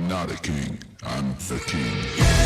not a king, I'm the king.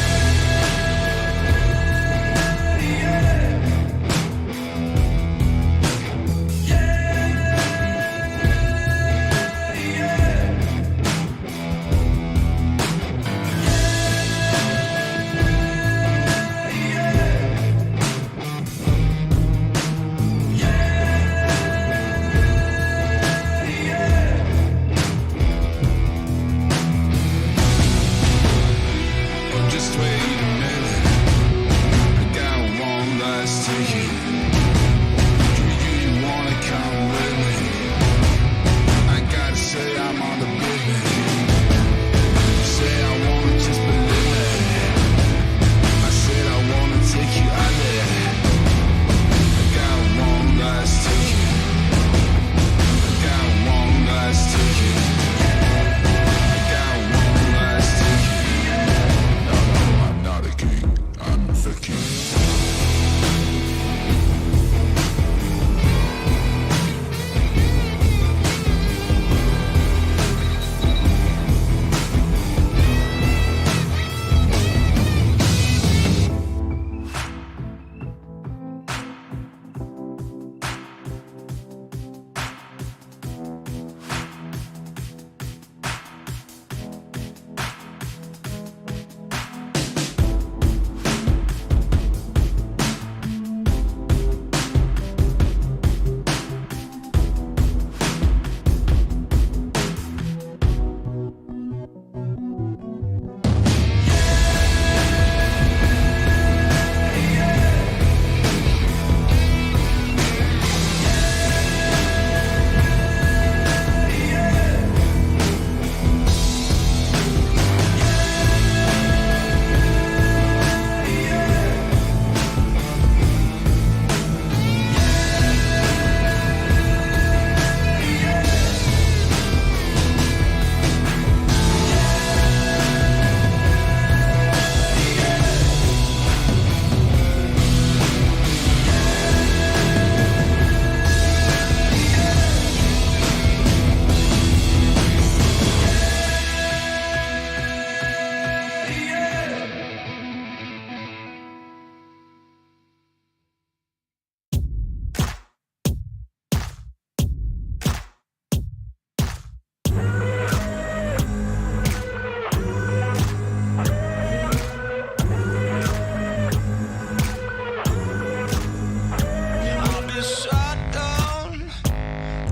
shot down.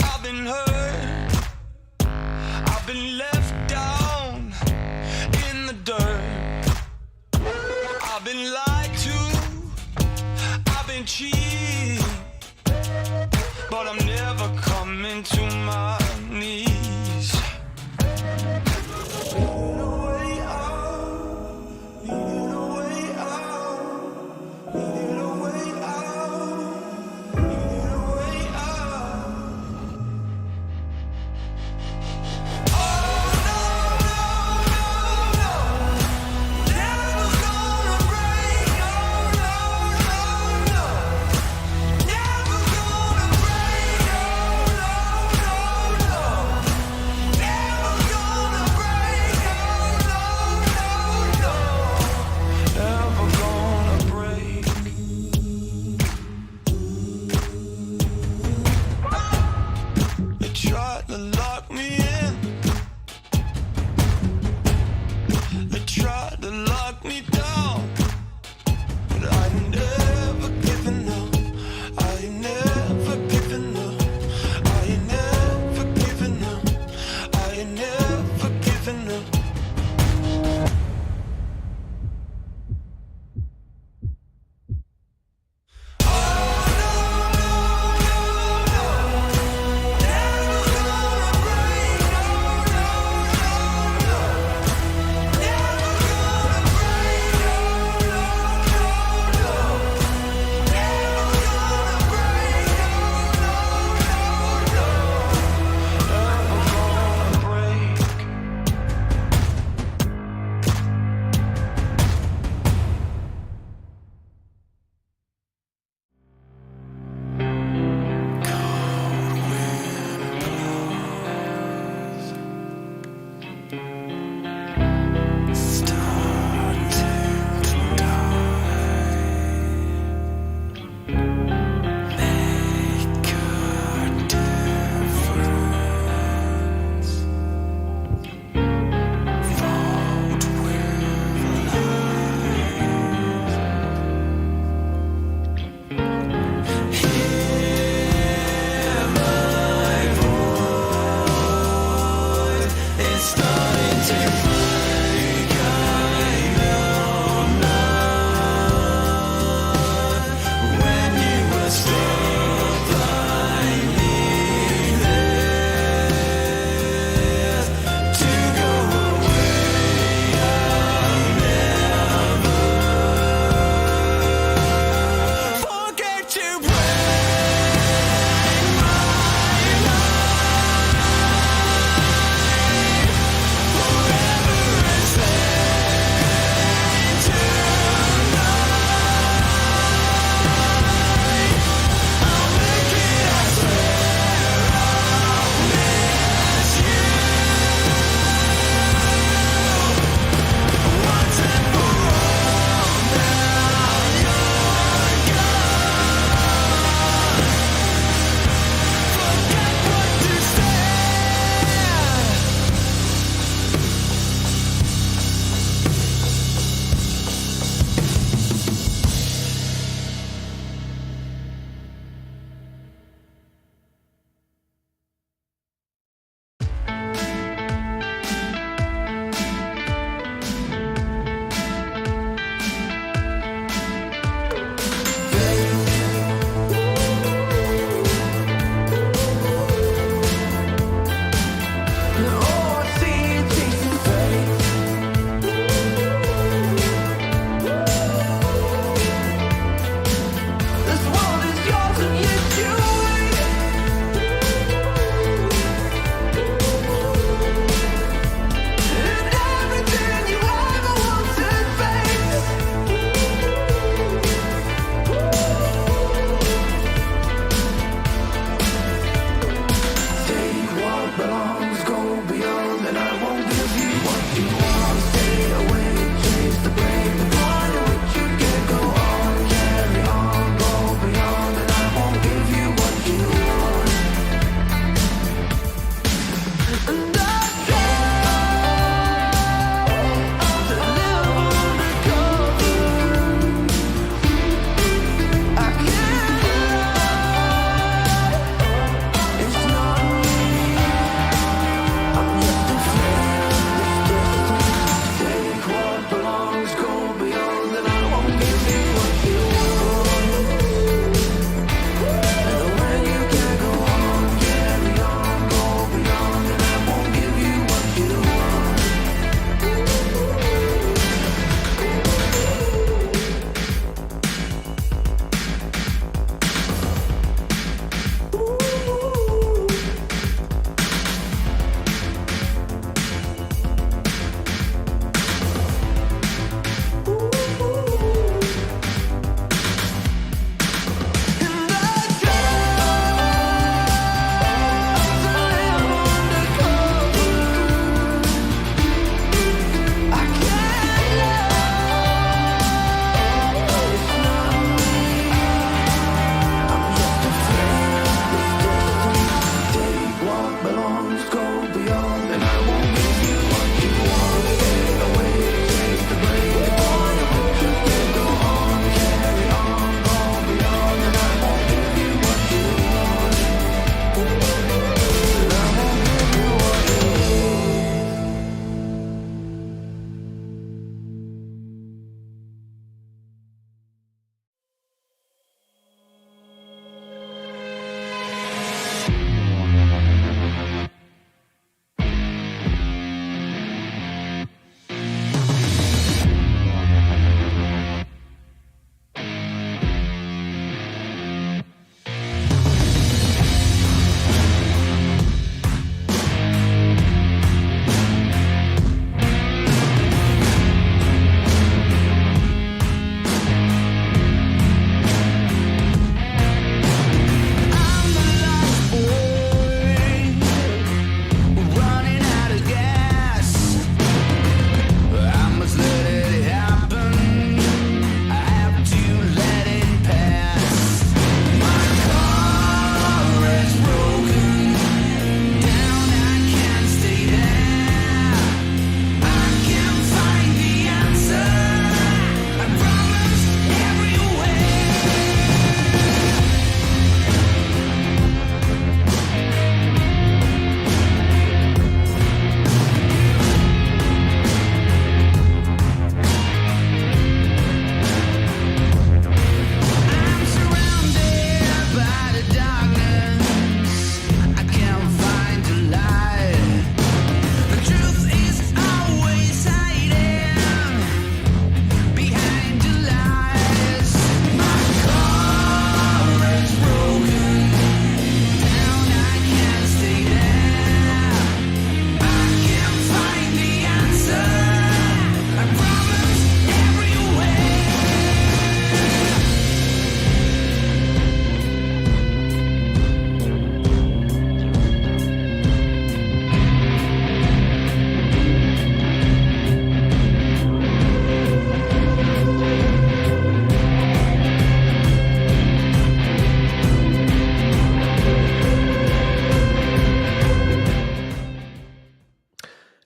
I've been hurt. I've been left down in the dirt. I've been lied to. I've been cheated. But I'm never coming to my knees.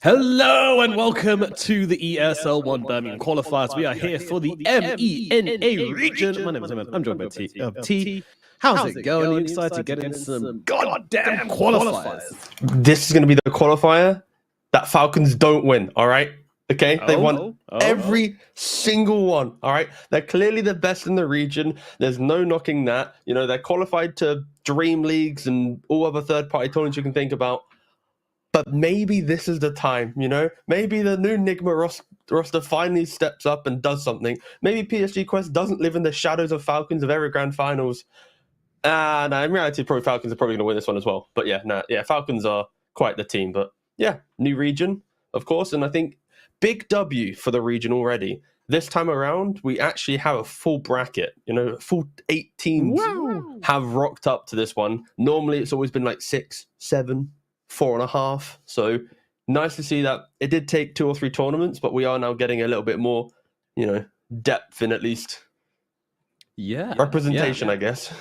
Hello and welcome to the ESL 1 Birmingham Qualifiers. We are here for the MENA region. My name is Emma. I'm joined by T. How's it going? Are you excited to get in some goddamn qualifiers? This is going to be the qualifier that Falcons don't win, all right? Okay? They won every single one, all right? They're clearly the best in the region. There's no knocking that. You know, they're qualified to dream leagues and all other third-party tournaments you can think about. But maybe this is the time, you know? Maybe the new Nigma roster finally steps up and does something. Maybe PSG Quest doesn't live in the shadows of Falcons of every grand finals. In reality, probably Falcons are probably going to win this one as well. But Falcons are quite the team. But yeah, new region, of course. And I think big W for the region already. This time around, we actually have a full bracket. You know, full 8 teams have rocked up to this one. Normally, it's always been like 6, 7, 4.5. So nice to see that it did take 2 or 3 tournaments, but we are now getting a little bit more, you know, depth in at least representation, I guess.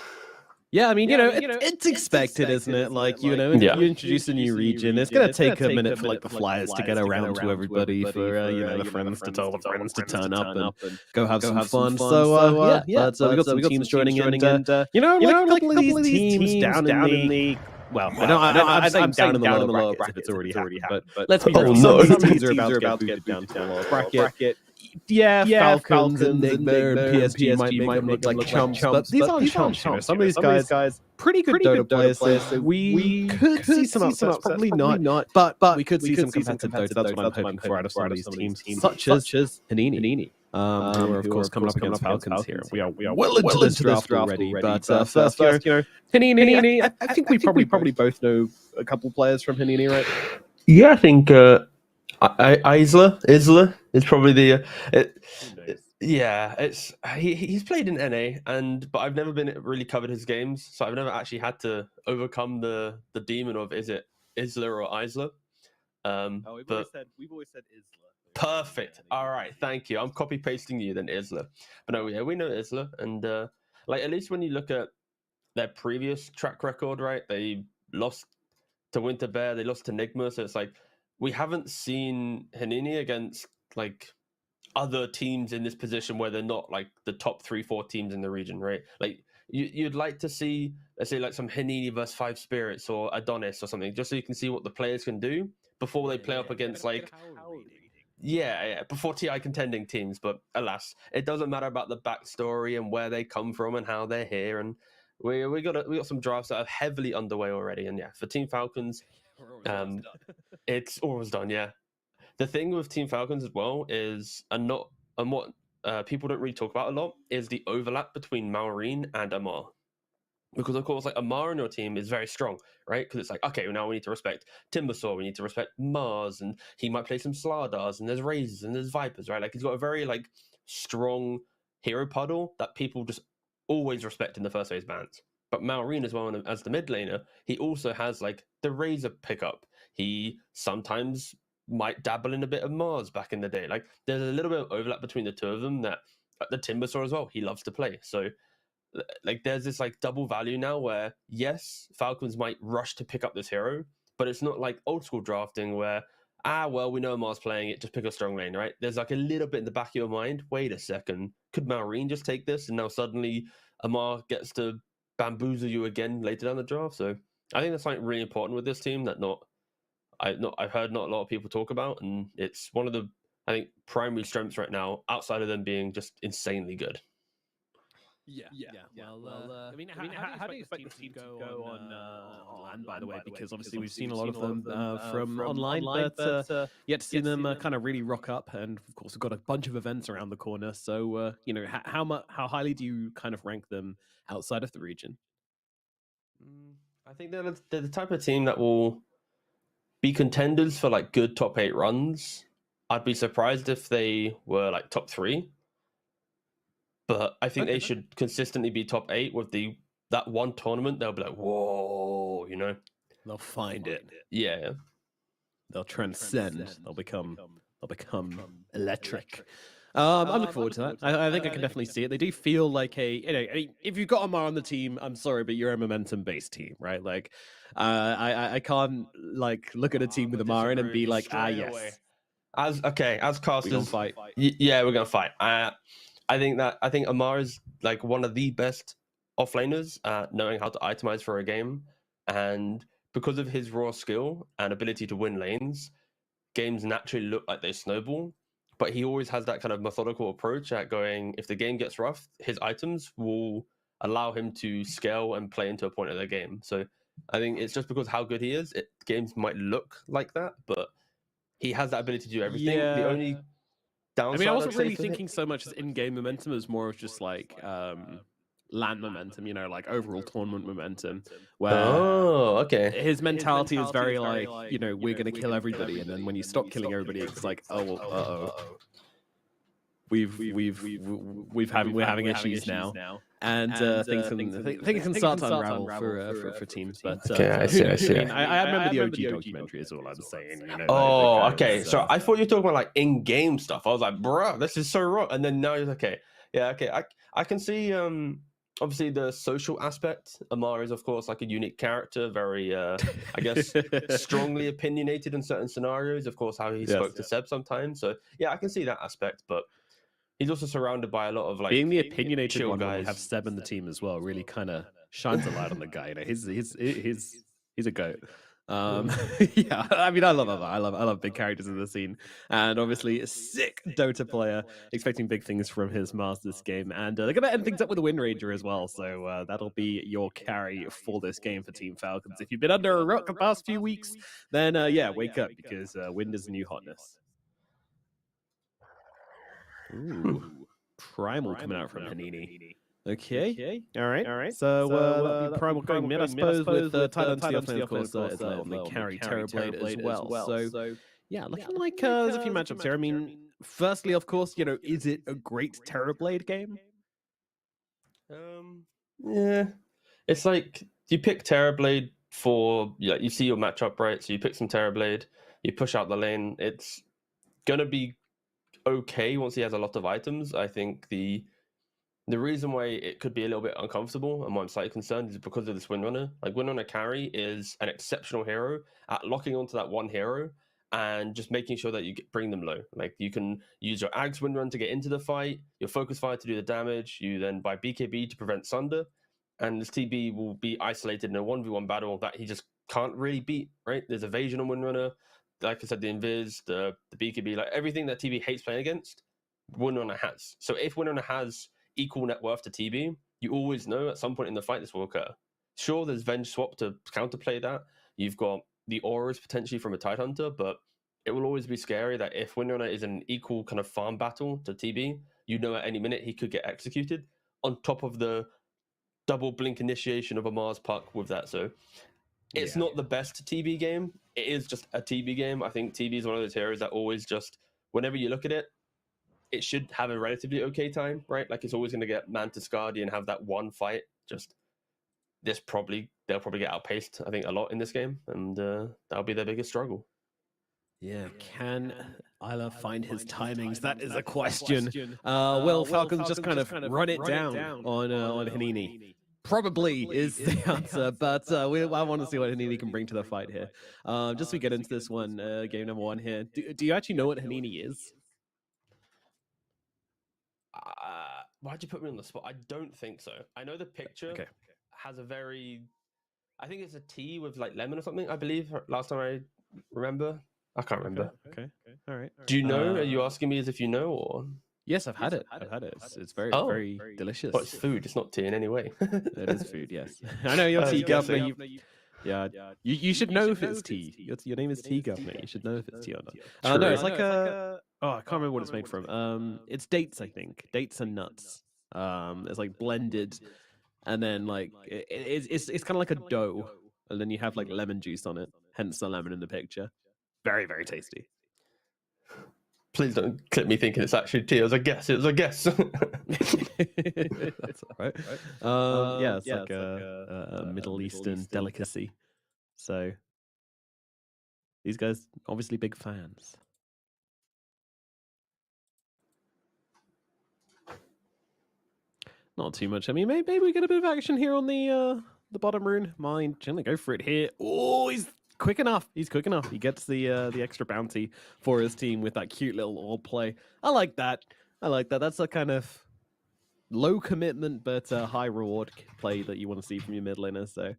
Yeah, I mean, you know, it's expected, isn't it? Like, you know, you introduce a new region, it's going to take a minute for, like, the Flyers to get around to everybody, for, you know, the friends to tell the friends to turn up and go have some fun. So, we got some teams joining in, and, you know, like, a couple of these teams down in the... Well, I'm saying down in the lower bracket if it's already happened, but let's be real. Some teams are about to get down to the lower bracket. Yeah, Falcons and Nigma and PSG might make them look like chumps, but these aren't chumps. You know, some of these guys, pretty good Dota players. So we could see some upsets, probably not, but we could see some competitive Dota. That's what I'm hoping for out of some of these teams, such as Hanini. Who are of course coming up against Falcons here. We are well into this draft already, but first, you know, Hanini. I think we probably both know a couple players from Hanini, right? Yeah, I think Isla is probably the. He's played in NA, but I've never been really covered his games, so I've never actually had to overcome the demon of is it Isla or Isla. We've always said Isla. Perfect. All right, thank you. I'm copy pasting you then Isla, but no, yeah, we know Isla, and like at least when you look at their previous track record, right? They lost to Winter Bear, they lost to Nigma, so it's like we haven't seen Hanini against like other teams in this position where they're not like the top 3-4 teams in the region, right? Like you'd like to see, let's say, like some Hanini versus 5 Spirits or Adonis or something, just so you can see what the players can do before they play up against like. Before TI contending teams, but alas, it doesn't matter about the backstory and where they come from and how they're here. And we got some drafts that are heavily underway already. And yeah, for Team Falcons, it's almost done. Yeah, the thing with Team Falcons as well is, what people don't really talk about a lot is the overlap between Maureen and Amar. Because, of course, like Amar in your team is very strong, right? Because it's like, okay, well, now we need to respect Timbersaw, we need to respect Mars, and he might play some Slardars, and there's Razors, and there's Vipers, right? Like, he's got a very, like, strong hero puddle that people just always respect in the first phase bans. But Maureen as well, as the mid laner, he also has, like, the Razor pickup. He sometimes might dabble in a bit of Mars back in the day. Like, there's a little bit of overlap between the two of them that the Timbersaw as well, he loves to play. So, like there's this like double value now where yes, Falcons might rush to pick up this hero, but it's not like old school drafting where we know Amar's playing it, just pick a strong lane, right? There's like a little bit in the back of your mind, wait a second, could Maureen just take this? And now suddenly Amar gets to bamboozle you again later down the draft. So I think that's like really important with this team that I've heard not a lot of people talk about, and it's one of the I think primary strengths right now outside of them being just insanely good. Yeah. Well, I mean, how do you expect this team to go on land, by the way? Because obviously we've seen a lot of them from online, but yet to see them kind of really rock up. And of course, we've got a bunch of events around the corner. So, you know, how highly do you kind of rank them outside of the region? I think they're the type of team that will be contenders for like good top 8 runs. I'd be surprised if they were like top 3. But I think they should consistently be top 8 with that one tournament. They'll be like, whoa, you know. They'll find it. Yeah. They'll transcend. They'll become electric. I'm looking forward to that. I think I can definitely see it. They do feel like if you've got Amar on the team, I'm sorry, but you're a momentum-based team, right? Like, I can't like look at a team with Amar in and be like, yes, As we're gonna casters, fight. yeah, we're gonna fight. I think Amar is like one of the best offlaners at knowing how to itemize for a game, and because of his raw skill and ability to win lanes, games naturally look like they snowball. But he always has that kind of methodical approach at going, if the game gets rough, his items will allow him to scale and play into a point of the game. So I think it's just because how good he is, games might look like that, but he has that ability to do everything. The Yeah. only downside, I wasn't I'd say really for thinking so much as in-game momentum as more of just like LAN momentum, like overall tournament momentum, where Oh, okay. his mentality is very like, we're gonna kill everybody, and then when you stop killing everybody, it's like, oh, uh-oh. We're having issues now, and things can start to unravel for teams. But Okay, I who see, I knows? see. I mean, I remember the OG documentary is all I'm saying. Oh, those okay. guys, So I thought you were talking about like in-game stuff. I was like, bro, this is so wrong. And then now you're okay. Yeah, okay. I can see obviously the social aspect. Amar is of course like a unique character, very I guess strongly opinionated in certain scenarios. Of course, how he spoke to Seb sometimes. So yeah, I can see that aspect, but he's also surrounded by a lot of like being the opinionated chill one when guys. you have Seb in the team as well really kind of shines a light on the guy. He's a goat. Yeah, I mean, I love Ava. I love big characters in the scene, and obviously a sick Dota player. Expecting big things from his Masters game, and they're gonna end things up with a Wind Ranger as well. So that'll be your carry for this game for Team Falcons. If you've been under a rock the past few weeks, then yeah, wake up because Wind is the new hotness. Ooh, Primal coming out from Hanini. Okay. All right. So that'll be Primal going mid, I suppose, with Titan to the offlane, of course, is on the carry Terrorblade as well. So yeah, looking like there's a few matchups here. I mean, firstly, of course, is it a great Terrorblade game? Yeah, it's like you pick Terrorblade for you see your matchup, right? So you pick some Terrorblade, you push out the lane. It's gonna be okay once he has a lot of items. I think the reason why it could be a little bit uncomfortable and why I'm slightly concerned is because of this Windrunner. Like Windrunner carry is an exceptional hero at locking onto that one hero and just making sure that you bring them low. Like you can use your Ags Windrun to get into the fight, your Focus Fire to do the damage, you then buy BKB to prevent Sunder, and this TB will be isolated in a 1v1 battle that he just can't really beat, right? There's evasion on Windrunner, like I said, the Invis, the BKB, like everything that TB hates playing against, Windrunner has. So if Windrunner has equal net worth to TB, you always know at some point in the fight this will occur. Sure, there's Venge Swap to counterplay that. You've got the auras potentially from a Tidehunter, but it will always be scary that if Windrunner is an equal kind of farm battle to TB, you know at any minute he could get executed on top of the double blink initiation of a Mars puck with that. So it's not the best TB game. It is just a TB game. I think TB is one of those heroes that always just, whenever you look at it, it should have a relatively okay time, right? Like it's always going to get Mantis Guardian and have that one fight. Just they'll probably get outpaced, I think, a lot in this game, and that'll be their biggest struggle. Yeah, can Isla find his timings? That is a question. Will Falcons just kind of run it down on Hanini? Probably is the answer, but I want to see what Hanini can bring to the fight here. Just so we get into this one, game number one here. Do you actually know what Hanini is? Why'd you put me on the spot? I don't think so. I know the picture has a very, I think it's a tea with like lemon or something, I believe, last time I remember. I can't remember. Okay. All right. Do you know? Are you asking me as if you know, or? Yes, I've had it. It's very, very delicious. But it's food. It's not tea in any way. It is food, yes. I know you're tea governor. Yeah, you should know if it's tea. Your name is tea governor. You should know if it's tea or not. No, it's like a. Oh, I can't remember what it's made from. It's dates, I think. Dates and nuts. It's like blended, and then like it's kind of like a dough, and then you have like lemon juice on it. Hence the lemon in the picture. Very, very tasty. Please don't clip me thinking it's actually tea. It was a guess. That's all right. Yeah, it's like a Middle Eastern delicacy. So these guys obviously big fans. Not too much. I mean, maybe we get a bit of action here on the bottom rune. Mine, gonna go for it here. Oh, he's quick enough. He's quick enough. He gets the extra bounty for his team with that cute little all play. I like that. I like that. That's a kind of low commitment but high reward play that you want to see from your mid laner. So,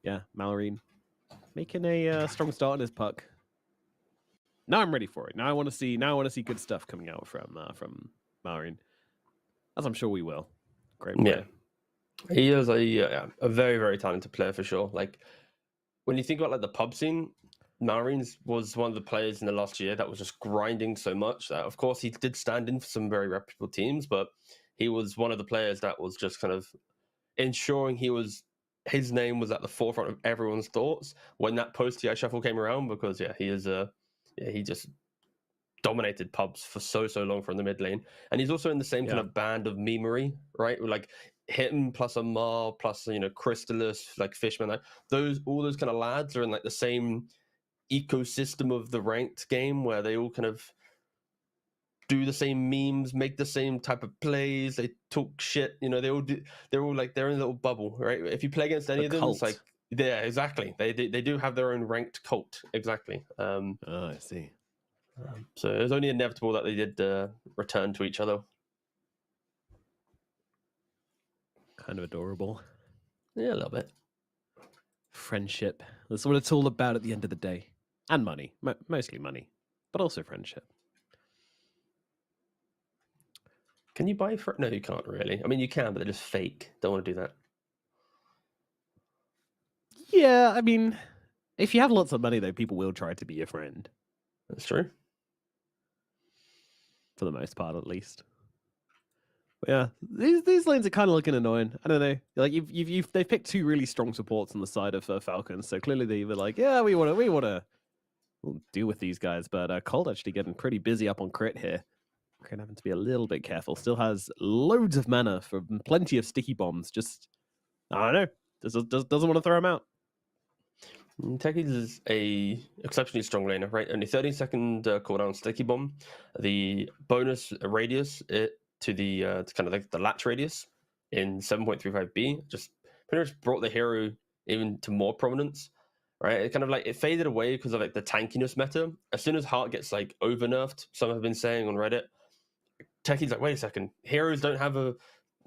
yeah, Malorine making a strong start on his puck. Now I'm ready for it. Now I want to see good stuff coming out from Malorine, as I'm sure we will. Great player. Yeah, he is a very, very talented player for sure. Like when you think about like the pub scene, Malorine was one of the players in the last year that was just grinding so much that, of course, he did stand in for some very reputable teams, but he was one of the players that was just kind of ensuring his name was at the forefront of everyone's thoughts when that post-TI shuffle came around, because he just dominated pubs for so long from the mid lane. And he's also in the same kind of band of memery, right? Like him plus Amar plus Crystallis, like Fishman, like all those kind of lads are in like the same ecosystem of the ranked game where they all kind of do the same memes, make the same type of plays, they talk shit, they're all like they're in a little bubble, right? If you play against any of them, it's like, yeah, exactly. They do have their own ranked cult, exactly. Oh, I see. So it was only inevitable that they did return to each other. Kind of adorable. Yeah, a little bit. Friendship. That's what it's all about at the end of the day. And money. Mostly money. But also friendship. Can you buy No, you can't really. I mean, you can, but they're just fake. Don't want to do that. Yeah, I mean, if you have lots of money, though, people will try to be your friend. That's true. For the most part, at least. But yeah, these lanes are kind of looking annoying. I don't know. Like they've picked two really strong supports on the side of Falcons, so clearly they were like, yeah, we want to deal with these guys. But Cold actually getting pretty busy up on crit here. Crit having to be a little bit careful. Still has loads of mana for plenty of sticky bombs. Just I don't know. Doesn't want to throw them out. Techies is a exceptionally strong laner, right? Only 30-second cooldown sticky bomb. The bonus radius to the kind of like the latch radius in 7.35B just pretty much brought the hero even to more prominence, right? It kind of like it faded away because of like the tankiness meta. As soon as Heart gets like over nerfed, some have been saying on Reddit, Techie's like, wait a second, heroes don't have a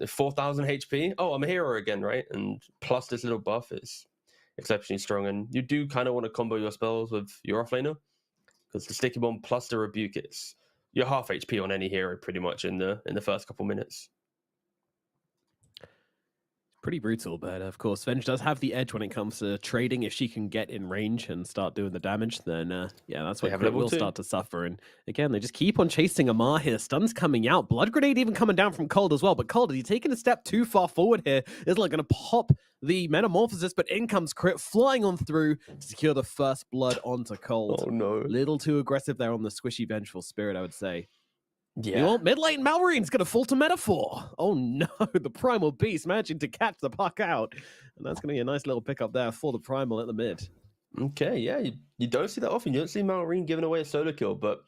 4,000 HP. Oh, I'm a hero again, right? And plus this little buff is exceptionally strong, and you do kind of want to combo your spells with your offlaner because the sticky bomb plus the rebuke, you're half HP on any hero pretty much in the first couple minutes. Pretty brutal, but of course, Venge does have the edge when it comes to trading. If she can get in range and start doing the damage, then yeah, that's when Crit will start to suffer. And again, they just keep on chasing Amar here. Stuns coming out. Blood Grenade even coming down from Cold as well. But Cold, is he taking a step too far forward here? Is like going to pop the Metamorphosis, but in comes Crit flying on through to secure the first blood onto Cold. Oh no. Little too aggressive there on the squishy Vengeful Spirit, I would say. Yeah. Well, mid lane Malorine's going to fall to Metaphor. Oh no, the Primal Beast managing to catch the puck out. And that's going to be a nice little pickup there for the Primal at the mid. Okay, yeah, you don't see that often. You don't see Malorine giving away a solo kill, but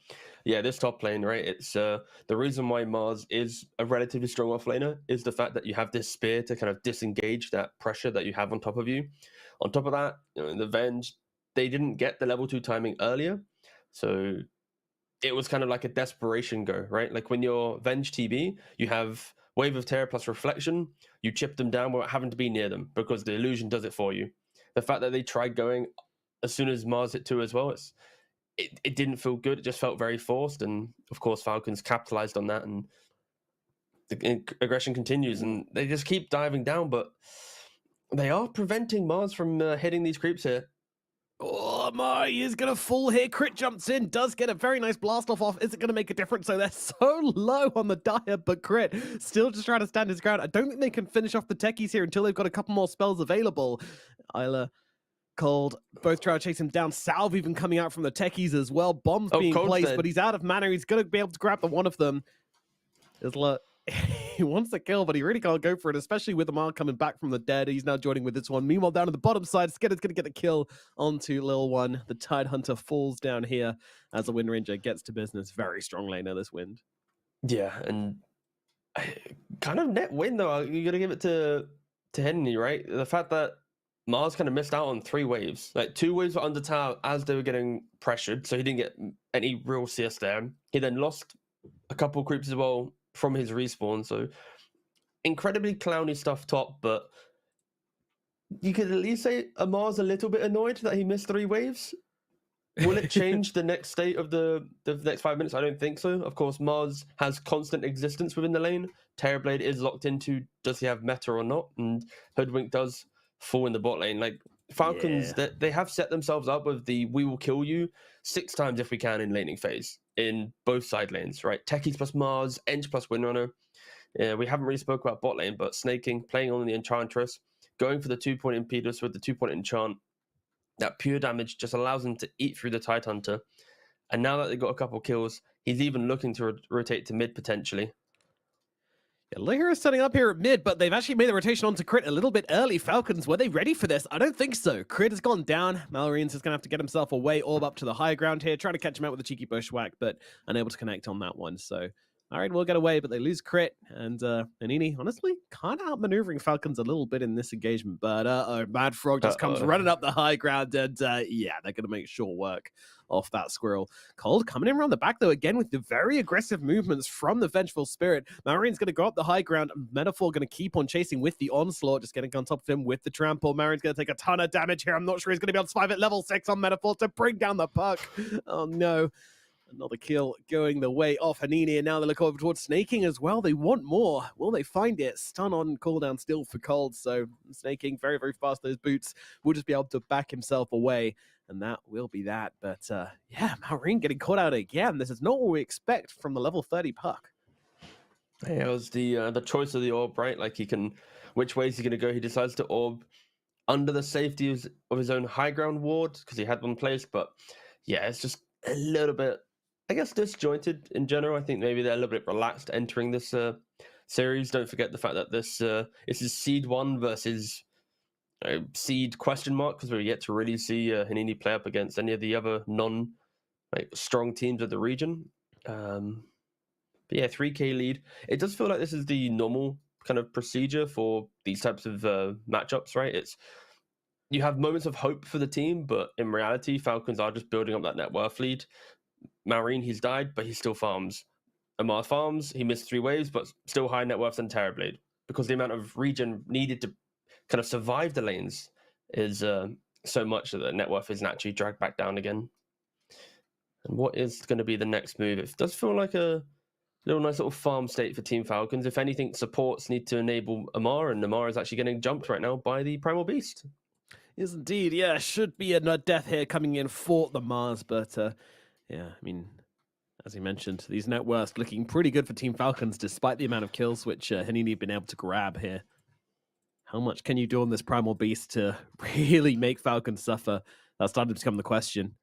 yeah, this top lane, right? It's the reason why Mars is a relatively strong offlaner is the fact that you have this spear to kind of disengage that pressure that you have on top of you. On top of that, the Venge, they didn't get the level 2 timing earlier, so it was kind of like a desperation go, right? Like when you're Venge TB, you have Wave of Terror plus Reflection, you chip them down without having to be near them because the illusion does it for you. The fact that they tried going as soon as Mars hit 2 as well, it didn't feel good. It just felt very forced. And of course, Falcons capitalized on that and the aggression continues and they just keep diving down, but they are preventing Mars from hitting these creeps here. Oh, Amar is going to fall here. Crit jumps in, does get a very nice blast off. Is it going to make a difference? So they're so low on the dire, but Crit still just trying to stand his ground. I don't think they can finish off the techies here until they've got a couple more spells available. Isla, Cold, both trying to chase him down. Salve even coming out from the techies as well. Bombs being placed, but he's out of mana. He's going to be able to grab the one of them. Isla, he wants the kill, but he really can't go for it, especially with Amar coming back from the dead. He's now joining with this one. Meanwhile, down at the bottom side, Skitter's going to get the kill onto Lil One. The Tide Hunter falls down here as the Wind Ranger gets to business. Very strong laner this Wind. Yeah, and Kind of net win though. You got to give it to Henry, right? The fact that Mars kind of missed out on 3 waves. Like 2 waves were under tower as they were getting pressured, so he didn't get any real CS there. He then lost a couple of creeps as well from his respawn. So incredibly clowny stuff top, but you could at least say Amar's a little bit annoyed that he missed 3 waves. Will it change the next state of the next 5 minutes? I don't think so. Of course, Mars has constant existence within the lane. Terrorblade is locked into does he have meta or not, and Hoodwink does fall in the bot lane. Like Falcons, they have set themselves up with the we will kill you 6 times if we can in laning phase in both side lanes, right? Techies plus Mars, Ench plus Windrunner. We haven't really spoke about bot lane, but snaking, playing on the Enchantress, going for the 2-point Impedus with the 2-point enchant. That pure damage just allows him to eat through the Tidehunter. And now that they've got a couple kills, he's even looking to rotate to mid potentially. Yeah, Lahir is setting up here at mid, but they've actually made the rotation onto Crit a little bit early. Falcons, were they ready for this? I don't think so. Crit has gone down. Malorine's just going to have to get himself away, orb up to the high ground here, trying to catch him out with a cheeky bushwhack, but unable to connect on that one. So, all right, we'll get away, but they lose Crit. And Panini, honestly, kind of outmaneuvering Falcons a little bit in this engagement. But Mad Frog just comes running up the high ground, and yeah, they're going to make sure work off that squirrel. Cold coming in around the back, though, again with the very aggressive movements from the Vengeful Spirit. Marine's going to go up the high ground. Metaphor going to keep on chasing with the onslaught, just getting on top of him with the trample. Marine's going to take a ton of damage here. I'm not sure he's going to be able to survive at level 6 on Metaphor to bring down the puck. Oh, no. Another kill going the way of Hanini, and now they look over towards snaking as well. They want more. Will they find it? Stun on cooldown still for Cold, so snaking very, very fast. Those boots will just be able to back himself away, and that will be that. But yeah, Marine getting caught out again. This is not what we expect from the level 30 puck. Yeah, it was the choice of the orb, right? Like he can, which way is he going to go? He decides to orb under the safety of his own high ground ward because he had one placed. But yeah, it's just a little bit, I guess, disjointed in general. I think maybe they're a little bit relaxed entering this series. Don't forget the fact that this is Seed 1 versus Seed question mark, because we're yet to really see Hanini play up against any of the other strong teams of the region. But yeah, 3K lead. It does feel like this is the normal kind of procedure for these types of matchups, right? It's you have moments of hope for the team, but in reality, Falcons are just building up that net worth lead. Marine, he's died, but he still farms. Amar farms, he missed 3 waves, but still high net worth than Terrorblade, because the amount of regen needed to kind of survive the lanes is so much that the net worth is naturally dragged back down again. And what is going to be the next move? It does feel like a nice little farm state for Team Falcons. If anything, supports need to enable Amar, and Amar is actually getting jumped right now by the Primal Beast. Yes, indeed. Yeah, should be a death here coming in for the Mars, but yeah, I mean, as you mentioned, these net worths looking pretty good for Team Falcons, despite the amount of kills which Hanini been able to grab here. How much can you do on this Primal Beast to really make Falcons suffer? That's starting to become the question.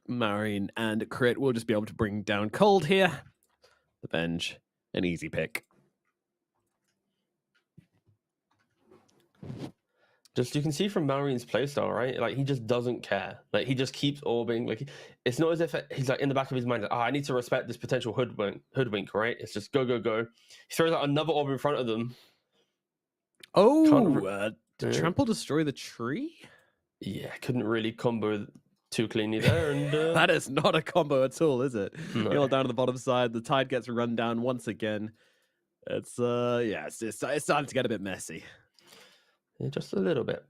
Marine and Crit will just be able to bring down Cold here. The Venge, an easy pick. Just you can see from Marine's playstyle, right? Like he just doesn't care. Like he just keeps orbing. Like it's not as if he's like in the back of his mind, like, I need to respect this potential hoodwink, right? It's just go, go, go. He throws out another orb in front of them. Oh, did Trample destroy the tree? Yeah, couldn't really combo too cleanly there. And that is not a combo at all, is it? No. Heal down to the bottom side. The Tide gets run down once again. It's it's starting to get a bit messy. Yeah, just a little bit.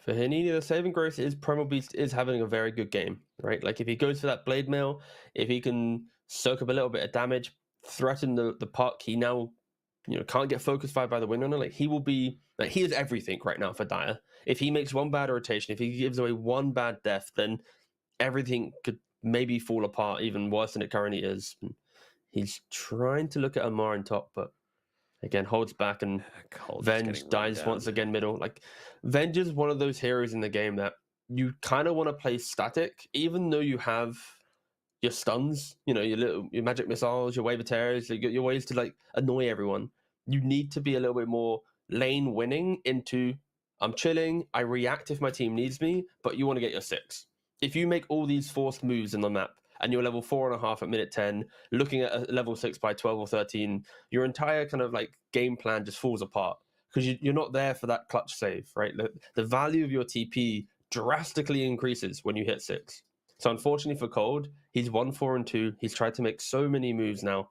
For Hanini, the saving grace is Primal Beast is having a very good game, right? Like if he goes for that Blade Mail, if he can soak up a little bit of damage, threaten the puck, he now can't get focus fired by the Windrunner. Like he will be like he is everything right now for Dire. If he makes one bad rotation, if he gives away one bad death, then everything could maybe fall apart even worse than it currently is. And he's trying to look at Amar in top, but again, holds back, and Venge dies once again middle. Like, Venge is one of those heroes in the game that you kind of want to play static, even though you have your stuns, your magic missiles, your wave of terrors, your ways to like annoy everyone. You need to be a little bit more lane winning into I'm chilling, I react if my team needs me, but you want to get your 6. If you make all these forced moves in the map and you're level 4.5 at minute 10, looking at a level 6 by 12 or 13, your entire kind of like game plan just falls apart because you're not there for that clutch save, right? The value of your TP drastically increases when you hit 6. So unfortunately for Cold, he's 1-4-2. He's tried to make so many moves now,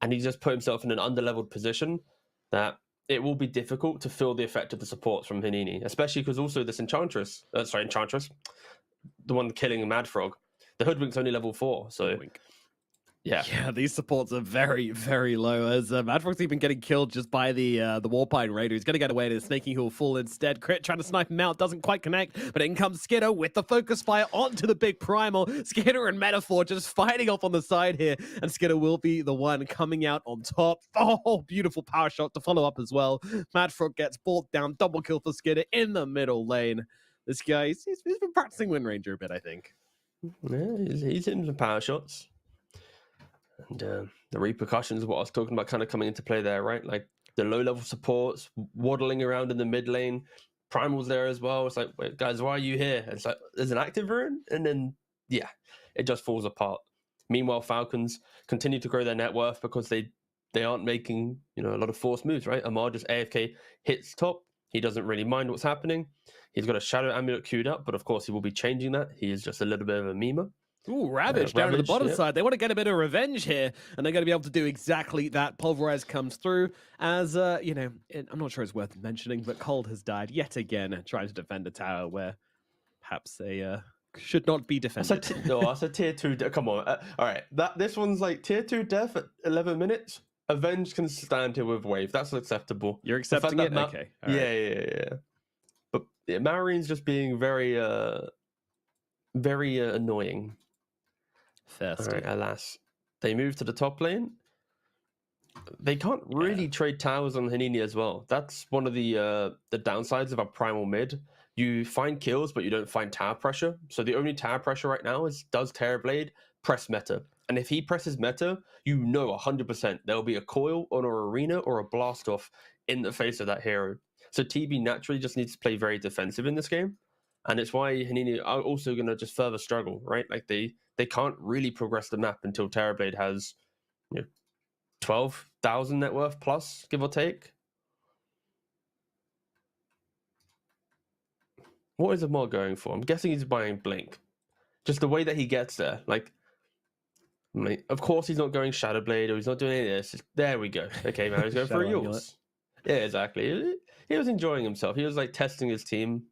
and he's just put himself in an underleveled position that it will be difficult to feel the effect of the supports from Hanini, especially because also this Enchantress, the one killing Mad Frog, the Hoodwink's only level 4, so Hoodwink. Yeah, these supports are very, very low. As Mad Frog's even getting killed just by the Warpine Raider. He's going to get away to the Snaking, who will fall instead. Crit trying to snipe him out, doesn't quite connect, but in comes Skidder with the focus fire onto the big Primal. Skidder and Metaphor just fighting off on the side here, and Skidder will be the one coming out on top. Oh, beautiful power shot to follow up as well. Mad Frog gets brought down, double kill for Skidder in the middle lane. This guy, he's been practicing Wind Ranger a bit, I think. Yeah, he's hitting some power shots. And the repercussions of what I was talking about kind of coming into play there, right? Like the low-level supports waddling around in the mid lane. Primal's there as well. It's like, wait, guys, why are you here? It's like, there's an active rune? And then, yeah, it just falls apart. Meanwhile, Falcons continue to grow their net worth because they aren't making, a lot of forced moves, right? Amar just AFK hits top. He doesn't really mind what's happening. He's got a Shadow Amulet queued up, but of course he will be changing that. He is just a little bit of a memer. Ooh, Ravage down to the bottom side. They want to get a bit of revenge here, and they're going to be able to do exactly that. Pulverize comes through as, I'm not sure it's worth mentioning, but Cold has died yet again trying to defend a tower where perhaps they should not be defended. That's a tier 2 death. Come on. All right, this one's like tier 2 death at 11 minutes. Avenge can stand here with Wave. That's acceptable. You're accepting it? Okay. Yeah. But Marine's just being very, very annoying. Thirsty. Right, alas. They move to the top lane. They can't really trade towers on Hanini as well. That's one of the downsides of a primal mid. You find kills, but you don't find tower pressure. So the only tower pressure right now is, does Terrorblade press meta? And if he presses meta, 100% there'll be a coil or an arena or a blast off in the face of that hero. So TB naturally just needs to play very defensive in this game. And it's why Hanini are also going to just further struggle, right? Like they can't really progress the map until Terrorblade has 12,000 net worth plus, give or take. What is Amar going for? I'm guessing he's buying Blink. Just the way that he gets there. Like, of course he's not going Shadowblade or he's not doing any of this. There we go. Okay, man, he's going for yours. Yeah, exactly. He was enjoying himself. He was like testing his team.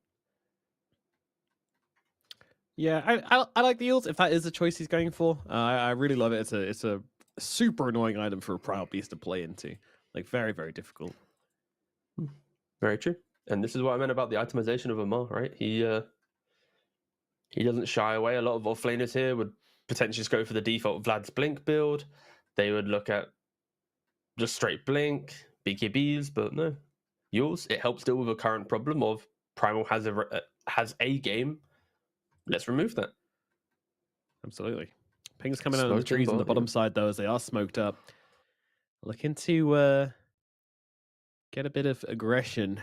Yeah, I like the Eels if that is the choice he's going for. I really love it. It's a super annoying item for a Primal Beast to play into. Like, very, very difficult. Very true. And this is what I meant about the itemization of Amar, right? He doesn't shy away. A lot of offlaners here would potentially just go for the default Vlad's Blink build. They would look at just straight Blink, BKBs, but no. Yours, it helps deal with a current problem of Primal has a game. Let's remove that. Absolutely. Ping's coming out of the trees on the bottom side, though, as they are smoked up. Looking to get a bit of aggression.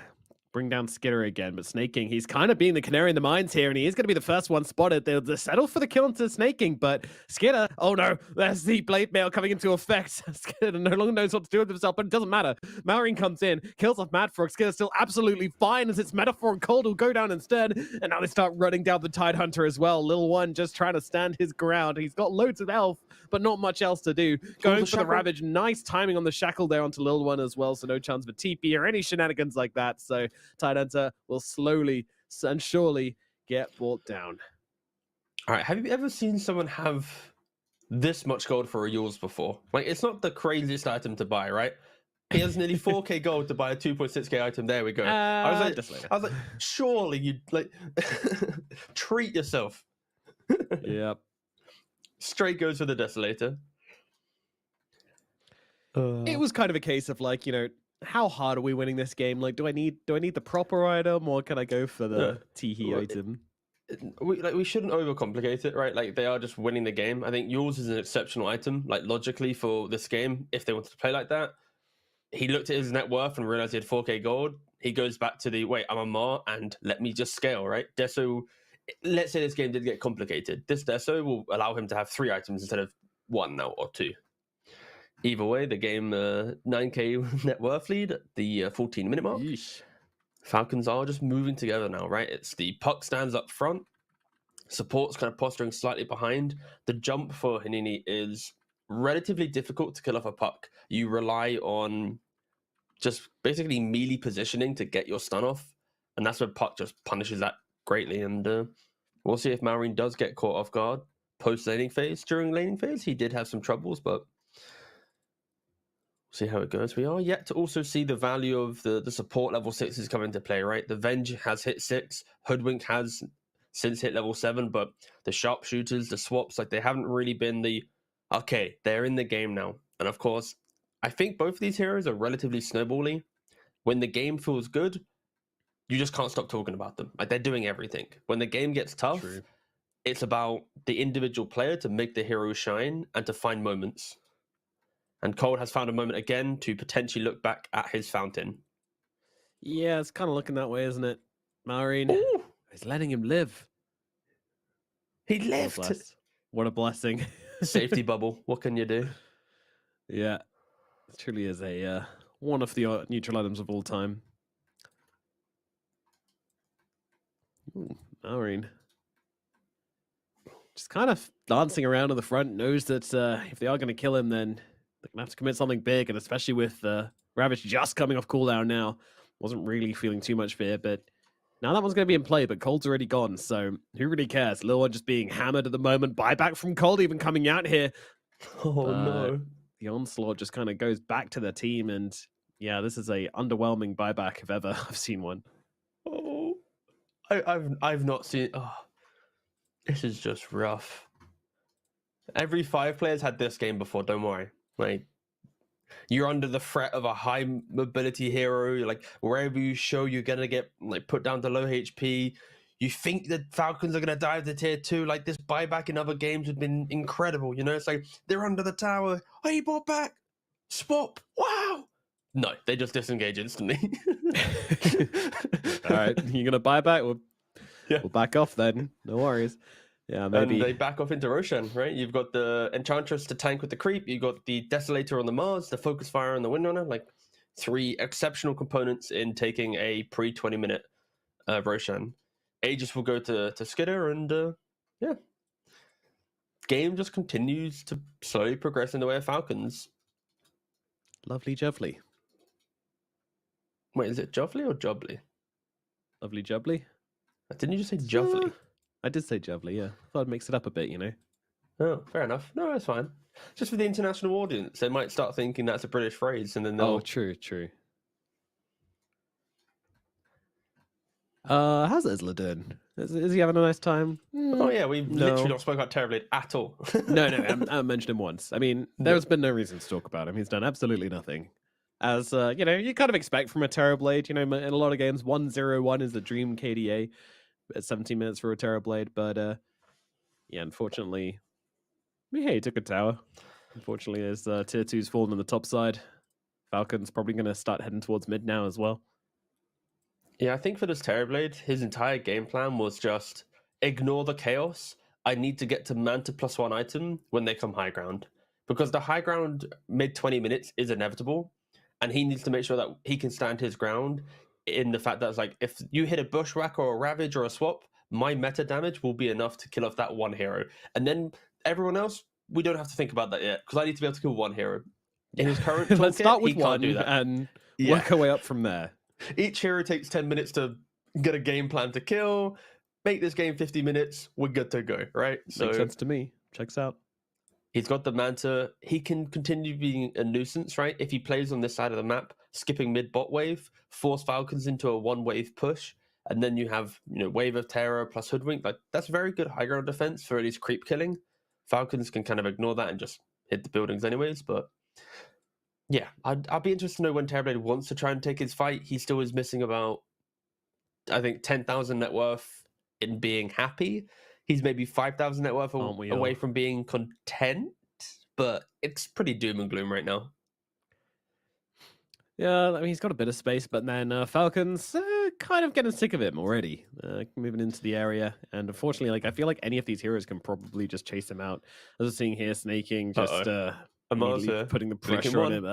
Bring down Skidder again, but Snaking, he's kind of being the canary in the mines here, and he is going to be the first one spotted. They'll settle for the kill into Snaking, but Skidder, oh no, there's the Blade Mail coming into effect. Skidder no longer knows what to do with himself, but it doesn't matter. Marine comes in, kills off Mad Frog. Skidder's still absolutely fine as it's Metaphor and Cold will go down instead, and now they start running down the Tide Hunter as well. Lil One just trying to stand his ground. He's got loads of health, but not much else to do. Going for the Ravage. Nice timing on the Shackle there onto Lil One as well, so no chance for TP or any shenanigans like that. So Tide Hunter will slowly and surely get brought down. All right, have you ever seen someone have this much gold for a Yules before? Like, it's not the craziest item to buy, right? He has nearly 4k gold to buy a 2.6k item. There we go. I was like, surely you'd like treat yourself. Yep. Straight goes for the Desolator. It was kind of a case of like, how hard are we winning this game? Like, do I need the proper item, or can I go for the Teehee item? We shouldn't overcomplicate it, right? Like, they are just winning the game. I think yours is an exceptional item, like, logically for this game, if they wanted to play like that. He looked at his net worth and realized he had 4k gold. He goes back to wait, I'm Amar, and let me just scale, right? Deso let's say this game did get complicated. This Deso will allow him to have 3 items instead of 1 now, or 2. Either way, the game 9k net worth lead at the 14-minute mark. Yeesh. Falcons are just moving together now, right? It's the puck stands up front. Support's kind of posturing slightly behind. The jump for Hanini is relatively difficult to kill off a puck. You rely on just basically melee positioning to get your stun off. And that's where puck just punishes that greatly. And we'll see if Maureen does get caught off guard post-laning phase. During laning phase, he did have some troubles, but see how it goes. We are yet to also see the value of the support level 6s come into play, right? The Venge has hit 6, Hoodwink has since hit level 7, but the sharpshooters, the swaps, like they haven't really been okay, they're in the game now. And of course, I think both of these heroes are relatively snowbally. When the game feels good, you just can't stop talking about them. Like they're doing everything. When the game gets tough, it's about the individual player to make the hero shine and to find moments. And Cold has found a moment again to potentially look back at his fountain. Yeah, it's kind of looking that way, isn't it? Maureen is letting him live. He lived. What a blessing. Safety bubble. What can you do? Yeah, it truly is a one of the neutral items of all time. Ooh, Maureen. Just kind of dancing around in the front, knows that if they are going to kill him, then they're going to have to commit something big, and especially with Ravage just coming off cooldown now, wasn't really feeling too much fear, but now that one's going to be in play, but Cold's already gone, so who really cares? Lil One just being hammered at the moment, buyback from Cold even coming out here. Oh, no. The onslaught just kind of goes back to the team, and yeah, this is a underwhelming buyback if ever I've seen one. Oh, I've not seen. Oh, this is just rough. Every 5 players had this game before. Don't worry. Like you're under the threat of a high mobility hero. Like wherever you show, you're gonna get like put down to low HP. You think the Falcons are gonna dive to tier 2. Like this buyback in other games would have been incredible. You know, it's like they're under the tower. Oh, he bought back. Swap. Wow. No, they just disengage instantly. All right, you're gonna buy back? We'll back off then. No worries. Yeah, maybe. And they back off into Roshan, right? You've got the Enchantress to tank with the creep. You've got the Desolator on the Mars, the Focus Fire on the Windrunner. Like 3 exceptional components in taking a pre-20-minute Roshan. Aegis will go to Skidder, and yeah. Game just continues to slowly progress in the way of Falcons. Lovely jubbly. Wait, is it Jovly or Jubbly? Lovely jubbly. Didn't you just say Jovly? I did say jubbly, yeah. Thought I'd mix it up a bit, you know. Oh, fair enough. No, that's fine. Just for the international audience, they might start thinking that's a British phrase, and then they'll... Oh, true. How's Isla doing? Is he having a nice time? Oh yeah, we've literally not spoken about Terrorblade at all. No, I haven't mentioned him once. I mean, there's been no reason to talk about him. He's done absolutely nothing. As, you know, you kind of expect from a Terrorblade. You know, in a lot of games, 1-0-1 is the dream KDA at 17 minutes for a Terrorblade. But, yeah, unfortunately, yeah, he took a tower. Unfortunately, his tier 2's fallen on the top side. Falcon's probably going to start heading towards mid now as well. Yeah, I think for this Terrorblade, his entire game plan was just ignore the chaos. I need to get to Manta +1 item when they come high ground. Because the high ground mid 20 minutes is inevitable. And he needs to make sure that he can stand his ground in the fact that it's like, if you hit a Bushwhack or a Ravage or a Swap, my meta damage will be enough to kill off that one hero. And then everyone else, we don't have to think about that yet. Because I need to be able to kill one hero. In his current toolkit, Let's start with he can't one do that. and work our way up from there. Each hero takes 10 minutes to get a game plan to kill. Make this game 50 minutes. We're good to go, right? Makes sense to me. Checks out. He's got the Manta. He can continue being a nuisance, right? If he plays on this side of the map, skipping mid-bot wave, force Falcons into a one-wave push, and then you have, you know, Wave of Terror plus Hoodwink. Like, that's very good high ground defense for at least creep killing. Falcons can kind of ignore that and just hit the buildings anyways, but... yeah, I'd be interested to know when Terrorblade wants to try and take his fight. He still is missing about, I think, 10,000 net worth in being happy. He's maybe 5,000 net worth away from being content, but it's pretty doom and gloom right now. Yeah, I mean, he's got a bit of space, but then Falcons kind of getting sick of him already, moving into the area. And unfortunately, like I feel like any of these heroes can probably just chase him out. As we're seeing here, snaking, just immediately putting the pressure on him.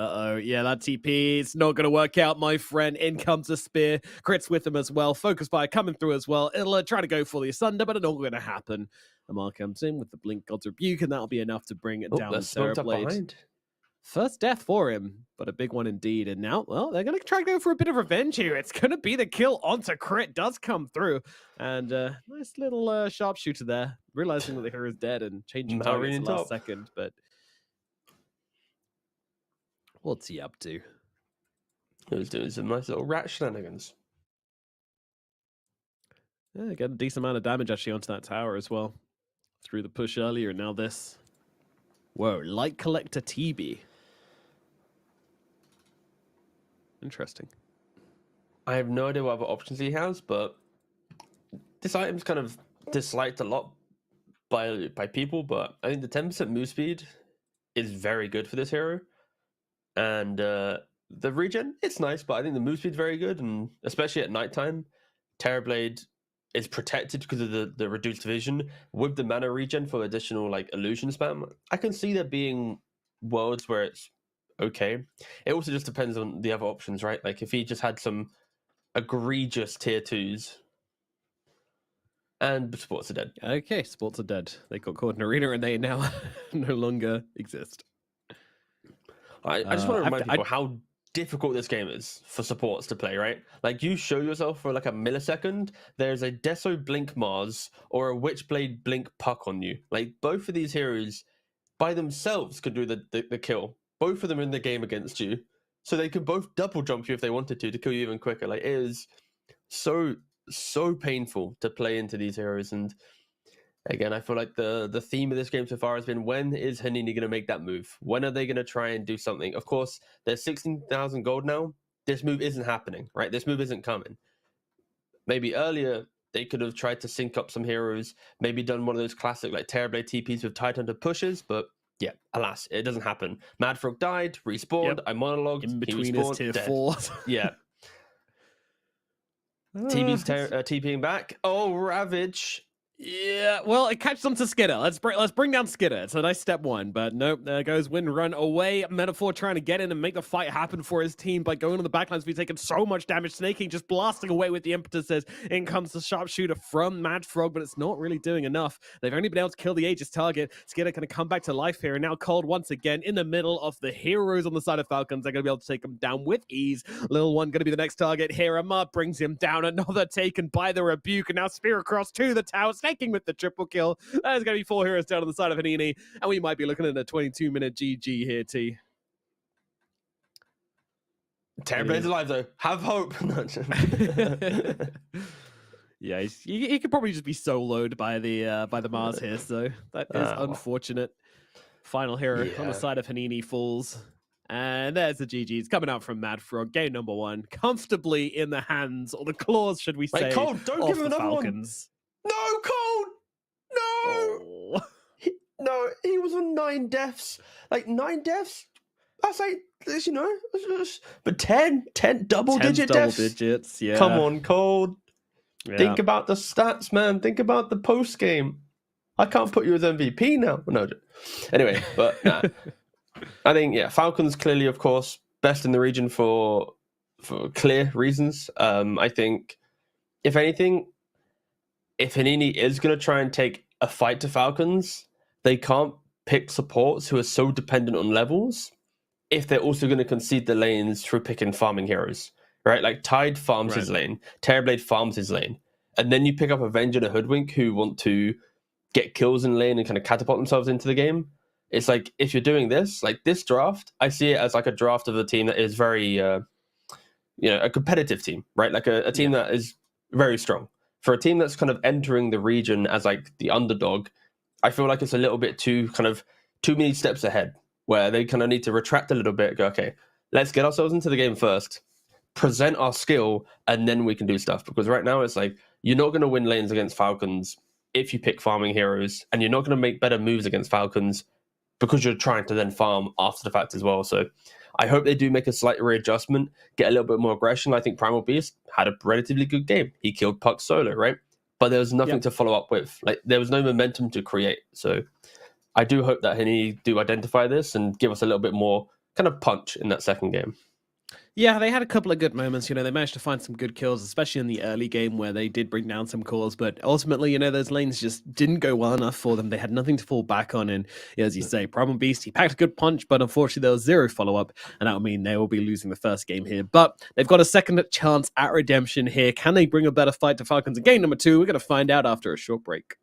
Yeah, that TP, it's not going to work out, my friend. In comes a spear, crits with him as well. Focus fire coming through as well. It'll try to go for the asunder, but it's not going to happen. Amar comes in with the Blink God's Rebuke, and that'll be enough to bring it down with Terrorblade. First death for him, but a big one indeed. And now, well, they're going to try to go for a bit of revenge here. It's going to be the kill onto crit. Does come through. And nice little sharpshooter there. Realizing that the hero is dead and changing targets last second. But what's he up to? He was doing some nice little rat shenanigans. Yeah, get a decent amount of damage actually onto that tower as well. Through the push earlier, and now this. Whoa, Light Collector TB. Interesting. I have no idea what other options he has, but this item's kind of disliked a lot by people, but I think the 10% move speed is very good for this hero. And the regen, it's nice, but I think the move speed's very good, and especially at nighttime, Terrorblade is protected because of the reduced vision with the mana regen for additional like illusion spam. I can see there being worlds where it's okay. It also just depends on the other options, right? Like if he just had some egregious tier 2s, and sports are dead. Okay, sports are dead. They got caught in arena and they now no longer exist. I just want to remind people how difficult this game is for supports to play, right? Like you show yourself for like a millisecond, there's a Deso Blink Mars or a Witchblade Blink Puck on you. Like both of these heroes by themselves could do the kill. Both of them in the game against you. So they could both double jump you if they wanted to kill you even quicker. Like it is so painful to play into these heroes. And again, I feel like the theme of this game so far has been, when is Hanini going to make that move? When are they going to try and do something? Of course, there's 16,000 gold now. This move isn't happening, right? This move isn't coming. Maybe earlier, they could have tried to sync up some heroes, maybe done one of those classic like Terrorblade TPs with Titan to pushes, but yeah, alas, it doesn't happen. Mad Frog died, respawned, I monologued, in between his tier 4. Yeah. TB's TPing back. Oh, Ravage. Yeah, well, it catches on to Skidder. Let's bring down Skidder. It's a nice step one, but nope, there goes Win Run away. Metaphor trying to get in and make the fight happen for his team by going on the backlines. We've taken so much damage. Snaking just blasting away with the impetuses. In comes the sharpshooter from Mad Frog, but it's not really doing enough. They've only been able to kill the Aegis target. Skidder going to come back to life here, and now Cold once again in the middle of the heroes on the side of Falcons. They're going to be able to take him down with ease. Little One going to be the next target here. Amar brings him down. Another taken by the Rebuke, and now Spear across to the tower. Snaking with the triple kill. There's going to be 4 heroes down on the side of Hanini, and we might be looking at a 22-minute GG here, T. Terrorblade's alive, though. Have hope. Yeah, he could probably just be soloed by the Mars here, so that is unfortunate. Final hero on the side of Hanini falls. And there's the GG's coming out from Mad Frog. Game number 1, comfortably in the hands, or the claws, should we say, Wait, Cold, don't give him another Falcons. One. No, Cold! No! Oh. No, he was on 9 deaths. Like, 9 deaths? That's like, you know, but 10 double-digit deaths? Double digits, yeah. Come on, Cold. Yeah. Think about the stats, man. Think about the post-game. I can't put you as MVP now. No. Anyway, but nah. I think, yeah, Falcons clearly, of course, best in the region for clear reasons. I think, if anything, if Hanini is going to try and take a fight to Falcons, they can't pick supports who are so dependent on levels if they're also going to concede the lanes through picking farming heroes, right? Like Tide farms his lane, Terrorblade farms his lane, and then you pick up Avenger and a Hoodwink who want to get kills in lane and kind of catapult themselves into the game. It's like, if you're doing this, like this draft, I see it as like a draft of a team that is very, a competitive team, right? Like a team that is very strong. For a team that's kind of entering the region as like the underdog, I feel like it's a little bit too many steps ahead, where they kind of need to retract a little bit, go, okay, let's get ourselves into the game first, present our skill, and then we can do stuff. Because right now it's like, you're not going to win lanes against Falcons if you pick farming heroes, and you're not going to make better moves against Falcons because you're trying to then farm after the fact as well. So I hope they do make a slight readjustment, get a little bit more aggression. I think Primal Beast had a relatively good game. He killed Puck solo, right? But there was nothing to follow up with. Like, there was no momentum to create. So I do hope that Henny do identify this and give us a little bit more kind of punch in that second game. Yeah, they had a couple of good moments. They managed to find some good kills, especially in the early game where they did bring down some cores. But ultimately, those lanes just didn't go well enough for them. They had nothing to fall back on. And as you say, Primal Beast, he packed a good punch, but unfortunately there was 0 follow-up. And that would mean they will be losing the first game here. But they've got a second chance at redemption here. Can they bring a better fight to Falcons in game number 2? We're going to find out after a short break.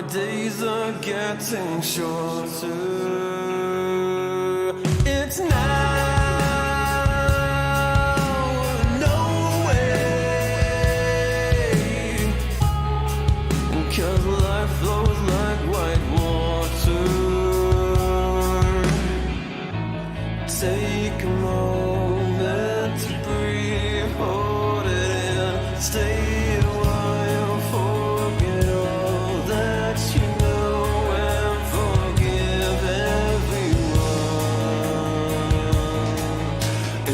days are getting shorter. It's now or no way, 'cause life flows like white water. Take a moment to breathe, hold it in, stay a while, forget all that you know, and forgive everyone.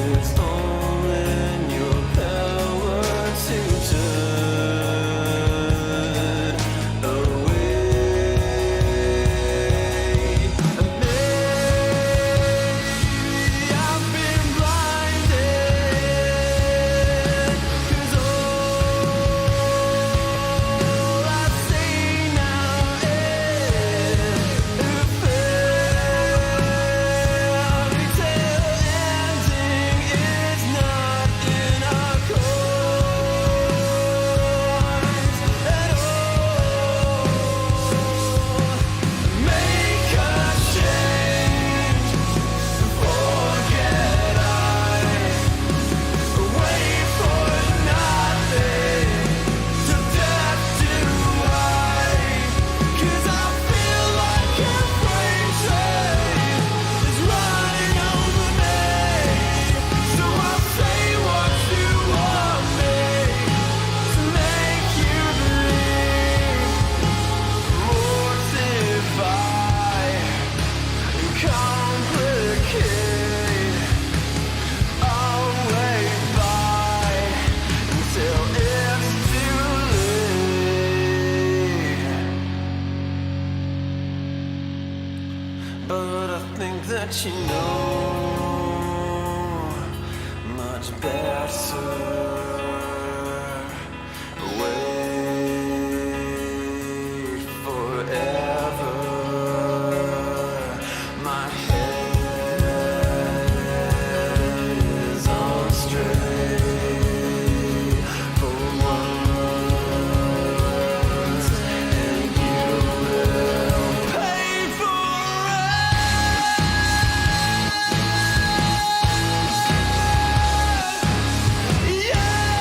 It's all in your power to turn away. And maybe I've been blinded, 'cause all I see now is a fairy tale ending. It's not in our course at all. Make a change, forget wait for nothing, to death do I, 'cause I feel like a freight train is running over me. So I'll say what you want me to make you believe. Mortify and complicate. I'll wait by until it's too late. But I think that you know much better. Wait forever. My head is on straight for once, and you will pay for it. Yeah.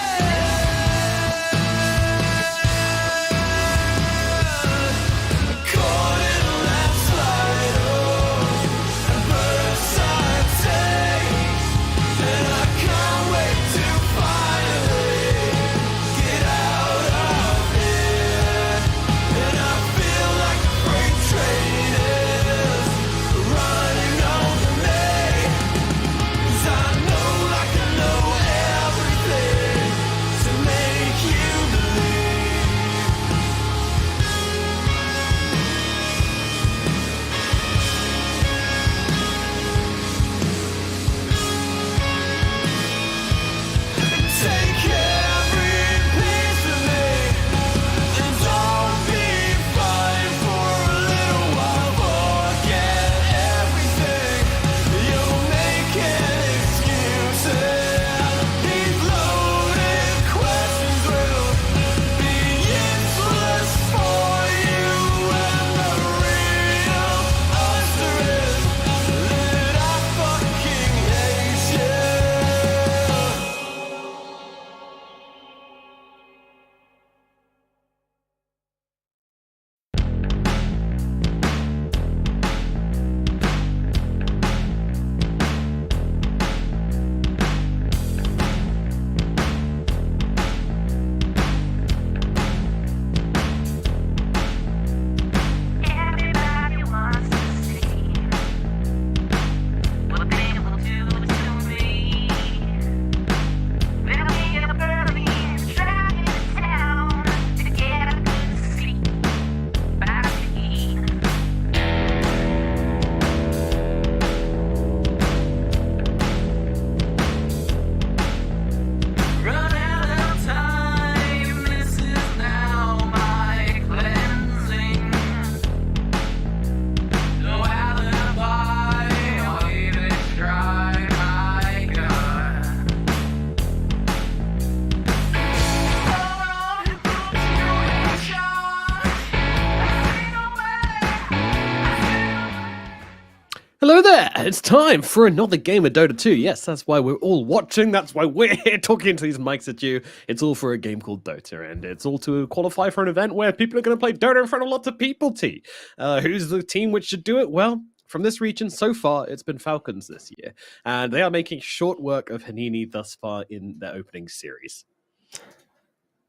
And it's time for another game of Dota 2. Yes, that's why we're all watching. That's why we're here talking to these mics at you. It's all for a game called Dota, and it's all to qualify for an event where people are going to play Dota in front of lots of people, T. Who's the team which should do it? Well, from this region, so far, it's been Falcons this year. And they are making short work of Hanini thus far in their opening series.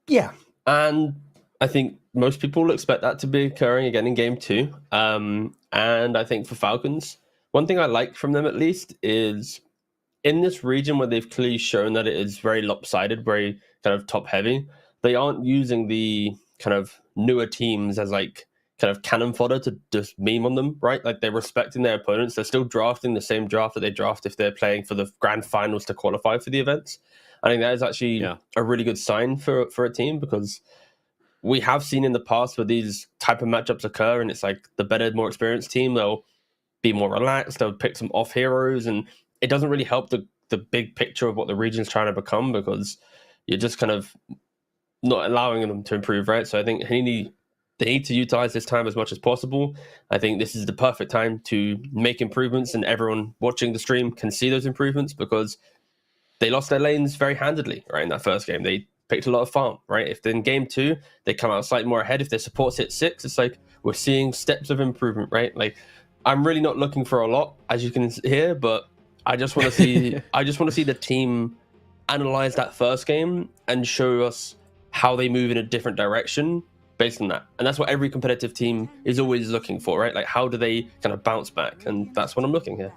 Yeah, and I think most people will expect that to be occurring again in Game 2. And I think for Falcons, one thing I like from them at least is in this region where they've clearly shown that it is very lopsided, very kind of top heavy, they aren't using the kind of newer teams as like kind of cannon fodder to just meme on them, right? Like they're respecting their opponents. They're still drafting the same draft that they draft if they're playing for the grand finals to qualify for the events. I think that is actually a really good sign for a team, because we have seen in the past where these type of matchups occur and it's like the better, more experienced team, they'll be more relaxed, they'll pick some off heroes, and it doesn't really help the big picture of what the region's trying to become, because you're just kind of not allowing them to improve, right? So I think they need to utilize this time as much as possible. I think this is the perfect time to make improvements, and everyone watching the stream can see those improvements, because they lost their lanes very handedly, right? In that first game, they picked a lot of farm, right? If in Game 2, they come out slightly more ahead, if their support's hit 6, it's like we're seeing steps of improvement, right? Like, I'm really not looking for a lot, as you can hear, but I just want to see the team analyze that first game and show us how they move in a different direction based on that. And that's what every competitive team is always looking for, right? Like, how do they kind of bounce back? And that's what I'm looking here.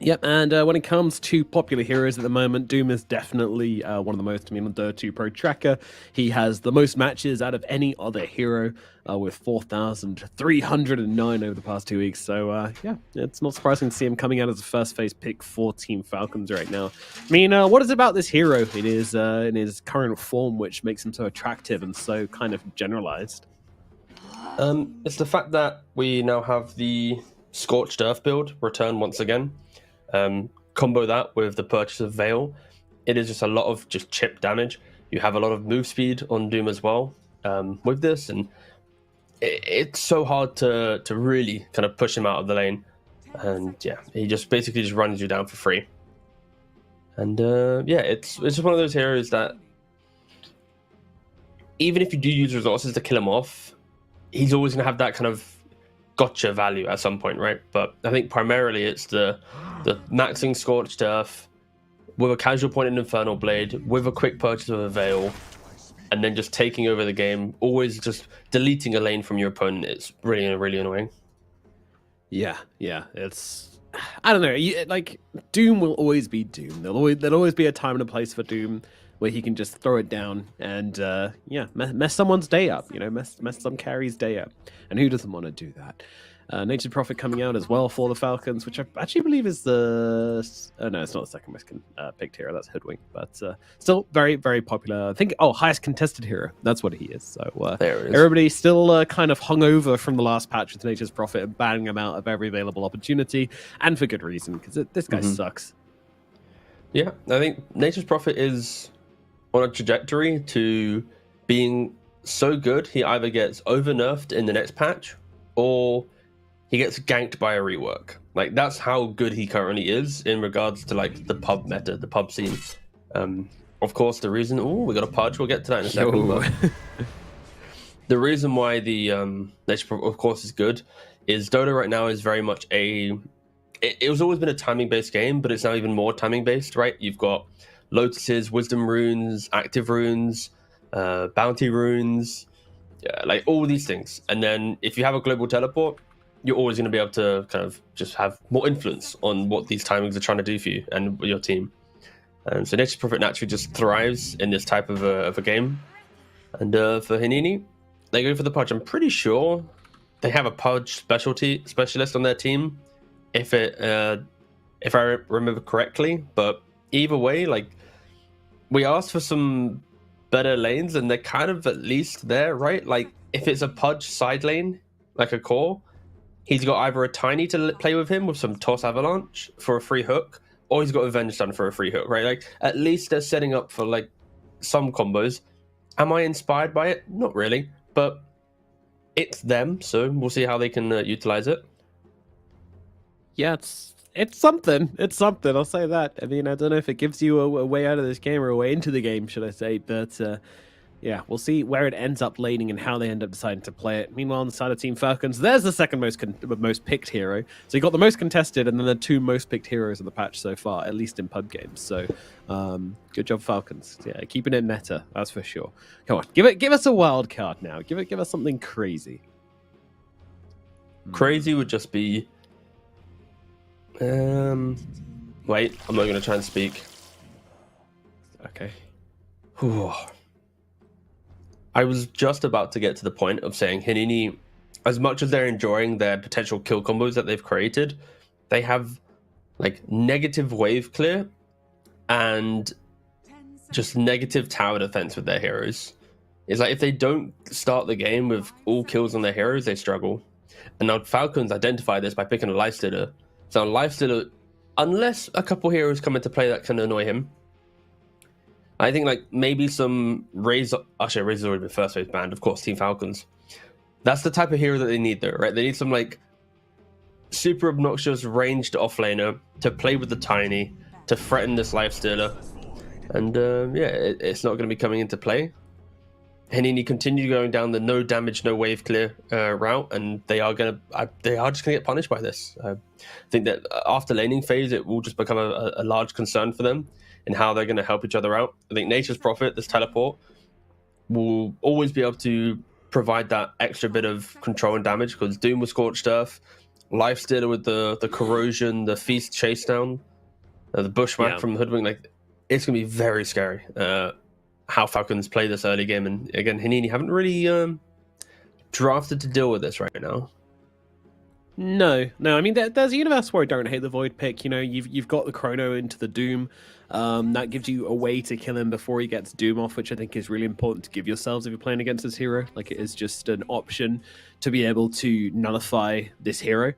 Yep, and when it comes to popular heroes at the moment, Doom is definitely one of the most. I mean, on Dota 2 Pro Tracker, he has the most matches out of any other hero, with 4,309 over the past 2 weeks. So, yeah, it's not surprising to see him coming out as a first phase pick for Team Falcons right now. I mean, what is it about this hero in his current form which makes him so attractive and so kind of generalized? It's the fact that we now have the Scorched Earth build return once again. Combo that with the purchase of Veil, it is just a lot of just chip damage. You have a lot of move speed on Doom as well with this, and it's so hard to really kind of push him out of the lane. And yeah, he just basically just runs you down for free. And yeah, it's just one of those heroes that even if you do use resources to kill him off, he's always going to have that kind of gotcha value at some point, right? But I think primarily it's the maxing Scorched Earth with a casual pointed Infernal Blade, with a quick purchase of a Veil, and then just taking over the game, always just deleting a lane from your opponent. It's really, really annoying. Yeah, it's... I don't know, like, Doom will always be Doom. There'll always be a time and a place for Doom where he can just throw it down and, yeah, mess someone's day up, you know, mess some carry's day up. And who doesn't want to do that? Nature's Prophet coming out as well for the Falcons, which I actually believe is the... Oh, no, it's not the second most picked hero. That's Hoodwink. But still very, very popular. I think, highest contested hero. That's what he is. So there it is. Everybody's still kind of hungover from the last patch with Nature's Prophet and banning him out of every available opportunity. And for good reason, because this guy sucks. Yeah, I think Nature's Prophet is on a trajectory to being so good, he either gets over-nerfed in the next patch, or he gets ganked by a rework. Like, that's how good he currently is in regards to, like, the pub meta, the pub scene. Of course, the reason... Oh, we got a pudge. We'll get to that in a second. But the reason why the Nature Prophet, of course, is good is Dota right now is very much a... It was always been a timing-based game, but it's now even more timing-based, right? You've got Lotuses, Wisdom runes, Active runes, Bounty runes, like all these things. And then if you have a global teleport, you're always going to be able to kind of just have more influence on what these timings are trying to do for you and your team. And so Nature's Prophet naturally just thrives in this type of a game. And for Hanini, they go for the Pudge. I'm pretty sure they have a Pudge specialist on their team, if I remember correctly. But either way, like, we asked for some better lanes, and they're kind of at least there, right? Like, if it's a Pudge side lane, like a core, he's got either a Tiny to play with him with some Toss Avalanche for a free hook, or he's got Avenge Stun for a free hook, right? Like, at least they're setting up for, like, some combos. Am I inspired by it? Not really, but it's them, so we'll see how they can utilize it. Yeah, it's something. It's something. I'll say that. I mean, I don't know if it gives you a way out of this game or a way into the game, should I say? But yeah, we'll see where it ends up laning and how they end up deciding to play it. Meanwhile, on the side of Team Falcons, there's the second most picked hero. So you got the most contested and then the 2 most picked heroes of the patch so far, at least in pub games. So good job, Falcons. Yeah, keeping it meta, that's for sure. Come on, give us a wild card now. Give us something crazy. Crazy would just be. Wait, I'm not going to try and speak. Okay. Whew. I was just about to get to the point of saying Hinini, as much as they're enjoying their potential kill combos that they've created, they have like negative wave clear and just negative tower defense with their heroes. It's like if they don't start the game with all kills on their heroes, they struggle. And now Falcons identify this by picking a lifestealer. So lifestealer, unless a couple heroes come into play that can annoy him, I think like maybe some Razor. Actually, Razor's already been first phase banned, of course. Team Falcons. That's the type of hero that they need, though, right? They need some like super obnoxious ranged offlaner to play with the tiny, to threaten this lifestealer, and yeah, it's not going to be coming into play. Hinini continue going down the no damage, no wave clear route, and they are just gonna get punished by this. I think that after laning phase, it will just become a large concern for them in how they're going to help each other out. I think Nature's Prophet, this teleport, will always be able to provide that extra bit of control and damage because Doom with Scorched Earth, Lifestealer with the corrosion, the Feast chase down, the Bushwhack from Hoodwink, like it's gonna be very scary. How Falcons play this early game, and again, Hinini haven't really drafted to deal with this right now. No. I mean, there's a universe where I don't hate the Void pick. You know, you've got the Chrono into the Doom. That gives you a way to kill him before he gets Doom off, which I think is really important to give yourselves if you're playing against this hero. Like, it is just an option to be able to nullify this hero.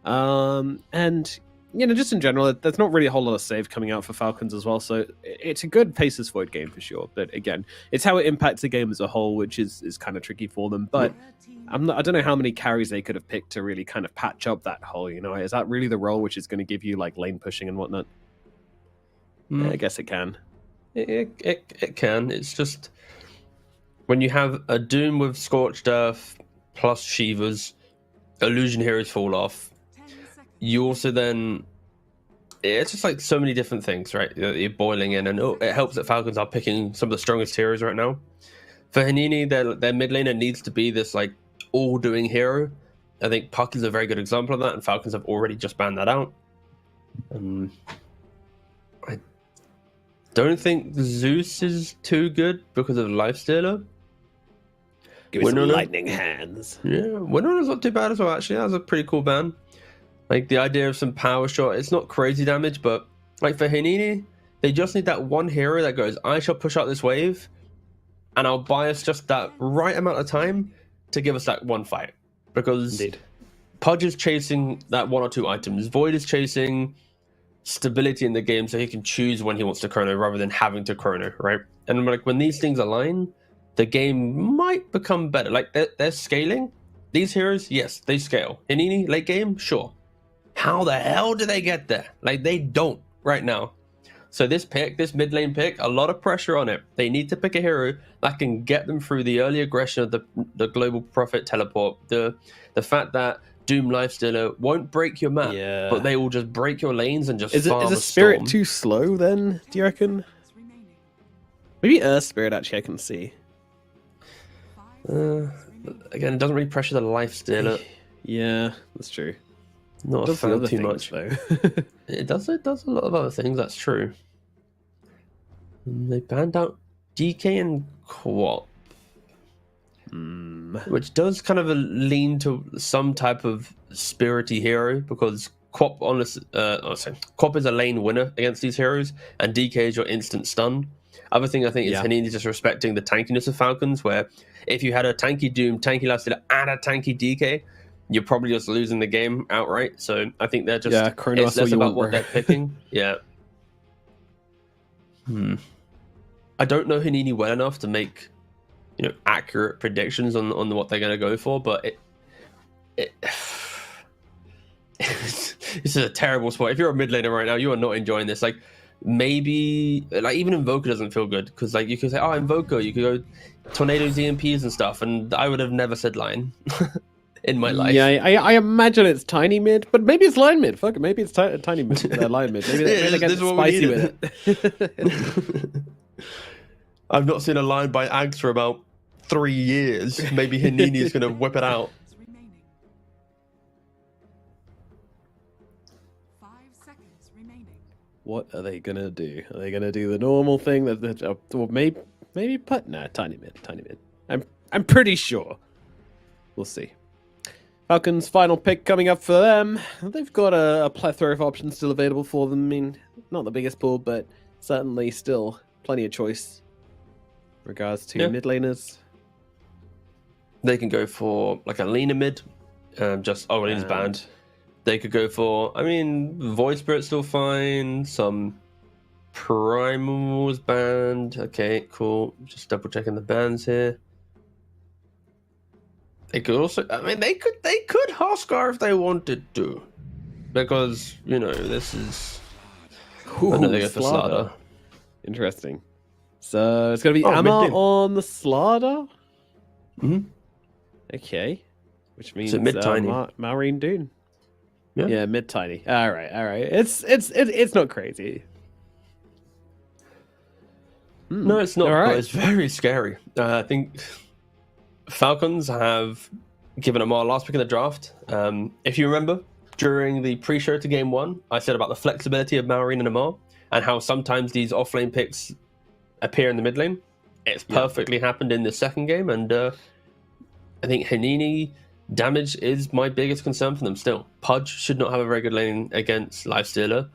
And you know, just in general, there's not really a whole lot of save coming out for Falcons as well, so it's a good Faceless Void game for sure. But again, it's how it impacts the game as a whole, which is kind of tricky for them. But I don't know how many carries they could have picked to really kind of patch up that hole. You know, is that really the role which is going to give you like lane pushing and whatnot? Yeah, I guess it can. It can. It's just when you have a Doom with Scorched Earth plus Shivas, Illusion Heroes fall off. You also then, it's just like so many different things, right? You're boiling in, and it helps that Falcons are picking some of the strongest heroes right now. For Hinini, their mid laner needs to be this like all-doing hero. I think Puck is a very good example of that, and Falcons have already just banned that out. I don't think Zeus is too good because of Lifestealer. Give me some lightning hands. Yeah, Winona's not too bad as well, actually. That was a pretty cool ban. Like, the idea of some power shot, it's not crazy damage, but, like, for Hinini, they just need that one hero that goes, I shall push out this wave, and I'll buy us just that right amount of time to give us that one fight. Because Pudge is chasing that one or two items. Void is chasing stability in the game so he can choose when he wants to chrono rather than having to chrono, right? And, like, when these things align, the game might become better. Like, they're scaling. These heroes, yes, they scale. Hinini, late game, sure. How the hell do they get there? Like, they don't right now. So this mid lane pick, a lot of pressure on it. They need to pick a hero that can get them through the early aggression of the Global Prophet teleport. The fact that Doom Lifestealer won't break your map, but they will just break your lanes and just farm Is a Spirit too slow then, do you reckon? Maybe Earth Spirit, actually, I can see. Again, it doesn't really pressure the Lifestealer. Yeah, that's true. Not a fan too much though. It does a lot of other things. That's true. And they banned out DK and Quap, which does kind of lean to some type of spirity hero because Quap Quap is a lane winner against these heroes, and DK is your instant stun. Other thing I think is Hanini just respecting the tankiness of Falcons, where if you had a tanky Doom, tanky Lifestealer, and a tanky DK, you're probably just losing the game outright. So I think they're just it's less about what they're picking. I don't know Hanini well enough to make accurate predictions on what they're going to go for, but This is a terrible spot. If you're a mid laner right now, you are not enjoying this. Like, maybe, like, even Invoker doesn't feel good because, like, you could say, oh, Invoker, you could go Tornadoes, EMPs and stuff, and I would have never said line in my life. Yeah, I imagine it's tiny mid, but maybe it's line mid. Fuck it, maybe it's tiny mid, line mid. Maybe they get spicy with it. I've not seen a line by Ags for about 3 years. Maybe Hanini is going to whip it out. Remaining. 5 seconds remaining. What are they gonna do? Are they gonna do the normal thing that or maybe put tiny mid. I'm pretty sure. We'll see. Falcons' final pick coming up for them. They've got a plethora of options still available for them. I mean, not the biggest pool, but certainly still plenty of choice in regards to mid laners. They can go for like a Lena mid, just Lena's banned. They could go for, I mean, Void Spirit's still fine. Some Primal was banned. Okay, cool. Just double checking the bans here. They could also, I mean, they could Huskar if they wanted to, because you know this is. I know they go for Slaughter. Interesting. So it's gonna be Amma on the Slaughter. Okay, which means mid-tiny. Marine Dune. Yeah, mid-tiny. All right. It's not crazy. No, it's not. All right. But it's very scary. I think Falcons have given Amar last pick in the draft. If you remember, during the pre-show to Game 1, I said about the flexibility of Marine and Amar and how sometimes these off-lane picks appear in the mid lane. It's perfectly happened in the second game, and I think Hanini damage is my biggest concern for them still. Pudge should not have a very good lane against Lifestealer.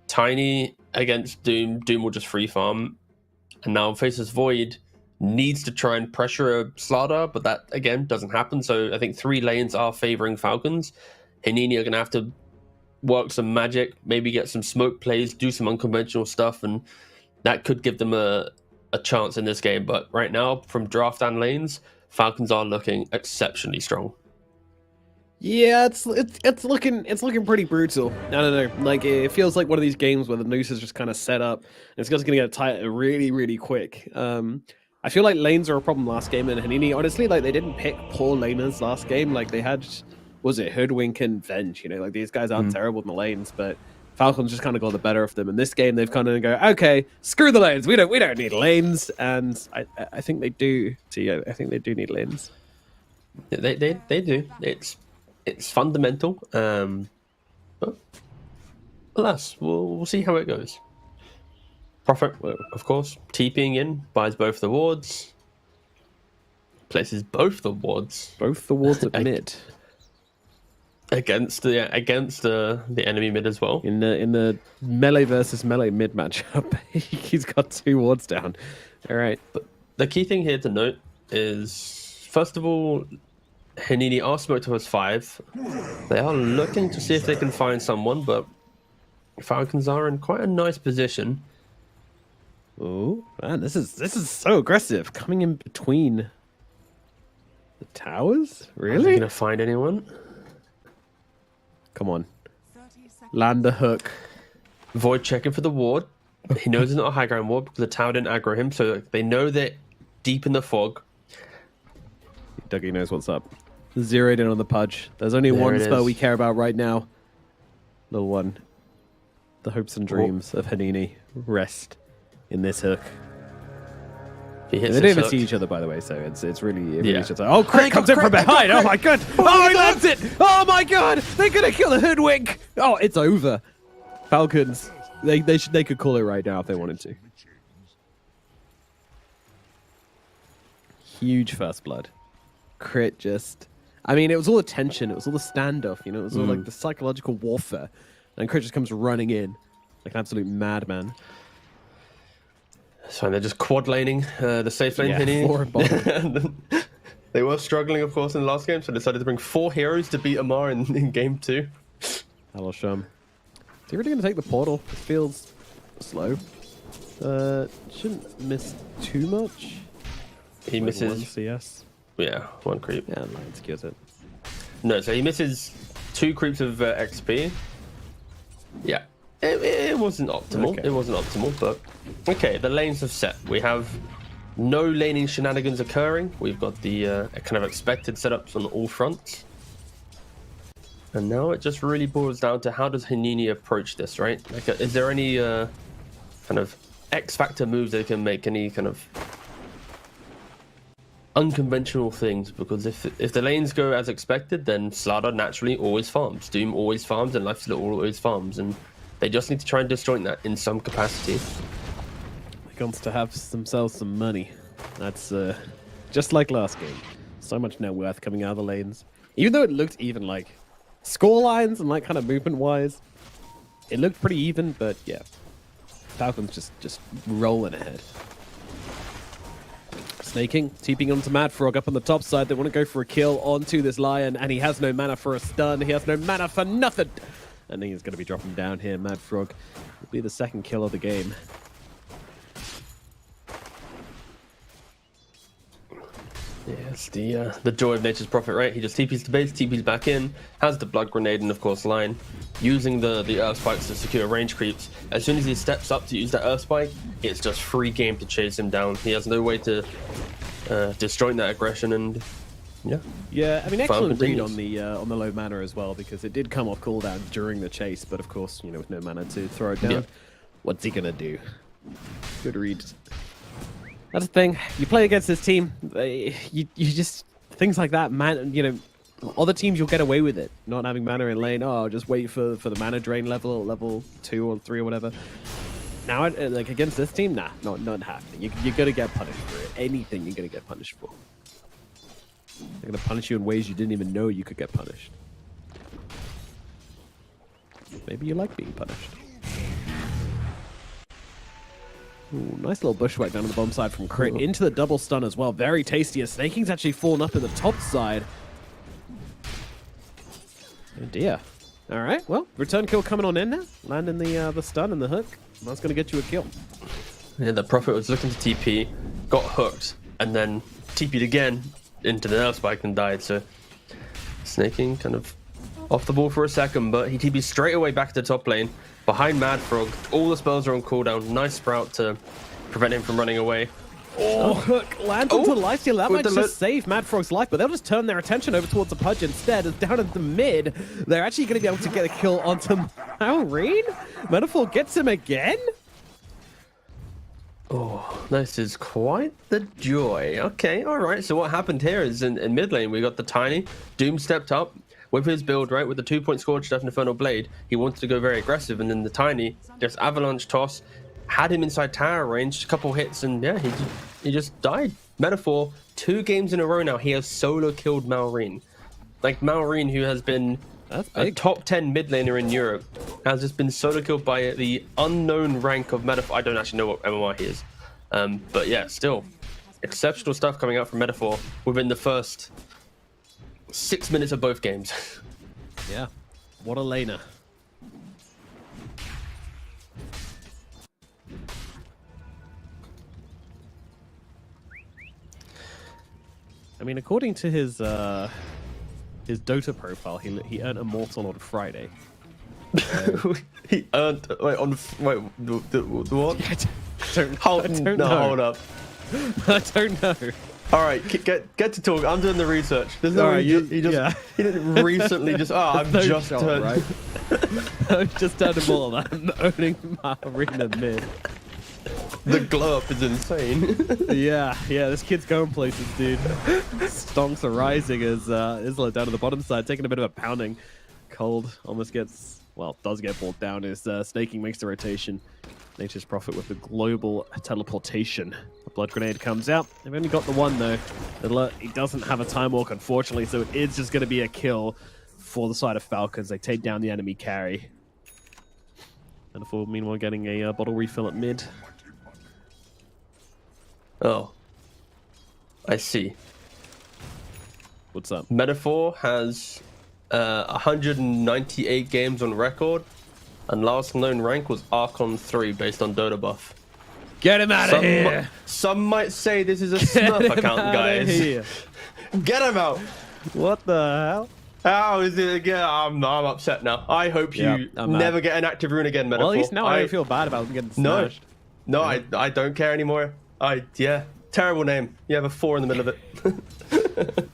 Tiny against Doom. Doom will just free farm. And now faces Void needs to try and pressure a Slardar, but that, again, doesn't happen. So I think 3 lanes are favoring Falcons. Hanini are going to have to work some magic, maybe get some smoke plays, do some unconventional stuff, and that could give them a chance in this game. But right now, from draft and lanes, Falcons are looking exceptionally strong. Yeah, it's looking pretty brutal. I don't know. Like, it feels like one of these games where the noose is just kind of set up, and it's just going to get tight really, really quick. I feel like lanes are a problem last game, and Hanini, honestly, like, they didn't pick poor laners last game. Like, they had, was it Hoodwink and Venge? You know, like, these guys aren't terrible in the lanes, but Falcons just kind of got the better of them. In this game, they've kind of go, okay, screw the lanes. We don't need lanes, and I think they do. I think they do need lanes. They do. It's fundamental, but alas, we'll see how it goes. Prophet, of course, TPing in, buys both the wards, places both the wards. Both the wards at mid. Against the enemy mid as well. In the melee versus melee mid matchup, he's got 2 wards down. All right. But the key thing here to note is, first of all, Hanini are smoked towards 5. They are looking to see if they can find someone, but Falcons are in quite a nice position. Oh man, this is so aggressive. Coming in between the towers? Really? Are they gonna find anyone? Come on. Land the hook. Void checking for the ward. He knows it's not a high ground ward because the tower didn't aggro him, so they know they're deep in the fog. Dougie knows what's up. Zeroed in on the Pudge. There's only one spell we care about right now. Little one. The hopes and dreams of Hanini rest in this hook. He hits they don't even hook. see each other, by the way, so it's really just like, oh, Crit comes in from behind. Oh my god! Oh, he lands it! Oh my god! They're gonna kill the Hoodwink! Oh, it's over. Falcons. They could call it right now if they wanted to. Huge first blood. Crit just... I mean, it was all the tension. It was all the standoff. You know, it was all like the psychological warfare. And Crit just comes running in like an absolute madman. So they're just quad laning the safe lane. Yeah, They were struggling, of course, in the last game, so they decided to bring 4 heroes to beat Amar in game 2. Hello, Shum. Is he really going to take the portal? It feels slow. Shouldn't miss too much. He misses... 1 CS. Yeah, 1 creep. Yeah, Lions kills it. No, so he misses 2 creeps of XP, Yeah, it wasn't optimal. Okay. It wasn't optimal, but okay. The lanes have set. We have no laning shenanigans occurring. We've got the kind of expected setups on all fronts. And now it just really boils down to how does Hanini approach this, right? Like, is there any kind of X factor moves they can make? Any kind of unconventional things? Because if the lanes go as expected, then Slardar naturally always farms, Doom always farms, and Lifesteal always farms, and they just need to try and disjoint that in some capacity. He wants to have themselves some money. That's just like last game. So much net worth coming out of the lanes. Even though it looked even, like score lines and like kind of movement wise, it looked pretty even. But yeah, Falcons just rolling ahead. Snaking, TPing onto Mad Frog up on the top side. They want to go for a kill onto this Lion, and he has no mana for a stun. He has no mana for nothing. And he's going to be dropping down here. Mad Frog will be the second kill of the game. Yes, the joy of Nature's Prophet, right? He just TPs to base, TPs back in, has the Blood Grenade, and of course Line, using the Earth Spikes to secure range creeps. As soon as he steps up to use that Earth Spike, it's just free game to chase him down. He has no way to disjoint that aggression, and yeah, I mean, excellent read continues. on the low mana as well, because it did come off cooldown during the chase, but of course, you know, with no mana to throw it down, Yeah. what's he gonna do? Good read. That's the thing. You play against this team, you just things like that, man. You know, other teams you'll get away with it, not having mana in lane. Oh, just wait for the mana drain level 2 or 3 or whatever. Now, like against this team, nah, not happening. You're gonna get punished for it. Anything you're gonna get punished for. They're gonna punish you in ways you didn't even know you could get punished. Maybe you like being punished. Ooh, nice little bushwhack down on the bomb side from Crit into the double stun as well. Very tasty. Snaking's actually fallen up in the top side. Oh dear. All right, well, return kill coming on in now. Landing the stun and the hook. That's going to get you a kill. Yeah, the Prophet was looking to TP, got hooked, and then TP'd again into the Earth Spike and died. So Snaking kind of off the ball for a second, but he TP'd straight away back to the top lane. Behind Mad Frog, all the spells are on cooldown. Nice Sprout to prevent him from running away. Oh, hook lands onto the lifesteal. That with might the just save Mad Frog's life, but they'll just turn their attention over towards the Pudge instead. As down at the mid, they're actually going to be able to get a kill onto Maureen. Metaphor gets him again. Oh, this is quite the joy. Okay, all right. So what happened here is in mid lane, we got the Tiny. Doom stepped up with his build, right? With the 2-point Scorched Death and Infernal Blade. He wanted to go very aggressive, and then the Tiny just Avalanche Toss, had him inside tower range, a couple hits, and yeah, he just died. Metaphor, 2 games in a row now, he has solo killed Maureen. Like Maureen, who has been a top 10 mid laner in Europe, has just been solo killed by the unknown rank of Metaphor. I don't actually know what MMR he is. But yeah, still, exceptional stuff coming out from Metaphor within the first 6 minutes of both games. Yeah, what a laner. I mean, according to his Dota profile, he earned Immortal on Friday. He earned the what? I don't know. Hold up. I don't know. All right, get to talk. I'm doing the research. There's no All right, he didn't recently just. Oh, I've No just shot, turned. right? I've just turned him all. I'm owning my arena mid. The glow up is insane. Yeah, this kid's going places, dude. Stonks are rising as Isla down to the bottom side, taking a bit of a pounding. Cold almost gets, well, does get brought down as Snaking makes the rotation. Nature's Prophet with the global teleportation. The Blood Grenade comes out. They've only got the one, though. He doesn't have a Time Walk, unfortunately, so it is just going to be a kill for the side of Falcons. They take down the enemy carry. And meanwhile, getting a bottle refill at mid. Oh, I see. What's up? Metaphor has 198 games on record, and last known rank was Archon 3 based on Dota buff. Get him out of here! Some might say this is a Smurf account, guys. Here. Get him out! What the hell? How is it again? I'm upset now. I hope you never get an active rune again, Metaphor. Well, at least now I don't feel bad about getting smashed. No, I don't care anymore. Terrible name. You have a 4 in the middle of it.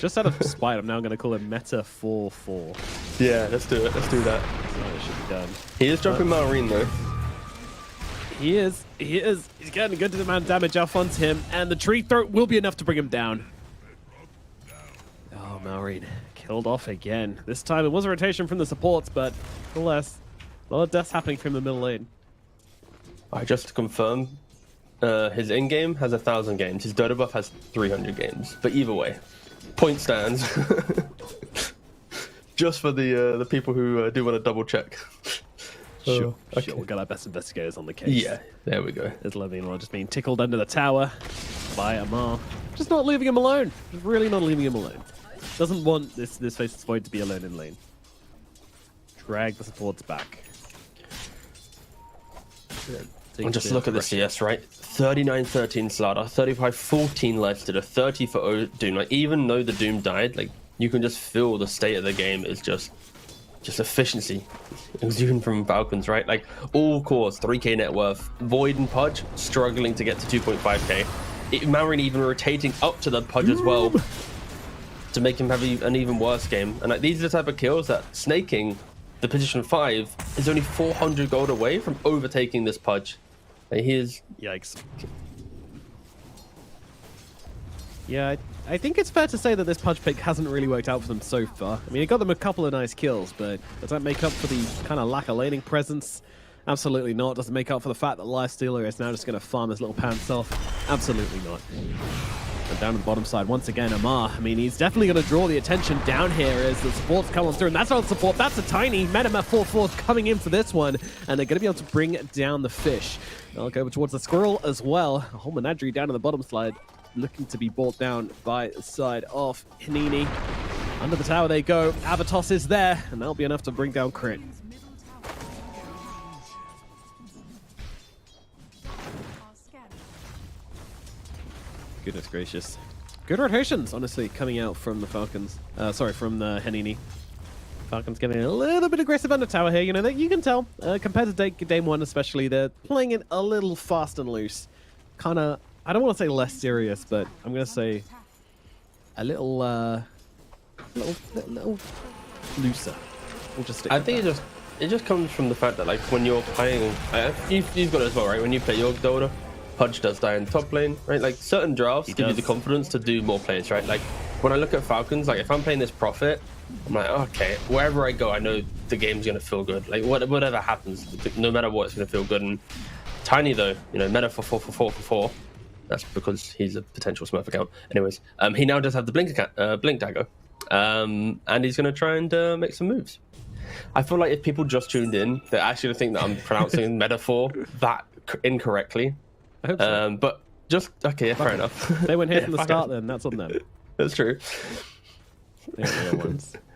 Just out of spite, I'm now going to call him Meta 4-4. Yeah, let's do it. Let's do that. That's how it should be done. He is dropping Marine though. He is. He's getting a good amount of damage off onto him, and the tree throat will be enough to bring him down. Oh, Malrine killed off again. This time it was a rotation from the supports, but nonetheless, a lot of deaths happening from the middle lane. Just to confirm, his in-game has 1,000 games. His Dota buff has 300 games. But either way, point stands. Just for the people who do want to double check. Sure, okay. Sure. We've got our best investigators on the case. Yeah, there we go. There's Levian just being tickled under the tower by Amar. Just not leaving him alone. Just really not leaving him alone. Doesn't want this Faceless Void to be alone in lane. Drag the supports back. And just look at the CS, right? 39-13 Slaughter, 35-14 Leicester, 30 for Doom. Like, even though the Doom died, like, you can just feel the state of the game is just efficiency. Exuding from Falcons, right? Like, all cores, 3k net worth. Void and Pudge struggling to get to 2.5k. Malrine even rotating up to the Pudge as well to make him have an even worse game. And like, these are the type of kills that snaking the position 5 is only 400 gold away from overtaking this Pudge. Like, he is... Yikes. Yeah, I think it's fair to say that this Pudge pick hasn't really worked out for them so far. I mean, it got them a couple of nice kills, but does that make up for the kind of lack of laning presence? Absolutely not. Does it make up for the fact that Lifestealer is now just going to farm his little pants off? Absolutely not. And down on the bottom side, once again, Amar. I mean, he's definitely going to draw the attention down here as the supports come on through. And that's not support. That's a tiny Meta 4-4 coming in for this one. And they're going to be able to bring down the fish. They'll go towards the squirrel as well. A whole menagerie down on the bottom slide, looking to be brought down by the side of Hinini. Under the tower they go. Avatos is there, and that'll be enough to bring down Crit. Goodness gracious. Good rotations, honestly, coming out from the Falcons. From the Hinini. Falcons getting a little bit aggressive under tower here. You know, that you can tell, compared to Game 1 especially, they're playing it a little fast and loose. Kind of, I don't want to say less serious, but I'm going to say a little looser. We'll just stick I with think that. it just comes from the fact that, like, when you're playing, you've got it as well, right? When you play your Dota, Pudge does die in top lane, right? Like, certain drafts give you the confidence to do more plays, right? Like, when I look at Falcons, like, if I'm playing this Prophet, I'm like, okay, wherever I go, I know the game's gonna feel good. Like, whatever happens, no matter what, it's gonna feel good. And Tiny, though, you know, Meta for 4. That's because he's a potential Smurf account. Anyways, he now does have the Blink Dagger, and he's gonna try and make some moves. I feel like if people just tuned in, they actually think that I'm pronouncing Metaphor that incorrectly. I hope so. But just okay, yeah, fair enough. They went here from the start, then that's on them. That's true.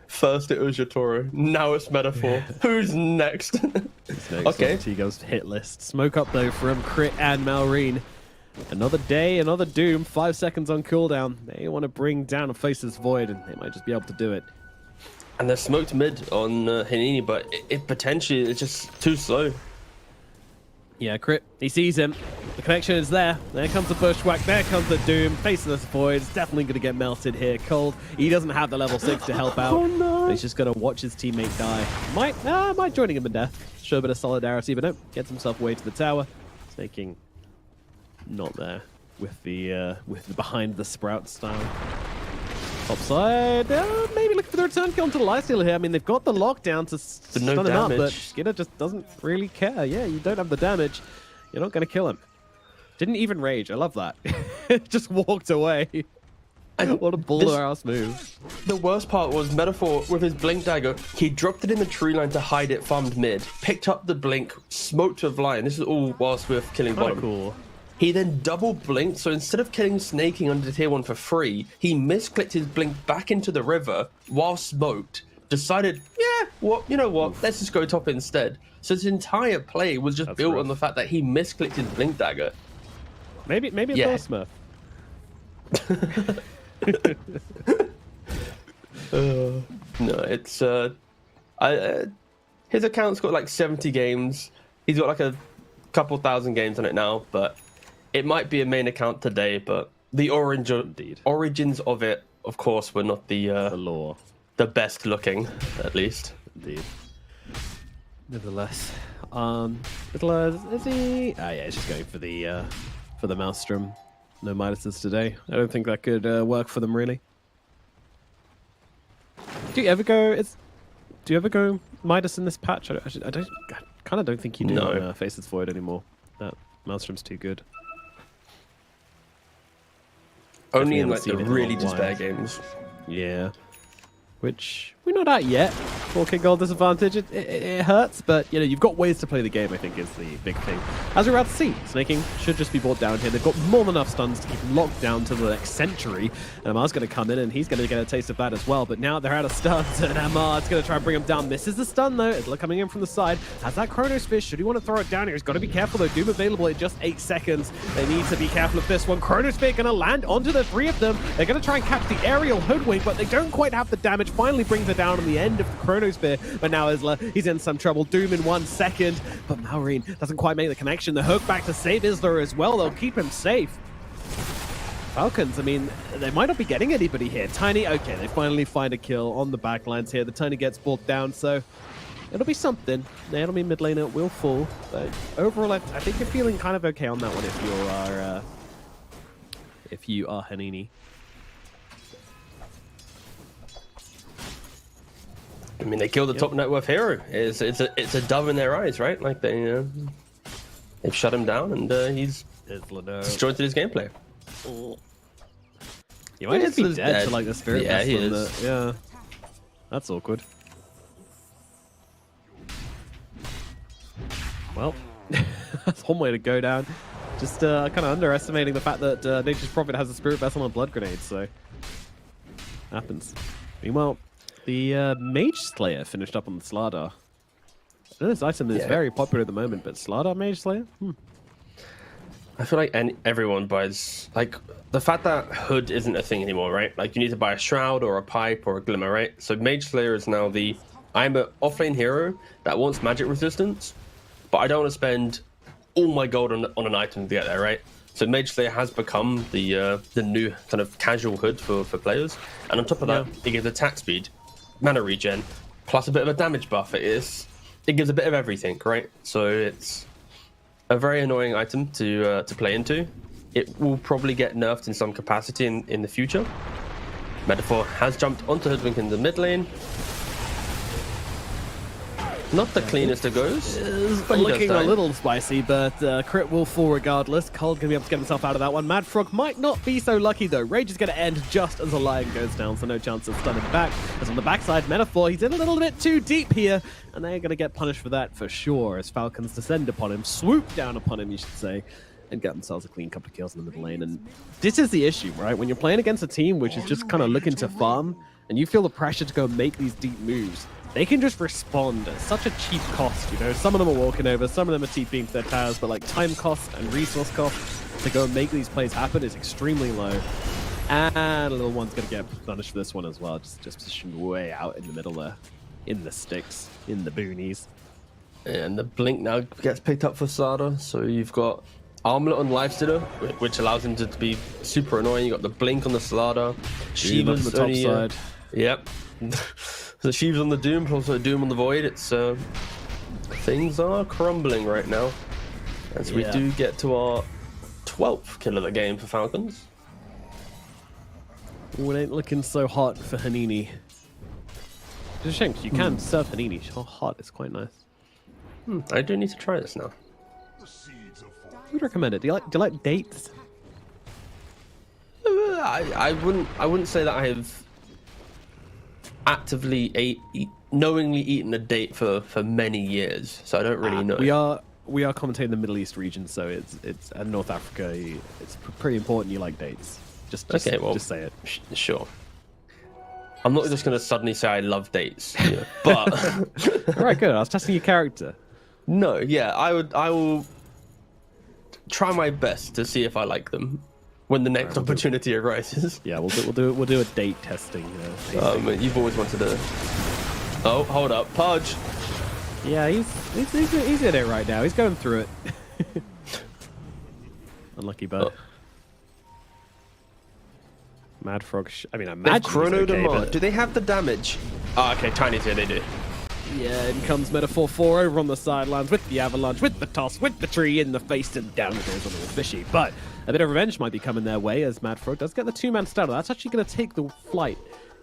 First it was Yatoro, now it's Metaphor. Who's next? Okay. Tigo's hit list. Smoke up though from Crit and Malrine. Another day, another Doom. 5 seconds on cooldown. They want to bring down a Faceless Void, and they might just be able to do it. And they're smoked mid on Hinini, but it potentially is just too slow. Yeah, Crit. He sees him. The connection is there. There comes the Bushwhack. There comes the Doom. Faceless Void is definitely going to get melted here. Cold. He doesn't have the level 6 to help out. Oh, no. He's just going to watch his teammate die. Might joining him in death. Show a bit of solidarity, but no. Gets himself way to the tower. Snaking not there with the behind the sprout style. Top side, maybe looking for the return kill onto the Lifestealer here. I mean, they've got the lockdown to stun him up, but Skinner just doesn't really care. Yeah, you don't have the damage. You're not going to kill him. Didn't even rage. I love that. Just walked away. What a baller-ass move. The worst part was Metaphor with his Blink Dagger. He dropped it in the tree line to hide it, farmed mid, picked up the Blink, smoked with Lion. This is all whilst we're killing bottom. Cool. He then double blinked, so instead of killing Snaking under tier 1 for free, he misclicked his blink back into the river while smoked, decided, yeah, you know what, let's just go top instead. So his entire play was just built on the fact that he misclicked his Blink Dagger. Maybe it's all Smurf. No, it's his account's got like 70 games. He's got like a couple thousand games on it now, but it might be a main account today. But the origins of it, of course, were not the lore, the best looking, at least. Indeed. Nevertheless, is he? Ah, yeah, he's just going for the Maelstrom. No Midases today. I don't think that could work for them really. Do you ever go Midas in this patch? I kind of don't think you do on Faces Void anymore. That Maelstrom's too good. Only in like the really despair games. Yeah. Which we're not at yet. 4K gold disadvantage. It hurts, but you know you've got ways to play the game. I think is the big thing. As we're about to see, Snaking should just be brought down here. They've got more than enough stuns to keep him locked down to the next century. And Amar's going to come in, and he's going to get a taste of that as well. But now they're out of stuns, and Amar's going to try and bring him down. Misses the stun though. It's coming in from the side. Has that Chronosphere. Should he want to throw it down here? He's got to be careful though. Doom available in just 8 seconds. They need to be careful of this one. Chronosphere going to land onto the 3 of them. They're going to try and catch the aerial hoodwink, but they don't quite have the damage. Finally brings it down on the end of the Chronosphere, but now Isla, he's in some trouble. Doom in 1 second, but Maureen doesn't quite make the connection. The hook back to save Isla as well. They'll keep him safe. Falcons, I mean, they might not be getting anybody here. Tiny, okay, they finally find a kill on the backlines here. The Tiny gets brought down, so it'll be something. The enemy mid laner will fall, but overall, I think you're feeling kind of okay on that one if you are Hanini. I mean, they killed the top net worth hero. It's a dove in their eyes, right? Like they've shut him down, and he's destroyed his gameplay. He might just be dead to like the spirit. Yeah, he is. Yeah, that's awkward. Well, that's one way to go down. Just kind of underestimating the fact that Nature's Prophet has a spirit vessel and a blood grenade, so happens. Meanwhile, the Mage Slayer finished up on the Slardar. I know this item is very popular at the moment, but Slardar Mage Slayer? I feel like everyone buys, like, the fact that Hood isn't a thing anymore, right? Like, you need to buy a Shroud or a Pipe or a Glimmer, right? So Mage Slayer is now I'm an offlane hero that wants magic resistance, but I don't want to spend all my gold on an item to get there, right? So Mage Slayer has become the new kind of casual Hood for players. And on top of that, it gives attack speed, mana regen, plus a bit of a damage buff. It gives a bit of everything, right? So it's a very annoying item to play into. It will probably get nerfed in some capacity in the future. Metaphor has jumped onto Hoodwink in the mid lane. Not the cleanest of goes. But looking a little spicy, but crit will fall regardless. Cold going to be able to get himself out of that one. Mad Frog might not be so lucky though. Rage is going to end just as the Lion goes down, so no chance of stunning back. As on the backside, Metaphor, he's in a little bit too deep here, and they're going to get punished for that for sure as Falcons descend upon him, swoop down upon him, you should say, and get themselves a clean couple of kills in the middle lane. And this is the issue, right? When you're playing against a team which is just kind of looking to farm, and you feel the pressure to go make these deep moves, they can just respond at such a cheap cost, you know. Some of them are walking over, some of them are TPing to their towers, but like time cost and resource cost to go and make these plays happen is extremely low. And Little One's gonna get punished for this one as well, just positioned way out in the middle there, in the sticks, in the boonies. And the blink now gets picked up for Sada, so you've got Armlet on Lifestealer, which allows him to be super annoying. You got the blink on the Slardar, Shiva's on the top side. Yep. The Sheaves on the Doom, but also Doom on the Void. It's things are crumbling right now, as we do get to our 12th kill of the game for Falcons. Ooh, it ain't looking so hot for Hanini. It's a shame because you can serve Hanini. Hot is quite nice. I do need to try this now. I would recommend it. Do you like dates? I wouldn't say that I have actively knowingly eaten a date for many years, so I don't really know. We are commentating the Middle East region, so it's and North Africa. It's pretty important you like dates. Just say it. Sure. I'm not just gonna suddenly say I love dates, but all right, good. I was testing your character. No, yeah, I will try my best to see if I like them. when the next opportunity arises. Yeah, we'll do a date testing. You've always wanted to. Oh, hold up, Pudge. Yeah, he's in it right now. He's going through it. Unlucky bud. Mad Frog. I mean, I imagine Chrono okay, but... Do they have the damage? Oh, okay, Tiny's here. They do. Yeah, in comes Metaphor 4 over on the sidelines with the avalanche, with the toss, with the tree in the face, and down it goes on the fishy. But a bit of revenge might be coming their way as Mad Frog does get the 2-man starter. That's actually going to take the flight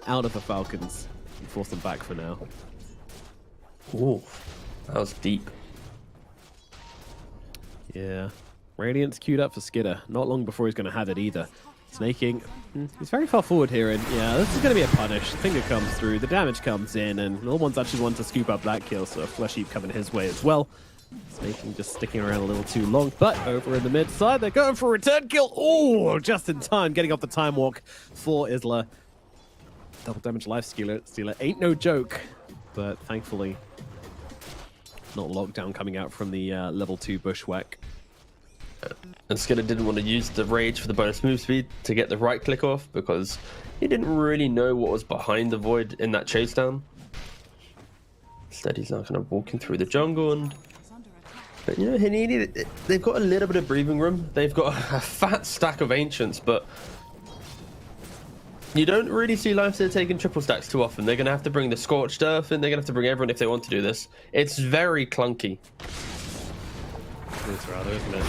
out of the Falcons and force them back for now. Ooh, that was deep. Yeah. Radiant's queued up for Skidder. Not long before he's going to have it either. Snaking. He's very far forward here, and yeah, this is going to be a punish. Finger comes through, the damage comes in, and no one's actually want to scoop up that kill, so a Flesh Heap coming his way as well. Snaking just sticking around a little too long, but over in the mid side, they're going for a return kill. Oh, just in time, getting off the time walk for Isla. Double damage life stealer ain't no joke, but thankfully, not lockdown coming out from the level 2 bushwhack. And Skidder didn't want to use the rage for the bonus move speed to get the right click off because he didn't really know what was behind the void in that chase down. Instead, he's now kind of walking through the jungle, and but you know, Hanini, they've got a little bit of breathing room. They've got a fat stack of ancients, but you don't really see Lifesteal taking triple stacks too often. They're going to have to bring the Scorched Earth in. They're going to have to bring everyone if they want to do this. It's very clunky. It's rather, isn't it?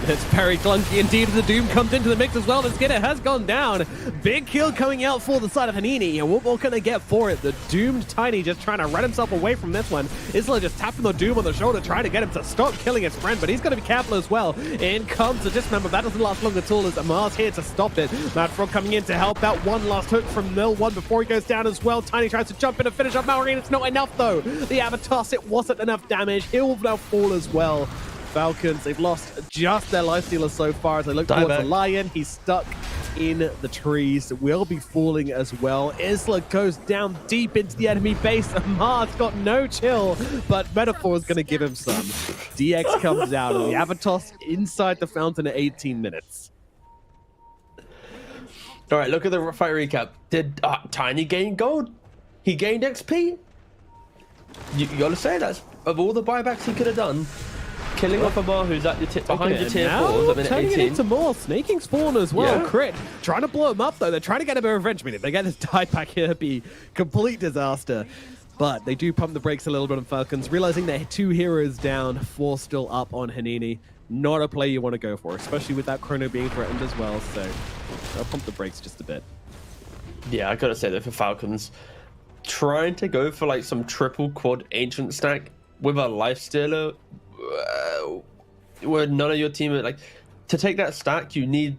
It's very clunky indeed. The Doom comes into the mix as well. The Skidder has gone down. Big kill coming out for the side of Hanini. And what more can they get for it? The doomed Tiny just trying to run himself away from this one. Isla just tapping the Doom on the shoulder, trying to get him to stop killing his friend. But he's going to be careful as well. In comes the Dismember. That doesn't last long at all as Amar's here to stop it. Mad Frog coming in to help. That one last hook from Mill 1 before he goes down as well. Tiny tries to jump in and finish up Malrine. It's not enough though. The Avatos, it wasn't enough damage. He'll now fall as well. Falcons, they've lost just their lifestealer so far as they look towards the Lion. He's stuck in the trees, will be falling as well. Isla goes down deep into the enemy base. Amar's got no chill, but Metaphor is going to give him some. DX comes out and the Avatos inside the fountain at 18 minutes. All right, look at the fight recap. Did Tiny gain gold? He gained XP? You got to say that of all the buybacks he could have done, killing off Amar, who's at your behind your tier 4s at minute 18. Turning it into more. Snaking spawn as well. Yeah. Crit. Trying to blow him up, though. They're trying to get a bit of revenge. I mean, if they get this dieback here, it'd be complete disaster. But they do pump the brakes a little bit on Falcons, realizing they're 2 heroes down, 4 still up on Hanini. Not a play you want to go for, especially with that Chrono being threatened as well. So they'll pump the brakes just a bit. Yeah, I gotta say that for Falcons, trying to go for like some triple quad ancient stack with a lifestealer, where none of your team are, like, to take that stack, you need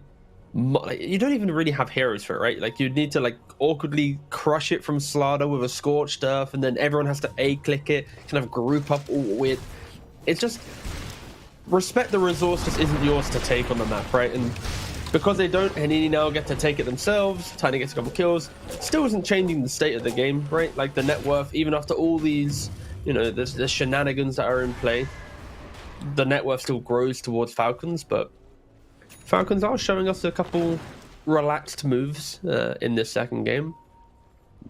like, you don't even really have heroes for it, right? Like, you'd need to like awkwardly crush it from Slaughter with a Scorched Earth, and then everyone has to A-click it, kind of group up all weird. It's just, respect the resource just isn't yours to take on the map, right? And because they don't, Hanini now get to take it themselves, Tiny gets a couple kills, still isn't changing the state of the game, right? Like, the net worth, even after all these, you know, the shenanigans that are in play, the net worth still grows towards Falcons, but Falcons are showing us a couple relaxed moves in this second game.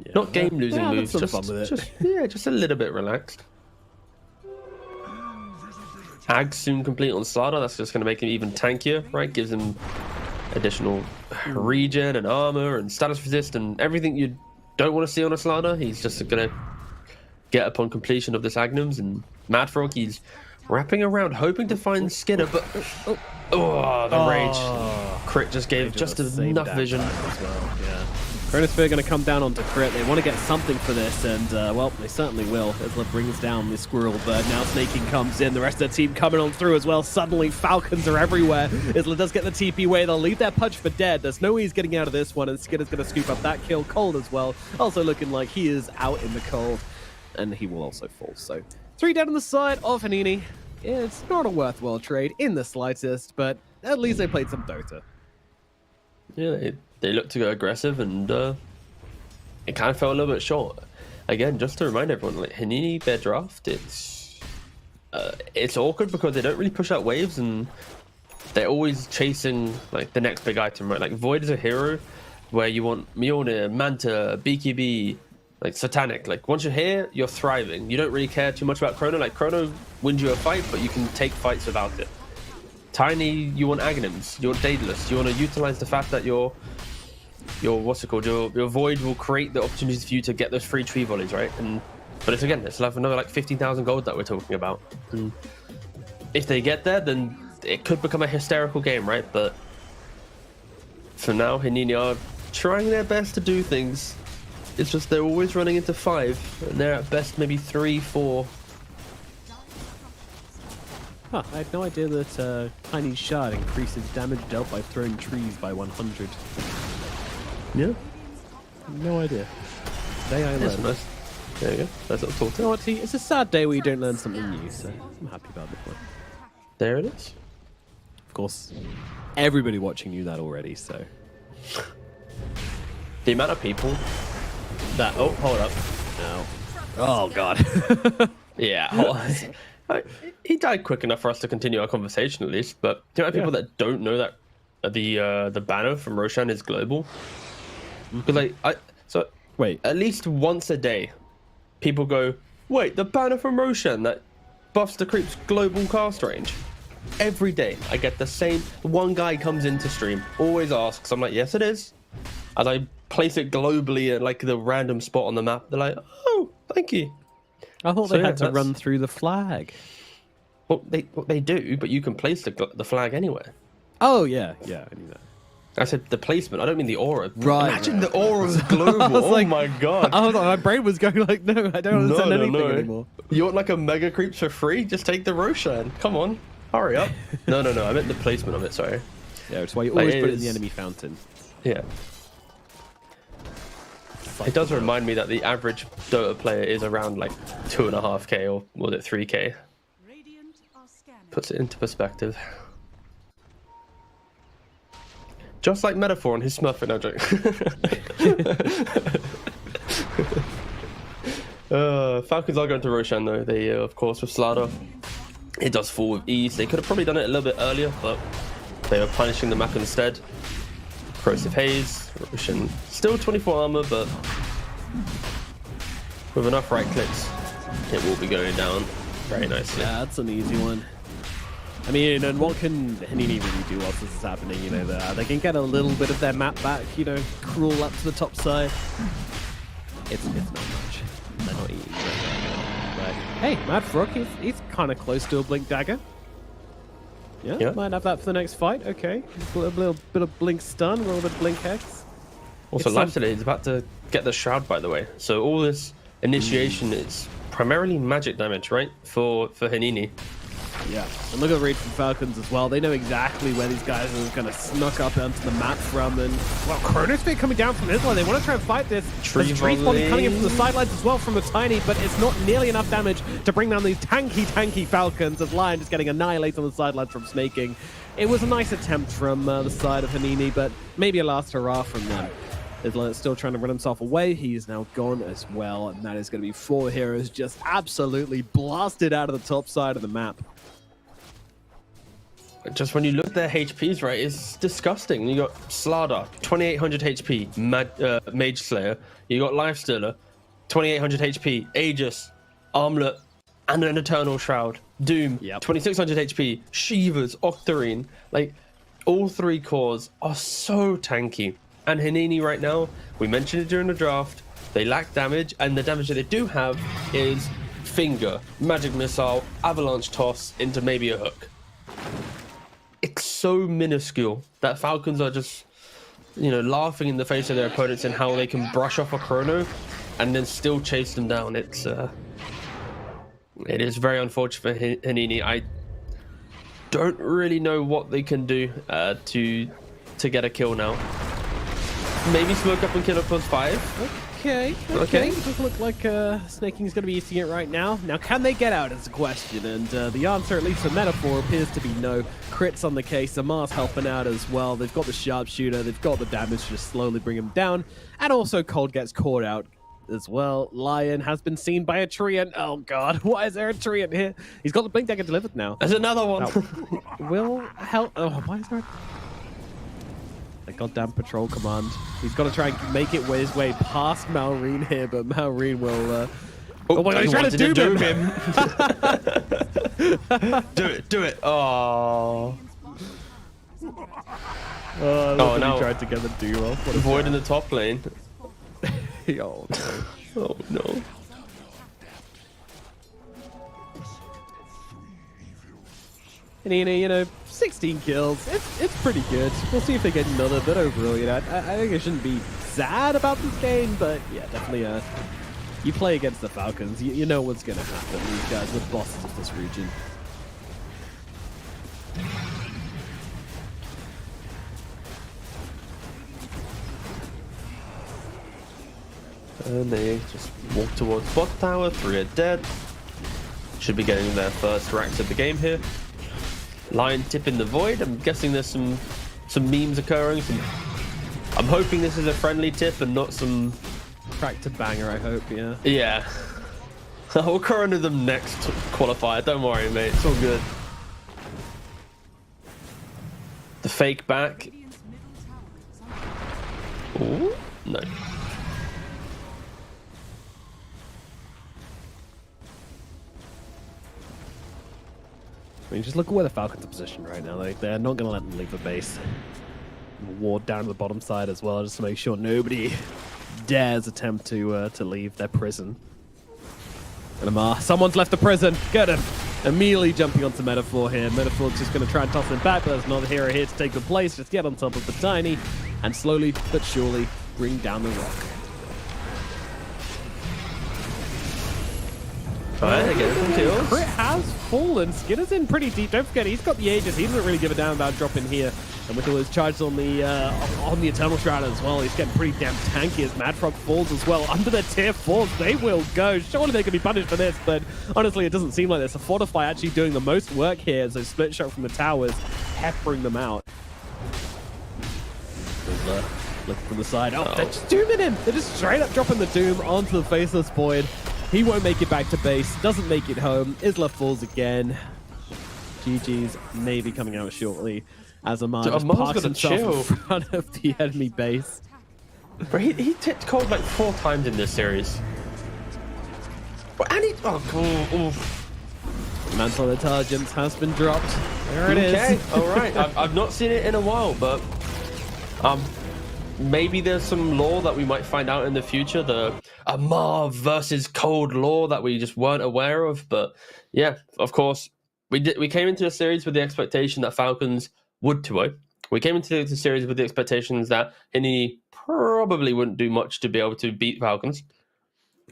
Yeah, not game-losing moves, just a little bit relaxed. Ag soon complete on Slaughter. That's just going to make him even tankier, right? Gives him additional regen and armor and status resist and everything you don't want to see on a Slaughter. He's just going to get upon completion of this Agnums, and Mad Frog, he's wrapping around, hoping to find Skidder, but the rage crit just gave just enough vision. As well. Yeah. Chronosphere going to come down onto crit. They want to get something for this, and well, they certainly will. Isla brings down the Squirrel Bird. Now Snaking comes in. The rest of the team coming on through as well. Suddenly, Falcons are everywhere. Isla does get the TP way. They'll leave their Pudge for dead. There's no way he's getting out of this one, and Skidder's going to scoop up that kill. Cold as well. Also looking like he is out in the cold, and he will also fall. So 3 down on the side of Hanini. It's not a worthwhile trade in the slightest, but at least they played some Dota. Yeah, they looked to go aggressive, and it kind of fell a little bit short. Again, just to remind everyone, like, Hanini their draft, it's awkward because they don't really push out waves, and they're always chasing like the next big item, right? Like Void is a hero where you want Mjolnir, Manta, BKB, like Satanic. Like once you're here, you're thriving. You don't really care too much about Chrono. Like Chrono wins you a fight, but you can take fights without it. Tiny, you want Aghanims, you want Daedalus. You want to utilize the fact that your what's it called? Your Void will create the opportunities for you to get those free tree volleys, right? But it's like another like 15,000 gold that we're talking about. And if they get there, then it could become a hysterical game, right? But for now, Hanini are trying their best to do things. It's just they're always running into 5, and they're at best maybe 3, 4. Huh, I had no idea that Tiny Shard increases damage dealt by throwing trees by 100. Yeah, No idea. Today I learned. nice. There you go. That's what I'm talking. You know what, T? It's a sad day where you don't learn something new, so I'm happy about this one. There it is. Of course, everybody watching knew that already, so... The amount of people that hold up. No. Oh, God. Yeah, he died quick enough for us to continue our conversation at least. But do you know people that don't know that the banner from Roshan is global? Because Wait. at least once a day, people go, wait, the banner from Roshan that buffs the creep's global cast range. Every day I get the same. One guy comes into stream, always asks. I'm like, yes, it is. As I place it globally at like the random spot on the map, they're like, oh, thank you. I thought they had to run through the flag. Well, they do, but you can place the flag anywhere. Oh, yeah, I knew that. I said the placement. I don't mean the aura. Right. Imagine the aura was global. Oh like, my god. I was like, my brain was going like, no, I don't understand anything anymore. You want like a mega creeps for free? Just take the Roshan. Come on, hurry up. No. I meant the placement of it. Sorry. Yeah, it's why you always put it in the enemy fountain. Yeah. It does remind me that the average Dota player is around like 2.5k or was it 3k? Radiant are scanning. Puts it into perspective. Just like Metaphor on his Smurfing, no joke. Falcons are going to Roshan though. They, of course, with Slaughter. It does fall with ease. They could have probably done it a little bit earlier, but they were punishing the map instead. Corrosive Haze. Roshan still 24 armor, but with enough right clicks, it will be going down very nicely. Yeah, that's an easy one. I mean, and what can Hanini really do whilst this is happening? You know, they can get a little bit of their map back, you know, crawl up to the top side. It's not much. They're not eating it. But hey, Mad Frog, he's kind of close to a Blink Dagger. Yeah, might have that for the next fight. Okay. A little bit of Blink Stun, a little bit of Blink Hex. Also, Life today is about to get the Shroud, by the way. So all this initiation is primarily magic damage, right? For Hanini. Yeah, and look at the raid from Falcons as well. They know exactly where these guys are going to snuck up onto the map from. And, well, Chronosphere coming down from Isla. They want to try and fight this. There's a tree spawning coming in from the sidelines as well from a Tiny, but it's not nearly enough damage to bring down these tanky Falcons, as Lion just getting annihilated on the sidelines from Snaking. It was a nice attempt from the side of Hanini, but maybe a last hurrah from them. Isla still trying to run himself away. He is now gone as well, and that is going to be 4 heroes just absolutely blasted out of the top side of the map. Just when you look at their HPs, right, it's disgusting. You got Slardar, 2800 HP, Mage Slayer. You got Lifestealer, 2800 HP, Aegis, Armlet, and an Eternal Shroud. Doom, 2600 HP, Shivers, Octarine. Like, all 3 cores are so tanky. And Hanini right now, we mentioned it during the draft, they lack damage, and the damage that they do have is Finger, Magic Missile, Avalanche Toss into maybe a hook. It's so minuscule that Falcons are just, you know, laughing in the face of their opponents and how they can brush off a Chrono and then still chase them down. It is very unfortunate for Hanini. I don't really know what they can do to get a kill now. Maybe smoke up and kill up +5. Okay. Doesn't look like Snaking's going to be eating it right now. Now, can they get out is the question, and the answer, at least for Metaphor, appears to be no. Crits on the case, Amar's helping out as well. They've got the Sharpshooter, they've got the damage to just slowly bring him down, and also Cold gets caught out as well. Lion has been seen by a Treant. Oh god, why is there a Treant here? He's got the Blink Dagger delivered now. There's another one. Will help. Oh, why is there a goddamn patrol command? He's got to try and make it his way past Malrine here, but Malrine will... Oh my god, he's trying to doom him! Do it. Oh. Oh, no. He tried to get the doom off. What a Void in the top lane. oh, no. Oh no. And you know, 16 kills. It's pretty good. We'll see if they get another, but overall, you know, I think I shouldn't be sad about this game, but yeah, definitely you play against the Falcons, you know what's going to happen. These guys are the bosses of this region. And they just walk towards bot tower. 3 are dead. Should be getting their first racks of the game here. Lion tipping the void. I'm guessing there's some memes occurring. I'm hoping this is a friendly tip and not some Crack to banger, I hope, yeah. Yeah. We'll corner them next qualifier. Don't worry, mate. It's all good. The fake back. Ooh, no. I mean, just look at where the Falcons are positioned right now. They're not going to let them leave the base. Ward down to the bottom side as well, just to make sure nobody dares attempt to leave their prison. And someone's left the prison. Get him. Immediately jumping onto Metaphor here. Metaphor's just going to try and toss him back, but there's another hero here to take the place. Just get on top of the Tiny and slowly but surely bring down the rock. Alright, get some kills. Crit has fallen. Skinner's in pretty deep. Don't forget, he's got the Aegis. He doesn't really give a damn about dropping here. And with all his charges on the Eternal Shroud as well, he's getting pretty damn tanky as Mad Frog falls as well. Under the tier 4s, they will go. Surely they could be punished for this, but honestly, it doesn't seem like this. A Fortify actually doing the most work here as they split shot from the towers, peppering them out. Looking from the side. Oh, they're just dooming him. They're just straight up dropping the doom onto the Faceless Void. He won't make it back to base, doesn't make it home. Isla falls again. GG's maybe coming out shortly as Amar just parks himself in front of the enemy base. Bro, he tipped cold like 4 times in this series. And he... Oh, cool. Mantle Intelligence has been dropped. There it is. All right. I've not seen it in a while, but... maybe there's some lore that we might find out in the future, the Amar versus Cold lore that we just weren't aware of. But yeah, of course, we came into the series with the expectation that Falcons would 2-0. We came into the series with the expectations that Hinny probably wouldn't do much to be able to beat Falcons,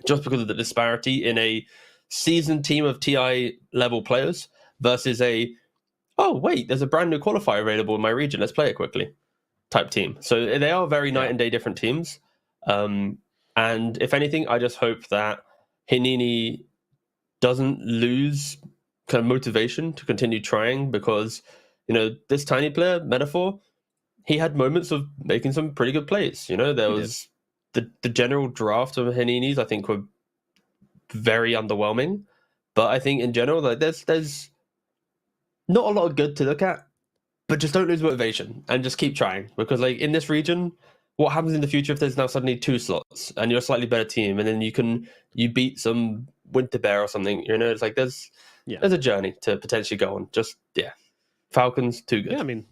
just because of the disparity in a seasoned team of TI level players versus a, oh wait, there's a brand new qualifier available in my region, let's play it quickly type team. So they are very night and day different teams. And if anything, I just hope that Hinini doesn't lose kind of motivation to continue trying, because, you know, this tiny player, Metaphor, he had moments of making some pretty good plays. You know, there was the general draft of Hinini's, I think, were very underwhelming. But I think in general, like there's not a lot of good to look at. But just don't lose motivation and just keep trying, because like in this region, what happens in the future if there's now suddenly 2 slots and you're a slightly better team, and then you beat some Winter Bear or something, you know, it's like there's a journey to potentially go on. Just Falcons too good. Yeah, I mean,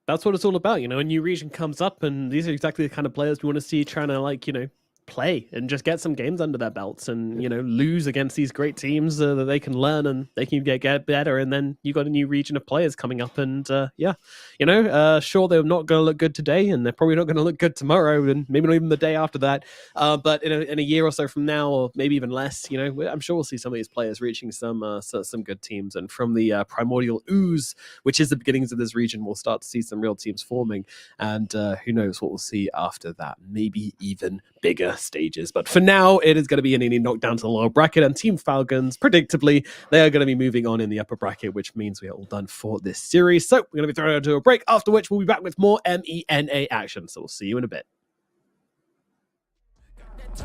that's what it's all about, you know. A new region comes up, and these are exactly the kind of players we want to see trying to, like, you know, play and just get some games under their belts and, you know, lose against these great teams that they can learn and they can get better. And then you got a new region of players coming up, and you know, sure, they're not going to look good today, and they're probably not going to look good tomorrow, and maybe not even the day after that, but in a year or so from now, or maybe even less, you know, I'm sure we'll see some of these players reaching some good teams. And from the primordial ooze, which is the beginnings of this region, we'll start to see some real teams forming, and who knows what we'll see after that, maybe even bigger stages. But for now, it is going to be an inning knocked down to the lower bracket, and Team Falcons, predictably, they are going to be moving on in the upper bracket, which means we are all done for this series. So we're going to be throwing it to a break, after which we'll be back with more MENA action. So we'll see you in a bit.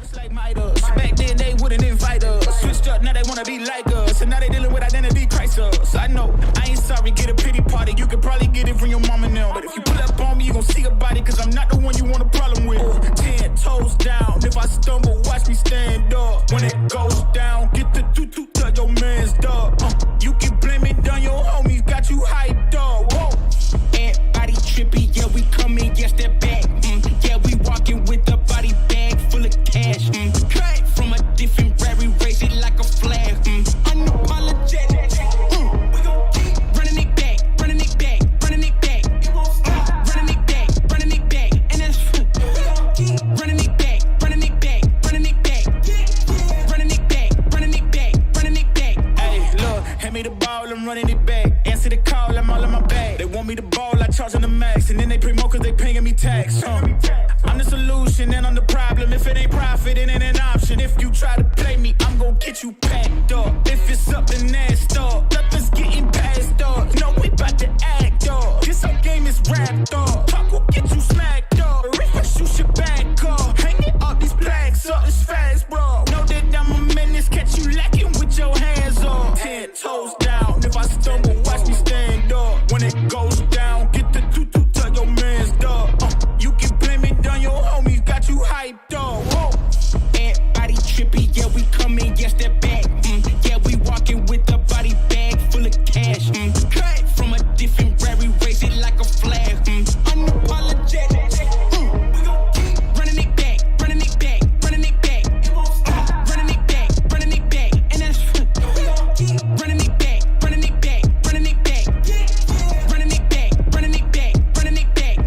just like Midas. Back then they wouldn't invite us. Switched up, now they wanna be like us. And now they dealing with identity crisis. I know, I ain't sorry, get a pity party. You could probably get it from your mama now. But if you pull up on me, you gon' see a body. Cause I'm not the one you want a problem with. 10 toes down, if I stumble, watch me stand up. When it goes down, get the toot to your man's dog. You can blame it on your homies, got you hyped up. Whoa. Everybody trippy, yeah, we coming, yes, that back. Yeah, we walking with a body bag full of cash. Cut from a different rary, raise it like a flag. Unapologetic. We gon' keep running it back, running it back, running it back. It won't stop. Running it back, running it back. And that's we gon' keep running it back, running it back, running it back. Running it back, running it back, running it back. Hey, look, hand me the ball, I'm running it back. Answer the call, I'm all in my bag. They want me to ball, I charge them the max. And then they promo cause they paying me tax. I'm the solution and I'm the problem. If it ain't profit, it ain't an option. If you try to play me, I'm gon' get you packed up. If it's something nasty up, nothing's getting past up. No, we bout to act up. This whole game is wrapped up. Talk will get you smacked up. Reflex, you should back up. Hang it up, these plaques up, it's fast, bro. Know that I'm a menace, catch you lacking with your hands up. 10 toes down, if I stumble, watch me stand up. When it goes down, get the toot to your man's dog. You can blame it on your homies, got you hyped up. Whoa. Everybody trippy, yeah, we coming, yes, that back. Yeah, we walking with a body bag full of cash. Cut from a different rary, raise it like a flag. Unapologetic. We gon' keep running it back, running it back, running it back. It won't stop. Running it back, running it back. And that's we gon' keep running it back, running it back, running it back. Running it back, running it back, running it back.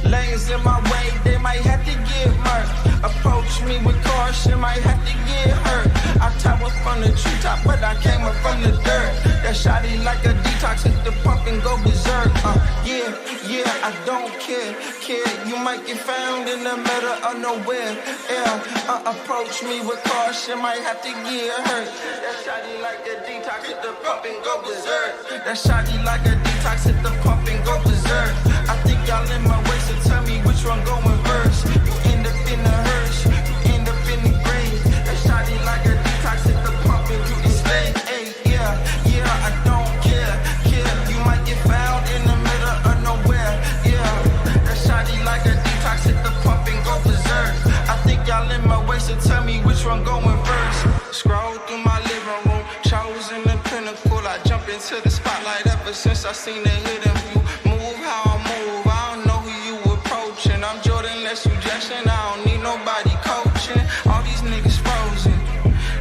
Lanes in my way, they might have to get murked. Approach me with caution, might have to get hurt. I tower from the treetop, but I came up from the dirt. That shotty like a detox, hit the pump and go berserk. Yeah, I don't care, kid. You might get found in the middle of nowhere. Yeah, approach me with caution, might have to get hurt. That shotty like a detox, hit the pump and go berserk. That shotty like a detox, hit the pump and go berserk. I think y'all in my way, so tell me which one going first. You end up in the hearse, you end up in the grave. That shotty like a detox, hit the pump and you enslaved. Hey, yeah, I don't care. You might get found in the middle of nowhere. Yeah, that shotty like a detox, hit the pump and go berserk. I think y'all in my way, so tell me which one going first. Scroll through my living room, chosen the pinnacle. I jump into the spotlight ever since I seen the hidden view. Move how I move, I don't know who you approaching. I'm Jordan, less suggestion, I don't need nobody coaching. All these niggas frozen,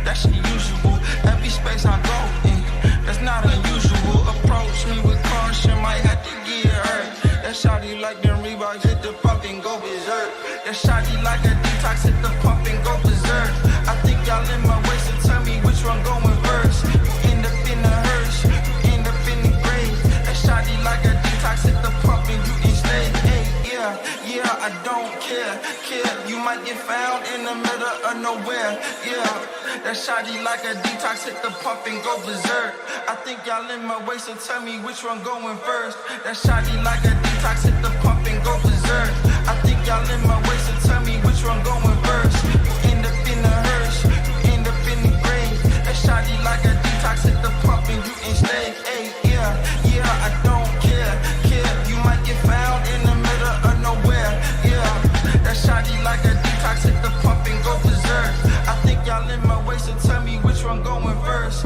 that's the usual. Every space I go in, that's not unusual. Approach me with caution, might have to get hurt. That shotty like them Reeboks, hit the pump and go berserk. That shotty like a detox, hit the pump and go berserk. I think y'all in my way, so tell me which one going first. You end up in the hearse, you end up in the grave. That shotty like a detox, hit the pump and you enslaved. Hey, yeah, I don't care. You might get found in the middle of nowhere. Yeah, that shotty like a detox, hit the pump and go berserk. I think y'all in my way, so tell me which one going first. That shotty like a detox, hit the pump and go berserk. I think y'all in my way, so tell me which one going first. You end up in the hearse, you end up in the grave. That shotty like a detox, hit the pump and you enslaved. Hey, yeah, I don't care. You might get found in the middle of nowhere. Yeah, that shotty like a detox, hit the pump and go berserk. I think y'all in my way, so tell me which one going first.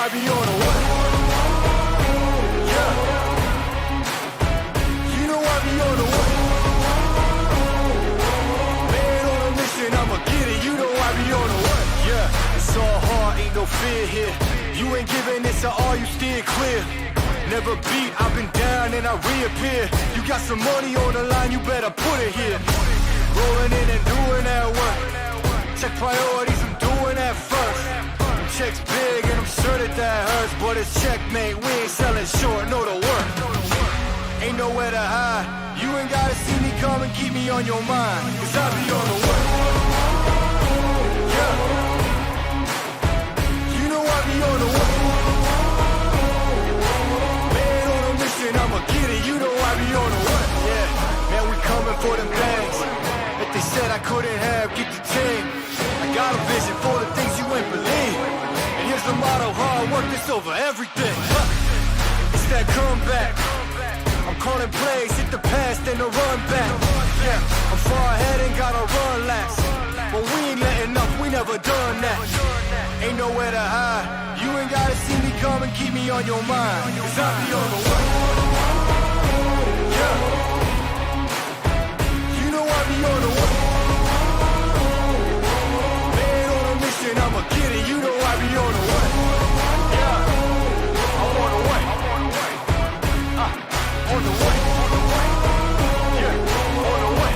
I be on a what? Yeah. You know I be on a what? Man on a mission, I'ma get it. You know I be on a what? Yeah, it's all hard, ain't no fear here. You ain't giving this to all, you steer clear. Never beat, I've been down and I reappear. You got some money on the line, you better put it here. Rolling in and doing that work. Check priorities, I'm doing that first. Checks big and I'm sure that hurts, but it's checkmate, we ain't selling short, know the work. Ain't nowhere to hide, you ain't gotta see me come and keep me on your mind, cause I be on the work. Yeah. You know I be on the work. Man on a mission, I'ma get it, you know I be on the work. Yeah, man we coming for them bags. If they said I couldn't have, get the team. I got a vision for the things you ain't believe. And here's the motto, hard work is over everything. It's that comeback. I'm calling plays, hit the pass, then the run back. Yeah, I'm far ahead and gotta run last. But we ain't letting up, we never done that. Ain't nowhere to hide. You ain't gotta see me come and keep me on your mind. Cause I be on the way. Yeah. You know I be on the way. Man on a mission, I'ma get it. You know I be on the way. Yeah. I'm on the way. On the way. Yeah. On the way.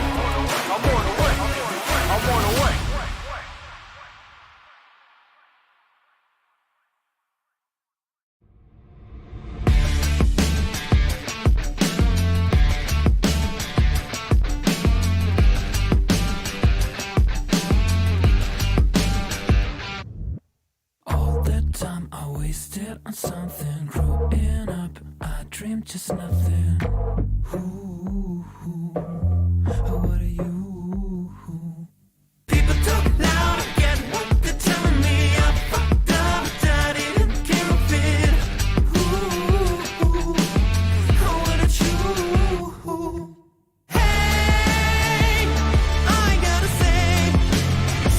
I'm on the way. I'm on the way. All that time I wasted on something. Growing up, I dreamed just nothing. Ooh, what are you? People talk loud, I get what they're telling me. I fucked up, I didn't care of it. Ooh, what are you? Hey, I gotta say,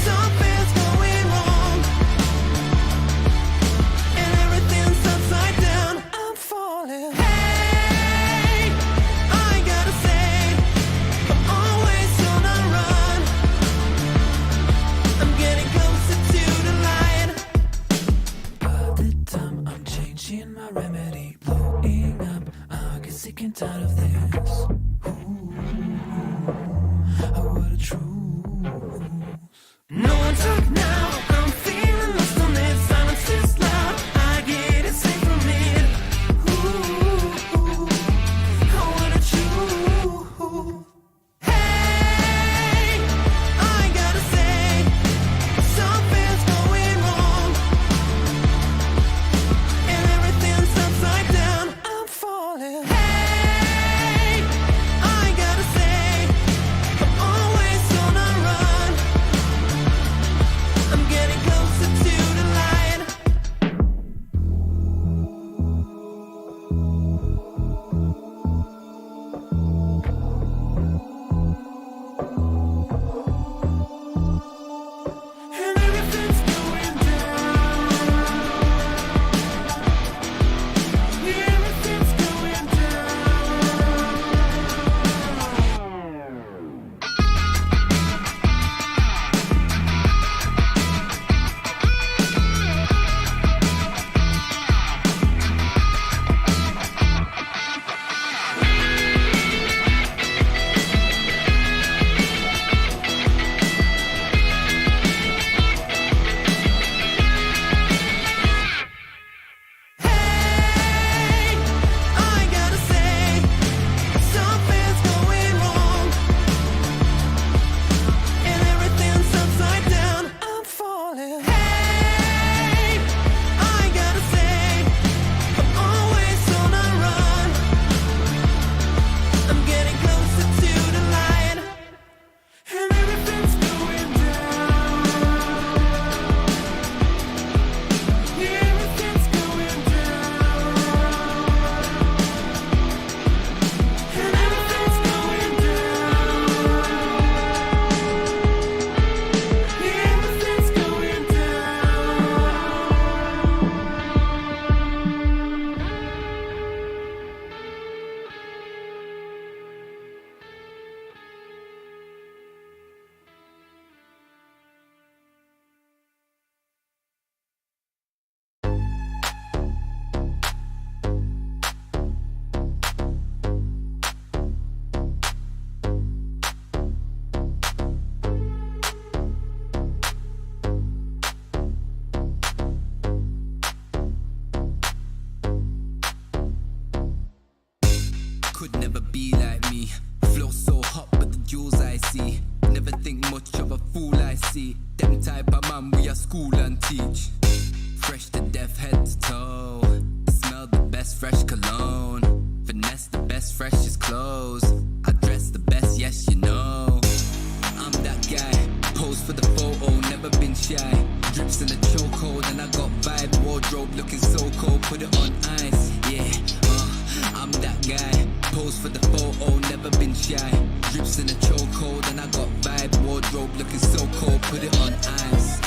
something's going wrong. And everything's upside down, I'm falling. Hey, I gotta say, I'm always on a run. I'm getting closer to the light. By the time I'm changing my remedy, blowing up, I get sick and tired of this. What a truth. No one talk now, I'm feeling lost on it. Silence is loud, I get it safe from it. What a truth. Hey, I gotta say, something's going wrong. And everything's upside down, I'm falling. Hey, could never be like me. Flow so hot, but the jewels I see. Never think much of a fool I see. Them type of man we are school and teach. Fresh to death, head to toe. Smell the best fresh cologne. Finesse the best freshest clothes. I dress the best, yes you know. I'm that guy, pose for the photo, never been shy. Drips in a chokehold and I got vibe. Wardrobe looking so cold, put it on ice. Yeah, I'm that guy, pose for the photo, never been shy. Drips in a chokehold and I got vibe. Wardrobe looking so cold, put it on ice.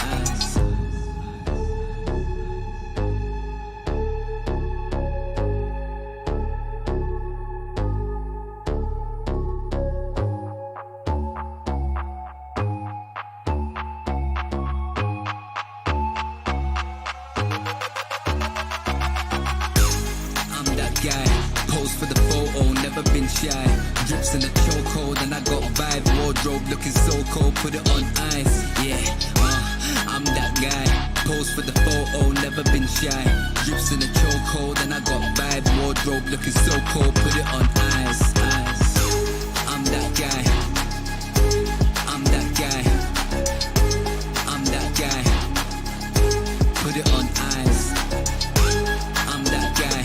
Shy. Drips in a chokehold and I got vibe. Wardrobe looking so cold, put it on ice. Yeah, I'm that guy. Pose for the photo, never been shy. Drips in a chokehold and I got vibe. Wardrobe looking so cold, put it on ice. I'm that guy. I'm that guy. I'm that guy. Put it on ice. I'm that guy.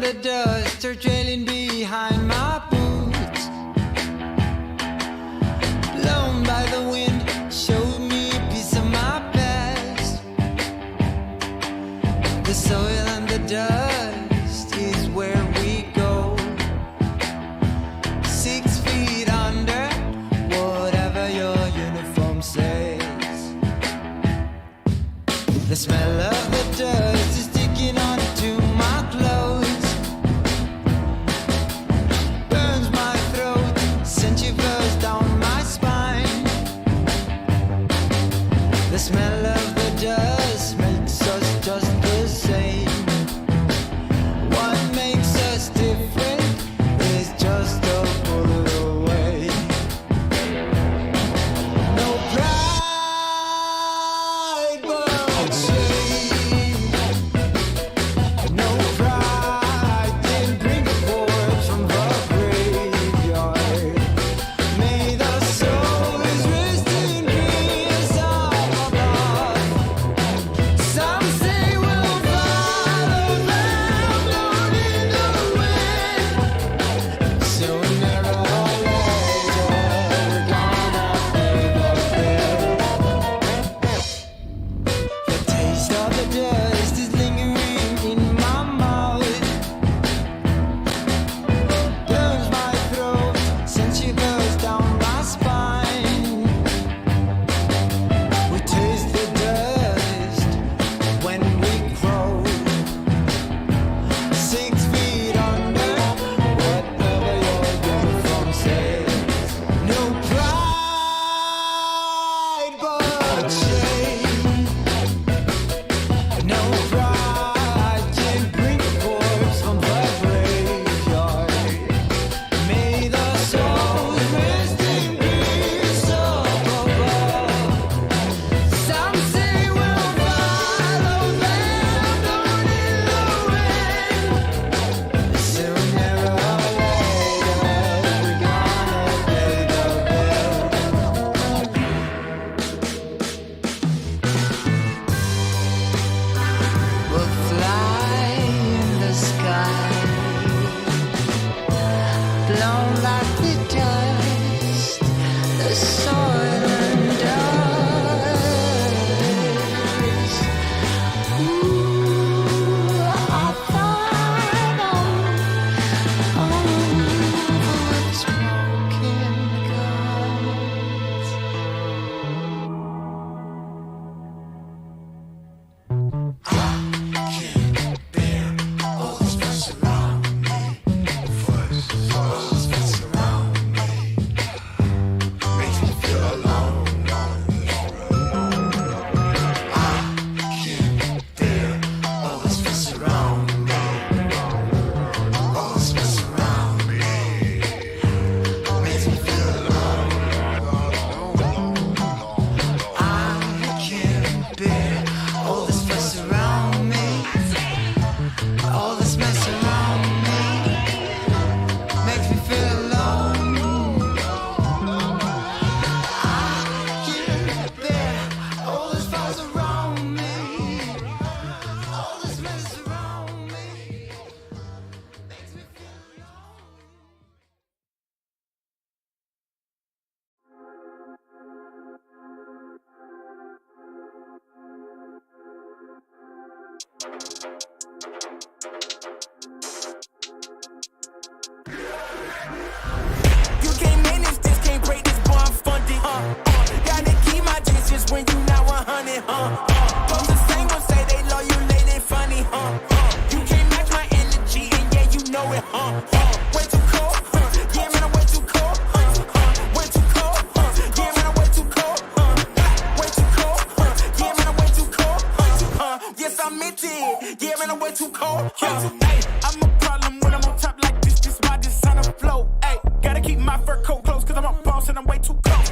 and the dust are trailing behind my boots. Blown by the wind, showed me a piece of my past. The soil and the dust is where we go. 6 feet under, whatever your uniform says. The smell of the dust is sticking onto my clothes. Burns my throat, sends shivers down my spine. The smell of the dust makes us just the same. What makes us different is just a bullet away. No pride, but shame. No pride can bring a corpse from the graveyard. May the souls rest in peace up above. Some say we'll follow them down in the wind. Sooner or later, we're gonna pay the bill. The taste of the dust is lingering in my mouth. Burns my throat, sends shivers down my spine. We taste the dust when we grow. 6 feet under, whatever your uniform says. No pride, but shame. No pride can bring a corpse from the graveyard. May the souls rest in peace up above. Some say we'll follow them down in the wind. Sooner or later, we're gonna pay the bill. We'll fly in the sky, blown like the dust, the soil and dust. Ooh, I thought on smoking guns. All this mess around me, all this mess around me makes me feel alone. I can't bear all this fuss around me, all this mess around me makes me feel alone. You can't manage this, can't break this, boy, I'm funded. Gotta keep my distance when you not 100. Both the same ones say they love you, they funny. You can't match my energy, and yeah, you know it. Way too cold, yeah, man, I'm way too cold. Way too cold, yeah, man, I'm way too cold. Way too cold, yeah, man, I'm way too cold. Yes, I meant it, yeah, man, I'm way too cold. Hey, I'm a problem when I'm on top like this. This my designer flow. Hey, gotta keep my fur coat close, cause I'm a boss and I'm way too cold.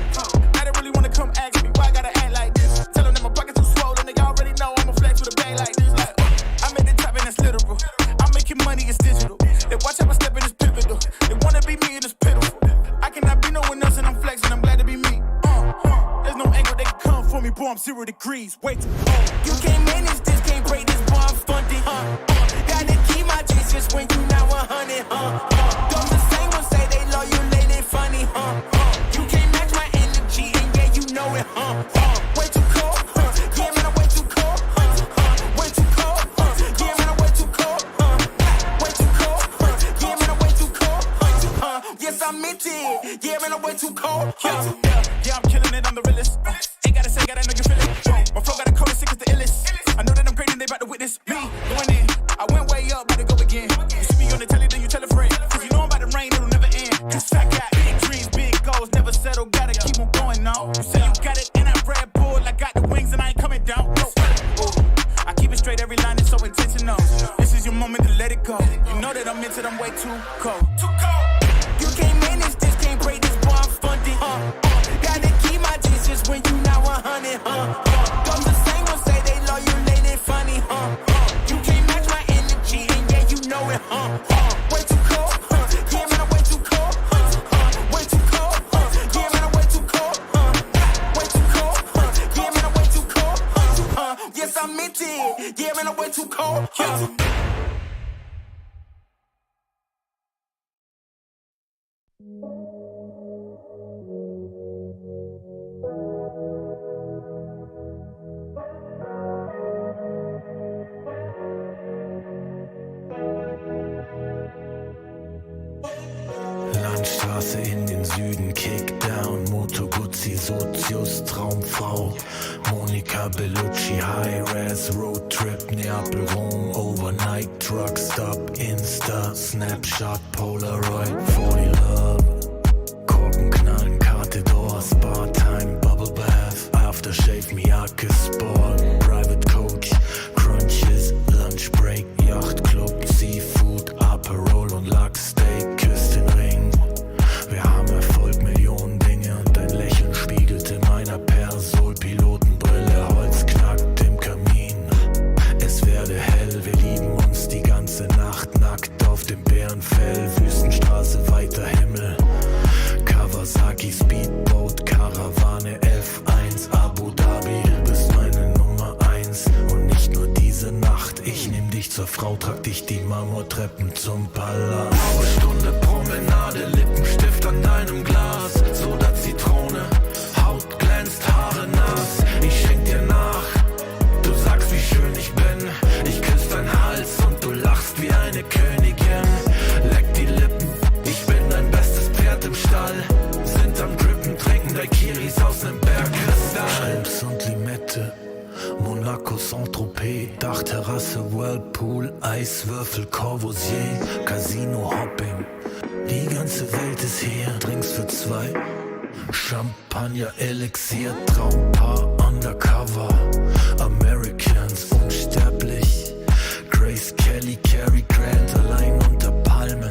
I don't really wanna come ask me why I gotta act like this. Tell them that my pockets too swollen, they already know I'ma flex with a bag like this. Like, I'm at the top and that's literal. I'm making money, it's digital. They watch how I step in this pivotal. They wanna be me and it's pitiful. I cannot be no one else and I'm flexing, I'm glad to be me. There's no angle they can come for me, boy, I'm 0 degrees. Way too cold. You can't manage this, can't break this, boy, I'm funded. Gotta keep my G's just when you not 100, Don't the same ones say they love you, late and funny, You can't match my energy, and yeah, you know it, Way too cold, yeah, man, I'm way too cold, Way too cold, yeah, man, I'm way too cold, Way too cold, yeah, man, I'm way too cold, Yes, I meant it, yeah, man, I'm way too cold, Yeah, I'm killing it, I'm the realest. Ain't gotta say, gotta know you feel it. My flow got a cold as sick as the illest. I know that I'm great and they about to witness me going in. I went way up, about to go again. You see me on the telly, then you tell a friend. Cause you know I'm about to rain, it'll never end. Cause I got big dreams, big goals, never settle, gotta keep on going now. You say you got it, and I'm Red Bull, I got the wings and I ain't coming down. No. Ooh. I keep it straight, every line is so intentional. This is your moment to let it go. You know that I'm into them way too cold. Too cold. You can't manage this, can't break this, boy, I'm funded. Gotta keep my distance when you not 100, Don't the same ones say they love you, late and funny, You can't match my energy, and yeah, you know it, Way too cold, yeah, man, I'm way too cold, Way too cold, yeah, man, I'm way too cold, Way too cold, yeah, man, I'm way too cold, Yes, I meant it, yeah, man, I'm way too cold, Landstraße in den Süden, Kickdown, Moto Guzzi, Sozius, Traumfrau, Monika Bellucci, High-Res, Roadtrip, Neapel, Rom, Overnight, Truckstop, Insta, Snapshot, Polaroid, 40 Love, Korken knallen, Karte Door, Spa-Time, Bubble Bath, Aftershave, Miyake Sport, Private Coach, Crunches, Lunch Break, Yachtclub, Seafood, Aperol und Lachsteak, Küss den Ring. Wir haben Erfolg, Millionen Dinge und dein Lächeln spiegelte meiner Persol, Pilotenbrille, Holz knackt im Kamin. Es werde hell, wir lieben uns die ganze Nacht, nackt auf dem Bärenfell, Wüstenstraße, weiter Himmel. Kawasaki, Speedboat, Karawane, F1, Abu Dhabi, du bist meine Nummer 1 und nicht nur diese Nacht. Ich nehm dich zur Frau, trag dich die Marmortreppen zum Palast. Blaue Stunde, Promenade, Lippenstift an deinem Glas, Soda, Zitrone, Haut glänzt, Haare nass. Ich schenk dir nach, du sagst, wie schön ich bin. Ich küss deinen Hals und du lachst wie eine Königin. Leck die Lippen, ich bin dein bestes Pferd im Stall. Sind am Drippen, trinken Daiquiris aus nem Bergkristall. Schrimps und Limette, Monaco, Saint-Tropez, Dachterrasse, Whirlpool, Eiswürfel, Corbusier, Casino, Hopping. Die ganze Welt ist hier, Drinks für zwei, Champagner, Elixier, Traumpaar, Undercover, Americans, unsterblich, Grace Kelly, Cary Grant, allein unter Palmen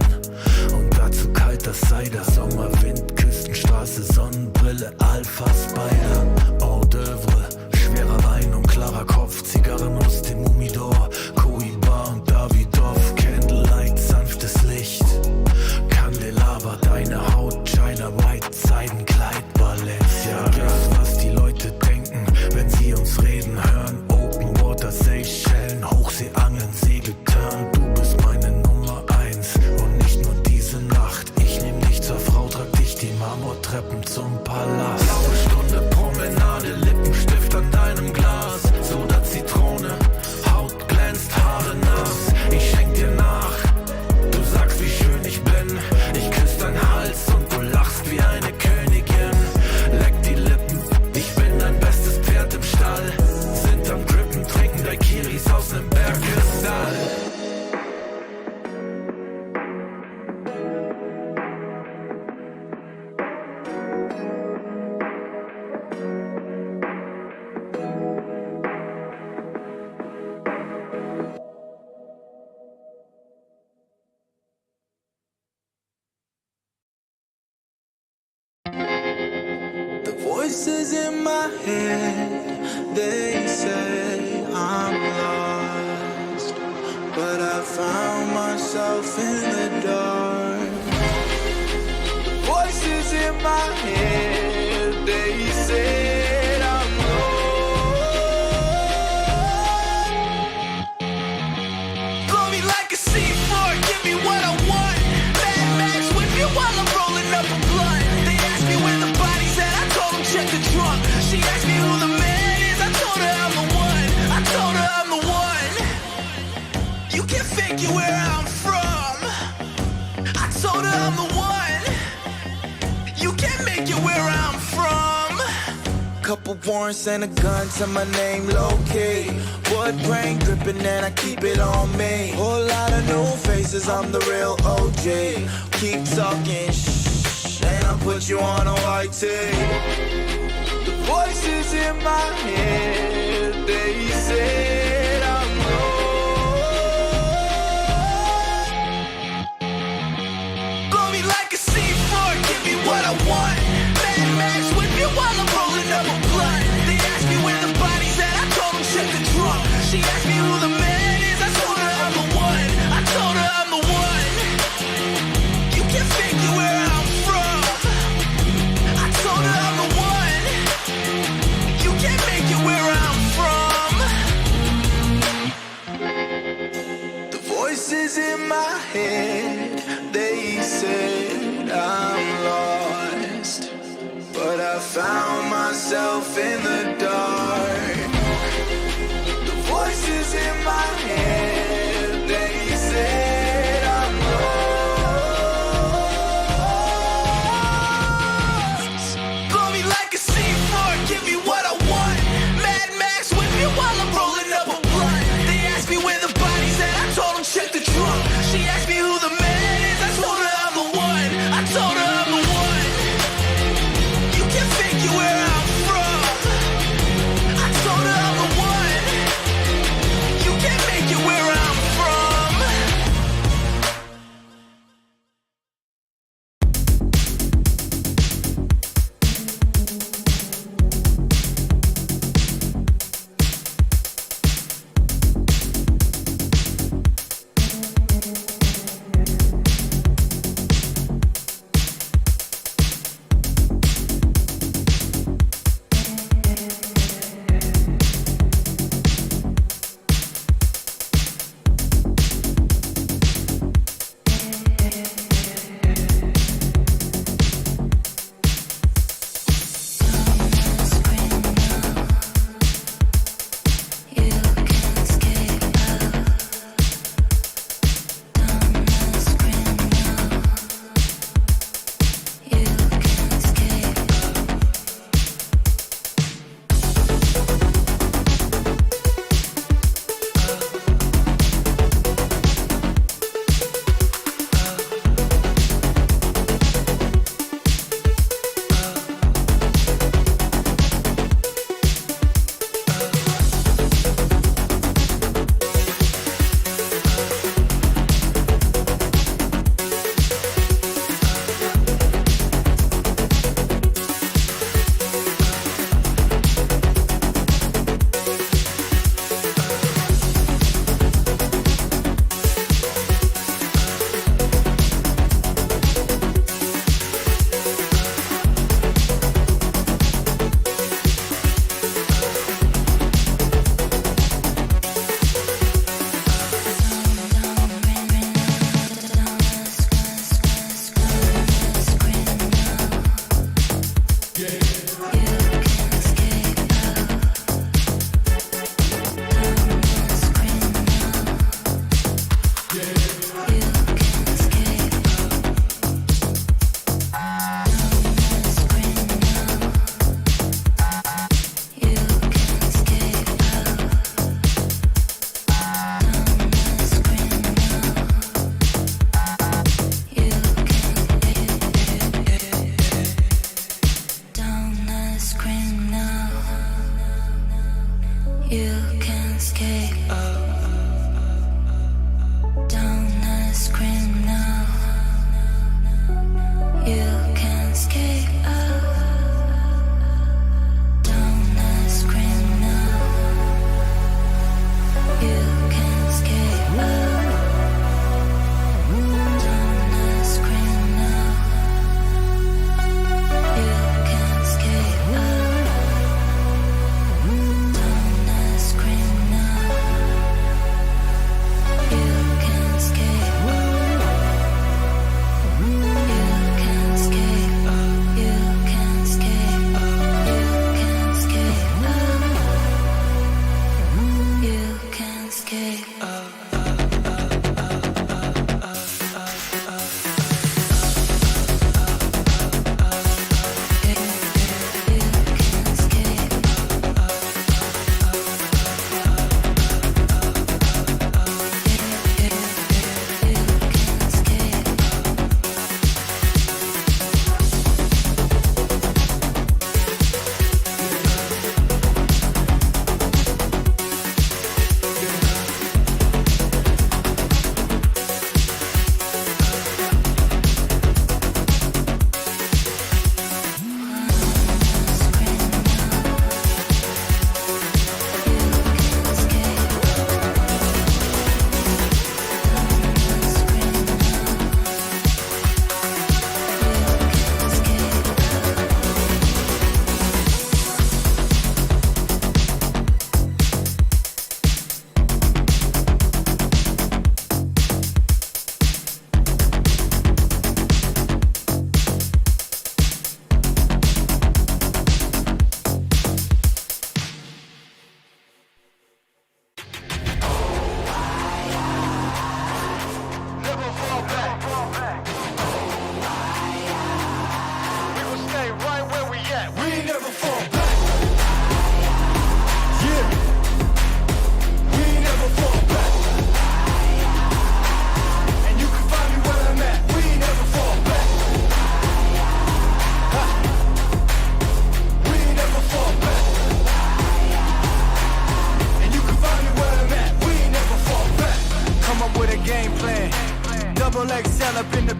und dazu kalter Cider, Sommerwind, Küstenstraße, Sonnenbrille, Alpha Spider, Hors d'oeuvre, schwerer Wein und klarer Kopf, Zigarren aus dem Humidor, Cohiba und Davidoff, Candlelight, sanftes Licht, Candelabra, deine Haut, China White, Seidenkleid, Balenciaga. Was die Leute denken, wenn sie uns reden hören, Open Water, Seychellen, Hochseeangeln, Segeltörn, du bist meine Nummer 1 und nicht nur diese Nacht. Ich nehm dich zur Frau, trag dich die Marmortreppen zum Palast. Blaue Stunde, Promenade, Lippenstift an deinem Glas, Soda, Zitrone, Haut glänzt, Haare nass. Ich schenk dir nach, du sagst, wie schön ich bin. Ich küss deinen Hals und du lachst wie eine Königin. Leck die Lippen, ich bin dein bestes Pferd im Stall. Sind am Drippen, trinken Daiquiris aus nem Bergkristall. The voices in my head, they say I'm lost, but I found myself in the dark. Voices in my head, they said I'm lost. Blow me like a C4 couple warrants and a gun to my name, low-key. Wood grain gripping and I keep it on me. Whole lot of new faces, I'm the real OG. Keep talking shh, and I'll put you on a white tee. The voices in my head, they said I'm lost. Blow me like a C4, give me what I want. Mad Max with me while I'm rolling up a blunt. They asked me where the body's at, I told them check the trunk. She asked me who the man is, I told her I'm the one. I told her I'm the one. You can figure where I'm from. I told her I'm the one. You can't make it where I'm from. The voices in my head, they said I'm lost, but I found myself in the dark. The voices in my head, they said I'm lost. Blow me like a C4, give me what I want. Mad Max with me while I'm rolling up a blunt. They asked me where the body's at, I told them check the trunk. She asked me who the man is, I told her I'm the one. I told her I'm the one. You can figure where I'm from. I told her I'm the one. You can't make it where I'm from.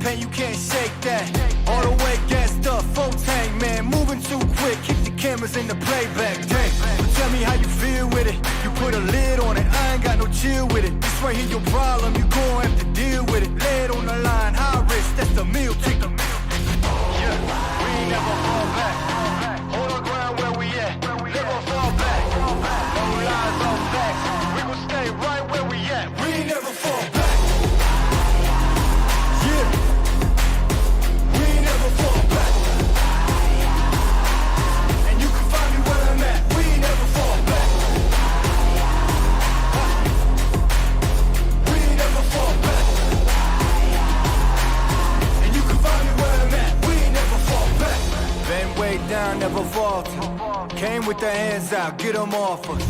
pain, you can't shake that. All the way gassed up, full tank, man, moving too quick. Keep the cameras in the playback tank. But tell me how you feel with it. You put a lid on it, I ain't got no chill with it. This right here your problem, you gon' have to deal with it. Lay it on the line, high risk, that's the meal ticket. Yeah, we ain't never fall back. Hold our ground where we at. Never fall back. No lies, no facts. We gon' stay right where we at. We ain't never fall back. Yeah, we ain't never fall back. And you can find me where I'm at. We ain't never fall back. We ain't never fall back. And you can find me where I'm at. We ain't never fall back. Been way down, never falter. Came with the hands out, get them off us.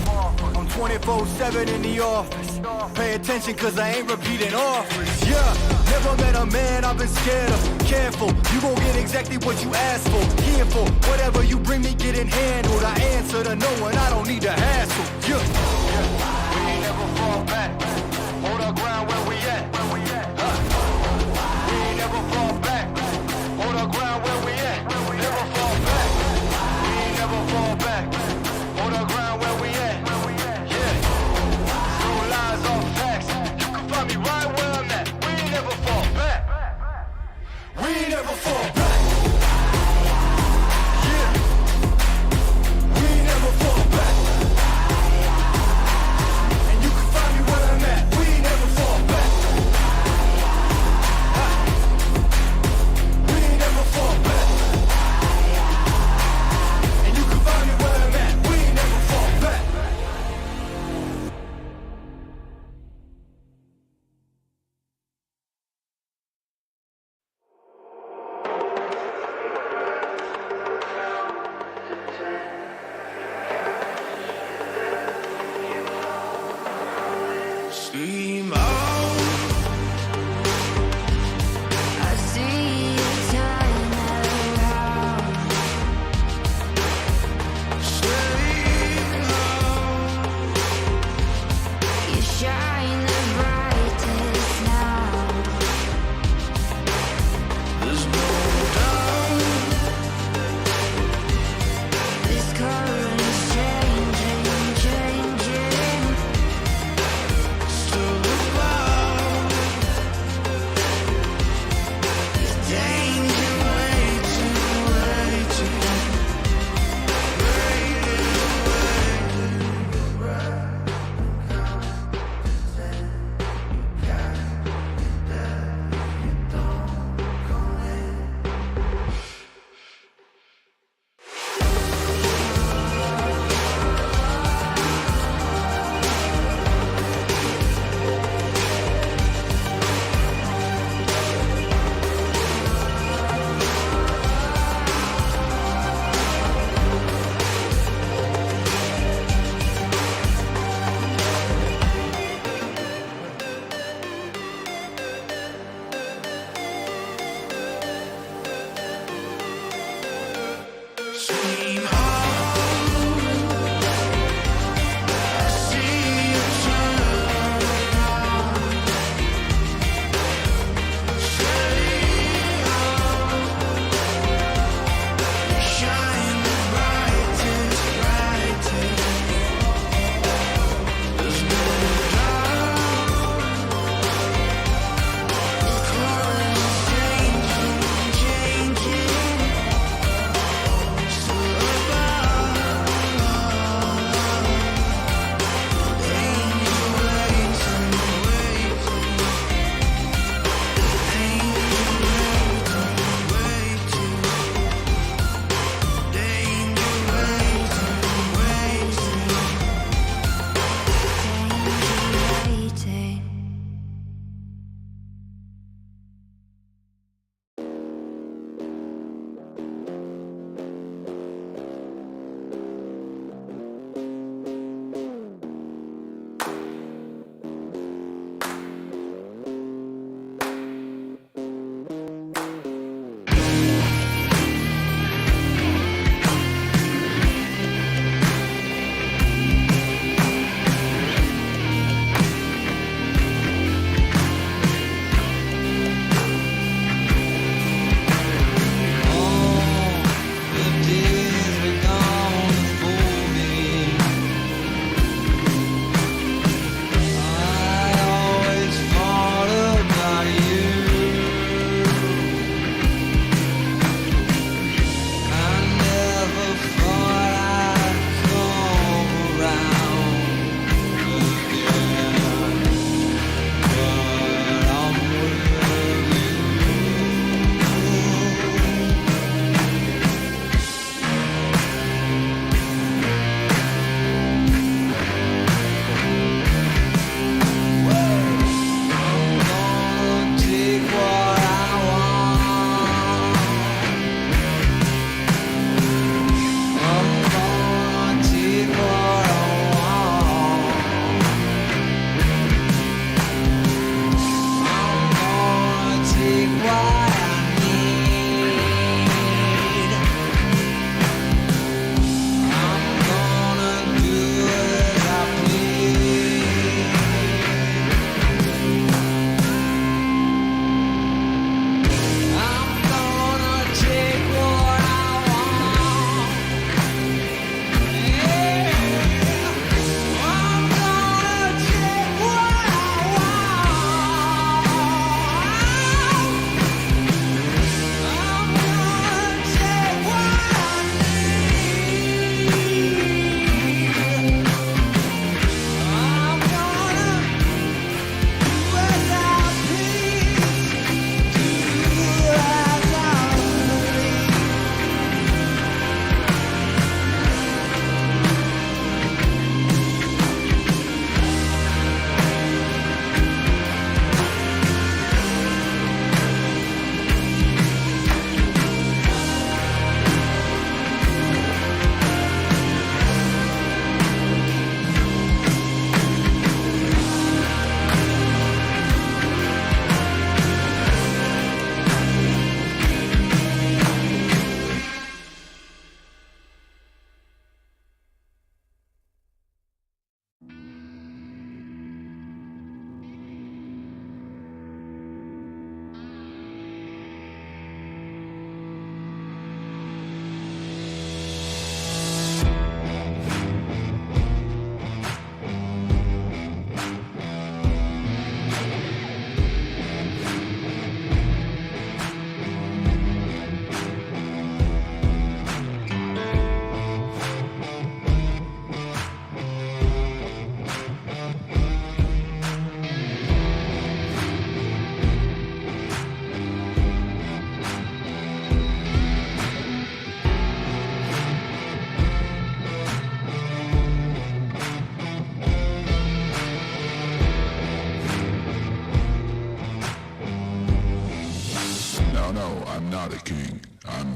I'm 24/7 in the office. Pay attention cause I ain't repeating offers. Yeah, never met a man I've been scared of. Careful, you gon' get exactly what you asked for. Here for whatever you bring me, getting handled. I answer to no one, I don't need to hassle. Yeah, we ain't never fall back. Hold our ground where we at. We ain't never fall back. Hold our ground where we at. Never fall back. We ain't never fall back. Hold our ground where we at. Yeah. No lies or facts. You can find me right where I'm at. We ain't never fall back. We ain't never fall back. Yeah. We ain't never fall back. And you can find me where I'm at. We ain't never fall back. We ain't never fall back. And you can find me where I'm at. We ain't never fall back. Steam out. I see you turn around. Stay low. You shine the brightest now. There's no doubt. This current's changing. Still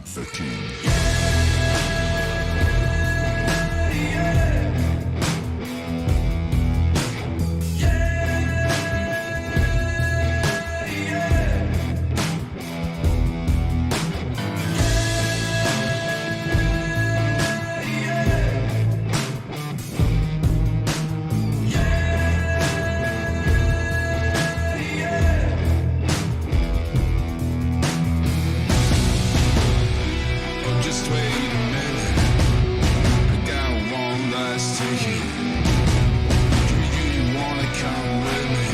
I'm the king. Just wait a minute, I got one last ticket. Do you wanna come with me?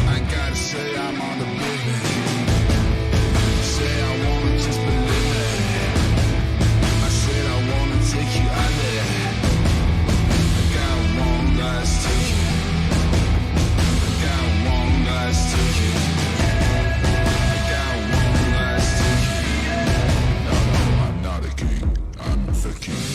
I gotta say I'm on the business. Say I wanna just believe it. I said I wanna take you out there. I got one last ticket. I got one last ticket. I got one last ticket. No, I'm not a king. I'm the king.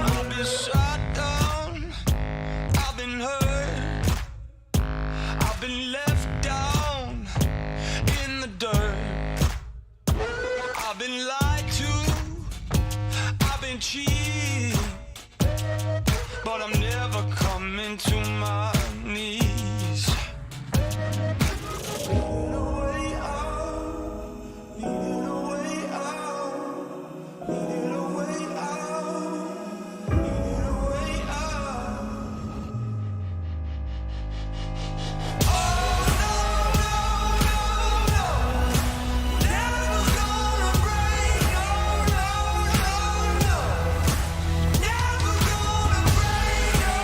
I've been shot down, I've been hurt, I've been left down in the dirt. I've been lied to, I've been cheated, but I'm never coming to my knees. Needed a way out, needed a way out, needed a way out, needed a way out. Oh no, no, no, no, never gonna break. Oh no, no, no, never gonna break.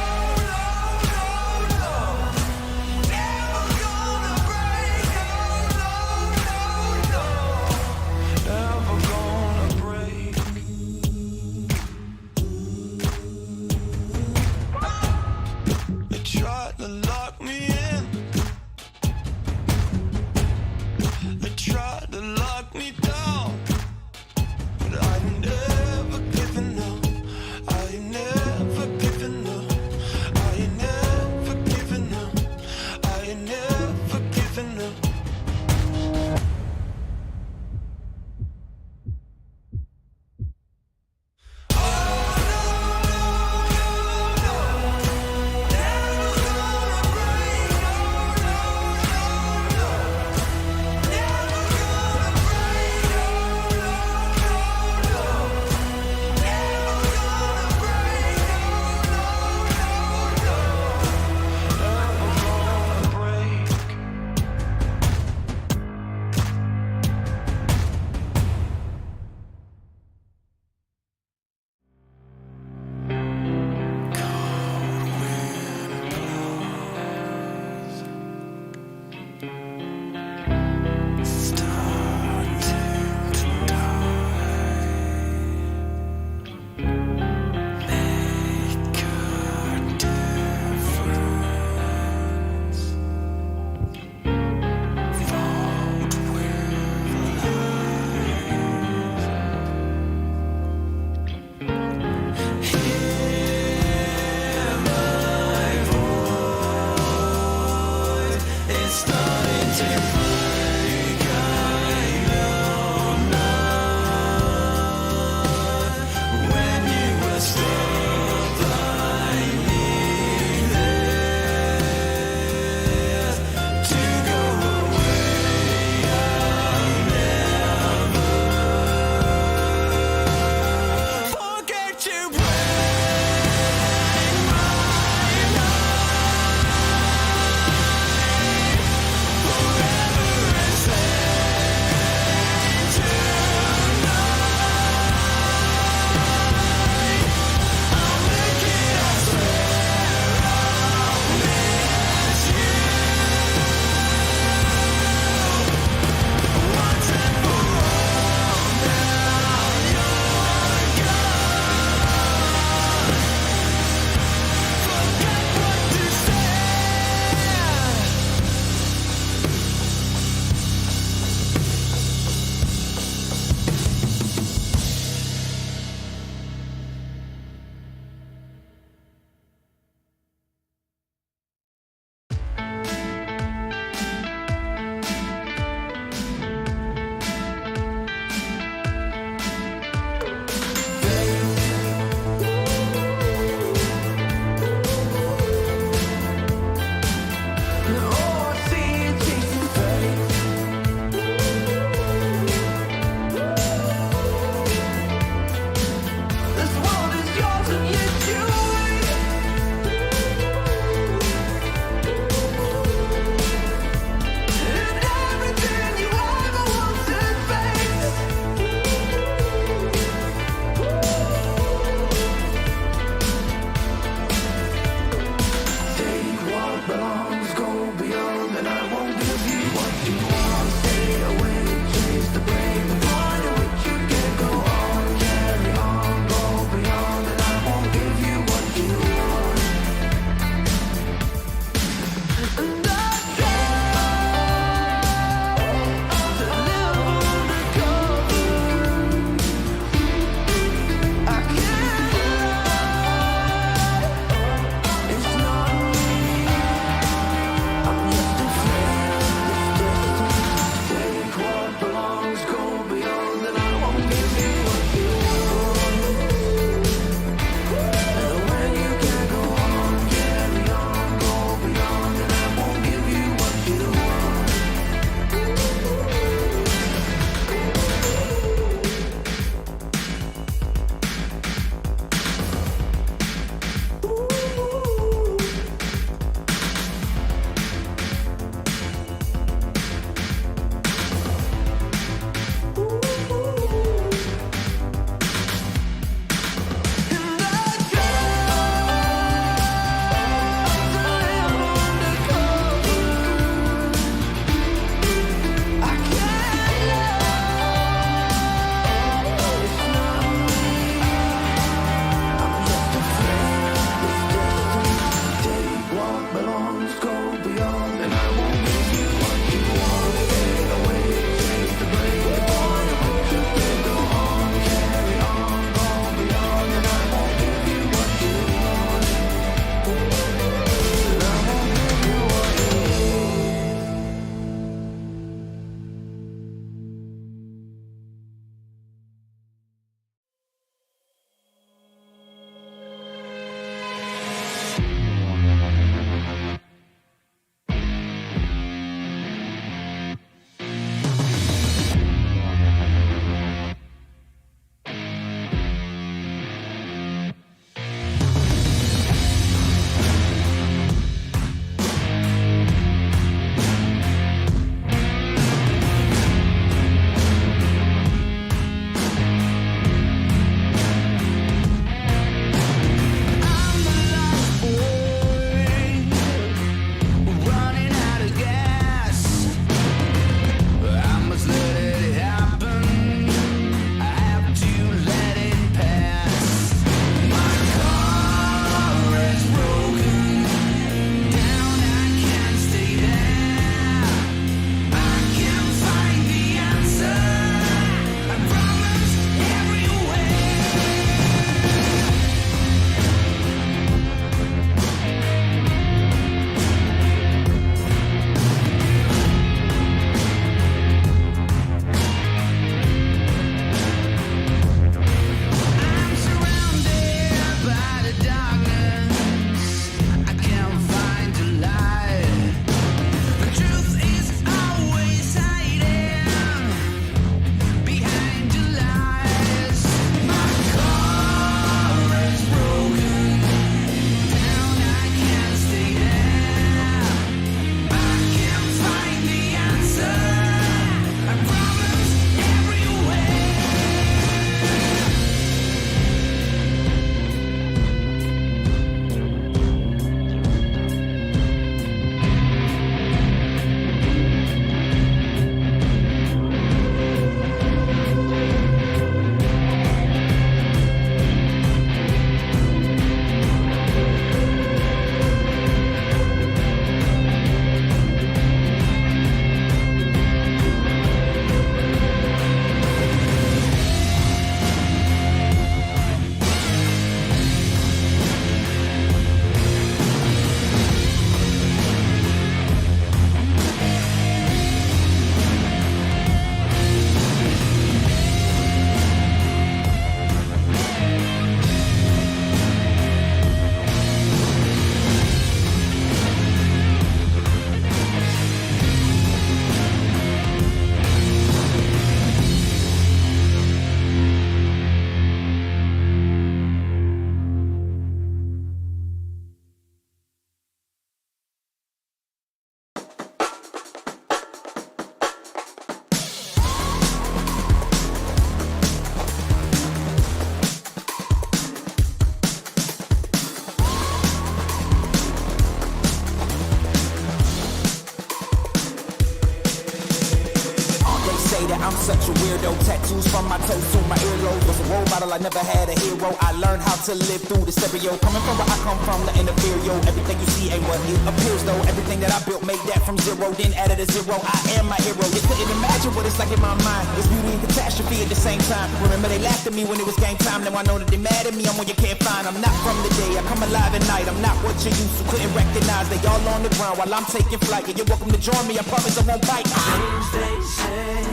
weirdo. Tattoos from my toes to my earlobe. Was a role model, I never had a hero. I learned how to live through the stereo. Coming from where I come from, the inferior. Everything you see ain't what it appears though. Everything that I built, made that from zero, then added a zero. I am my hero. You couldn't imagine what it's like in my mind. It's beauty and catastrophe at the same time. Remember they laughed at me when it was game time. Now I know that they mad at me. I'm one you can't find. I'm not from the day. I come alive at night. I'm not what you used to. Couldn't recognize. They all on the ground while I'm taking flight. Yeah, you're welcome to join me. I promise I won't bite. Things they say,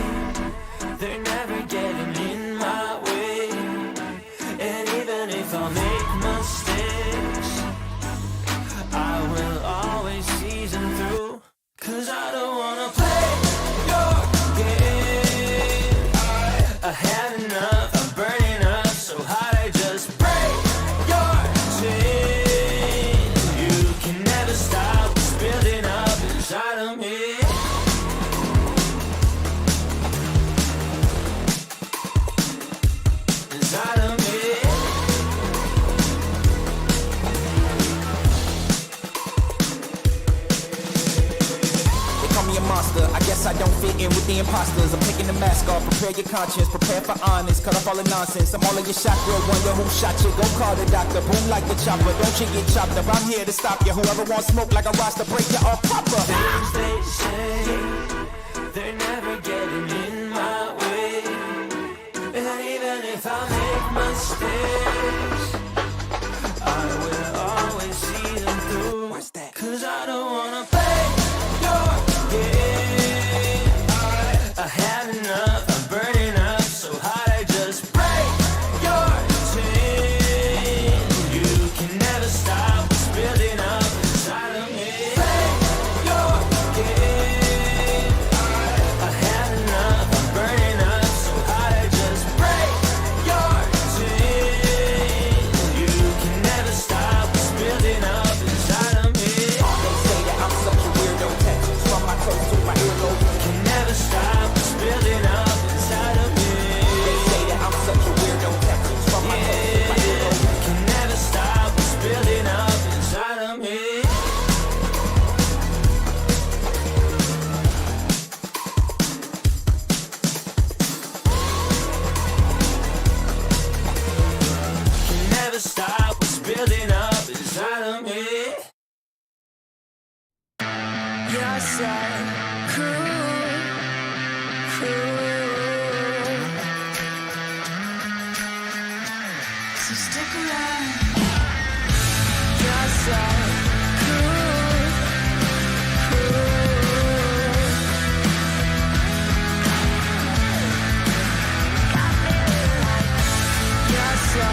they're never getting in my way. And even if I make mistakes, I will always see them through. Cause I don't wanna play your game. I had enough, I'm burning up so hot I just break your chain. You can never stop what's building up inside of me. Inside of me. They call me a monster. I guess I don't fit in with the imposters. I'm taking the mask off. Prepare your conscience. Prepare for honest. Cut off all the nonsense. I'm all in your chakra. Wonder who shot you. Go call the doctor. Boom like the chopper. Don't you get chopped up. I'm here to stop you. Whoever wants smoke like a roster, break you off proper. Things they say, they're never getting in my way. And even if I make mistakes, I will always see them through. What's that? Cause I don't wanna play your game. I had enough, I'm burning up so hot I just break your chain. You can never stop what's building up inside of me. Play your game. I had enough, I'm burning up so hot I just break your chain. You can never stop what's building up inside of me. They say that I'm such a weirdo. Tattoos from my toes to my earlobe. Can never stop what's building up inside of me. They say that I'm such a weirdo. Tattoos from my toes to my earlobe. Can never stop what's building up inside of me. Can never stop what's building up inside of me. You're so cool, so stick around. You're so cool. You're so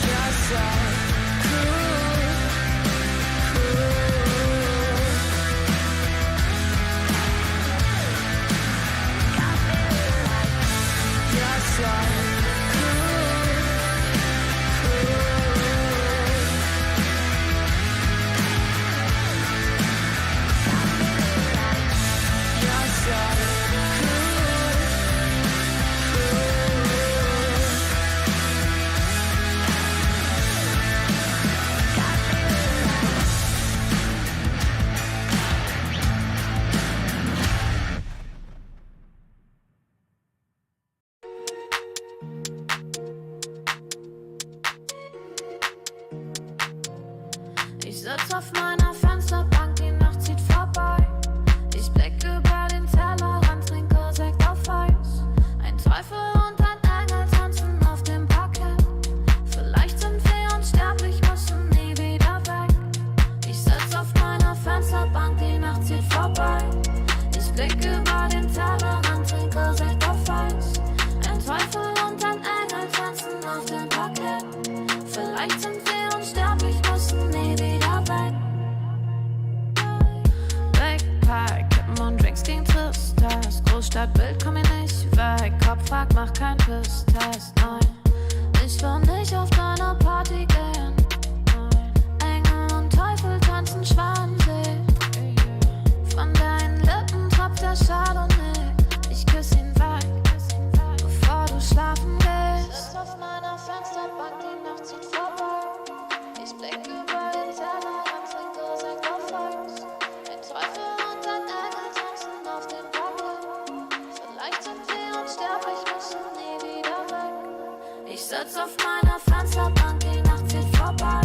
You're so cool. sitz auf meiner Fensterbank, die Nacht zieht vorbei. Ich blick über den Tellerrand, trinke Sekt auf Eis. Ein Teufel und ein Engel tanzen auf dem Parkett. Vielleicht sind wir unsterblich, müssen nie wieder weg. Ich sitz auf meiner Fensterbank, die Nacht zieht vorbei. Ich blick über den Tellerrand, trinke Sekt auf Eis. Ein Teufel und ein Engel tanzen auf dem Parkett. Vielleicht sind wir unsterblich, müssen nie wieder weg. Backpack, Kippen und Drinks gegen Tristesse. Großstadtbild, komm mir nicht weg. Kopf fragt, mach kein Pisstest, nein. Ich will nicht auf deine Party gehen, nein. Engel und Teufel tanzen Schwanensee. Von deinen Lippen tropft der Chardonnay. Ich küss ihn weg, bevor du schlafen gehst. Ich sitz auf meiner Fensterbank, die Nacht zieht vorbei. Ich blick über den Tellerrand, trinke Sekt auf Eis. Ein Teufel und ein Engel tanzen auf dem Parkett. Vielleicht sind wir unsterblich, müssen nie wieder weg. Ich sitz auf meiner Fensterbank, die Nacht zieht vorbei.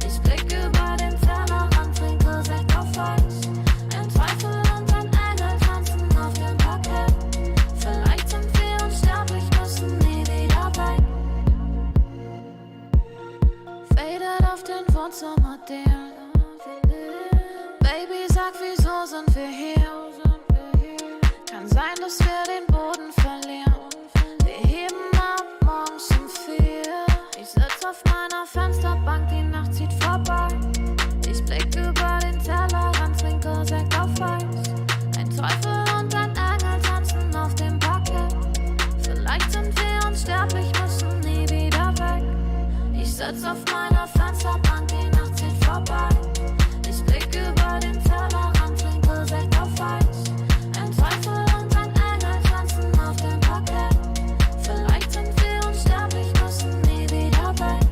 Ich blick über den Tellerrand, trinke Sekt auf Eis. Ein Teufel und ein Engel tanzen auf dem Parkett. Vielleicht sind wir unsterblich, müssen nie wieder weg. Faded auf den Wohnzimmerdielen. Baby, sag, wieso sind wir hier? Kann sein, dass wir den Boden verlieren. Wir heben ab morgens um 4. Ich sitz auf meiner Fensterbank, die Nacht zieht vorbei. Ich blick über den Tellerrand, trinke Sekt auf Eis. Ein Teufel und ein Engel tanzen auf dem Parkett. Vielleicht sind wir unsterblich, müssen nie wieder weg. Ich sitz auf meiner Fensterbank, die Nacht zieht vorbei. Ich blick über den Tellerrand, trinke Sekt auf Eis. Ein Teufel und ein Engel tanzen auf dem Parkett. Vielleicht sind wir unsterblich, müssen nie wieder weg.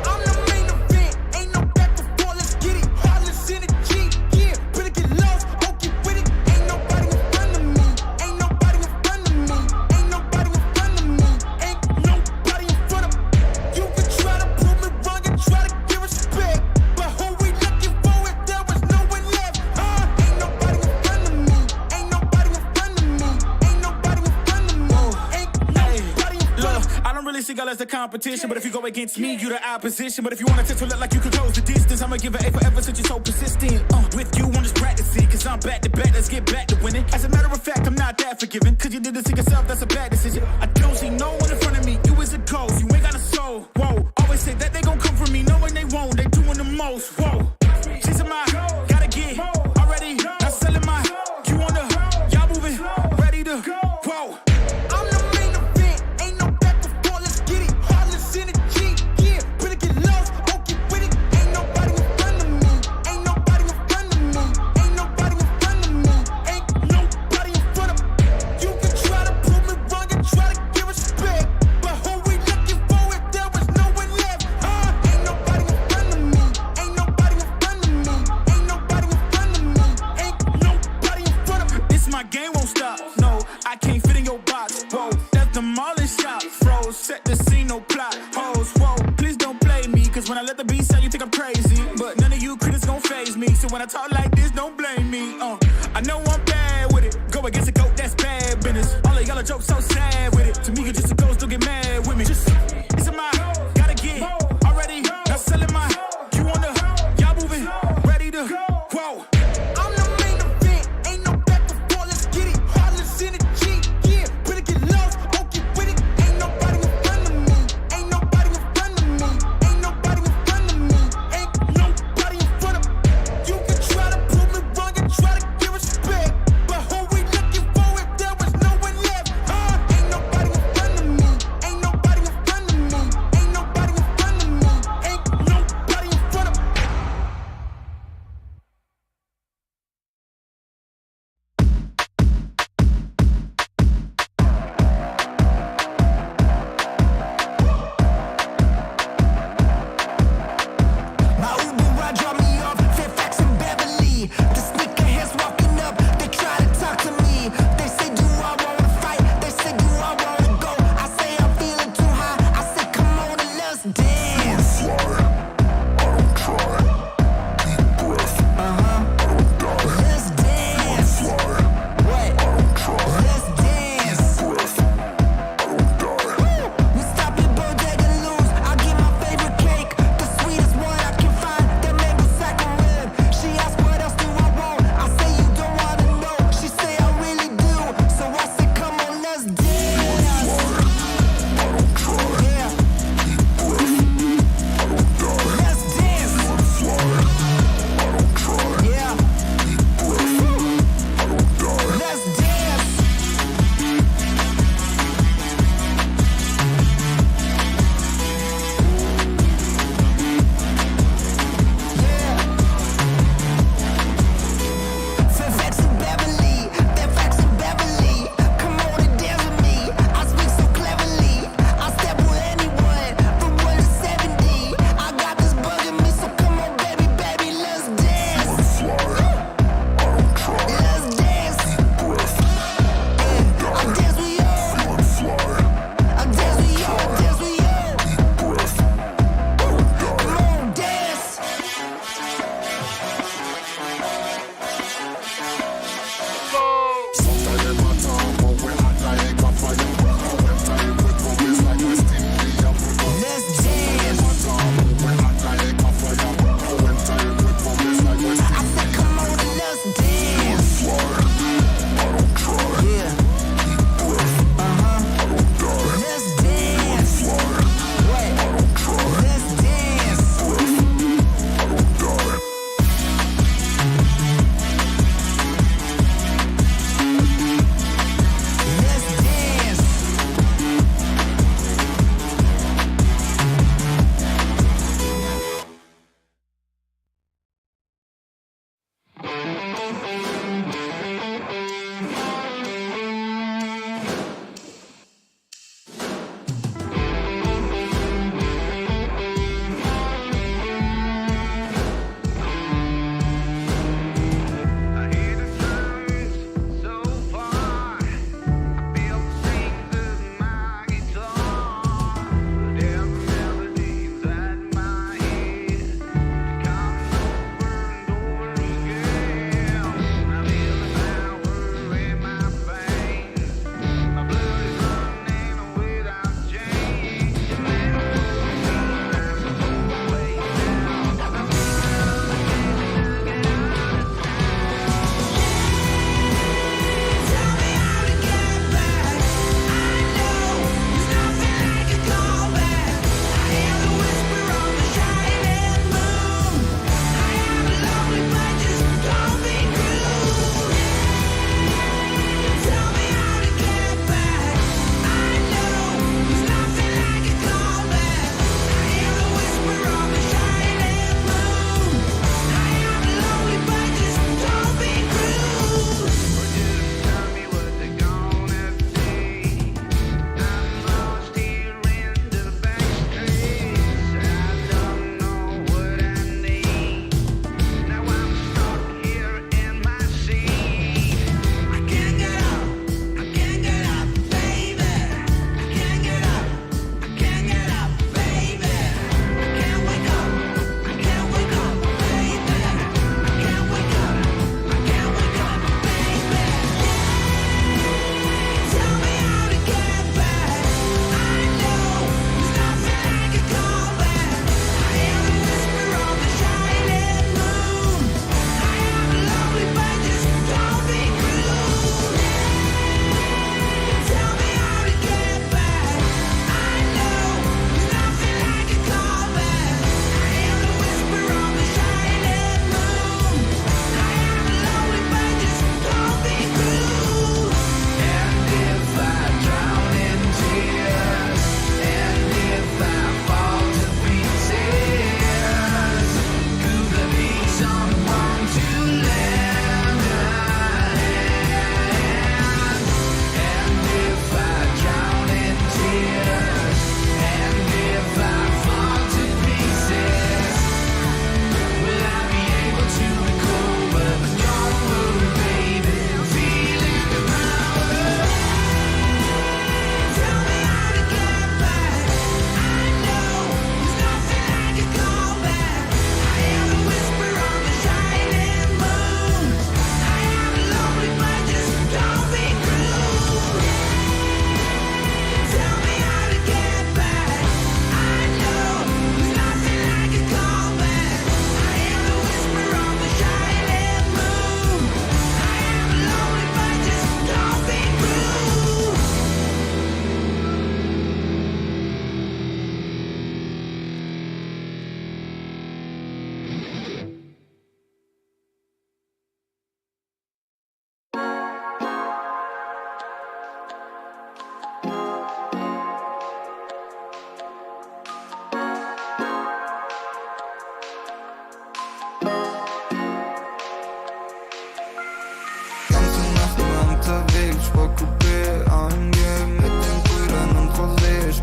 I'm the main event, ain't no back and forth, let's get it. Heartless energy, yeah. Better get lost, oh get with it. Ain't nobody in front of me, ain't nobody in front of me, ain't nobody in front of me, ain't nobody in front of me. You can try to prove me wrong and try to give respect, but who we looking for if there was no one left? Ain't nobody in front of me, ain't nobody in front of me, ain't nobody in front of me, ain't nobody in front of me. Look, I don't really see y'all as the competition, but if you go against me, you the opposition. But if you wanna test to look like you can close the distance, I'ma give it A forever since you're so persistent. With you, I'm just practicing, cause I'm back to back, let's get back to winning. As a matter of fact, I'm not that forgiving, cause you did this to yourself, that's a bad decision. I don't see no one in front of me, you is a ghost, you ain't got a soul. Whoa, always say that they gon' come for me, knowing they won't, they doing the most. Whoa, chasing my, gotta get already, not selling my, you on the, y'all moving, ready to, whoa. I'm the main event, ain't no back and forth, let's get it. Heartless energy, yeah. Better get lost, oh get with it. Ain't nobody in front of me, ain't nobody in front of me, ain't nobody in front of me, ain't nobody in front of me. You can try to prove me wrong and try to give respect, but who we looking for if there was no one left? Ain't nobody in front of me, ain't nobody in front of me, ain't nobody in front of me, ain't nobody in front of me. This my game won't stop. No, I can't fit in your box. Whoa, that's demolish shop. Froze, set the scene, no plot. Hoes, whoa, please don't play me. Cause when I let the beat sound, you think I'm crazy. But none of you critics gon' faze me. So when I talk like this, don't blame me. I know I'm bad with it. Go against a goat, that's bad business. All of y'all are jokes so sad with it. To me, you're just a ghost, don't get mad with me. Just, it's a my, gotta get already. Not selling my, you on the, y'all moving, ready to, whoa. I'm the main event, ain't no back and forth, let's get it. Heartless energy, yeah. Better get lost, oh get with it. Ain't nobody in front of me, ain't nobody in front of me, ain't nobody in front of me, ain't nobody in front of me. You can try to prove me wrong and try to give respect, but who we looking for if there was no one left? Ain't nobody in front of me,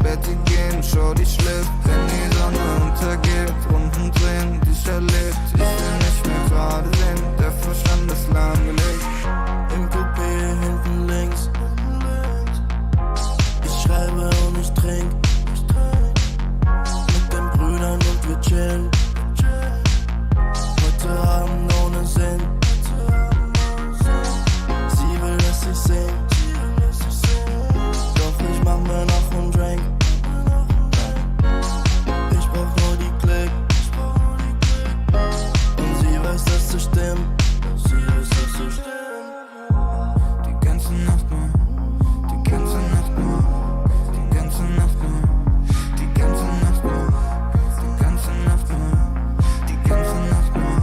Betty gehen, Shorty schläft, wenn die Sonne untergeht, Runden drehen, die ich erlebt, ich will nicht mehr gerade sehen, der Verstand ist lahmgelegt. Im Coupé hinten links, ich schreibe und ich trink, mit den Brüdern und wir chillen, heute Abend ohne Sinn, sie will, dass ich sing, doch ich mach mir noch einen Drink, ich brauch nur die Klick, und sie weiß, dass es stimmt, Die ganze Nacht nur, die ganze Nacht nur, die ganze Nacht nur, die ganze Nacht nur, die ganze Nacht nur, die ganze Nacht nur,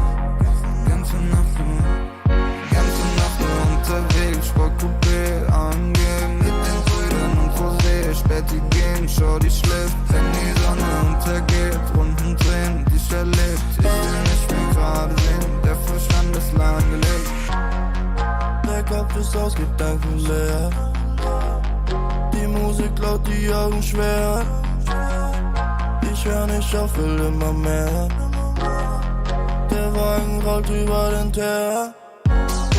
die ganze Nacht nur, die ganze Nacht nur unterwegs, Sportcoupé angehen, mit den Brüdern und Rosé, Späti gehen, Shorty schläft, wenn die Sonne untergeht, Runden drehen, die ich erlebt, ich will nicht mehr gerade sehen, der Verstand ist lahmgelegt. der Kopf ist aus Gedanken leer, die Musik laut, die Augen schwer, ich hör nicht auf, will immer mehr, der Wagen rollt über den Teer,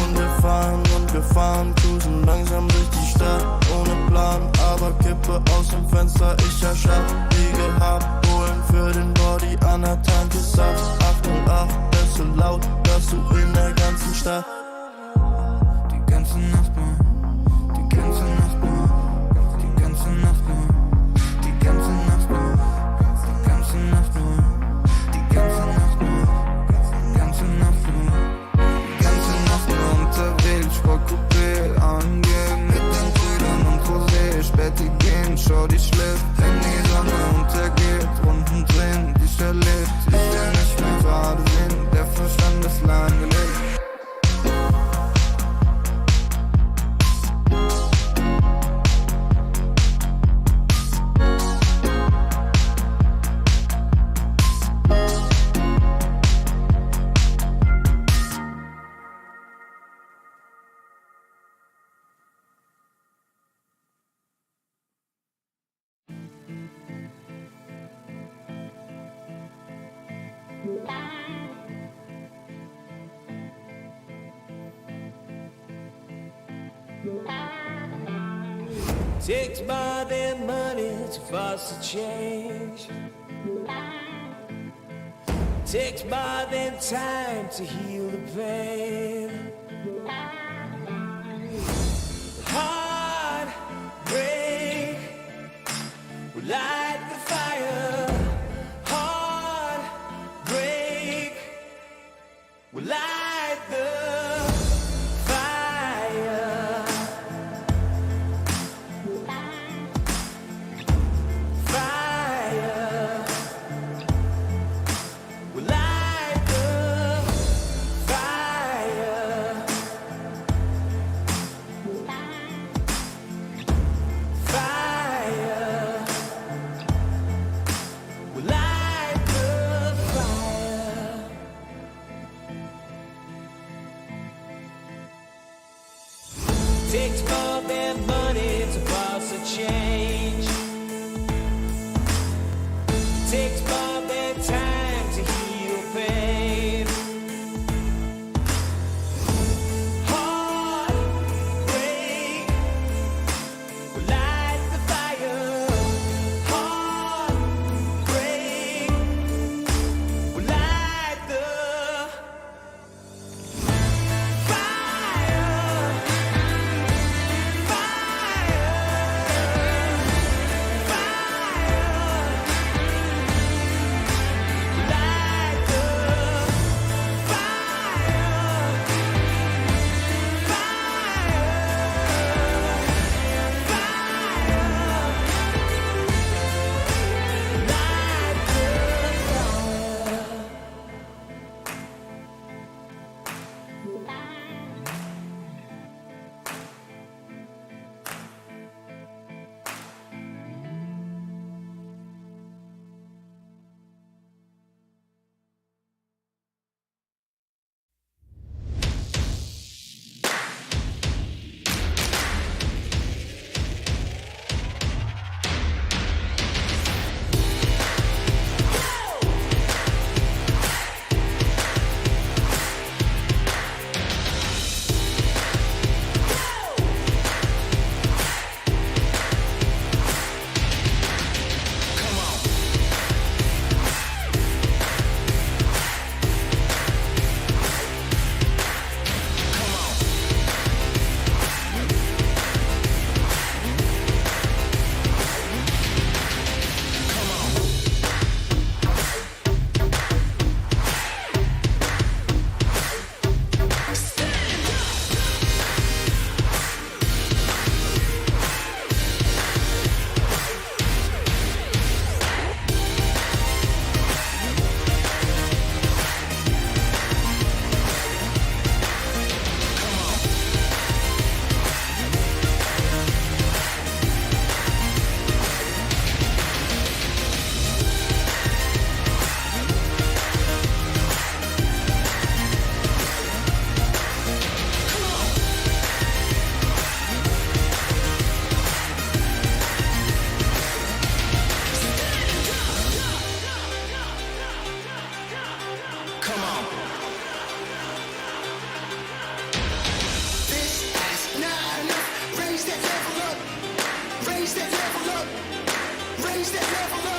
und wir fahren, cruisen langsam durch die Stadt, ohne Plan, aber Kippe aus dem Fenster, ich erschaff, wie gehabt, holen für den Body an der Tanke Saft, 808, das ist so laut, dass du in der ganzen Stadt. Die ganze Nacht nur, die ganze Nacht nur, die ganze Nacht nur, die ganze Nacht nur, die ganze Nacht nur, die ganze Nacht nur, die ganze Nacht nur, die ganze Nacht nur unterwegs, Sportcoupé angehen, mit den Brüdern und Rosé, Späti gehen, Shorty schläft, wenn die Sonne untergeht, Runden drehen, die ich erlebt, ich will nicht mehr gerade sehen, der Verstand ist lahmgelegt. Takes by their money to fast to change. Takes by their time to heal the pain. Heart break, we light the fire. Heart break, we light the Raise that level up.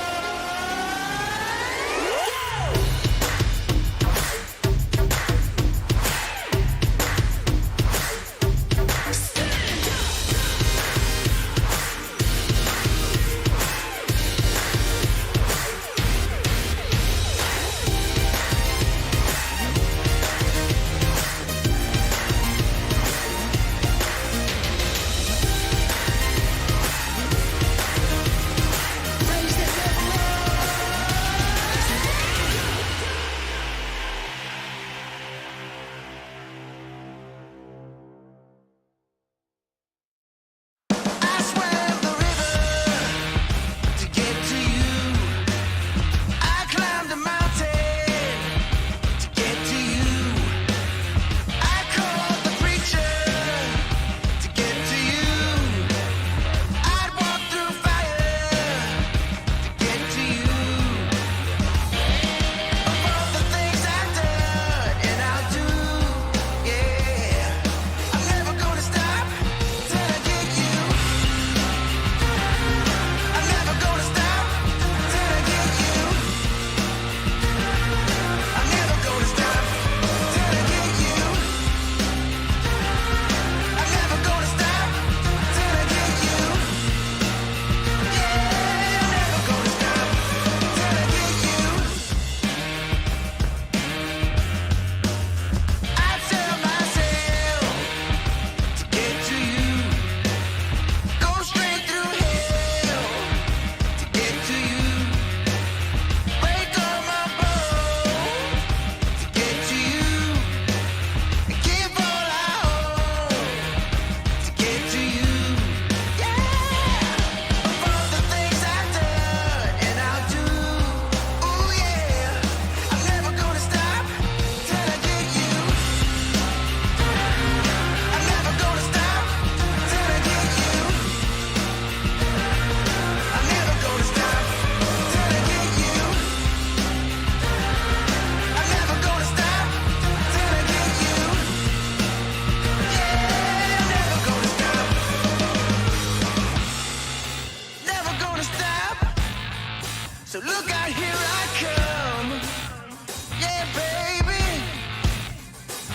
So look out, here I come. Yeah, baby.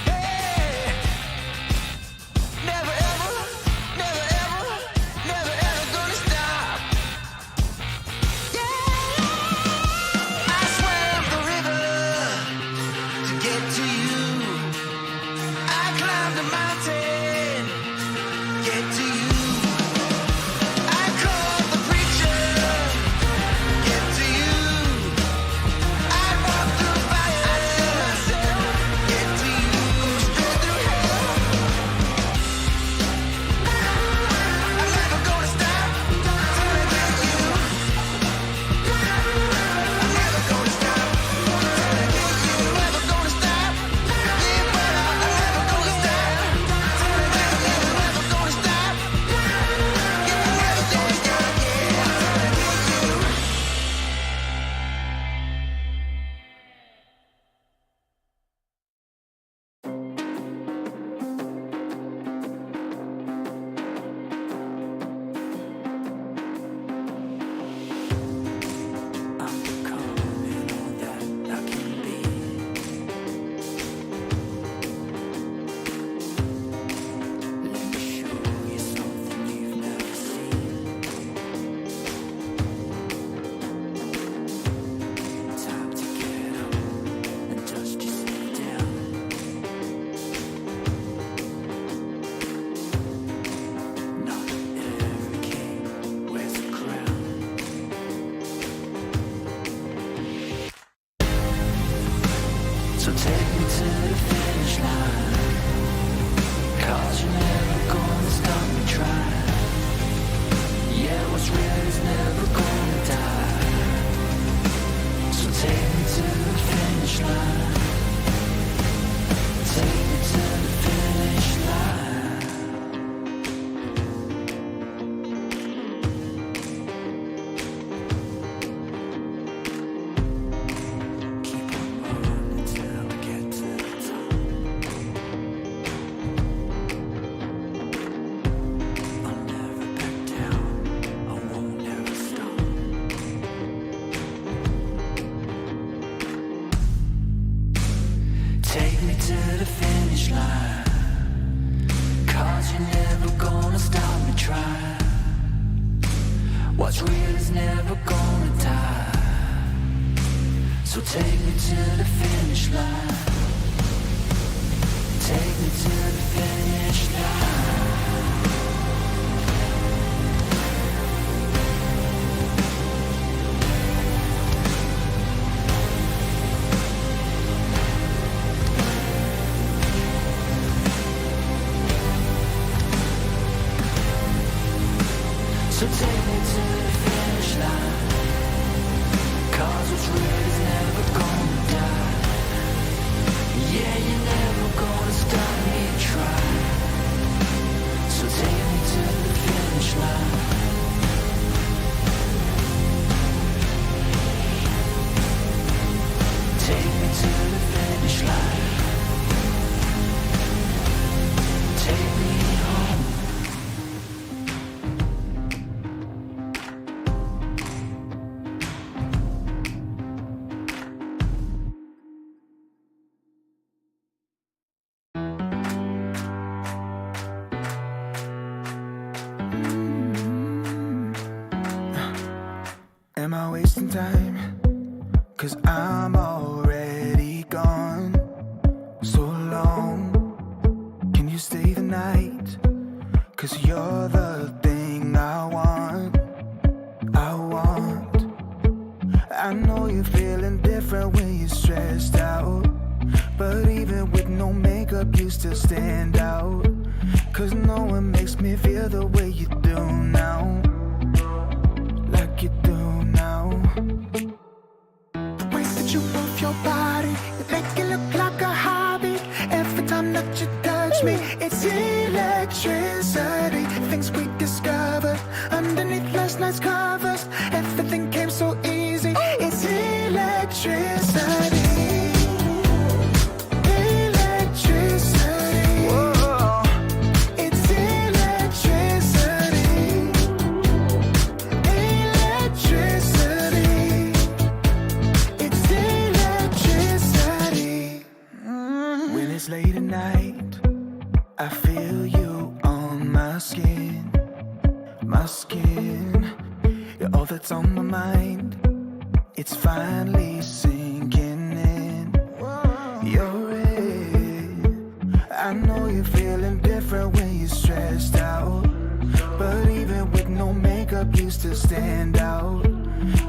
Hey. Never ever, never ever, never ever gonna stop. Yeah. I swam the river to get to you. I climbed the mountain, get to you. I called the preacher, get to you. I walked through fire, I tell myself, get to you. Straight through hell. I'm never gonna stop till I get you. I'm never gonna stop till I get you. Never gonna stop. Yeah, but I'm never gonna stop till I get you. Never gonna stop. Yeah, I'm never gonna stop. Yeah, till I get you. I'm becoming all that I can be. Let me show you something you've never seen. Time to get up and dust yourself down. Not every king wears a crown. So take me to the finish line, 'cause you're never gonna stop me trying. Yeah, what's real is never gonna die. So take me to the finish line. Take me to the finish line. Keep on running till I get to the top. What's real is never gonna die. So take me to the finish line. Take me to the finish line. So take me to the finish line. 'Cause what's real is never gonna die. Yeah, you're never gonna stop me trying. So take me to the finish line. Take me to the finish line. Take me home. Am I wasting time? 'Cause I'm already gone. So long, can you stay the night? 'Cause you're the thing I want. I know you're feeling different when you're stressed out. But even with no makeup, you still stand out. 'Cause no one makes me feel the way you do now. Like you do now. The way that you move your body, you make it look like a hobby. Every time that you touch me, it's electricity. Things we discovered underneath last night's covers. Everything came so easy. It's electricity. Electricity. Whoa. It's electricity. Electricity. It's electricity. When it's late at night, I feel you on my skin. My skin. You're all that's on my mind. It's finally sinking in. You're it. I know you're feeling different when you're stressed out. But even with no makeup, you still stand out.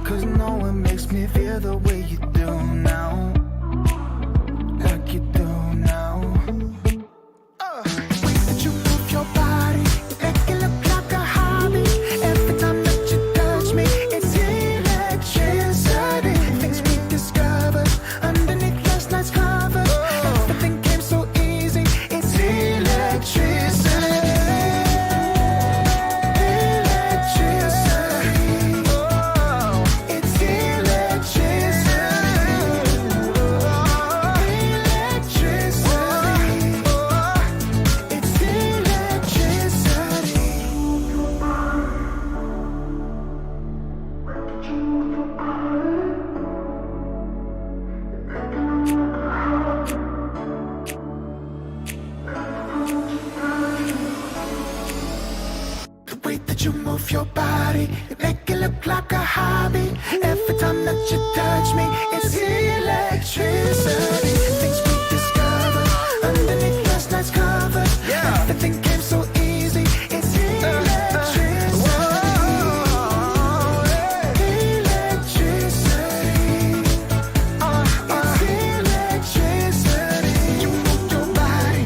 'Cause no one makes me feel the way you do now. Like you do now. The way that you move your body, you make it look like a hobby. Every time that you touch me, it's electricity. Things we discovered underneath last night's covers. Everything came so easy. It's electricity. Electricity. Oh, it's electricity. Electricity. It's electricity. The way that you move your body, you make it look like a hobby. Every time that you touch me, it's electricity. Things we discovered underneath last night's covers. Everything came so easy. It's electricity. Electricity. It's electricity. You move your body.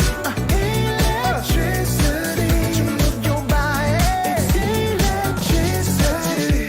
Electricity. You move your body. It's electricity.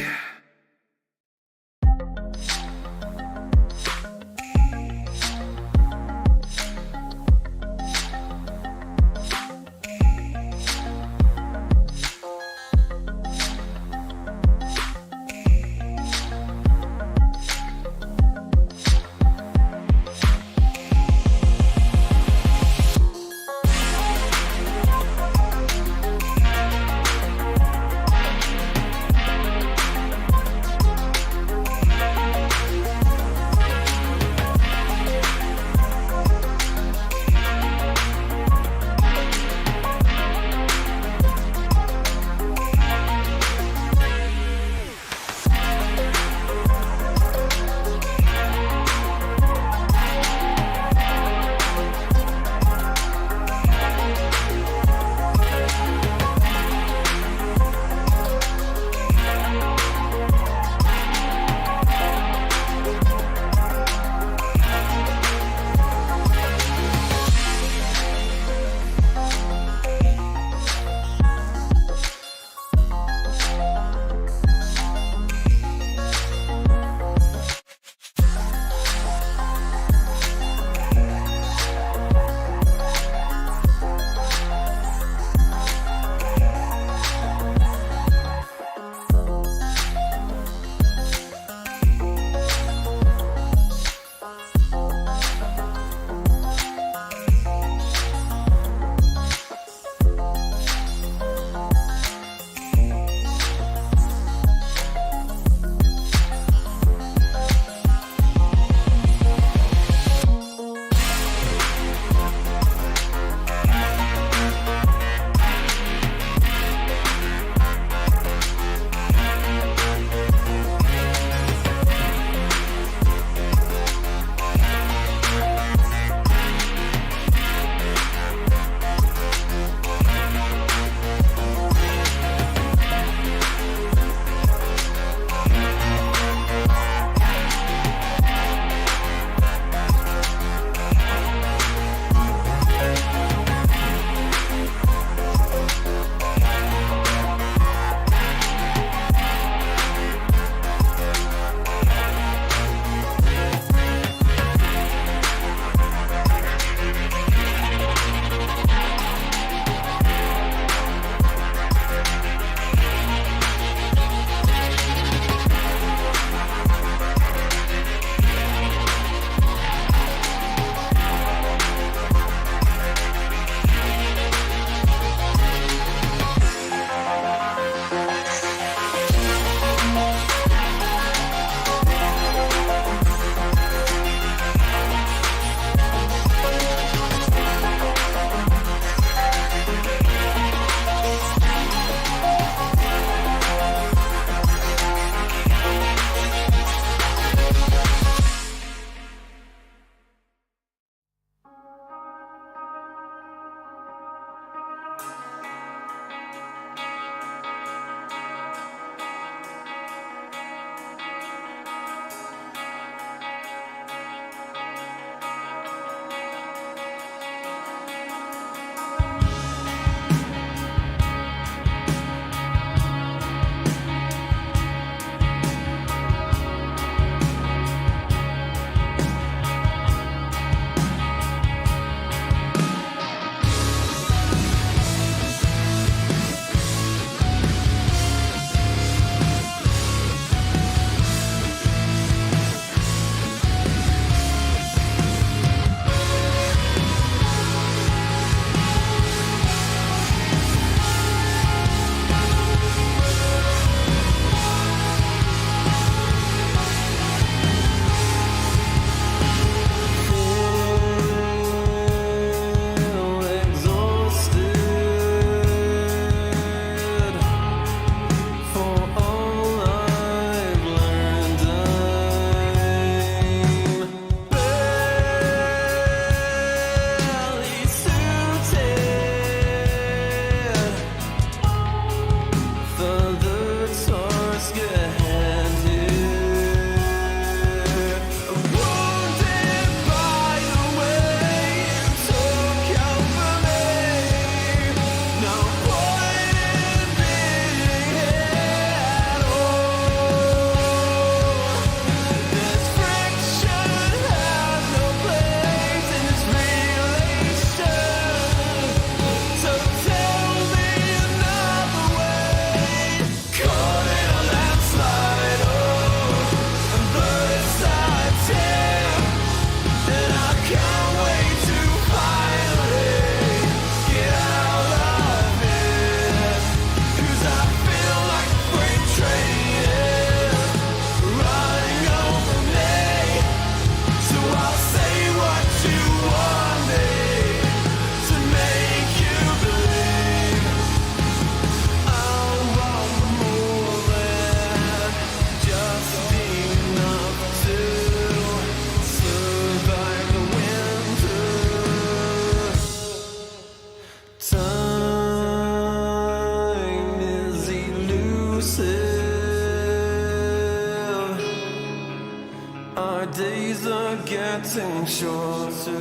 days are getting shorter.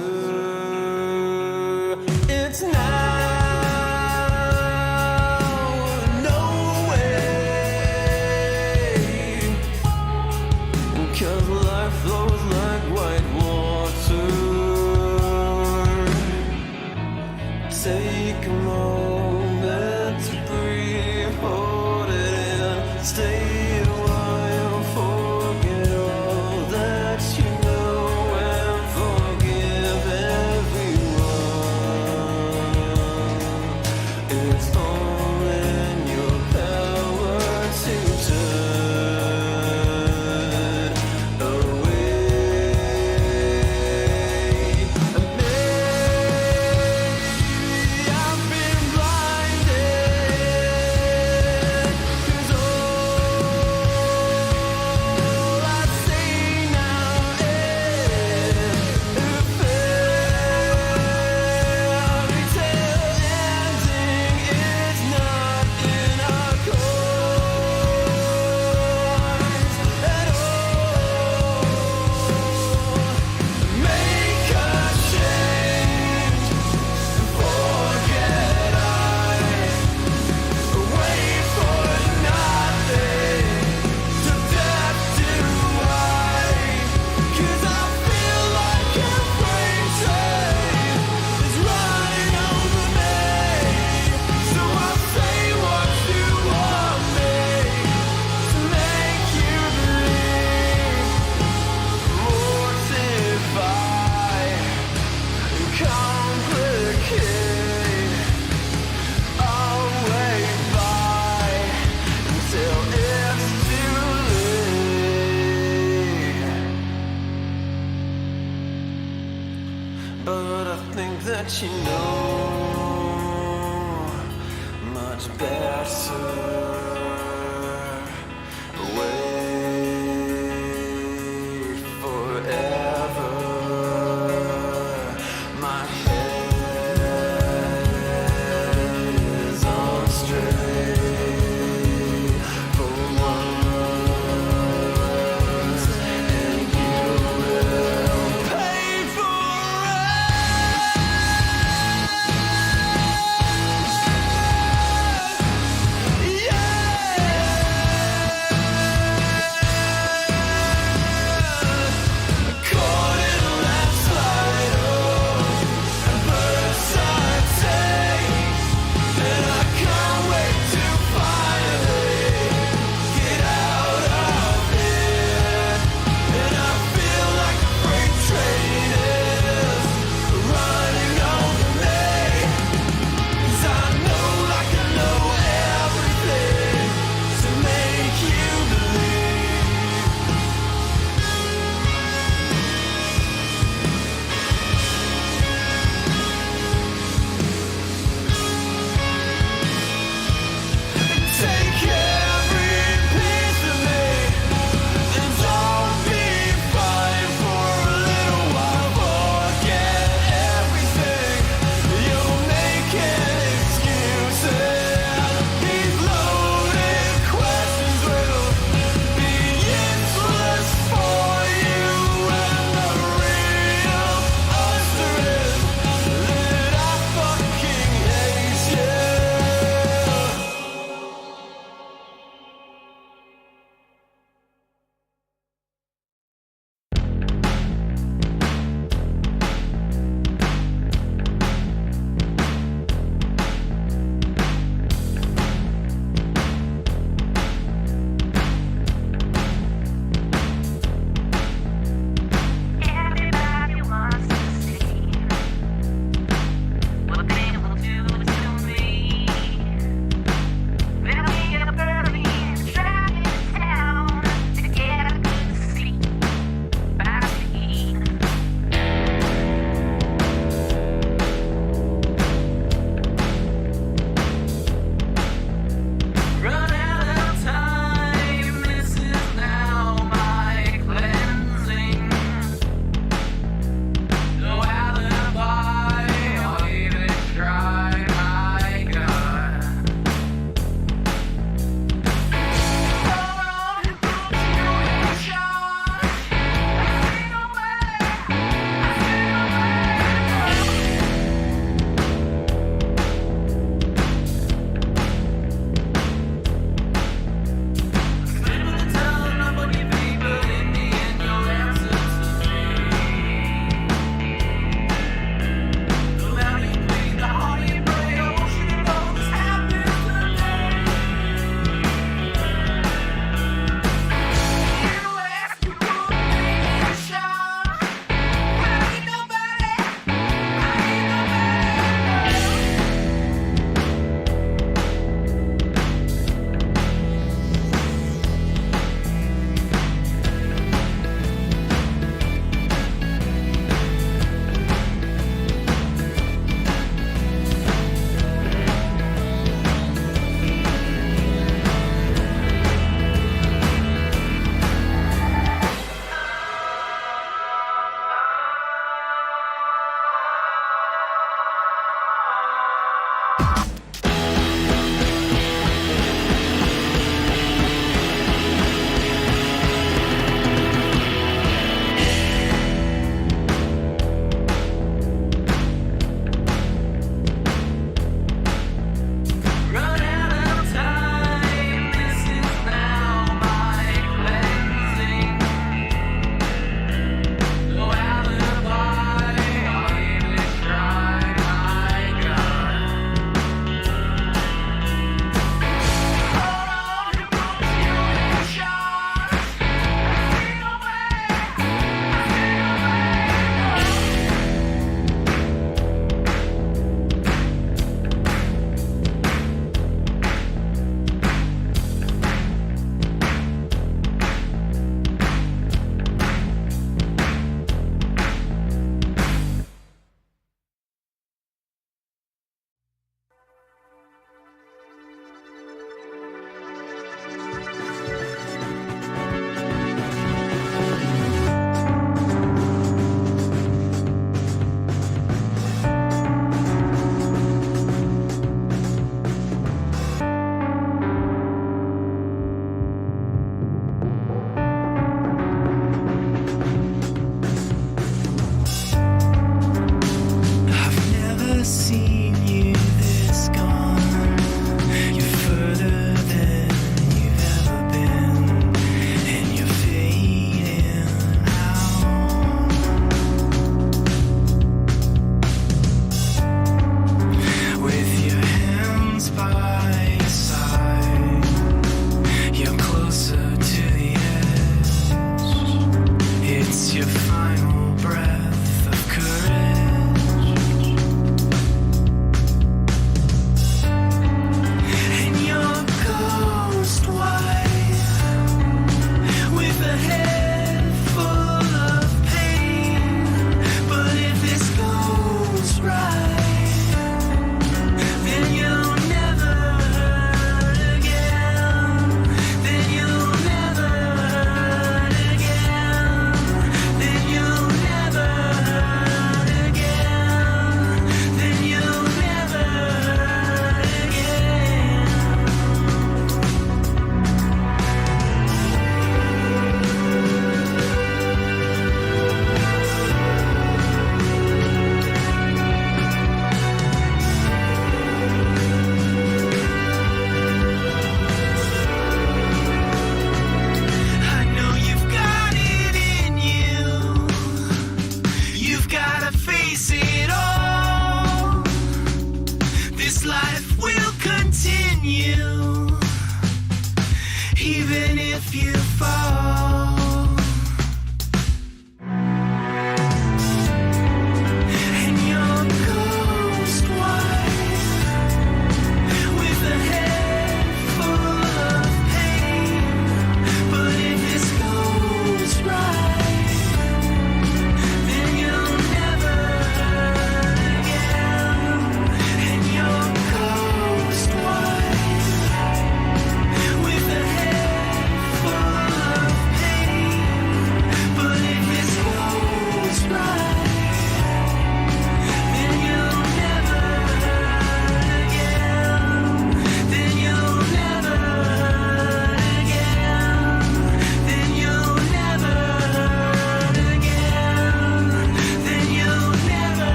It's now, no way, 'cause life flows like white water. Take a moment to breathe, hold it in, stay a while, forget all that you know, and forgive everyone. It's all in your power to turn away. I've been blinded, 'cause all I see now is a fairy tale ending. It's not in our course at all. Make a change, forget wait for nothing, to death do I, 'cause I feel like a freight train is running over me. So I'll say what you want me to make you believe. Mortify, complicate, I'll wait by until it's too late. But I think that you know much better. Wait forever. My head is on straight for once, and you will pay for it. Yeah.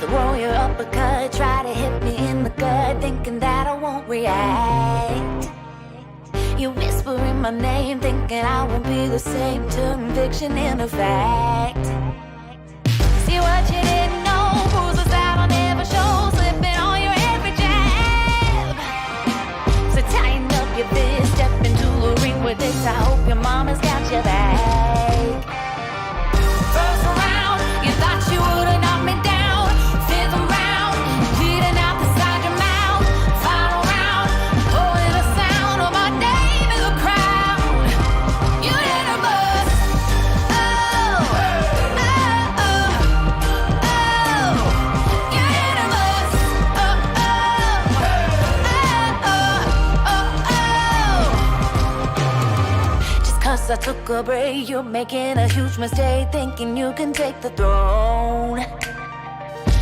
Throw your uppercut, try to hit me in the gut, thinking that I won't react. You whispering my name, thinking I won't be the same. Turn fiction into fact. See what you didn't know, bruises that'll never show, slipping on your every jab. So tighten up your fist, step into the ring with this. I hope your mama's got your back. First round, you thought you would've knocked me down. Fifth round, bleeding out the side your mouth. Final round, holding the sound of my name in the crowd. You hit a bus. Oh, oh, oh, oh. You hit a bus. Oh, oh, oh, oh, oh. Just 'cause I took a break, you're making a huge mistake, thinking you can take the throne.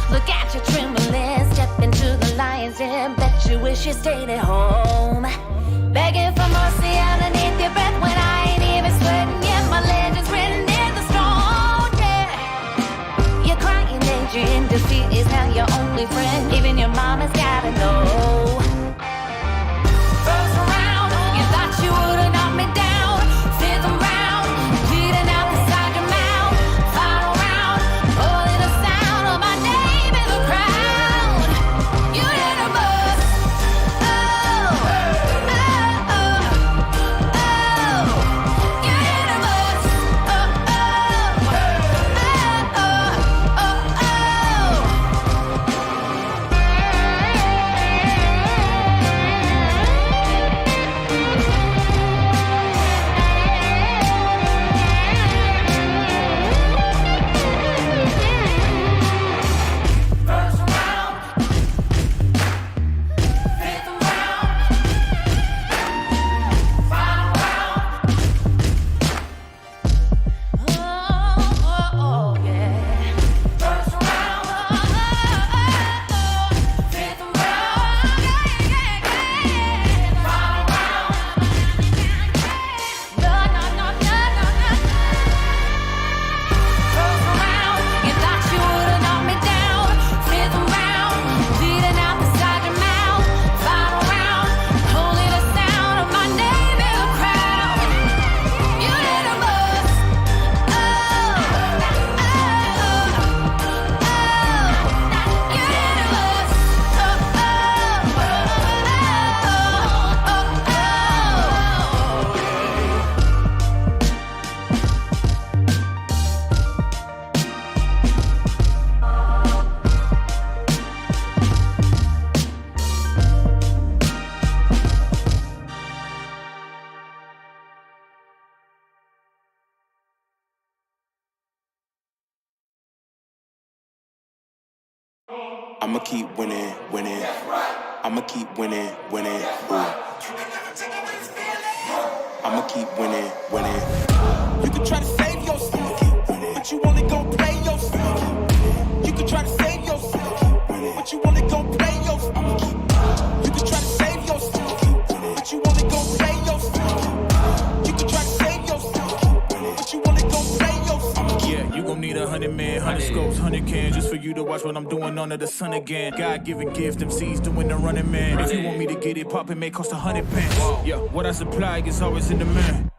Look at you trembling, step into the lion's den. Bet you wish you stayed at home. Begging for mercy underneath your breath when I ain't even sweating yet. My legend's written in the stone, yeah. You're crying, Adrian, defeat is now your only friend. Even your mama's gotta know. First round, you thought you would've knocked me down. Fifth round, bleeding out the side your mouth. Final round, holding the sound of my name in the crowd. You hit a bus. Oh, oh, oh, oh. You hit a bus. Oh, oh, oh, oh, oh, First round, fifth round, final round. Oh, yeah. First round, fifth round, final round. No. First round, you thought you would've knocked me down. Fifth round, bleeding out the side your mouth. Final round, holding the sound of my name in the crowd. You hit a bus. Oh, oh, oh, oh. You hit a bus. Oh, oh, I'ma keep winning, winning. I'ma keep winning, winning. Ooh. I'ma keep winning, winning. You can try to save yourself, but you only gon' play yourself. You can try to save yourself, but you only gon' play yourself. You can try to save yourself, but you only gon' play yourself. You can try to save yourself, but you only gon' play yourself. Yeah, you gon' need 100 men, 100 scopes, 100 cans, just for you to watch what I'm doing under the sun again. God-given gift, MCs doing the running man. If you want me to get it poppin', may cost 100 pence. Yeah, what I supply is always in demand.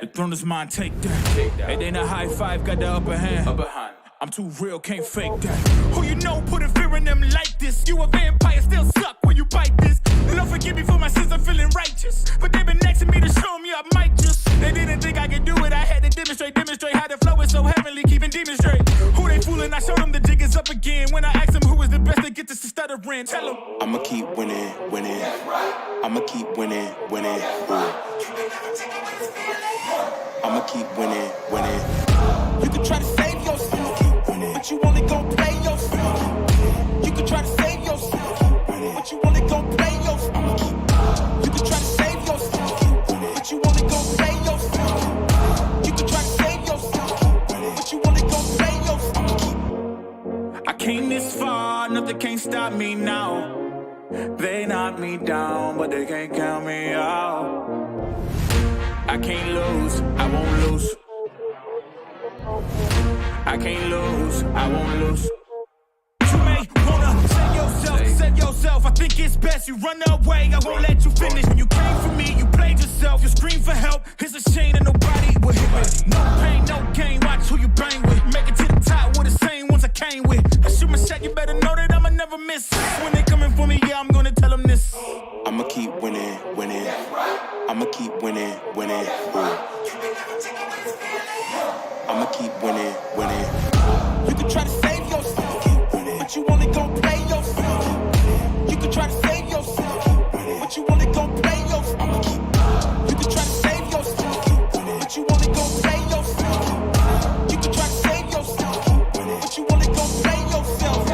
The throne is mine, take that. It ain't a high five, got the upper hand. I'm too real, can't fake that. Who you know put a fear in them like this? You a vampire, still suck when you bite this. Lord forgive me for my sins, I'm feeling righteous. But they been next to me to show me I might just. They didn't think I could do it, I had to demonstrate how the flow is so heavenly, keeping demons straight. Who they fooling? I showed them the jig is up again. When I asked them who is the best to get this to stuttering, tell them I'ma keep winning, winning. I'ma keep winning, winning. Ooh. I'ma keep winning, winning. You can try to save yourself, but you only gon' play yourself. You can try to save yourself, but you only gon' play yourself. You can try to save yourself, but you only gon' play yourself. You can try to save yourself, but you only gon' play yourself. I came this far, nothing can't stop me now. They knock me down, but they can't count me out. I can't lose, I won't lose. I can't lose, I won't lose. think it's best you run away. I won't let you finish. When you came for me, you played yourself. You scream for help. It's a shame that nobody will hit me. No pain, no gain. Watch who you bang with. Make it to the top with the same ones I came with. I shoot my shot. You better know that I'ma never miss. When they coming for me, yeah, I'm gonna tell them this. I'ma keep winning, winning. I'ma keep winning, winning. I'ma keep winning, winning. You can try to save yourself, but you only gon' play yourself. You can try to save yourself, but you only gon' play yourself. You can try to save yourself, but you only gon' play yourself. You can try to save yourself, but you only gon' play yourself.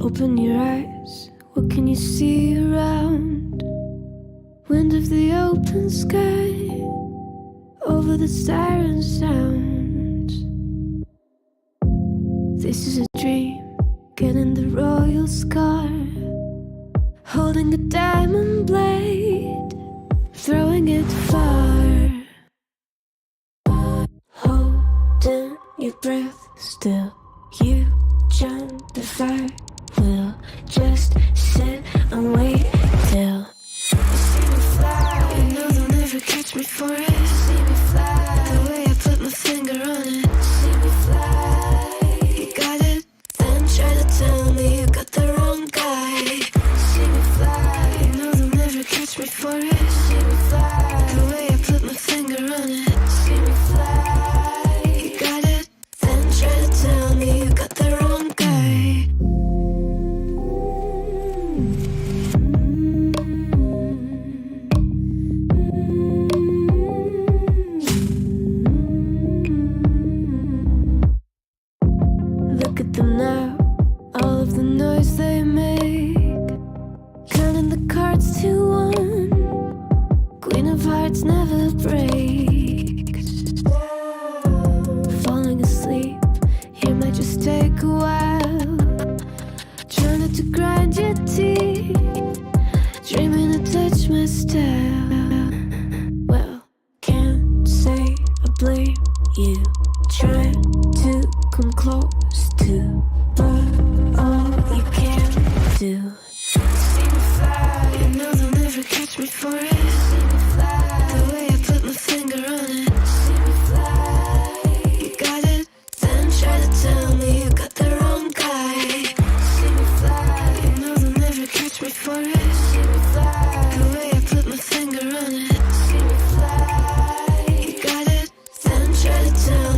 Open your eyes, what can you see around? Wind of the open sky, over the siren sounds. This is a dream, getting the royal scar, holding a diamond blade, throwing it far. Holding your breath still, you jump the fire. We'll just sit and wait till you see me fly. You know they'll never catch me for it. See me fly, the way I put my finger on it. See me fly, you got it, then try to tell me you got the wrong guy. See me fly, you know they'll never catch me for it. See me fly, the way I put my finger on it. See me fly, you got it, then try to tell me you got the wrong guy. Look at them now, all of the noise they make, counting the cards to one. Queen of hearts never breaks. Falling asleep, here might just take a while. Trying not to grind your teeth, dreaming to touch my style. Well, can't say I blame you, trying to come close to, but all you can do. See me fly, you know they'll never catch me for it. See me fly, the way I put my finger on it. See me fly, you got it, then try to tell me you got the wrong guy. See me fly, you know they'll never catch me for it. See me fly, the way I put my finger on it. See me fly, you got it, then try to tell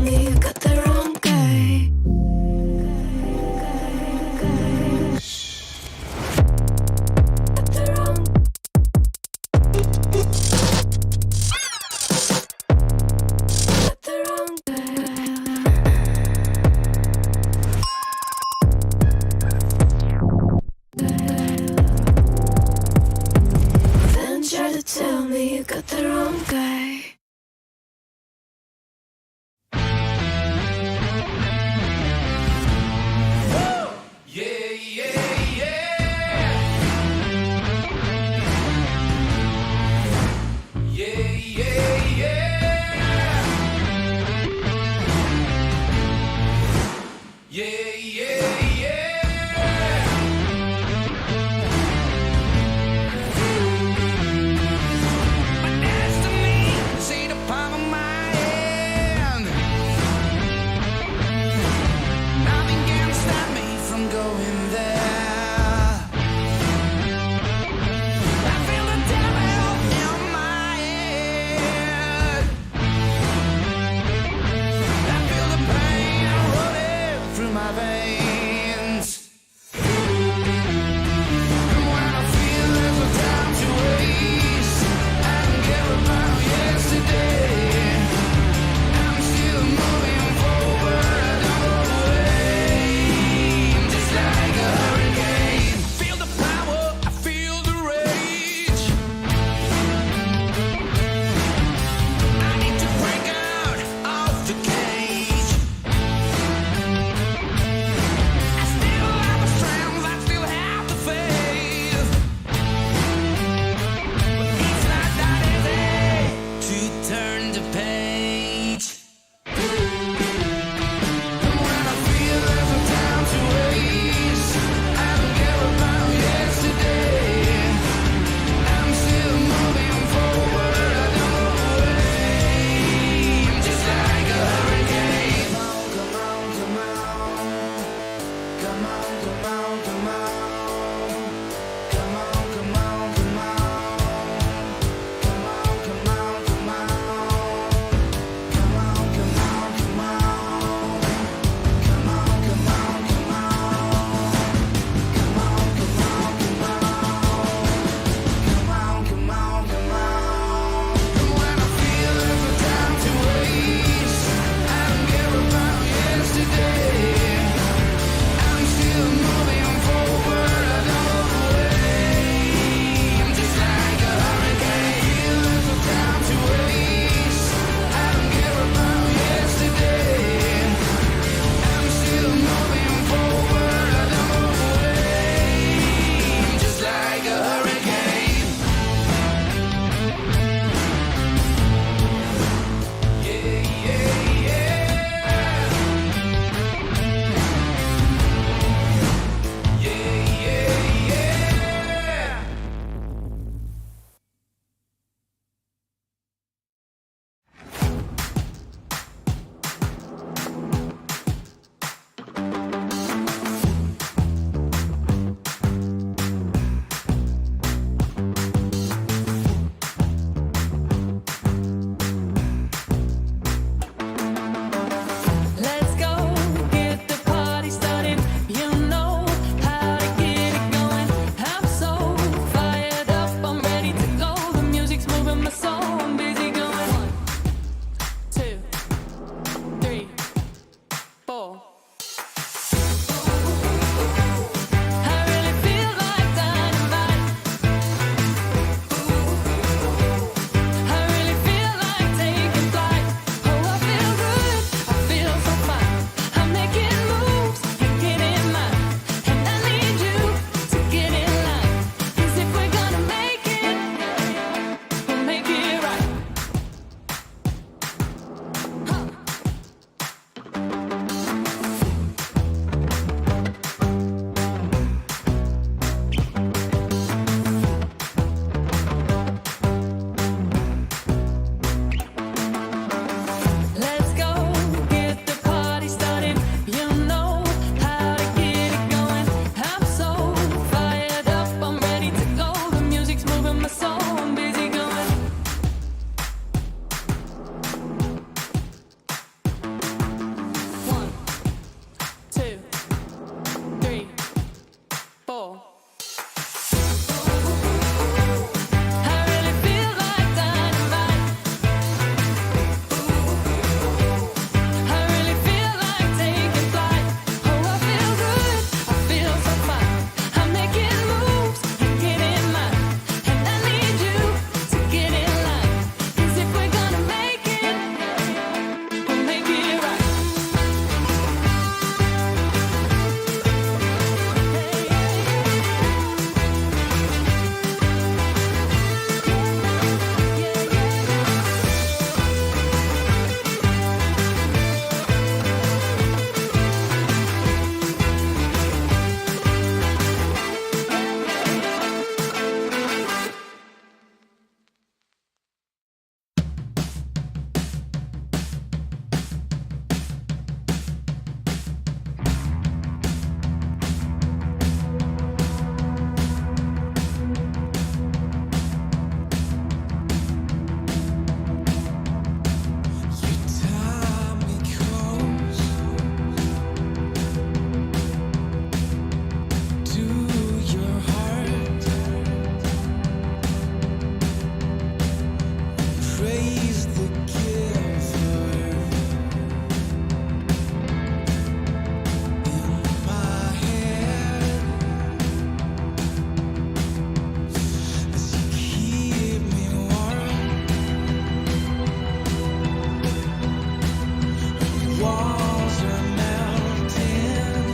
walls are melting,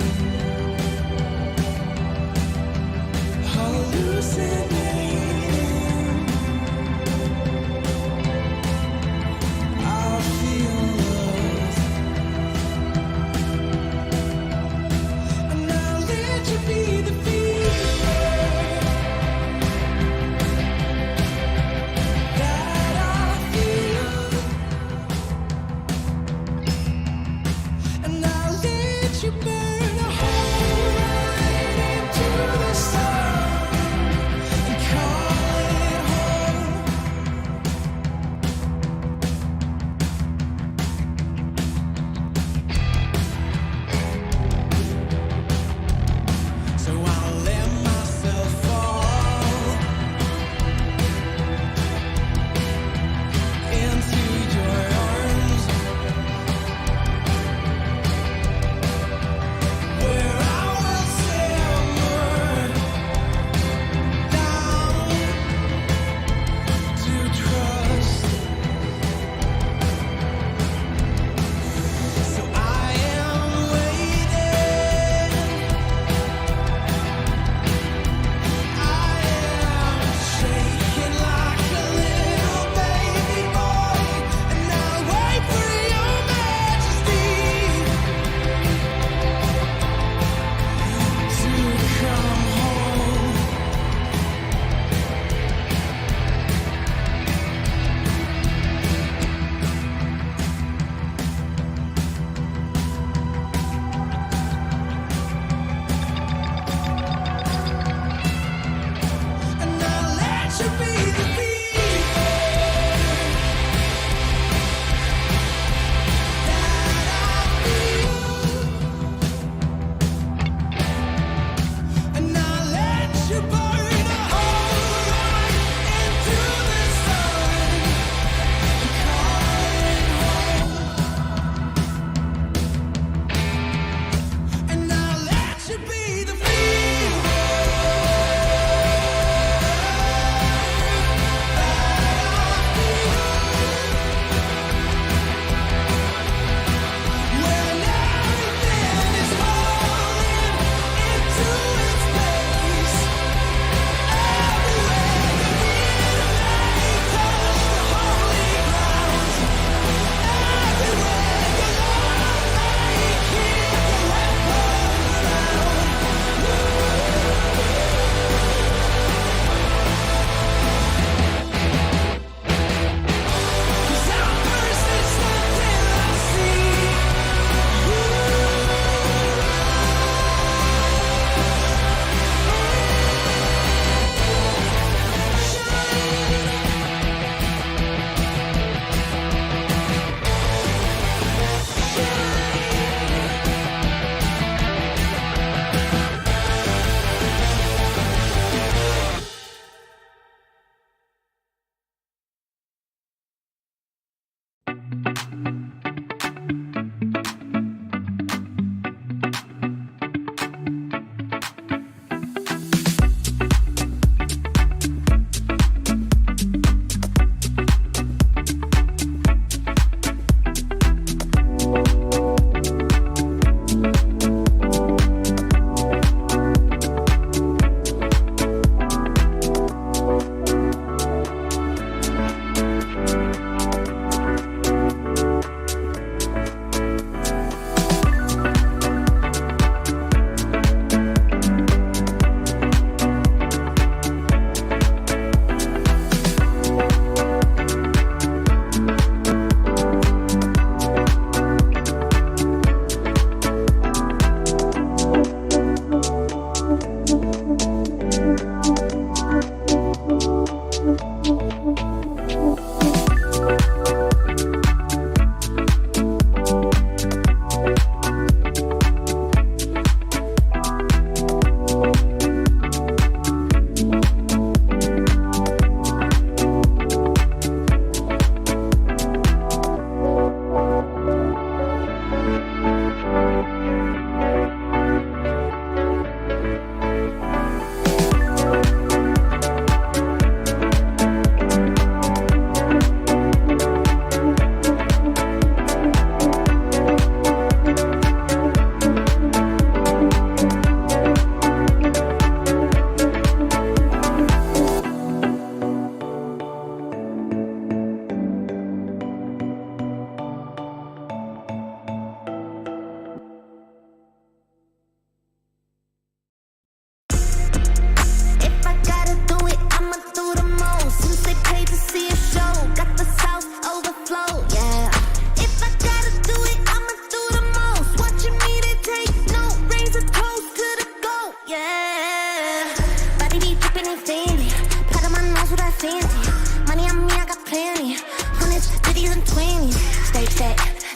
hallucinating. I feel love, and I'll let you be the feeling that I feel, and I'll let you burn a hole right into the sun and call it home. So I'll let myself fall into your arms,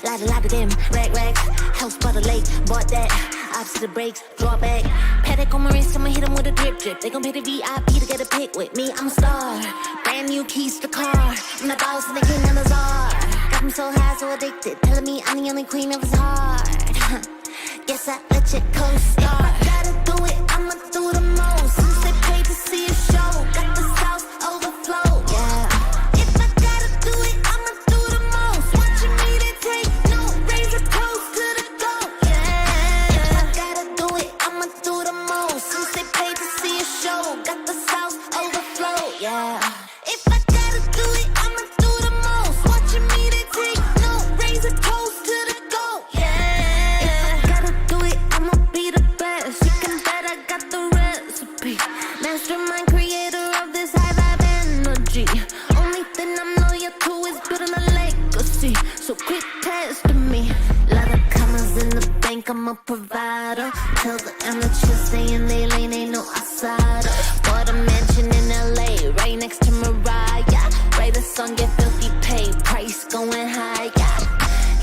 Lot of them rags. House by the lake, bought that. Ops to the brakes, draw back. Paddock on my wrist, I'ma hit them with a drip. They gon' pay the VIP to get a pic with me. I'm a star. Brand new keys to the car. I'm the boss and the king and the czar. Got me so high, so addicted. Telling me I'm the only queen of his heart. Guess I let you co-star. If I gotta do it, I'ma do the most. Since they paid to see a show, got the sauce overflow. Yeah. If I gotta do it, I'ma do the most. Watching me, they take no razor close to the goal. Yeah. If I gotta do it, I'ma do the most. Since they paid to see a show, got the sauce overflow. Yeah. If I gotta do it, I'ma do the most. Watching me, they take no razor close to the goal. Yeah. If I gotta do it, I'ma be the best. You can bet I got the recipe. Mastermind creator of this high vibe energy. Only thing I'm loyal to is building a legacy. So quit testing me. Lot of commas in the bank, I'm a provider. Tell the amateurs stay in their lane, ain't no outsider. Bought a mansion in LA, right next to Mariah. Write a song, get filthy paid, price going high. Yeah.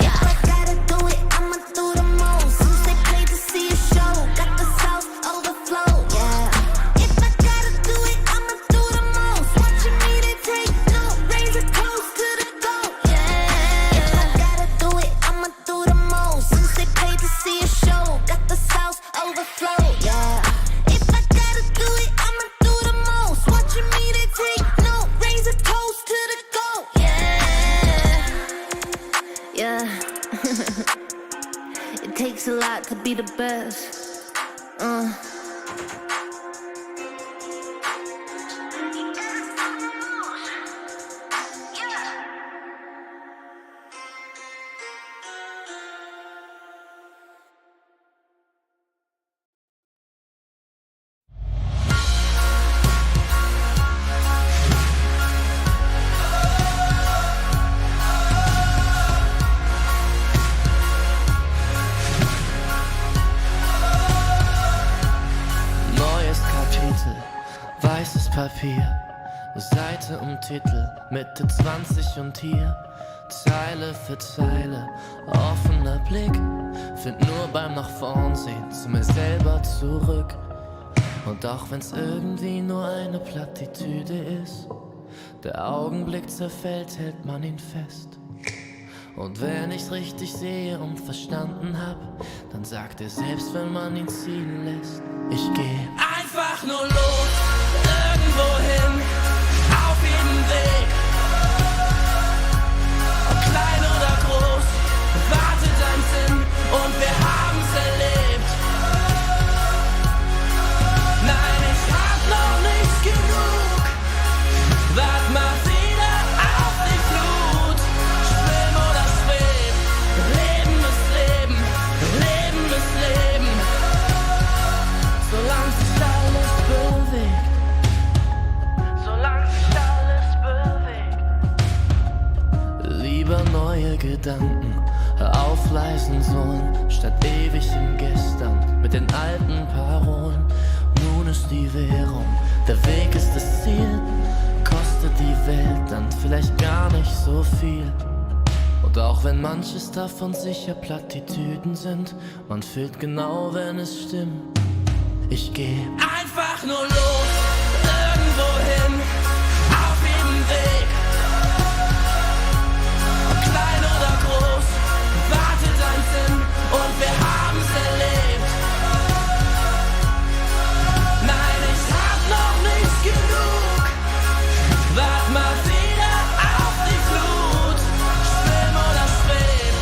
If I gotta do it, I'ma do the most. Since they paid to see a show, got the sauce overflow. Yeah. If I gotta do it, I'ma do the most. Watching me, they take no razor close to the goal. Yeah. If I gotta do it, I'ma do the most. Since they paid to see a show, got the sauce overflow. Yeah. If I gotta do it, I'ma do the most. Watching me, they take no razor close to the goal. Yeah. It takes a lot to be the best. Neues Kapitel, weißes Papier, Seite um Titel, Mitte 20 und hier, Zeile für Zeile, offener Blick, find nur beim nach vorn sehen zu mir selber zurück. Und auch wenn's irgendwie nur eine Plattitüde ist, der Augenblick zerfällt, hält man ihn fest. Und wenn ich's richtig sehe und verstanden hab, dann sagt er selbst, wenn man ihn ziehen lässt, ich geh einfach nur los, irgendwo hin, auf jeden Weg. Ob klein oder groß, wartet ein Sinn und wir haben's erlebt. Nein, ich hab noch nicht genug, wart mal wieder auf die Flut. Schwimm oder schweb, Leben ist Leben, Leben ist Leben. Solange sich alles bewegt, solange sich alles bewegt. Lieber neue Gedanken aufleisen sollen, statt ewig im Gestern mit den alten Parolen. Nun ist die Währung, der Weg ist das Ziel. Kostet die Welt dann vielleicht gar nicht so viel. Und auch wenn manches davon sicher Plattitüden sind, man fühlt genau, wenn es stimmt. Ich geh einfach nur los, irgendwo hin, auf jedem Weg. Ob klein oder groß, wartet ein Sinn und wir haben's erlebt. Nein, ich hab noch nicht genug, wart mal wieder auf die Flut. Schwimm oder schweb,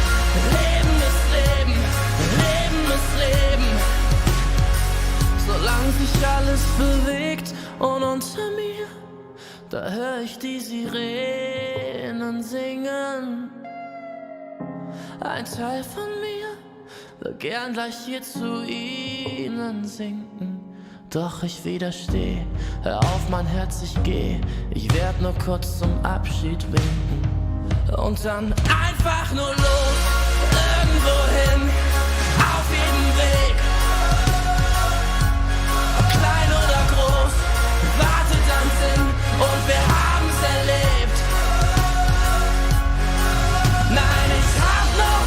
Leben ist Leben, Leben ist Leben. Solange sich alles bewegt und unter mir, da hör ich die Sirenen singen. Ein Teil von mir will gern gleich hier zu ihnen sinken. Doch ich widersteh, hör auf mein Herz, ich geh. Ich werd nur kurz zum Abschied winken. Und dann einfach nur los, irgendwo hin, auf jedem Weg. Ob klein oder groß, wartet ein Sinn und wir haben's erlebt. Nein, ich hab noch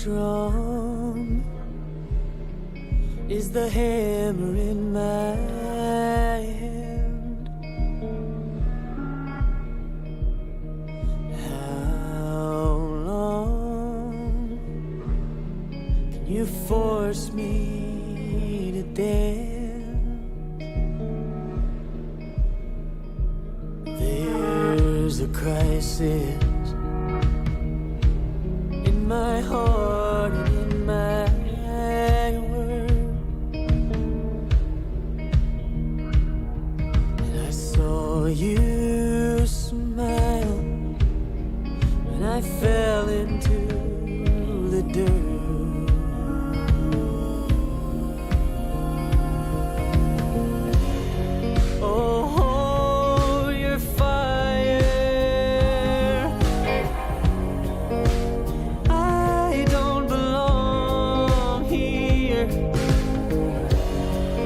strong is the hammer in my hand. How long can you force me to dance? There's a crisis in my heart and in my world, and I saw you smile when I fell into the dirt. Oh, your fire, I don't belong here.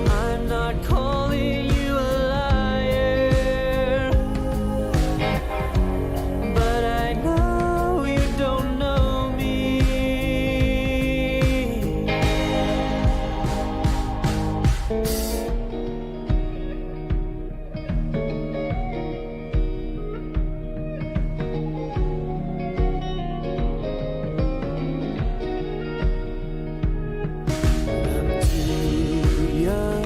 I'm not calling you a liar, but I know you don't know me. I'm too young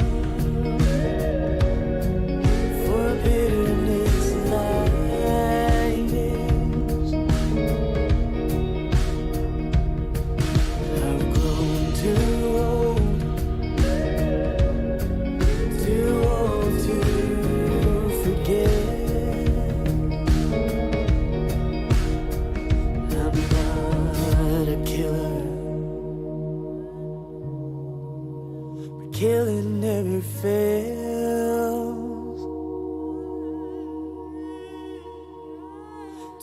for bitterness like this. I've grown too old to forget. I'm not a killer, but killing never fails.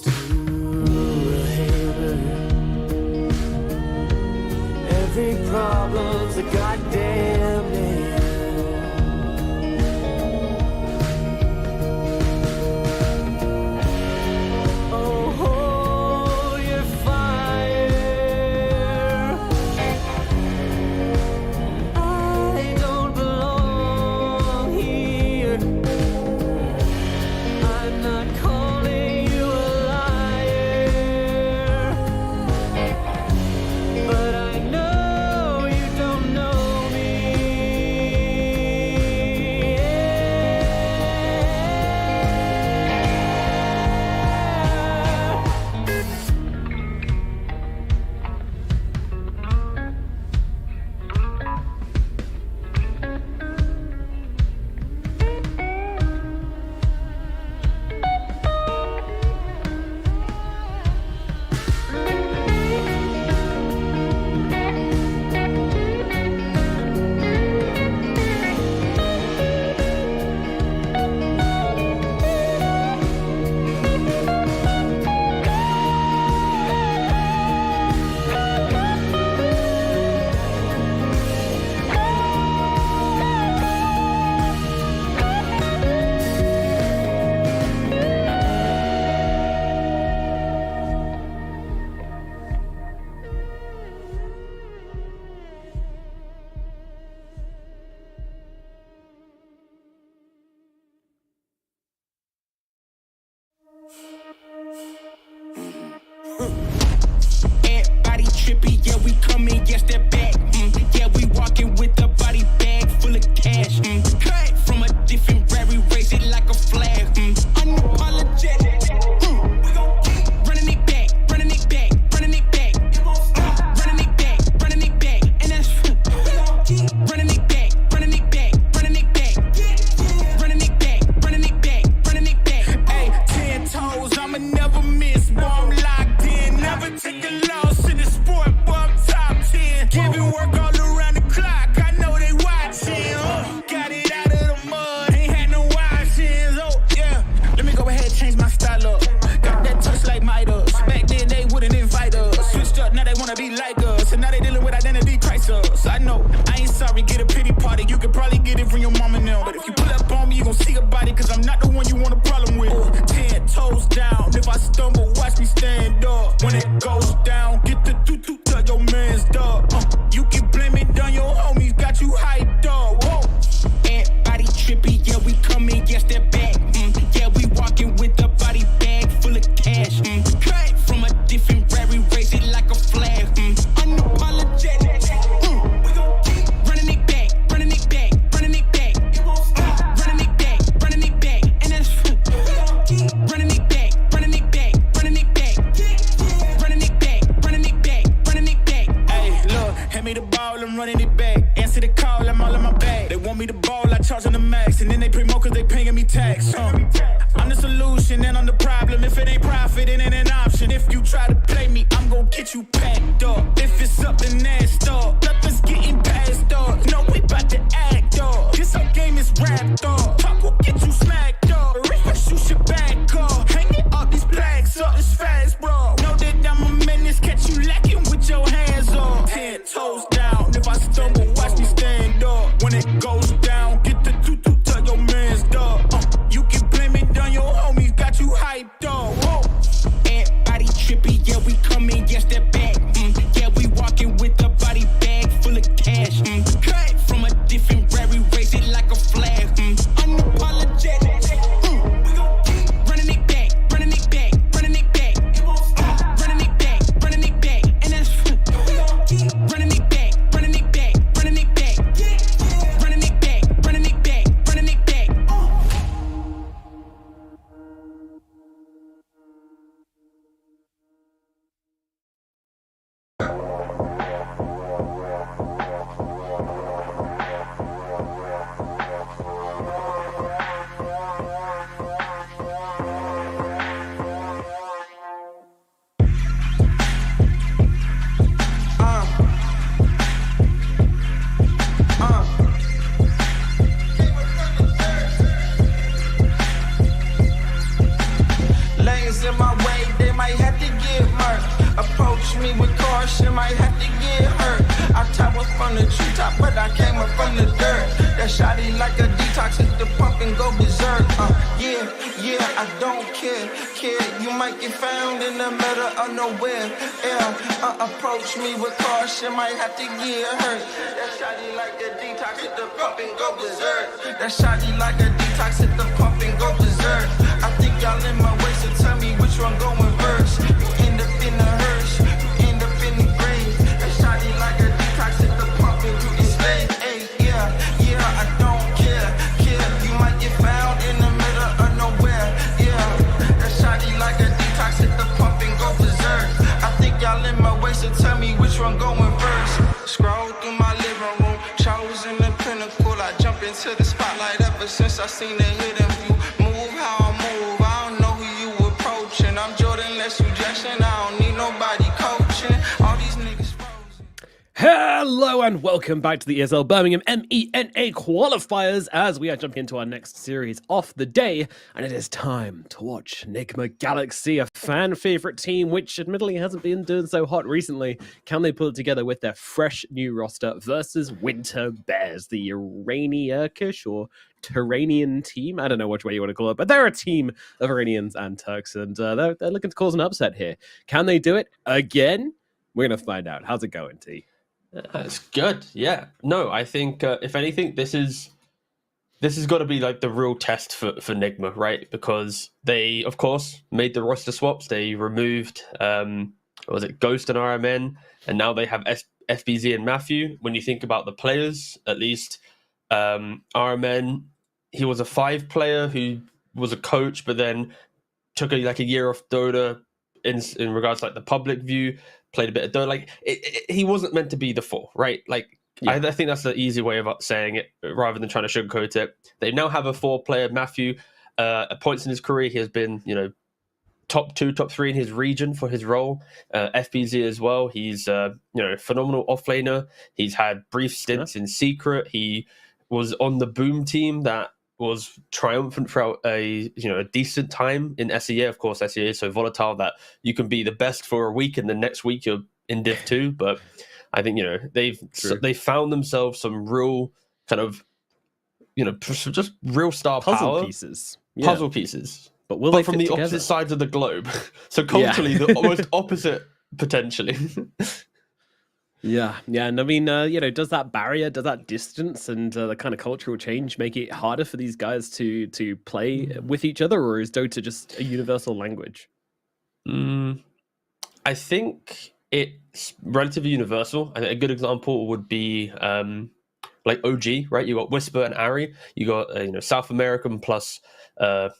To a hammer, every problem's a goddamn nail. Oh, your fire, I don't belong here. I'm not calling you a liar, but I know you don't know me. Everybody trippy, yeah, we come in, yeah, step back. Yeah, we walking with a body bag full of cash. Cut from a different rary, raise it like a flag. Unapologetic. We gon' keep running it back, running it back, running it back. Running it back, running it back. And that's we gon' keep running it back, running it back, running it back. Running it back, running it back, running it back. Hey, 10 toes, I'ma never miss. Boy, I'm locked in, never take a loss in the sport, boy, I'm top 10. Giving work all around the clock, I know they watching. Got it out of the mud, ain't had no options. Oh, yeah. Let me go ahead and change my style up. Got that touch like Midas. Back then they wouldn't invite us. Switched up, now they wanna be like us. And now they dealing with identity crisis. I know, I ain't sorry, get a pity party. You could probably get it from your mama now. But if you pull up on me, you gon' see a body, cause I'm not the one you want a problem with. 10 toes down, if I stumble, watch me stand up. When it goes down, get the to your man. If it ain't profit, it ain't an option. If you try to play me, I'm gon' get you packed up. If it's up, then that's up. Nothing's getting passed up. No, we bout to act up. This whole game is wrapped up. Talk will get you smacked up. Refresh, you should back up. Hanging up these plaques up, it's fast, bro. Know that I'm a menace, catch you lacking with your hands up. 10 toes down. If I stumble, watch me stand up. When it goes down, get the tutu, tell your man's dog. You can blame it on your homies, got you hyped up. Whoa. Everybody trippy, yeah, we coming, yes, that back. Yeah, we walking with a body bag full of cash. Cut from a different rary, raise it like a flag. Unapologetic. We gon' keep running it back, running it back, running it back. Running it back, running it back. And that's we gon' keep running it back, running it back, running it back. Running it back, running it back, running it back. Lanes in my way, they might have to get murked. Approach me with caution, might have to get hurt. I tower from the treetop, but I came up from the dirt. That shotty like a detox, hit the pump and go berserk. Yeah, I don't care. You might get found in the middle of nowhere. Approach me with caution, might have to get hurt. That shotty like a detox, hit the pump and go berserk. That shotty like a detox, hit the pump and go berserk. I think y'all in my way, so tell me which one going first. You end up in the hearse, you end up in the grave. That shotty like a detox, hit the pump and you enslaved. Hey, yeah, I don't care. You might get found in the middle of nowhere. Yeah, that shotty like a detox, hit the pump and go berserk. I think y'all in my way, so tell me which one going first. Scroll through my living room, chosen the pinnacle. I jump into the spotlight ever since I seen the hidden view. Move how I move, I don't know who you approaching. I'm Jordan, less suggestion, I don't need nobody coaching. All these niggas frozen. Hello and welcome back to the ESL Birmingham MENA Qualifiers as we are jumping into our next series of the day, and it is time to watch Nigma Galaxy, a fan favourite team which admittedly hasn't been doing so hot recently. Can they pull it together with their fresh new roster versus Winter Bears, the Iranian-Turkish or Turanian team? I don't know which way you want to call it, but they're a team of Iranians and Turks, and they're looking to cause an upset here. Can they do it again? We're going to find out. How's it going, T? That's good. Yeah. No, I think if anything, this has got to be like the real test for Nigma, right? Because they, of course, made the roster swaps. They removed, was it Ghost and RMN, and now they have FBZ and Matthew. When you think about the players, at least RMN, he was a 5 player who was a coach, but then took a year off Dota in regards to like the public view. Played a bit of Dota. Like he wasn't meant to be the 4, right? Like yeah. I think that's the easy way of saying it, rather than trying to sugarcoat it. They now have a 4-player Matthew. At points in his career, he has been top 2, top 3 in his region for his role. FBZ as well. He's phenomenal offlaner. He's had brief stints in Secret. He was on the Boom team that was triumphant throughout a decent time in SEA. Of course, SEA is so volatile that you can be the best for a week and the next week you're in Div 2. But I think they found themselves some real kind of just real star puzzle pieces. Yeah. Puzzle pieces. But will they from the opposite sides of the globe? So culturally, the almost opposite potentially. Yeah, and I mean, does that barrier, does that distance and the kind of cultural change make it harder for these guys to play with each other, or is Dota just a universal language? I think it's relatively universal. I think a good example would be like OG, right? You got Whisper and Ari. You got South American plus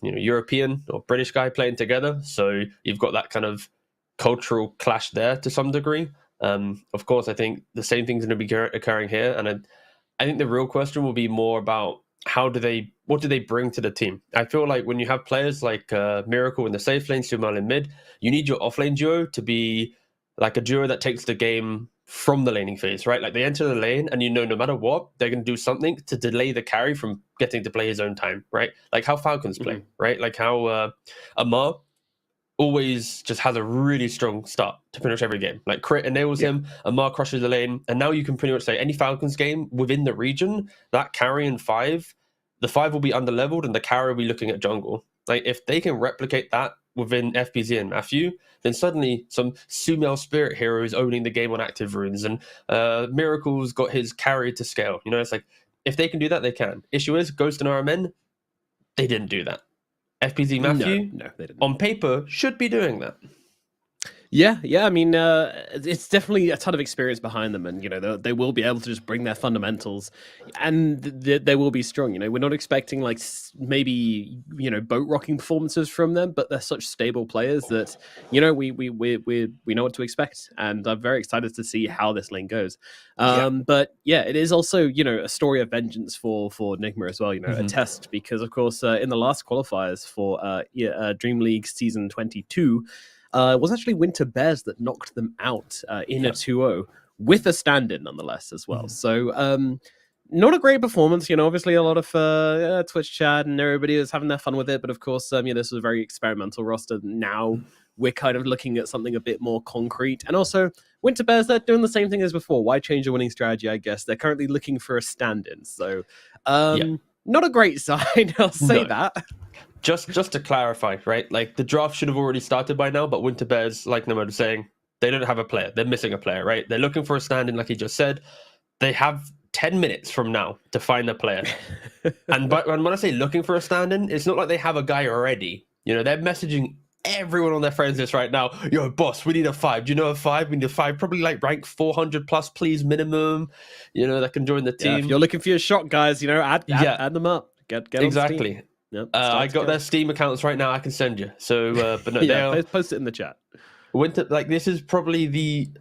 European or British guy playing together. So you've got that kind of cultural clash there to some degree. Of course, I think the same thing's going to be occurring here, and I think the real question will be more about what do they bring to the team? I feel like when you have players like Miracle in the safe lane, Sumal in mid, you need your offlane duo to be like a duo that takes the game from the laning phase, right? Like they enter the lane and no matter what, they're going to do something to delay the carry from getting to play his own time, right? Like how Falcons play, right? Like how Amar always just has a really strong start to finish every game. Like crit enables him, Amar crushes the lane, and now you can pretty much say any Falcons game within the region, that carry in 5, the 5 will be under-leveled and the carry will be looking at jungle. Like if they can replicate that within FPZ and Matthew, then suddenly some Sumail Spirit Hero is owning the game on active runes, and Miracle's got his carry to scale. It's like, if they can do that, they can. Issue is, Ghost and RMN, they didn't do that. FPZ Matthew, no, they didn't. On paper, should be doing that. Yeah. I mean, it's definitely a ton of experience behind them, and they will be able to just bring their fundamentals, and they will be strong. We're not expecting like maybe boat rocking performances from them, but they're such stable players that we know what to expect, and I'm very excited to see how this lane goes. But yeah, it is also a story of vengeance for Nigma as well. A test, because of course in the last qualifiers for Dream League season 22. It was actually Winter Bears that knocked them out in a 2-0 with a stand-in nonetheless as well. So not a great performance. Obviously a lot of Twitch chat and everybody was having their fun with it. But of course, this was a very experimental roster. Now we're kind of looking at something a bit more concrete. And also Winter Bears, they're doing the same thing as before. Why change a winning strategy, I guess? They're currently looking for a stand-in. So not a great sign, I'll say that. Just to clarify, right? Like the draft should have already started by now, but Winter Bears, like Nigma was saying, they don't have a player. They're missing a player, right? They're looking for a stand-in, like he just said. They have 10 minutes from now to find a player. and when I say looking for a stand-in, it's not like they have a guy already. They're messaging everyone on their friends list right now. Yo, boss, we need a 5. Do you know a 5? We need a 5. Probably like rank 400 plus, please, minimum. That can join the team. Yeah, if you're looking for your shot, guys, add them up. Get exactly. Yep, I got their Steam accounts right now. I can send you. So, but no, post it in the chat. Winter, like this is probably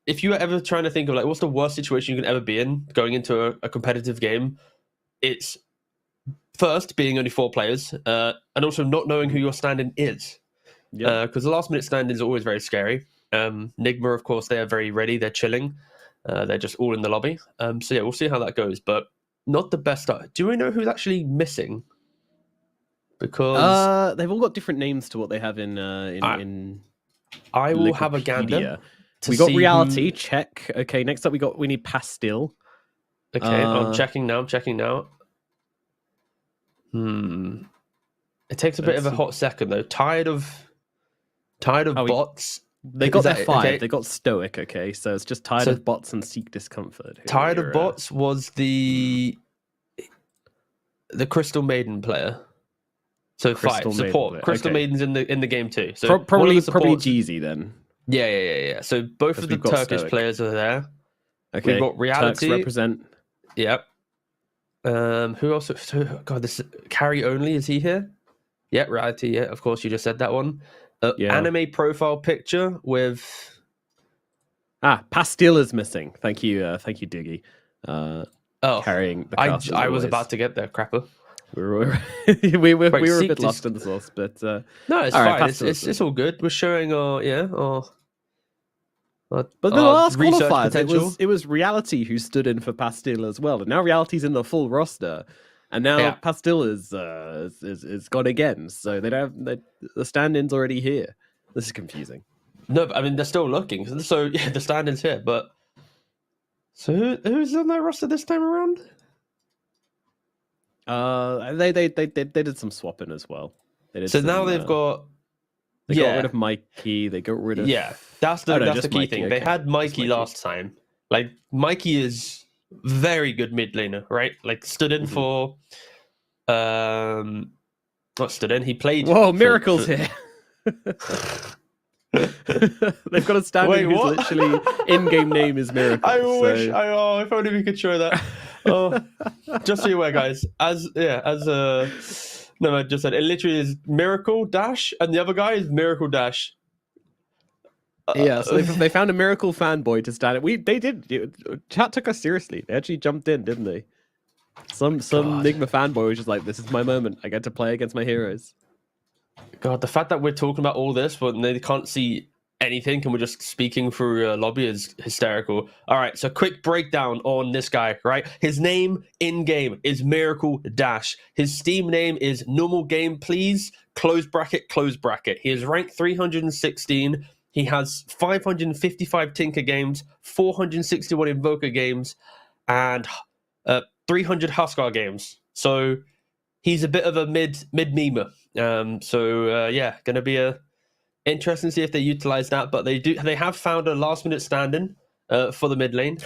if you were ever trying to think of like what's the worst situation you can ever be in going into a competitive game, it's first being only 4 players, and also not knowing who your stand-in is. Because the last minute stand-ins are always very scary. Nigma, of course, they are very ready. They're chilling. They're just all in the lobby. So yeah, we'll see how that goes. But not the best start. Do we know who's actually missing? Because they've all got different names to what they have in I will have a gander. We got Reality. Check. Okay, next up we need Pastille. Okay, I'm checking now. It takes a bit of a hot second though. Tired of bots. They got their 5. Okay. They got Stoic. Okay, so it's just tired of bots and seek discomfort. Tired of bots was the Crystal Maiden player. So Crystal 5 support. Maiden, Crystal Maiden's in the game too. So probably Jeezy then. Yeah. So both of the Turkish players are there. Okay. We've got Reality. Turks represent. Yep. Who else? God, this carry only, is he here? Yeah, Reality. Yeah, of course. You just said that one. Anime profile picture with. Pastille is missing. Thank you, Diggy. Carrying the cast. I was about to get there, crapper. We were a bit lost in the sauce, but no, it's fine. Right, it's all good. We're showing our but the last qualifiers, it was Reality who stood in for Pastille as well, and now Reality's in the full roster, and now Pastille is gone again. So they don't have the stand-in's already here. This is confusing. No, but, I mean they're still looking. So yeah, the stand-in's here, but so who's on that roster this time around? They did some swapping as well. Now they've got. They got rid of Mikey. They got rid of. Yeah, that's the key thing. Okay. They had Mikey last time. Like Mikey is very good mid laner, right? Like stood in for. Not stood in. He played. Whoa, Miracle's here. They've got a stand-in who's literally in-game name is Miracle. I wish. If only we could show that. Just so you're aware, guys. I just said it literally is Miracle Dash, and the other guy is Miracle Dash. So they found a Miracle fanboy to stand it. They did. Chat took us seriously. They actually jumped in, didn't they? Some Nigma fanboy was just like, this is my moment. I get to play against my heroes. God, the fact that we're talking about all this but they can't see anything and we're just speaking through lobby is hysterical. All right, so quick breakdown on this guy, right? His name in-game is Miracle Dash. His Steam name is Normal Game Please, close bracket, close bracket. He is ranked 316. He has 555 Tinker games, 461 Invoker games, and 300 Huskar games. So he's a bit of a mid Nigma. Yeah, going to be interesting to see if they utilize that. But they have found a last minute stand-in for the mid lane.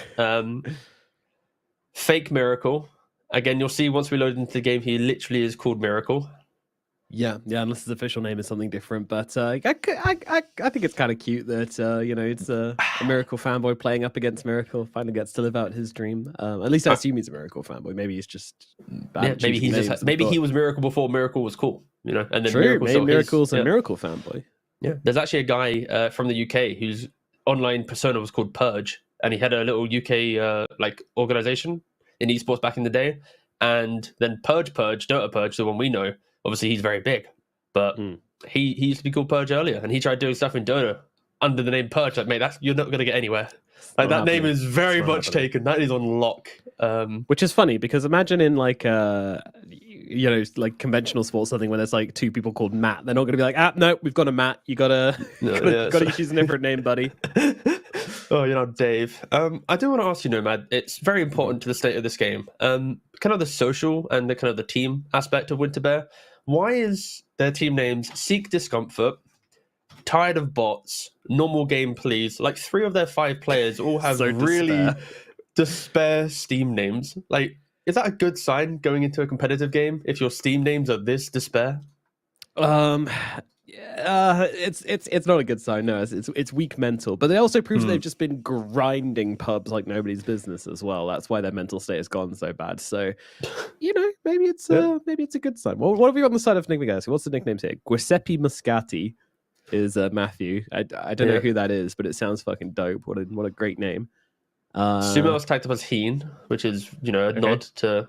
Fake Miracle. Again, you'll see once we load into the game, he literally is called Miracle. Yeah, unless his official name is something different. But I think it's kind of cute that it's a Miracle fanboy playing up against Miracle, finally gets to live out his dream. At least I assume he's a Miracle fanboy. Maybe he's just bad. Yeah, maybe he was Miracle before Miracle was cool. And then True, Miracle's a Miracle fanboy. Yeah, there's actually a guy from the UK whose online persona was called Purge, and he had a little UK organization in esports back in the day. And then Purge, Dota Purge, the one we know. Obviously, he's very big, but he used to be called Purge earlier, and he tried doing stuff in Dota under the name Purge. Like, mate, you're not going to get anywhere. Like, that name is very much taken. That is on lock. Which is funny because imagine in like conventional sports, something where there's like two people called Matt. They're not going to be like, no, we've got a Matt. You gotta use a different name, buddy. Oh, Dave. I do want to ask you, Nomad. It's very important to the state of this game. Kind of the social and the kind of the team aspect of Winter Bear. Why is their team names Seek Discomfort, Tired of Bots, Normal Game Please? Like 3 of their 5 players all have really despair Steam names. Like, is that a good sign going into a competitive game if your Steam names are this despair? It's not a good sign. No, it's weak mental. But they also prove they've just been grinding pubs like nobody's business as well. That's why their mental state has gone so bad. So, maybe it's a good sign. Well, what have we got on the side of Nigma, guys? What's the nicknames here? Giuseppe Muscati is Matthew. I don't know who that is, but it sounds fucking dope. What a great name. Sumo was tagged up as Heen, which is a nod to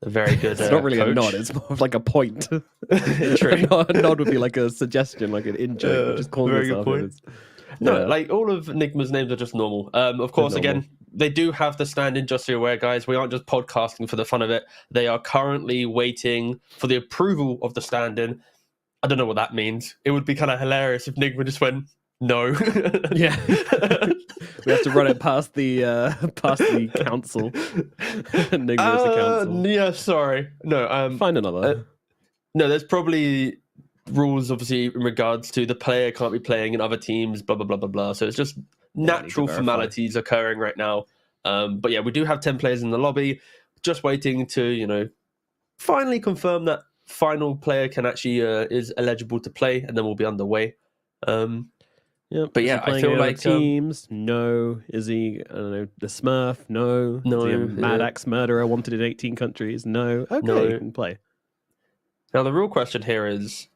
a very good. It's not really coach. a nod; it's more of like a point. a nod would be like a suggestion, like an in joke. Just call very good point. No, like all of Nigma's names are just normal. Of course, again, they do have the stand-in. Just so you're aware, guys, we aren't just podcasting for the fun of it. They are currently waiting for the approval of the stand-in. I don't know what that means. It would be kind of hilarious if Nigma just went no. Yeah. We have to run it past the council. Nigma's the council. Yeah, sorry. No, find another. No, there's probably rules, obviously, in regards to the player can't be playing in other teams, blah, blah, blah, blah, blah. So it's just natural formalities occurring right now. But yeah, we do have 10 players in the lobby, just waiting to, finally confirm that final player can actually is eligible to play, and then we'll be underway. Yeah, but yeah, I feel like teams. No, is he? I don't know. The Smurf. No, is he a Mad Axe murderer wanted in 18 countries? No. Okay, you can play. Now the real question here is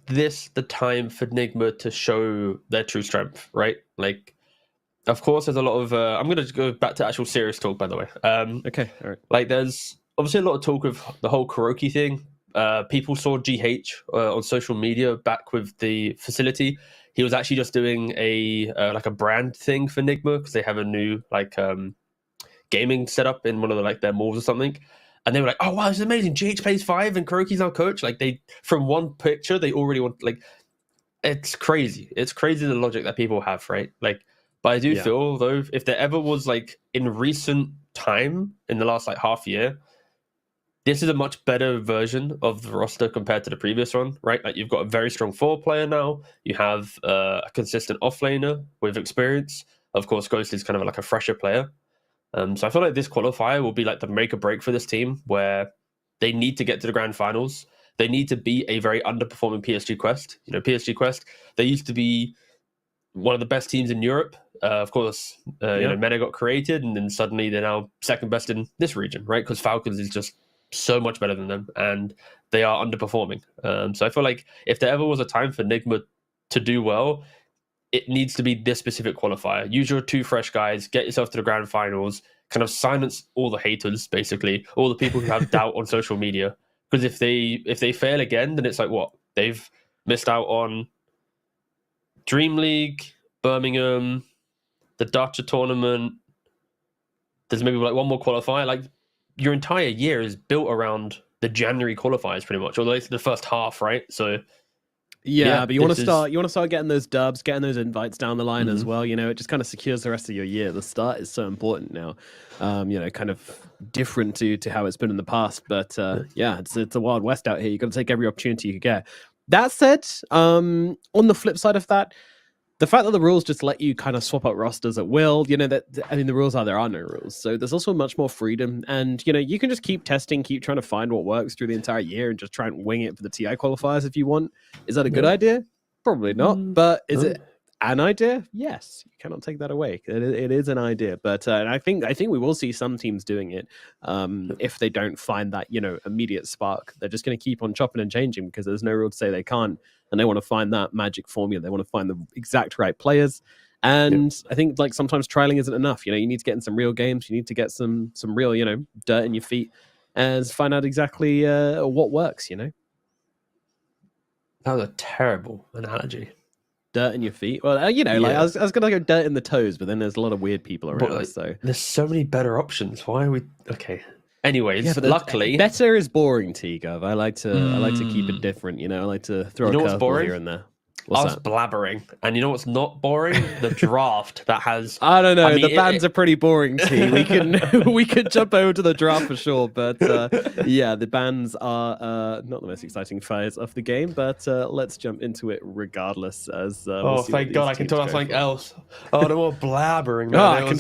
this the time for Nigma to show their true strength? Right? Like, of course, there's a lot of. I'm going to go back to actual serious talk, by the way. Okay, all right. Like, there's obviously a lot of talk of the whole Kuroki thing. People saw GH on social media back with the facility. He was actually just doing a brand thing for Nigma because they have a new gaming setup in one of their malls or something, and they were like, "Oh wow, this is amazing! GH plays 5 and Kuroki's our coach." Like, they from one picture they already want it's crazy. It's crazy the logic that people have, right? Like, but I do feel though if there ever was in recent time in the last half year. This is a much better version of the roster compared to the previous one, right? Like, you've got a very strong 4 player now. You have a consistent offlaner with experience. Of course, Ghost is kind of a fresher player. So I feel like this qualifier will be the make or break for this team, where they need to get to the grand finals. They need to beat a very underperforming PSG Quest. PSG Quest, they used to be one of the best teams in Europe. Of course, MENA got created, and then suddenly they're now second best in this region, right? Because Falcons is just so much better than them, and they are underperforming. So I feel like if there ever was a time for Nigma to do well, it needs to be this specific qualifier. Use your 2 fresh guys, get yourself to the grand finals, kind of silence all the haters, basically, all the people who have doubt on social media. Because if they fail again, then it's like, what? They've missed out on Dream League, Birmingham, the Dota tournament. There's maybe like one more qualifier. Like, your entire year is built around the January qualifiers, pretty much, or at least the first half, right? So yeah, but you want to start getting those dubs, getting those invites down the line as well. You know, it just kind of secures the rest of your year. The start is so important now. You know, kind of different to how it's been in the past. But yeah, it's a wild west out here. You got to take every opportunity you can get. That said, on the flip side of that, the fact that the rules just let you kind of swap out rosters at will, you know, the rules are there are no rules. So there's also much more freedom. And, you know, you can just keep testing, keep trying to find what works through the entire year and just try and wing it for the TI qualifiers if you want. Is that a good idea? Probably not. But is it an idea? Yes. You cannot take that away. It is an idea. But I think we will see some teams doing it if they don't find that, you know, immediate spark. They're just going to keep on chopping and changing because there's no rule to say they can't. And they want to find that magic formula. They want to find the exact right players. And I think like sometimes trialing isn't enough. You know, you need to get in some real games. You need to get some real, you know, dirt in your feet and find out exactly what works, you know. That was a terrible analogy. Dirt in your feet? Well, you know, like I was going to go dirt in the toes, but then there's a lot of weird people around. But, like, so there's so many better options. Why are we... Okay. Anyways, but luckily... Better is boring, T-Gov. I like to keep it different, you know. I like to throw a curveball here and there. I was blabbering. And you know what's not boring? The draft that has... I don't know. The bans are pretty boring, T. We can jump over to the draft for sure. But yeah, the bans are not the most exciting phase of the game. But let's jump into it regardless. As we'll thank God I can talk about something else. Oh, no more blabbering. Man. I can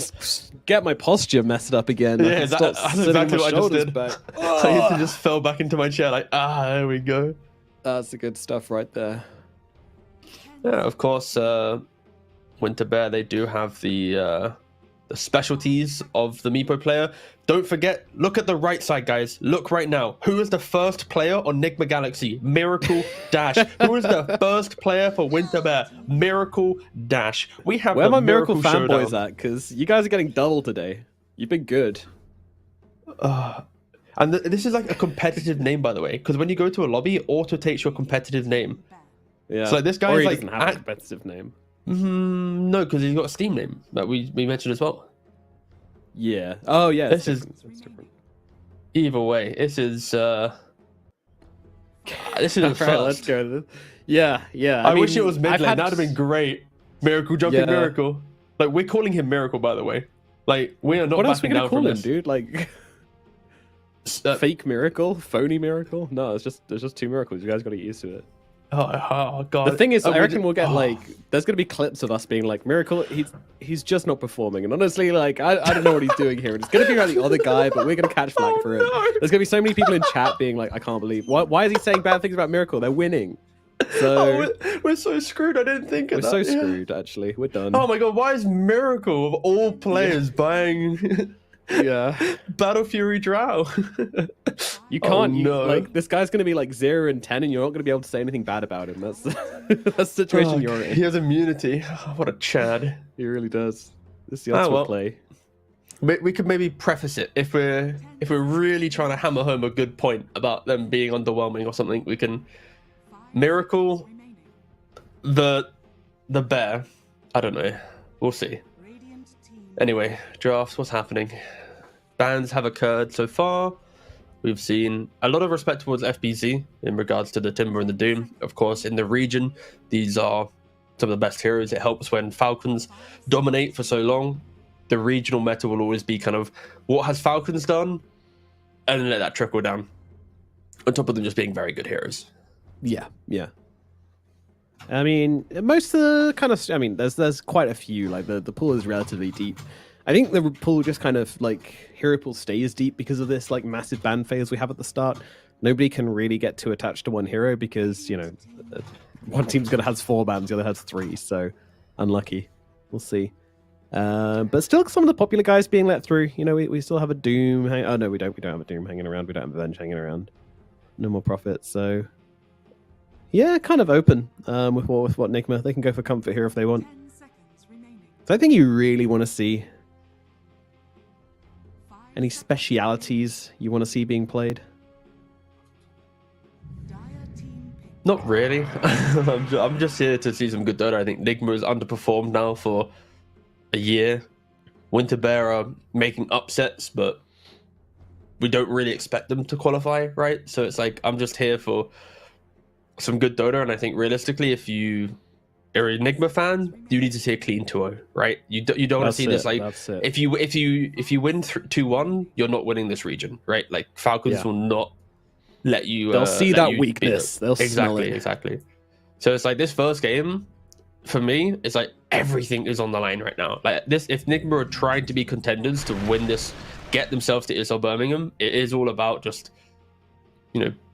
get my posture messed up again. Yeah, that's exactly what I just did. I used to just fell back into my chair like, there we go. That's the good stuff right there. Yeah, of course, Winter Bear, they do have the specialties of the Meepo player. Don't forget, look at the right side, guys. Look right now. Who is the first player on Nigma Galaxy? Miracle Dash. Who is the first player for Winter Bear? Miracle Dash. We have Where the are my Miracle fanboys Showdown. at? Because you guys are getting double today. You've been good. And this is like a competitive name, by the way, because when you go to a lobby, it auto takes your competitive name. Yeah. So like, this guy or is he like doesn't have a competitive name. No, because he's got a Steam name that we mentioned as well. Yeah. Oh yeah. This is different. Either way. This is a first. Let's go. Yeah. I wish it was mid lane. That'd have been great. Miracle jumping Miracle. Like, we're calling him Miracle, by the way. Like, we are not what else are we backing gonna down call from him, this. dude? Like fake Miracle, phony Miracle? No, there's just 2 miracles. You guys got to get used to it. Oh God! The thing is, I reckon we'll get like there's gonna be clips of us being like Miracle. He's just not performing, and honestly, like I don't know what he's doing here. And it's gonna be about the other guy, but we're gonna catch flack for it. There's gonna be so many people in chat being like, I can't believe why is he saying bad things about Miracle? They're winning. So we're so screwed. I didn't think of that. We're so screwed. Actually, we're done. Oh my God! Why is Miracle of all players buying? Battle Fury Drow. You can't. Like this guy's gonna be like 0 and 10, and you're not gonna be able to say anything bad about him. That's the situation you're in. He has immunity. What a Chad. He really does. This is the ultimate play. We could maybe preface it if we're really trying to hammer home a good point about them being underwhelming or something. We can Miracle the bear. I don't know. We'll see. Anyway, drafts. What's happening? Bans have occurred so far. We've seen a lot of respect towards FBZ in regards to the Timber and the Doom. Of course, in the region, these are some of the best heroes. It helps when Falcons dominate for so long. The regional meta will always be kind of what has Falcons done, and then let that trickle down. On top of them just being very good heroes. Yeah. I mean, most of the kind of... I mean, there's quite a few. Like, the pool is relatively deep. I think the pool just kind of, like... Hero pool stays deep because of this, like, massive ban phase we have at the start. Nobody can really get too attached to one hero because, you know, one team's going to have 4 bans, the other has 3, so unlucky. We'll see. But still, some of the popular guys being let through. You know, we still have a Doom. Oh, no, we don't have a Doom hanging around. We don't have Avenge hanging around. No more profit, so... Yeah, kind of open with what Nigma. They can go for comfort here if they want. 10 seconds remaining. So I think you really want to see any specialities you want to see being played. Dire team pick. Not really. I'm just here to see some good Dota. I think Nigma has underperformed now for a year. Winter Bear are making upsets, but we don't really expect them to qualify, right? So it's like, I'm just here for some good Dota, and I think realistically, if you are an Nigma fan, you need to see a clean 2-0, right? You don't want to see this, like, if you win 2-1, you're not winning this region, right? Like, Falcons will not let you. They'll see let that you weakness. They'll smell it. Exactly. So it's like this first game, for me, it's like everything is on the line right now. Like this, if Nigma are trying to be contenders to win this, get themselves to ESL Birmingham, it is all about just,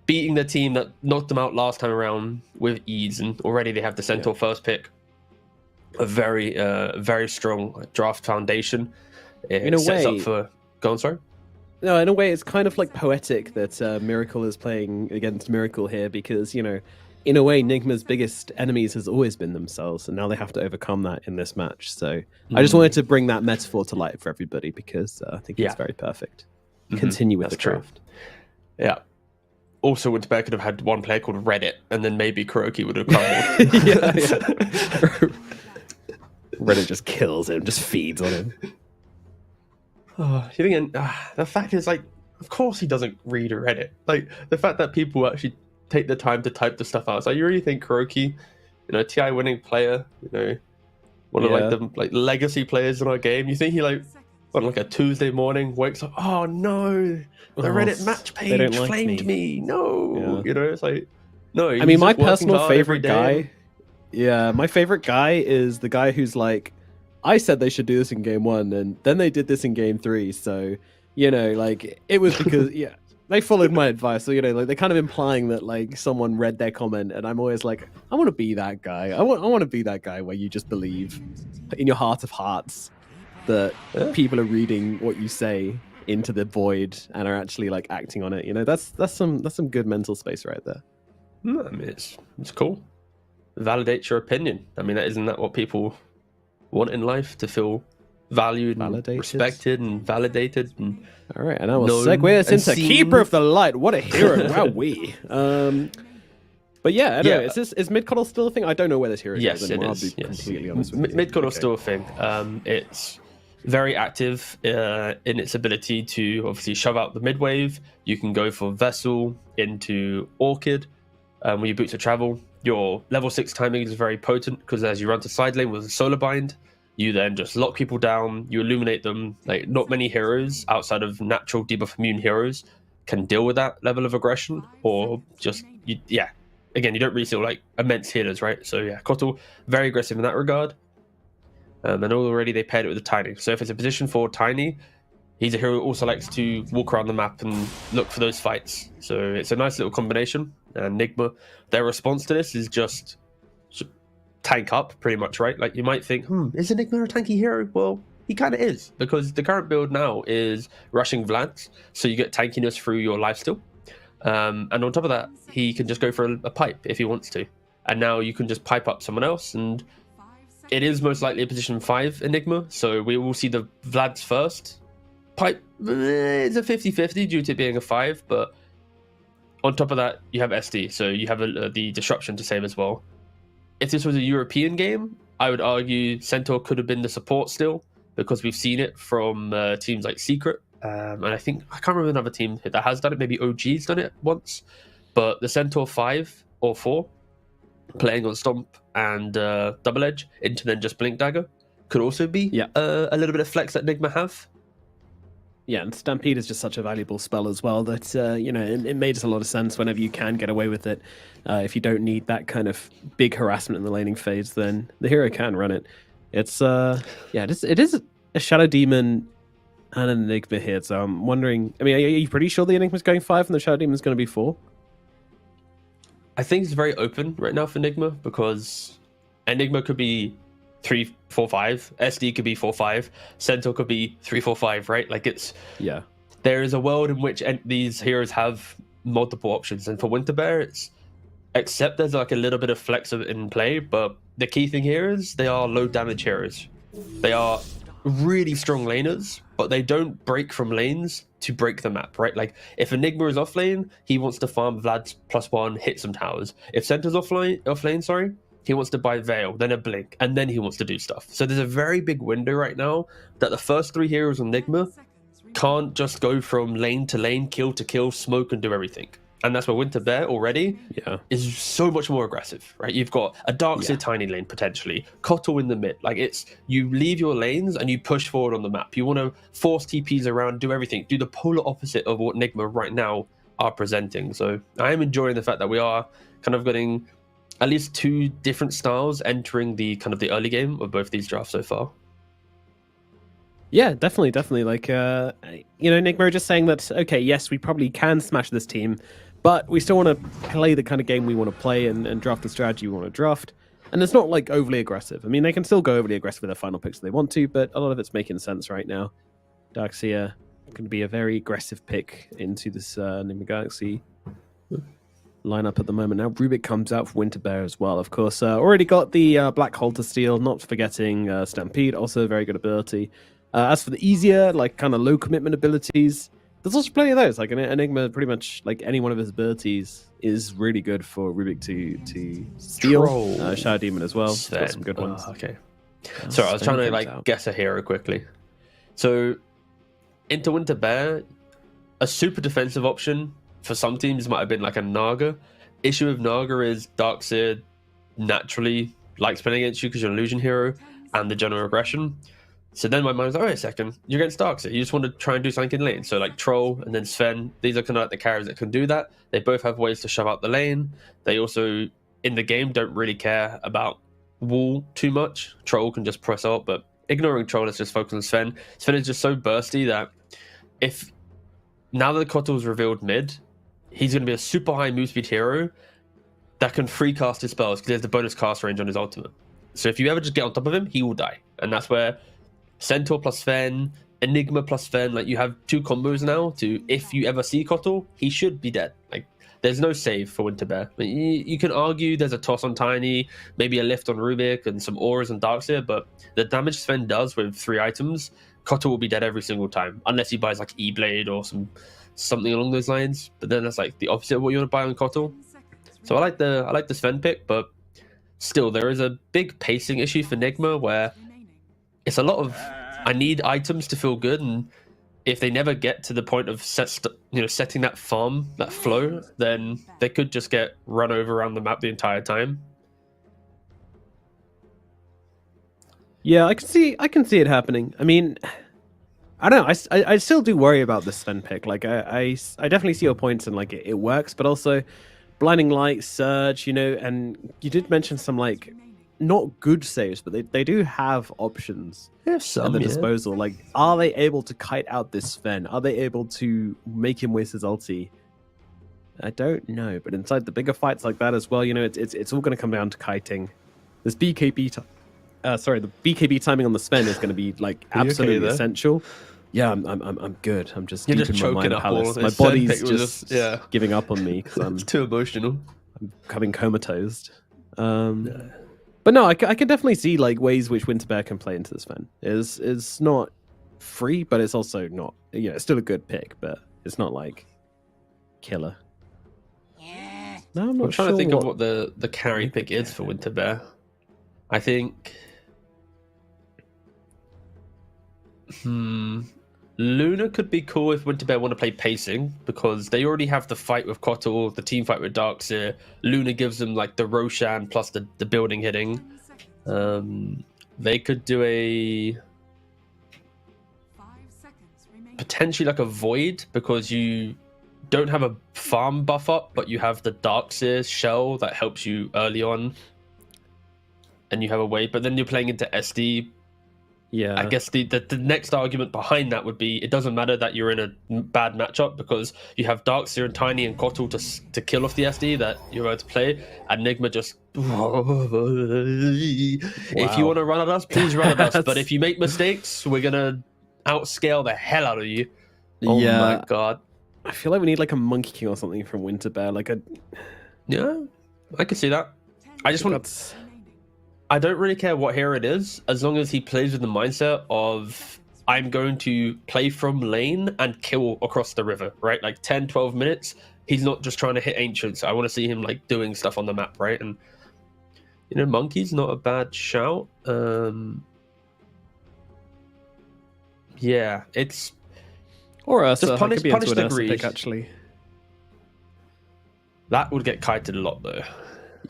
beating the team that knocked them out last time around with ease. And already they have the Centaur first pick, a very, very strong draft foundation. In a sets way, up for. Go on, sorry. No, in a way, it's kind of like poetic that Miracle is playing against Miracle here because, in a way, Nigma's biggest enemies has always been themselves, and now they have to overcome that in this match. So I just wanted to bring that metaphor to light for everybody because I think it's very perfect. Continue with the draft. Yeah. Also, Winter Bear could have had one player called Reddit, and then maybe Kuroki would have crumbled. Reddit just kills him, just feeds on him. The fact is, like, of course he doesn't read Reddit. Like, the fact that people actually take the time to type the stuff out. So you really think Kuroki, TI winning player, one of the legacy players in our game, you think he on a Tuesday morning wakes up, oh no, the Reddit match page flamed me. No. It's like, no. I mean, my personal favorite guy, my favorite guy is the guy who's like, I said they should do this in game 1, and then they did this in game 3. So, it was because, they followed my advice. So, they're kind of implying that, someone read their comment, and I'm always like, I want to be that guy. I want to be that guy where you just believe in your heart of hearts that people are reading what you say into the void and are actually, acting on it. That's some good mental space right there. I mean, it's cool. Validates your opinion. I mean, isn't that what people want in life, to feel valued and respected and validated? And all right, and I will segue us into Keeper of the Light. What a hero! Wow, but yeah, I don't know. Is mid-coddle still a thing? I don't know where this hero is. Yes, it is. I'll be completely honest with you. Mid-coddle is still a thing. It's very active in its ability to obviously shove out the mid wave. You can go for Vessel into Orchid when you boot to travel. Your level 6 timing is very potent because as you run to side lane with a Solar Bind, you then just lock people down, you illuminate them. Like, not many heroes outside of natural debuff immune heroes can deal with that level of aggression, or just, again, you don't really feel like immense healers, right? So yeah, Kotl, very aggressive in that regard. And already they paired it with a Tiny. So if it's a position for Tiny, he's a hero who also likes to walk around the map and look for those fights. So it's a nice little combination. And Nigma, their response to this is just tank up, pretty much, right? Like, you might think, is Nigma a tanky hero? Well, he kind of is, because the current build now is rushing Vlads, so you get tankiness through your lifesteal. And on top of that, he can just go for a pipe if he wants to. And now you can just pipe up someone else, and it is most likely a position 5 Enigma, so we will see the Vlads first. Pipe is a 50-50 due to it being a 5, but on top of that, you have SD, so you have the disruption to save as well. If this was a European game, I would argue Centaur could have been the support still, because we've seen it from teams like Secret. And I can't remember another team that has done it. Maybe OG's done it once. But the Centaur 5 or 4, playing on Stomp and Double Edge into then just Blink Dagger, could also be a little bit of flex that Nigma have. Yeah, and Stampede is just such a valuable spell as well that, it made us a lot of sense whenever you can get away with it. If you don't need that kind of big harassment in the laning phase, then the hero can run it. It's, it is a Shadow Demon and an Enigma here, so I'm wondering, are you pretty sure the Enigma's going 5 and the Shadow Demon's going to be 4? I think it's very open right now for Nigma, because Enigma could be 3, 4, 5. SD could be 4, 5. Centaur could be 3, 4, 5, right? Like, it's... Yeah. There is a world in which these heroes have multiple options, and for Winter Bear, it's accept there's like a little bit of flex in play, but the key thing here is they are low damage heroes. They are really strong laners, but they don't break from lanes to break the map, right? Like if Enigma is off lane, he wants to farm Vlad's +1, hit some towers. If Centaur's off lane, he wants to buy Veil, then a Blink, and then he wants to do stuff. So there's a very big window right now that the first 3 heroes on Nigma can't just go from lane to lane, kill to kill, smoke and do everything. And that's where Winter Bear already is so much more aggressive, right? You've got a Darkseer tiny lane potentially, Kotl in the mid. Like it's, you leave your lanes and you push forward on the map. You want to force TPs around, do everything, do the polar opposite of what Nigma right now are presenting. So I am enjoying the fact that we are kind of getting at least 2 different styles entering the kind of the early game of both these drafts so far. Yeah, definitely. Like, Nigma are just saying that, okay, yes, we probably can smash this team, but we still want to play the kind of game we want to play and draft the strategy we want to draft. And it's not like overly aggressive. I mean, they can still go overly aggressive with their final picks if they want to, but a lot of it's making sense right now. Darkseer going to be a very aggressive pick into this Nigma Galaxy lineup at the moment. Now Rubik comes out for Winter Bear as well, of course. Already got the Black Halter Steel, not forgetting Stampede, also a very good ability. As for the easier, like kind of low commitment abilities, there's also plenty of those. Like Enigma, pretty much like any one of his abilities is really good for Rubik to steal. Shadow Demon as well. Got some good ones. Okay. Sorry, I was trying to like guess a hero quickly. So into Winter Bear, a super defensive option for some teams might have been like a Naga. Issue with Naga is Darkseer naturally likes playing against you because you're an illusion hero and the general aggression. So then my mind was, wait a second, you're against Darkseer. You just want to try and do something in lane. So like Troll and then Sven, these are kind of like the carries that can do that. They both have ways to shove out the lane. They also, in the game, don't really care about wall too much. Troll can just press out, but ignoring Troll, let's just focus on Sven. Sven is just so bursty that if, now that Kotl is revealed mid, he's going to be a super high move speed hero that can free cast his spells because he has the bonus cast range on his ultimate. So if you ever just get on top of him, he will die. And that's where Centaur plus Sven, Enigma plus Sven, like you have 2 combos now to, if you ever see Kotl, he should be dead. Like there's no save for Winter Bear. I mean, you can argue there's a toss on Tiny, maybe a lift on Rubik and some auras on Darkseer, but the damage Sven does with 3 items, Kotl will be dead every single time, unless he buys like E-Blade or something along those lines. But then that's like the opposite of what you want to buy on Kotl. So I like the Sven pick, but still there is a big pacing issue for Nigma where it's a lot of, I need items to feel good, and if they never get to the point of setting that farm, that flow, then they could just get run over around the map the entire time. Yeah, I can see it happening. I mean, I don't know. I still do worry about this Sven pick. Like I definitely see your points and like it works, but also Blinding Light, Surge, and you did mention some like not good saves, but they do have options at the disposal. Like, are they able to kite out this Sven? Are they able to make him waste his ulti? I don't know, but inside the bigger fights like that as well, it's all going to come down to kiting. This the BKB timing on the Sven is going to be like absolutely essential. Yeah, I'm good. I'm just You're just choking up all My body's just giving up on me because I'm too emotional. I'm becoming comatose. But no, I can definitely see like ways which Winter Bear can play into this Sven. Is not free, but it's also not. It's still a good pick, but it's not like killer. No, I'm trying to think of what the carry pick is for Winter Bear. I think Luna could be cool if Winter Bear want to play pacing, because they already have the fight with Kotl, the team fight with Darkseer. Luna gives them like the Roshan plus the building hitting. They could do a potentially like a Void, because you don't have a farm buff up, but you have the Darkseer shell that helps you early on, and you have a Wave. But then you're playing into SD. Yeah, I guess the next argument behind that would be it doesn't matter that you're in a bad matchup, because you have Darkseer and Tiny and Kotl to kill off the SD that you're about to play, and Nigma just if you want to run at us, please run at us. But if you make mistakes, we're gonna outscale the hell out of you. Oh my god. I feel like we need like a Monkey King or something from Winter Bear, like a I can see that. I just want. I don't really care what hero it is, as long as he plays with the mindset of I'm going to play from lane and kill across the river, right? Like 10, 12 minutes. He's not just trying to hit ancients. I want to see him like doing stuff on the map, right? And Monkey's not a bad shout. Yeah, it's or Ursa. Just punish the greed. Pick, actually. That would get kited a lot though.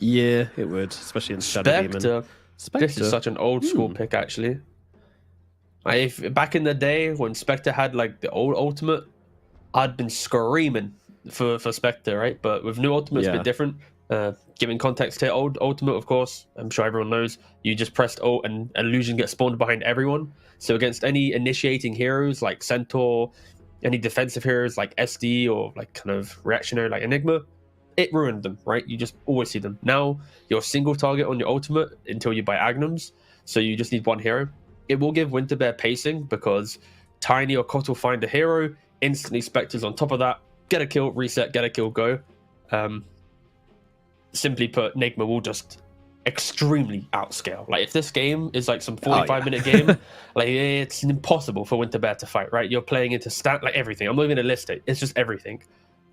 Yeah, it would, especially in Shadow Demon. Spectre. This is such an old school pick, actually. If back in the day when Spectre had like the old ultimate, I'd been screaming for Spectre, right? But with new ultimate, it's a bit different. Giving context here, old ultimate, of course, I'm sure everyone knows, you just pressed ult and illusion gets spawned behind everyone. So against any initiating heroes like Centaur, any defensive heroes like SD or like kind of reactionary like Enigma, it ruined them, right? You just always see them. Now you're single target on your ultimate until you buy Agnums, so you just need one hero. It will give Winterbear pacing because Tiny or Kot will find a hero, instantly Spectre's on top of that, get a kill, reset, get a kill, go. Simply put, Nigma will just extremely outscale. Like if this game is like some 45-minute game, like it's impossible for Winterbear to fight, right? You're playing into stat, like everything. I'm not even gonna list it. It's just everything.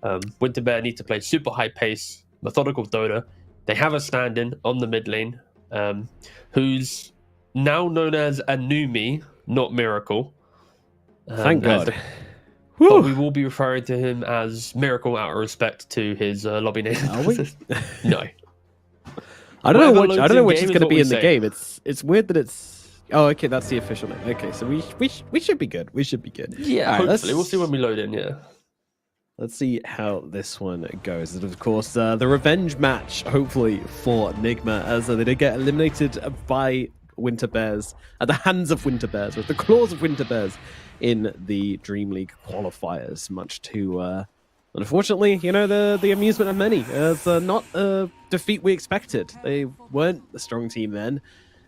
Winterbear need to play super high pace, methodical Dota. They have a stand-in on the mid lane, who's now known as Anumi, not Miracle. Thank God. But we will be referring to him as Miracle out of respect to his lobby name. Are we? No. I don't know which is going to be in the game. It's weird that it's. Oh, okay, that's the official name. Okay, so we should be good. We should be good. Yeah, right, hopefully we'll see when we load in. Yeah. Let's see how this one goes. And of course, the revenge match, hopefully, for Nigma, as they did get eliminated by Winterbears at the hands of Winterbears, with the claws of Winterbears in the Dream League qualifiers, much to, unfortunately, the amusement of many. It's not a defeat we expected. They weren't the strong team then.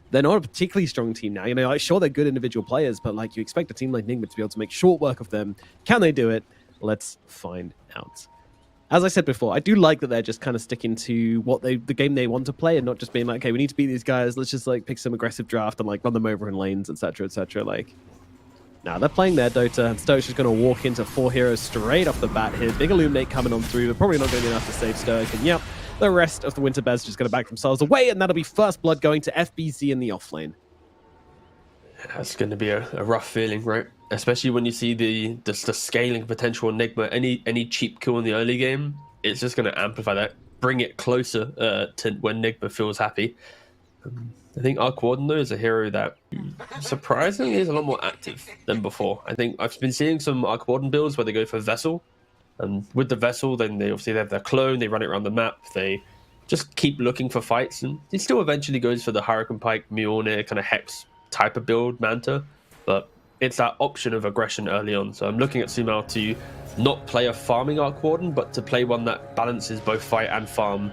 They're not a particularly strong team now. Like, sure, they're good individual players, but like you expect a team like Nigma to be able to make short work of them. Can they do it? Let's find out. As I said before, I do like that they're just kind of sticking to what the game they want to play and not just being like, okay, we need to beat these guys. Let's just like pick some aggressive draft and like run them over in lanes, etc., etc. Like, now they're playing their Dota, and Stoic is going to walk into 4 heroes straight off the bat here. Big Illuminate coming on through, but probably not going to be enough to save Stoic. And yep, the rest of the Winterbears just going to back themselves away, and that'll be first blood going to FBZ in the offlane. That's going to be a rough feeling, right? Especially when you see the scaling potential in Nigma. Any cheap kill in the early game, it's just going to amplify that, bring it closer to when Nigma feels happy. I think Arc Warden, though, is a hero that surprisingly is a lot more active than before. I think I've been seeing some Arc Warden builds where they go for Vessel. And with the Vessel, then they obviously have their clone, they run it around the map, they just keep looking for fights. And he still eventually goes for the Hurricane Pike, Mjolnir, kind of Hex type of build, Manta. But it's that option of aggression early on. So I'm looking at Sumal to not play a farming Arc Warden, but to play one that balances both fight and farm,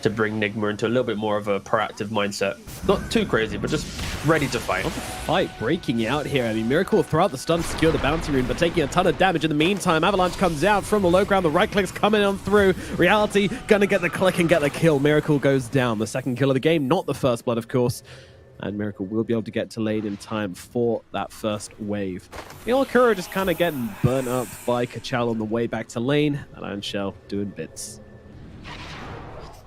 to bring Nigma into a little bit more of a proactive mindset. Not too crazy, but just ready to fight. Fight breaking out here. I mean, Miracle will throw out the stun to secure the bounty rune, but taking a ton of damage in the meantime. Avalanche comes out from the low ground. The right click's coming on through. Reality gonna get the click and get the kill. Miracle goes down. The second kill of the game, not the first blood, of course. And Miracle will be able to get to lane in time for that first wave. Ilakura just kind of getting burnt up by Kachal on the way back to lane. And Iron Shell doing bits.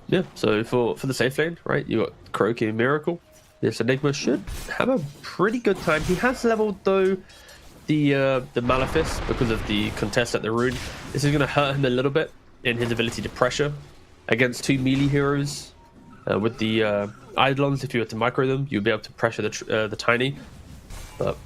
Yeah, so for the safe lane, right, you got Croaky and Miracle. This Enigma should have a pretty good time. He has leveled, though, the Malefice because of the contest at the rune. This is going to hurt him a little bit in his ability to pressure against 2 melee heroes. With the Eidolons, if you were to micro them, you'll be able to pressure the Tiny. But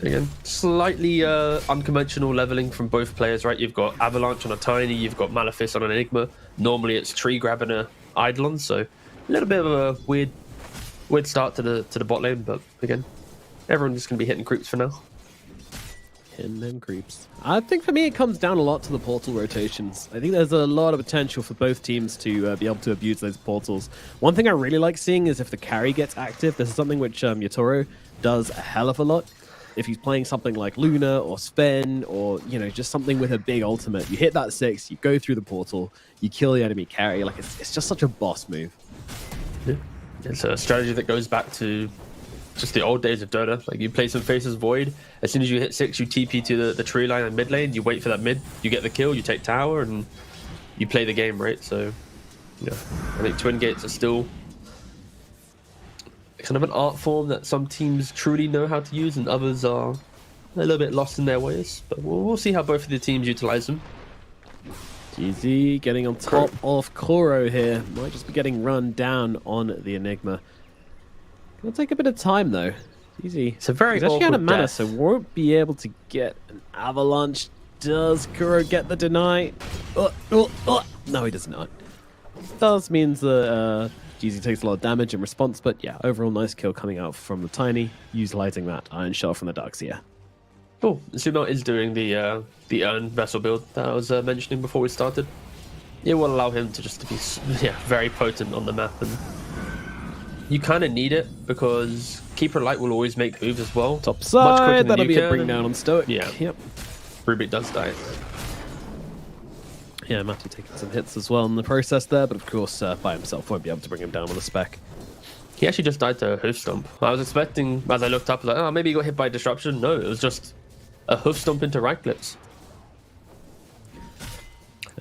again, slightly unconventional leveling from both players, right? You've got Avalanche on a Tiny, you've got Malefice on an Enigma. Normally it's Tree grabbing a Eidolon, so a little bit of a weird start to the bot lane, but again, everyone's just going to be hitting creeps for now. Hitting them creeps. I think for me it comes down a lot to the portal rotations. I think there's a lot of potential for both teams to be able to abuse those portals. One thing I really like seeing is if the carry gets active. This is something which Yatoro does a hell of a lot. if he's playing something like Luna or Sven or, you know, just something with a big ultimate, you hit that 6, you go through the portal, you kill the enemy carry. Like, it's just such a boss move. Yeah. It's a strategy that goes back to just the old days of Dota. Like, you play some Faces Void, as soon as you hit 6, you TP to the tree line and mid lane, you wait for that mid, you get the kill, you take tower, and you play the game, right? So, yeah, I think Twin Gates are still kind of an art form that some teams truly know how to use and others are a little bit lost in their ways. But we'll see how both of the teams utilize them. GZ getting on top of Koro here. Might just be getting run down on the Enigma. Gonna take a bit of time though. GZ. It's a very He's actually out of awkward mana, death. so won't be able to get an avalanche. Does Kuro get the deny? No, he does not. Does means that GZ takes a lot of damage in response, but yeah, overall nice kill coming out from the Tiny, utilizing that Iron Shell from the Darkseer. Oh, Sumo is doing the Urn Vessel build that I was mentioning before we started. It will allow him to just be very potent on the map, and you kind of need it because Keeper Light will always make moves as well. Top Much quicker side, than that'll you be a can. bring down on Stoic. Yeah. Yep. Rubik does die. Yeah, Matthew taking some hits as well in the process there, but of course by himself won't be able to bring him down with a spec. He actually just died to a hoof stomp. I was expecting, as I looked up, like, oh, maybe he got hit by disruption. No, it was just a hoof stomp into right clips.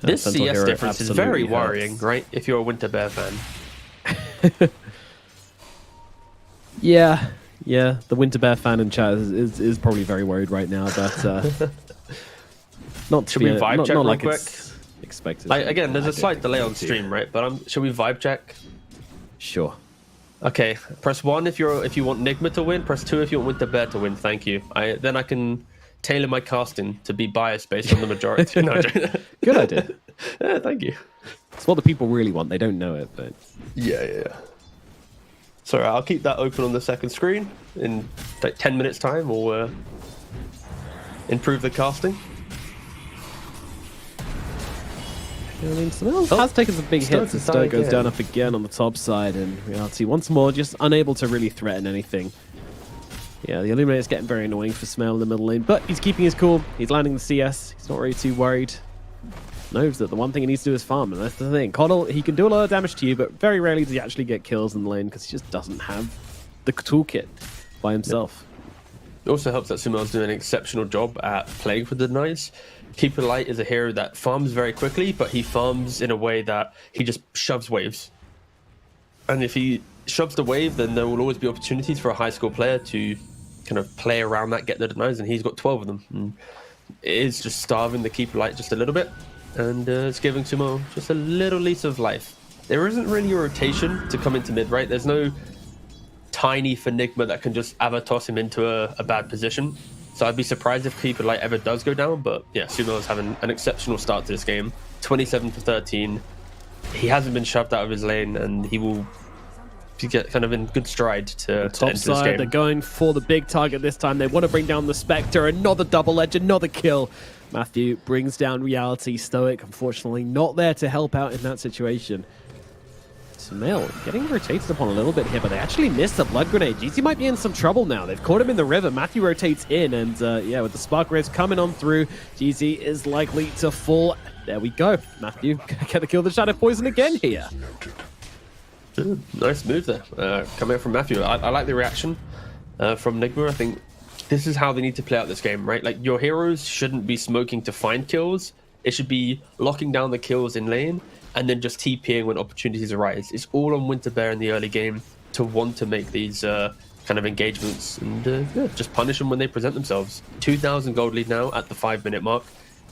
This Sentinel CS Hero difference is absolutely very helps. worrying, right? If you're a Winter Bear fan. Yeah, the Winter Bear fan in chat is probably very worried right now, but not Should we vibe check not real like quick? it's expected. Like, again, there's I a don't slight think delay we on need to. stream, right? But should we vibe check? Sure. Okay, press 1 if you want Nigma to win. Press 2 if you want Winter Bear to win. Thank you. Then I can tailor my casting to be biased based on the majority. No, Good idea. yeah, thank you. It's what the people really want. They don't know it, but Yeah. Sorry, I'll keep that open on the second screen. In like 10 minutes time, we'll improve the casting. I mean, Samel has taken some big hits as Stoic goes down up again on the top side, and Reality once more just unable to really threaten anything. Yeah, the Illuminator's getting very annoying for Smell in the middle lane, but he's keeping his cool. He's landing the CS. He's not really too worried. Knows that the one thing he needs to do is farm, and that's the thing. Coddle, he can do a lot of damage to you, but very rarely does he actually get kills in the lane because he just doesn't have the toolkit by himself. It also helps that Sumel's doing an exceptional job at playing for the denies. Keeper Light is a hero that farms very quickly, but he farms in a way that he just shoves waves. And if he shoves the wave, then there will always be opportunities for a high score player to kind of play around that, get the denies, and he's got 12 of them. And it is just starving the Keeper Light just a little bit, and it's giving Sumo just a little lease of life. There isn't really a rotation to come into mid, right? There's no Tiny for Nigma that can just Avatos him into a bad position. So I'd be surprised if Keeper Light ever does go down, but yeah, Sumo is having an exceptional start to this game. 27 for 13. He hasn't been shoved out of his lane, and he will get kind of in good stride to Top enter this side, game. they're going for the big target this time. They want to bring down the Spectre. Another double edge, another kill. Matthew brings down Reality. Stoic, unfortunately, not there to help out in that situation. Sumail getting rotated upon a little bit here, but they actually missed the blood grenade. GT might be in some trouble now. They've caught him in the river. Matthew rotates in, and yeah, with the spark rays coming on through, GT is likely to fall. There we go. Matthew get the kill the Shadow Poison again here. Nice move there, coming out from Matthew. I like the reaction from Nigma. I think this is how they need to play out this game, right? Like, your heroes shouldn't be smoking to find kills. It should be locking down the kills in lane and then just TPing when opportunities arise. It's all on Winter Bear in the early game to want to make these kind of engagements and yeah, just punish them when they present themselves. 2,000 gold lead now at the 5-minute mark.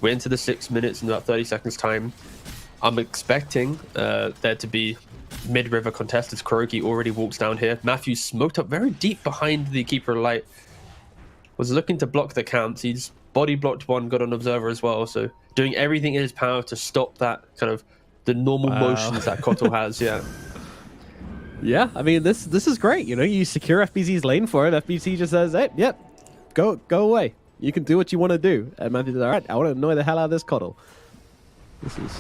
We're into the 6 minutes in about 30 seconds time. I'm expecting there to be mid-river contest as Kuroki already walks down here. Matthew smoked up very deep behind the Keeper of Light. Was looking to block the counts. He's body blocked one, got an observer as well. So doing everything in his power to stop that kind of the normal motions that Kotal has. Yeah. Yeah, I mean, this is great. You know, you secure FBZ's lane for it. FBZ just says, hey, yep, go away. You can do what you want to do. And Matthew's all right, I want to annoy the hell out of this Coddle. This is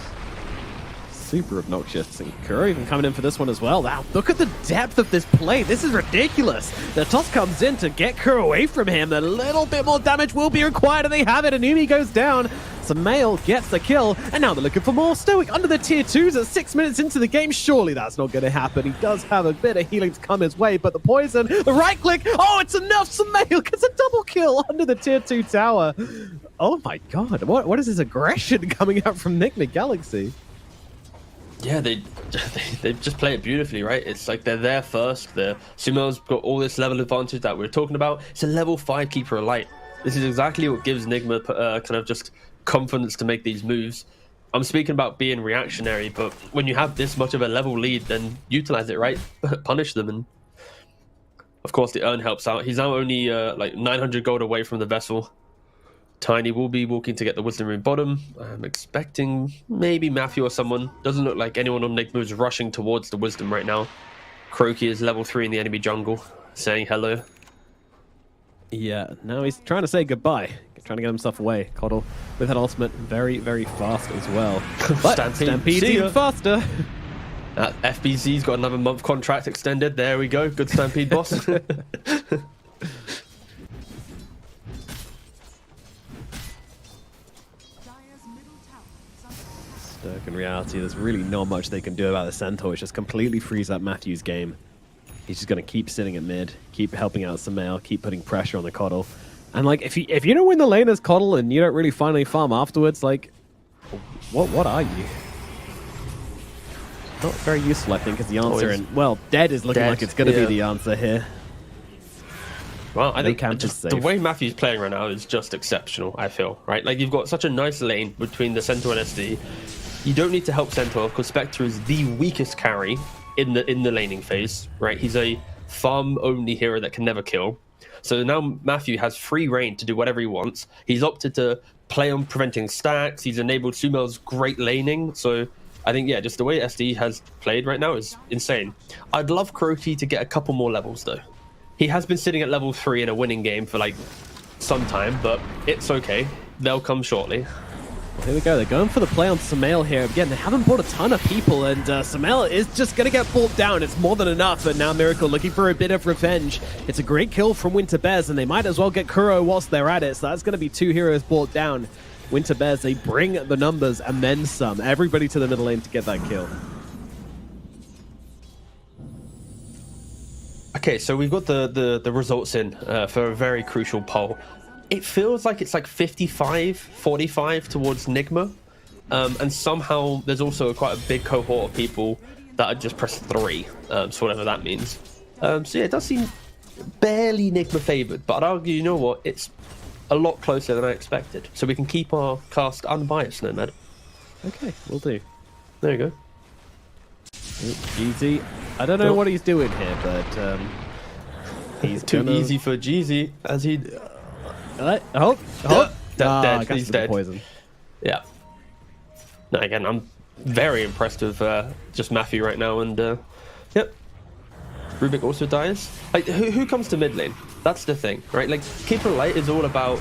super obnoxious. And Kuro even coming in for this one as well. Wow, look at the depth of this play. This is ridiculous. The toss comes in to get Kuro away from him. A little bit more damage will be required, and they have it. Anumi goes down. Sumail gets the kill, and now they're looking for more. Stoic under the tier 2s at 6 minutes into the game. Surely that's not going to happen. He does have a bit of healing to come his way, but the poison, the right click, oh, it's enough. Sumail gets a double kill under the tier 2 tower. Oh my god, what is this aggression coming out from Nigma Galaxy? Yeah, they just play it beautifully, right? It's like they're there first. The Sumail's got all this level advantage that we're talking about. It's a level 5 Keeper of Light. This is exactly what gives Nigma kind of just confidence to make these moves. I'm speaking about being reactionary, but when you have this much of a level lead, then utilize it, right? Punish them, and of course the urn helps out. He's now only like 900 gold away from the vessel. Tiny will be walking to get the Wisdom Rune bottom. I'm expecting maybe Matthew or someone. Doesn't look like anyone on Nigma is rushing towards the Wisdom right now. Croaky is level 3 in the enemy jungle, saying hello. Yeah, now he's trying to say goodbye. Trying to get himself away. Coddle with that ultimate very, very fast as well. But Stampede's even faster. FBZ's got another month contract extended. There we go. Good Stampede, boss. Stoke, in reality, there's really not much they can do about the Centaur. It just completely frees up Matthew's game. He's just going to keep sitting at mid, keep helping out Sumail, keep putting pressure on the Coddle. And like, if you don't win the lane as Coddle and you don't really finally farm afterwards, like, what are you? Not very useful, I think, is the answer. And well, dead is looking like it's going to be the answer here. Well, I think just the way Matthew's playing right now is just exceptional, I feel, right? Like, you've got such a nice lane between the Centaur and SD. You don't need to help Centaur because Spectre is the weakest carry in the laning phase, right? He's a farm-only hero that can never kill. So now Matthew has free reign to do whatever he wants. He's opted to play on preventing stacks. He's enabled Sumail's great laning. So I think, yeah, just the way SD has played right now is insane. I'd love Croaky to get a couple more levels, though. He has been sitting at level 3 in a winning game for, like, some time, but it's okay. They'll come shortly. Well, here we go. They're going for the play on Sumail here. Again, they haven't bought a ton of people, and Sumail is just going to get bought down. It's more than enough, but now Miracle looking for a bit of revenge. It's a great kill from Winter Bears, and they might as well get Kuro whilst they're at it, so that's going to be 2 heroes bought down. Winter Bears, they bring the numbers and then some. Everybody to the middle lane to get that kill. Okay, so we've got the results in for a very crucial poll. It feels like it's like 55-45 towards Nigma. And somehow there's also quite a big cohort of people that are just press 3, so whatever that means. So yeah, it does seem barely Nigma favored, but I'd argue, you know what, it's a lot closer than I expected. So we can keep our cast unbiased, Nomad. Okay, we'll do. There you go. Jeezy. I don't know what he's doing here, but he's too easy for Jeezy, as he... dead. He's dead. Poison. Yeah. No, again, I'm very impressed with just Matthew right now, and yep. Rubik also dies. Like, who comes to mid lane? That's the thing, right? Like, Keeper of Light is all about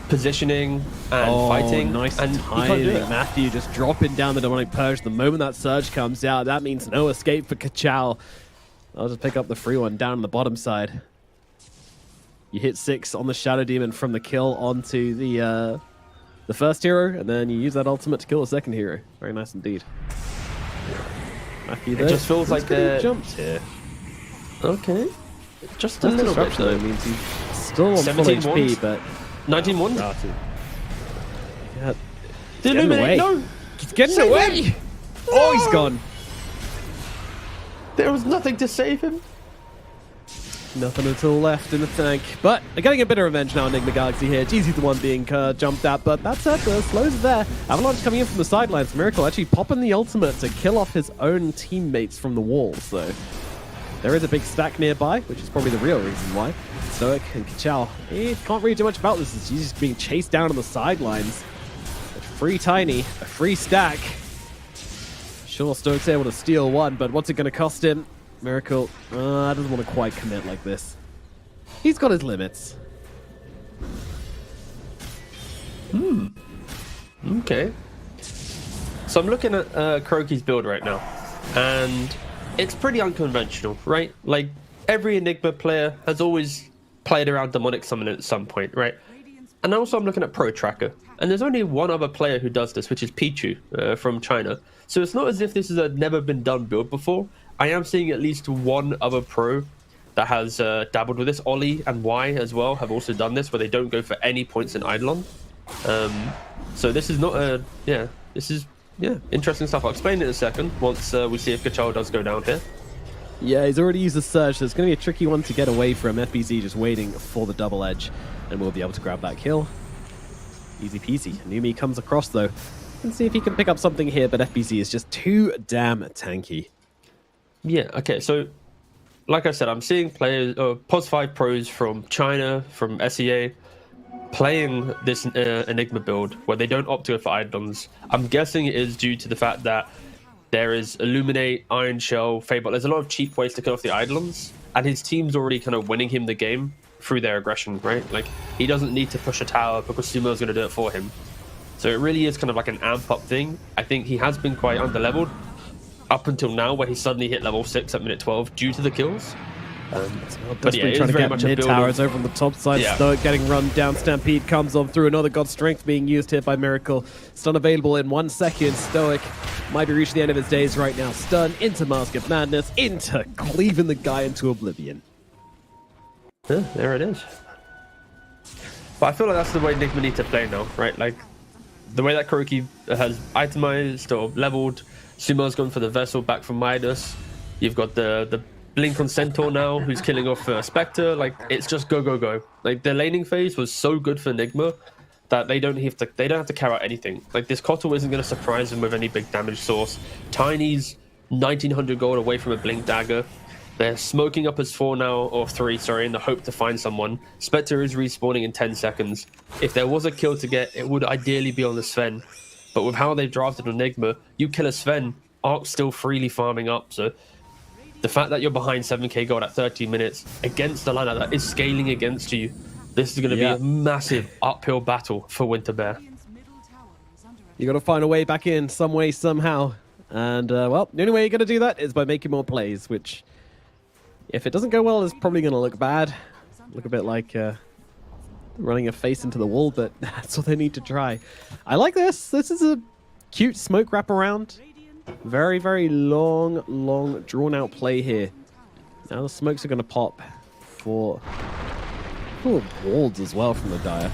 positioning and fighting. Nice and timing. Matthew just dropping down the demonic purge. The moment that surge comes out, that means no escape for Kachal. I'll just pick up the free one down on the bottom side. You hit 6 on the Shadow Demon from the kill onto the first hero, and then you use that ultimate to kill the second hero. Very nice indeed. Matthew, it just feels like they jumped here. Okay, just a little bit though. Means he's still on full HP, but 19 1. Yeah. Getting away. No, he's getting away. Oh, he's gone. There was nothing to save him. Nothing at all left in the tank. But they're getting a bit of revenge now on Nigma Galaxy here. Jeezy's the one being jumped at, but that's it. The slows are there. Avalanche coming in from the sidelines. Miracle actually popping the ultimate to kill off his own teammates from the walls. So there is a big stack nearby, which is probably the real reason why. Stoic and Kachal, he can't really do much about this. He's just being chased down on the sidelines. A free Tiny, a free stack. Sure, Stoic's able to steal one, but what's it going to cost him? Miracle doesn't want to quite commit like this. He's got his limits. Okay. So I'm looking at Kroki's build right now, and it's pretty unconventional, right? Like, every Enigma player has always played around Demonic Summon at some point, right? And also I'm looking at Pro Tracker, and there's only one other player who does this, which is Pichu from China. So it's not as if this is a never been done build before. I am seeing at least one other pro that has dabbled with this. Ollie and Y as well have also done this, where they don't go for any points in Eidolon. So this is not a, interesting stuff. I'll explain it in a second once we see if Gachal does go down here. Yeah, he's already used the surge, so it's going to be a tricky one to get away from. FBZ just waiting for the double edge, and we'll be able to grab that kill. Easy peasy. Numi comes across, though. Let's see if he can pick up something here, but FBZ is just too damn tanky. Yeah, okay, so like I said, I'm seeing players, POS 5 pros from China, from SEA, playing this Enigma build where they don't opt to go for Eidolons. I'm guessing it is due to the fact that there is Illuminate, Iron Shell, Fable. There's a lot of cheap ways to kill off the Eidolons, and his team's already kind of winning him the game through their aggression, right? Like, he doesn't need to push a tower because Sumo's going to do it for him. So it really is kind of like an amp-up thing. I think he has been quite underleveled up until now, where he suddenly hit level 6 at minute 12 due to the kills. But yeah, trying to very get much mid a build towers over on the top side. Yeah. Stoic getting run down. Stampede comes on through. Another God Strength being used here by Miracle. Stun available in 1 second. Stoic might be reaching the end of his days right now. Stun into Mask of Madness, into cleaving the guy into oblivion. Yeah, there it is. But I feel like that's the way Nigma need to play now, right? Like, the way that Kroki has itemized or leveled, Sumo's gone for the Vessel back from Midas. You've got the Blink on Centaur now, who's killing off Spectre. Like, it's just go, go, go. Like, the laning phase was so good for Nigma that they don't have to carry out anything. Like, this Kotal isn't going to surprise them with any big damage source. Tiny's 1900 gold away from a Blink Dagger. They're smoking up as 4 now, or 3, sorry, in the hope to find someone. Spectre is respawning in 10 seconds. If there was a kill to get, it would ideally be on the Sven. But with how they've drafted Enigma, you kill a Sven, Ark's still freely farming up. So the fact that you're behind 7k gold at 30 minutes against a lineup that is scaling against you, this is going to be a massive uphill battle for Winter Bear. You got to find a way back in some way, somehow. And, well, the only way you're going to do that is by making more plays, which, if it doesn't go well, is probably going to look bad. Look a bit like running a face into the wall, but that's what they need to try. I like this. This is a cute smoke wraparound. Very, very long, drawn-out play here. Now the smokes are going to pop for wards as well from the Dire.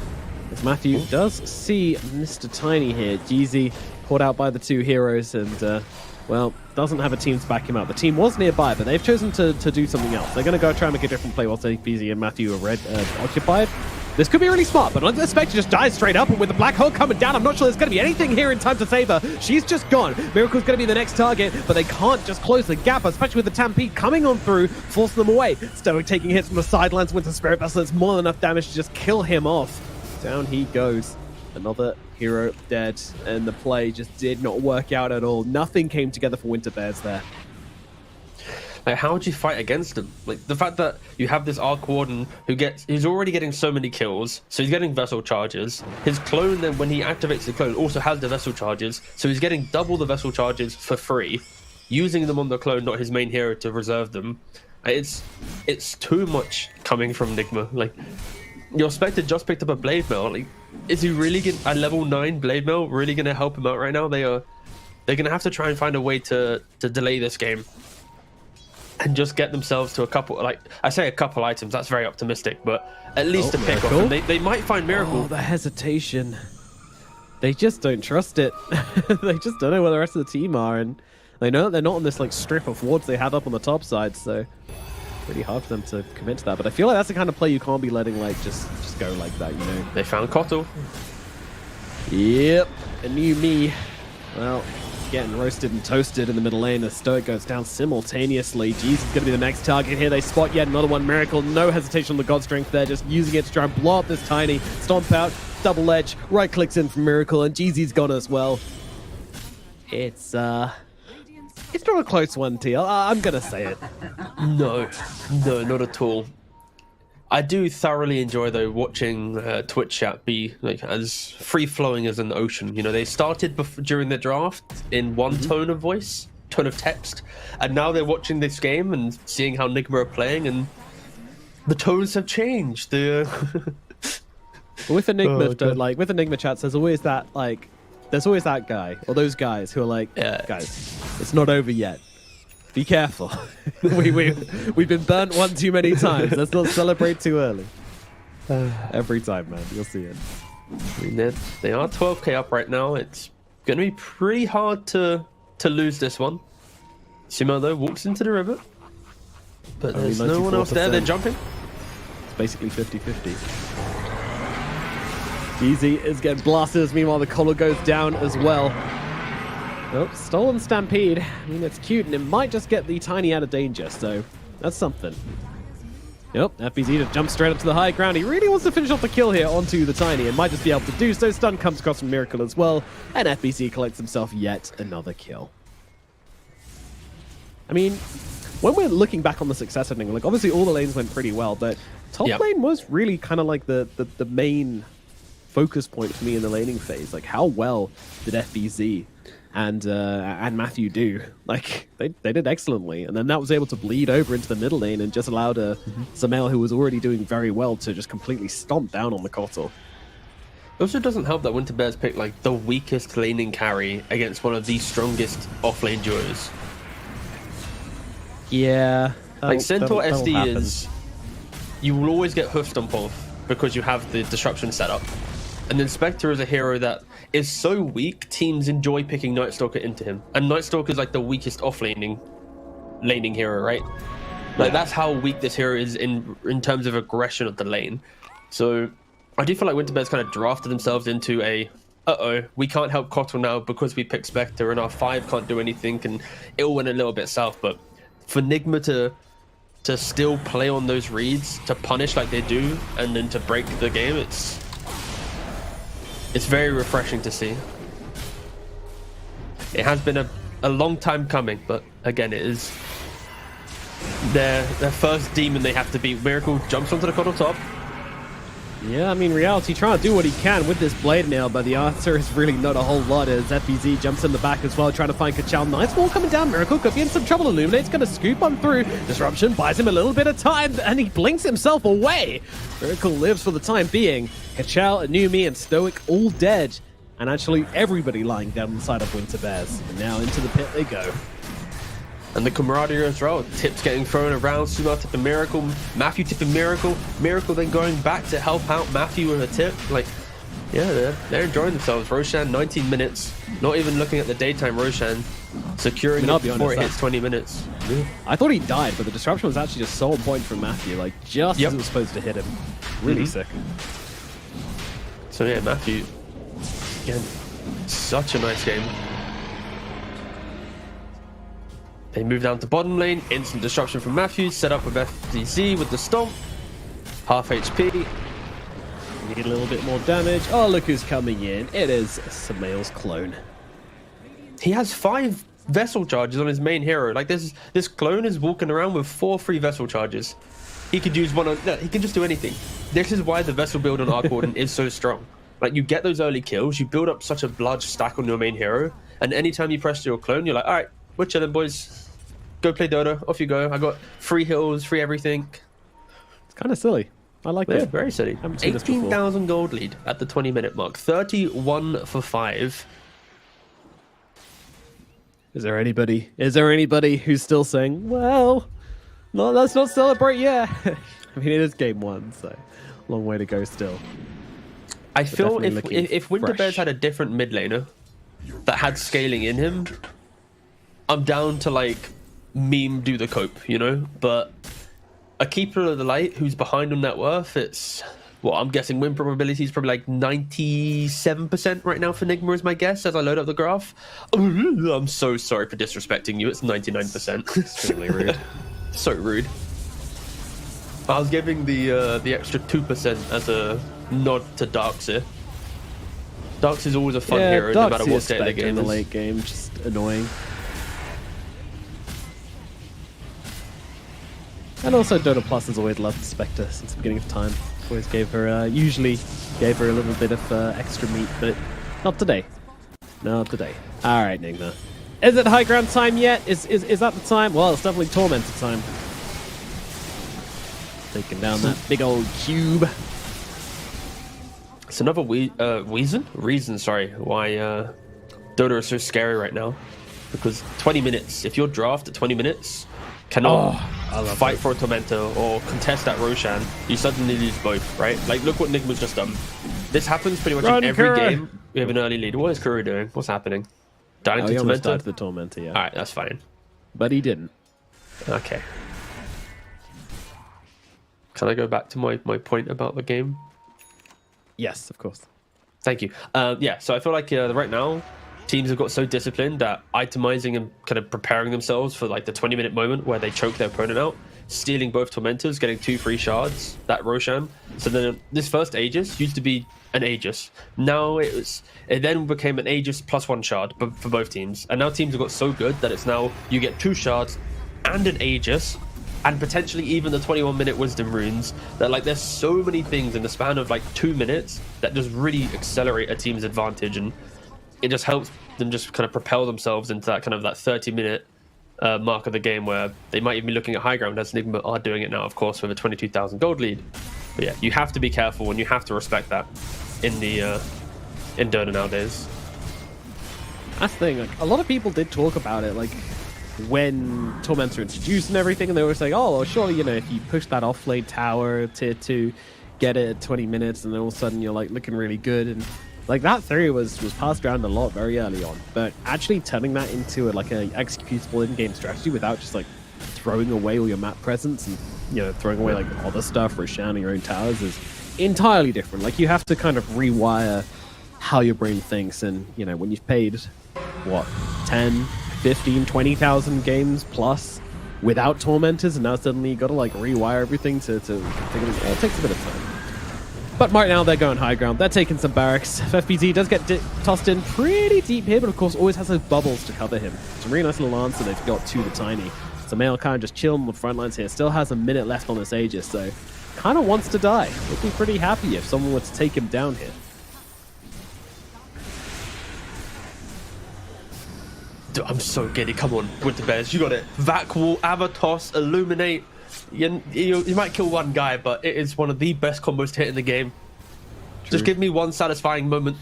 As Matthew does see Mr. Tiny here. Jeezy caught out by the 2 heroes and, well, doesn't have a team to back him up. The team was nearby, but they've chosen to do something else. They're going to go try and make a different play while BZ and Matthew are occupied. This could be really smart, but Spectre just dies straight up, and with the Black Hole coming down, I'm not sure there's going to be anything here in time to save her. She's just gone. Miracle's going to be the next target, but they can't just close the gap, especially with the Stampede coming on through, forcing them away. Stoic taking hits from the sidelines. Winter Spirit Vessel, it's more than enough damage to just kill him off. Down he goes. Another hero dead, and the play just did not work out at all. Nothing came together for Winter Bears there. Like, how would you fight against him? Like, the fact that you have this Arc Warden who's already getting so many kills, so he's getting Vessel charges. His clone, then, when he activates the clone, also has the Vessel charges, so he's getting double the Vessel charges for free, using them on the clone, not his main hero, to reserve them. It's too much coming from Nigma. Like, your Spectre just picked up a Blade Mail. Like, is he really getting a level 9 Blade Mail really going to help him out right now? They're going to have to try and find a way to delay this game and just get themselves to a couple, like, I say a couple items, that's very optimistic, but at least a pick off. And they might find Miracle. Oh, the hesitation. They just don't trust it. They just don't know where the rest of the team are, and they know that they're not on this like strip of wards they have up on the top side, so pretty hard for them to commit to that. But I feel like that's the kind of play you can't be letting like just go like that, you know. They found Kotal. Yep, a new me. Well, getting roasted and toasted in the middle lane. The Stoic goes down simultaneously. Jeez is going to be the next target here. They spot yet another one. Miracle, no hesitation on the God Strength there, just using it to try and blow up this Tiny. Stomp out, double edge, right clicks in from Miracle, and Jeezy's gone as well. It's not a close one, TL. I'm going to say it. No, not at all. I do thoroughly enjoy though watching Twitch chat be like as free flowing as an ocean. You know, they started during the draft in one tone of voice, tone of text, and now they're watching this game and seeing how Nigma are playing, and the tones have changed. With Enigma, with Enigma chats, there's always that guy or those guys who are like, guys, it's not over yet. Be careful. We've been burnt one too many times. Let's not celebrate too early. Every time, man, you'll see it. I mean, they are 12k up right now. It's going to be pretty hard to lose this one. Simo though walks into the river, but there's no one else there. They're jumping. It's basically 50-50. Easy is getting blasted. Meanwhile, the collar goes down as well. Oh, stolen Stampede. I mean, it's cute, and it might just get the Tiny out of danger, so that's something. Yep, FBZ just jumps straight up to the high ground. He really wants to finish off the kill here onto the Tiny, and might just be able to do so. Stun comes across from Miracle as well, and FBZ collects himself yet another kill. I mean, when we're looking back on the success of Nigma, like, obviously all the lanes went pretty well, but top lane was really kind of like the main focus point for me in the laning phase. Like, how well did FBZ and Matthew do? Like, they did excellently, and then that was able to bleed over into the middle lane and just allowed Samael, who was already doing very well, to just completely stomp down on the Kotal. It also doesn't help that Winter Bears picked like the weakest laning carry against one of the strongest off-lane duos. Yeah, like Centaur SD is, you will always get hoof stomp off because you have the disruption set up. And then Spectre is a hero that is so weak, teams enjoy picking Night Stalker into him. And Night Stalker is like the weakest off-laning hero, right? Like, that's how weak this hero is in terms of aggression of the lane. So I do feel like Winter Bears kind of drafted themselves into a, we can't help Kotal now because we picked Spectre and our 5 can't do anything, and it all went a little bit south. But for Nigma to still play on those reads, to punish like they do, and then to break the game, it's very refreshing to see. It has been a long time coming, but again, it is their first demon they have to beat. Miracle jumps onto the Kotal top. Yeah, I mean, Reality trying to do what he can with this blade nail, but the answer is really not a whole lot as FBZ jumps in the back as well, trying to find Kachal. Nice ball coming down. Miracle could be in some trouble. Illuminate's going to scoop on through. Disruption buys him a little bit of time, and he blinks himself away. Miracle lives for the time being. Kachal, Anumi, and Stoic all dead, and actually everybody lying down the side of Winter Bears. And now into the pit they go. And the camaraderie as well. Tips getting thrown around. Sumo tipping Miracle. Matthew tipping Miracle. Miracle then going back to help out Matthew with a tip. Like, yeah, they're enjoying themselves. Roshan, 19 minutes. Not even looking at the daytime. Roshan securing it before it hits 20 minutes. Yeah. I thought he died, but the disruption was actually just so on point from Matthew. Like, just as it was supposed to hit him. Really sick. So yeah, Matthew, again, such a nice game. They move down to bottom lane. Instant disruption from Matthews. Set up with FDZ with the stomp. Half HP. Need a little bit more damage. Oh, look who's coming in. It is Samael's clone. He has 5 vessel charges on his main hero. Like, this clone is walking around with 4 free vessel charges. He could use one on... No, he can just do anything. This is why the vessel build on Arc Warden is so strong. Like, you get those early kills. You build up such a large stack on your main hero. And anytime you press your clone, you're like, all right, we're chilling, boys. Go play Dota. Off you go. I got free hills, free everything. It's kind of silly. I like it. Very silly. 18,000 gold lead at the 20-minute mark. 31 for 5. Is there anybody who's still saying, well, no, let's not celebrate yet? I mean, it is game 1, so long way to go still. I feel if Winter Bears had a different mid laner that had scaling in him, I'm down to like meme do the cope, you know? But a Keeper of the Light who's behind on net worth, it's, well, I'm guessing win probability is probably like 97% right now for Nigma is my guess as I load up the graph. I'm so sorry for disrespecting you. It's 99%. Extremely rude. So rude. I was giving the extra 2% as a nod to Darkseer. Darkseer's always a fun hero no matter what state of the game in the late game, just annoying. And also Dota Plus has always loved Spectre since the beginning of time. Always usually gave her a little bit of extra meat, but not today. Not today. All right, Nigma. Is it high ground time yet? Is that the time? Well, it's definitely Tormentor time. Taking down that big old cube. It's another reason why Dota is so scary right now. Because 20 minutes, if you're draft at 20 minutes, cannot fight for a Tormentor or contest that Roshan, you suddenly lose both, right? Like, look what Nigma's just done. This happens pretty much in every game. We have an early lead. What is Kuro doing? What's happening? Dying to He almost Tormentor? died to the Tormentor, yeah. Alright, that's fine. But he didn't. Okay. Can I go back to my point about the game? Yes, of course. Thank you. Yeah, so I feel like right now, teams have got so disciplined that itemizing and kind of preparing themselves for like the 20-minute moment where they choke their opponent out, stealing both Tormentors, getting 2 free shards, that Roshan. So then this first Aegis used to be an Aegis. Now it then became an Aegis plus 1 shard for both teams. And now teams have got so good that it's now you get 2 shards and an Aegis and potentially even the 21-minute wisdom runes. That like there's so many things in the span of like 2 minutes that just really accelerate a team's advantage, and it just helps them just kind of propel themselves into that kind of that 30-minute mark of the game where they might even be looking at high ground, as Nigma are doing it now, of course, with a 22,000 gold lead. But yeah, you have to be careful and you have to respect that in Dota nowadays. That's the thing. Like, a lot of people did talk about it, like when Tormentor introduced and everything, and they were saying, "Oh, well, surely if you push that off-lane tower tier 2, get it at 20 minutes, and then all of a sudden you're like looking really good." And like that theory was passed around a lot very early on, but actually turning that into a executable in-game strategy without just like throwing away all your map presence and throwing away like other stuff, Roshan, your own towers, is entirely different. Like you have to kind of rewire how your brain thinks, and when you've paid what 10, 15, 20,000 games plus without Tormentors, and now suddenly you got to like rewire everything to figure it takes a bit of time. But right now they're going high ground. They're taking some barracks. FFBZ does get tossed in pretty deep here, but of course always has those bubbles to cover him. Some really nice little answer they've got to the Tiny. So Mail kind of just chilling on the front lines here. Still has a minute left on this Aegis, so kind of wants to die. Would be pretty happy if someone were to take him down here. Dude, I'm so giddy. Come on, Winter Bears, you got it. Vac Wall, Avatos, Illuminate. You might kill one guy, but it is one of the best combos to hit in the game. True. Just give me one satisfying moment.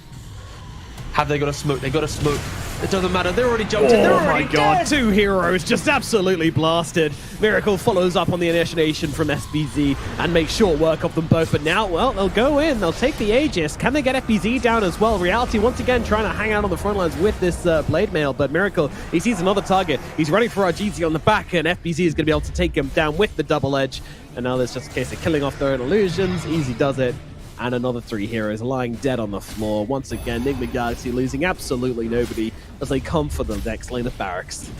Have they got a smoke? They got a smoke. It doesn't matter. They're already jumped in. They're already my god, dead. 2 heroes just absolutely blasted. Miracle follows up on the initiation from SBZ and makes short work of them both. But now, well, they'll go in. They'll take the Aegis. Can they get FBZ down as well? Reality once again trying to hang out on the front lines with this Blade Mail. But Miracle, he sees another target. He's running for RGZ on the back, and FBZ is going to be able to take him down with the double edge. And now there's just a case of killing off their own illusions. Easy does it. And another 3 heroes lying dead on the floor. Once again, Nigma Galaxy losing absolutely nobody as they come for the next lane of barracks.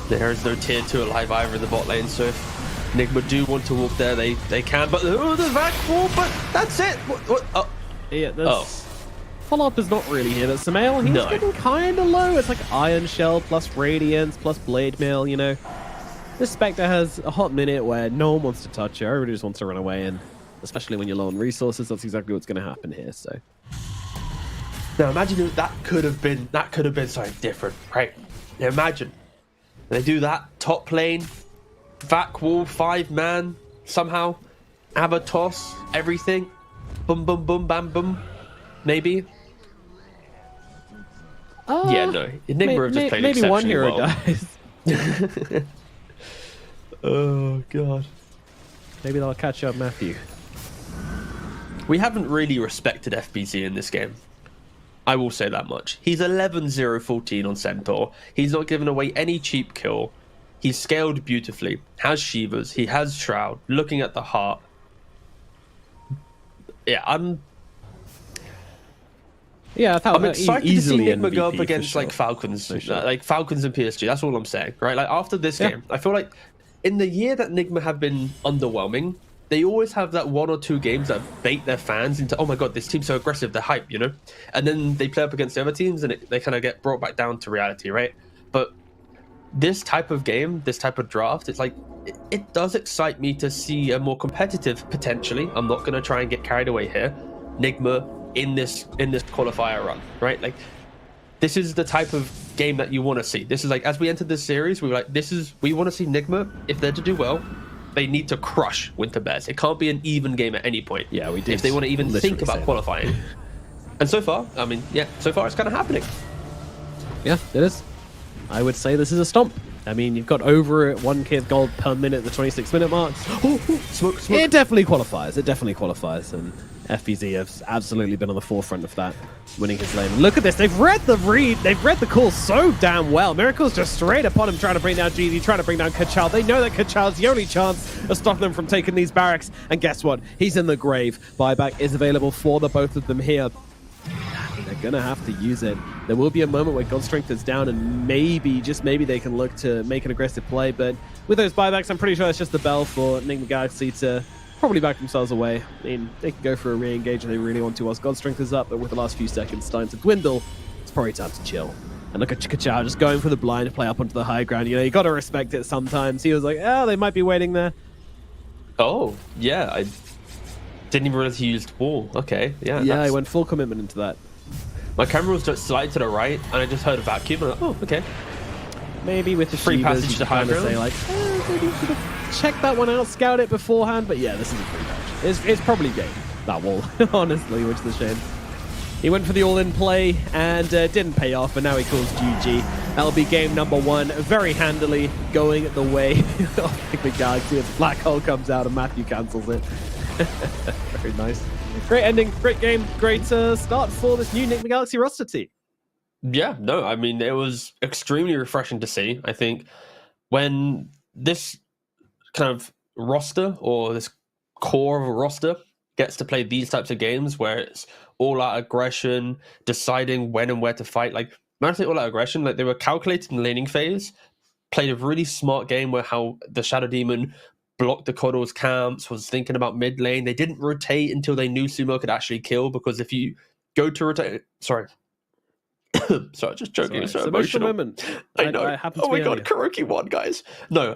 There is no tier 2 alive either in the bot lane, so if Nigma do want to walk there, they can. But the Vac Wall, but that's it. What? Oh. Yeah, follow-up is not really here, but Samael, he's getting kind of low. It's like Iron Shell plus Radiance plus Blade Mail, This Spectre has a hot minute where no one wants to touch her. Everybody just wants to run away, and especially when you're low on resources, that's exactly what's going to happen here, so. Now imagine if that could have been something different, right? Now imagine they do that top lane, Vac Wall, 5-man, somehow, Avatos, everything, boom, boom, boom, bam, boom, maybe. Yeah, no. Nigma have just played maybe one hero well. dies. Oh, God. Maybe they'll catch up, Matthew. We haven't really respected FBZ in this game. I will say that much. He's 11-0-14 on Centaur. He's not given away any cheap kill. He's scaled beautifully. Has Shivas. He has Shroud. Looking at the heart. Yeah, I'm excited to see Nigma MVP go up against like Falcons, like Falcons and PSG. That's all I'm saying, right? Like after this game, I feel like in the year that Nigma have been underwhelming, they always have that 1 or 2 games that bait their fans into, oh my god, this team's so aggressive, they're hype, you know? And then they play up against the other teams and they kind of get brought back down to reality, right? But this type of game, this type of draft, it's like, it does excite me to see a more competitive, potentially, I'm not going to try and get carried away here, Nigma in this qualifier run, right? Like, this is the type of game that you want to see. This is like, as we entered this series, we were like, we want to see Nigma, if they're to do well, they need to crush Winter Bears. It can't be an even game at any point. Yeah, we did. If they want to even think about qualifying. And so far, I mean, yeah, so far it's kind of happening. Yeah, it is. I would say this is a stomp. I mean, you've got over 1k of gold per minute at the 26-minute mark. Smoke. It definitely qualifies. It definitely qualifies. And FBZ has absolutely been on the forefront of that, winning his lane. Look at this. They've read the read. They've read the call so damn well. Miracle's just straight upon him, trying to bring down GD, trying to bring down Kachal. They know that Kachal's the only chance of stopping them from taking these barracks. And guess what? He's in the grave. Buyback is available for the both of them here. They're going to have to use it. There will be a moment where God Strength is down and maybe, just maybe, they can look to make an aggressive play. But with those buybacks, I'm pretty sure it's just the bell for Nigma Galaxy to probably back themselves away. I mean, they can go for a re-engage if they really want to whilst God Strength is up, but with the last few seconds starting to dwindle, it's probably time to chill. And look at Kachao just going for the blind play up onto the high ground. You know, you got to respect it sometimes. He was like, oh, they might be waiting there. Oh, yeah, I didn't even realize he used wall. Okay, yeah. Yeah, he went full commitment into that. My camera was just slightly to the right, and I just heard a vacuum. And I'm like, oh, okay. Maybe with the free passage to high ground. Say like, maybe you should have checked that one out, scout it beforehand. But yeah, this is a free patch. It's probably game, that wall, honestly, which is a shame. He went for the all-in play and didn't pay off, and now he calls GG. That'll be game number 1, very handily going the way of the Galaxy. The black hole comes out and Matthew cancels it. Very nice. Great ending, great game, great start for this new Nigma Galaxy roster team. Yeah, no, I mean, it was extremely refreshing to see. I think when this kind of roster or this core of a roster gets to play these types of games where it's all-out aggression, deciding when and where to fight, like, when I say all-out aggression, like, they were calculated in the laning phase, played a really smart game where how the Shadow Demon blocked the Coddle's camps, was thinking about mid lane. They didn't rotate until they knew Sumo could actually kill, because if you go to rotate... Sorry, just joking. It's so emotional. Moment. I know. Oh my god, Kuroki won, guys. No,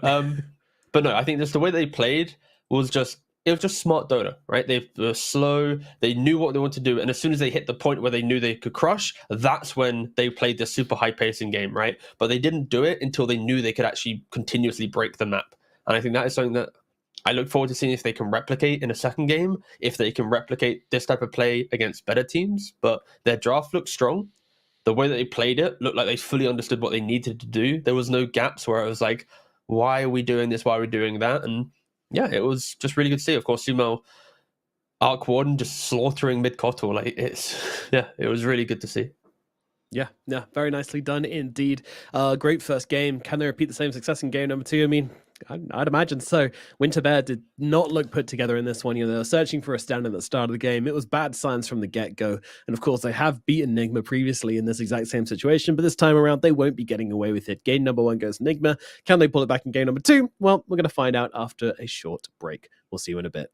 but no, I think just the way they played was just... It was just smart Dota, right? They were slow. They knew what they wanted to do. And as soon as they hit the point where they knew they could crush, that's when they played the super high pacing game, right? But they didn't do it until they knew they could actually continuously break the map. And I think that is something that I look forward to seeing if they can replicate in a second game, if they can replicate this type of play against better teams. But their draft looked strong. The way that they played it looked like they fully understood what they needed to do. There was no gaps where it was like, why are we doing this? Why are we doing that? And yeah, it was just really good to see. Of course, Sumo, Arc Warden just slaughtering mid-Kotl. Like, it was really good to see. Yeah, very nicely done indeed. Great first game. Can they repeat the same success in game number 2? I mean, I'd imagine so. Winter Bear did not look put together in this one. You know, they were searching for a stand at the start of the game. It was bad signs from the get-go. And of course, they have beaten Nigma previously in this exact same situation, but this time around, they won't be getting away with it. Game number 1 goes Nigma. Can they pull it back in game number 2? Well, we're going to find out after a short break. We'll see you in a bit.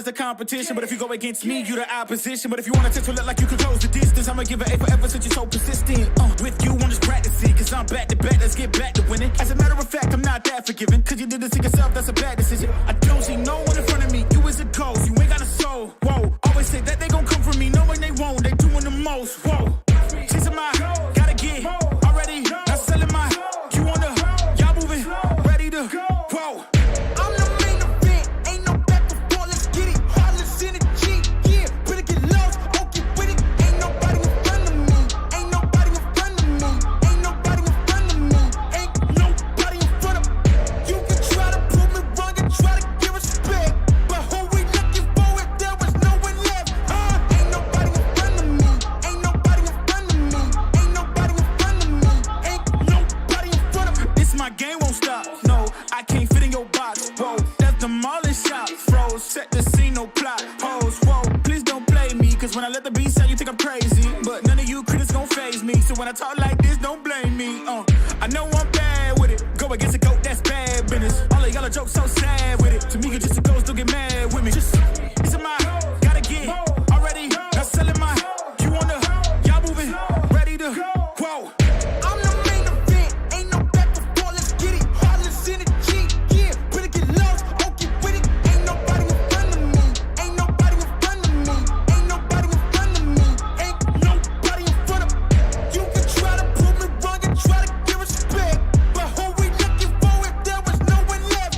The competition, but if you go against me, you the opposition. But if you want to look like you can close the distance, I'ma give it A forever since you're so persistent. With you, I'm just practicing, cause I'm back to back, let's get back to winning. As a matter of fact, I'm not that forgiving, cause you did this to yourself, that's a bad decision. I don't see no one in front of me, you is a ghost, you ain't got a soul. Whoa, always say that they gon' come for me, knowing they won't, they doing the most. Whoa, chasing my, gotta get shots. Froze, set the scene, no plot. Hoes, whoa, please don't play me. Cause when I let the beat out, you think I'm crazy. But none of you critics gon' faze me. So when I talk like this, don't blame me. I know I'm bad with it. Go against a goat, that's bad business. All of y'all are jokes so sad with it. To me, it's just a ghost, don't get mad with me. Just, it's a mind, gotta get already. Not selling my, you wanna, y'all moving, ready to, whoa. I'm the main event, ain't no back before, let's get it. Heartless in the G, yeah, better get lost, won't get with it. Ain't nobody in front of me, ain't nobody in front of me, ain't nobody in front of me, ain't nobody in front of me. You can try to prove me wrong and try to give respect, but who we looking for if there was no one left?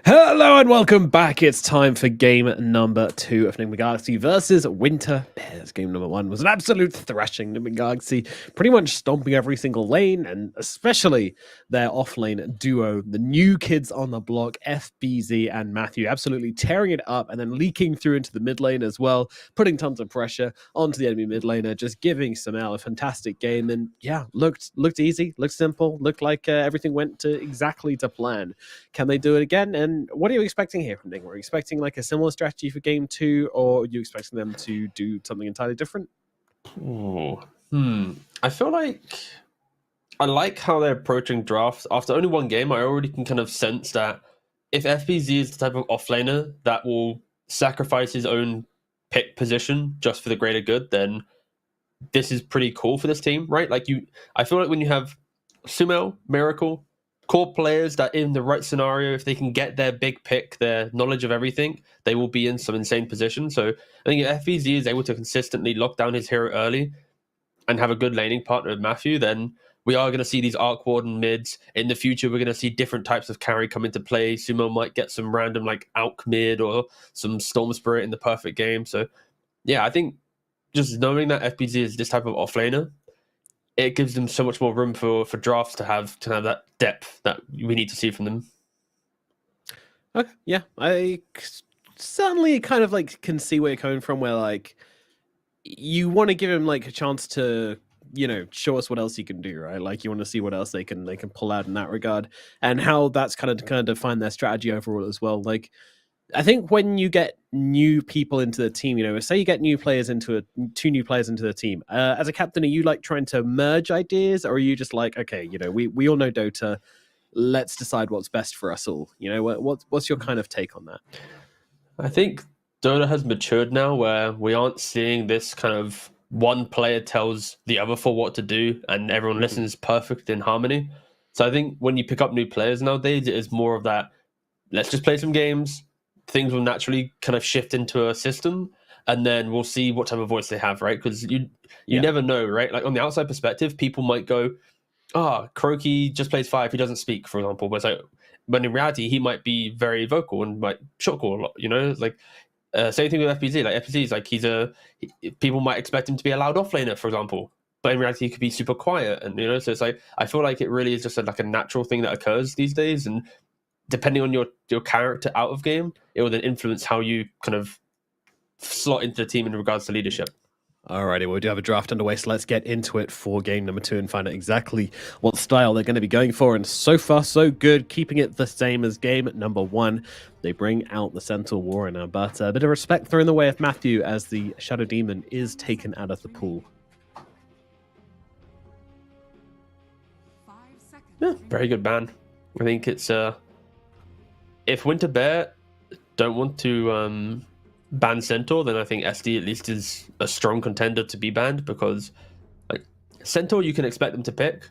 Hello and welcome back. It's time for game number 2 of Nigma Galaxy versus Winter Bears. Game number 1 was an absolute thrashing. Nigma Galaxy pretty much stomping every single lane, and especially their off-lane duo, the new kids on the block, FBZ and Matthew, absolutely tearing it up and then leaking through into the mid lane as well, putting tons of pressure onto the enemy mid laner, just giving Samel a fantastic game. And yeah, looked easy, looked simple, looked like everything went exactly to plan. Can they do it again? And what are you expecting here from Nigma? Are you expecting like a similar strategy for game 2, or are you expecting them to do something entirely different? I feel like I like how they're approaching drafts. After only one game, I already can kind of sense that if FBZ is the type of offlaner that will sacrifice his own pick position just for the greater good, then this is pretty cool for this team, right? Like I feel like when you have Sumo, Miracle, core players that in the right scenario, if they can get their big pick, their knowledge of everything, they will be in some insane position. So I think if FBZ is able to consistently lock down his hero early and have a good laning partner with Matthew, then we are going to see these Arc Warden mids. In the future, we're going to see different types of carry come into play. Sumo might get some random like Alk mid or some Storm Spirit in the perfect game. So yeah, I think just knowing that FBZ is this type of offlaner, it gives them so much more room for drafts to have that depth that we need to see from them. Okay, yeah, I certainly kind of like can see where you're coming from, where like you want to give him like a chance to, you know, show us what else he can do, right? Like you want to see what else they can pull out in that regard, and how that's kind of define their strategy overall as well. Like I think when you get new people into the team, you know, say you get two new players into the team, as a captain, are you like trying to merge ideas, or are you just like, okay, you know, we all know Dota, let's decide what's best for us all? You know, what's your kind of take on that? I think Dota has matured now, where we aren't seeing this kind of one player tells the other four what to do and everyone listens perfect in harmony. So I think when you pick up new players nowadays, it is more of that, let's just play some games. Things will naturally kind of shift into a system, and then we'll see what type of voice they have, right? Because you never know, right? Like on the outside perspective, people might go, Croaky just plays 5, he doesn't speak, for example. But it's like, when in reality, he might be very vocal and might shotcall a lot, you know? Like, same thing with FBZ. Like, FBZ is like, people might expect him to be a loud offlaner, for example. But in reality, he could be super quiet. And, you know, so it's like, I feel like it really is just like a natural thing that occurs these days. And depending on your character out of game, it will then influence how you kind of slot into the team in regards to leadership. Alrighty, well, we do have a draft underway, so let's get into it for game number 2 and find out exactly what style they're going to be going for. And so far, so good, keeping it the same as game number 1. They bring out the Centaur Warrior, but a bit of respect thrown the way of Matthew as the Shadow Demon is taken out of the pool. 5 seconds. Yeah, very good ban. I think it's if Winter Bear don't want to ban Centaur, then I think SD at least is a strong contender to be banned, because like Centaur, you can expect them to pick,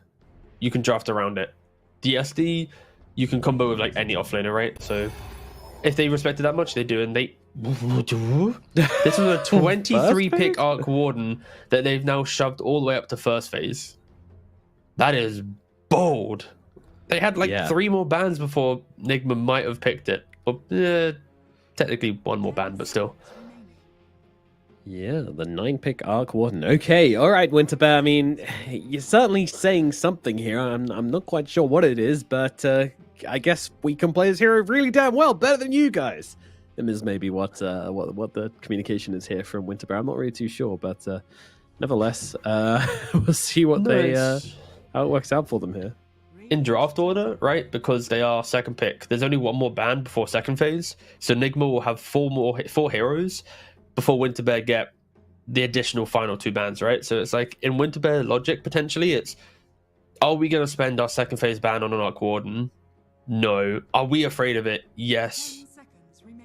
you can draft around it. The SD, you can combo with like any offlaner, right? So if they respect it that much, they do. And they this was a 23 pick Arc Warden that they've now shoved all the way up to first phase. That is bold. They had like 3 more bans before Nigma might have picked it. Well, technically 1 more ban, but still. Yeah, the 9-pick Arc Warden. Okay, all right, Winter Bear. I mean, you're certainly saying something here. I'm not quite sure what it is, but I guess we can play this hero really damn well, better than you guys. That is maybe what the communication is here from Winter Bear. I'm not really too sure, but nevertheless, we'll see what how it works out for them here. In draft order, right, because they are second pick, there's only 1 more ban before second phase, so Nigma will have 4 heroes before Winter Bear get the additional final 2 bans, right? So it's like, in Winter Bear logic, potentially, it's, are we going to spend our second phase ban on an Arc Warden? No. Are we afraid of it? Yes.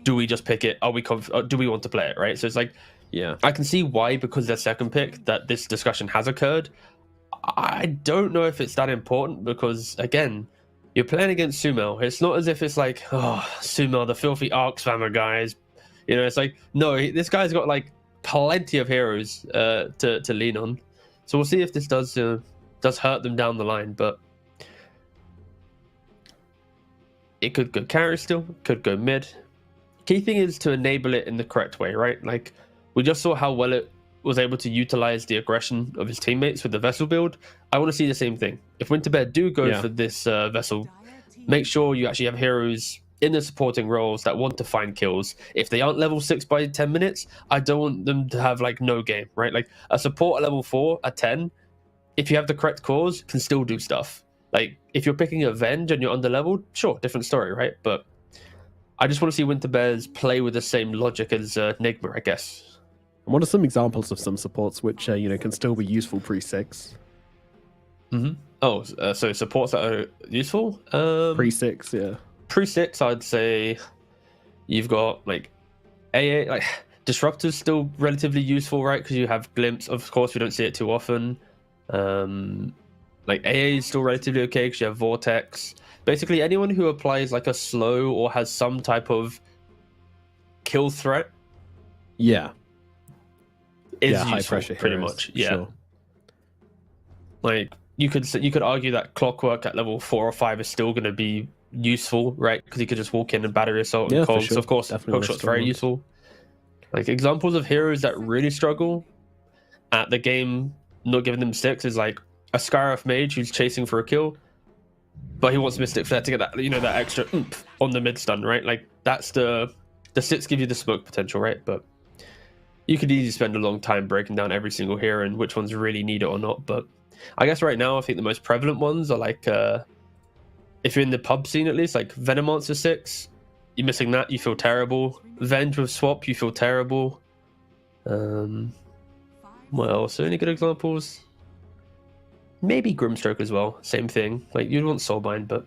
Do we just pick it? Are we do we want to play it, right? So it's like, yeah, I can see why, because they're second pick, that this discussion has occurred. I don't know if it's that important, because again, you're playing against Sumo. It's not as if it's like, oh, Sumo, the filthy Arc spammer guys. You know, it's like, no, this guy's got like plenty of heroes to lean on. So we'll see if this does hurt them down the line. But It could go carry still, could go mid. Key thing is to enable it in the correct way, right? Like, we just saw how well it was able to utilize the aggression of his teammates with the Vessel build. I want to see the same thing. If Winterbear do go for this Vessel, make sure you actually have heroes in the supporting roles that want to find kills. If they aren't level 6 by 10 minutes, I don't want them to have like no game, right? Like a support at level 4 at 10, if you have the correct cause, can still do stuff. Like if you're picking Avenge and you're under leveled, sure, different story, right? But I just want to see Winterbears play with the same logic as Nigma, I guess. And what are some examples of some supports which can still be useful pre-6? Oh, so supports that are useful? Pre-6, yeah. Pre-6, I'd say you've got like AA, like Disruptor's still relatively useful, right? Because you have Glimpse. Of course, we don't see it too often. Like AA is still relatively okay because you have Vortex. Basically, anyone who applies like a slow or has some type of kill threat, is useful, high pressure pretty heroes, much. Yeah, sure. like you could argue that Clockwork at level 4 or 5 is still going to be useful, right? Because you could just walk in and battery assault and cogs. Sure. Of course, Hookshot's very useful. Like examples of heroes that really struggle at the game, not giving them 6 is like a Scarif Mage who's chasing for a kill, but he wants Mystic Flare to get that, that extra oomph on the mid stun, right? Like that's the 6 give you the smoke potential, right? But you could easily spend a long time breaking down every single hero and which ones really need it or not. But I guess right now I think the most prevalent ones are like if you're in the pub scene at least, like Venomancer 6, you're missing that, you feel terrible. Venge with Swap, you feel terrible. What else? Any good examples? Maybe Grimstroke as well. Same thing. Like you'd want Soulbind, but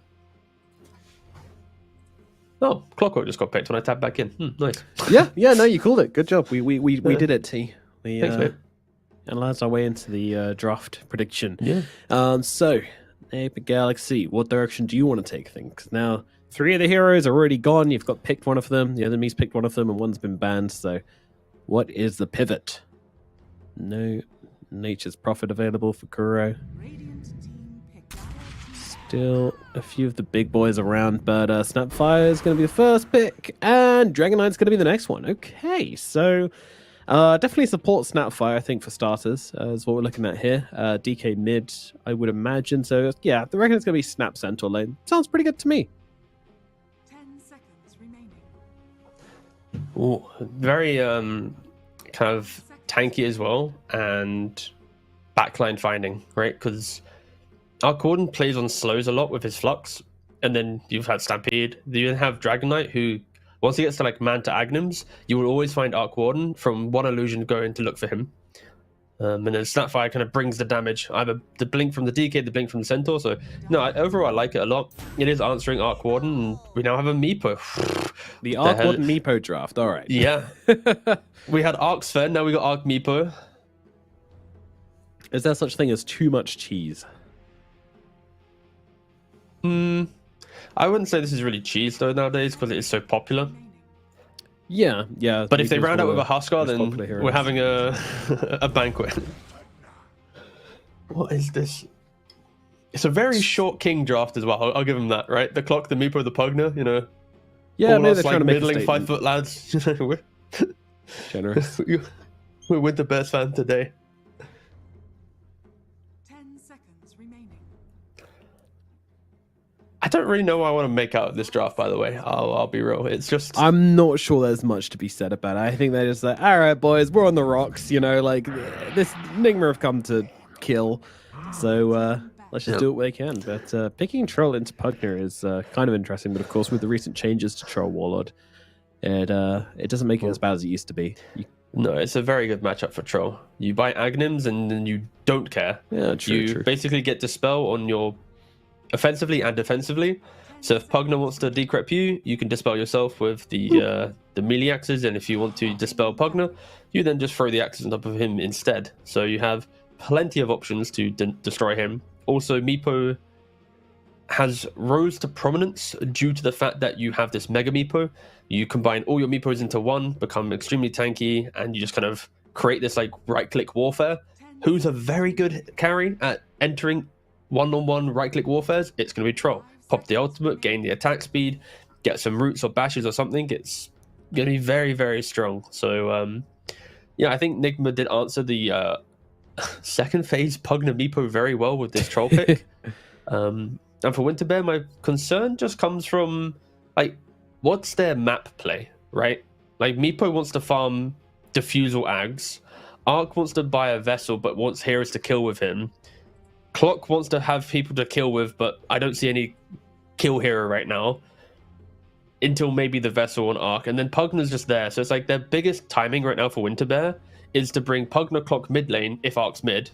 oh, Clockwork just got picked when I tapped back in. Nice. Yeah. No, you called it. Good job. We did it, T. Thanks, mate. Analyzed our way into the draft prediction. Yeah. So, Epic Galaxy, what direction do you want to take things? Now, 3 of the heroes are already gone. You've got picked one of them. The enemy's picked one of them, and one's been banned. So, what is the pivot? No Nature's Prophet available for Kuro. Still a few of the big boys around, but Snapfire is going to be the first pick, and Dragon Knight's going to be the next one. Okay, so definitely support Snapfire, I think, for starters, is what we're looking at here. DK mid, I would imagine. So, yeah, I reckon it's going to be Snap Centaur lane. Sounds pretty good to me. 10 seconds remaining. Ooh, very kind of tanky as well, and backline finding, right? Because Arcorden plays on slows a lot with his Flux, and then you've had Stampede. You then have Dragon Knight, who, once he gets to like Man to Agnims, you will always find Arcwarden from one illusion going to look for him. And then Snapfire kind of brings the damage, either the blink from the DK, the blink from the Centaur. So, no, overall, I like it a lot. It is answering Arcwarden, and we now have a Meepo. The Arcwarden Meepo draft, all right. Yeah. We had Arc Sven, now we got Arc Meepo. Is there such thing as too much cheese? I wouldn't say this is really cheese, though, nowadays, because it is so popular. Yeah. But if they round out with a Huskar, then we're having a banquet. What is this? It's a very short king draft as well. I'll give him that, right? The Clock, the Meepo, the Pugna, Yeah, all maybe us, they're trying to make a middling statement. 5-foot lads. We're Generous. we're with the best fan today. 10 seconds remaining. I don't really know what I want to make out of this draft, by the way. I'll be real. It's just... I'm not sure there's much to be said about it. I think they're just like, all right, boys, we're on the rocks. Like, this Nigma have come to kill. So let's just do what they can. But picking Troll into Pugna is kind of interesting. But of course, with the recent changes to Troll Warlord, it doesn't make it as bad as it used to be. No, it's a very good matchup for Troll. You buy Agnims and then you don't care. Yeah, true. You basically get Dispel on your offensively and defensively. So if Pugna wants to decrep you, you can dispel yourself with the melee axes, and if you want to dispel Pugna, you then just throw the axes on top of him instead. So you have plenty of options to destroy him. Also, Meepo has rose to prominence due to the fact that you have this Mega Meepo. You combine all your Meepos into one, become extremely tanky, and you just kind of create this like right-click warfare. Who's a very good carry at entering one-on-one right-click warfares? It's going to be Troll. pop the ultimate, gain the attack speed, get some roots or bashes or something, it's going to be very, very strong. So, yeah, I think Nigma did answer the second phase Pugna Meepo very well with this troll pick. And for Winter Bear, my concern just comes from, like, what's their map play, right? Like, Meepo wants to farm Diffusal Ags. Ark wants to buy a vessel, but wants heroes to kill with him. Clock wants to have people to kill with, but I don't see any kill hero right now. Until maybe the vessel on Ark. And then Pugna's just there. So it's like their biggest timing right now for Winter Bear is to bring Pugna Clock mid lane, if Ark's mid,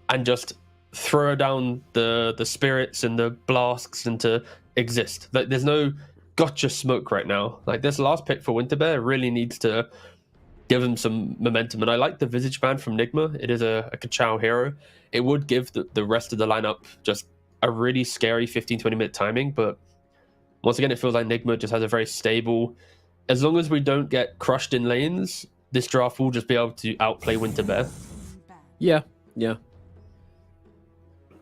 and just throw down the spirits and the blasks and to exist. Like, there's no gotcha smoke right now. Like, this last pick for Winter Bear really needs to give them some momentum. And I like the Visage Band from Nigma. It is a Kachow hero. It would give the rest of the lineup just a really scary 15-20 minute timing, but once again, it feels like Nigma just has a very stable... As long as we don't get crushed in lanes, this draft will just be able to outplay Winter Bear. Yeah.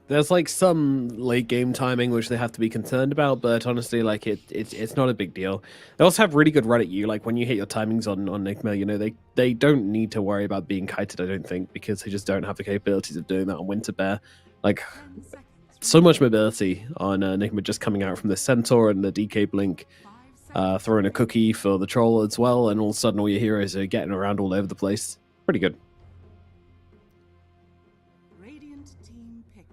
There's like some late game timing which they have to be concerned about, but honestly, like it's not a big deal. They also have really good run at you. Like when you hit your timings on Nigma, you know, they don't need to worry about being kited, I don't think, because they just don't have the capabilities of doing that on Winter Bear. Like, so much mobility on Nigma just coming out from the Centaur and the DK Blink, throwing a cookie for the troll as well, and all of a sudden all your heroes are getting around all over the place. Pretty good.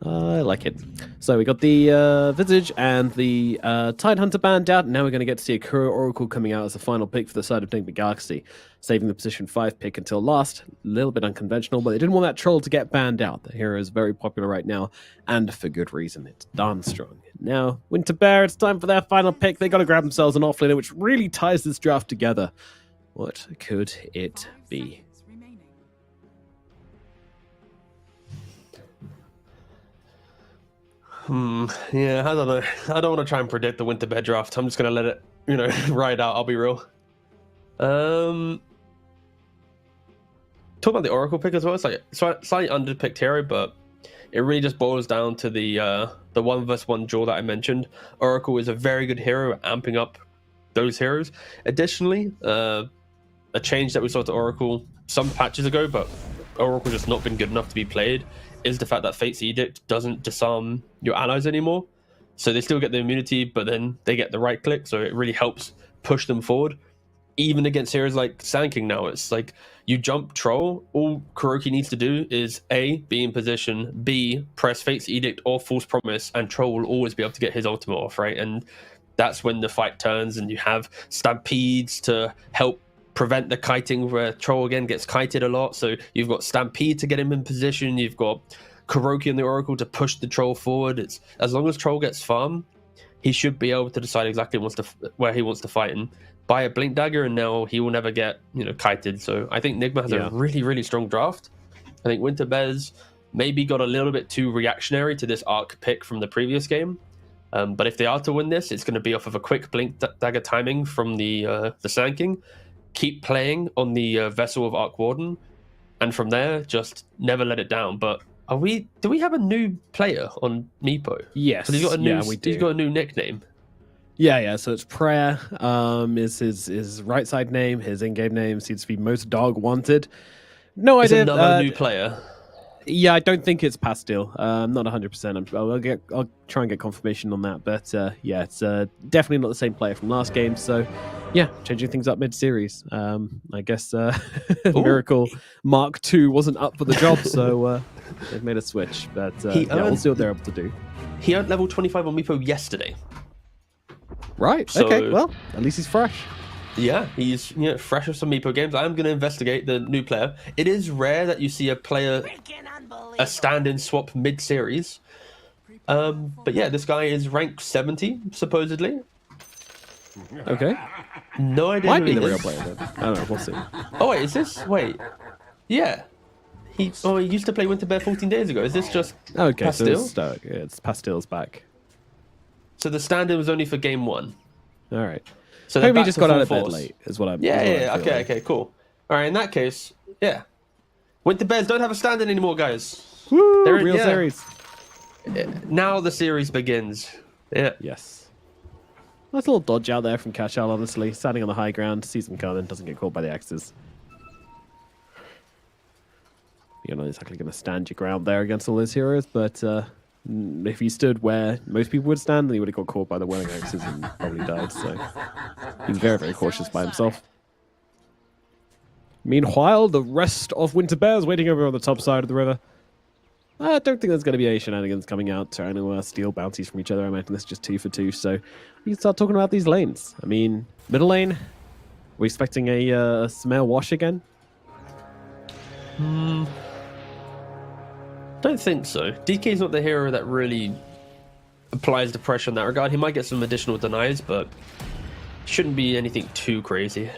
I like it. So we got the Visage and the Tide Hunter band out. Now we're going to get to see a Kuro Oracle coming out as the final pick for the side of Nigma Galaxy, saving the position 5 pick until last. A little bit unconventional, but they didn't want that troll to get banned out. The hero is very popular right now, and for good reason. It's darn strong. Now, Winter Bear, it's time for their final pick. They got to grab themselves an offlaner, which really ties this draft together. What could it be? Yeah, I don't know. I don't want to try and predict the Winter Bear draft. I'm just going to let it, ride out. I'll be real. Talk about the Oracle pick as well. It's like slightly underpicked hero, but it really just boils down to the 1v1 duel that I mentioned. Oracle is a very good hero at amping up those heroes. Additionally, a change that we saw to Oracle some patches ago, but Oracle just not been good enough to be played, is the fact that Fate's Edict doesn't disarm your allies anymore. So they still get the immunity, but then they get the right click, so it really helps push them forward. Even against heroes like Sand King now, it's like you jump Troll, all Kuroki needs to do is A, be in position, B, press Fate's Edict or False Promise, and Troll will always be able to get his ultimate off, right? And that's when the fight turns, and you have Stampedes to help prevent the kiting, where Troll again gets kited a lot. So you've got Stampede to get him in position, you've got Kuroki and the Oracle to push the Troll forward. It's as long as Troll gets farm, he should be able to decide exactly where he wants to fight and buy a Blink Dagger, and now he will never get kited. So I think Nigma has a really, really strong draft. I think Winter Bears maybe got a little bit too reactionary to this Arc pick from the previous game. But if they are to win this, it's going to be off of a quick Blink Dagger timing from the Sand King. Keep playing on the Vessel of Arc Warden, and from there, just never let it down. But do we have a new player on Meepo? Yes. He's got a new, we do. He's got a new nickname. Yeah. So it's Prayer. Is his right side name. His in-game name seems to be Most Dog Wanted. No idea. Another new player. Yeah, I don't think it's Pastille. I'm not 100%. I'll try and get confirmation on that. But yeah, it's definitely not the same player from last game. So yeah, changing things up mid-series. I guess Miracle Mark II wasn't up for the job, so they've made a switch. But we'll see what they're able to do. He earned level 25 on Meepo yesterday. Right. So, okay. Well, at least he's fresh. Yeah, he's fresh with some Meepo games. I'm going to investigate the new player. It is rare that you see a stand-in swap mid-series. But yeah, this guy is rank 70, supposedly. Okay. No idea. Might be the real player then. I don't know. We'll see. Oh wait, is this? Wait. Yeah. He used to play Winter Bear 14 days ago. Is this just Pastille? So it's Pastille's back. So the stand-in was only for game 1. All right. So maybe he just got out of bed late, is what I'm. Yeah. Okay, cool. All right, in that case, yeah. Winter Bears don't have a stand-in anymore, guys. Woo! Real series. Now the series begins. Yeah. Yes. Nice little dodge out there from Kachal, honestly. Standing on the high ground, sees them coming, doesn't get caught by the axes. You're not exactly going to stand your ground there against all those heroes, but if he stood where most people would stand, then he would have got caught by the whirling axes and probably died. So he's very, very cautious by himself. Meanwhile, the rest of Winter Bears waiting over on the top side of the river. I don't think there's going to be any shenanigans coming out, trying to steal bounties from each other. I imagine this is just 2 for 2, so we can start talking about these lanes. I mean, middle lane, we're expecting a Smail wash again? Don't think so. DK's not the hero that really applies the pressure in that regard. He might get some additional denies, but shouldn't be anything too crazy.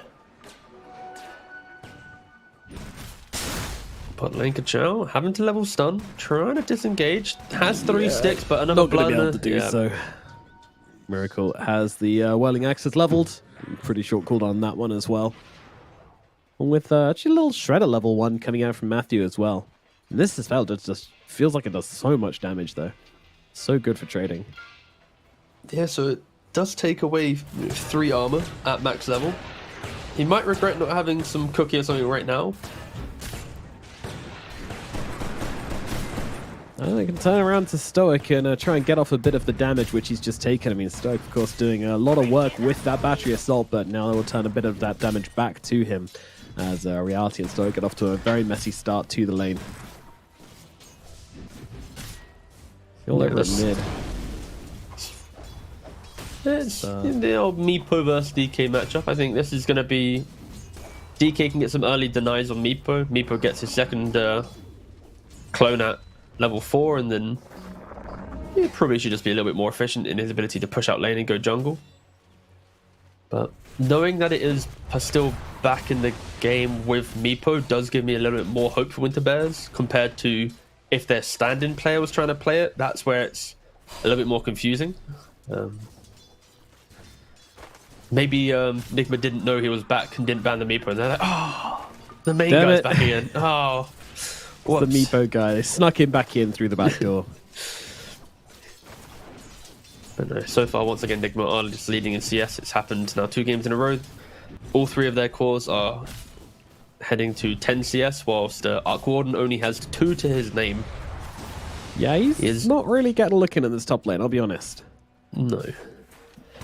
But Lane Kachal having to level stun, trying to disengage, has 3 sticks, but another not going to be able blunder. to do so. Miracle has the whirling axes leveled. Pretty short cooldown on that one as well. And with actually a little shredder level 1 coming out from Matthew as well. And this spell just feels like it does so much damage though. So good for trading. Yeah, so it does take away 3 armor at max level. He might regret not having some cookie or something right now. Well, they can turn around to Stoic and try and get off a bit of the damage which he's just taken. I mean, Stoic, of course, doing a lot of work with that battery assault, but now they will turn a bit of that damage back to him as Reality and Stoic get off to a very messy start to the lane. All over mid. It's the old Meepo versus DK matchup. I think this is going to be... DK can get some early denies on Meepo. Meepo gets his second clone at level 4, and then he probably should just be a little bit more efficient in his ability to push out lane and go jungle. But knowing that it is still back in the game with Meepo does give me a little bit more hope for Winter Bears compared to if their stand-in player was trying to play it. That's where it's a little bit more confusing. Maybe Nigma didn't know he was back and didn't ban the Meepo, and they're like, oh, the main guy's back again. Oh, the Meepo guy snuck him back in through the back door. But no, so far, once again, Nigma are just leading in CS. It's happened now 2 games in a row. All 3 of their cores are heading to 10 CS, whilst Arc Warden only has 2 to his name. Yeah, he's not really getting a look in this top lane, I'll be honest. No.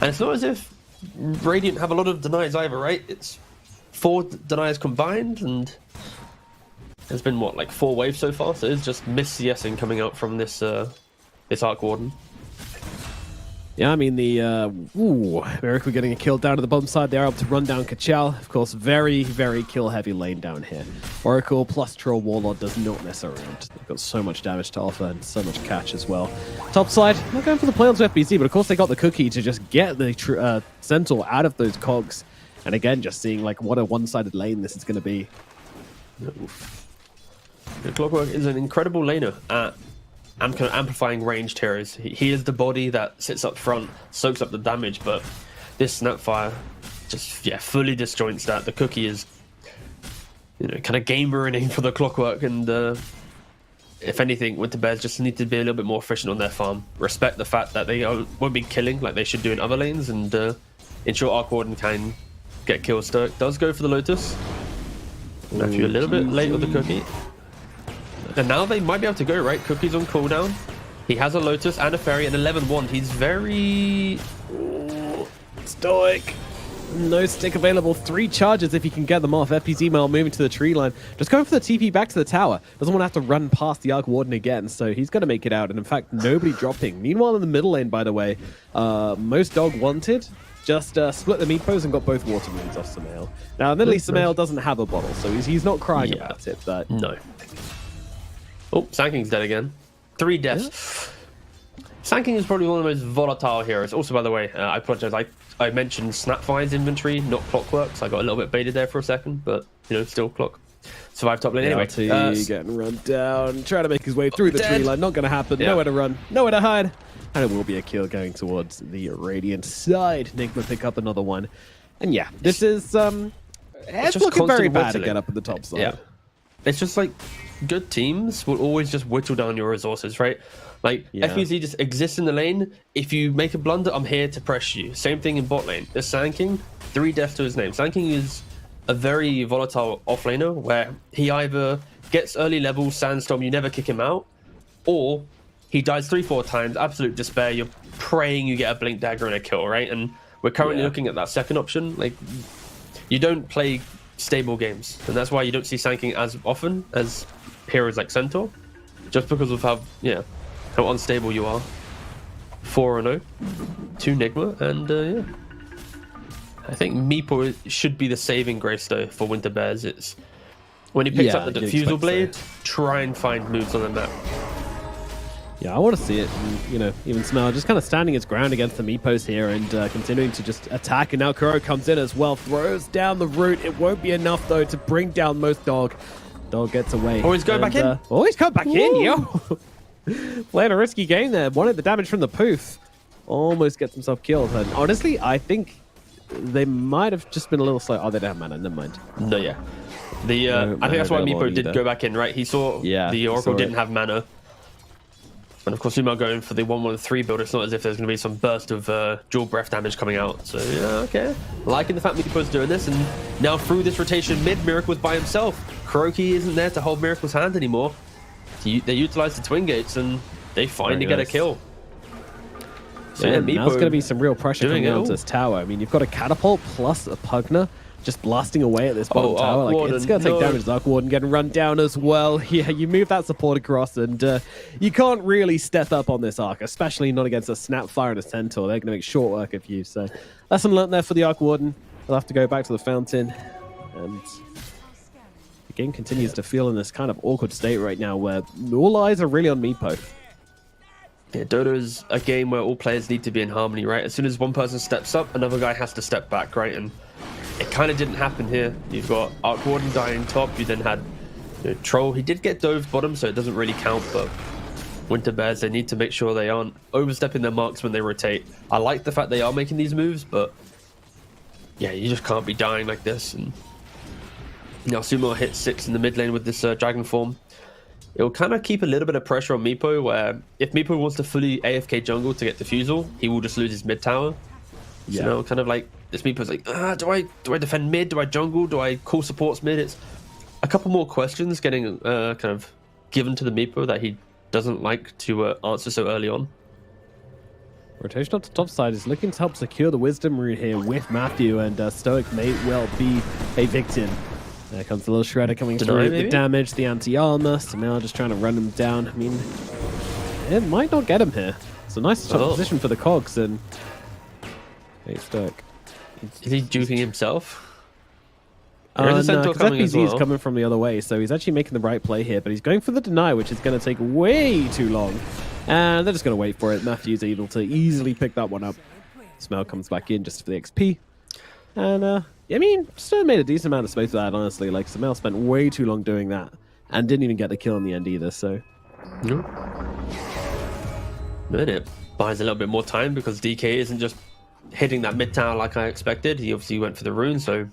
And it's not as if Radiant have a lot of denies either, right? It's 4 deniers combined, and there's been, what, like 4 waves so far? So it's just miss-CSing coming out from this this Arc Warden. Yeah, I mean, the Miracle getting a kill down to the bottom side. They're able to run down Kachal. Of course, very, very kill-heavy lane down here. Oracle plus Troll Warlord does not mess around. They've got so much damage to offer and so much catch as well. Top side, not going for the play onto FBC, but of course they got the cookie to just get the Centaur out of those cogs. And again, just seeing like what a one-sided lane this is going to be. Oof. The Clockwork is an incredible laner at amplifying ranged heroes. He is the body that sits up front, soaks up the damage, but this Snapfire just fully disjoints that. The cookie is, kind of game ruining for the Clockwork, and if anything, Winter Bears just need to be a little bit more efficient on their farm. Respect the fact that they won't be killing like they should do in other lanes, and ensure Arc Warden can get kills. Stoic does go for the Lotus. Matthew a little bit late with the cookie. And now they might be able to go, right? Cookie's on cooldown. He has a Lotus and a Fairy and 11 wand. He's very... Stoic. No stick available. 3 charges if he can get them off. FPZ Mail moving to the tree line. Just going for the TP back to the tower. Doesn't want to have to run past the Arc Warden again, so he's going to make it out. And in fact, nobody dropping. Meanwhile, in the middle lane, by the way, most dog wanted. Just split the Meepos and got both water moons off Samael. Now, admittedly, Samael doesn't have a bottle, so he's not crying about it, but... No. Oh, Sanking's dead again. 3 deaths. Yeah. Sanking is probably one of the most volatile heroes. Also, by the way, I apologize. I mentioned Snapfire's inventory, not Clockwork, so I got a little bit baited there for a second, but, still Clock. Survived top lane anyway. Getting run down, trying to make his way through the tree line. Not going to happen. Yeah. Nowhere to run, nowhere to hide. And it will be a kill going towards the Radiant side. Nigma pick up another one. And yeah, this is... it's looking very bad to get up at the top side. Yeah. It's just like... Good teams will always just whittle down your resources, right? Like, Yeah. FBZ just exists in the lane. If you make a blunder, I'm here to press you. Same thing in bot lane. There's Sand King, 3 deaths to his name. Sand King is a very volatile offlaner where he either gets early level Sandstorm, you never kick him out, or he dies 3-4 times, absolute despair, you're praying you get a Blink Dagger and a kill, right? And we're currently looking at that second option. Like, you don't play stable games, and that's why you don't see Sand King as often as heroes like Centaur, just because of how unstable you are. 4-0 to Nigma, and yeah. I think Meepo should be the saving grace though for Winter Bears. It's when he picks up the Diffusal Blade, try and find moves on the map. Yeah, I want to see it. And, you know, even Smell just kind of standing his ground against the Meepos here and continuing to just attack. And now Kuro comes in as well, throws down the root. It won't be enough though to bring down most Dog. Dog gets away. Oh, he's going back in. Oh, he's come back in, yo. Playing a risky game there. Wanted the damage from the poof. Almost gets himself killed. And honestly, I think they might have just been a little slow. Oh, they don't have mana. Never mind. No, yeah. I think that's why Meepo did go back in, right? He saw the Oracle didn't have mana. And of course, we might go in for the 1-1-3 build. It's not as if there's going to be some burst of dual breath damage coming out. So, yeah, okay. Liking the fact Meepo's doing this. And now through this rotation, mid, Miracle's by himself. Kuroki isn't there to hold Miracle's hand anymore. They utilize the Twin Gates and they finally get a kill. So, yeah, now there's going to be some real pressure coming down to this tower. I mean, you've got a Catapult plus a Pugner just blasting away at this bottom tower. Like, it's going to take damage. Arc Warden getting run down as well. Yeah, you move that support across and you can't really step up on this Arc, especially not against a Snapfire and a Centaur. They're going to make short work of you. So, lesson learned there for the Arc Warden. They'll have to go back to the Fountain. And the game continues to feel in this kind of awkward state right now where all eyes are really on Meepo. Yeah, Dota is a game where all players need to be in harmony, right? As soon as one person steps up, another guy has to step back, right? And it kind of didn't happen here. You've got Arc Warden dying top. You then had Troll. He did get dove bottom, so it doesn't really count. But Winter Bears, they need to make sure they aren't overstepping their marks when they rotate. I like the fact they are making these moves, but yeah, you just can't be dying like this. And now Sumo hit 6 in the mid lane with this Dragon Form. It'll kind of keep a little bit of pressure on Meepo, where if Meepo wants to fully AFK jungle to get Diffusal, he will just lose his mid tower. Yeah. So now kind of like this Meepo's like, do I defend mid? Do I jungle? Do I call supports mid? It's a couple more questions getting kind of given to the Meepo that he doesn't like to answer so early on. Rotation up to top side is looking to help secure the Wisdom Rune here with Matthew, and Stoic may well be a victim. There comes the little Shredder coming through. The damage, the anti-armor. So now just trying to run him down. I mean, it might not get him here. It's a nice position for the Cogs. And hey, Stoic. Is he juking himself? No, because FBZ is coming from the other way. So he's actually making the right play here. But he's going for the deny, which is going to take way too long. And they're just going to wait for it. Matthew's able to easily pick that one up. Smell comes back in just for the XP. And I mean, still made a decent amount of space with that, honestly. Like, Samel spent way too long doing that and didn't even get the kill in the end either, so. But it buys a little bit more time because DK isn't just hitting that mid tower like I expected. He obviously went for the rune, so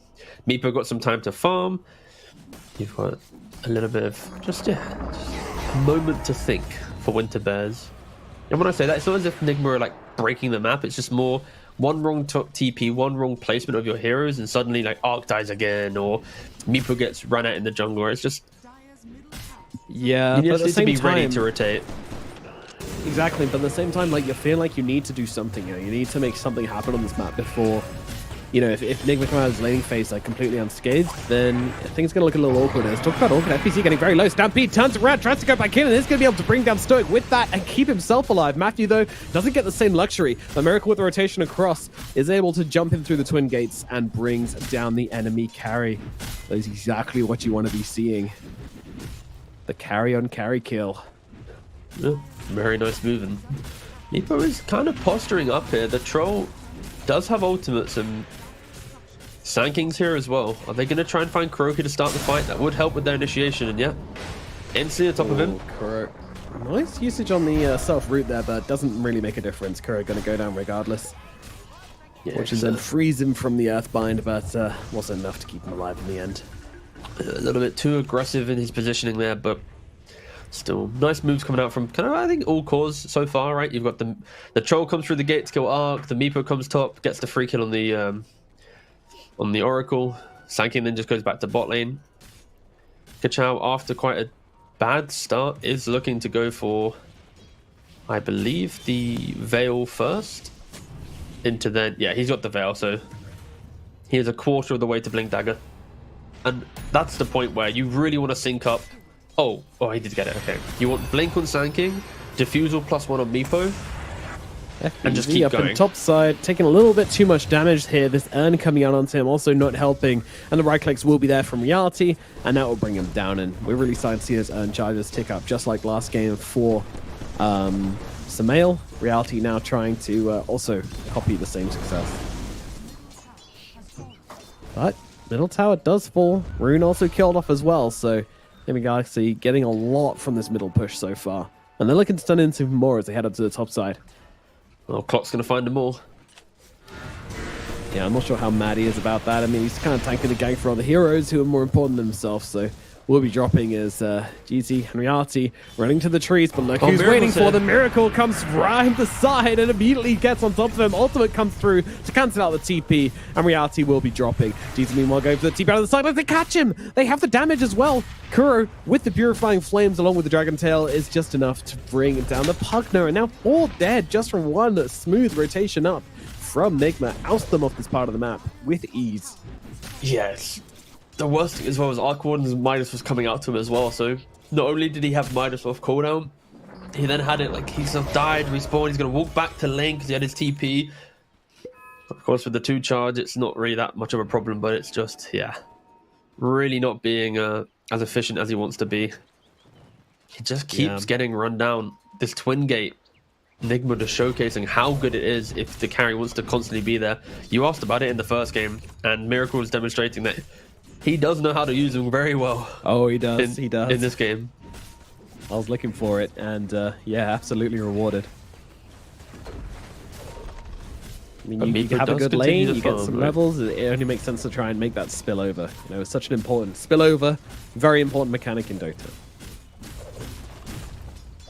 Meepo got some time to farm. You've got a little bit of just a moment to think for Winter Bears. And when I say that, it's not as if Nigma are like breaking the map, it's just more one wrong TP, one wrong placement of your heroes, and suddenly like Arc dies again, or Meepo gets run out in the jungle. Or it's just you need to be ready to rotate. Exactly, but at the same time, like you feel like you need to do something. You need to make something happen on this map before. If Nigma comes out of his laning phase like completely unscathed, then things are going to look a little awkward. Let's talk about Orchid. FPC getting very low. Stampede turns around, tries to go back in, and is going to be able to bring down Stoic with that and keep himself alive. Matthew, though, doesn't get the same luxury. The Miracle with the rotation across is able to jump in through the Twin Gates and brings down the enemy carry. That is exactly what you want to be seeing. The carry on carry kill. Yeah, very nice moving. Meepo is kind of posturing up here. The Troll does have ultimates, and Sand King's here as well. Are they going to try and find Kuroki to start the fight? That would help with their initiation, and yeah, instantly on top of him. Kuro. Nice usage on the self-root there, but doesn't really make a difference. Kuro going to go down regardless. Yeah, which is then freeze him from the Earthbind, but wasn't enough to keep him alive in the end. A little bit too aggressive in his positioning there, but Still, nice moves coming out from kind of, I think, all cores so far, right? You've got the troll comes through the gate to kill Arc, the Meepo comes top, gets the free kill on the Oracle. Sanking then just goes back to bot lane. Kachao, after quite a bad start, is looking to go for, I believe, the Veil first. Into then, yeah, he's got the Veil, so he is a quarter of the way to Blink Dagger. And that's the point where you really want to sync up. Oh, he did get it. Okay. You want Blink on Sanking, Diffusal +1 on Meepo, and just keep up going. on top side, taking a little bit too much damage here. This urn coming out onto him, also not helping. And the right clicks will be there from Reality, and that will bring him down. And we're really starting to see those urn charges tick up, just like last game for Samael. Reality now trying to also copy the same success. But middle tower does fall. Rune also killed off as well, so Enemy Galaxy getting a lot from this middle push so far. And they're looking to stun into more as they head up to the top side. Well, Clock's going to find them all. Yeah, I'm not sure how mad he is about that. I mean, he's kind of tanking the gang for other heroes who are more important than himself, so we'll be dropping as GZ and Reality running to the trees, but look who's waiting for the Miracle comes right the side and immediately gets on top of him. Ultimate comes through to cancel out the TP, and Reality will be dropping. GZ meanwhile going for the TP out of the side, but they catch him! They have the damage as well. Kuro with the Purifying Flames along with the Dragon Tail is just enough to bring down the Pugner, and now 4 dead just from one smooth rotation up from Nigma. Oust them off this part of the map with ease. Yes. The worst thing as well was Arc Warden's Midas was coming out to him as well, so not only did he have Midas off cooldown, he then had it like he's died, respawned, he's going to walk back to lane because he had his TP. Of course, with the 2 charge, it's not really that much of a problem, but it's just, yeah, really not being as efficient as he wants to be. He just keeps getting run down. This Twin Gate, Nigma just showcasing how good it is if the carry wants to constantly be there. You asked about it in the first game, and Miracle was demonstrating that he does know how to use them very well. Oh, he does. He does. In this game. I was looking for it, and yeah, absolutely rewarded. I mean, you have a good lane, you get some levels, it only makes sense to try and make that spillover. You know, it's such an important spillover, very important mechanic in Dota.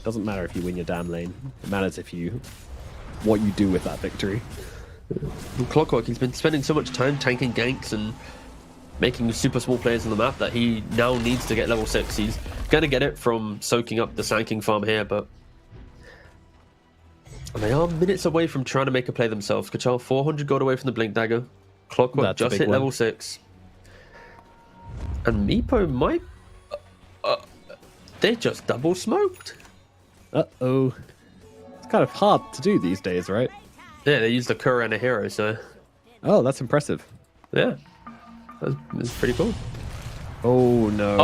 Doesn't matter if you win your damn lane. It matters what you do with that victory. Clockwork, he's been spending so much time tanking ganks and making super small players on the map that he now needs to get level 6. He's going to get it from soaking up the Sanking farm here, but they are minutes away from trying to make a play themselves. Kachal 400 gold away from the Blink Dagger. Clockwork just hit level 6. And Meepo might... they just double smoked. Uh-oh. It's kind of hard to do these days, right? Yeah, they used a Kura and a hero, so... Oh, that's impressive. Yeah. That's pretty cool. Oh, no.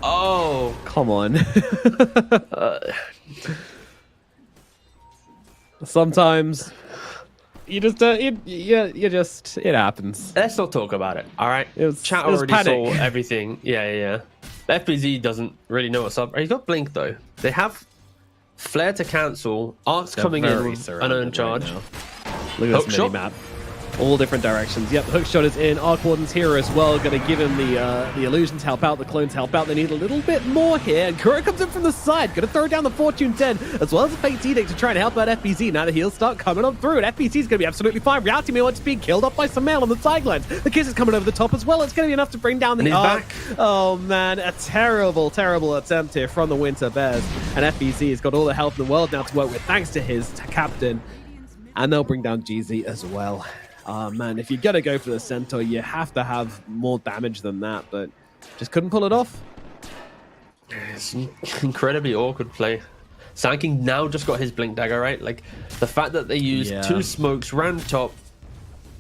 Oh! Come on. Sometimes you just it happens. Let's not talk about it. All right. Chat already saw everything. Yeah. FBZ doesn't really know what's up. He's got Blink though. They have Flare to cancel. Arc's coming in unearned charge. Look at this mini map. All different directions. Yep, hookshot is in. Arc Warden's hero as well. Going to give him the illusion to help out, the clone to help out. They need a little bit more here. And Kuro comes in from the side. Going to throw down the Fortune 10 as well as a Fate's Edict to try and help out FBZ. Now the heals start coming on through. And FBZ is going to be absolutely fine. Reality may want to be killed off by Samael on the sidelines. The kiss is coming over the top as well. It's going to be enough to bring down the Arc. Oh man, a terrible, terrible attempt here from the Winter Bears. And FBZ has got all the help in the world now to work with thanks to his captain. And they'll bring down GZ as well. Man, if you're going to go for the Centaur, you have to have more damage than that, but just couldn't pull it off. It's an incredibly awkward play. Sanking now just got his Blink Dagger, right? Like, the fact that they used 2 smokes, ran top,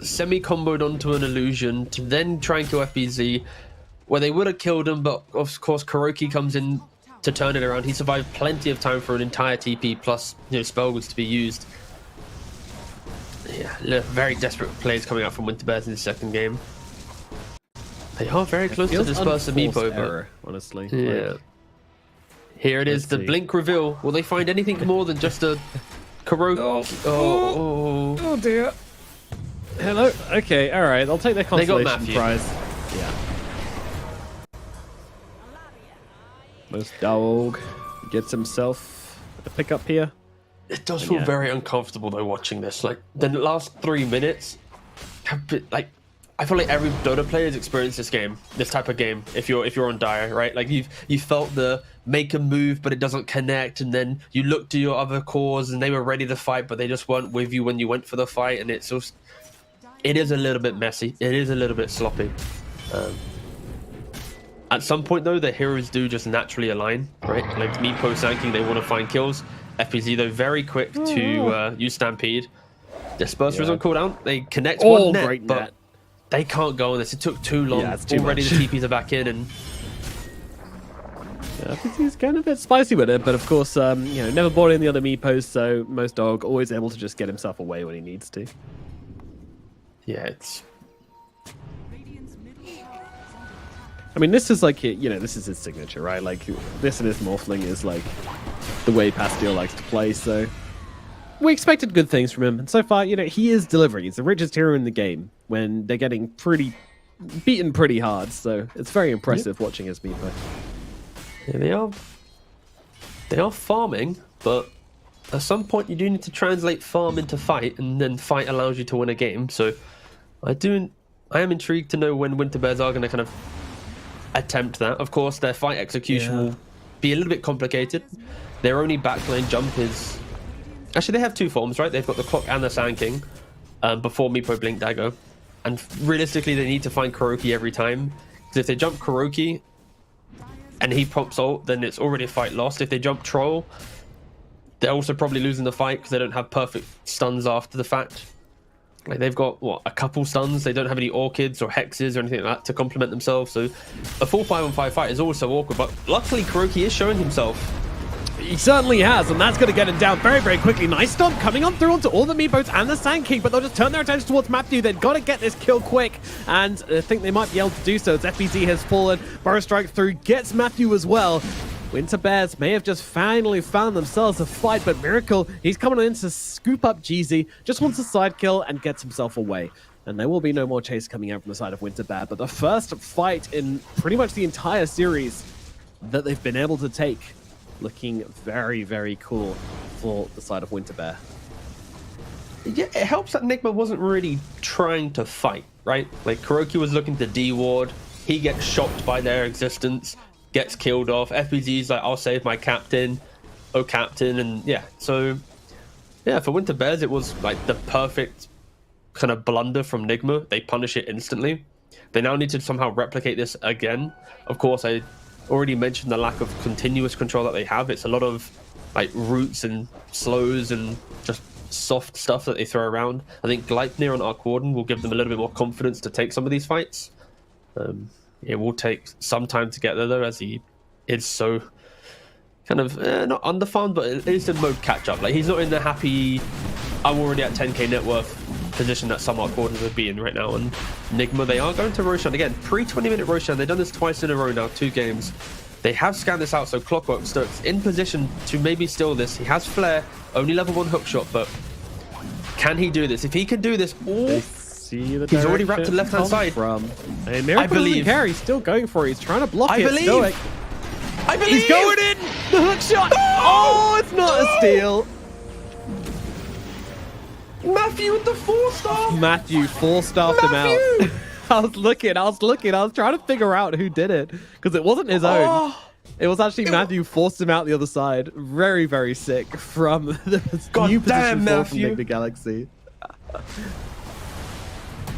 semi-comboed onto an illusion to then try and kill FBZ, where they would have killed him, but of course Kuroki comes in to turn it around. He survived plenty of time for an entire TP plus, spell goods to be used. Yeah, very desperate plays coming out from Winter Bears in the second game. They are very close to disperse the Meepo, but honestly, yeah. Here it is, the Blink reveal. Will they find anything more than just a Kuroki? Oh dear. Hello. Okay, all right. I'll take the consolation prize. Yeah. Most dog. gets himself a pickup here. It does feel very uncomfortable though watching this. Like the last 3 minutes have been like, I feel like every Dota player has experienced this type of game. If you're on Dire, right? Like you felt the make a move but it doesn't connect, and then you look to your other cores and they were ready to fight but they just weren't with you when you went for the fight, and it is a little bit messy. It is a little bit sloppy. At some point though, the heroes do just naturally align, right? Like Meepo Sanking, they want to find kills. FPZ though very quick to use Stampede. Disperser is on cooldown. They connect one net, but they can't go on this. It took too long. Already the TPs are back in, and he's kind of a bit spicy with it, but of course, never bought in the other Meepos, so most dog always able to just get himself away when he needs to. Yeah, it's. I mean, this is like, this is his signature, right? Like, this and his Morphling is like the way Pastille likes to play, so we expected good things from him, and so far, he is delivering. He's the richest hero in the game when they're getting beaten pretty hard, so it's very impressive watching his Meepo. Yeah, they are farming, but at some point you do need to translate farm into fight, and then fight allows you to win a game. So I am intrigued to know when Winter Bears are going to kind of attempt that. Of course, their fight execution will be a little bit complicated. Their only backline jump is... Actually, they have two forms, right? They've got the Clock and the Sand King before Meepo Blink Dagger. And realistically, they need to find Kuroki every time. Because if they jump Kuroki and he prompts ult, then it's already a fight lost. If they jump Troll, they're also probably losing the fight because they don't have perfect stuns after the fact. Like, they've got, a couple stuns. They don't have any Orchids or Hexes or anything like that to complement themselves. So a full 5-on-5 fight is also awkward. But luckily, Kuroki is showing himself. He certainly has, and that's going to get him down very, very quickly. Nice stomp coming on through onto all the Meepos and the Sand King, but they'll just turn their attention towards Matthew. They've got to get this kill quick, and I think they might be able to do so as FBZ has fallen. Burrow Strike through gets Matthew as well. Winter Bears may have just finally found themselves a fight, but Miracle, he's coming in to scoop up Jeezy, just wants a side kill and gets himself away. And there will be no more chase coming out from the side of Winter Bear, but the first fight in pretty much the entire series that they've been able to take. Looking very, very cool for the side of Winter Bear. Yeah, it helps that Nigma wasn't really trying to fight, right? Like, Kuroki was looking to D-ward. He gets shocked by their existence, gets killed off. FBZ's like, I'll save my captain. Oh, captain. And yeah, so yeah, for Winter Bears, it was like the perfect kind of blunder from Nigma. They punish it instantly. They now need to somehow replicate this again. Of course, I already mentioned the lack of continuous control that they have. It's a lot of like roots and slows and just soft stuff that they throw around. I think Gleipnir on Arc Warden will give them a little bit more confidence to take some of these fights. It will take some time to get there though, as he is so kind of not underfarmed, but it is in mode catch up. Like, he's not in the happy I'm already at 10k net worth position that some Arc Wardens would be in right now. And Nigma, they are going to Roshan again. Pre-20-minute Roshan. They've done this twice in a row now, 2 games. They have scanned this out, so Clockwork Stokes in position to maybe steal this. He has Flare, only level 1 hookshot, but can he do this? If he can do this, he's already wrapped to the left-hand side. And Miracle doesn't care. He's still going for it. He's trying to block it. I believe. He's going in. The hook shot. Oh, it's not a steal. Matthew with the 4-star. Matthew 4-starred him out. I was looking. I was trying to figure out who did it because it wasn't his own. It was actually Matthew forced him out the other side. Very, very sick from the new position 4 from Nigma Galaxy.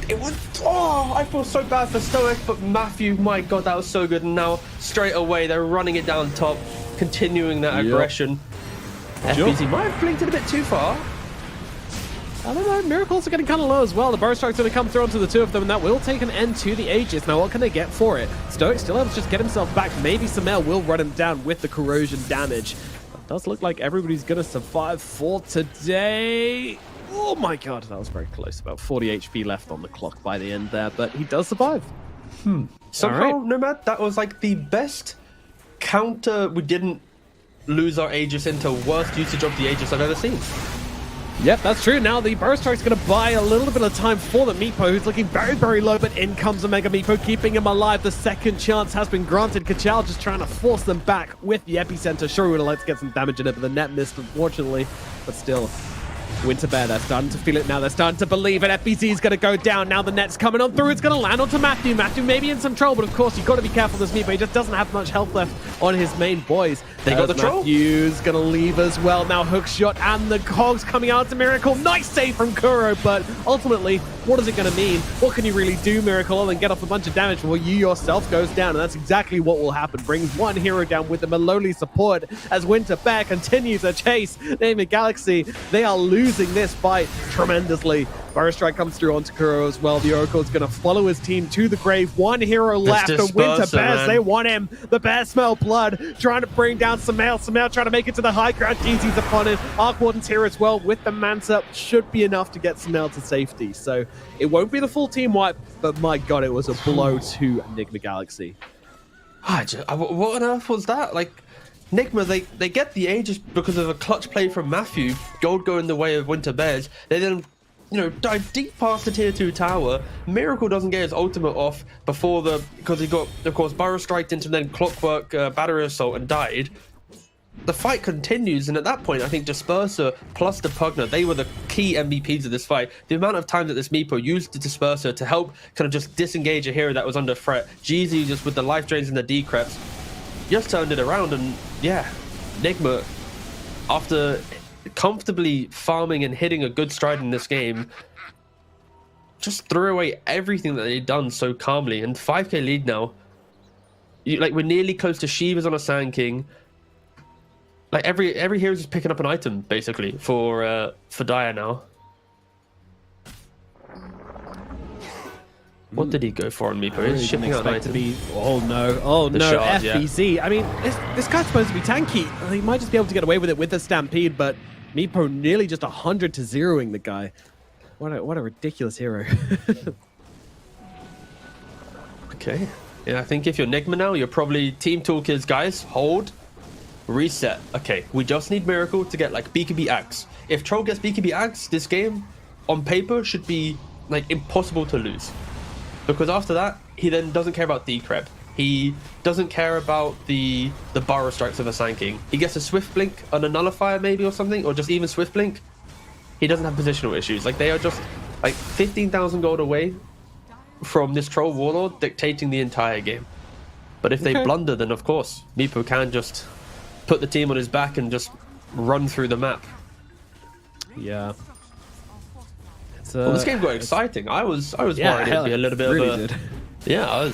It was, I feel so bad for Stoic, but Matthew, my god, that was so good. And now straight away they're running it down top, continuing that aggression. FBZ might have blinked it a bit too far. I don't know, Miracles are getting kind of low as well. The Burrow Strike's going to come through onto the 2 of them, and that will take an end to the Aegis. Now, what can they get for it? Stoic still able to just get himself back. Maybe Samel will run him down with the corrosion damage. It does look like everybody's going to survive for today. Oh my god, that was very close. About 40 HP left on the clock by the end there, but he does survive. Somehow, Nomad, that was like the best counter. We didn't lose our Aegis into worst usage of the Aegis I've ever seen. Yep, that's true. Now the Burrow Strike's going to buy a little bit of time for the Meepo, who's looking very, very low, but in comes Omega Meepo, keeping him alive. The second chance has been granted. Kachal just trying to force them back with the Epicenter. Sure, we would have liked to get some damage in it, but the net missed, unfortunately. But still, Winter Bear, they're starting to feel it now. They're starting to believe it. FBZ is going to go down. Now the net's coming on through. It's going to land onto Matthew. Matthew may be in some trouble, but of course, you've got to be careful this Meepo. He just doesn't have much health left on his main boys. They got the troll. Matthew's going to leave as well. Now hook shot and the cogs coming out to Miracle. Nice save from Kuro, but ultimately, what is it going to mean? What can you really do, Miracle, other than get off a bunch of damage before you yourself goes down? And that's exactly what will happen. Brings one hero down with the Maloli support as Winter Bear continues a chase. Nigma Galaxy, they are losing this fight tremendously. Burrow Strike comes through onto Kuro as well. The Oracle's going to follow his team to the grave. One hero left, and Winter Bears, they want him. The Bears smell blood, trying to bring down Samael. Samael trying to make it to the high ground. DZ's upon it. Arc Warden's here as well with the Manta. Should be enough to get Samael to safety. So it won't be the full team wipe, but my god, it was a blow to Nigma Galaxy. What on earth was that? Like, Nigma, they get the ages because of a clutch play from Matthew. Gold going the way of Winter Bears. They then, dive deep past the tier 2 tower. Miracle doesn't get his ultimate off because he got, of course, Burrow Striked into then Clockwork Battery Assault and died. The fight continues, and at that point, I think Disperser plus the Pugner, they were the key MVPs of this fight. The amount of time that this Meepo used the Disperser to help kind of just disengage a hero that was under threat. Jeezy just with the life drains and the decreps just turned it around, and yeah, Nigma, after comfortably farming and hitting a good stride in this game, just threw away everything that they'd done so calmly. And 5k lead now. We're nearly close to Shiva's on a Sand King. Like every hero's just picking up an item basically for Dire now. What did he go for on Meepo? He's shipping out an item. Oh no, shards, FBZ. Yeah. I mean, this guy's supposed to be tanky. He might just be able to get away with it with the Stampede, but Meepo nearly just 100 to 0ing the guy. What a ridiculous hero. Okay. Yeah, I think if you're Nigma now, you're probably Team Toolkits, guys. Hold. Reset. Okay, we just need Miracle to get like BKB Axe. If Troll gets BKB Axe, this game on paper should be like impossible to lose. Because after that, he then doesn't care about Decrep. He doesn't care about the Burrow Strikes of a Sand King. He gets a Swift Blink and a Nullifier maybe or something, or just even Swift Blink. He doesn't have positional issues. Like, they are just like 15,000 gold away from this Troll Warlord dictating the entire game. But if they blunder, then of course, Meepo can just put the team on his back and just run through the map. Yeah. Well, this game got exciting. I was worried it'd be a little bit really of a... Yeah,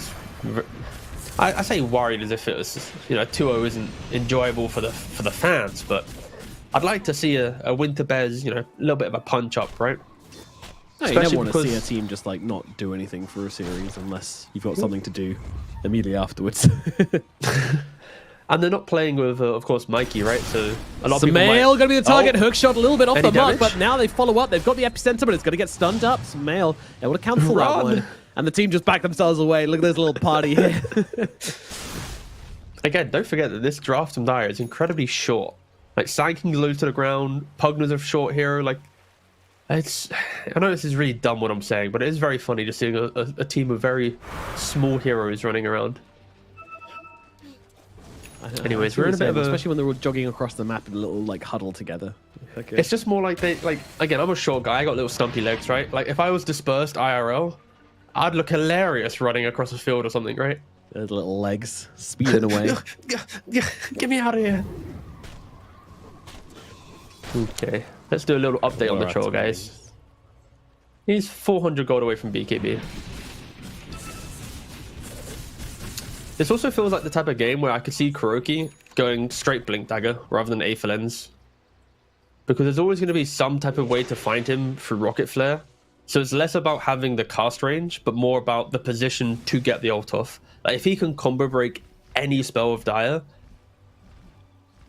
I say worried as if it was, 2-0 isn't enjoyable for the fans, but I'd like to see a Winter Bears, a little bit of a punch up, right? No, you never want to see a team just like not do anything for a series unless you've got something to do immediately afterwards. And they're not playing with, of course, Mikey, right? So a lot of Samael people going to be the target. Hook shot a little bit off the mark, damage? but now they follow up. They've got the Epicenter, but it's going to get stunned up. Samael able to cancel that one. And the team just back themselves away. Look at this little party here. Again, don't forget that this draft from Dire is incredibly short. Like, Sand King's low to the ground. Pugner's a short hero. Like, I know this is really dumb what I'm saying, but it is very funny just seeing a team of very small heroes running around. Anyways, we're in a bit of a... Especially when they're all jogging across the map in a little, like, huddle together. Okay. It's just more like again, I'm a short guy. I got little stumpy legs, right? Like, if I was dispersed IRL, I'd look hilarious running across a field or something, right? Those little legs speeding away. Get me out of here. Okay, let's do a little update on the Troll, guys. He's 400 gold away from BKB. This also feels like the type of game where I could see Kuroki going straight Blink Dagger rather than Aether Lens. Because there's always going to be some type of way to find him through Rocket Flare. So it's less about having the cast range, but more about the position to get the ult off. Like, if he can combo break any spell of Dire,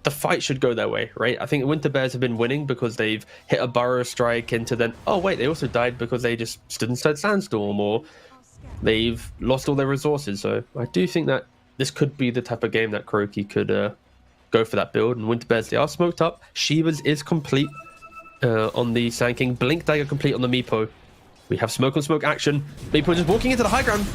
the fight should go their way, right? I think Winter Bears have been winning because they've hit a Burrow Strike into then... Oh, wait, they also died because they just stood inside Sandstorm, or... They've lost all their resources, so I do think that this could be the type of game that Kuroki could go for that build. And Winter Bears, they are smoked up. Shiva's is complete. on the Sand King. Blink Dagger complete on the Meepo. We have smoke on smoke action. Meepo just walking into the high ground.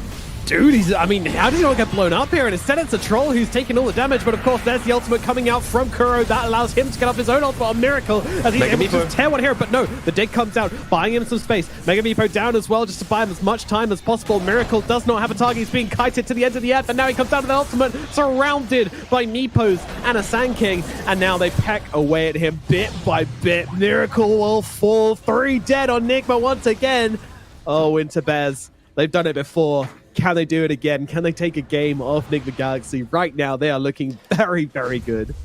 Dude, I mean, how did he not get blown up here? And instead it's a troll who's taking all the damage, but of course there's the ultimate coming out from Kuro. That allows him to get off his own ultimate on Miracle as he's able to tear one here, but no, the dig comes out, buying him some space. Mega Meepo down as well, just to buy him as much time as possible. Miracle does not have a target, he's being kited to the end of the earth, and now he comes down to the ultimate, surrounded by Meepos and a Sand King, and now they peck away at him bit by bit. Miracle will fall, 3 dead on Nigma once again. Oh, Winter Bears, they've done it before. Can they do it again? Can they take a game off Nigma Galaxy? Right now, they are looking very, very good.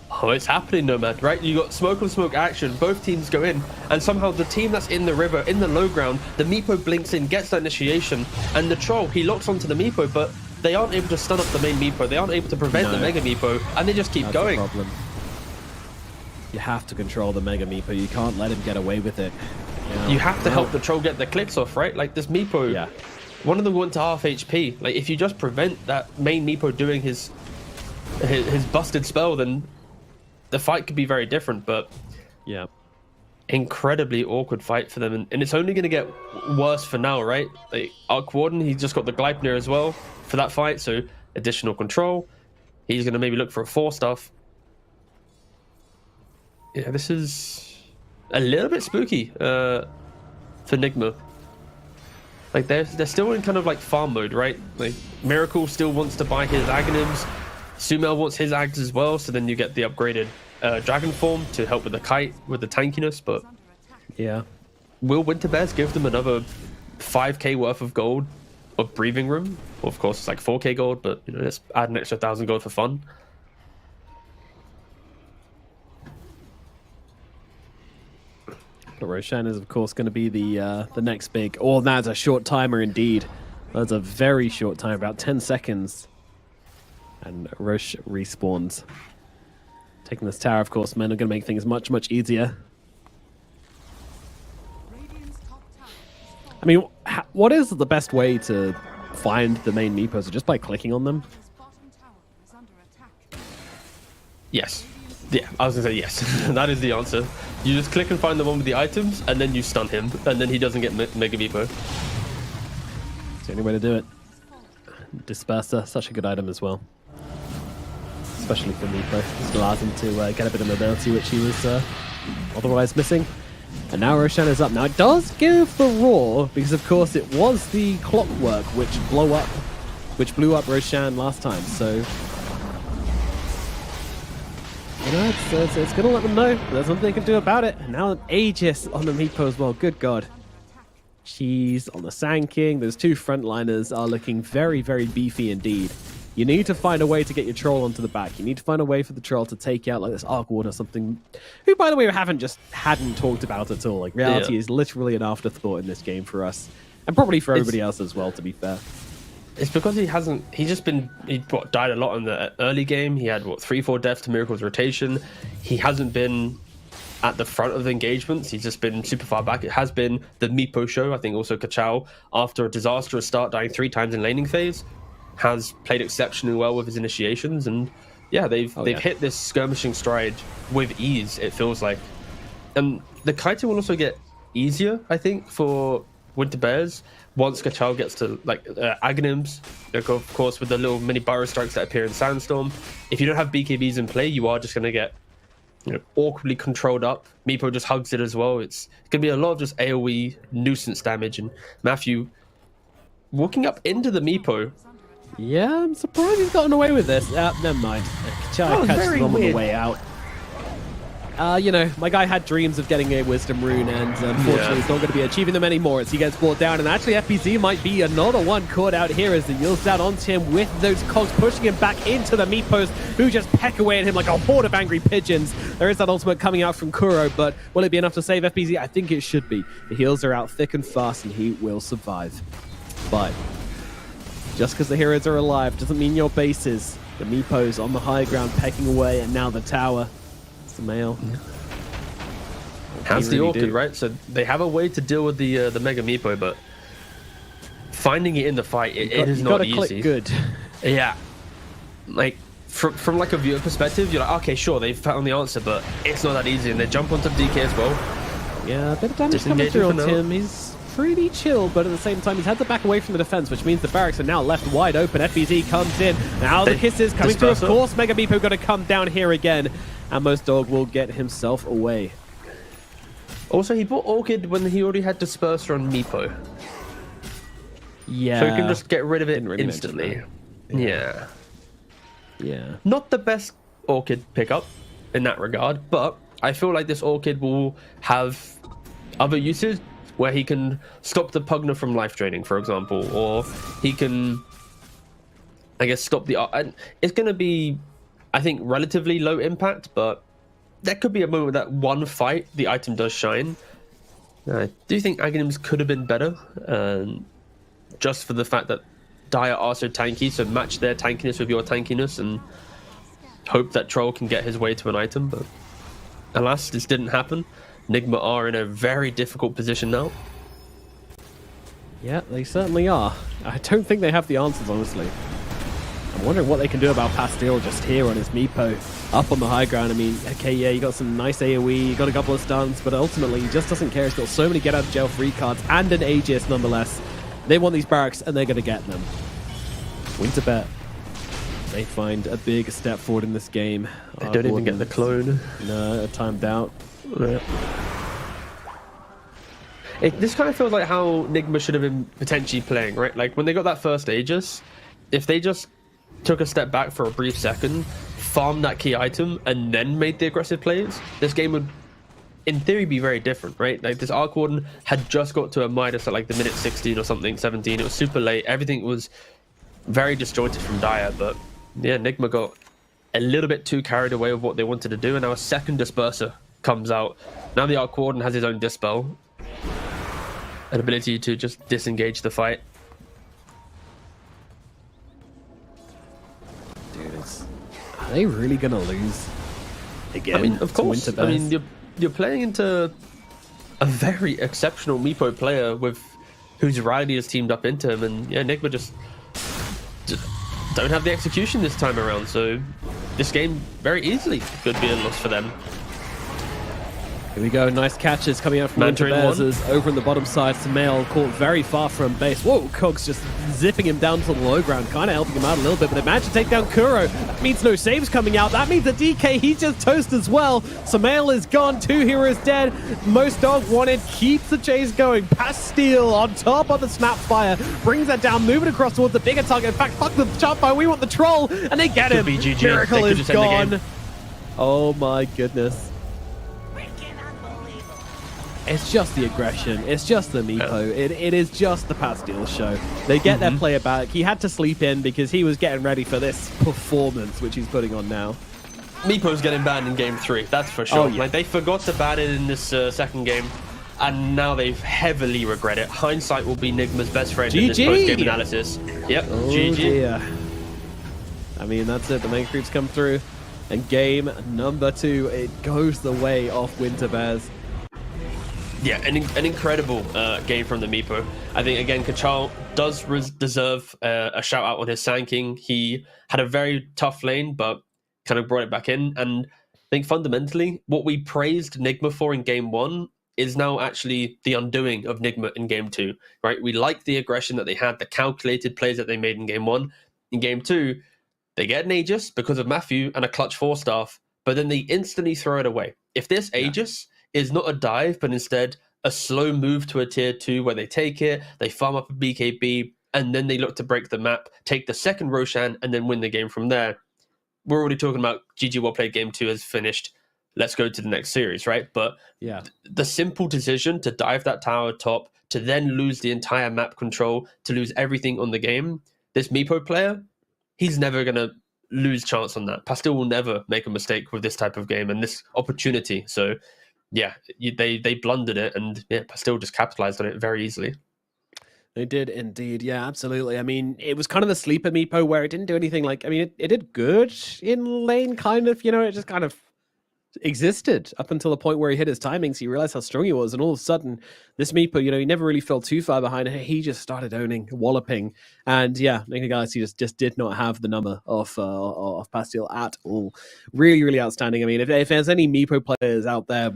Oh, it's happening, Nomad, right? You got smoke on smoke action. Both teams go in, and somehow the team that's in the river, in the low ground, the Meepo blinks in, gets that initiation, and the troll, he locks onto the Meepo, but they aren't able to stun up the main Meepo. They aren't able to prevent the Mega Meepo, and they just keep going. That's the problem. You have to control the Mega Meepo. You can't let him get away with it. You have to help the troll get the clicks off, right? Like this Meepo. Yeah. One of them went to half HP. Like if you just prevent that main Meepo doing his busted spell, then the fight could be very different. But yeah, incredibly awkward fight for them, and it's only going to get worse for now, right? Like Arc Warden, he's just got the Gleipnir as well for that fight, so additional control. He's going to maybe look for a 4-stuff. Yeah, this is a little bit spooky for Nigma. Like they're still in kind of like farm mode, right? Like Miracle still wants to buy his Aghanims. Sumail wants his Ags as well, so then you get the upgraded Dragon Form to help with the kite, with the tankiness. But yeah, will Winter Bears give them another 5k worth of gold of breathing room? Well, of course, it's like 4k gold, but you know, let's add an extra 1,000 gold for fun. Roshan is, of course, going to be the next big... Oh, that's a short timer indeed. That's a very short time, about 10 seconds. And Roche respawns. Taking this tower, of course, men are going to make things much, much easier. I mean, what is the best way to find the main Meepos? Just by clicking on them? Yes. Yeah, I was going to say yes. That is the answer. You just click and find the one with the items, and then you stun him, and then he doesn't get Mega Meepo. It's the only way to do it. Disperser, such a good item as well. Especially for Meepo. Just allows him to get a bit of mobility, which he was otherwise missing. And now Roshan is up. Now it does give the roar, because of course it was the clockwork which blew up Roshan last time, so... You know, it's going to let them know there's nothing they can do about it. And now an Aegis on the Meepo as well. Good God. She's on the Sand King. Those 2 frontliners are looking very, very beefy indeed. You need to find a way to get your troll onto the back. You need to find a way for the troll to take out like this Arc Ward or something. Who, by the way, we hadn't talked about at all. Like, reality is literally an afterthought in this game for us. And probably for everybody else as well, to be fair. It's because he died a lot in the early game. He had 3-4 deaths to Miracle's rotation. He hasn't been at the front of the engagements. He's just been super far back. It has been the Meepo show. I think also Kachao, after a disastrous start, dying 3 times in laning phase, has played exceptionally well with his initiations. And yeah, they've hit this skirmishing stride with ease, it feels like. And the kiting will also get easier, I think, for Winter Bears once Kachao gets to like Aghanims, of course, with the little mini burrow strikes that appear in Sandstorm. If you don't have BKBs in play, you are just going to get, you know, awkwardly controlled up. Meepo just hugs it as well. It's going to be a lot of just AoE nuisance damage. And Matthew walking up into the Meepo. Yeah, I'm surprised he's gotten away with this. Never mind. Kachao catches him on the way out. You know, my guy had dreams of getting a Wisdom Rune, and unfortunately he's not going to be achieving them anymore as he gets brought down. And actually, FBZ might be another one caught out here as he yields down onto him with those cogs, pushing him back into the Meepos, who just peck away at him like a horde of angry pigeons. There is that ultimate coming out from Kuro, but will it be enough to save FBZ? I think it should be. The heals are out thick and fast, and he will survive. But just because the heroes are alive doesn't mean your base is. The Meepos on the high ground pecking away, and now the tower. The male has the Orchid, right? So they have a way to deal with the Mega Meepo, but finding it in the fight, it is not easy. Click good. Yeah, like from like a viewer perspective, you're like, okay, sure, they've found the answer, but it's not that easy, and they jump onto DK as well. Yeah, a bit of damage coming through on Tim. He's pretty chill, but at the same time, he's had to back away from the defense, which means the barracks are now left wide open. FBZ comes in. Now the kisses coming through. Of course, Mega Meepo got to come down here again, and Most Dog will get himself away. Also, he bought Orchid when he already had Disperser on Meepo. Yeah. So he can just get rid of it really instantly. Yeah. Not the best Orchid pickup in that regard, but I feel like this Orchid will have other uses where he can stop the Pugna from life draining, for example, or he can, I guess, stop the... And it's going to be, I think, relatively low impact, but there could be a moment that one fight, the item does shine. I do think Aghanims could have been better, just for the fact that Dire are so tanky, so match their tankiness with your tankiness and hope that Troll can get his way to an item, but alas, this didn't happen. Nigma are in a very difficult position now. Yeah, they certainly are. I don't think they have the answers, honestly. I'm wondering what they can do about Pastille just here on his Meepo, up on the high ground. I mean, okay, yeah, you got some nice AoE, you got a couple of stuns, but ultimately he just doesn't care. He's got so many get out of jail free cards and an Aegis nonetheless. They want these barracks and they're going to get them. Winterbet, they find a big step forward in this game. They don't even get the clone. No, timed out. Yeah. This kind of feels like how Nigma should have been potentially playing, right? Like when they got that first Aegis, if they just took a step back for a brief second, farmed that key item, and then made the aggressive plays, this game would, in theory, be very different, right? Like this Arc Warden had just got to a Midas at like the minute 16 or something, 17. It was super late. Everything was very disjointed from Dire, but yeah, Nigma got a little bit too carried away with what they wanted to do, and now a second Disperser comes out. Now the Arc Warden has his own Dispel, an ability to just disengage the fight. Dude, are they really gonna lose again? I mean, of course. I mean, you're playing into a very exceptional Meepo player with whose Riley has teamed up into him, and yeah, Nigma just don't have the execution this time around. So this game very easily could be a loss for them. Here we go, nice catches coming out from Winterbears over in the bottom side. Samael caught very far from base. Whoa, Cogs just zipping him down to the low ground, kind of helping him out a little bit, but they managed to take down Kuro. That means no saves coming out. That means the DK, he's just toast as well. Samael is gone, 2 heroes dead. Most Dog wanted, keeps the chase going. Pastille on top of the Snapfire, brings that down, moving across towards the bigger target. In fact, fuck the Sharpfire, we want the Troll, and they get him. Miracle is gone. Oh my goodness. It's just the aggression. It's just the Meepo. It is just the Pastille show. They get their player back. He had to sleep in because he was getting ready for this performance, which he's putting on now. Meepo's getting banned in game 3, that's for sure. Oh, yeah. Like they forgot to ban it in this second game, and now they heavily regret it. Hindsight will be Nigma's best friend in this post-game analysis. Yep, oh, GG. Dear. I mean, that's it. The main creeps come through. And game number 2, it goes the way of Winterbears. Yeah, an incredible game from the Meepo. I think, again, Kachal does deserve a shout-out on his Sanking. He had a very tough lane, but kind of brought it back in. And I think fundamentally, what we praised Nigma for in Game 1 is now actually the undoing of Nigma in Game 2, right? We like the aggression that they had, the calculated plays that they made in Game 1. In Game 2, they get an Aegis because of Matthew and a clutch 4-staff, but then they instantly throw it away. If this Aegis is not a dive, but instead a slow move to a tier 2 where they take it, they farm up a BKB, and then they look to break the map, take the second Roshan, and then win the game from there. We're already talking about GG well played game 2 has finished. Let's go to the next series, right? But yeah, the simple decision to dive that tower top, to then lose the entire map control, to lose everything on the game, this Meepo player, he's never going to lose chance on that. Pastille will never make a mistake with this type of game and this opportunity. So yeah, they blundered it, and yeah, Pastille just capitalized on it very easily. They did indeed, yeah, absolutely. I mean, it was kind of the sleeper Meepo where it didn't do anything like, I mean, it did good in lane, kind of, you know, it just kind of existed up until the point where he hit his timings. He realized how strong he was, and all of a sudden, this Meepo, he never really fell too far behind. He just started owning, walloping, and yeah, Nigma Galaxy just did not have the number of Pastille at all. Really, really outstanding. I mean, if there's any Meepo players out there,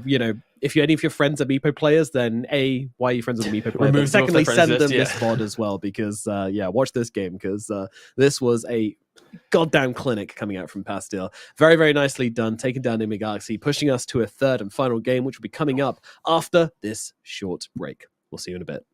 if any of your friends are Meepo players, then A, why are you friends with a Meepo player? But secondly, send them this VOD as well, because watch this game, because this was a goddamn clinic coming out from Pastille. Very, very nicely done, taking down Nigma Galaxy, pushing us to a third and final game, which will be coming up after this short break. We'll see you in a bit.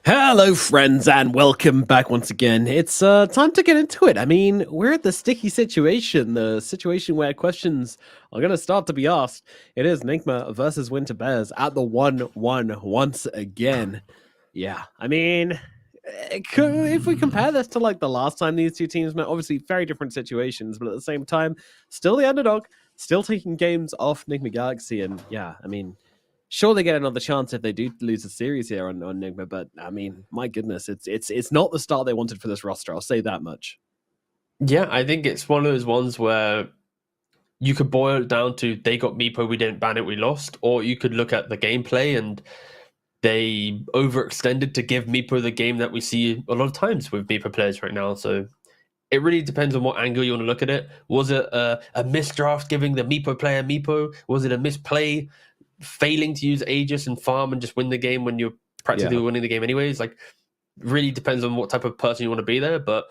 Hello, friends, and welcome back once again. It's time to get into it. I mean, we're at the sticky situation, the situation where questions are going to start to be asked. It is Nigma versus Winter Bears at the 1-1 once again. Yeah, I mean, if we compare this to like the last time these two teams met, obviously very different situations, but at the same time, still the underdog, still taking games off Nigma Galaxy, and yeah, I mean, sure, they get another chance if they do lose a series here on Nigma, but I mean, my goodness, it's not the start they wanted for this roster. I'll say that much. Yeah, I think it's one of those ones where you could boil it down to they got Meepo, we didn't ban it, we lost, or you could look at the gameplay and they overextended to give Meepo the game that we see a lot of times with Meepo players right now. So it really depends on what angle you want to look at it. Was it a misdraft giving the Meepo player Meepo? Was it a misplay? Failing to use Aegis and farm and just win the game when you're practically winning the game anyways? Like, really depends on what type of person you want to be there. But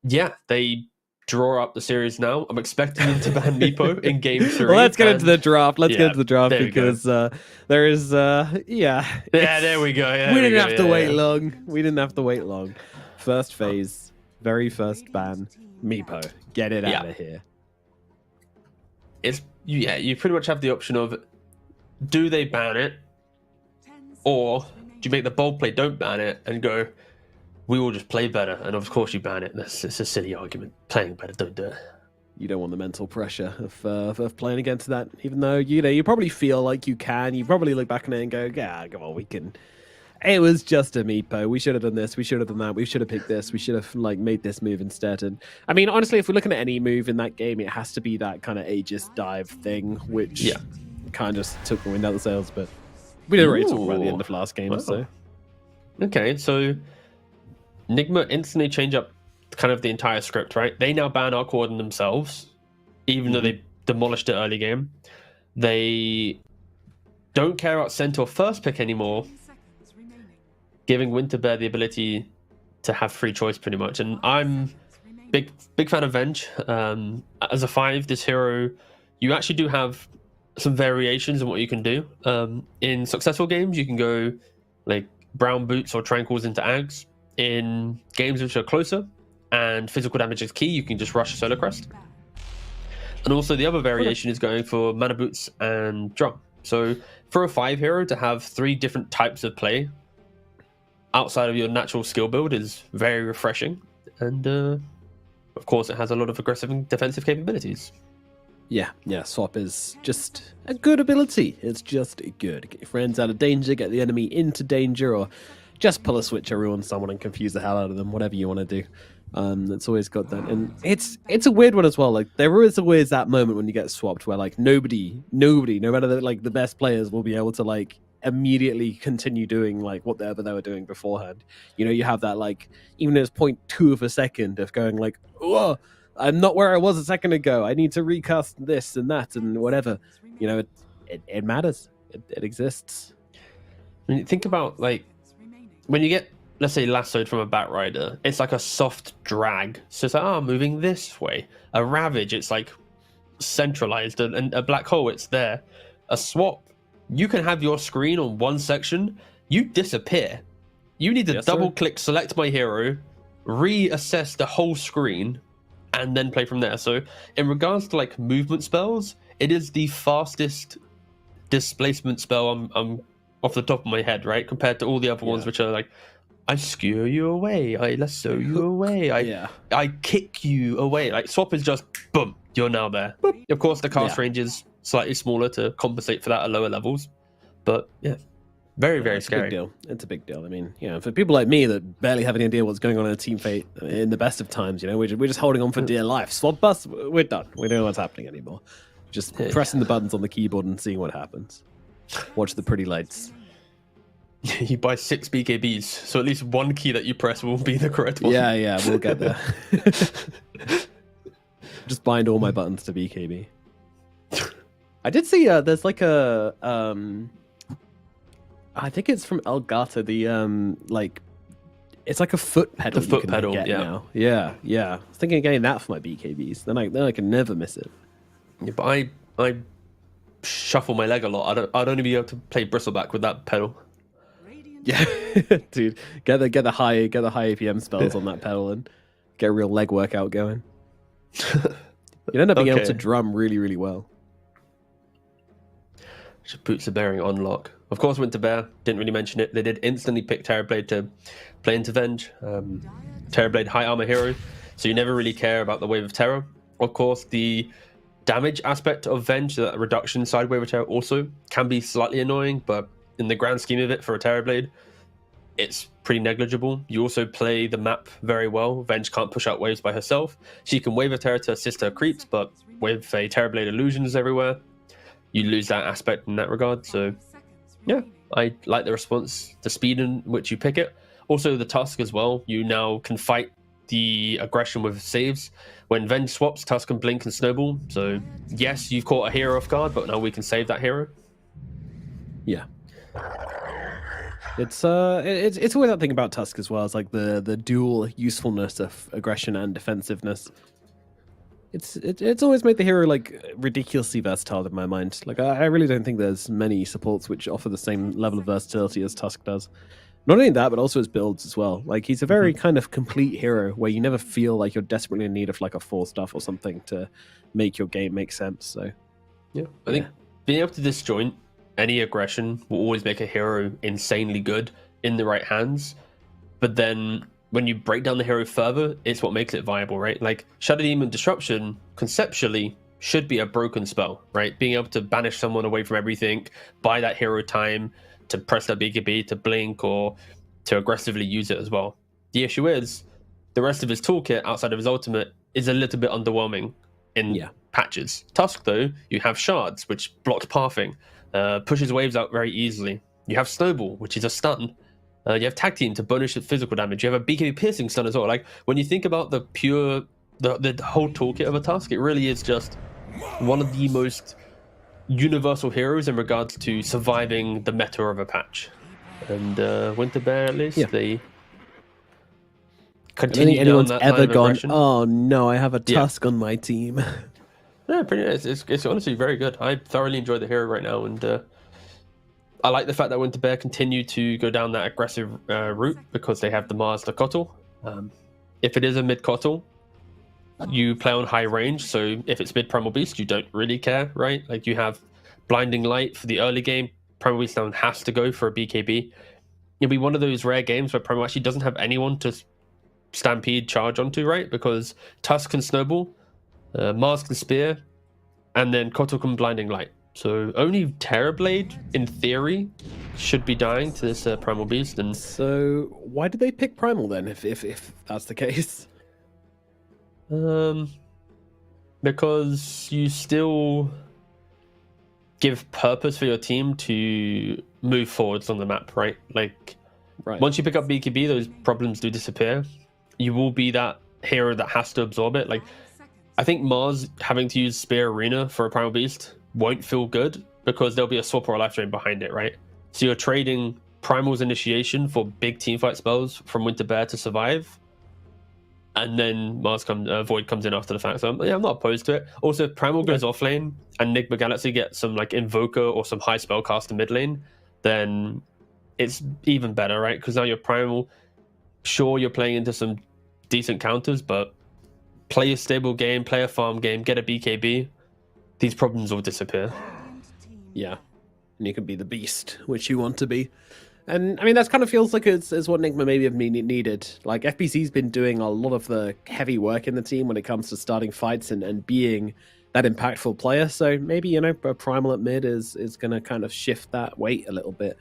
yeah, they draw up the series now. I'm expecting them to ban Meepo in game 3. Well, let's get into the draft. Let's get into the draft because there is yeah, there we go. We didn't have to wait long. We didn't have to wait long. First phase, very first ban, Meepo. Get it out of here. It's you pretty much have the option of, do they ban it, or do you make the bold play, don't ban it, and go, we will just play better, and of course you ban it. It's a silly argument. Playing better, don't do it. You don't want the mental pressure of playing against that, even though you probably feel like you can. You probably look back on it and go, yeah, come on, we can. It was just a Meepo. We should have done this. We should have done that. We should have picked this. We should have like made this move instead. And I mean, honestly, if we're looking at any move in that game, it has to be that kind of Aegis dive thing, which kind of just took the wind out of the sails. But we didn't really talk about the end of last game. So okay, so Nigma instantly change up kind of the entire script, right? They now ban Arc Warden themselves, even though they demolished it early game. They don't care about Centaur first pick anymore, giving Winter Bear the ability to have free choice pretty much. And I'm big fan of Venge. As a 5, this hero, you actually do have some variations in what you can do. In successful games, you can go like brown boots or tranquils into Ags. In games which are closer and physical damage is key, you can just rush Solar Crest. And also the other variation is going for mana boots and drum. So for a 5 hero to have 3 different types of play outside of your natural skill build is very refreshing. And of course it has a lot of aggressive and defensive capabilities. Yeah, swap is just a good ability. It's just good. Get your friends out of danger, get the enemy into danger, or just pull a switch on someone and confuse the hell out of them, whatever you want to do. It's always got that. And it's a weird one as well. Like, there is always that moment when you get swapped where like nobody, no matter the best players, will be able to like immediately continue doing like whatever they were doing beforehand. You have that like, even if it's 0.2 of a second of going like, oh, I'm not where I was a second ago. I need to recast this and that and whatever. It matters. It exists. When you think about like, when you get, let's say, lassoed from a Batrider, it's like a soft drag. So it's like, moving this way. A Ravage, it's like centralized. And a Black Hole, it's there. A swap, you can have your screen on one section, you disappear. You need to double click, select my hero, reassess the whole screen, and then play from there. So in regards to like movement spells, it is the fastest displacement spell I'm off the top of my head, right? Compared to all the other ones, which are like, I skewer you away, I lasso you away, I kick you away. Like swap is just boom, you're now there. Boop. Of course, the cast range is slightly smaller to compensate for that at lower levels, but very scary. Big deal. It's a big deal. I mean, for people like me that barely have any idea what's going on in a team fate in the best of times, we're just holding on for dear life. Swap bust, we're done. We don't know what's happening anymore. Just pressing the buttons on the keyboard and seeing what happens. Watch the pretty lights. You buy 6 BKBs, so at least one key that you press will be the correct one. Yeah, we'll get there. Just bind all my buttons to BKB. I did see there's like a I think it's from Elgato, the like it's like a foot pedal. The foot pedal, now. Yeah. I was thinking of getting that for my BKBs. Then I can never miss it. Yeah, but I shuffle my leg a lot. I'd only be able to play Bristleback with that pedal. Yeah, dude, get the high APM spells on that pedal and get a real leg workout going. You end up being able to drum really, really well. Boots of Bearing on lock. Of course, Winter Bear, didn't really mention it. They did instantly pick Terrorblade to play into Venge. Terrorblade high armor hero, so you never really care about the Wave of Terror. Of course, the damage aspect of Venge, that reduction side Wave of Terror, also can be slightly annoying, but in the grand scheme of it for a Terrorblade, it's pretty negligible. You also play the map very well. Venge can't push out waves by herself. She can Wave of Terror to assist her creeps, but with a Terrorblade illusions everywhere, you lose that aspect in that regard. So yeah, I like the response, the speed in which you pick it. Also the Tusk as well. You now can fight the aggression with saves. When Venge swaps, Tusk can blink and snowball. So yes, you've caught a hero off guard, but now we can save that hero. Yeah. It's always that thing about Tusk as well. It's like the dual usefulness of aggression and defensiveness. It's always made the hero like ridiculously versatile in my mind. Like I really don't think there's many supports which offer the same level of versatility as Tusk does. Not only that, but also his builds as well. Like he's a very kind of complete hero where you never feel like you're desperately in need of like a 4-stuff or something to make your game make sense. So yeah, I think being able to disjoint any aggression will always make a hero insanely good in the right hands. But then when you break down the hero further, it's what makes it viable, right? Like Shadow Demon Disruption conceptually should be a broken spell, right? Being able to banish someone away from everything, buy that hero time to press that BKB, to blink, or to aggressively use it as well. The issue is the rest of his toolkit outside of his ultimate is a little bit underwhelming in patches. Tusk, though, you have shards, which blocks pathing, pushes waves out very easily. You have Snowball, which is a stun. You have Tag Team to bonus physical damage. You have a BKB piercing stun as well. Like when you think about the whole toolkit of a Tusk, it really is just one of the most universal heroes in regards to surviving the meta of a patch. And Winter Bear, at least, they continue down that line of aggression. Oh no, I have a Tusk on my team. Yeah, pretty nice. It's honestly very good. I thoroughly enjoy the hero right now, and I like the fact that Winter Bear continue to go down that aggressive route because they have the Mars the Kotl. If it is a mid Kotl, you play on high range, so if it's mid Primal Beast, you don't really care, right? Like you have Blinding Light for the early game. Primal Beast down has to go for a BKB. It'll be one of those rare games where Primal actually doesn't have anyone to Stampede charge onto, right? Because Tusk can Snowball, Mars can Spear, and then Kotl can Blinding Light. So only Terrorblade, in theory, should be dying to this Primal Beast. And so why did they pick Primal then, if that's the case? Because you still give purpose for your team to move forwards on the map, right? Like, once you pick up BKB, those problems do disappear. You will be that hero that has to absorb it. Like, I think Mars having to use Spear Arena for a Primal Beast won't feel good because there'll be a swap or a life drain behind it, right? So you're trading Primal's initiation for big teamfight spells from Winter Bear to survive, and then Void comes in after the fact. So I'm not opposed to it. Also, if Primal goes off lane and Nigma Galaxy gets some like Invoker or some high spellcaster mid lane, then it's even better, right? Because now you're Primal. Sure, you're playing into some decent counters, but play a stable game, play a farm game, get a BKB. These problems will disappear. Yeah, and you can be the beast, which you want to be. And I mean, that kind of feels like it's what Nigma maybe have needed. Like FBC's been doing a lot of the heavy work in the team when it comes to starting fights and being that impactful player. So maybe, a Primal at mid is going to kind of shift that weight a little bit,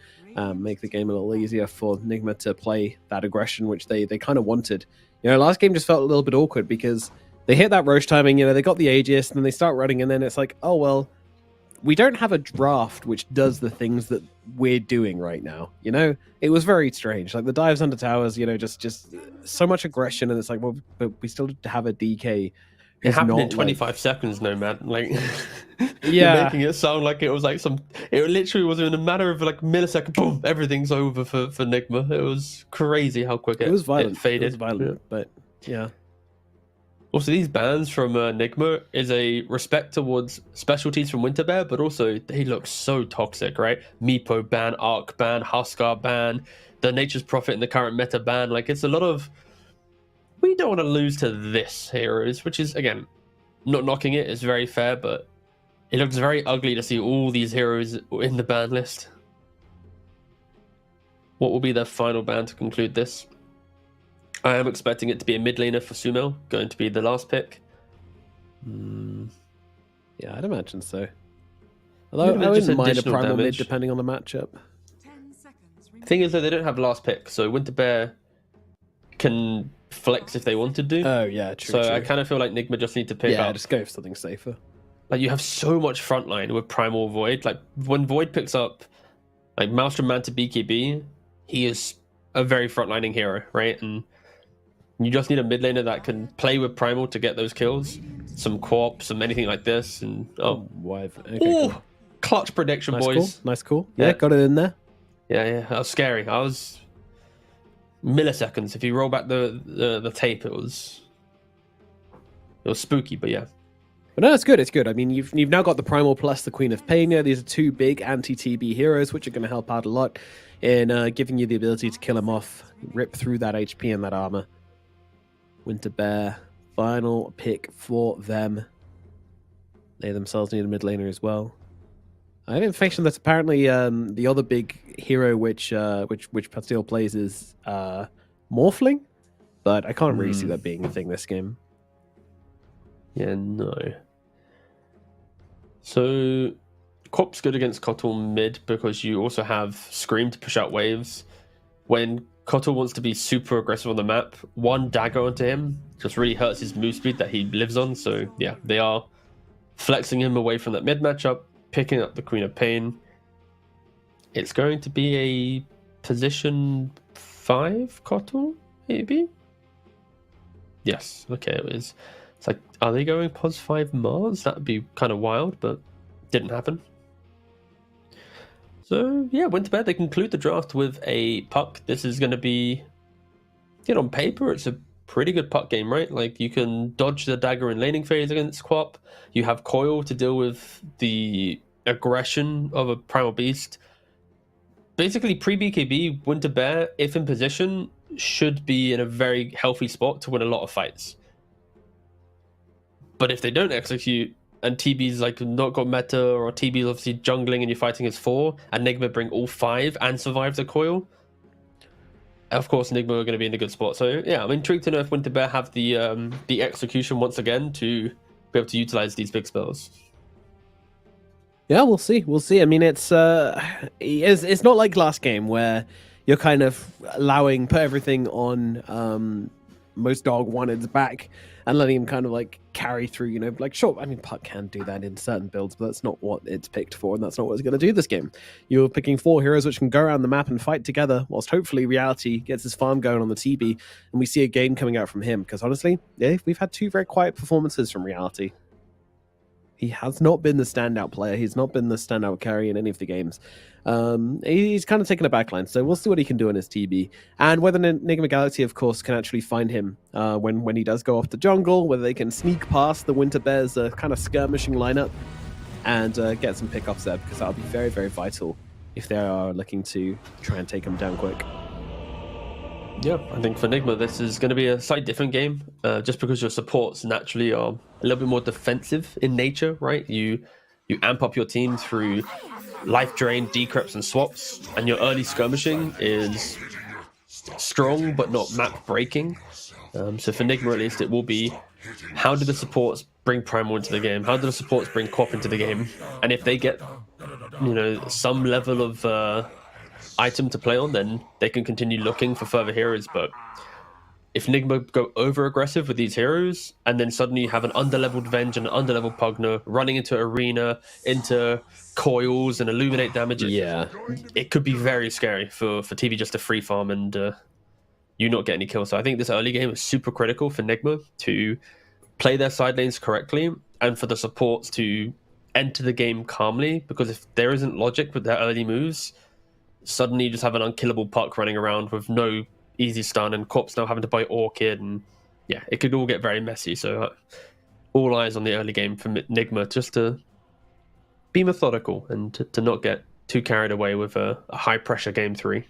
make the game a little easier for Nigma to play that aggression, which they kind of wanted. Last game just felt a little bit awkward because they hit that Roche timing, they got the Aegis, and then they start running, and then it's like, oh, well, we don't have a draft which does the things that we're doing right now. It was very strange. Like the dives under towers, just so much aggression, and it's like, well, but we still have a DK. It happened in 25 seconds, no man. Like, you're making it sound like it was like it literally was in a matter of like millisecond, boom, everything's over for Nigma. It was crazy how quick it was violent. It faded. It was violent, but yeah. Also, these bans from Nigma is a respect towards specialties from Winterbear, but also they look so toxic, right? Meepo ban, Arc ban, Huskar ban, the Nature's Prophet in the current meta ban. Like, it's a lot of... We don't want to lose to this heroes, which is, again, not knocking it, it's very fair, but it looks very ugly to see all these heroes in the ban list. What will be their final ban to conclude this? I am expecting it to be a mid laner for Sumo, going to be the last pick. Yeah, I'd imagine so. Although I wouldn't mind a primal mid depending on the matchup. The thing is that they don't have last pick, so Winterbear can flex if they wanted to. Oh yeah, true. So true. I kind of feel like Nigma just need to pick up. Yeah, just go for something safer. Like, you have so much frontline with Primal Void. Like, when Void picks up like Maelstrom Man to BKB, he is a very frontlining hero, right? And you just need a mid laner that can play with Primal to get those kills. Some co-op, some anything like this, and okay, cool. Cool. Clutch prediction, Nice boys. call. Nice call. Yeah, got it in there. Yeah, that was scary. I was milliseconds. If you roll back the tape, it was spooky, but yeah. But no, it's good. It's good. I mean, you've now got the Primal plus the Queen of Pain. These are two big anti-TB heroes, which are going to help out a lot in giving you the ability to kill him off, rip through that HP and that armor. Winterbear, final pick for them. They themselves need a mid laner as well. I have information that apparently the other big hero which Pastel plays is Morphling, but I can't really see that being a thing this game. Yeah, no. So, Corp's good against Kotl mid because you also have Scream to push out waves. When Kotl wants to be super aggressive on the map, one dagger onto him just really hurts his move speed that he lives on. So, yeah, they are flexing him away from that mid matchup, picking up the Queen of Pain. It's going to be a position 5 Kotl, maybe? Yes, okay, it is. It's like, are they going pos 5 Mars? That would be kind of wild, but didn't happen. So, yeah, Winterbear, they conclude the draft with a puck. This is going to be, on paper, it's a pretty good puck game, right? Like, you can dodge the dagger in laning phase against Quap. You have Coil to deal with the aggression of a Primal Beast. Basically, pre-BKB, Winterbear, if in position, should be in a very healthy spot to win a lot of fights. But if they don't execute, and TB's like not got meta, or TB's obviously jungling and you're fighting as 4, and Nigma bring all 5 and survive the coil, of course Nigma are going to be in a good spot. So yeah, I'm intrigued to know if Winterbear have the execution once again to be able to utilize these big spells. Yeah, we'll see. We'll see. I mean, it's not like last game where you're kind of put everything on most dog wanted's back and letting him kind of like carry through, like, sure, I mean, puck can do that in certain builds, but that's not what it's picked for, and that's not what it's going to do this game. You're picking 4 heroes which can go around the map and fight together, whilst hopefully Reality gets his farm going on the TB, and we see a game coming out from him, because honestly, yeah, we've had 2 very quiet performances from Reality. He has not been the standout player. He's not been the standout carry in any of the games. He's kind of taken a backline, so we'll see what he can do in his TB. And whether Nigma Galaxy, of course, can actually find him when he does go off the jungle, whether they can sneak past the Winterbear's kind of skirmishing lineup and get some pickups there, because that'll be very, very vital if they are looking to try and take him down quick. Yeah, I think for Nigma, this is going to be a slightly different game, just because your supports naturally are a little bit more defensive in nature, right? You amp up your team through life drain, decrypts, and swaps, and your early skirmishing is strong but not map breaking. So for Nigma, at least, it will be, how do the supports bring Primal into the game? How do the supports bring Quap into the game? And if they get, some level of item to play on, then they can continue looking for further heroes. But if Nigma go over aggressive with these heroes, and then suddenly you have an underleveled Venge and an underleveled Pugner running into Arena, into coils and illuminate damage, it could be very scary for TV just to free farm and you not get any kills. So I think this early game is super critical for Nigma to play their side lanes correctly, and for the supports to enter the game calmly, because if there isn't logic with their early moves, suddenly you just have an unkillable puck running around with no easy stun, and Corp's now having to buy Orchid, and yeah, it could all get very messy. So all eyes on the early game for Nigma, just to be methodical and to not get too carried away with a high pressure game 3.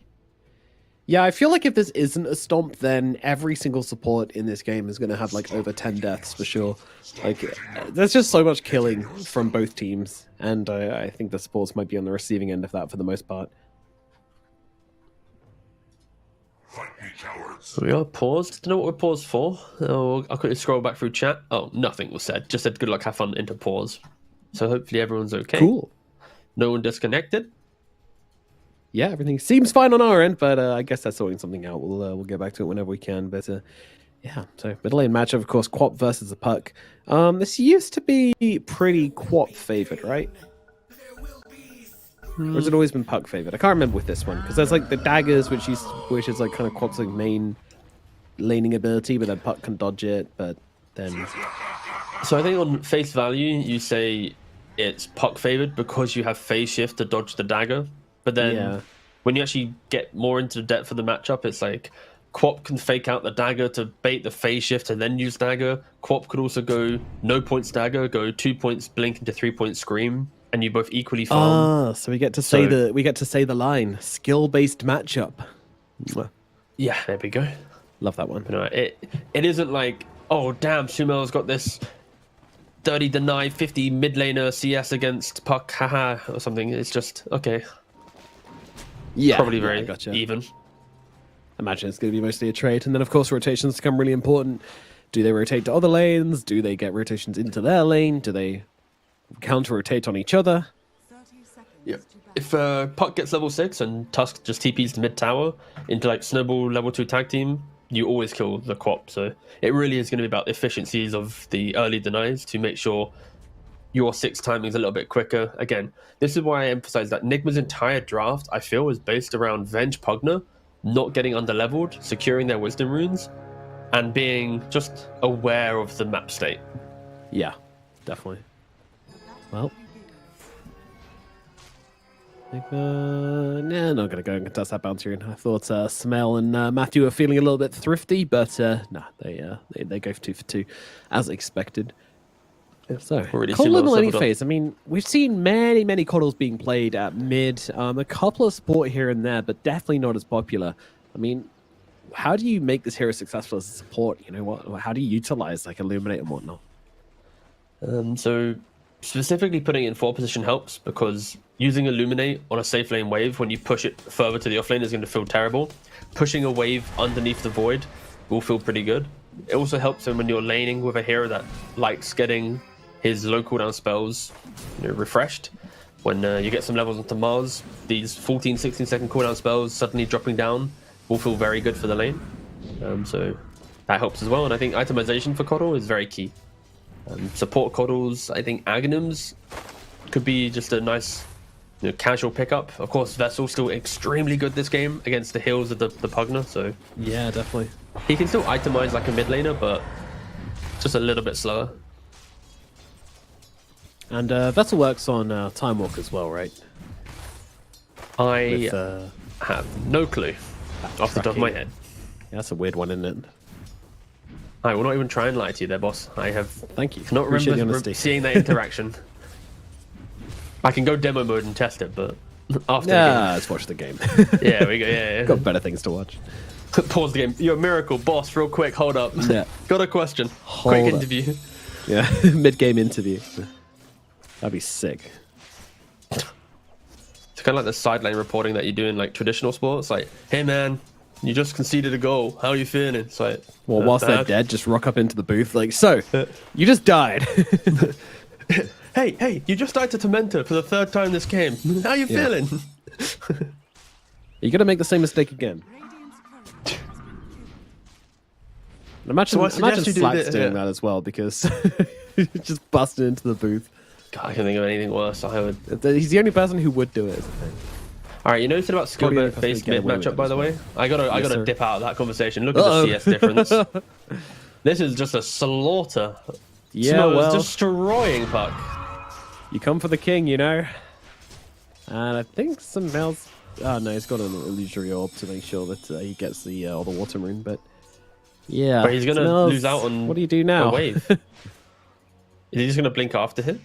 Yeah, I feel like if this isn't a stomp, then every single support in this game is going to have like over 10 deaths for sure. Like, there's just so much killing from both teams, and I think the supports might be on the receiving end of that for the most part. So we are paused. Don't know what we're paused for. Oh, I'll quickly scroll back through chat. Oh, nothing was said. Just said good luck, have fun, into pause. So hopefully everyone's okay. Cool. No one disconnected. Yeah, everything seems fine on our end, but I guess that's sorting something out. We'll get back to it whenever we can. But yeah, so middle lane matchup, of course, Quap versus the Puck. This used to be pretty Quap favored, right? Or has it always been Puck favored? I can't remember with this one because there's like the daggers, which is like kind of Quap's like main laning ability, but then Puck can dodge it. But then, so I think on face value, you say it's Puck favored because you have phase shift to dodge the dagger. But then when you actually get more into the depth of the matchup, it's like Quap can fake out the dagger to bait the phase shift and then use dagger. Quap could also go no points dagger, go 2 points blink into 3 point scream, and you both equally farm. So we get to say the line skill based matchup. Yeah, there we go. Love that one. But it isn't like, oh damn, Sumel's got this 30 deny 50 mid laner CS against Puck, haha, or something. It's just okay. Yeah, probably very even. Imagine it's going to be mostly a trade, and then of course rotations become really important. Do they rotate to other lanes? Do they get rotations into their lane? Do they counter rotate on each other? Yeah. If Puck gets level 6 and Tusk just TPs to mid tower into like snowball level 2 tag team, you always kill the Quap. So it really is going to be about the efficiencies of the early denies to make sure your 6 timing is a little bit quicker. Again, this is why I emphasize that Nigma's entire draft, I feel, is based around Venge Pugna not getting underleveled, securing their wisdom runes, and being just aware of the map state. Yeah, definitely. Well, nah, not going to go and contest that bounty rune. I thought Smell and Matthew were feeling a little bit thrifty, but nah, they go for 2 for 2, as expected. So, Coddle in the laning phase. I mean, we've seen many Coddles being played at mid. A couple of support here and there, but definitely not as popular. I mean, how do you make this hero successful as a support? You know what? How do you utilize like Illuminate and whatnot? So, specifically putting it in 4 position helps because using Illuminate on a safe lane wave when you push it further to the off lane is going to feel terrible. Pushing a wave underneath the void will feel pretty good. It also helps when you're laning with a hero that likes getting his low cooldown spells refreshed. When you get some levels into Mars, these 14-16 second cooldown spells suddenly dropping down will feel very good for the lane. So that helps as well. And I think itemization for Coddle is very key. Support Coddles, I think Aghanims could be just a nice casual pickup. Of course, Vessel's still extremely good this game against the heals of the Pugna. So yeah, definitely. He can still itemize like a mid laner, but just a little bit slower. And Vessel works on Time Walk as well, right? I have no clue off the top of my head. Yeah, that's a weird one, isn't it? I will not even try and lie to you there, boss. I have Thank you. Not remember seeing that interaction. I can go demo mode and test it, but after let's watch the game. Yeah, we go. Yeah. Got better things to watch. Pause the game. You're a miracle, boss. Real quick, hold up. Yeah. Got a question. Quick interview. Yeah, mid-game interview. That'd be sick. It's kind of like the side lane reporting that you do in like traditional sports. Like, hey man, you just conceded a goal. How are you feeling? It's like, well, whilst they're dead, just rock up into the booth. Like, so you just died. Hey, you just died to Tormentor for the 3rd time this game. How are you feeling? You're gonna make the same mistake again. Imagine Slack's doing that as well, because just busting into the booth. God, I can't think of anything worse. He's the only person who would do it. All right, you know something about skill-based mid matchup, by the way? I gotta dip out of that conversation. Look at the CS difference. This is just a slaughter. Yeah, well, destroying Puck. You come for the king, you know. And I think some else. Oh no, he's got an illusory orb to make sure that he gets the water rune. But Yeah. But he's going to Smells. lose out on What do you do now? a wave. Is he just going to blink after him?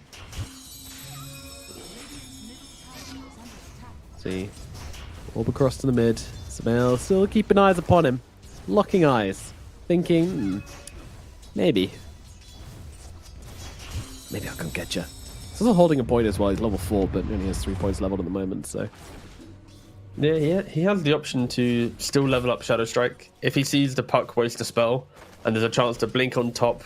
See. Orb across to the mid. Smell still keeping eyes upon him. Locking eyes. Thinking, maybe I'll come get you. He's also holding a point as well. He's level 4, but only has 3 points leveled at the moment, so... Yeah, he has the option to still level up Shadow Strike if he sees the puck waste a spell and there's a chance to blink on top.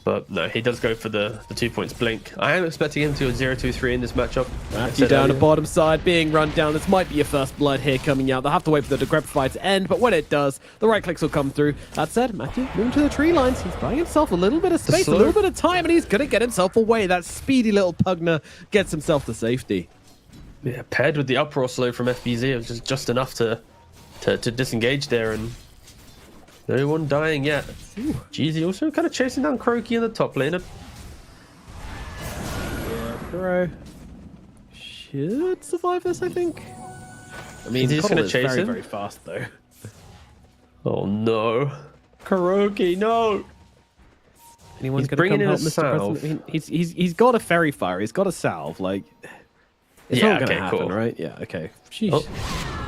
But no, he does go for the 2 points blink. I am expecting him to go 0-2-3 in this matchup. Matthew down the bottom side, being run down. This might be your first blood here coming out. They'll have to wait for the Decrepify to end, but when it does, the right clicks will come through. That said, Matthew moving to the tree lines. He's buying himself a little bit of space, a little bit of time, and he's going to get himself away. That speedy little Pugner gets himself to safety. Yeah, paired with the uproar slow from FBZ, it was just enough to disengage there, and no one dying yet. Jeezy also kind of chasing down Croaky in the top lane. Yeah, Kuro should survive this, I think. I mean, he's going to chase very, him. very fast, though. Oh no, Kuroki, no! Anyone's He's going to come bringing in help a Mr. salve. President? He's got a fairy fire. He's got a salve. Like, it's Yeah, not going to okay, happen, cool. right? Yeah, okay. Sheesh. Oh.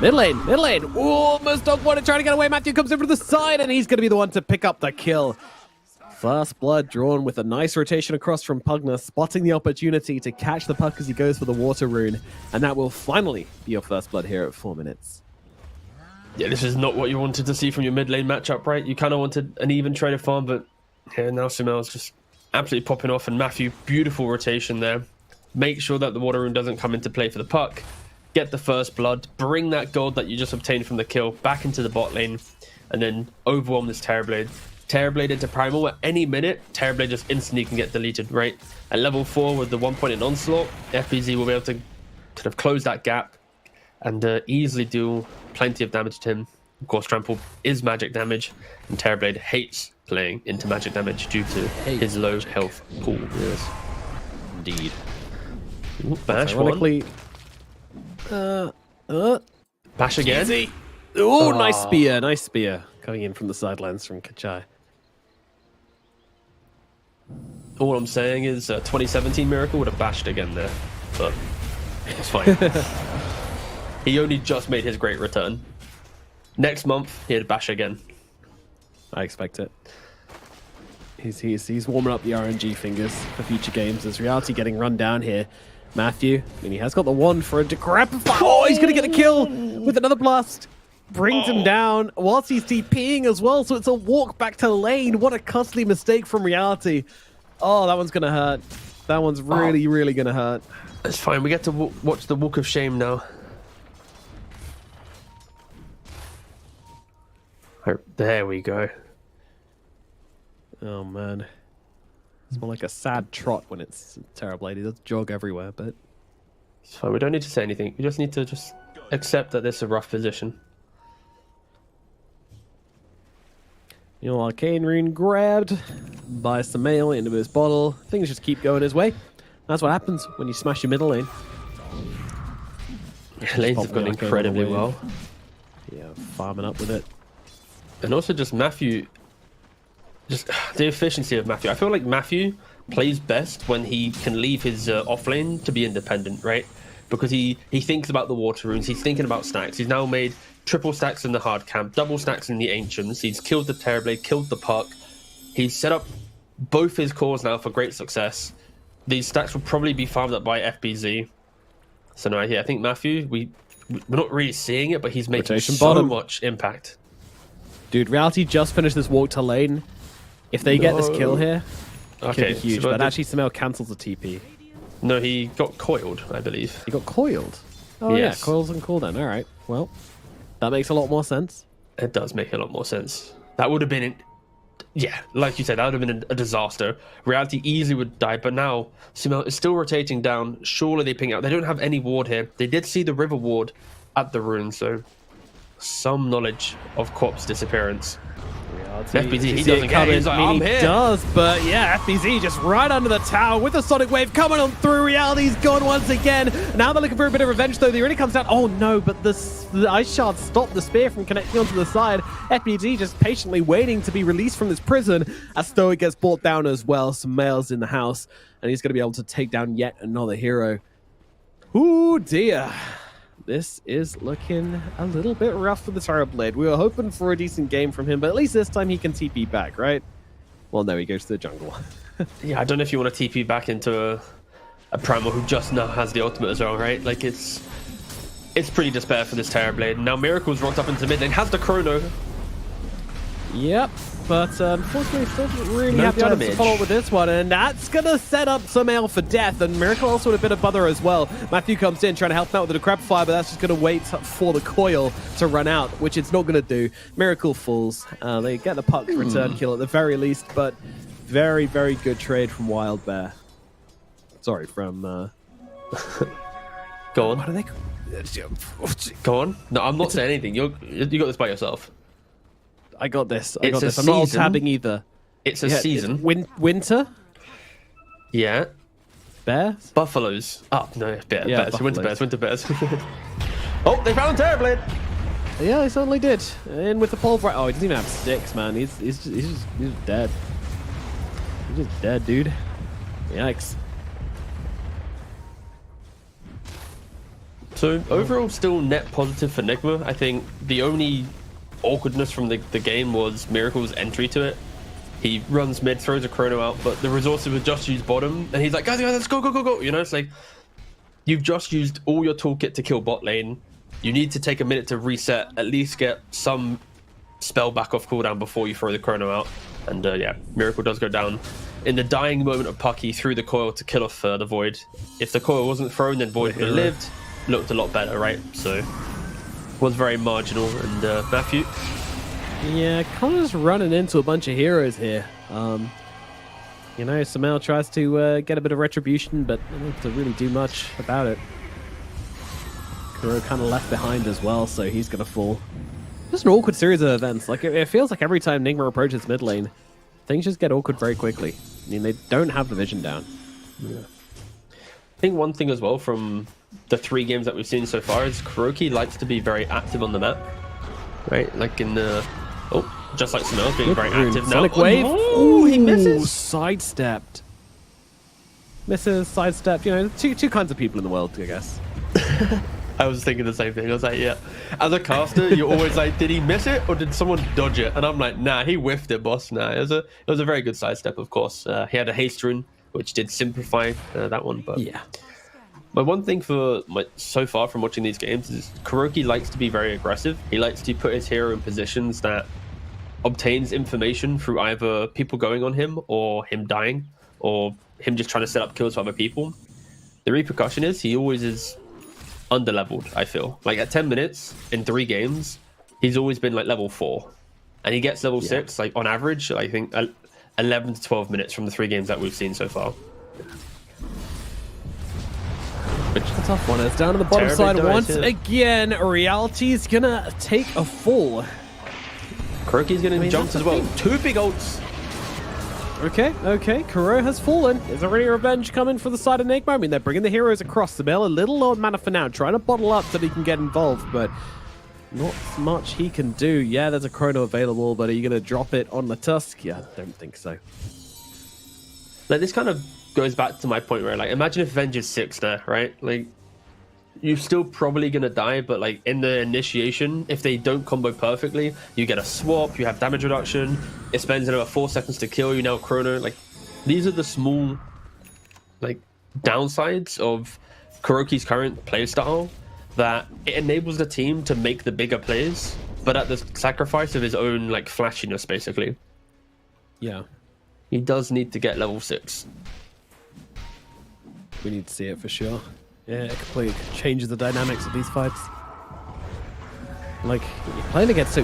Mid lane. Ooh, almost dog water trying to get away. Matthew comes in from the side, and he's going to be the one to pick up the kill. First blood drawn with a nice rotation across from Pugner, spotting the opportunity to catch the puck as he goes for the water rune. And that will finally be your first blood here at 4 minutes. Yeah, this is not what you wanted to see from your mid lane matchup, right? You kind of wanted an even trade of farm, but here now Sumel's just absolutely popping off. And Matthew, beautiful rotation there. Make sure that the water rune doesn't come into play for the puck. Get the first blood, bring that gold that you just obtained from the kill back into the bot lane, and then overwhelm this Terrorblade. Terrorblade into Primal at any minute, Terrorblade just instantly can get deleted, right? At level 4 with the 1 point in Onslaught, FBZ will be able to kind of close that gap and easily do plenty of damage to him. Of course, Trample is magic damage, and Terrorblade hates playing into magic damage due to his low health pool. Yes, indeed. Ooh, bash Ironically, bash again. Easy. Oh, nice spear coming in from the sidelines from Kachai. All I'm saying is 2017 Miracle would have bashed again there, but it's fine. He only just made his great return. Next month, he'd bash again. I expect it. He's warming up the RNG fingers for future games. There's Reality getting run down here. Matthew, I mean, he has got the wand for a Decrepify. Oh, he's going to get the kill with another blast. Brings him down whilst he's TPing as well, so it's a walk back to lane. What a costly mistake from Reality. Oh, that one's going to hurt. That one's really, really going to hurt. It's fine. We get to watch the Walk of Shame now. There we go. Oh, man. It's more like a sad trot when it's Terrorblade. He does jog everywhere, but... It's fine. We don't need to say anything. We just need to accept that this is a rough position. You know, Arcane Rune grabbed by Samael into his bottle. Things just keep going his way. That's what happens when you smash your middle lane. Lanes have gone incredibly well. Yeah, farming up with it. And also just Matthew, just the efficiency of Matthew. I feel like Matthew plays best when he can leave his off lane to be independent, right? Because he thinks about the water runes, he's thinking about stacks. He's now made triple stacks in the hard camp, double stacks in the ancients. He's killed the Terrorblade, killed the puck. He's set up both his cores now for great success. These stacks will probably be farmed up by FBZ. So no, yeah, I think Matthew, we're not really seeing it, but he's making so much impact. Dude, Reality just finished this walk to lane. If they get this kill here, it could be huge. But actually, Samel cancels the TP. No, he got coiled, I believe. He got coiled? Oh, yes. Yeah, coils and cooldown. All right. Well, that makes a lot more sense. It does make a lot more sense. That would have been... Yeah, like you said, that would have been a disaster. Reality easily would die, but now Sumail is still rotating down. Surely they ping out. They don't have any ward here. They did see the river ward at the rune, so some knowledge of Corp's disappearance. FBZ, he doesn't get it. He's like, I'm here. He does, but yeah, FBZ just right under the tower with the Sonic Wave coming on through. Reality's gone once again. Now they're looking for a bit of revenge, though. The Arena comes down. Oh no, but the Ice Shard stopped the spear from connecting onto the side. FBZ just patiently waiting to be released from this prison as Stoic gets brought down as well. Some males in the house, and he's going to be able to take down yet another hero. Ooh, dear. This is looking a little bit rough for the Terrorblade. We were hoping for a decent game from him, but at least this time he can TP back, right? Well, no, he goes to the jungle. Yeah, I don't know if you want to TP back into a Primal who just now has the ultimate as well, right? Like, it's pretty despair for this Terrorblade. Now, Miracle's rocked up into mid lane, has the Chrono. Yep, but unfortunately still doesn't really have the items to follow up with this one, and that's going to set up some ale for death, and Miracle also with a bit of bother as well. Matthew comes in trying to help out with the Decrepify, but that's just going to wait for the coil to run out, which it's not going to do. Miracle falls. They get the puck return kill at the very least, but very, very good trade from Wild Bear. Sorry, from... Go on. What are they... Go on. No, I'm not saying anything. You got this by yourself. I got this. I'm not tabbing either. It's a season. Winter? Yeah. Bears? Buffaloes. Oh, no. Bears. Winter Bears. Oh, they found Terrorblade. Yeah, they certainly did. And with the pulverizer. Oh, he doesn't even have sticks, man. He's just dead. He's just dead, dude. Yikes. So, overall, still net positive for Nigma. I think the only awkwardness from the game was Miracle's entry to it. He runs mid, throws a Chrono out, but the resources were just used bottom, and he's like, guys, let's go. You know, it's like, you've just used all your toolkit to kill bot lane. You need to take a minute to reset, at least get some spell back off cooldown before you throw the Chrono out. And yeah, Miracle does go down. In the dying moment of Puck, he threw the coil to kill off the Void. If the coil wasn't thrown, then Void would have lived. Looked a lot better, right? So, was very marginal. And Matthew? Yeah, kind of just running into a bunch of heroes here. You know, Samel tries to get a bit of retribution, but I don't have to really do much about it. Kuro kind of left behind as well, so he's going to fall. Just an awkward series of events. Like, it feels like every time Nigma approaches mid lane, things just get awkward very quickly. I mean, they don't have the vision down. Yeah. I think one thing as well from the 3 games that we've seen so far is Kuroki likes to be very active on the map. Right? Like in the... Oh, just like Samel being very active now. Sonic Wave. Oh, he misses. Sidestepped. Misses, sidestepped. You know, two kinds of people in the world, I guess. I was thinking the same thing. I was like, yeah. As a caster, you're always like, did he miss it or did someone dodge it? And I'm like, nah, he whiffed it, boss. Nah, it was a very good sidestep, of course. He had a haste rune, which did simplify that one. But yeah. My one thing so far from watching these games is Kuroki likes to be very aggressive. He likes to put his hero in positions that obtains information through either people going on him or him dying or him just trying to set up kills for other people. The repercussion is he always is under-leveled, I feel. Like at 10 minutes in 3 games, he's always been like level 4. And he gets level 6, like on average, I think 11 to 12 minutes from the 3 games that we've seen so far. Which is a tough one. It's down to the bottom side once again. Reality's gonna take a fall. Kuroki's gonna jump as well. 2 big ults. Okay. Kuro has fallen. Is there any revenge coming for the side of Nigma? I mean, they're bringing the heroes across the mill. A little low on mana for now. Trying to bottle up so that he can get involved, but not much he can do. Yeah, there's a Chrono available, but are you going to drop it on the Tusk? Yeah, I don't think so. Like, this kind of goes back to my point where, like, imagine if Venge is 6 there, right? Like, you're still probably going to die, but, like, in the initiation, if they don't combo perfectly, you get a swap, you have damage reduction, it spends another 4 seconds to kill you, now Chrono. Like, these are the small, like, downsides of Kuroki's current playstyle, that it enables the team to make the bigger plays, but at the sacrifice of his own, like, flashiness, basically. Yeah. He does need to get level 6. We need to see it for sure. Yeah, it completely changes the dynamics of these fights. Like, you're playing against a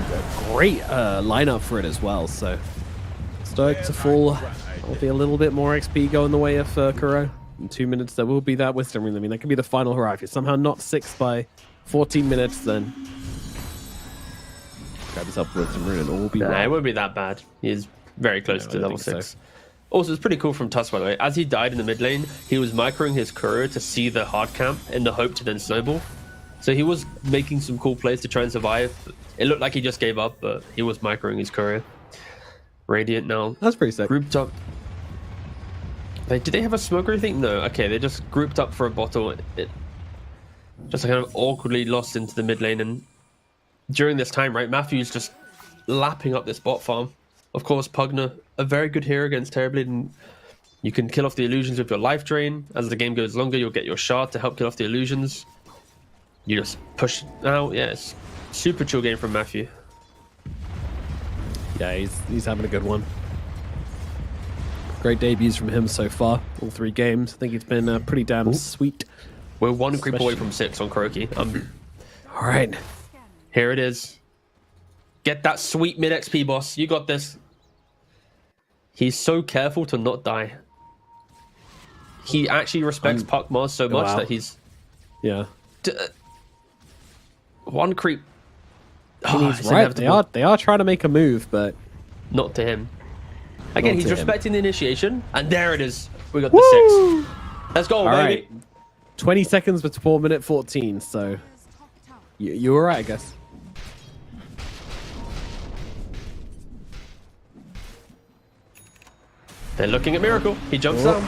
great lineup for it as well, so... Stoic to fall. There'll be a little bit more XP going the way of Kuro. In 2 minutes, there will be that Wisdom Ring. I mean, that could be the final hurrah. If you're somehow not 6 by 14 minutes, then... grab his upwards and ruin it all. It won't be that bad. He is very close to level 6. So. Also, it's pretty cool from Tusk, by the way. As he died in the mid lane, he was microing his courier to see the hard camp in the hope to then snowball. So he was making some cool plays to try and survive. It looked like he just gave up, but he was microing his courier. Radiant now. That's pretty sick. Grouped up. Did they have a smoke or anything? No. Okay, they just grouped up for a bottle. Just kind of awkwardly lost into the mid lane. And during this time, right, Matthew's just lapping up this bot farm. Of course, Pugner, a very good hero against Terrorblade, and you can kill off the illusions with your life drain. As the game goes longer, you'll get your shard to help kill off the illusions. You just push out. Yeah, it's super chill game from Matthew. Yeah, he's having a good one. Great debuts from him so far, all 3 games. I think it's been pretty damn sweet. We're 1 creep away from 6 on Kuroki. All right. Here it is. Get that sweet mid XP, boss. You got this. He's so careful to not die. He actually respects Puck Mars so much that he's... Yeah. 1 creep. He's right. They are trying to make a move, but... Not to him. Again, he's respecting the initiation. And there it is. We got the 6. Let's go, baby. Right. 20 seconds before minute 14, so... You're all right, I guess. They're looking at Miracle. He jumps down.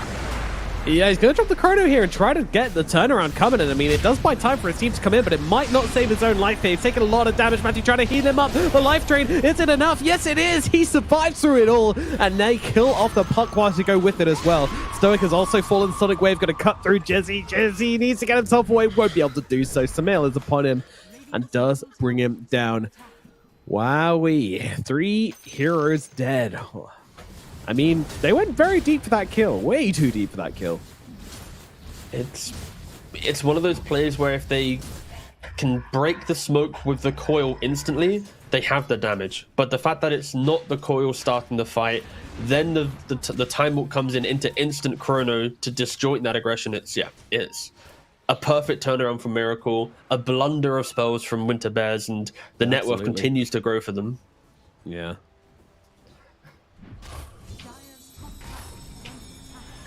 Yeah, he's going to drop the chrono here and try to get the turnaround coming. And I mean, it does buy time for his team to come in, but it might not save his own life here. He's taking a lot of damage. Matthew trying to heal him up. The life drain, is it enough? Yes, it is. He survives through it all. And they kill off the puck whilst to go with it as well. Stoic has also fallen. Sonic Wave going to cut through Jezzy. Jezzy needs to get himself away. Won't be able to do so. Samael is upon him and does bring him down. Wowee. 3 heroes dead. I mean, they went very deep for that kill. Way too deep for that kill. It's one of those plays where if they can break the smoke with the coil instantly, they have the damage. But the fact that it's not the coil starting the fight, then the time walk comes in into instant chrono to disjoint that aggression. It's a perfect turnaround from Miracle, a blunder of spells from Winter Bears, and the net worth continues to grow for them. Yeah.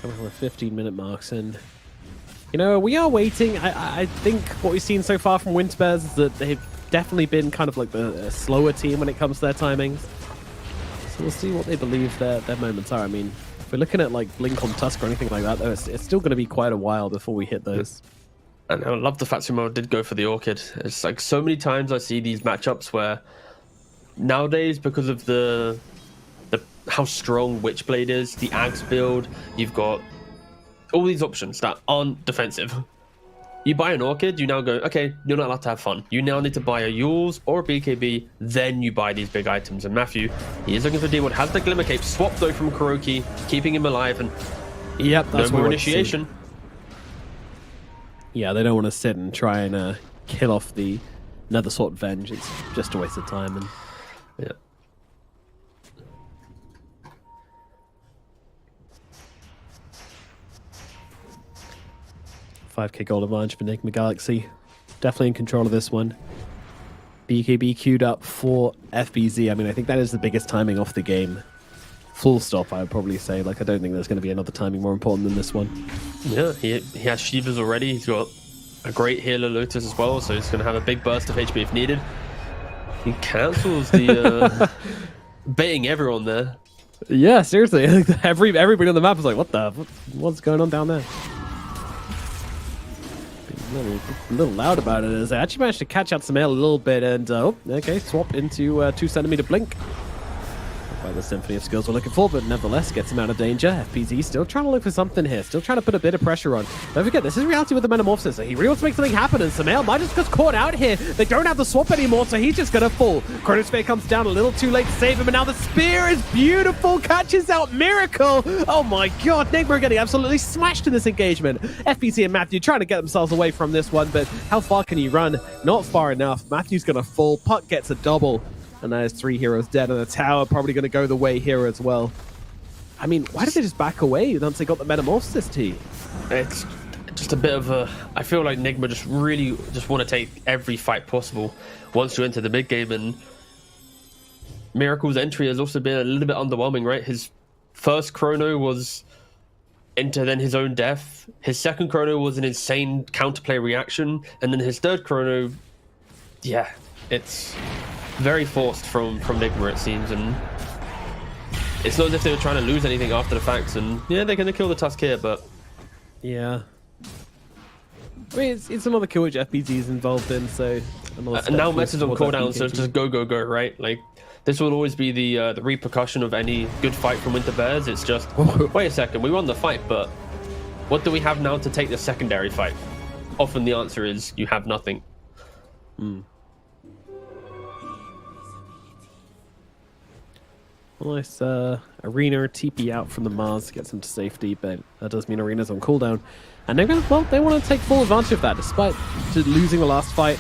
Coming with 15-minute marks, and you know, we are waiting. I think what we've seen so far from Winter Bears is that they've definitely been kind of like the slower team when it comes to their timings. So we'll see what they believe their moments are. I mean, if we're looking at like Blink on Tusk or anything like that, though, it's still going to be quite a while before we hit those. And I love the fact Sumo did go for the Orchid. It's like so many times I see these matchups where nowadays, because of the how strong Witchblade is, the Axe build, you've got all these options that aren't defensive. You buy an Orchid, you now go, okay, you're not allowed to have fun. You now need to buy a Yules or a BKB, then you buy these big items. And Matthew, he is looking for D1, has the Glimmer Cape, swapped though from Kuroki, keeping him alive, and yep, that's no more initiation. Yeah, they don't want to sit and try and kill off the Nether Sword Venge. It's just a waste of time. And yeah. $5K gold advantage for Nigma Galaxy. Definitely in control of this one. BKB queued up for FBZ. I mean, I think that is the biggest timing off the game. Full stop, I would probably say. Like, I don't think there's going to be another timing more important than this one. Yeah, he has Shivas already. He's got a great healer Lotus as well, so he's going to have a big burst of HP if needed. He cancels the baiting everyone there. Yeah, seriously. Everybody on the map is like, what's going on down there? A little loud about it as I actually managed to catch out Samael a little bit and okay, swap into 2cm blink. By the Symphony of Skills we're looking for, but nevertheless gets him out of danger. FPZ still trying to look for something here, still trying to put a bit of pressure on. Don't forget, this is reality with the Metamorphosis, so he really wants to make something happen, and Samael might just get caught out here. They don't have the swap anymore, so he's just gonna fall. Chronosphere comes down a little too late to save him, and now the spear is beautiful, catches out Miracle. Oh my god, Nigma getting absolutely smashed in this engagement. FPZ and Matthew trying to get themselves away from this one, but how far can you run? Not far enough. Matthew's gonna fall, Puck gets a double. And there's 3 heroes dead, and the tower probably going to go the way here as well. I mean, why did they just back away once they got the Metamorphosis T? It's just a bit of a... I feel like Nigma just really want to take every fight possible once you enter the mid game, and Miracle's entry has also been a little bit underwhelming, right? His first chrono was into then his own death. His second chrono was an insane counterplay reaction, and then his third chrono, yeah, it's very forced from Nigma, it seems, and it's not as if they were trying to lose anything after the fact, and yeah, they're going to kill the Tusk here, but yeah. I mean, it's another kill which FBZ is involved in, so... And now Meta's on cooldown, so it's just go, right? Like, this will always be the repercussion of any good fight from Winter Bears. It's just, wait a second, we won the fight, but what do we have now to take the secondary fight? Often the answer is, you have nothing. Nice Arena TP out from the Mars, gets him to safety, but that does mean Arena's on cooldown. And they're gonna, well, they want to take full advantage of that, despite losing the last fight.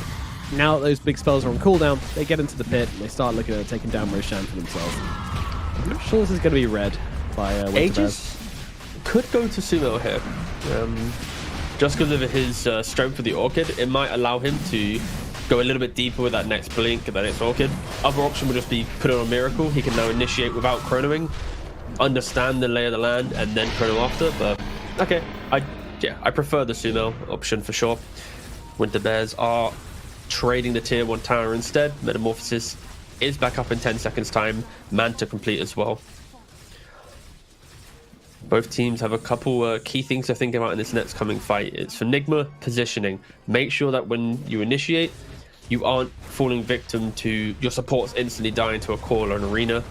Now that those big spells are on cooldown, they get into the pit and they start looking at taking down Roshan for themselves. I'm not sure this is going to be read by Aegis could go to Sumo here. Just because of his strength for the Orchid, it might allow him to go a little bit deeper with that next Blink and that next Orchid. Other option would just be put it on Miracle. He can now initiate without chronoing, understand the lay of the land, and then chrono after. But okay, I prefer the Sumo option for sure. Winter Bears are trading the tier 1 tower instead. Metamorphosis is back up in 10 seconds time. Manta complete as well. Both teams have a couple key things to think about in this next coming fight. It's for Nigma, positioning. Make sure that when you initiate, you aren't falling victim to your supports instantly dying to a call or an arena.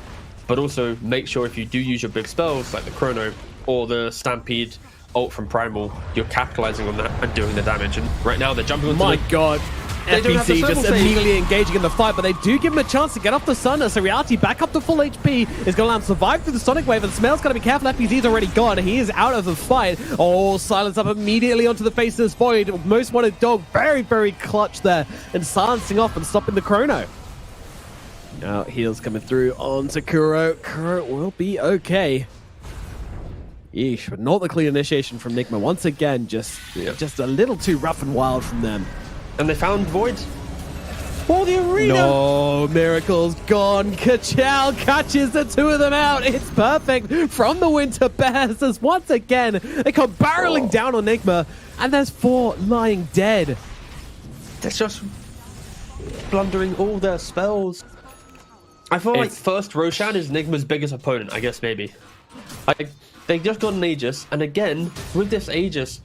But also make sure if you do use your big spells like the Chrono or the Stampede ult from Primal, you're capitalizing on that and doing the damage. And right now they're jumping on. My God. FBC just immediately engaging in the fight, but they do give him a chance to get off the Sunder. So Reality back up to full HP is going to allow him to survive through the Sonic Wave, and Smell's got to be careful. FBC's already gone. He is out of the fight. Oh, silence up immediately onto the face of this Void. Most Wanted Dog, very, very clutch there, and silencing off and stopping the Chrono. Now heals coming through onto Kuro. Kuro will be okay. Yeesh, but not the clean initiation from Nigma. Once again, just a little too rough and wild from them. And they found Void for the arena. No, Miracle's gone. Ka-chow catches the two of them out. It's perfect from the Winter Bears as once again they come barreling down on Nigma, and there's 4 lying dead. They're just blundering all their spells. I feel like first Roshan is Nigma's biggest opponent, I guess maybe. They just got an Aegis, and again, with this Aegis,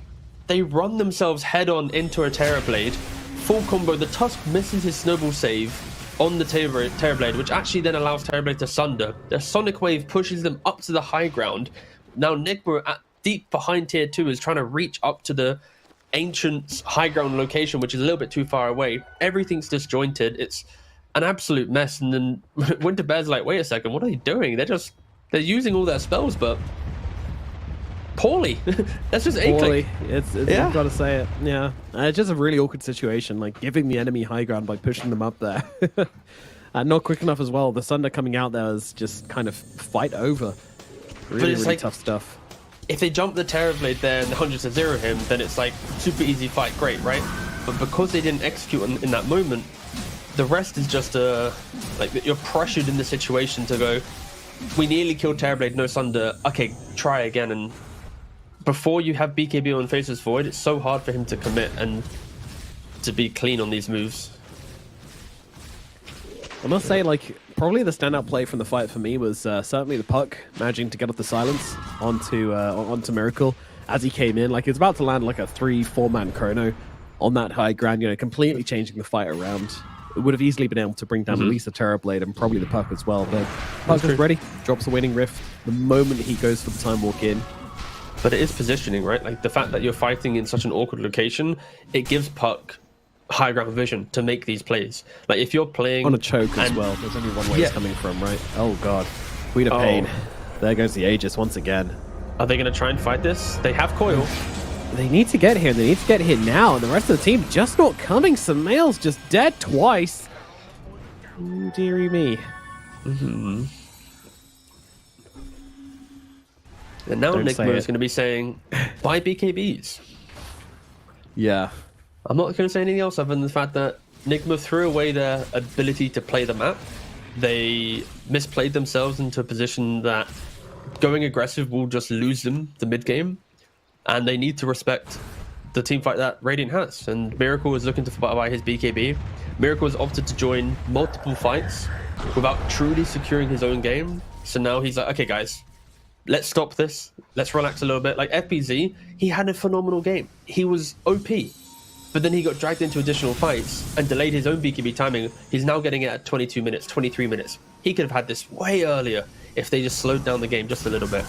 they run themselves head-on into a Terrorblade. Full combo, the Tusk misses his snowball save on the Terrorblade, which actually then allows Terrorblade to sunder. Their Sonic Wave pushes them up to the high ground. Now Nigma, at deep behind tier 2, is trying to reach up to the Ancient's high ground location, which is a little bit too far away. Everything's disjointed. It's an absolute mess. And then Winter Bear's like, wait a second, what are they doing? They're using all their spells, but poorly. That's just poorly. It's I've got to say it. Yeah, it's just a really awkward situation, like giving the enemy high ground by pushing them up there. Not quick enough as well. The Sunder coming out there is just kind of fight over. Really tough stuff. If they jump the Terrorblade there and the 100-0 him, then it's like super easy fight, great, right? But because they didn't execute in that moment, the rest is just like you're pressured in the situation to go, we nearly killed Terrorblade, no Sunder, okay, try again. And before you have BKB on Faceless Void, it's so hard for him to commit and to be clean on these moves. I must say, like, probably the standout play from the fight for me was certainly the Puck managing to get off the silence onto Miracle as he came in. Like, he was about to land like a 3-4-man chrono on that high ground, completely changing the fight around. It would have easily been able to bring down at least the Terrorblade and probably the Puck as well. But Puck is ready, drops a Winning Rift the moment he goes for the Time Walk in. But it is positioning, right? Like, the fact that you're fighting in such an awkward location, it gives Puck high ground vision to make these plays. Like, if you're playing on a choke as well, there's only one way it's coming from, right? Oh god, Queen of Pain. There goes the Aegis once again. Are they going to try and fight this? They have coil. They need to get here. They need to get here now. And the rest of the team just not coming. Samael's just dead twice. Oh, dearie me. And now Nigma is going to be saying, buy BKBs. Yeah. I'm not going to say anything else other than the fact that Nigma threw away their ability to play the map they misplayed themselves into a position that going aggressive will just lose them the mid game, and they need to respect the team fight that Radiant has. And Miracle is looking to buy his BKB. Miracle has opted to join multiple fights without truly securing his own game. So now he's like, okay, guys, let's stop this. Let's relax a little bit. Like FBZ, he had a phenomenal game. He was OP, but then he got dragged into additional fights and delayed his own BKB timing. He's now getting it at 22 minutes, 23 minutes. He could have had this way earlier if they just slowed down the game just a little bit.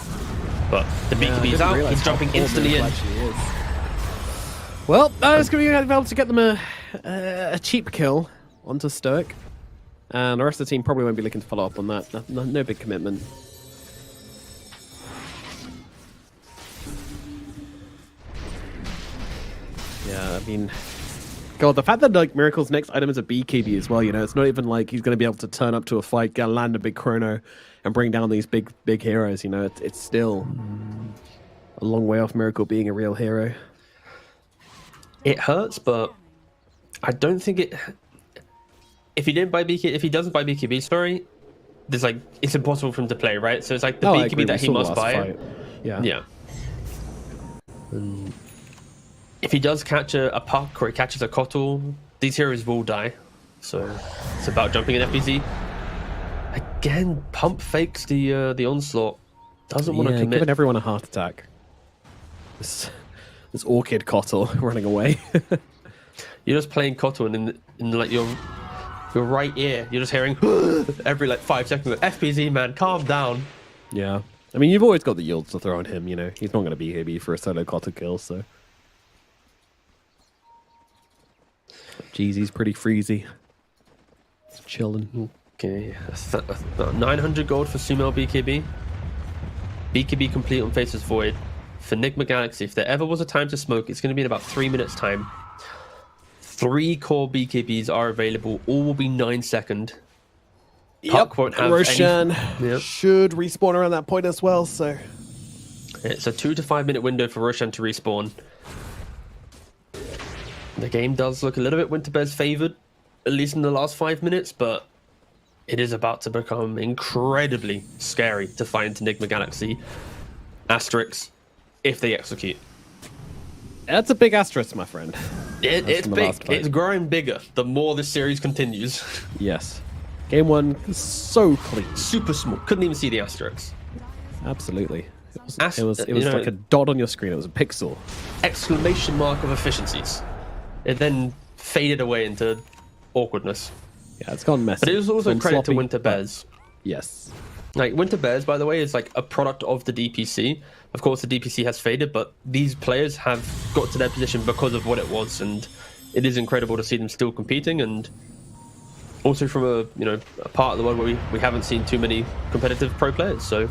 But the BKB's out. He's jumping instantly in. Well, it's going to be able to get them a cheap kill onto Stoic. And the rest of the team probably won't be looking to follow up on that. No big commitment. Yeah, I mean, God, the fact that like Miracle's next item is a BKB as well, you know, it's not even like he's going to be able to turn up to a fight, land a big chrono, and bring down these big heroes. You know, it's still a long way off Miracle being a real hero. It hurts, but I don't think it. If he doesn't buy BKB, sorry, there's like it's impossible for him to play, right? So it's like the BKB that he must buy. Yeah. If he does catch a puck or he catches a Kotl, these heroes will die. So it's about jumping in FBZ. Again, Pump fakes the onslaught. Doesn't want to commit. Giving everyone a heart attack. This Orchid Kotl running away. You're just playing Kotl and in like your right ear, you're just hearing every like 5 seconds. Like, FBZ, man, calm down. Yeah. I mean, you've always got the yields to throw on him, you know. He's not going to be here for a solo Kotl kill, so. Jeezy's pretty freezy. Just chilling. Okay. 900 gold for Sumo BKB. BKB complete on Faceless Void. For Nigma Galaxy, if there ever was a time to smoke, it's going to be in about 3 minutes time. 3 core BKBs are available. All will be 9-second. Yep, won't have Roshan should respawn around that point as well, so... It's a 2 to 5 minute window for Roshan to respawn. The game does look a little bit Winterbear's favoured, at least in the last 5 minutes, but it is about to become incredibly scary to find Nigma Galaxy. Asterix, if they execute. That's a big asterisk, my friend. It's big. It's growing bigger the more this series continues. Yes. Game 1 is so clean. Super small. Couldn't even see the asterisks. Absolutely. It was like a dot on your screen. It was a pixel. Exclamation mark of efficiencies. It then faded away into awkwardness. Yeah, it's gone messy. But it was also credit to Winterbears. Yes. Like, Winterbears, by the way, is like a product of the DPC. Of course, the DPC has faded, but these players have got to their position because of what it was, and it is incredible to see them still competing, and also from a part of the world where we haven't seen too many competitive pro players. So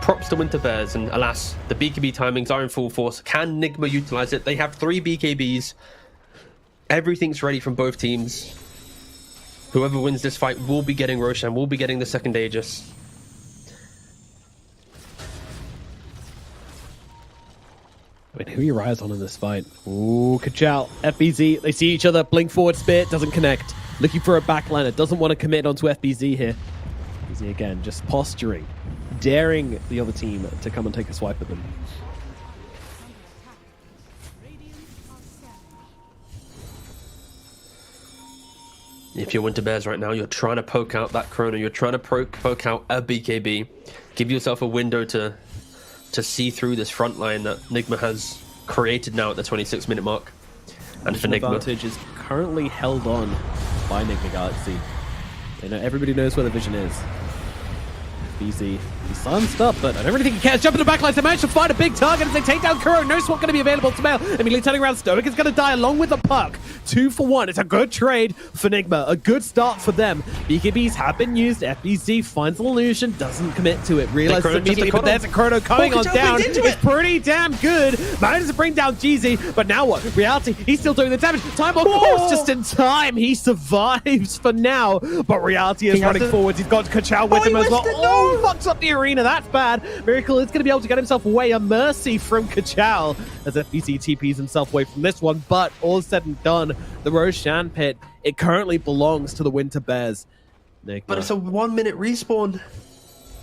props to Winterbears, and alas, the BKB timings are in full force. Can Nigma utilize it? They have 3 BKBs. Everything's ready from both teams. Whoever wins this fight will be getting Roshan, will be getting the second Aegis. I mean, who are your eyes on in this fight? Ooh, Kachal, FBZ, they see each other, blink forward, spear, doesn't connect. Looking for a backliner, doesn't want to commit onto FBZ here. FBZ again, just posturing, daring the other team to come and take a swipe at them. If you're Winterbears right now, you're trying to poke out that Chrono, you're trying to poke out a BKB. Give yourself a window to see through this front line that Nigma has created now at the 26-minute mark. And for Nigma, advantage is currently held on by Nigma Galaxy. You know, everybody knows where the vision is. BZ, he's silenced up, but I don't really think he cares. Jump in the backline, they manage to find a big target as they take down Kuro. No swap going to be available to Mail. Immediately turning around, Stoic is going to die along with the puck. 2 for 1. It's a good trade for Nigma. A good start for them. BKBs have been used. FBZ finds the illusion, doesn't commit to it. Realizes immediately, but there's a Chrono coming on down. It's pretty damn good. Manages to bring down Jeezy, but now what? Reality, he's still doing the damage. Time on course, just in time. He survives for now, but Reality is running forwards. He's got Kachal with him as well. Fucks up the arena, that's bad. Miracle is going to be able to get himself away. A mercy from Kachal as FBC TPs himself away from this one, but all said and done, the Roshan pit, it currently belongs to the Winterbears. Nigma. But it's a 1 minute respawn.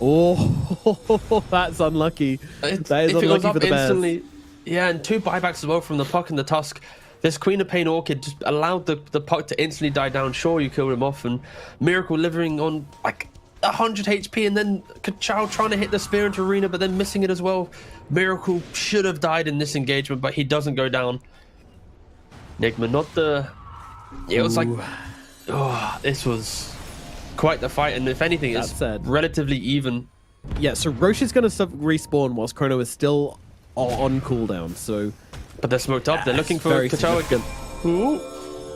Oh, that's unlucky. That is unlucky for the Bears. Yeah, and 2 buybacks as well from the Puck and the Tusk. This Queen of Pain Orchid just allowed the Puck to instantly die down. Sure, you killed him off, and Miracle living on like 100 HP, and then Kachao trying to hit the spear into Arena, but then missing it as well. Miracle should have died in this engagement, but he doesn't go down. Nigma, not the... It was like... Oh, this was quite the fight, and if anything, it's relatively even. Yeah, so Roche is going to respawn whilst Chrono is still on cooldown, so... But they're smoked up. They're looking for Kachao again. Ooh.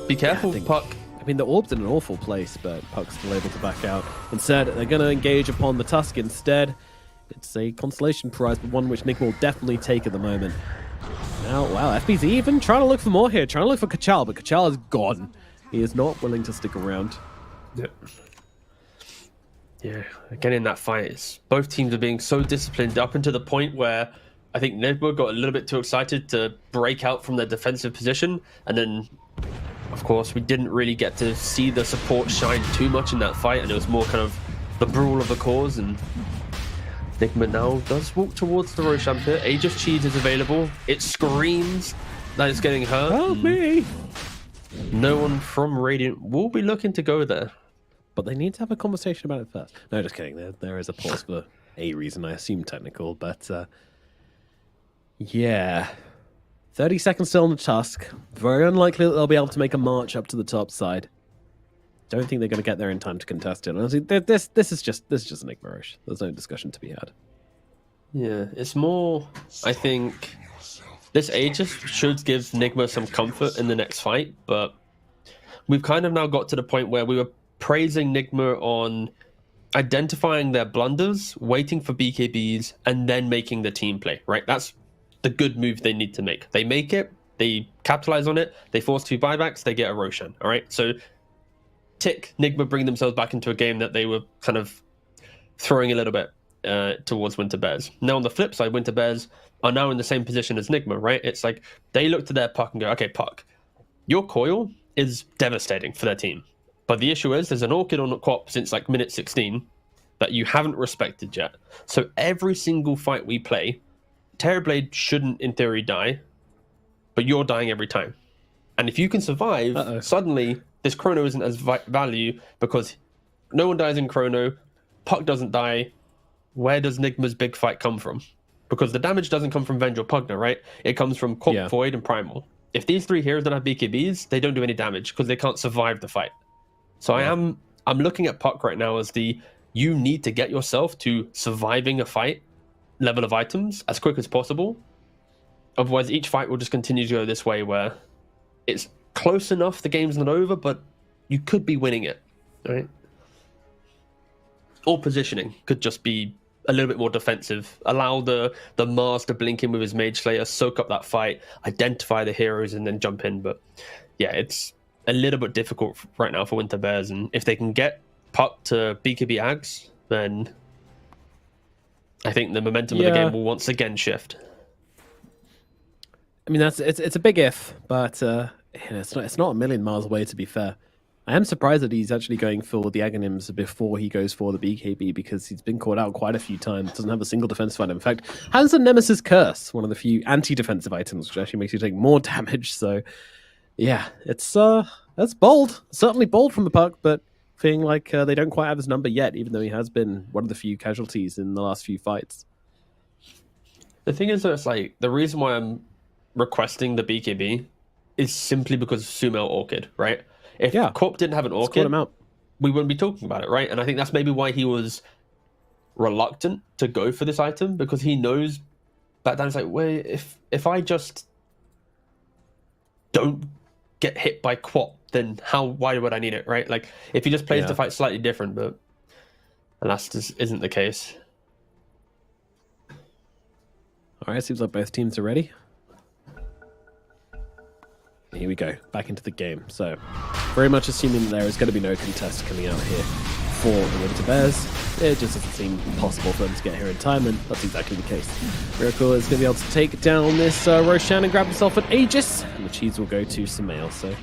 Be careful, Puck. I mean, the Orb's in an awful place, but Puck's still able to back out. Instead, they're going to engage upon the Tusk instead. It's a consolation prize, but one which Nigma will definitely take at the moment. Now, wow, FB's even trying to look for more here, trying to look for Kachao, but Kachao is gone. He is not willing to stick around. Yeah, again in that fight, both teams are being so disciplined up until the point where I think Nigma got a little bit too excited to break out from their defensive position, and then, of course, we didn't really get to see the support shine too much in that fight, and it was more kind of the brawl of the cause, and Nigma now does walk towards the Roshan pit. Aegis Cheese is available. It screams that it's getting hurt. Help me! No one from Radiant will be looking to go there. But they need to have a conversation about it first. No, just kidding. There is a pause for a reason, I assume technical, but yeah. 30 seconds still on the Tusk. Very unlikely that they'll be able to make a march up to the top side. Don't think they're going to get there in time to contest it. Honestly, this is just an Nigma rush. There's no discussion to be had. Yeah, it's more, I think, this Aegis should give Nigma some comfort in the next fight, but we've kind of now got to the point where we were praising Nigma on identifying their blunders, waiting for BKBs, and then making the team play, right? That's the good move they need to make. They make it, they capitalize on it, they force 2 buybacks, they get a Roshan, all right? So tick, Nigma bring themselves back into a game that they were kind of throwing a little bit towards Winter Bears. Now on the flip side, Winter Bears are now in the same position as Nigma, right? It's like they look to their Puck and go, okay, Puck, your coil is devastating for their team. But the issue is there's an Orchid on the co-op since like minute 16 that you haven't respected yet. So every single fight we play, Terrorblade shouldn't in theory die, but you're dying every time. And if you can survive, suddenly this Chrono isn't as value because no one dies in Chrono, Puck doesn't die. Where does Nigma's big fight come from? Because the damage doesn't come from Venge or Pugna, right? It comes from Corp, Void, and Primal. If these 3 heroes don't have BKBs, they don't do any damage because they can't survive the fight. So I'm looking at Puck right now as you need to get yourself to surviving a fight level of items as quick as possible. Otherwise, each fight will just continue to go this way where it's close enough, the game's not over, but you could be winning it, right? Or positioning could just be a little bit more defensive. Allow the Mars to blink in with his Mage Slayer, soak up that fight, identify the heroes, and then jump in. But yeah, it's a little bit difficult right now for Winter Bears, and if they can get Puck to BKB Ags, then I think the momentum of the game will once again shift. I mean, it's a big if, but it's not a million miles away, to be fair. I am surprised that he's actually going for the Aghanims before he goes for the BKB, because he's been caught out quite a few times. Doesn't have a single defensive item. In fact, has a Nemesis Curse, one of the few anti-defensive items, which actually makes you take more damage. So, yeah, that's bold. Certainly bold from the Puck, but feeling like they don't quite have his number yet, even though he has been one of the few casualties in the last few fights. The thing is, though, it's like the reason why I'm requesting the BKB is simply because of Sumail Orchid, right? If Corp didn't have an Orchid, we wouldn't be talking about it, right? And I think that's maybe why he was reluctant to go for this item, because he knows back then it's like, wait, if I just don't get hit by Quap, then why would I need it, right? Like, if he just plays the fight slightly different, but alas, this isn't the case. All right, seems like both teams are ready. Here we go, back into the game. So, very much assuming that there is going to be no contest coming out here for the Winter Bears. It just doesn't seem possible for them to get here in time, and that's exactly the case. Miracle is going to be able to take down this Roshan and grab himself an Aegis, and the cheese will go to Sumail. So,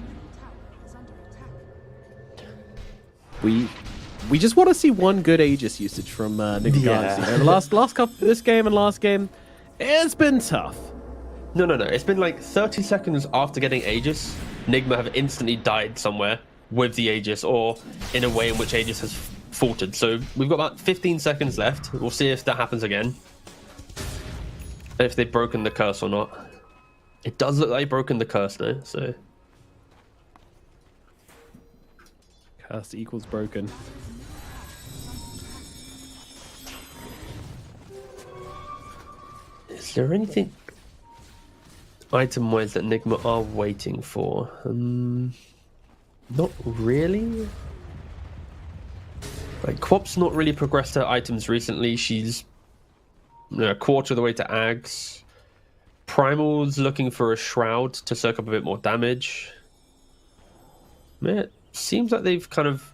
we We just want to see one good Aegis usage from Nigma. Yeah. You know, the last couple, this game and last game, it's been tough. No. It's been like 30 seconds after getting Aegis, Nigma have instantly died somewhere with the Aegis, or in a way in which Aegis has faltered. So we've got about 15 seconds left. We'll see if that happens again. If they've broken the curse or not. It does look like they've broken the curse though, so... Curse equals broken. Is there anything item-wise that Nigma are waiting for? Not really. Like, Quop's not really progressed her items recently. She's a quarter of the way to Ags. Primal's looking for a Shroud to soak up a bit more damage. It seems like they've kind of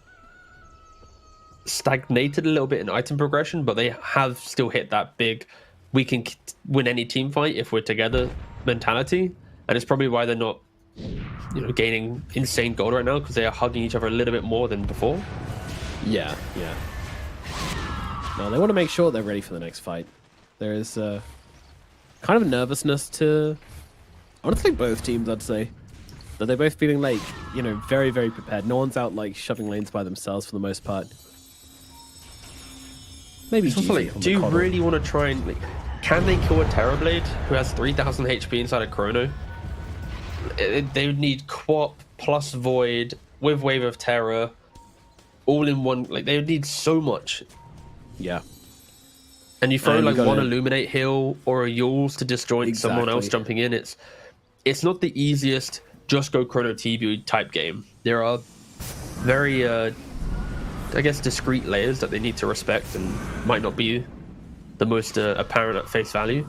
stagnated a little bit in item progression, but they have still hit that big we can win any team fight if we're together mentality, and it's probably why they're not gaining insane gold right now, because they are hugging each other a little bit more than before. Yeah. No, they want to make sure they're ready for the next fight. There is kind of a nervousness to honestly both teams, I'd say, that they're both feeling like very, very prepared. No one's out like shoving lanes by themselves for the most part. Maybe it's also like, do you really want to try and can they kill a Terrorblade who has 3,000 HP inside a Chrono? They would need Quop plus Void with Wave of Terror all in one. Like, they would need so much. Yeah. And you throw like one Illuminate heal or a Yules to disjoint someone else jumping in. It's not the easiest just go Chrono TB type game. There are very I guess discrete layers that they need to respect and might not be the most apparent at face value.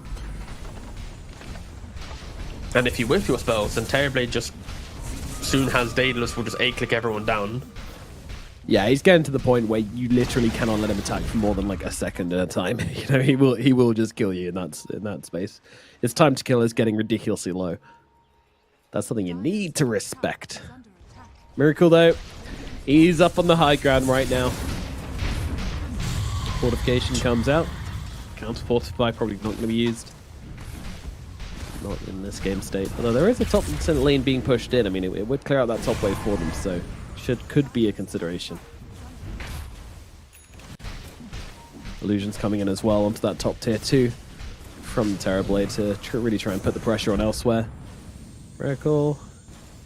And if you whiff your spells, then Terrorblade just soon has Daedalus will just A-click everyone down. Yeah, he's getting to the point where you literally cannot let him attack for more than like a second at a time. He will just kill you in that space. His time to kill is getting ridiculously low. That's something you need to respect. Miracle though, he's up on the high ground right now. Fortification comes out. Counter Fortify probably not going to be used. Not in this game state. Although there is a top lane being pushed in. I mean, it would clear out that top wave for them, so could be a consideration. Illusions coming in as well onto that top tier 2 from the Terrorblade to really try and put the pressure on elsewhere. Miracle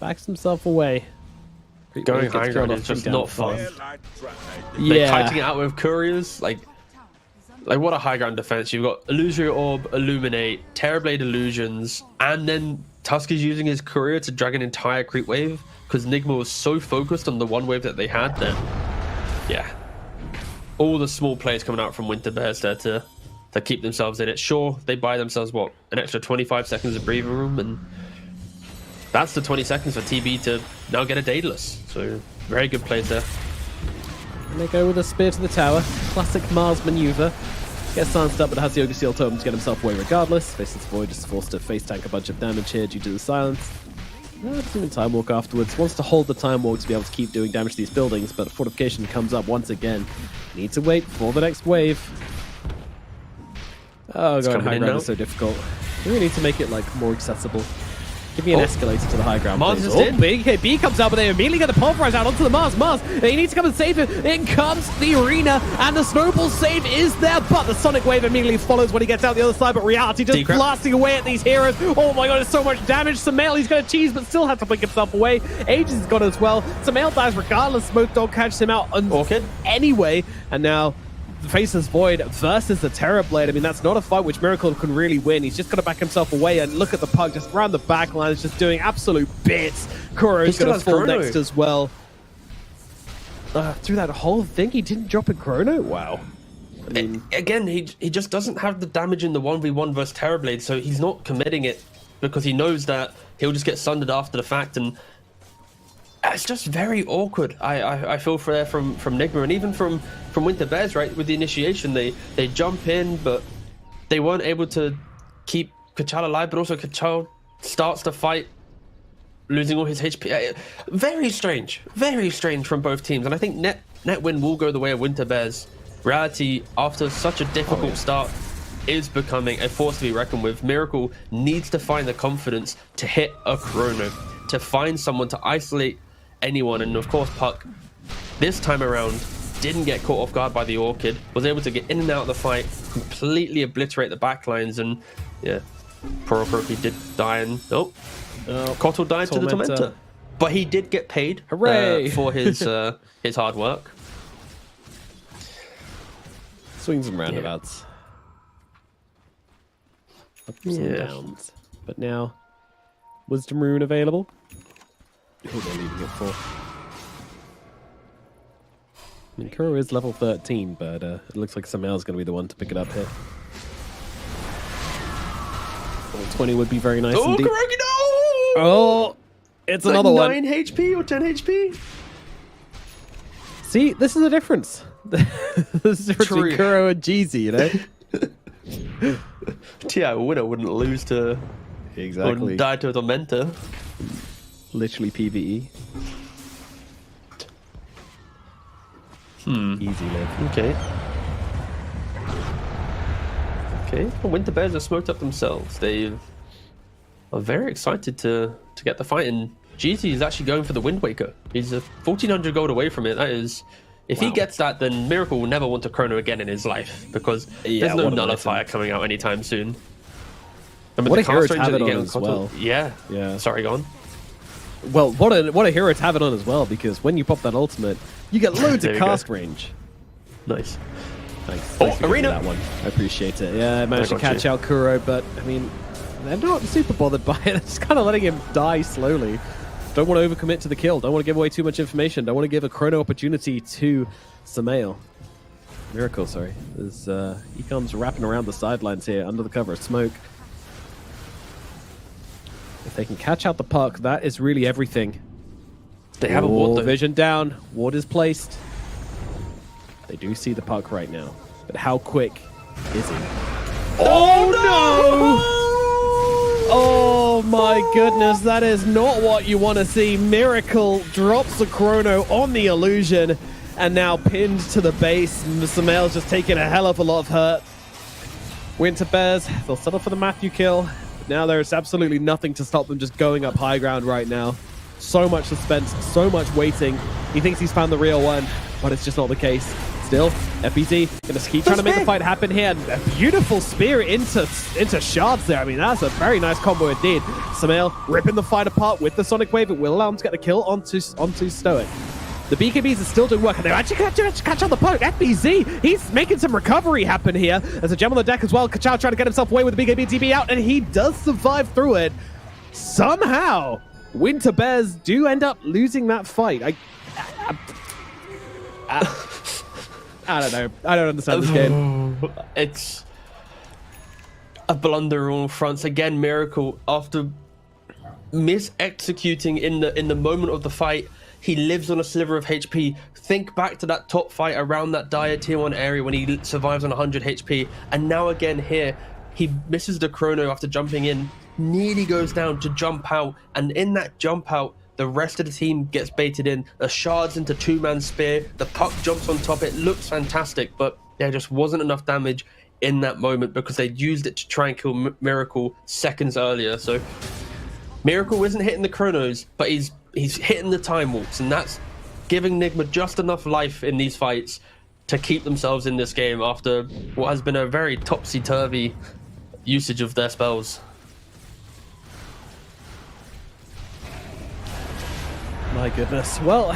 backs himself away. Going high ground is just not fun. Yeah. Kiting it out with couriers, like what a high ground defense. You've got Illusory Orb, Illuminate, Terrorblade Illusions, and then Tusk is using his courier to drag an entire creep wave because Nigma was so focused on the one wave that they had that, yeah, all the small plays coming out from Winter Bears there to keep themselves in it. Sure, they buy themselves what, an extra 25 seconds of breathing room, and that's the 20 seconds for TB to now get a Daedalus. So very good plays there. And they go with a spear to the tower. Classic Mars maneuver. Gets silenced up, but has the Ogre Seal Totem to get himself away regardless. Faces Void, is forced to face tank a bunch of damage here due to the silence. Doesn't even Time Walk afterwards. Wants to hold the Time Walk to be able to keep doing damage to these buildings, but Fortification comes up once again. Need to wait for the next wave. Oh, going high ground is so difficult. We really need to make it like more accessible. Give me an escalator to the high ground. Mars is in. Big KB comes out, but they immediately get the Pulverize out onto the Mars. He needs to come and save it. In comes the Arena, and the Snowball save is there, but the Sonic Wave immediately follows when he gets out the other side, but Reality just blasting away at these heroes. Oh my god, there's so much damage. Samael, he's going to cheese, but still has to blink himself away. Aegis is gone as well. Samael dies regardless. Smoke Dog catches him out anyway, and now faces Void versus the Terrorblade. I mean, that's not a fight which Miracle can really win. He's just got to back himself away, and look at the Pug just around the back line. It's just doing absolute bits. Kuro's going to fall next as well. Through that whole thing, he didn't drop a Chrono? Wow. I mean, again, he just doesn't have the damage in the 1v1 versus Terrorblade, so he's not committing it because he knows that he'll just get sundered after the fact, and it's just very awkward. I feel for there from Nigma, and even from Winter Bears, right? With the initiation, they jump in, but they weren't able to keep Kachal alive, but also Kachal starts to fight losing all his HP. Very strange from both teams. And I think net win will go the way of Winter Bears. Reality, after such a difficult start, is becoming a force to be reckoned with. Miracle needs to find the confidence to hit a chrono, to find someone to isolate anyone. And of course, Puck, this time around, didn't get caught off guard by the Orchid, was able to get in and out of the fight, completely obliterate the backlines, and yeah, poor Orochi did die, and Kotl died to the Tormentor. But he did get paid for his hard work. Swings and roundabouts. Ups and downs. But now, Wisdom Rune available? Who they're leaving it for? I mean, Kuro is level 13, but it looks like Samel's going to be the one to pick it up here. Level 20 would be very nice indeed. Kuroki, no! Oh, it's another one. 9 HP or 10 HP? See, this is the difference. This is the difference between Kuro and Jeezy, you know? Yeah, a winner wouldn't lose to... Exactly. Or die to a Tormentor. Literally PvE. Easy live. Okay. Well, Winter Bears are smoked up themselves. They are very excited to get the fight, and GT is actually going for the Wind Waker. He's a 1,400 gold away from it. That is, if he gets that, then Miracle will never want to chrono again in his life, because there's no nullifier coming out anytime soon. I mean, what a hero to have it on as well. Yeah. Sorry, go on. Well, what a hero to have it on as well, because when you pop that ultimate, you get loads of cast range. Nice. Thanks for Arena. that one. I appreciate it. Yeah, I managed to catch out Kuro, but I mean, they're not super bothered by it. It's kind of letting him die slowly. Don't want to overcommit to the kill. Don't want to give away too much information. Don't want to give a chrono opportunity to Samael. Miracle, sorry. He comes wrapping around the sidelines here under the cover of smoke. If they can catch out the puck, that is really everything. They have a ward, though. Vision down. Ward is placed. They do see the puck right now. But how quick is he? Oh, no! Oh, my goodness. That is not what you want to see. Miracle drops the chrono on the illusion and now pinned to the base. Samel's just taking a hell of a lot of hurt. Winter Bears, they'll settle for the Matthew kill. Now there's absolutely nothing to stop them just going up high ground right now. So much suspense, so much waiting. He thinks he's found the real one, but it's just not the case. Still, FBZ gonna keep trying to make the fight happen here. And a beautiful spear into shards there. I mean, that's a very nice combo indeed. Samael ripping the fight apart with the Sonic Wave. It will allow him to get the kill onto Stoic. The BKBs are still doing work, and they're actually going to catch on the poke. FBZ, he's making some recovery happen here. There's a gem on the deck as well. Kachao trying to get himself away with the BKB TB out, and he does survive through it. Somehow, Winter Bears do end up losing that fight. I don't know. I don't understand this game. It's a blunder on all fronts. Again, Miracle, after mis-executing in the moment of the fight, he lives on a sliver of HP. Think back to that top fight around that dire tier 1 area when he survives on 100 HP. And now again here, he misses the chrono after jumping in, nearly goes down to jump out. And in that jump out, the rest of the team gets baited in. The shards into two-man spear. The puck jumps on top. It looks fantastic, but there just wasn't enough damage in that moment because they used it to try and kill Miracle seconds earlier. So Miracle isn't hitting the chronos, but he's hitting the time walks, and that's giving Nigma just enough life in these fights to keep themselves in this game after what has been a very topsy-turvy usage of their spells. My goodness. Well,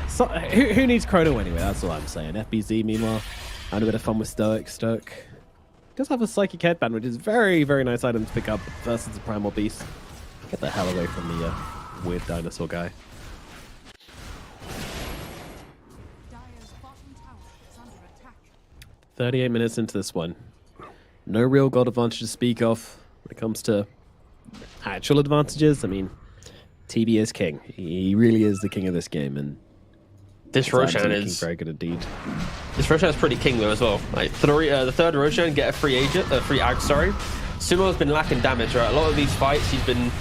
so, who needs chrono anyway? That's all I'm saying. FBZ, meanwhile, had a bit of fun with Stoic. Stoic does have a Psychic Headband, which is very, very nice item to pick up versus the Primal Beast. Get the hell away from the weird dinosaur guy. Dire's bottom tower is under attack. 38 minutes into this one. No real gold advantage to speak of when it comes to actual advantages. I mean, TB is king. He really is the king of this game, and this Roshan is very good indeed. This Roshan is pretty king though as well. Like the third Roshan get a free ag. Sorry, Sumo's been lacking damage. Right, a lot of these fights he's been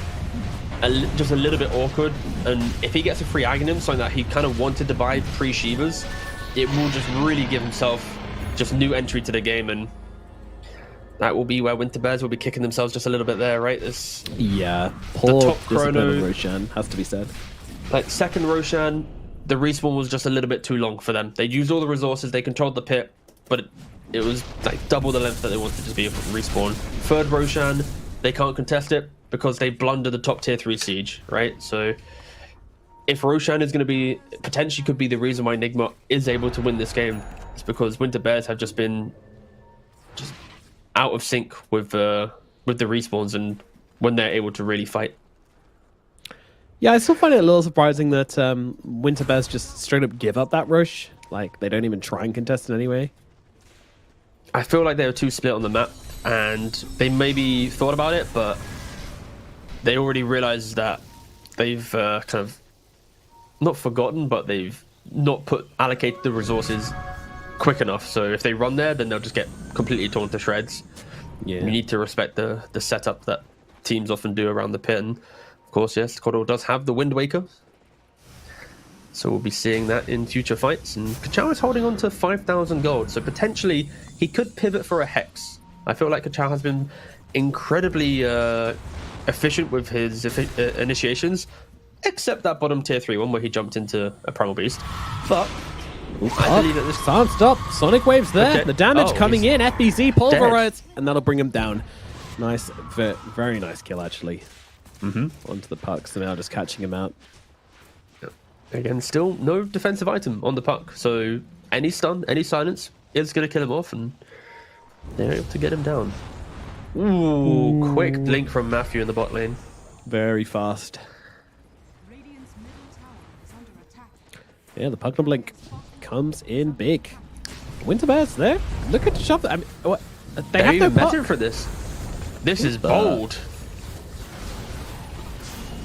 just a little bit awkward. And if he gets a free Aghanim, something that he kind of wanted to buy pre-Shivas, it will just really give himself just new entry to the game, and that will be where Winter Bears will be kicking themselves just a little bit there, right? Yeah, poor top discipline chrono, on Roshan, has to be said. Like second Roshan, the respawn was just a little bit too long for them. They used all the resources, they controlled the pit, but it was like double the length that they wanted to be a respawn. Third Roshan, they can't contest it because they blundered the top tier 3 siege, right? So if Roshan is going to be, potentially could be the reason why Nigma is able to win this game, it's because Winter Bears have just been out of sync with the respawns and when they're able to really fight. Yeah, I still find it a little surprising that Winter Bears just straight up give up that rush. Like, they don't even try and contest it anyway. I feel like they were too split on the map, and they maybe thought about it, but they already realized that they've kind of not forgotten, but they've not allocated the resources quick enough. So if they run there, then they'll just get completely torn to shreds. Yeah, we need to respect the setup that teams often do around the pit. And of course, yes, Cordell does have the Wind Waker, so we'll be seeing that in future fights. And Kachao is holding on to 5,000 gold, so potentially he could pivot for a Hex. I feel like Kachao has been incredibly efficient with his initiations, except that bottom tier 3 one where he jumped into a Primal Beast. But I believe that this can't stop. Sonic Waves there. Okay. The damage coming in. FBZ pulverized, and that'll bring him down. Nice, very nice kill actually. Onto the puck, so now just catching him out. Again, still no defensive item on the puck, so any stun, any silence is going to kill him off, and they're able to get him down. Ooh, quick blink from Matthew in the bot lane. Very fast. Radiant's middle tower is under attack. Yeah, the Pugna Blink comes in big. Winter Bears there. Look at the shove. I mean, what? They have no even puck. better for this. This is bold.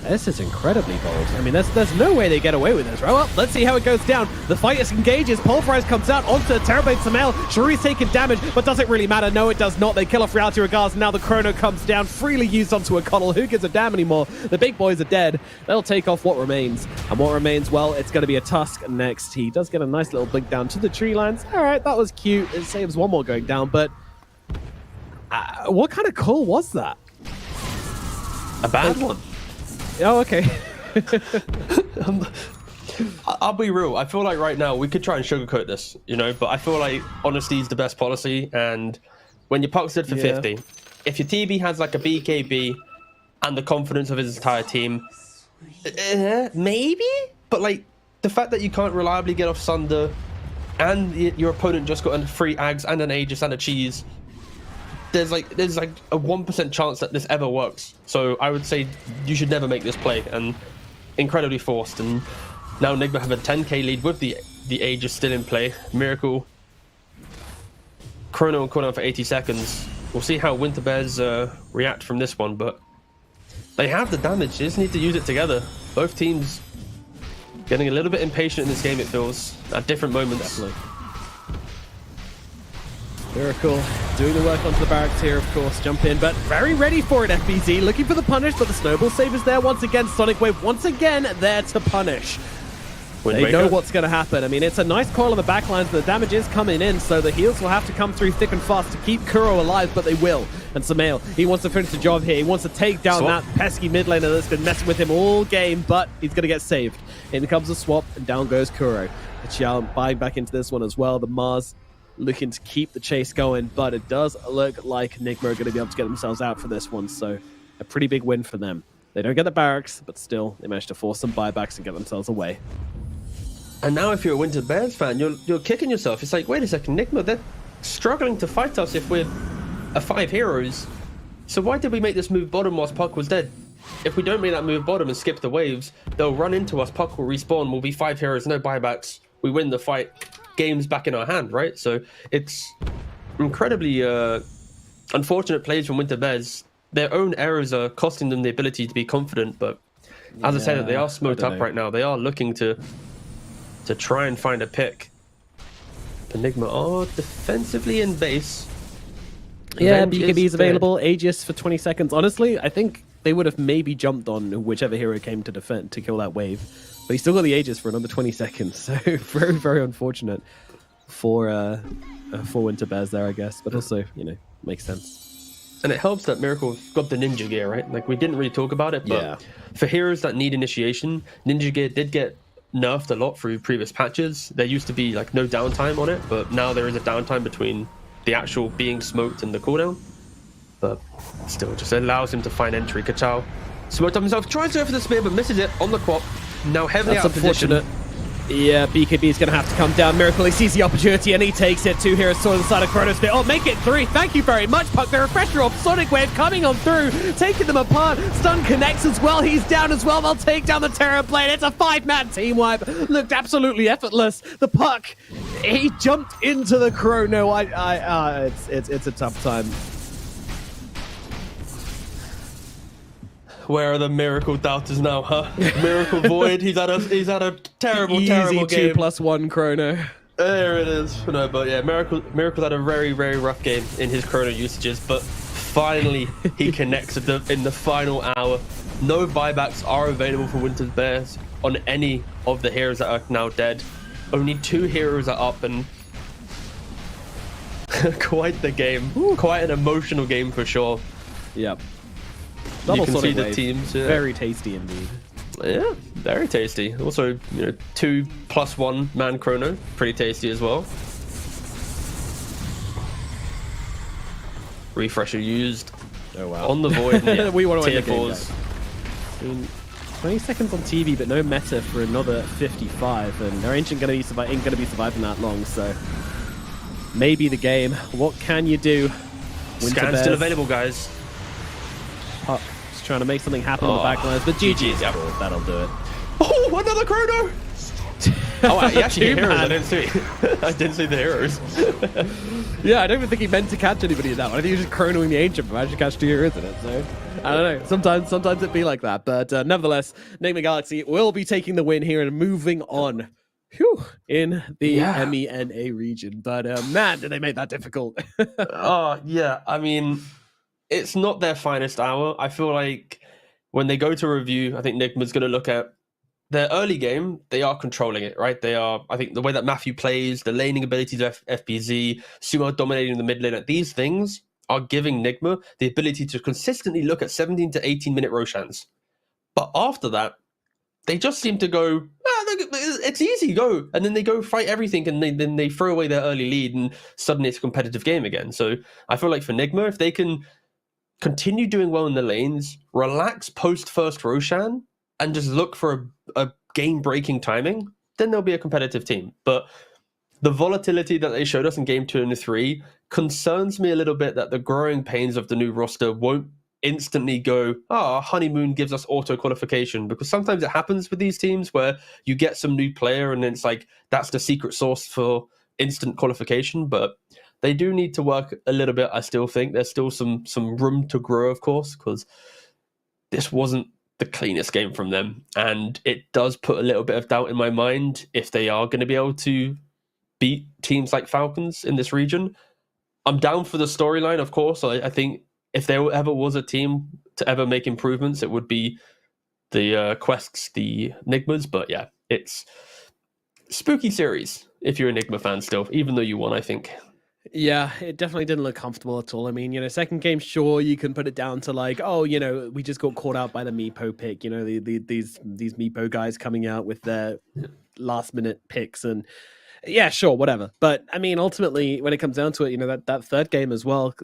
This is incredibly bold. I mean, there's no way they get away with this, right? Well, let's see how it goes down. The fight engages. Pulverize comes out onto Terrorblade Samael. Shuri's taking damage, but does it really matter? No, it does not. They kill off Reality Regards, and now the Chrono comes down, freely used onto a Coddle. Who gives a damn anymore? The big boys are dead. They'll take off what remains. And what remains, well, it's going to be a Tusk next. He does get a nice little blink down to the tree lines. All right, that was cute. It saves one more going down, but what kind of call was that? A bad one. Oh, okay. I'll be real. I feel like right now we could try and sugarcoat this, you know, but I feel like honesty is the best policy. And when your puck's dead for 50, if your TB has like a BKB and the confidence of his entire team, maybe. But like the fact that you can't reliably get off Sunder, and your opponent just got a free Ags and an Aegis and a Cheese. There's like a 1% chance that this ever works. So I would say you should never make this play, and incredibly forced. And now Nigma have a 10k lead with the Aegis still in play. Miracle. Chrono and cooldown for 80 seconds. We'll see how Winter Bears react from this one, but they have the damage. They just need to use it together. Both teams getting a little bit impatient in this game, it feels, at different moments. Definitely. Miracle doing the work onto the barracks here, of course, jump in, but very ready for it, FBZ, looking for the punish, but the Snowball Save is there once again. Sonic Wave once again there to punish. They know what's going to happen. I mean, it's a nice coil on the backlines, but the damage is coming in, so the heals will have to come through thick and fast to keep Kuro alive, but they will. And Samael, he wants to finish the job here. He wants to take down that pesky mid laner that's been messing with him all game, but he's going to get saved. In comes the swap, and down goes Kuro. Xiao buying back into this one as well. The Mars looking to keep the chase going, but it does look like Nigma are going to be able to get themselves out for this one, so a pretty big win for them. They don't get the barracks, but still, they managed to force some buybacks and get themselves away. And now if you're a Winter Bears fan, you're kicking yourself. It's like, wait a second, Nigma, they're struggling to fight us if we're a 5 heroes. So why did we make this move bottom whilst Puck was dead? If we don't make that move bottom and skip the waves, they'll run into us, Puck will respawn, we'll be 5 heroes, no buybacks. We win the fight, game's back in our hand, right? So it's incredibly unfortunate plays from Winter Bears. Their own errors are costing them the ability to be confident, but as I said, they are smoked up right now. They are looking to try and find a pick. Enigma are defensively in base. Yeah, BKB is available. Aegis for 20 seconds. Honestly, I think they would have maybe jumped on whichever hero came to defend to kill that wave. But he still got the Aegis for another 20 seconds. So very, very unfortunate for Winter Bears there, I guess. But also, makes sense. And it helps that Miracle's got the ninja gear, right? Like, we didn't really talk about it, but for heroes that need initiation, ninja gear did get nerfed a lot through previous patches. There used to be like no downtime on it, but now there is a downtime between the actual being smoked and the cooldown. But still, just allows him to find entry. Kachao smoked up himself, tries to go for the spear, but misses it on the quap. Now heavily out of position. Yeah, BKB is going to have to come down. Miracle, he sees the opportunity and he takes it. 2 heroes on the side of Chronosphere. Oh, make it 3. Thank you very much, Puck. The refresher off Sonic Wave coming on through, taking them apart. Stun connects as well. He's down as well. They'll take down the Terror Blade. It's a 5-man team wipe. Looked absolutely effortless. The Puck, he jumped into the Chrono. It's a tough time. Where are the Miracle doubters now, huh? Miracle Void, he's had a terrible game. 2+1 Chrono. There it is. No, but yeah, Miracle had a very, very rough game in his Chrono usages, but finally he connects in the final hour. No buybacks are available for Winter Bears on any of the heroes that are now dead. Only 2 heroes are up, and quite the game. Quite an emotional game for sure. Yep. You can see the teams. Yeah. Very tasty indeed. Yeah, very tasty. Also, 2+1 man Chrono, pretty tasty as well. Refresher used. Oh wow. On the Void. Yeah, we want to tier win the game, 20 seconds on TV, but no meta for another 55, and their Ancient ain't going to be surviving that long. So maybe the game. What can you do? Scan's still available, guys. Puck just trying to make something happen on the backlines, but GG's. Yep. That'll do it. Oh, another Chrono! Oh, he actually hit heroes. I didn't see the heroes. Yeah, I don't even think he meant to catch anybody in that one. I think he was just chronoing the Ancient, but actually catch 2 heroes in it. So I don't know. Sometimes it'd be like that. But nevertheless, Nigma Galaxy will be taking the win here and moving on. In the MENA region. But man, did they make that difficult. Oh, yeah. I mean, it's not their finest hour. I feel like when they go to review, I think Nigma's going to look at their early game. They are controlling it, right? They are, I think, the way that Matthew plays, the laning abilities of FBZ, Sumo dominating the mid lane, these things are giving Nigma the ability to consistently look at 17 to 18-minute Roshans. But after that, they just seem to go, it's easy, go. And then they go fight everything, and then they throw away their early lead, and suddenly it's a competitive game again. So I feel like for Nigma, if they can continue doing well in the lanes, relax post first Roshan, and just look for a game-breaking timing, then they'll be a competitive team. But the volatility that they showed us in Game 2 and 3 concerns me a little bit, that the growing pains of the new roster won't instantly go, honeymoon gives us auto qualification, because sometimes it happens with these teams where you get some new player and it's like that's the secret sauce for instant qualification. But they do need to work a little bit. I still think there's still some room to grow, of course, because this wasn't the cleanest game from them, and it does put a little bit of doubt in my mind if they are going to be able to beat teams like Falcons in this region. I'm down for the storyline, of course. I think if there ever was a team to ever make improvements, it would be the Quests, the Nigmas. But yeah, it's spooky series if you're a Nigma fan still, even though you won, I think. Yeah, it definitely didn't look comfortable at all. I mean, second game, sure, you can put it down to like, we just got caught out by the Meepo pick. These Meepo guys coming out with their last minute picks, and yeah, sure, whatever. But I mean, ultimately, when it comes down to it, that third game as well,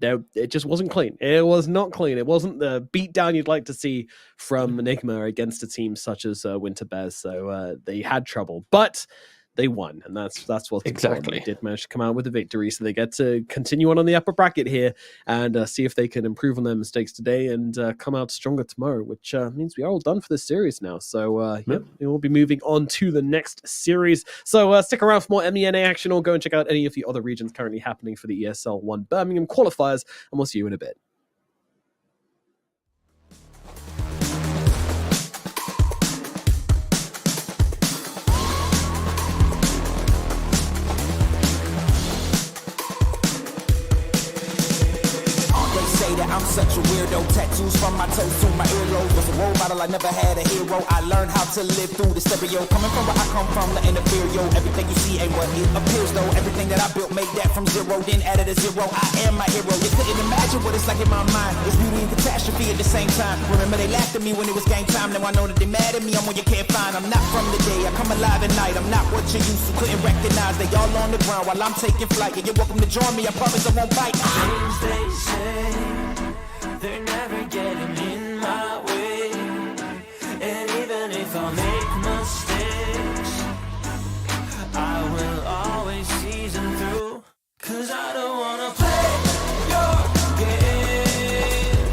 it just wasn't clean. It was not clean. It wasn't the beatdown you'd like to see from Nigma against a team such as Winter Bears. So they had trouble, but they won, and that's what's exactly important. They did manage to come out with a victory, so they get to continue on the upper bracket here and see if they can improve on their mistakes today and come out stronger tomorrow, which means we are all done for this series now. So we will be moving on to the next series. So stick around for more MENA action, or go and check out any of the other regions currently happening for the ESL 1 Birmingham qualifiers, and we'll see you in a bit. I'm such a weirdo. Tattoos from my toes to my earlobe. Was a role model, I never had a hero. I learned how to live through the stereo. Coming from where I come from, the inferior. Everything you see ain't what it appears though. Everything that I built made that from zero, then added a zero. I am my hero. You couldn't imagine what it's like in my mind. It's beauty and catastrophe at the same time. Remember they laughed at me when it was game time. Now I know that they mad at me. I'm what you can't find. I'm not from the day. I come alive at night. I'm not what you used to. Couldn't recognize. They all on the ground while I'm taking flight. Yeah, you're welcome to join me. I promise I won't bite. Things they say, they're never getting in my way. And even if I make mistakes, I will always see them through. Cause I don't wanna play your game.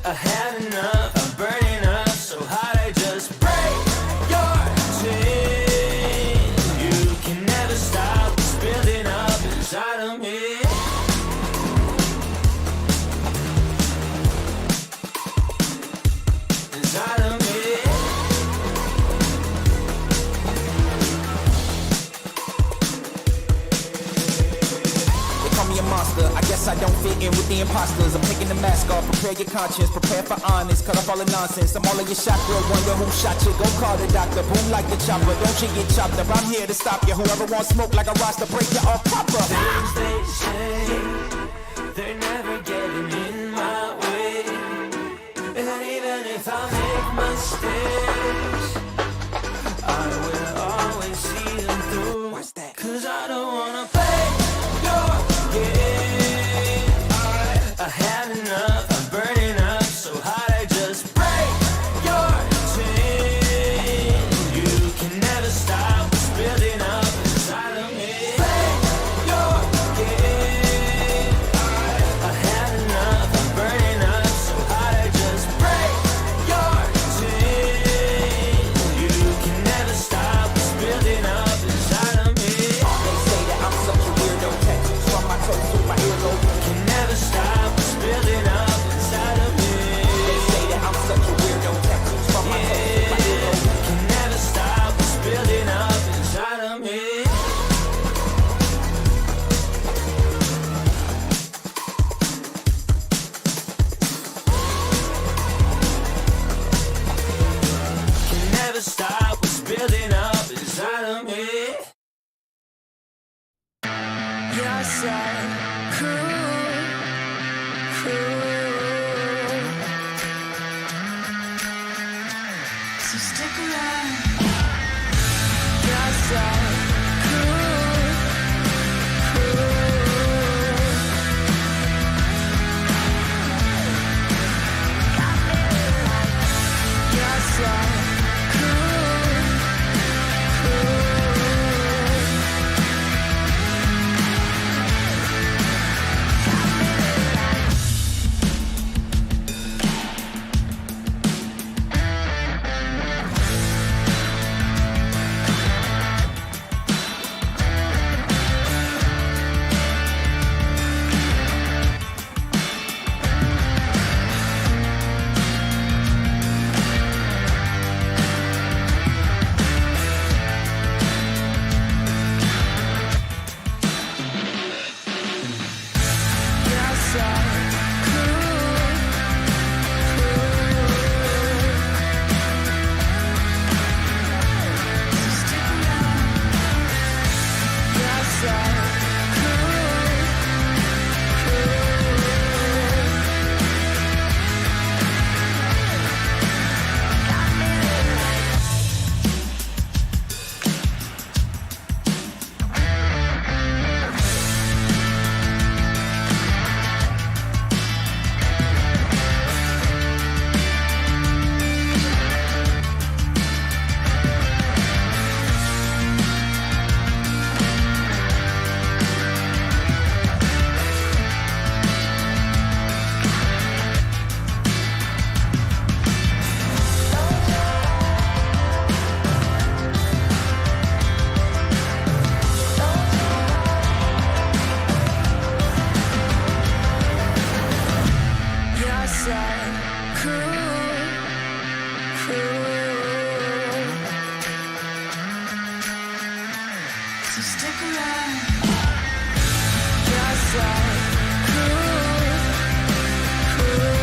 I had enough, I'm burning up so hot I just break your chain. You can never stop what's building up inside of me. Inside of me. They call me a monster. I guess I don't fit in with the imposters. I'm taking the mask off. Prepare your conscience. Prepare for honest. Cut off all the nonsense. I'm all in your chakra. Wonder who shot you. Go call the doctor. Boom like the chopper. Don't you get chopped up. I'm here to stop you. Whoever wants smoke like a roster, break you off proper. Things they say, they're never getting in my way. And even if I make mistakes, I will always see them through. What's that? Cause I don't wanna play your game. I had enough, I'm burning up so hot I just break your chain. You can never stop what's building up inside of me. Play your game. I had enough, I'm burning up so hot I just break your chain. You can never stop what's building up inside of me. They say that I'm such a weirdo. Tattoos from my toes to my earlobe. Can never stop what's building up inside of me. They say that I'm such a weirdo. Tattoos from my toes to my earlobe. Can never stop what's building up inside of me. Can never stop what's building up inside of me. You're so cool, cool. So stick around. You're so cool, cool. You're so cool, cool. You're so cool, cool. So stick around. You're so cool, You're so cool, cool. So stick around. You're so cool, cool.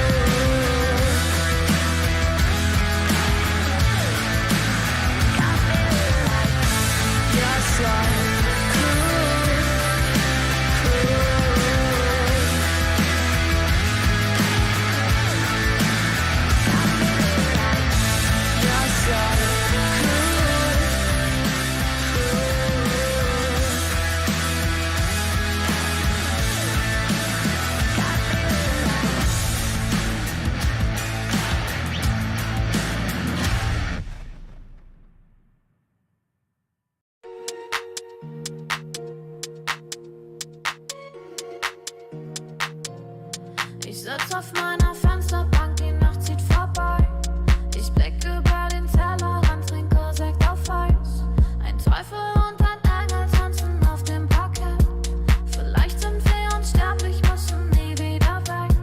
Ich sitz auf meiner Fensterbank, die Nacht zieht vorbei. Ich blick über den Tellerrand, trinke Sekt auf Eis. Ein Teufel und ein Engel tanzen auf dem Parkett. Vielleicht sind wir unsterblich, müssen nie wieder weg.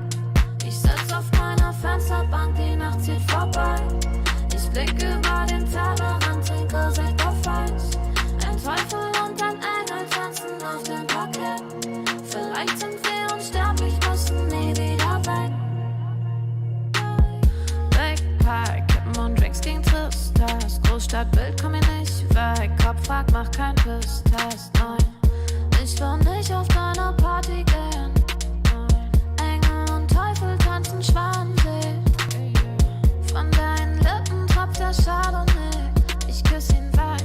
Ich sitz auf meiner Fensterbank, die Nacht zieht vorbei. Ich blick über den Tellerrand, trinke Sekt auf Eis. Ein Teufel und ein Engel tanzen auf dem Parkett. Vielleicht sind wir unsterblich, müssen nie wieder weg. Backpack, Kippen und Drinks gegen Tristess. Großstadtbild, komm mir nicht weg. Kopf fragt, mach kein Pisstest, nein. Ich will nicht auf deine Party gehen. Engel und Teufel tanzen Schwanensee. Von deinen Lippen tropft der Chardonnay. Ich küss ihn weg,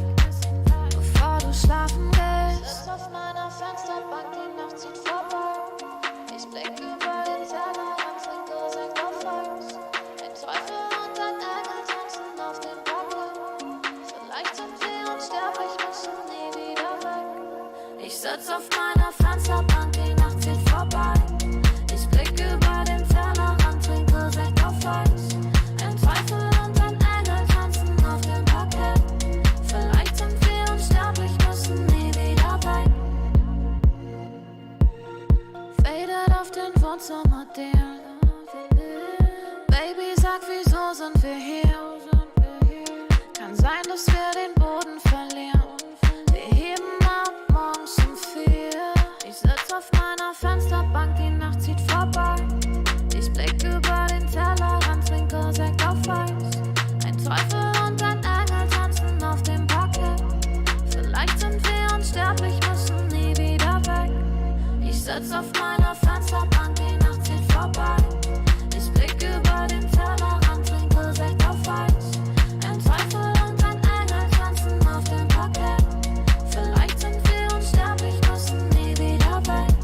bevor du schlafen gehst. Sitz auf meiner Fensterbank, die Nacht zieht vorbei. Ich blick über den Tellerrand, trinke Sekt auf Eis. Ein Teufel und ein Engel tanzen auf dem Parkett. Vielleicht sind wir unsterblich, müssen nie wieder weg. Ich sitz auf meiner Fensterbank, die Nacht zieht vorbei. Ich blick über den Tellerrand, trinke Sekt auf Eis. Ein Teufel und ein Engel tanzen auf dem Parkett. Vielleicht sind wir unsterblich, müssen nie wieder weg. Faded auf den Wohnzimmerdeal. Baby, sag, wieso sind wir hier? Kann sein, dass wir den Boden verlieren. Wir heben ab morgens um 4. Ich sitz auf meiner Fensterbank, die Nacht zieht vorbei. Ich blick über den Tellerrand, trinke Sekt auf Eis. Ein Teufel und ein Engel tanzen auf dem Parkett. Vielleicht sind wir unsterblich, müssen nie wieder weg. Ich sitz auf meiner Fensterbank, die Nacht zieht vorbei. Ich blick über den Tellerrand, trinke Sekt auf Eis. Ein Teufel und ein Engel tanzen auf dem Parkett. Vielleicht sind wir unsterblich, müssen nie wieder weg.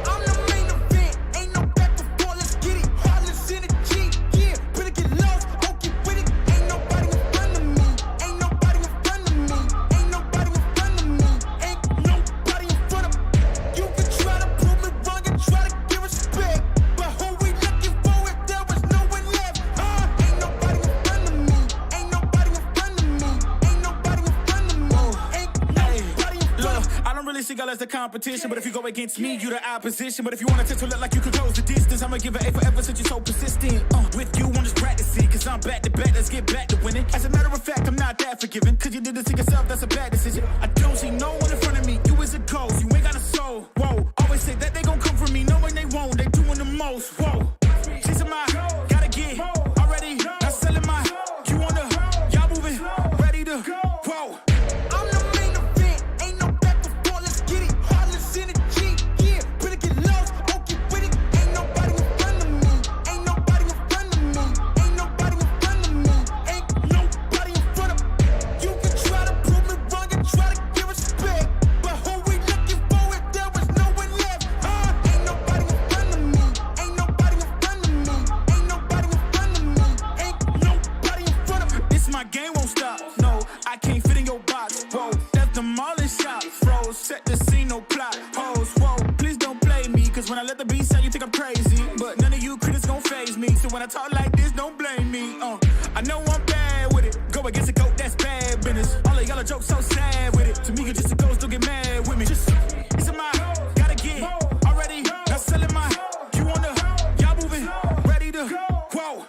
I'm the main event, ain't no back and forth, let's get it. Heartless in the G, yeah. Better get lost, don't get with it. Ain't nobody in front of me, ain't nobody in front of me, ain't nobody in front of me, ain't nobody in front of me. You can try to prove me wrong and try to give respect, but who we looking for if there was no one left? Ain't nobody in front of me, ain't nobody in front of me, ain't nobody in front of me, ain't nobody in front of me. Look, I don't really see y'all as the competition, but if you go against me, you the opposition. But if you wanna test to look like you can close the distance, I'ma give it A forever since you're so persistent. With you, I'm just practicing, cause I'm back to back, let's get back to winning. As a matter of fact, I'm not that forgiving, cause you did this to yourself, that's a bad decision. I don't see no one in front of me, you is a ghost, you ain't got a soul. Whoa, always say that they gon' come for me, knowing they won't, they doing the most. Whoa, she's in my, gotta get already, not selling my, you on the, y'all moving, ready to, whoa. I'm the main event, ain't no back and forth, let's get it. Heartless in the G, yeah. Better get lost, don't get with it. Ain't nobody in front of me, ain't nobody in front of me, ain't nobody in front of me, ain't nobody in front of me. You can try to prove me wrong and try to give respect, but who we looking for if there was no one left? Ain't nobody in front of me, ain't nobody in front of me, ain't nobody in front of me, ain't nobody in front of me. This my game won't stop. No, I can't fit in your box. Whoa, that's demolish shop. Froze, set the scene, no plot. Hoes, whoa, please don't play me. Cause when I let the beat sound, you think I'm crazy. But none of you critics gon' faze me. So when I talk like this, don't blame me. I know I'm bad with it. Go against a goat, that's bad business. All of y'all are jokes so sad with it. To me, you're just a ghost, don't get mad with me. Just, it's in my, gotta get already. Not selling my, you on the, y'all moving, ready to, whoa.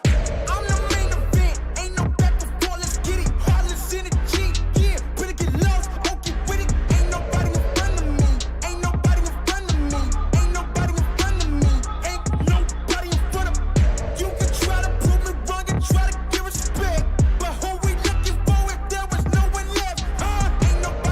I'm the main event, ain't no back and forth, let's get it. Heartless in the G, yeah. Better get lost, don't get with it. Ain't nobody in front of me, ain't nobody in front of me, ain't nobody in front of me, ain't nobody in front of me. You can try to prove me wrong and try to give respect, but who we looking for if there was no one left? Ain't nobody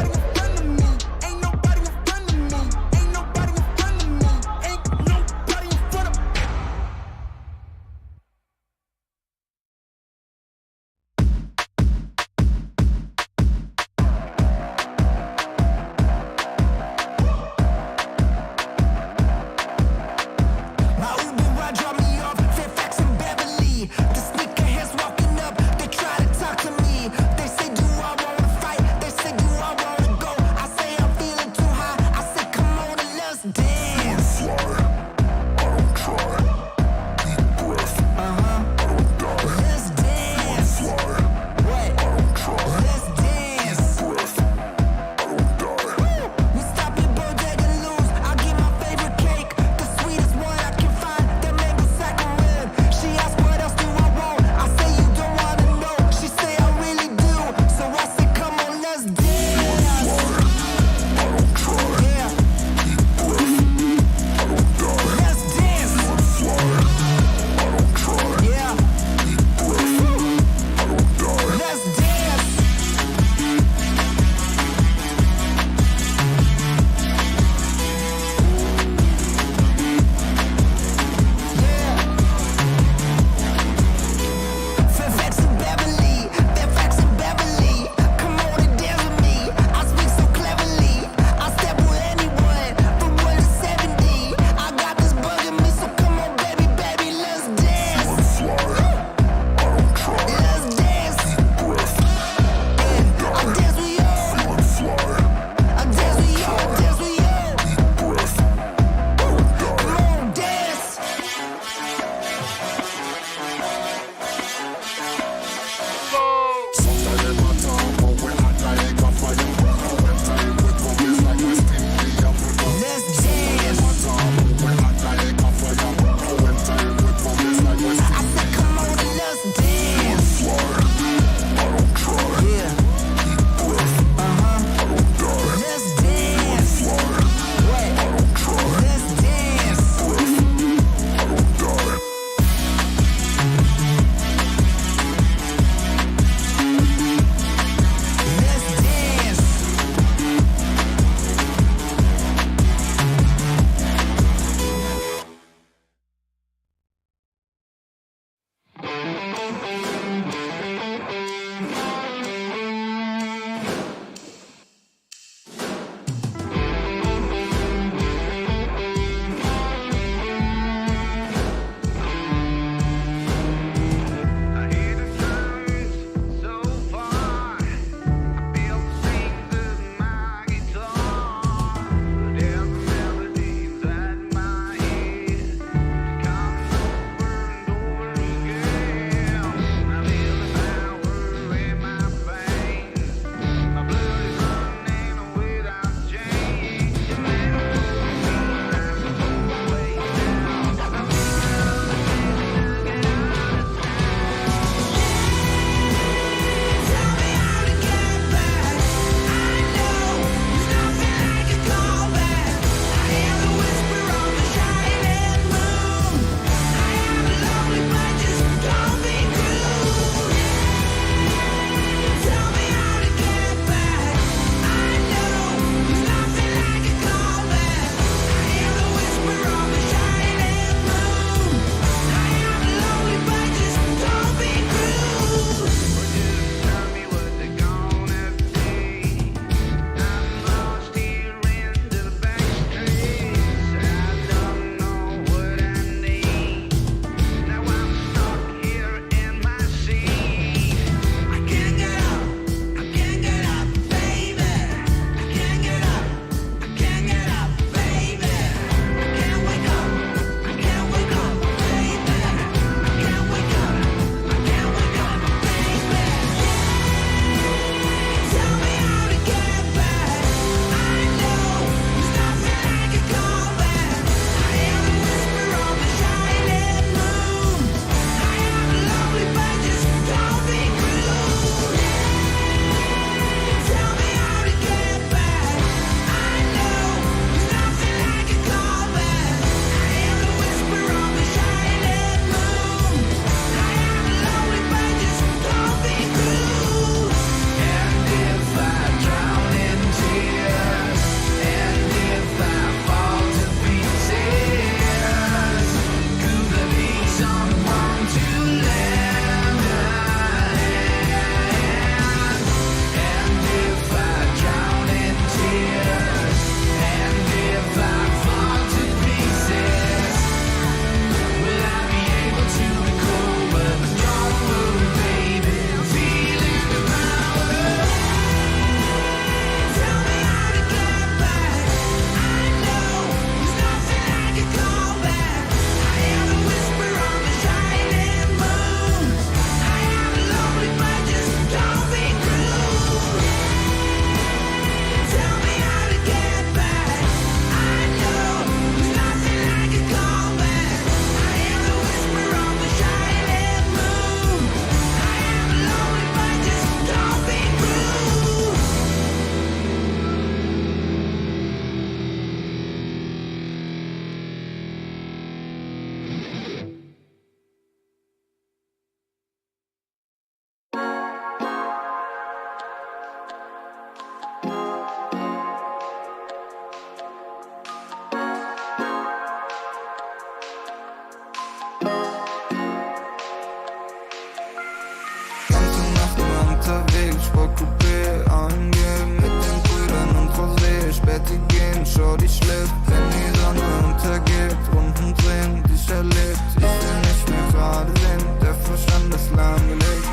Shorty schläft, wenn die Sonne untergeht. Runden drehen, dich erlebt. Ich will nicht mehr gerade sehen, der Verstand ist lahmgelegt.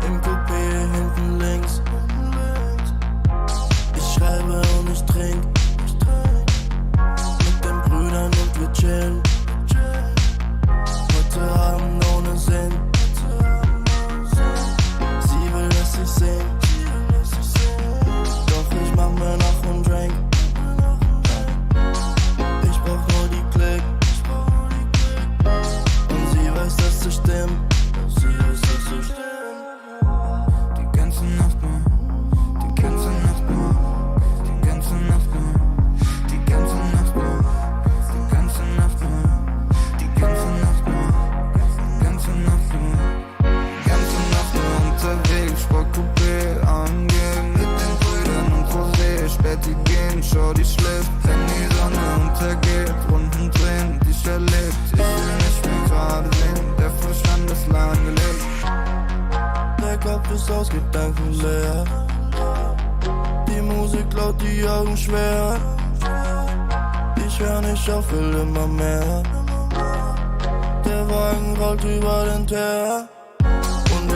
Im Coupé hinten links. Ich schreibe und ich trink. Mit den Brüdern und wir chillen. Heute Abend ohne Sinn. Sie will, dass ich sing. Doch ich mach mir noch einen Drink. Ich brauch nur die Klick. Und sie weiß, dass sie stimmt. Die ganze Nacht nur, die ganze Nacht nur, die ganze Nacht nur, die ganze Nacht nur, die ganze Nacht nur, die ganze Nacht nur, die ganze Nacht nur, die ganze Nacht nur unterwegs, Sportcoupé angehen mit den Brüdern und Rosé, Späti gehen, Shorty schläft, wenn die Sonne untergeht, Runden drehen, dich erlebt, ich will nicht mehr gerade sehen, der Verstand ist lahmgelegt. Der Kopf ist aus Gedanken leer. Die Musik laut, die Augen schwer. Ich hör nicht auf, will immer mehr. Der Wagen rollt über den Teer. Und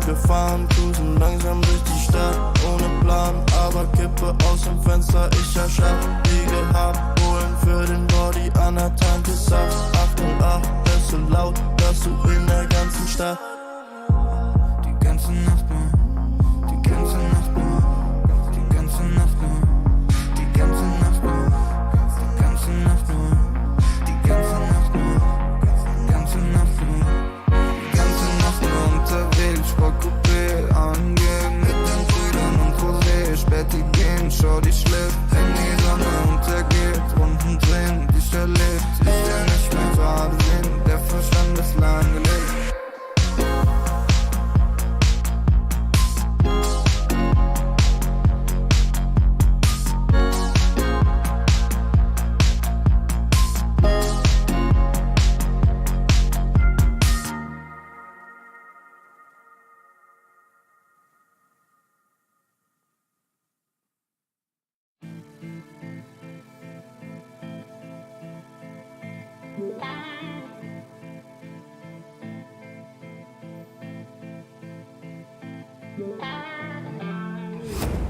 wir fahren, cruisen langsam durch die Stadt. Ohne Plan, aber Kippe aus dem Fenster, ich erschaff. Wie gehabt, holen für den Body an der Tanke Saft. 8 und 8, ist so laut, dass du in der ganzen Stadt. Die ganze Nacht nur, die ganze Nacht nur, die ganze Nacht nur, die ganze Nacht nur, die ganze Nacht nur, die ganze Nacht nur, die ganze Nacht nur, die ganze Nacht nur unterwegs, Sportcoupé angehen mit den Brüdern und Rosé, Späti gehen, Shorty schläft, wenn die Sonne untergeht, Runden drehen, dich erlebt, ich will nicht mehr gerade sehen, der Verstand ist lahmgelegt.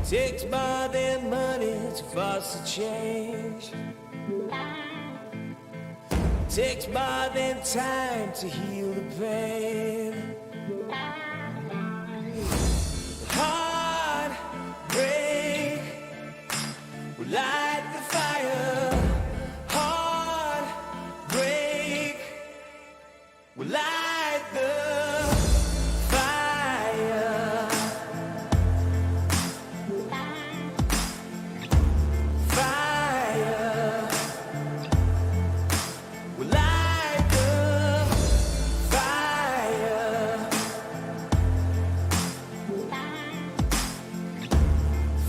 Takes by their money to fast the change. Takes by their time to heal the pain. Heartbreak will light the fire. Heartbreak will light the fire. Fire will light the fire.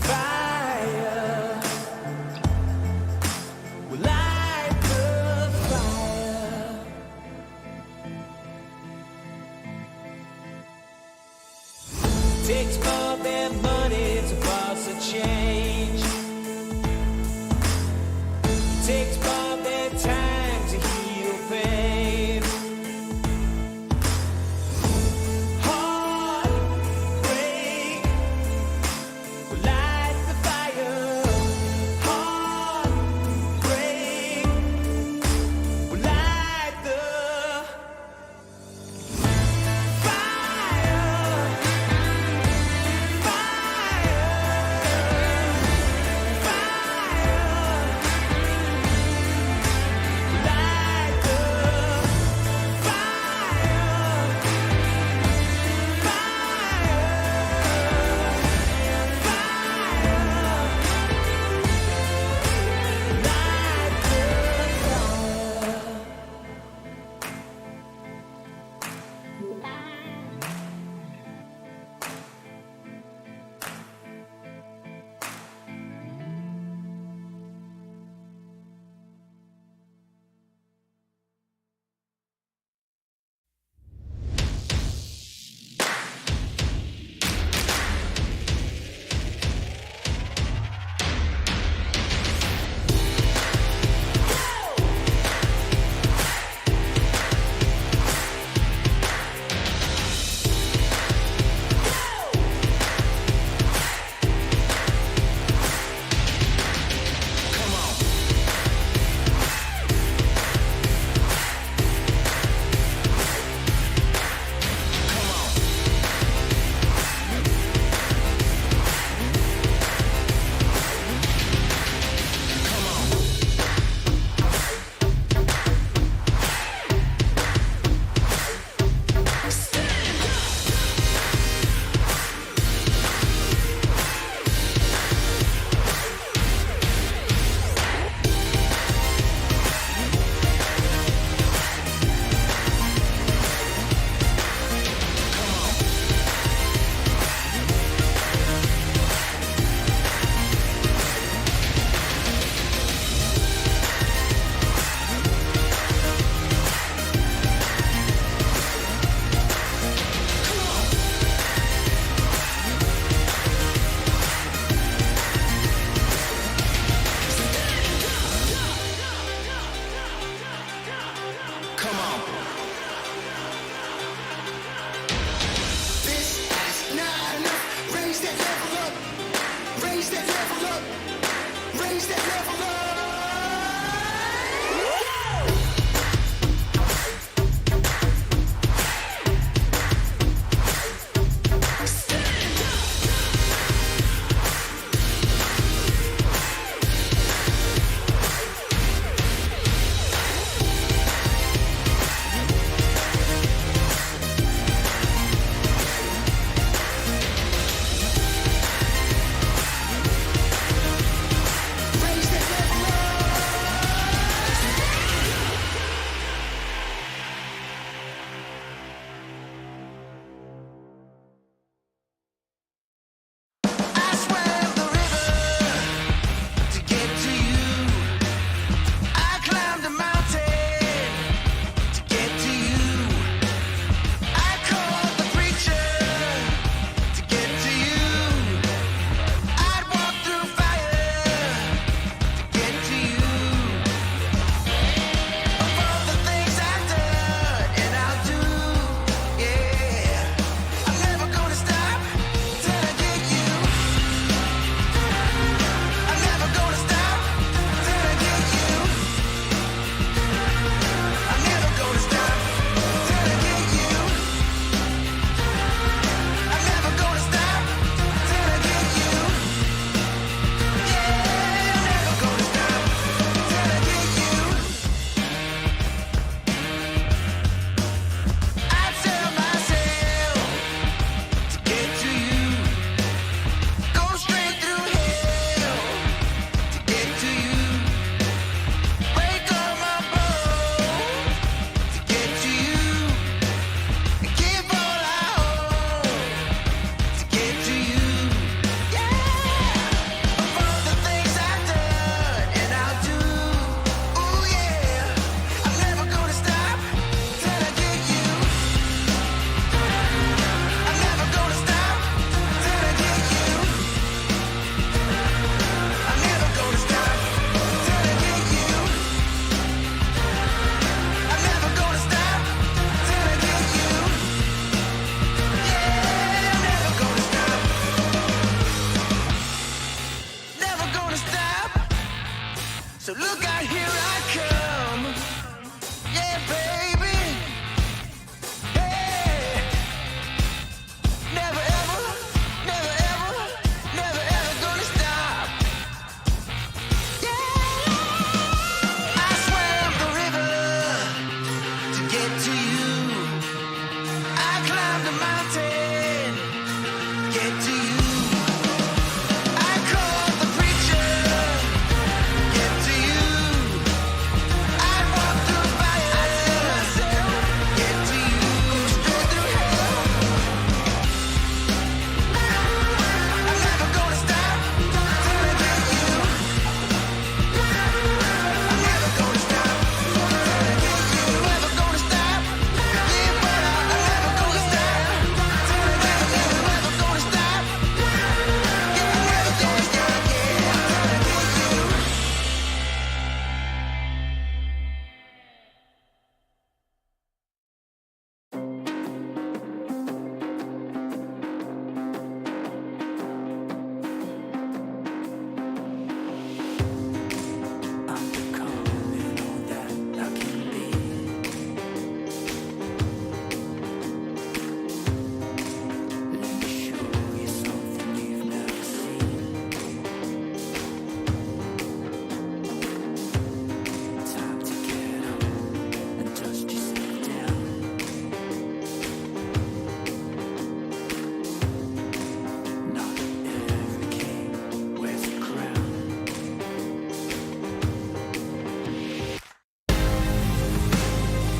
Fire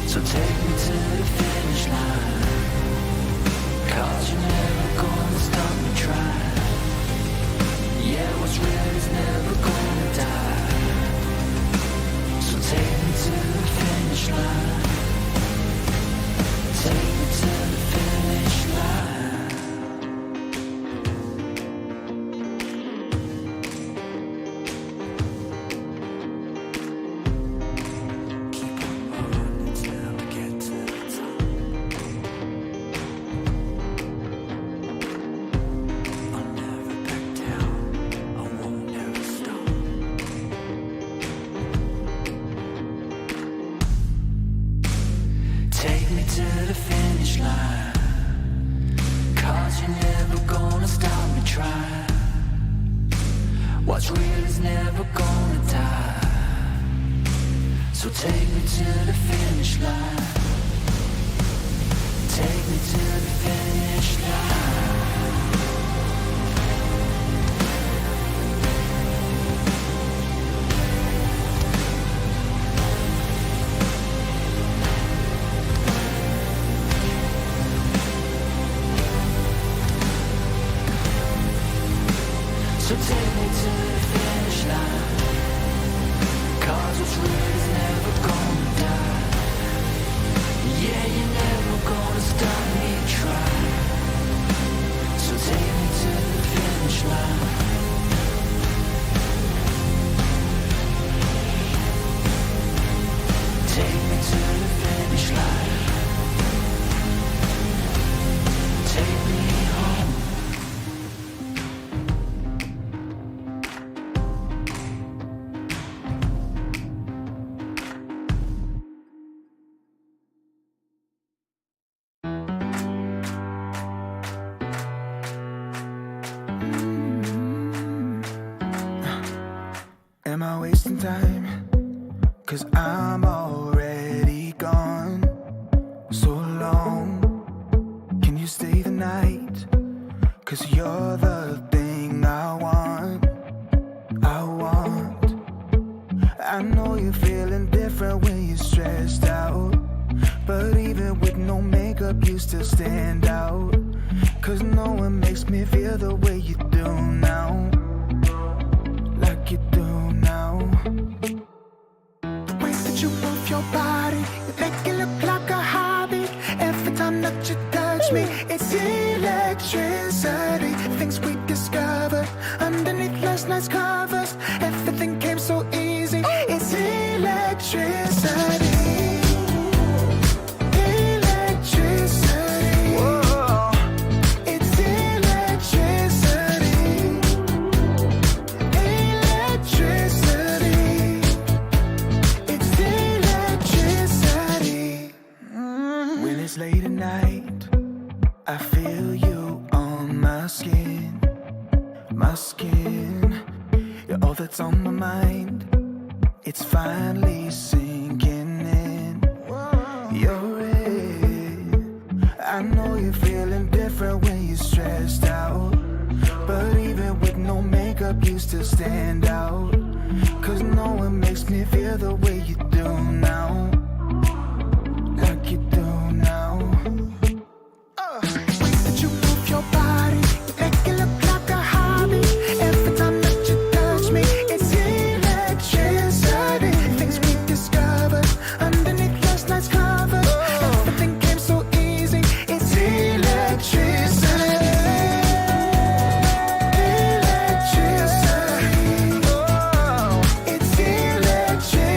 So take me to the finish line, 'cause you're never gonna stop me trying. Yeah, what's real is never gonna die. So take me to the finish line, take me to the finish line. Keep on running till I get to the top. finish line. Cause you're never gonna stop me trying. What's real is never gonna die. So take me to the finish line. Take me to the finish line. So take me to the finish line. Cause what's real is never gonna die. Yeah, you're never gonna stop me trying. So take me to the finish line. Take me to the finish line. Take me home. Am I wasting time? Cause I'm already gone. So long. Can you stay the night? Cause you're the thing I want. I want. I know you're feeling different when you're stressed out. But even with no makeup, you still stand out. Cause no one makes me feel the way you do now. Like you do now. The way that you move your body, you make it look like a hobby. Every time that you touch me, it's electricity. Things we discovered underneath last night's covers. Everything came so easy. It's electricity. Late at night, I feel you on my skin. My skin, you're all that's on my mind. It's finally sinking in. You're it. I know you're feeling different when you're stressed out. But even with no makeup, you still stand out. Cause no one makes me feel the way you do now. Like you do now. The way that you move your body, you make it look like a hobby. Every time that you touch me, it's electricity. Things we discovered underneath last night's covers. Everything came so easy. It's electricity. Electricity. Oh, it's electricity.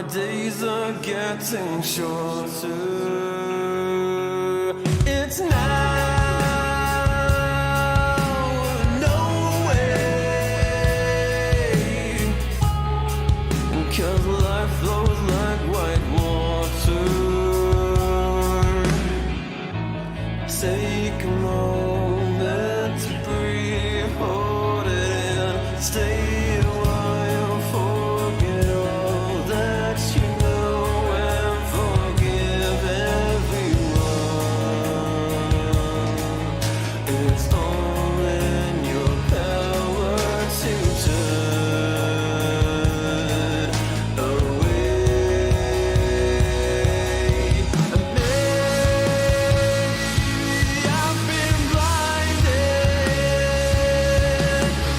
our days are getting shorter. It's now, no way, 'cause life flows like white water. Take a moment to breathe, hold it in, stay a while, forget all that you know, and forgive everyone. It's all in your power to turn away. I've been blinded,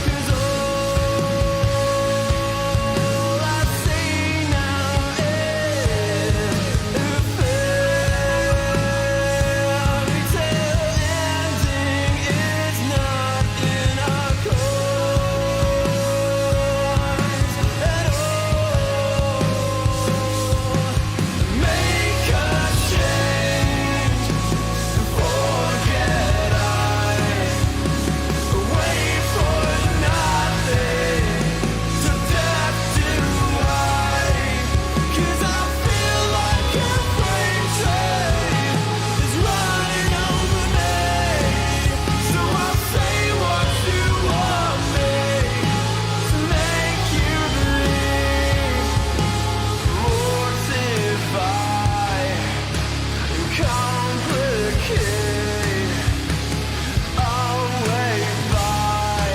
'cause all I see now is a fairy tale ending. It's not in our course at all. Make a change, forget wait for nothing, to death do I, 'cause I feel like a freight train is running over me. So I'll say what you want me to make you believe, mortify and complicate. I'll wait by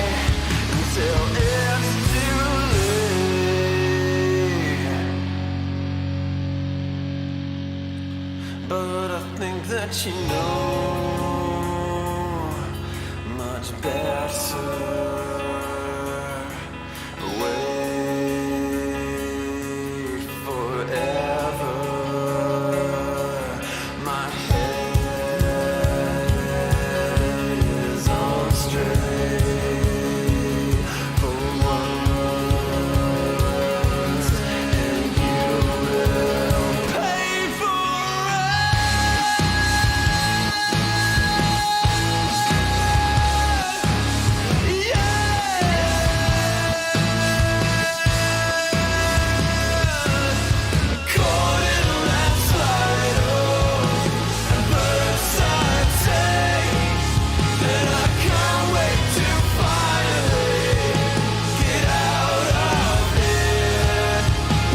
until it's too late. But I think that you know much better. Wait forever. My head is on straight for once, and you will pay for it. Caught in a landslide, and birds I take, and I can't wait to finally get out of here.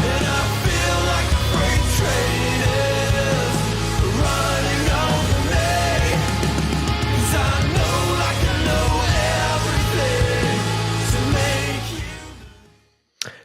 And I feel like a freight train is running over me, 'cause I know like I know everything to make you.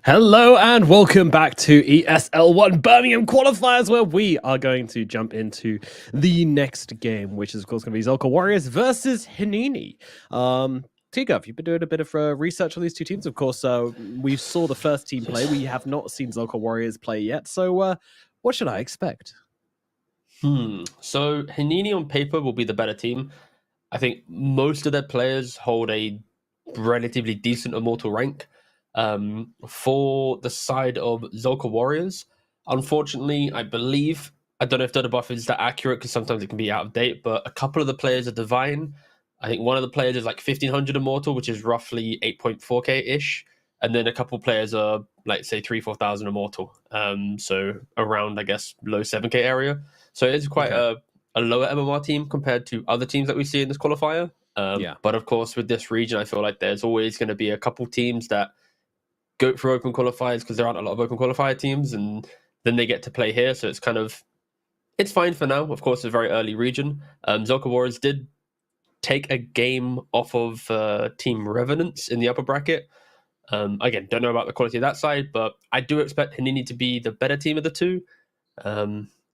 Hello and welcome back to ESL1 Birmingham Qualifiers, where we are going to jump into the next game, which is of course going to be Zolka Warriors versus Hinini. Tigov, you've been doing a bit of research on these two teams. Of course, we saw the first team play. We have not seen Zolka Warriors play yet. So what should I expect? So Hinini on paper will be the better team. I think most of their players hold a relatively decent Immortal rank. For the side of Zolka Warriors, unfortunately, I believe, I don't know if Dota buff is that accurate because sometimes it can be out of date, but a couple of the players are divine. I think one of the players is like 1500 Immortal, which is roughly 8.4k-ish. And then a couple players are like, say, 4,000 Immortal. So around, I guess, low 7k area. So it is quite a lower MMR team compared to other teams that we see in this qualifier. But of course, with this region, I feel like there's always going to be a couple teams that go for open qualifiers because there aren't a lot of open qualifier teams, and then they get to play here. So it's kind of, it's fine for now. Of course, it's a very early region. Zolka Warriors did take a game off of Team Revenants in the upper bracket. Again, don't know about the quality of that side, but I do expect Hinini to be the better team of the two,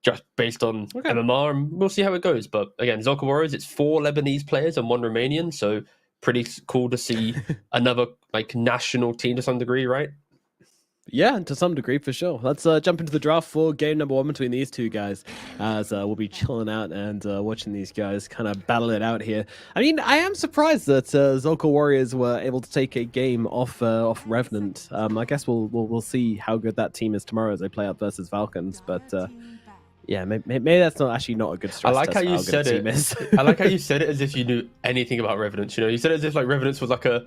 just based on MMR, and we'll see how it goes. But again, Zolka Warriors, it's 4 Lebanese players and 1 Romanian, so pretty cool to see another like national team to some degree, right? Yeah, to some degree, for sure. Let's jump into the draft for game number 1 between these two guys, as we'll be chilling out and watching these guys kind of battle it out here. I mean, I am surprised that Zolko Warriors were able to take a game off Revenant. I guess we'll see how good that team is tomorrow as they play out versus Falcons, but yeah, maybe that's not a good stress I like test how you for said good a it. team is. I like how you said it as if you knew anything about Revenants. You know, you said it as if like Revenants was like a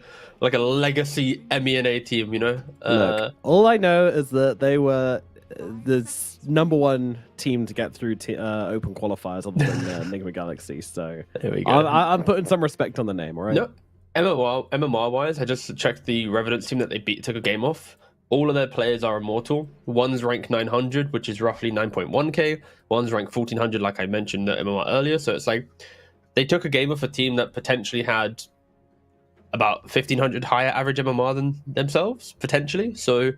legacy MENA team. You know, Look, all I know is that they were the number 1 team to get through open qualifiers other than Nigma Galaxy. So there we go. I'm putting some respect on the name. All right. No, MMR wise, I just checked the Revenants team that they took a game off. All of their players are immortal. One's rank 900, which is roughly 9.1k. One's rank 1400, like I mentioned at MMR earlier. So it's like they took a game off a team that potentially had about 1500 higher average MMR than themselves, potentially. So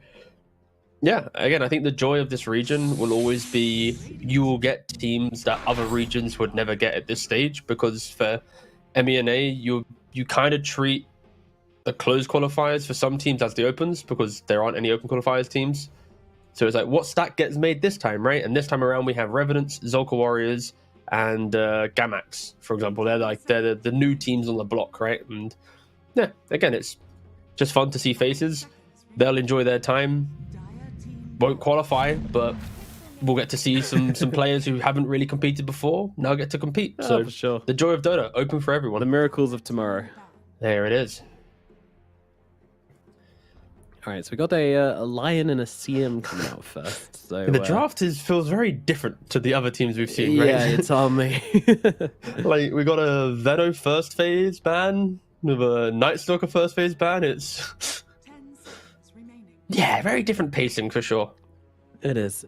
yeah, again, I think the joy of this region will always be you will get teams that other regions would never get at this stage, because for MENA, you kind of treat the closed qualifiers for some teams as the opens, because there aren't any open qualifiers teams. So it's like, what stack gets made this time, right? And this time around, we have Revenants, Zolko Warriors, and Gamax, for example. They're the new teams on the block, right? And yeah, again, it's just fun to see faces. They'll enjoy their time. Won't qualify, but we'll get to see some players who haven't really competed before now get to compete. So for sure. The joy of Dota, open for everyone. The miracles of tomorrow. There it is. All right, so we got a Lion and a CM coming out first. So The draft feels very different to the other teams we've seen, right? Yeah, it's on me. Like, we got a Venom first phase ban with a Night Stalker first phase ban. It's yeah, very different pacing for sure. It is.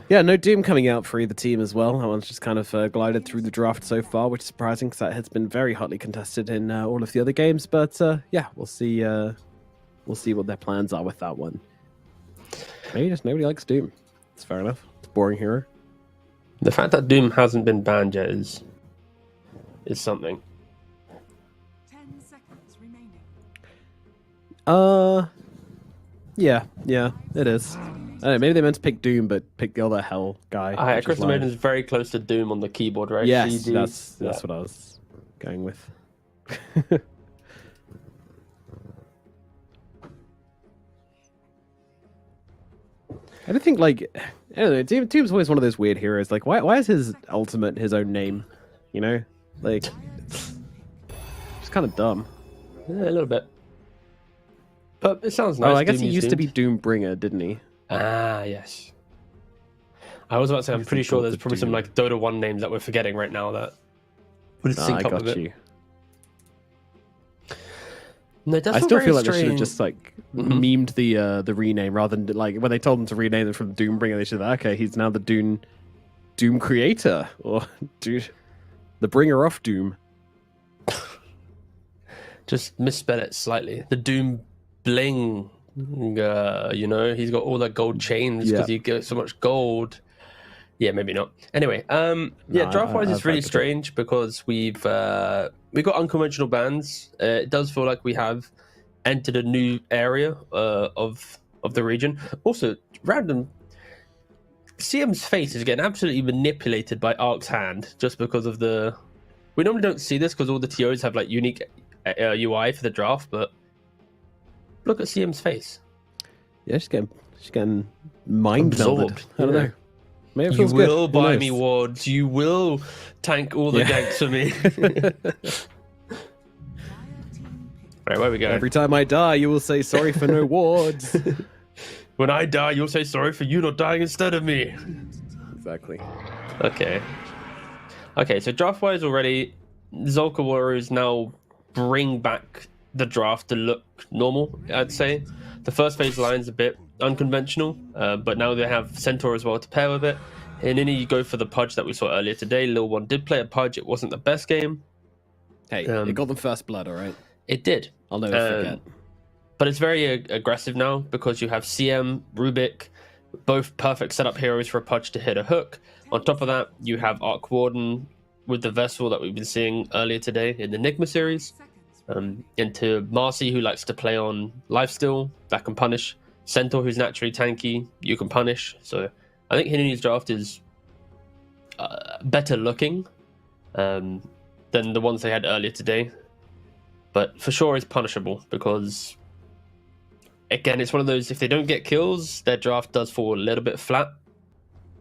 Yeah, no Doom coming out for either team as well. That one's just kind of glided through the draft so far, which is surprising because that has been very hotly contested in all of the other games. But yeah, we'll see what their plans are with that one. Maybe just nobody likes Doom. It's fair enough. It's a boring hero. The fact that Doom hasn't been banned yet is something. 10 seconds remaining. Yeah, it is. I don't know, maybe they meant to pick Doom, but pick the other Hell guy. Crystal Maiden's very close to Doom on the keyboard, right? Yes, CD. that's what I was going with. I don't think, like, I don't know, Doom's always one of those weird heroes. Like, why is his ultimate his own name? You know? Like, it's kind of dumb. Yeah, a little bit. But it sounds nice. Oh, I guess Doom he used to be Doombringer, didn't he? Ah, yes. I was about to say, I'm pretty sure there's probably some like Dota 1 names that we're forgetting right now that would sync up with it. You. No, it does I feel still very feel like they should have strange. just like memed the rename rather than like when they told them to rename it from Doombringer, they should have, okay, he's now the Doom creator or the bringer of Doom. Just misspell it slightly. The Doom bling. You know, he's got all that gold chains because he gets so much gold. Yeah, maybe not. Anyway, draft wise it's really strange because we got unconventional bans. It does feel like we have entered a new area of the region. Also, random CM's face is getting absolutely manipulated by Ark's hand just because of the. We normally don't see this because all the TOs have like unique UI for the draft, but look at CM's face. Yeah, she's getting mind absorbed. I don't know. Maybe it You feels will good. Who buy knows? me wards. You will tank all the ganks for me. Right, where we go? Every time I die, you will say sorry for no wards. When I die, you'll say sorry for you not dying instead of me. Exactly. Okay, so draft-wise already, Zolko Warriors now bring back the draft to look normal, I'd say. The first phase line's a bit unconventional, but now they have Centaur as well to pair with it. And then you go for the Pudge that we saw earlier today. Lil One did play a Pudge. It wasn't the best game. Hey, it got them first blood, all right? It did. I'll never forget. But it's very aggressive now because you have CM, Rubik, both perfect setup heroes for a Pudge to hit a hook. On top of that, you have Arc Warden with the Vessel that we've been seeing earlier today in the Nigma series. into Marcy, who likes to play on lifesteal, that can punish. Centaur, who's naturally tanky, you can punish. So I think Hinini's draft is better looking than the ones they had earlier today. But for sure, it's punishable because, again, it's one of those, if they don't get kills, their draft does fall a little bit flat.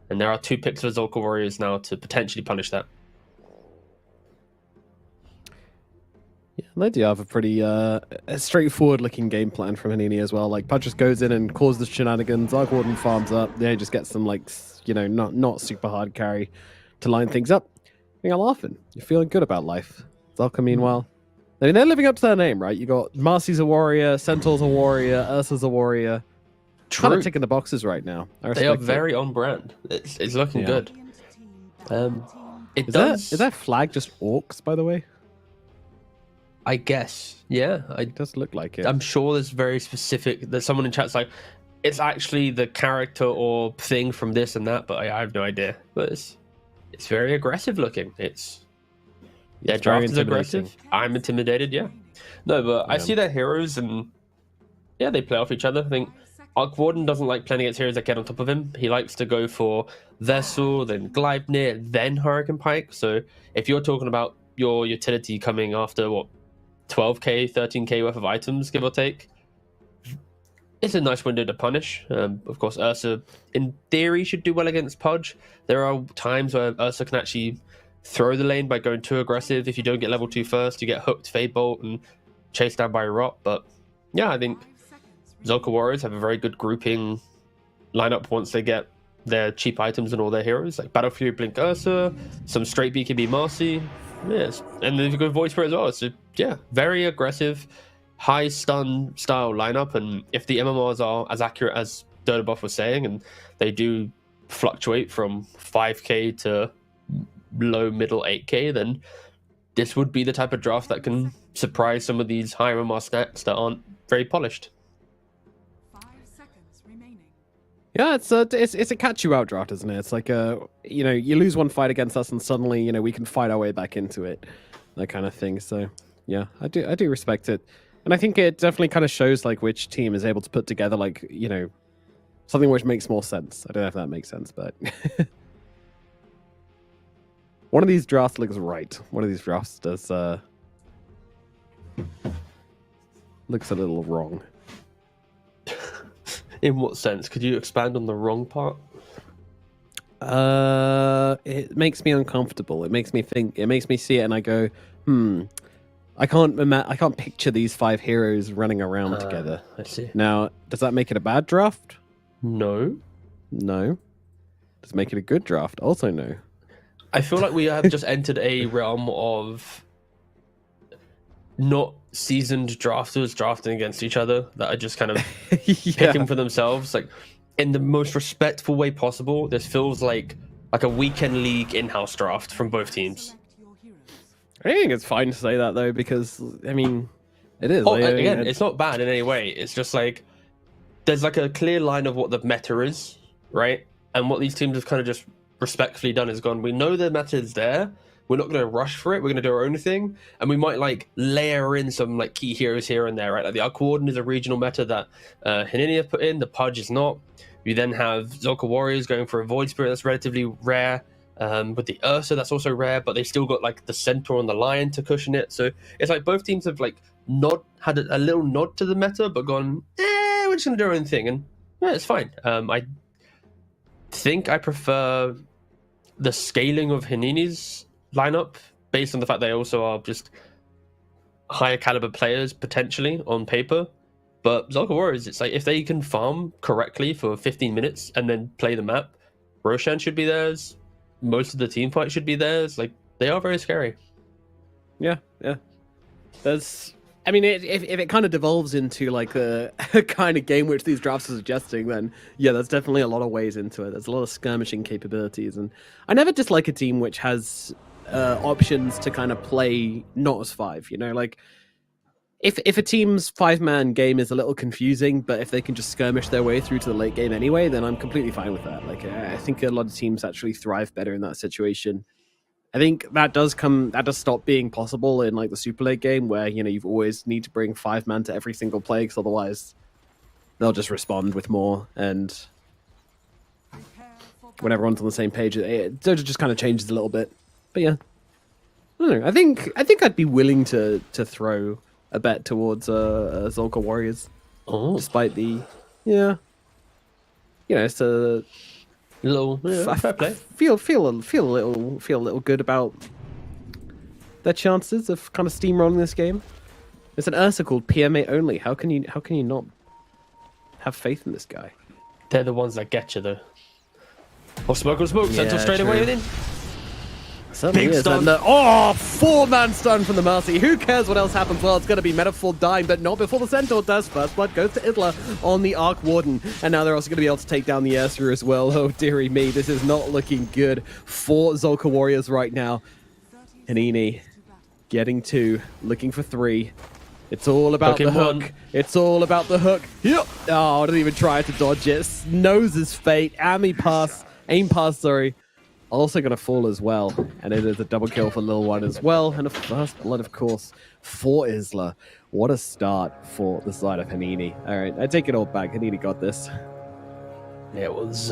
And there are 2 picks for Zolka Warriors now to potentially punish that. Yeah, they do have a pretty straightforward-looking game plan from Hanini as well. Like, Pudge just goes in and causes the shenanigans. Arc Warden farms up. Yeah, just gets some, like, not super hard carry to line things up. You're laughing. You're feeling good about life. Zolka, meanwhile, I mean, they're living up to their name, right? You got Marcy's a warrior, Centaur's a warrior, Ursa's a warrior. Kind of ticking the boxes right now. They are very on brand. It's looking good. Is that flag just orcs, by the way? I guess, yeah. It does look like it. I'm sure there's very specific. There's someone in chat's like, it's actually the character or thing from this and that, but I have no idea. But it's very aggressive looking. Their draft is aggressive. I'm intimidated, yeah. No, but I see their heroes and yeah, they play off each other. I think Arc Warden doesn't like playing against heroes that get on top of him. He likes to go for Vessel, then Gleipnir, then Hurricane Pike. So if you're talking about your utility coming after, 12k, 13k worth of items, give or take, it's a nice window to punish. Of course, Ursa, in theory, should do well against Pudge. There are times where Ursa can actually throw the lane by going too aggressive. If you don't get level 2 first, you get hooked Fade Bolt and chased down by Rot. But yeah, I think Zolka Warriors have a very good grouping lineup once they get their cheap items and all their heroes, like Battle Fury, Blink Ursa, some straight BKB Marcy. Yes, and then you go Void Spirit as well. So yeah, very aggressive, high stun style lineup. And if the MMRs are as accurate as Dota Buff was saying, and they do fluctuate from 5k to low middle 8k, then this would be the type of draft that can surprise some of these high MMR stacks that aren't very polished. 5 seconds remaining. Yeah, it's a catch you out draft, isn't it? It's like you lose one fight against us and suddenly we can fight our way back into it, that kind of thing. So yeah, I do respect it, and I think it definitely kind of shows like which team is able to put together like something which makes more sense. I don't know if that makes sense, but one of these drafts looks right. One of these drafts does looks a little wrong. In what sense? Could you expand on the wrong part? It makes me uncomfortable. It makes me think. It makes me see it, and I go, I can't picture these 5 heroes running around together. I see. Now, does that make it a bad draft? No. No. Does it make it a good draft? Also, no. I feel like we have just entered a realm of not seasoned drafters drafting against each other that are just kind of picking for themselves, like in the most respectful way possible. This feels like a weekend league in-house draft from both teams. I think it's fine to say that though, because I mean, it is. Again, it's not bad in any way. It's just like there's like a clear line of what the meta is, right? And what these teams have kind of just respectfully done is gone, we know the meta is there, we're not going to rush for it, we're going to do our own thing, and we might like layer in some like key heroes here and there, right? Like the Arc Warden is a regional meta that Hinini have put in, the Pudge is not. You then have Zolka Warriors going for a Void Spirit that's relatively rare, with the Ursa that's also rare, but they still got like the Centaur and the Lion to cushion it. So it's like both teams have like had a little nod to the meta, but gone, we're just going to do our own thing, and yeah, it's fine. I think I prefer the scaling of Hinini's lineup based on the fact they also are just higher caliber players potentially on paper. But Zolka Warriors, it's like if they can farm correctly for 15 minutes and then play the map, Roshan should be theirs, most of the team fight should be theirs. Like they are very scary. Yeah. I mean, if it kind of devolves into like a kind of game which these drafts are suggesting, then yeah, there's definitely a lot of ways into it. There's a lot of skirmishing capabilities, and I never dislike a team which has options to kind of play not as 5. Like if a team's 5-man game is a little confusing, but if they can just skirmish their way through to the late game anyway, then I'm completely fine with that. Like I think a lot of teams actually thrive better in that situation. I think that does stop being possible in like the Super League game, where you've always need to bring 5 man to every single play, because otherwise they'll just respond with more, and when everyone's on the same page, it just kind of changes a little bit. But yeah, I don't know. I think I'd be willing to throw a bet towards Zolka Warriors, despite the it's a little fair play. Feel a little good about their chances of kind of steamrolling this game. There's an Ursa called PMA only. How can you not have faith in this guy? They're the ones that get you though. Oh, smoke on smoke. Central straight true. away in. Certainly Big is. stun. And 4-man stun from the Mercy. Who cares what else happens? Well, it's going to be Metaphor dying, but not before the Centaur does. First blood goes to Idla on the Arc Warden. And now they're also going to be able to take down the Ursa as well. Oh, dearie me. This is not looking good for Zolka Warriors right now. Hanini getting 2, looking for 3. It's all about the hook. It's all about the hook. Yep. Oh, I didn't even try to dodge it. Knows his fate. Aim pass, sorry. Also going to fall as well. And it is a double kill for Lil One as well. And a first blood, of course, for Isla. What a start for the side of Hanini. All right, I take it all back. Hanini got this. Yeah, it was...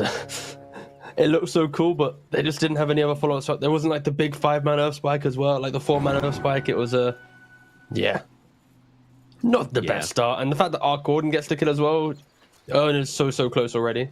it looked so cool, but they just didn't have any other follow-up. So there wasn't like the big 5-man Earth Spike as well. Like the 4-man Earth Spike, it was a... not the best start. And the fact that Arc Gordon gets the kill as well, Earn is so close already.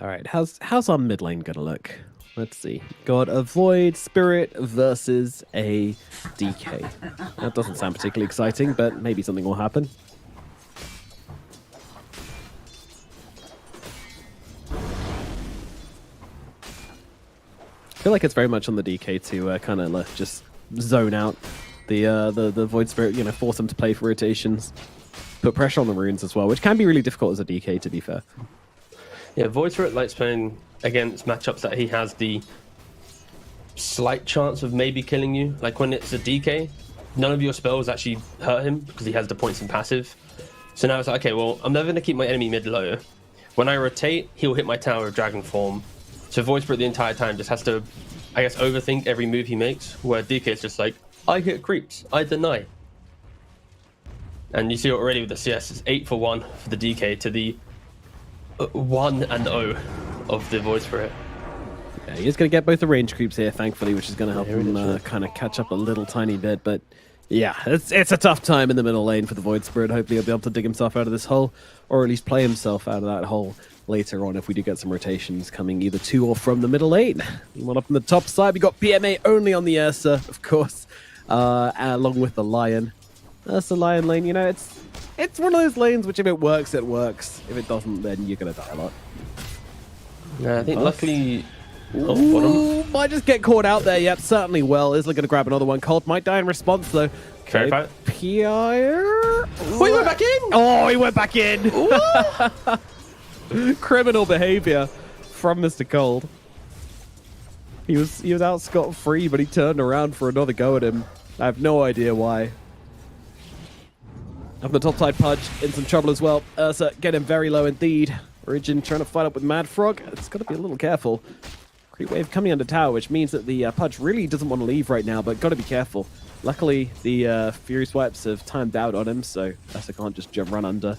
All right, how's our mid lane gonna look? Let's see. Got a Void Spirit versus a DK. That doesn't sound particularly exciting, but maybe something will happen. I feel like it's very much on the DK to kind of just zone out the Void Spirit, force them to play for rotations, put pressure on the runes as well, which can be really difficult as a DK, to be fair. Yeah, Void Spirit likes playing against matchups that he has the slight chance of maybe killing you. Like when it's a DK, none of your spells actually hurt him because he has the points in passive. So now it's like, okay, well, I'm never going to keep my enemy mid low. When I rotate, he'll hit my tower with Dragon Form. So Void Spirit the entire time just has to, I guess, overthink every move he makes, where DK is just like, I hit creeps, I deny. And you see already with the CS, it's 8 for 1 for the DK to the 1 and 0 of the Void Spirit. Yeah, he's going to get both the range creeps here, thankfully, which is going to help him kind of catch up a little tiny bit. But yeah, it's a tough time in the middle lane for the Void Spirit. Hopefully he'll be able to dig himself out of this hole, or at least play himself out of that hole later on if we do get some rotations coming either to or from the middle lane. One up on the top side, we got PMA only on the Ursa, of course, along with the Lion. Ursa Lion lane, it's one of those lanes which if it works, it works. If it doesn't, then you're going to die a lot. Yeah, I think luckily... Ooh, might just get caught out there. Yep, certainly will. Isla going to grab another one. Colt might die in response, though. Okay, Pierre... Oh, he went back in! Oh, he went back in! Criminal behavior from Mr. Cold. He was out scot-free, but he turned around for another go at him. I have no idea why. Up the top side, Pudge in some trouble as well. Ursa getting very low indeed. Origin trying to fight up with Mad Frog. It's got to be a little careful. Creep wave coming under tower, which means that the Pudge really doesn't want to leave right now, but got to be careful. Luckily, the Fury Swipes have timed out on him, so Ursa can't just run under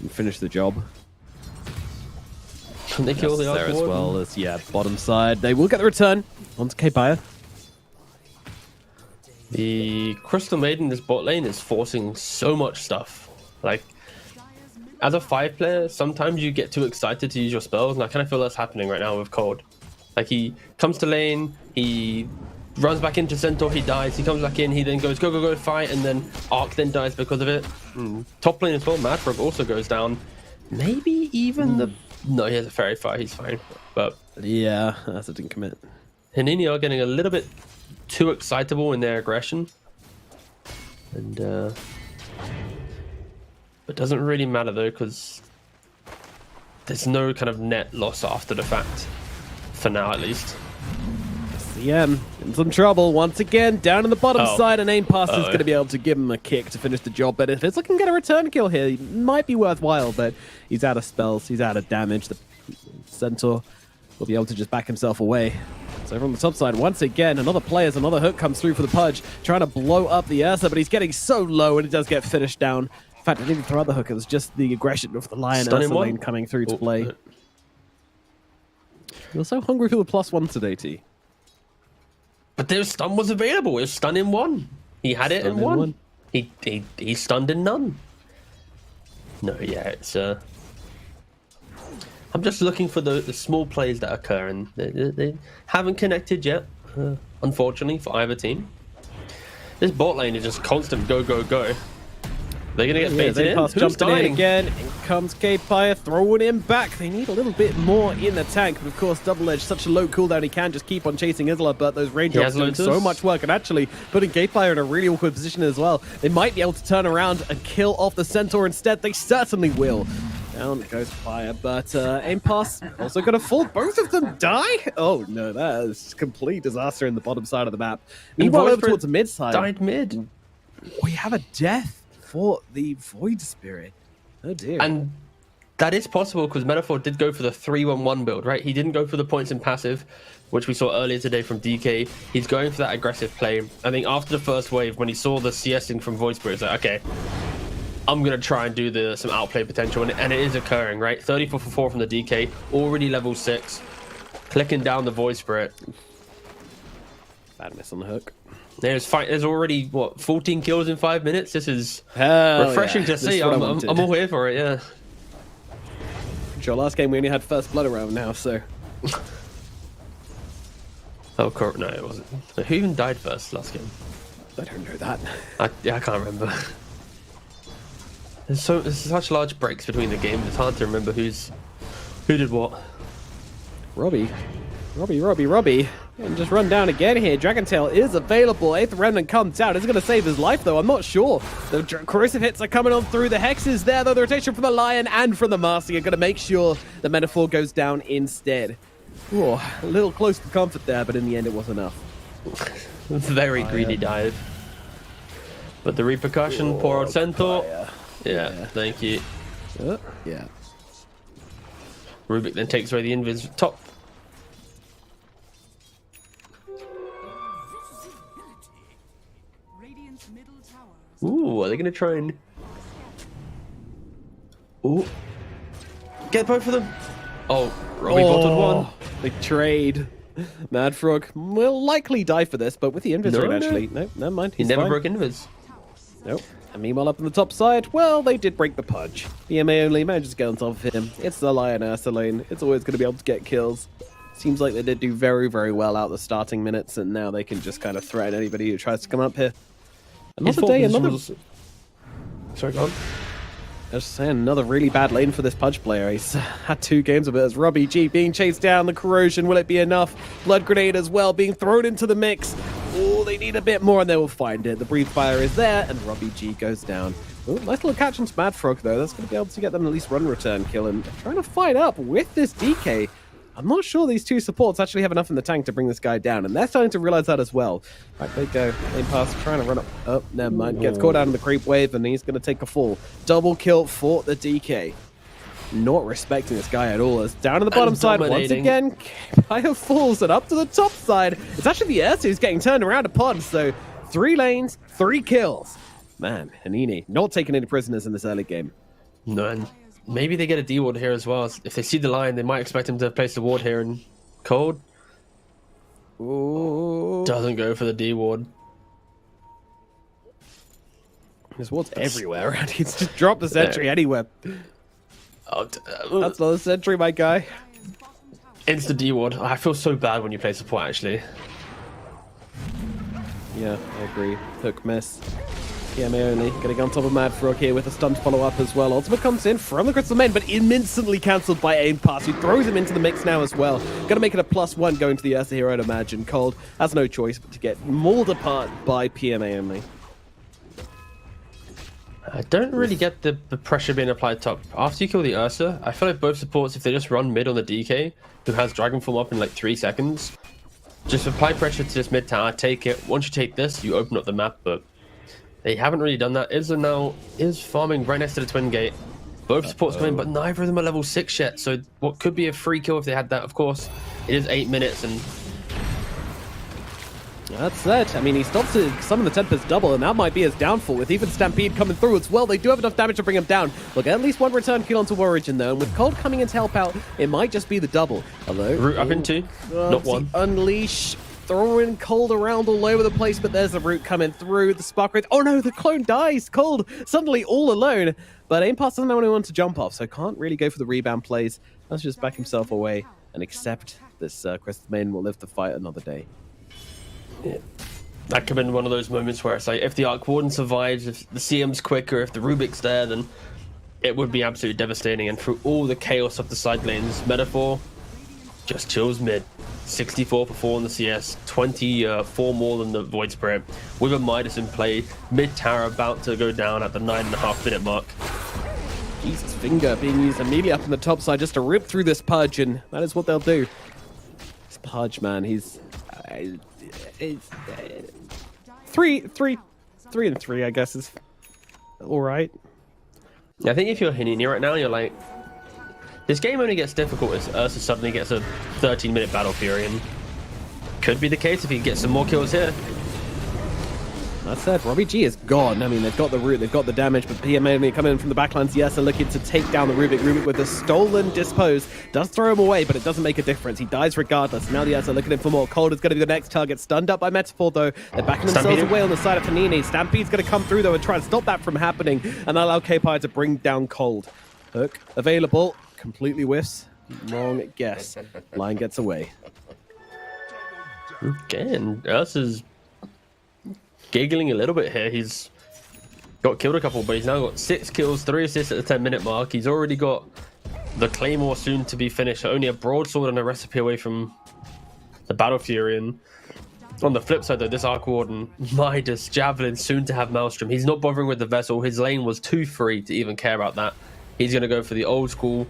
and finish the job. They kill the there as well as, bottom side. They will get the return onto K-Baya. The Crystal Maiden in this bot lane is forcing so much stuff. Like, as a 5 player, sometimes you get too excited to use your spells, and I kind of feel that's happening right now with Cold. Like, he comes to lane, he runs back into Centaur, he dies, he comes back in, he then goes, go, fight, and then Arc then dies because of it. Top lane as well, Mad Frog also goes down. Maybe even the... No, he has a fairy fire, he's fine. But yeah, Ursa didn't commit. Hanini are getting a little bit too excitable in their aggression. And, it doesn't really matter though, because there's no kind of net loss after the fact. For now, at least. CM in some trouble once again, down in the bottom side, and aim pass is going to be able to give him a kick to finish the job. But if it's looking to get a return kill here, it might be worthwhile, but he's out of spells, he's out of damage. The Centaur will be able to just back himself away. So from the top side, once again, another hook comes through for the Pudge, trying to blow up the Ursa, but he's getting so low, and it does get finished down. In fact, I didn't even throw out the hook, it was just the aggression of the Lion Ursa lane coming through to play. You're so hungry for the +1 today, T. But their stun was available. It was stun in 1. He had it in 1. He stunned in none. No, yeah, it's I'm just looking for the small plays that occur, and they haven't connected yet, unfortunately, for either team. This bot lane is just constant go, go, go. They're going to get baited in. Who's dying? Again, in comes K-Pyre, throwing him back. They need a little bit more in the tank, but of course, Double Edge, such a low cooldown, he can just keep on chasing Isla, but those raindrops doing so much work, and actually putting K-Pyre in a really awkward position as well. They might be able to turn around and kill off the Centaur instead. They certainly will. Down goes Fire, but aim pass also going to fall. Both of them die? Oh no, that is complete disaster in the bottom side of the map. Meanwhile, over towards the mid side. Died mid. We have a death for the Void Spirit. Oh dear. And that is possible because Metaphor did go for the 3-1-1 build, right? He didn't go for the points in passive, which we saw earlier today from DK. He's going for that aggressive play. I think after the first wave, when he saw the CSing from Void Spirit, he's like, okay, I'm going to try and do some outplay potential, and it is occurring, right? 34 for 4 from the DK, already level 6, clicking down the Void Spirit. Bad miss on the hook. There's already, what, 14 kills in 5 minutes? This is refreshing to see. I'm all here for it, yeah. Sure, last game we only had first blood around now, so... Oh, no, it wasn't. Who even died first last game? I don't know that. I can't remember. There's such large breaks between the games. It's hard to remember who did what. Robbie. And just run down again here. Dragontail is available. 8th Remnant comes out. It's going to save his life, though. I'm not sure. The corrosive hits are coming on through. The Hex is there, though. The rotation from the Lion and from the Master are going to make sure the Metaphor goes down instead. Ooh, a little close to comfort there, but in the end, it was enough. Very greedy dive. But the repercussion, poor old Centaur. Yeah, thank you. Yeah. Rubik then takes away the invis top. Ooh, are they going to try and... Ooh. Get both of them. Oh, Robbie bottled one. They trade. Mad Frog will likely die for this, but with the invis rate, actually. No, never mind. He never broke invis. Nope. And meanwhile, up on the top side, well, they did break the Pudge. BMA only manages to get on top of him. It's the Lion Ursa lane. It's always going to be able to get kills. Seems like they did do very, very well out the starting minutes, and now they can just kind of threaten anybody who tries to come up here. Another day, another... Sorry, go on. I was just saying, another really bad lane for this Pudge player. He's had 2 games of it as Robbie G being chased down. The corrosion, will it be enough? Blood grenade as well being thrown into the mix. Oh, they need a bit more and they will find it. The breathe fire is there and Robbie G goes down. Ooh, nice little catch on Mad Frog though. That's going to be able to get them at least one return kill, and trying to fight up with this DK. I'm not sure these 2 supports actually have enough in the tank to bring this guy down, and they're starting to realize that as well. Right, they go. Lane pass, trying to run up. Oh, never mind. Gets caught out in the creep wave, and he's going to take a fall. Double kill for the DK. Not respecting this guy at all. It's down to the bottom side once again. Kaya falls, and up to the top side. It's actually the Ursa who's getting turned around upon, so 3 lanes, 3 kills. Man, Hanini not taking any prisoners in this early game. None. Maybe they get a D ward here as well. If they see the Lion, they might expect him to place the ward here in cold. Ooh. Doesn't go for the D ward. There's wards everywhere around. He's just dropped the sentry anywhere. Oh, that's not a sentry, my guy. Insta D ward. I feel so bad when you play support, actually. Yeah, I agree. Hook miss. PMA only. Getting on top of Mad Frog here with a stunned follow-up as well. Ultimate comes in from the Crystal Main, but instantly cancelled by aim pass, who throws him into the mix now as well. Gonna make it a +1 going to the Ursa here, I'd imagine. Cold has no choice but to get mauled apart by PMA only. I don't really get the pressure being applied top. After you kill the Ursa, I feel like both supports, if they just run mid on the DK, who has Dragon Form up in like 3 seconds, just apply pressure to this mid tower, take it. Once you take this, you open up the map, but they haven't really done that. Isla now is farming right next to the twin gate. Both supports coming, but neither of them are level 6 yet. So what could be a free kill if they had that, of course. It is 8 minutes, and that's it. I mean, he stops it. Some of the Tempest double, and that might be his downfall. With even Stampede coming through as well, they do have enough damage to bring him down. Look, at least one return kill onto Origin, though, and with Cold coming in to help out, it might just be the double. Although, Root up in 2, not 1. Unleash, throwing Cold around all over the place, but there's a Root coming through. The Spark Wraith. Oh no, the clone dies. Cold suddenly all alone, but Aim Pass doesn't have anyone to jump off, so can't really go for the rebound plays. Let's just back himself away and accept this Crystal Maiden will live to fight another day. Yeah. That could have been one of those moments where it's like, if the Arc Warden survives, if the CM's quicker, if the Rubik's there, then it would be absolutely devastating. And through all the chaos of the side lanes, Metaphor just chills mid. 64 for 4 on the CS, 24 more than the Void Spirit. With a Midas in play, mid tower about to go down at the 9.5 minute mark. Jesus, Finger being used immediately up on the top side just to rip through this Pudge, and that is what they'll do. This Pudge, man, he's... Three and three, I guess, is all right. I think if you're Hinini right now, you're like, this game only gets difficult as Ursa suddenly gets a 13-minute Battle Fury, and could be the case if he gets some more kills here. That's it. Robbie G is gone. I mean, they've got the root, they've got the damage, but PMA coming in from the backlines. Yes, are looking to take down the Rubik. Rubik with a stolen dispose. Does throw him away, but it doesn't make a difference. He dies regardless. Now the Yes are looking in for more. Cold is going to be the next target. Stunned up by Metaphor, though. They're backing themselves away on the side of Panini. Stampede's going to come through, though, and try and stop that from happening, and allow K-Pyre to bring down Cold. Hook available. Completely whiffs. Wrong guess. Line gets away. Okay, and Ursa's giggling a little bit here. He's got killed a couple, but he's now got 6 kills, 3 assists at the 10-minute mark. He's already got the Claymore soon to be finished. Only a broadsword and a recipe away from the Battle Fury. And on the flip side, though, this Arc Warden, Midas, Javelin, soon to have Maelstrom. He's not bothering with the Vessel. His lane was too free to even care about that. He's going to go for the old school,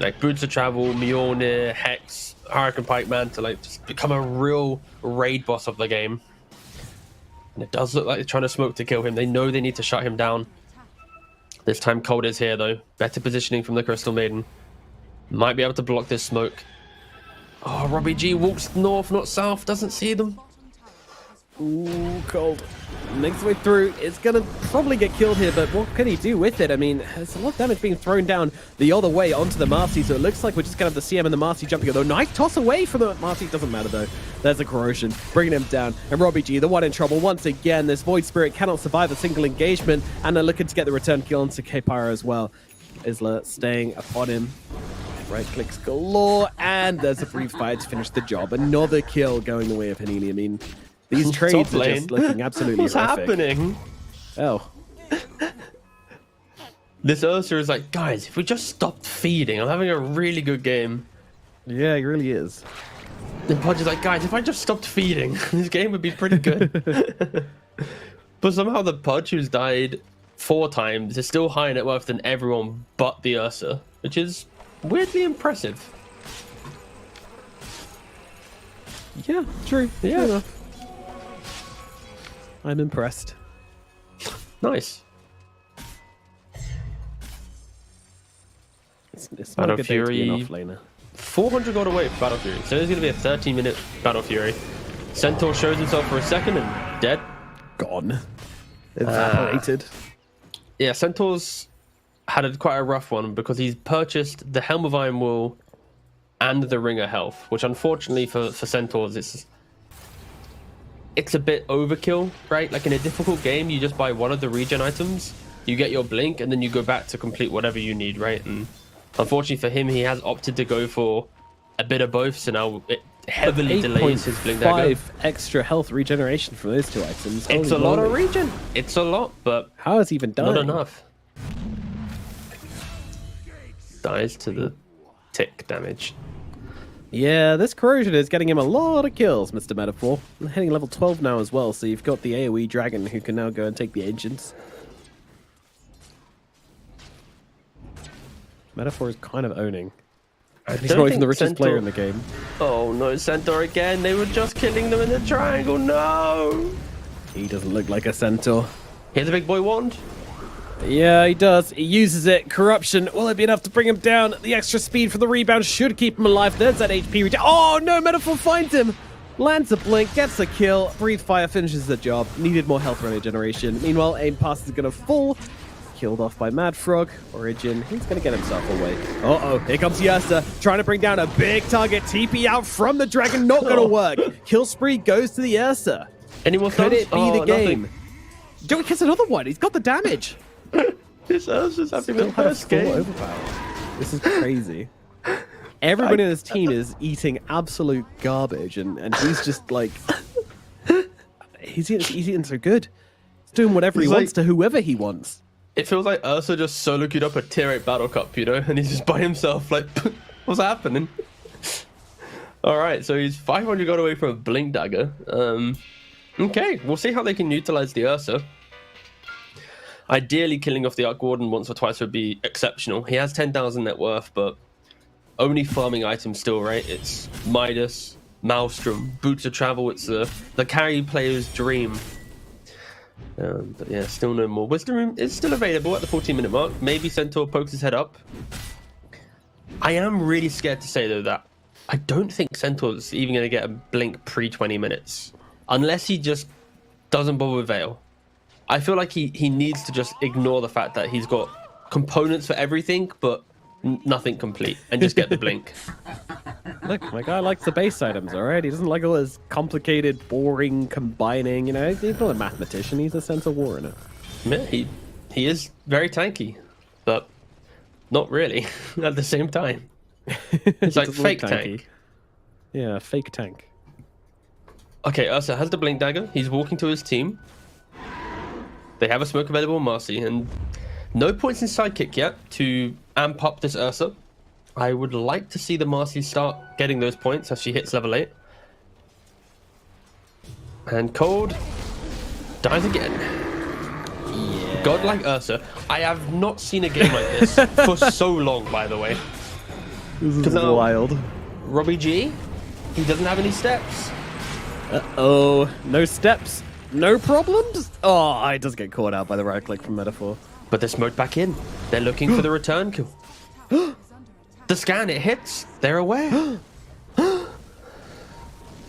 like Boots of Travel, Mjolnir, Hex, Hurricane Pikeman to like just become a real raid boss of the game. And it does look like they're trying to smoke to kill him. They know they need to shut him down. This time Cold is here, though. Better positioning from the Crystal Maiden. Might be able to block this smoke. Oh, Robbie G walks north, not south. Doesn't see them. Ooh, Cold. Makes his way through. It's going to probably get killed here, but what can he do with it? I mean, there's a lot of damage being thrown down the other way onto the Marcy, so it looks like we're just going to have the CM and the Marcy jumping. Though nice toss away from the Marcy. Doesn't matter, though. There's a Corrosion, bringing him down. And Robbie G, the one in trouble once again. This Void Spirit cannot survive a single engagement, and they're looking to get the return kill onto K-Pyre as well. Isla staying upon him. Right clicks galore, and there's a brief fight to finish the job. Another kill going the way of Hanini. I mean, these trades are just looking absolutely What's horrific. happening? Oh. This Ursa is like, guys, if we just stopped feeding, I'm having a really good game. Yeah, he really is. And Pudge is like, guys, if I just stopped feeding, this game would be pretty good. But somehow the Pudge, who's died 4 times, is still higher net worth than everyone but the Ursa, which is weirdly impressive. Yeah, true. Yeah. Enough. I'm impressed. Nice. It's not a good day to be an offlaner. 400 gold away for Battle Fury. So there's going to be a 13-minute Battle Fury. Centaur shows himself for a second and dead. Gone. Evaporated. Yeah, Centaur's had quite a rough one because he's purchased the Helm of Iron Will and the Ring of Health, which unfortunately for Centaurs, it's a bit overkill, right? Like in a difficult game, you just buy one of the regen items, you get your blink, and then you go back to complete whatever you need, right? And unfortunately for him, he has opted to go for a bit of both, so now it heavily delays his blink dagger. 5 extra health regeneration from those 2 items. It's a lot of regen. It's a lot, but how has he even done? Not enough. Dies to the tick damage. Yeah, this Corrosion is getting him a lot of kills, Mr. Metaphor. Hitting level 12 now as well, so you've got the AoE Dragon who can now go and take the Ancients. Metaphor is kind of owning. He's not even the richest player in the game. Oh no, Centaur again. They were just killing them in the triangle. No. He doesn't look like a Centaur. Here's a big boy wand. Yeah, he does. He uses it. Corruption. Will it be enough to bring him down? The extra speed for the rebound should keep him alive. There's that HP regen. Oh no, Metaphor finds him. Lands a blink, gets a kill. Breathe Fire finishes the job. Needed more health regeneration. Meanwhile, Aim Pass is going to fall. Killed off by Mad Frog. Origin, he's going to get himself away. Uh-oh, here comes Yersa, trying to bring down a big target. TP out from the Dragon, not going to work. Kill spree goes to the Yersa. Any more Could it be the game? Nothing. Joey gets another one. He's got the damage. This Ursa's having the first game. Overpower. This is crazy. Everybody in his team is eating absolute garbage, and he's just like... he's eating so good. He's doing whatever he wants to whoever he wants. It feels like Ursa just solo queued up a tier 8 battle cup, you know, and he's just by himself, like, what's happening? Alright, so he's 500 got away from a Blink Dagger. Okay, we'll see how they can utilize the Ursa. Ideally, killing off the Arc Warden once or twice would be exceptional. He has 10,000 net worth, but only farming items still, right? It's Midas, Maelstrom, Boots of Travel. It's the carry player's dream. But yeah, still no more. Wisdom Room is still available at the 14-minute mark. Maybe Centaur pokes his head up. I am really scared to say, though, that I don't think Centaur's even going to get a blink pre-20 minutes. Unless he just doesn't bother with Veil. I feel like he needs to just ignore the fact that he's got components for everything, but nothing complete, and just get the blink. Look, my guy likes the base items, all right? He doesn't like all this complicated, boring combining, you know? He's not a mathematician, he's a Centaur Warrior. Yeah, he is very tanky, but not really at the same time. It's like fake tank. Yeah, fake tank. Okay, Ursa has the Blink Dagger. He's walking to his team. They have a smoke available on Marcy, and no points in sidekick yet to amp up this Ursa. I would like to see the Marcy start getting those points as she hits level 8. And Cold dies again. Yeah. Godlike Ursa. I have not seen a game like this for so long, by the way. This is wild. Robbie G, he doesn't have any steps. Uh-oh. No steps. No problems? Oh, it does get caught out by the right click from Metaphor. But they're smoked back in. They're looking for the return kill. The scan, it hits. They're aware.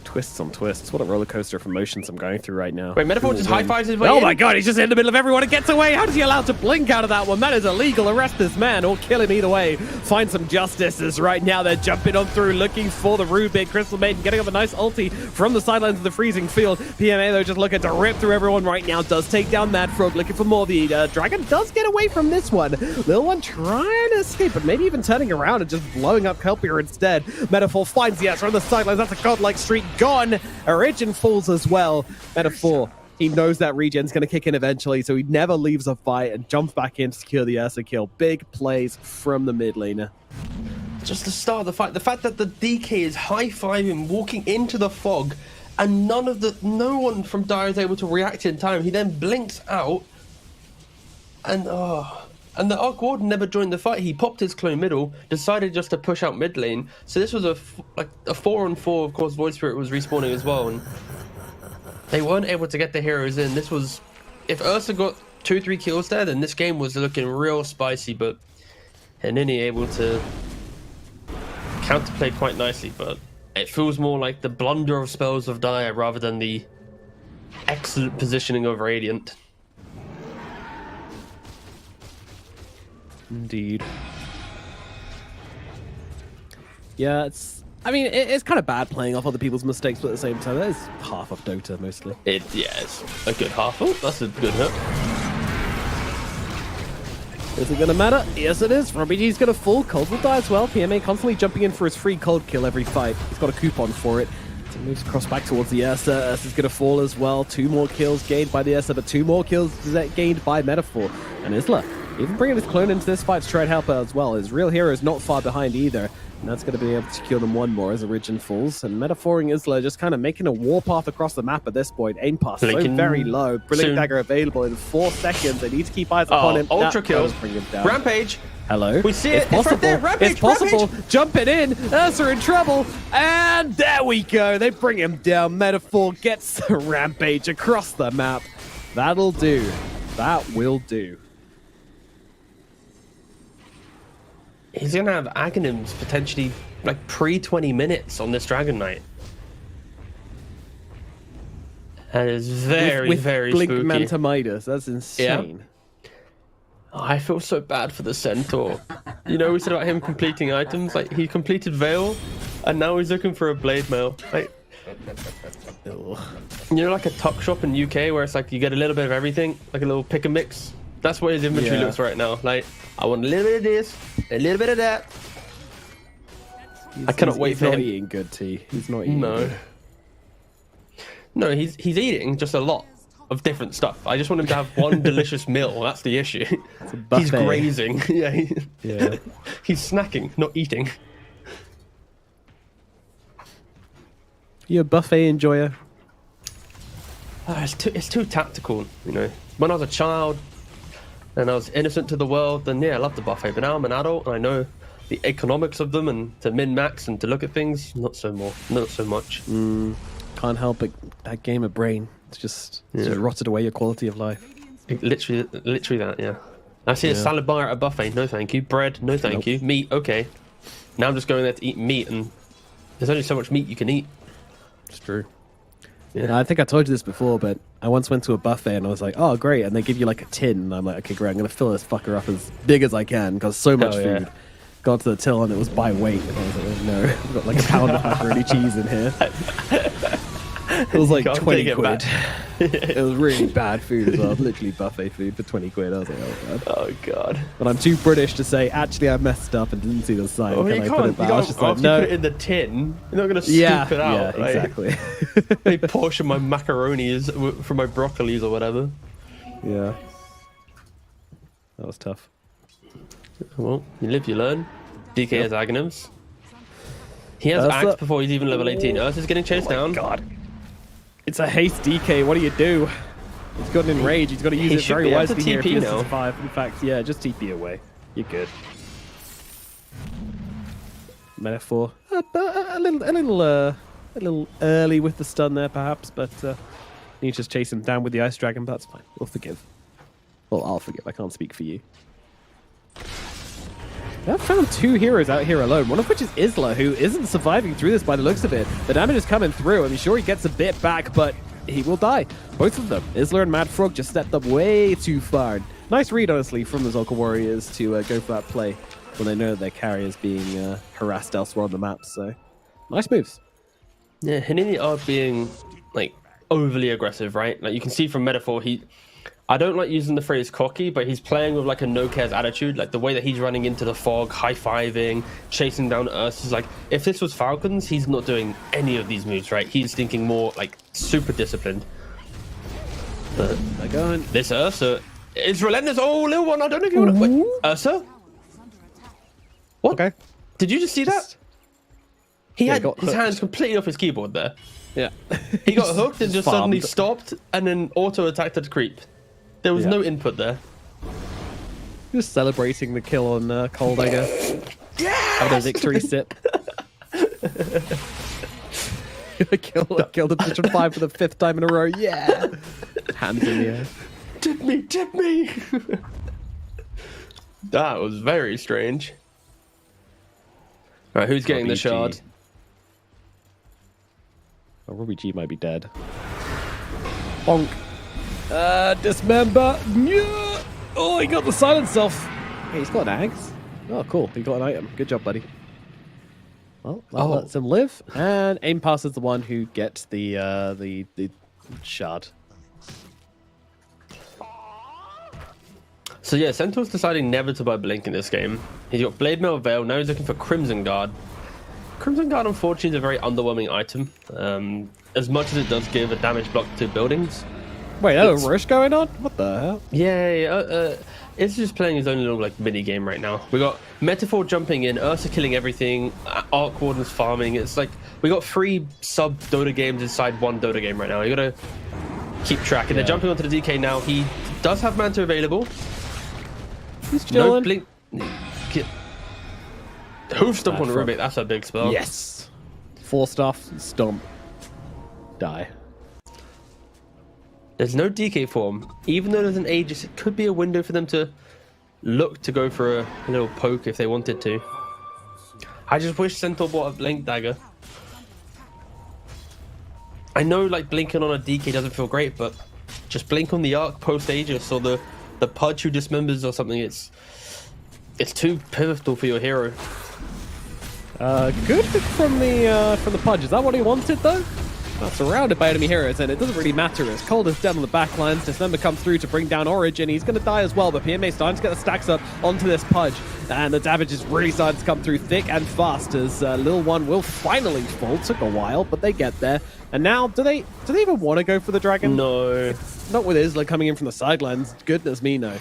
Twists on twists. What a roller coaster of emotions I'm going through right now. Wait, Metaphor just high-fives his way Oh in. my god, he's just in the middle of everyone and gets away. How does he allow to blink out of that one? That is illegal. Arrest this man or kill him either way. Find some justices right now. They're jumping on through, looking for the Rubik. Crystal Maiden getting up a nice ulti from the sidelines of the freezing field. PMA, though, just looking to rip through everyone right now. Does take down Mad Frog, looking for more. The Dragon does get away from this one. Little one trying to escape, but maybe even turning around and just blowing up Kelpier instead. Metaphor finds the answer on the sidelines. That's a godlike streak gone. Origin falls as well. Metaphor, he knows that regen's going to kick in eventually, so he never leaves a fight and jumps back in to secure the Ursa kill. Big plays from the mid laner. Just the start of the fight. The fact that the DK is high-fiving, walking into the fog, and no one from Dire is able to react in time. He then blinks out, and the Arc Warden never joined the fight. He popped his clone middle, decided just to push out mid lane. So this was a 4-on-4. Of course, Void Spirit was respawning as well, and they weren't able to get the heroes in. This was, if Ursa got 2-3 kills there, then this game was looking real spicy. But Henini able to counterplay quite nicely, but it feels more like the blunder of spells of Dire rather than the excellent positioning of Radiant. Indeed. Yeah, it's kind of bad playing off other people's mistakes, but at the same time, that is half of Dota mostly. It's a good half. Oh, that's a good hit. Is it going to matter? Yes, it is. Robbie G's going to fall. Cold will die as well. PMA constantly jumping in for his free cold kill every fight. He's got a coupon for it. So he moves across back towards the Ursa. Ursa's going to fall as well. 2 more kills gained by the Ursa, but 2 more kills gained by Metaphor. And Isla Even bringing his clone into this fight to try and help out as well. His real hero is not far behind either. And that's going to be able to secure them one more as Origin falls. And Metaphoring Isla just kind of making a warpath across the map at this point. Aim pass so very low. Brilliant Dagger available in 4 seconds. They need to keep eyes upon him. Ultra kills. Bring him down. Rampage. Hello. We see it. It's possible. Right there. Rampage, it's possible. Jumping in. Ursa in trouble. And there we go. They bring him down. Metaphor gets the Rampage across the map. That'll do. That will do. He's going to have Aghanims potentially like pre-20 minutes on this Dragon Knight. That is very, with very Blink spooky. Manta Midas. That's insane. Yeah. Oh, I feel so bad for the Centaur. You know, we said about him completing items. Like, he completed Veil, and now he's looking for a Blade Mail. Like, you know, like a tuck shop in UK where it's like you get a little bit of everything, like a little pick and mix. That's what his inventory looks right now. Like, I want a little bit of this, a little bit of that. I cannot wait for him. He's not eating good tea. He's not eating good. No, he's eating just a lot of different stuff. I just want him to have one delicious meal. That's the issue. He's grazing. Yeah. He's snacking, not eating. You a buffet enjoyer? It's too tactical, you know. When I was a child and I was innocent to the world, then yeah, I loved the buffet. But now I'm an adult and I know the economics of them and to min-max and to look at things, not so much. Can't help it. That game of brain. It's just rotted away your quality of life. Literally that, yeah. I see a salad bar at a buffet, no thank you. Bread, no thank you. Meat, okay. Now I'm just going there to eat meat, and there's only so much meat you can eat. It's true. Yeah, I think I told you this before, but I once went to a buffet and I was like, oh, great. And they give you like a tin. And I'm like, okay, great. I'm going to fill this fucker up as big as I can because so much food. Got to the till and it was by weight. And I was like, oh, no, I've got like a pound of macaroni cheese in here. It was like 20 quid. It was really bad food as well. Literally buffet food for 20 quid. I was like, oh, God. Oh, God. But I'm too British to say, actually, I messed up and didn't see the sign. Well, Can I put it back? I was just like, no. Put it in the tin. You're not going to scoop it out. Yeah, right? Exactly. They portion my macaronis from my broccolis or whatever. Yeah. That was tough. Well, you live, you learn. DK has Aghanims. He has Axe before he's even level 18. Ursa's getting chased down. God. It's a haste DK. What do you do? He's got an enrage. He's got to use it very wisely here. If he has 5. In fact, yeah, just TP away. You're good. Metaphor. A little early with the stun there, perhaps, but you just chase him down with the Ice Dragon, but that's fine. We'll forgive. Well, I'll forgive. I can't speak for you. I've found 2 heroes out here alone, one of which is Isla, who isn't surviving through this by the looks of it. The damage is coming through. I'm sure he gets a bit back, but he will die. Both of them, Isla and Mad Frog, just stepped up way too far. Nice read, honestly, from the Zolka Warriors to go for that play when they know that their carry is being harassed elsewhere on the map. So, nice moves. Yeah, Hinini are being, like, overly aggressive, right? Like, you can see from Metaphor, I don't like using the phrase cocky, but he's playing with like a no-cares attitude. Like the way that he's running into the fog, high-fiving, chasing down Ursa. Like, if this was Falcons, he's not doing any of these moves, right? He's thinking more like super disciplined. But this Ursa is relentless. Oh, little one, I don't know if you want to... Wait, Ursa? What? Okay. Did you just see that? He had his hands completely off his keyboard there. Yeah. He got hooked and just suddenly stopped and then auto-attacked at creep. There was no input there. Just celebrating the kill on Cold, I guess. Yeah. Having a victory sip. Killed a position 5 for the 5th time in a row. Yeah. Hands in the air. Tip me. That was very strange. All right, who's getting the shard? Oh, Robbie G might be dead. Bonk. Dismember. Yeah. Oh, he got the silence off. Hey, he's got an axe. Oh, cool. He got an item. Good job, buddy. Well, that lets him live. And Aim Pass is the one who gets the shard. So yeah, Centaur's deciding never to buy Blink in this game. He's got Blade Mail Veil. Now he's looking for Crimson Guard. Crimson Guard, unfortunately, is a very underwhelming item. As much as it does give a damage block to buildings, Wait, there's a rush going on? What the hell? Yeah. It's just playing his own little like mini game right now. We got Metaphor jumping in, Ursa killing everything, Arc Warden's farming. It's like we got 3 sub Dota games inside 1 Dota game right now. You gotta keep track. And they're jumping onto the DK now. He does have Manta available. He's chilling. No blink. Hoof stomp on Rubik. That's a big spell. Yes. 4 stuff. Stomp. Die. There's no DK form. Even though there's an Aegis, it could be a window for them to look to go for a little poke if they wanted to. I just wish Centaur bought a Blink Dagger. I know like blinking on a DK doesn't feel great, but just blink on the Arc post Aegis or the Pudge who dismembers or something. It's too pivotal for your hero. Good from the Pudge. Is that what he wanted though? Well, surrounded by enemy heroes, and it doesn't really matter as Cold is dead on the back lines. Dismember comes through to bring down Origin. He's going to die as well, but PMA starting to get the stacks up onto this Pudge. And the damage is really starting to come through thick and fast as Lil One will finally fall. Took a while, but they get there. And now, do they even want to go for the dragon? No. Not with Isla coming in from the sidelines. Goodness me, no.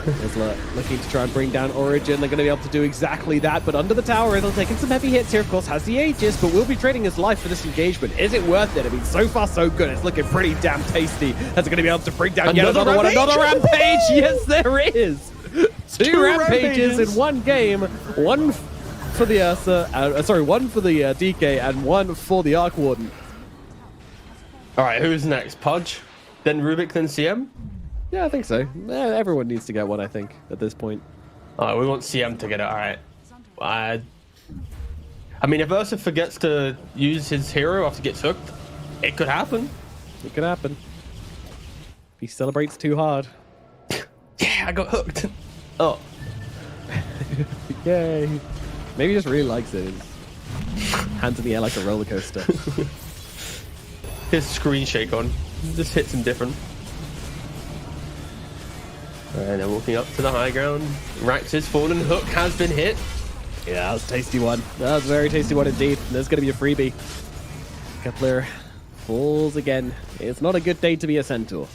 Isla looking to try and bring down Origin. They're going to be able to do exactly that, but under the tower, Isla taking some heavy hits here. Of course, has the Aegis, but will be trading his life for this engagement. Is it worth it? I mean, so far, so good. It's looking pretty damn tasty. As going to be able to bring down yet another one. Another rampage! Yes, there is! Two rampages in one game. One for the Ursa, one for the DK, and one for the Arc Warden. All right, who's next? Pudge, then Rubik, then CM? Yeah, I think so. Everyone needs to get one, I think, at this point. All right, we want CM to get it. All right. I mean, if Ursa forgets to use his hero after he gets hooked, it could happen. It could happen. If he celebrates too hard. Yeah, I got hooked. Oh. Yay. Maybe he just really likes it. Hands in the air like a roller coaster. His screen shake on. Just hits him different. And they're walking up to the high ground. Rax is fallen. Hook has been hit. Yeah, that was a tasty one. That was a very tasty one indeed. There's going to be a freebie. Kepler falls again. It's not a good day to be a Centaur.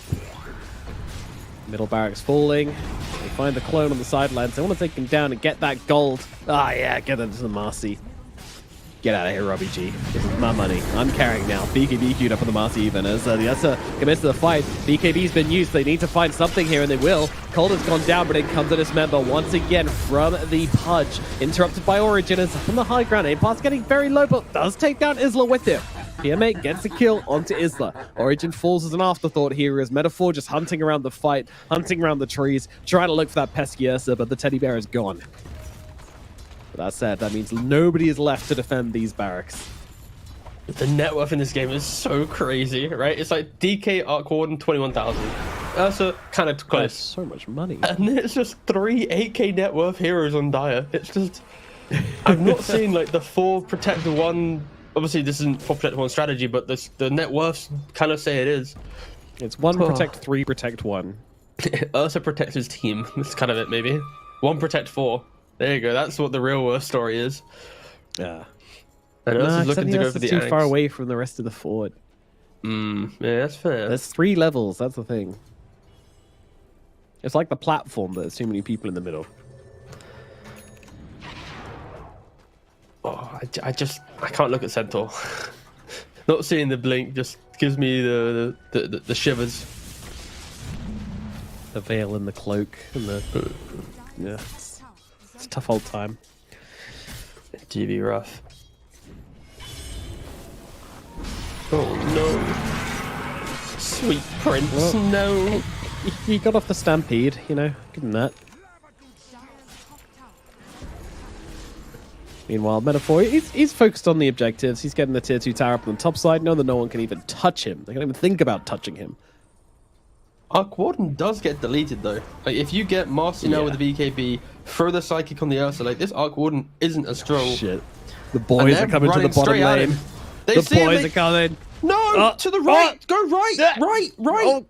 Middle barracks falling. They find the clone on the sidelines. They want to take him down and get that gold. Ah, yeah, get into the Marcy. Get out of here, Robbie G. This is my money. I'm carrying now. BKB queued up on the Marcy even as the Ursa commits to the fight. BKB's been used. They need to find something here, and they will. Cold has gone down, but it comes to dismember once again from the Pudge. Interrupted by Origin as from the high ground. Aimpart's getting very low, but does take down Isla with him. PMA gets a kill onto Isla. Origin falls as an afterthought here as Metaphor just hunting around the fight, hunting around the trees, trying to look for that pesky Ursa, but the teddy bear is gone. But that said, that means nobody is left to defend these barracks. The net worth in this game is so crazy, right? It's like DK Arc Warden 21,000. Ursa kind of close. That's so much money. And it's just 3 8k net worth heroes on Dire. It's just... I've not seen like the 4 Protect 1... Obviously this isn't 4 Protect 1 strategy, but the net worths kind of say it is. It's 1 Protect 3 Protect 1. Ursa protects his team. That's kind of it, maybe. 1 Protect 4. There you go. That's what the real worth story is. Yeah. And Ursa's looking to go for the too far away from the rest of the fort. Yeah, that's fair. There's 3 levels. That's the thing. It's like the platform, but there's too many people in the middle. Oh, I can't look at Centaur. Not seeing the blink just gives me the shivers. The veil and the cloak and the yeah. It's a tough old time. GB rough. Oh no. Sweet prince, well, no. He got off the stampede, you know, give him that. Meanwhile, Metaphor, he's focused on the objectives. He's getting the tier 2 tower up on the top side. No, that no one can even touch him. They can't even think about touching him. Arc Warden does get deleted though. Like if you get Marcy now with the BKB, throw the Psychic on the Ursa, like this Arc Warden isn't as strong. Shit. The boys are coming to the bottom lane. The boys are coming. No! To the right! Go right! Right!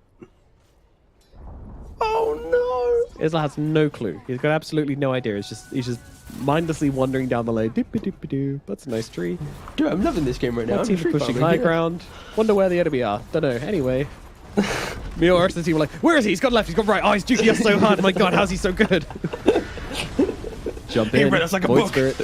Oh no! Isla has no clue. He's got absolutely no idea. He's just mindlessly wandering down the lane. Doo. That's a nice tree. Dude, I'm loving this game right now. Team pushing high ground. Wonder where the enemy are. Don't know. Anyway, Me or Ursa's team were like, where is he? He's got left, he's got right. Oh, he's juking us so hard. Oh my god, how's he so good? Jump in. He read us like a Void book. Spirit.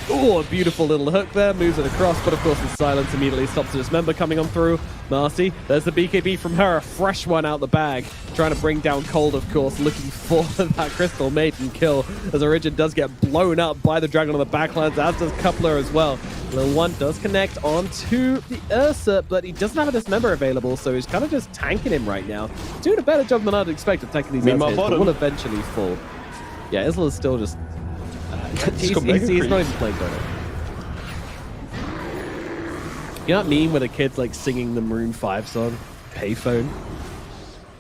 Oh, a beautiful little hook there. Moves it across, but of course the silence immediately stops the dismember coming on through. Marcy, there's the BKB from her. A fresh one out the bag. Trying to bring down Cold, of course, looking for that Crystal Maiden kill. As Origin does get blown up by the Dragon on the backlines, as does Coupler as well. Little one does connect onto the Ursa, but he doesn't have a dismember available, so he's kind of just tanking him right now. Doing a better job than I'd expect of taking these Ursa hits, but will eventually fall. Yeah, Isla is still just... he's not even playing Dota. You know what I mean when a kid's like singing the Maroon 5 song, Payphone?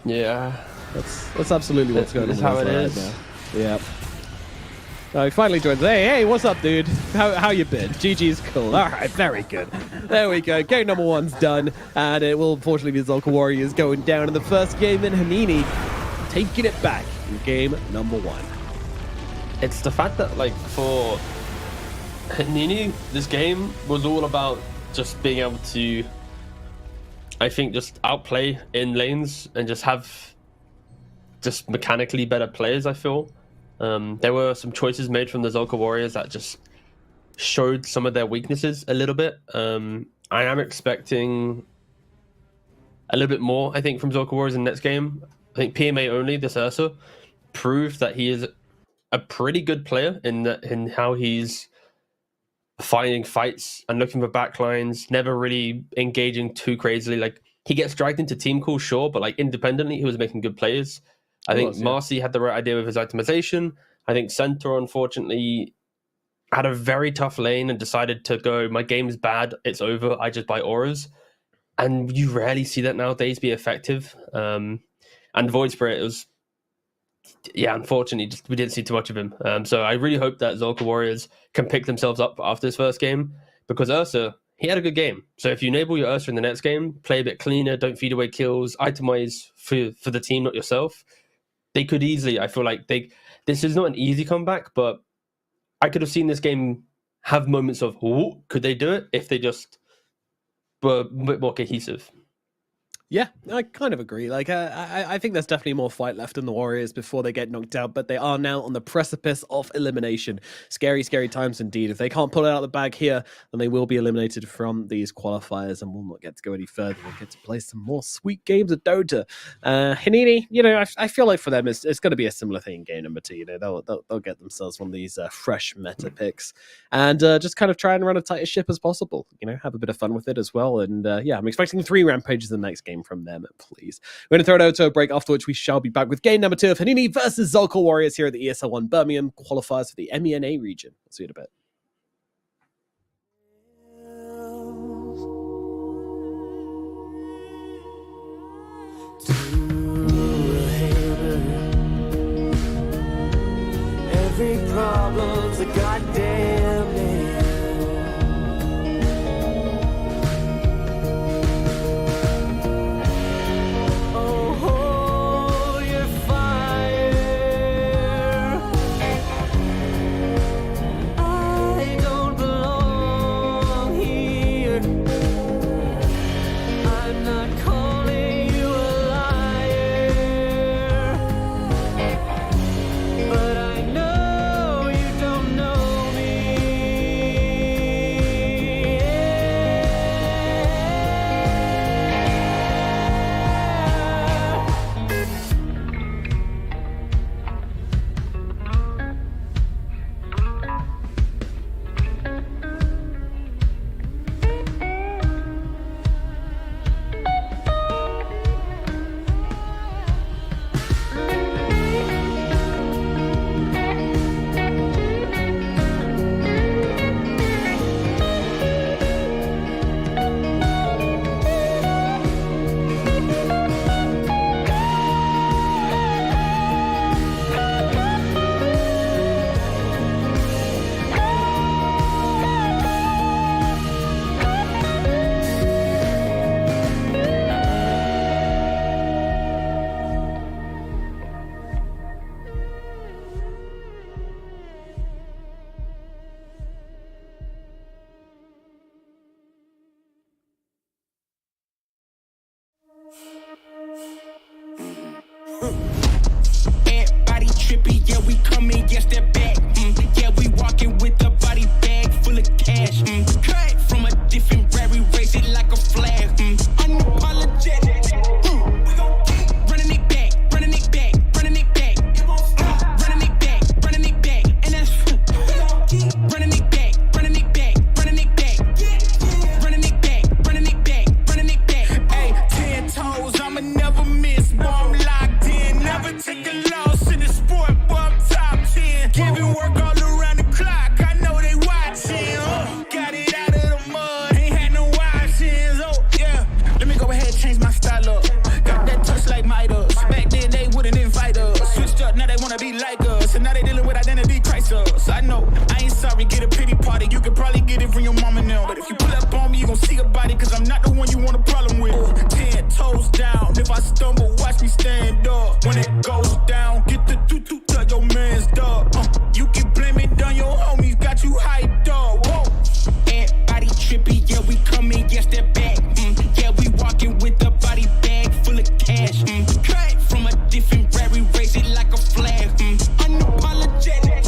Yeah. That's absolutely what's going on. That's how it is. Now. Yeah. Oh, he finally joins. Hey, what's up, dude? How you been? GG's cool. All right, very good. There we go. Game number 1's done, and it will unfortunately be Zolka Warriors going down in the first game, and Hanini taking it back in game number 1. It's the fact that, like, for Hanini, this game was all about just being able to, I think, just outplay in lanes and just have just mechanically better players, I feel. There were some choices made from the Zolka Warriors that just showed some of their weaknesses a little bit. I am expecting a little bit more, I think, from Zolka Warriors in the next game. I think PMA only, this Ursa, proved that he is a pretty good player in how he's finding fights and looking for backlines, never really engaging too crazily. Like, he gets dragged into team calls, sure, but like independently, he was making good plays. I think Marcy had the right idea with his itemization. I think Centaur, unfortunately, had a very tough lane and decided to go, my game is bad, it's over, I just buy auras. And you rarely see that nowadays be effective. And Void Spirit, it was, yeah, unfortunately, we didn't see too much of him. So I really hope that Zolka Warriors can pick themselves up after this first game, because Ursa, he had a good game. So if you enable your Ursa in the next game, play a bit cleaner, don't feed away kills, itemize for the team, not yourself, they could easily, I feel like, this is not an easy comeback, but I could have seen this game have moments of, ooh, could they do it if they just were a bit more cohesive? Yeah, I kind of agree. Like, I think there's definitely more fight left in the Warriors before they get knocked out, but they are now on the precipice of elimination. Scary, scary times indeed. If they can't pull it out of the bag here, then they will be eliminated from these qualifiers and will not get to go any further. We'll get to play some more sweet games of Dota. Hanini, you know, I feel like for them, it's going to be a similar thing in game number 2. You know, they'll get themselves one of these fresh meta picks and just kind of try and run a tight ship as possible. You know, have a bit of fun with it as well. And yeah, I'm expecting 3 rampages in the next game from them, please. We're going to throw it out to a break, after which we shall be back with game number 2 of Hanini versus Zolka Warriors here at the ESL 1 Birmingham qualifiers for the MENA region. I'll see you in a bit. Every problem's a goddamn nail. Everybody trippy, yeah, we come in, yes, they're back. Yeah, we walking with a body bag full of cash. Cut from a different rary, raise it like a flag. Unapologetic. We gon' keep running it back, running it back, running it back. Running it back, running it back. And that's we gon' keep running it back, running it back, running it back. Running it back, running it back, running it back. Hey, 10 toes, I'ma never miss. Boy, I'm locked in, never take a loss in the sport, boy, I'm top 10. Giving work all around the clock, I know they watching. Got it out of the mud, ain't had no options. Oh, yeah. Let me go ahead and change my style up. Got that touch like Midas. Back then they wouldn't invite us. Switched up, now they wanna be like us. And now they dealing with identity crisis. I know, I ain't sorry, get a pity party. You could probably get it from your mama now. But if you pull up on me, you gon' see a body, cause I'm not the one you want a problem with. 10 toes down, if I stumble, watch me stand up. When it goes down, get the doo-doo, tell your man's dog. You can blame it on your homies, got you hyped up. Whoa. Everybody trippy, yeah, we come in, yes, they're back. Yeah, we walking with a body bag full of cash. Cut from a different rary, raise it like a flag. Unapologetic.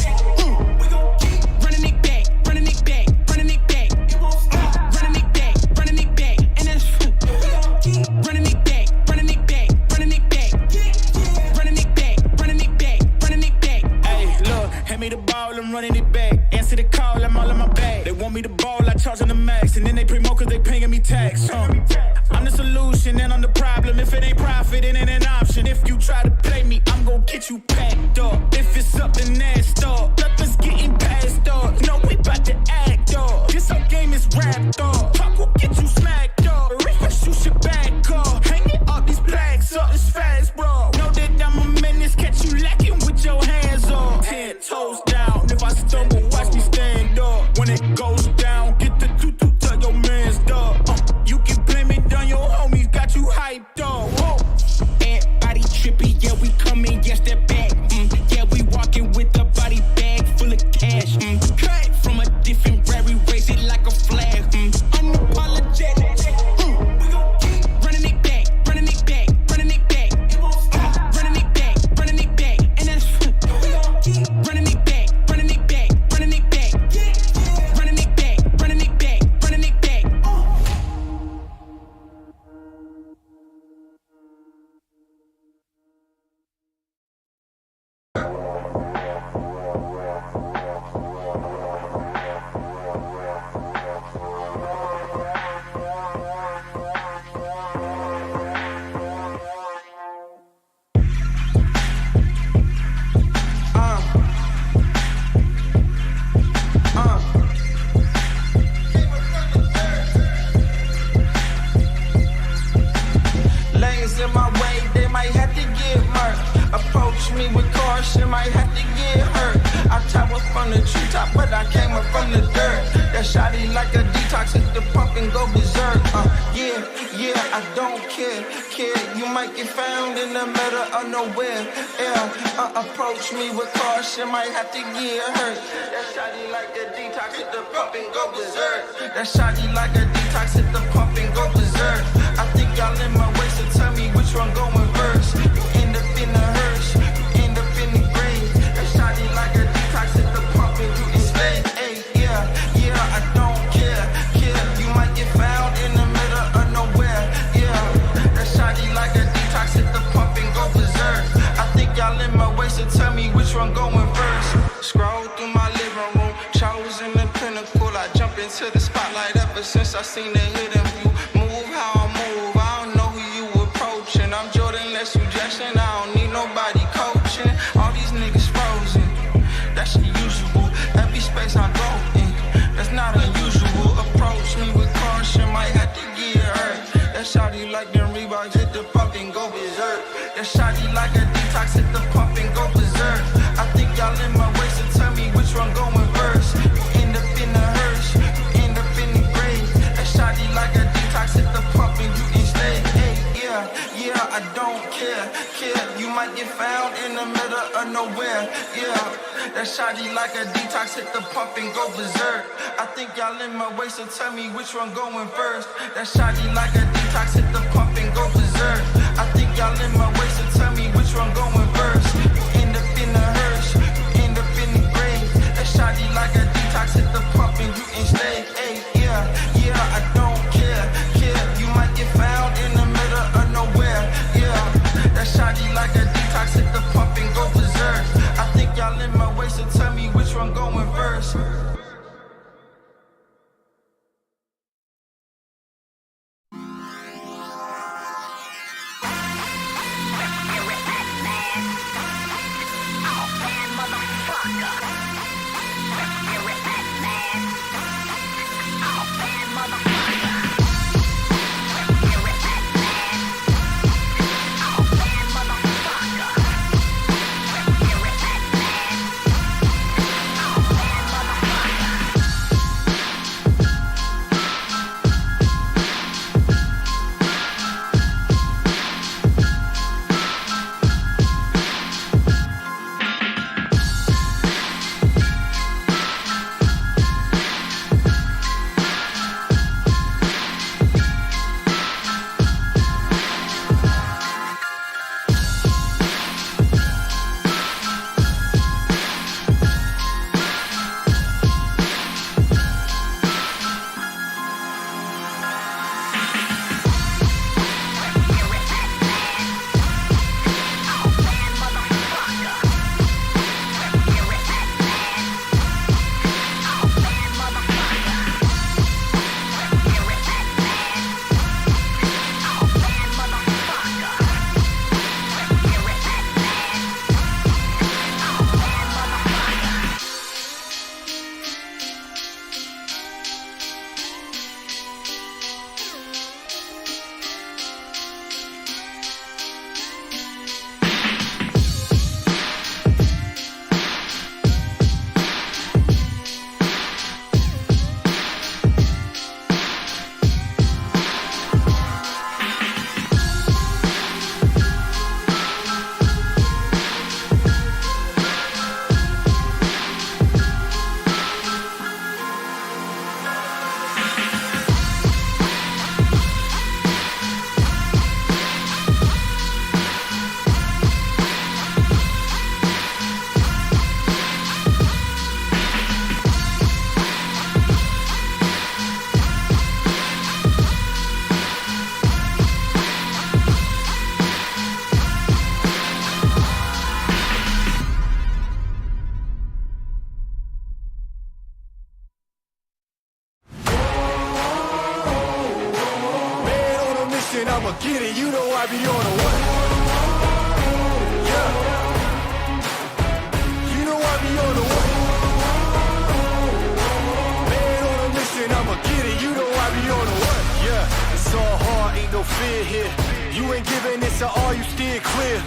We gon' keep running it back, running it back, running it back. Running it back, running it back. And that's we gon' keep running it back, running it back, running it back. Running it back, running it back, running it back. Hey, look, hand me the ball, I'm running it back. Answer the call, I'm all in my bag. They want me to ball, I charge them the max. And then they promote cause they paying me tax. I'm the solution and I'm the problem. If it ain't profit, it ain't an option. If you try to play me, I'm gon' get you packed up. If it's something nasty up, nothing's getting past up. No, we bout to act up. This whole game is wrapped up. Talk will get you smacked up. Refresh, you should back up. Hanging up these plaques up, it's fast, bro. Know that I'm a menace, catch you lacking with your hands up. 10 toes down, if I stumble, watch me stand up. When it goes down, get the doo-doo, tell your man's dog. You can blame it on your homies, got you hyped up. Whoa. Everybody trippy, yeah, we come in, yes, they're back. Yeah, we walking with a body bag full of cash. Cut from a different rary, raise it like a flag. Unapologetic. We gon' keep running it back, running it back, running it back. Running it back, running it back. And that's we gon' keep running it back, running it back, running it back. Running it back, running it back, running it back. Lanes in my way, they might have to get murked. Approach me with caution, might have to get hurt. I traveled from the treetop, but I came up from the dirt. That shotty like a detox, hit the pump and go berserk. Yeah, I don't care. You might get found in the middle of nowhere. Yeah, approach me with caution, might have to get hurt. That shotty like a detox, hit the pump and go berserk. That shotty like a detox, hit the pump and go berserk. I think y'all in my way, so tell me which one going first. You end up in the hearse, you end up in the grave. That shotty like a detox, hit the pump and you enslaved. Hey, yeah, I don't care. You might get found in the middle of nowhere. Yeah, that shotty like a detox, hit the pump and go berserk. I think y'all in my way, so tell me which one going first. Scroll through my living room, chosen the pinnacle. I jump into the spotlight ever since I seen the hidden view. Move how I move, I don't know who you approaching. I'm Jordan, less suggestion, I don't need nobody coaching. All these niggas frozen, that's unusual. Every space I go in, that's not unusual. Approach me with caution, might have to get hurt. That shawty like them Reeboks, hit the pump and go berserk. That shawty like a detox, hit the pump and go berserk. I think y'all in my way, so tell me which one going first. You end up in the hearse, you end up in the grave. That shawty like a detox, hit the pump and you enslaved. Hey, yeah, I don't care. You might get found in the middle of nowhere. Yeah, that shawty like a detox, hit the pump and go berserk. I think y'all in my way, so tell me which one going first. That shawty like a detox, hit the pump and go berserk. I think y'all in my way, so tell me which one going shawty like a detox, hit the pump and go berserk. I think y'all in my way, so tell me which one going first. I'ma get it, you know I be on a what? Yeah. You know I be on a what? Man on a mission, I'ma get it, you know I be on a what? Yeah, it's all hard, ain't no fear here. You ain't giving this at all, you steer clear.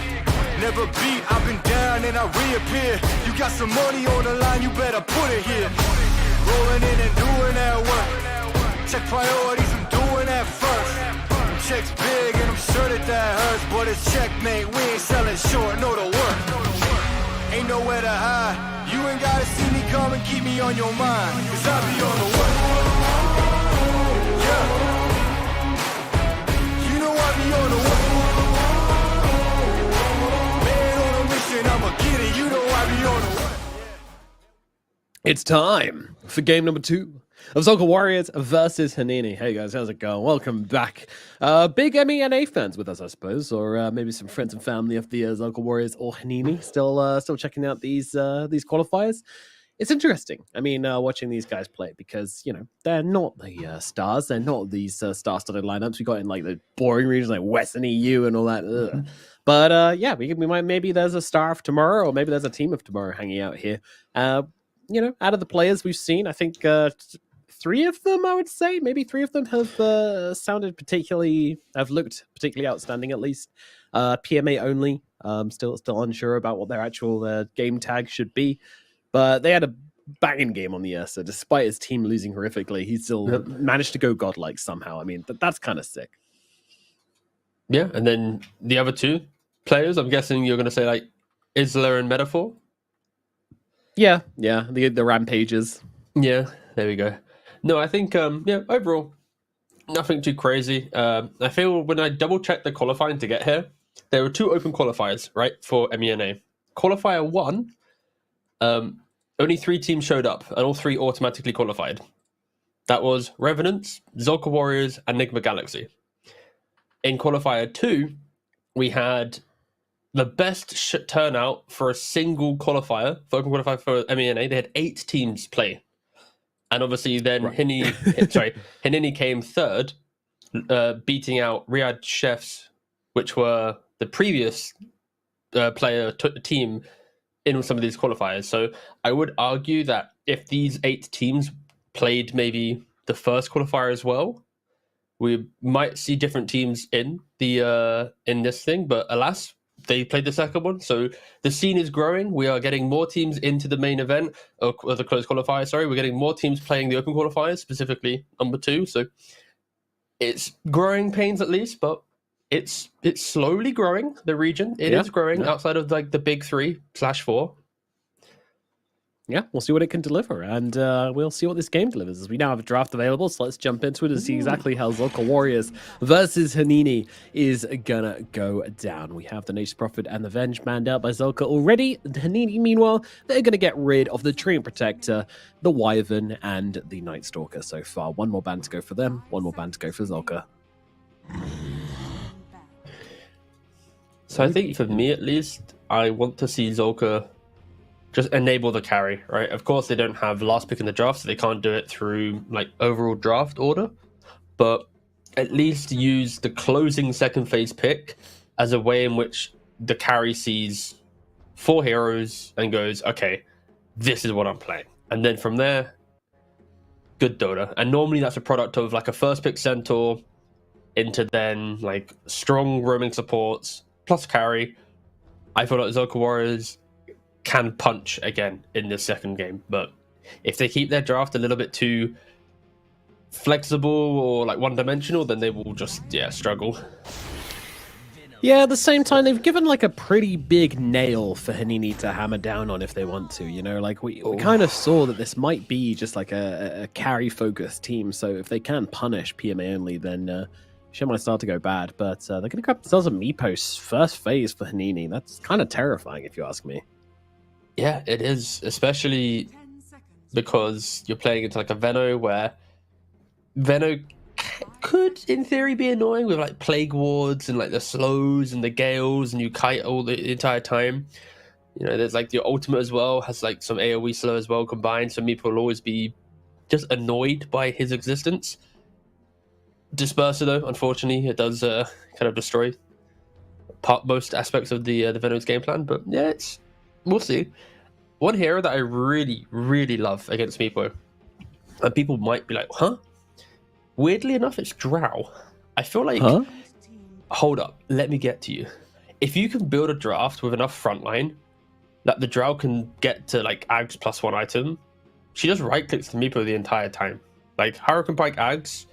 Never beat, I've been down and I reappear. You got some money on the line, you better put it here. Rolling in and doing that work. Check priorities, I'm doing that first. Check's big and I'm sure that hurts, but it's checkmate, we ain't selling short, know the work. Ain't nowhere to hide, you ain't gotta see me come and keep me on your mind, cause I be on the work. Yeah, you know I be on the work. Man on a mission, I'ma get it, you know I be on the work. It's time for game number 2 of Soccer Warriors versus Hanini. Hey guys, how's it going? Welcome back. Big MENA fans with us, I suppose, or maybe some friends and family of the Soccer Warriors or Hanini still checking out these qualifiers. It's interesting. I mean, watching these guys play because they're not the stars. They're not these star-studded lineups we got in like the boring regions like Western EU and all that. Ugh. But yeah, we might maybe there's a star of tomorrow, or maybe there's a team of tomorrow hanging out here. Out of the players we've seen, I think 3 of them, I would say, maybe 3 of them have looked particularly outstanding, at least. PMA only, still unsure about what their actual game tag should be, but they had a banging game on the ESL. Despite his team losing horrifically, he still managed to go godlike somehow. I mean, that's kind of sick. Yeah, and then the other 2 players, I'm guessing you're going to say like Isla and Metaphor? Yeah, the Rampages. Yeah, there we go. No, I think, overall, nothing too crazy. I feel when I double-checked the qualifying to get here, there were 2 open qualifiers, right, for MENA. Qualifier 1, only 3 teams showed up, and all 3 automatically qualified. That was Revenants, Zolka Warriors, and Nigma Galaxy. In Qualifier 2, we had the best turnout for a single qualifier, Falcon qualifier for MENA. They had 8 teams play. And obviously then Hinini came third, beating out Riyadh Chefs, which were the previous team in some of these qualifiers. So I would argue that if these 8 teams played maybe the first qualifier as well, we might see different teams in this thing. But alas, they played the second one. So the scene is growing. We are getting more teams into the main event, or the closed qualifier, sorry. We're getting more teams playing the open qualifiers, specifically number 2. So it's growing pains at least, but it's slowly growing, the region. It is growing outside of like the big 3/4. Yeah, we'll see what it can deliver, and we'll see what this game delivers, as we now have a draft available, so let's jump into it and see exactly how Zulka Warriors versus Hanini is gonna go down. We have the Nature's Prophet and the Venge manned out by Zulka already. Hanini, meanwhile, they're gonna get rid of the Treant Protector, the Wyvern, and the Night Stalker so far. One more ban to go for them, one more ban to go for Zulka. So I think for me, at least, I want to see Zulka just enable the carry, right? Of course, they don't have last pick in the draft, so they can't do it through like overall draft order, but at least use the closing second phase pick as a way in which the carry sees 4 heroes and goes, okay, this is what I'm playing. And then from there, good Dota. And normally that's a product of like a first pick Centaur into then like strong roaming supports plus carry. I feel like Zulka Warriors can punch again in this second game, but if they keep their draft a little bit too flexible or like one-dimensional, then they will just struggle. Yeah, at the same time, they've given like a pretty big nail for Hanini to hammer down on if they want to, you know, like we kind of saw that this might be just like a carry focused team, so if they can punish PMA only, then shit might start to go bad. But they're going to grab themselves a Meepos first phase for Hanini. That's kind of terrifying if you ask me. Yeah, it is, especially because you're playing into like a Veno where Veno could, in theory, be annoying with like Plague Wards and like the slows and the Gales, and you kite all the entire time. You know, there's like the ultimate as well, has like some AoE slow as well combined, so Meepo will always be just annoyed by his existence. Disperser, though, unfortunately, it does kind of destroy most aspects of the Veno's game plan, but yeah, we'll see. One hero that I really, really love against Meepo, and people might be like, huh? Weirdly enough, it's Drow. I feel like... Huh? Hold up, let me get to you. If you can build a draft with enough frontline that the Drow can get to like Ags plus 1 item, she just right-clicks to Meepo the entire time. Like Hurricane Pike Ags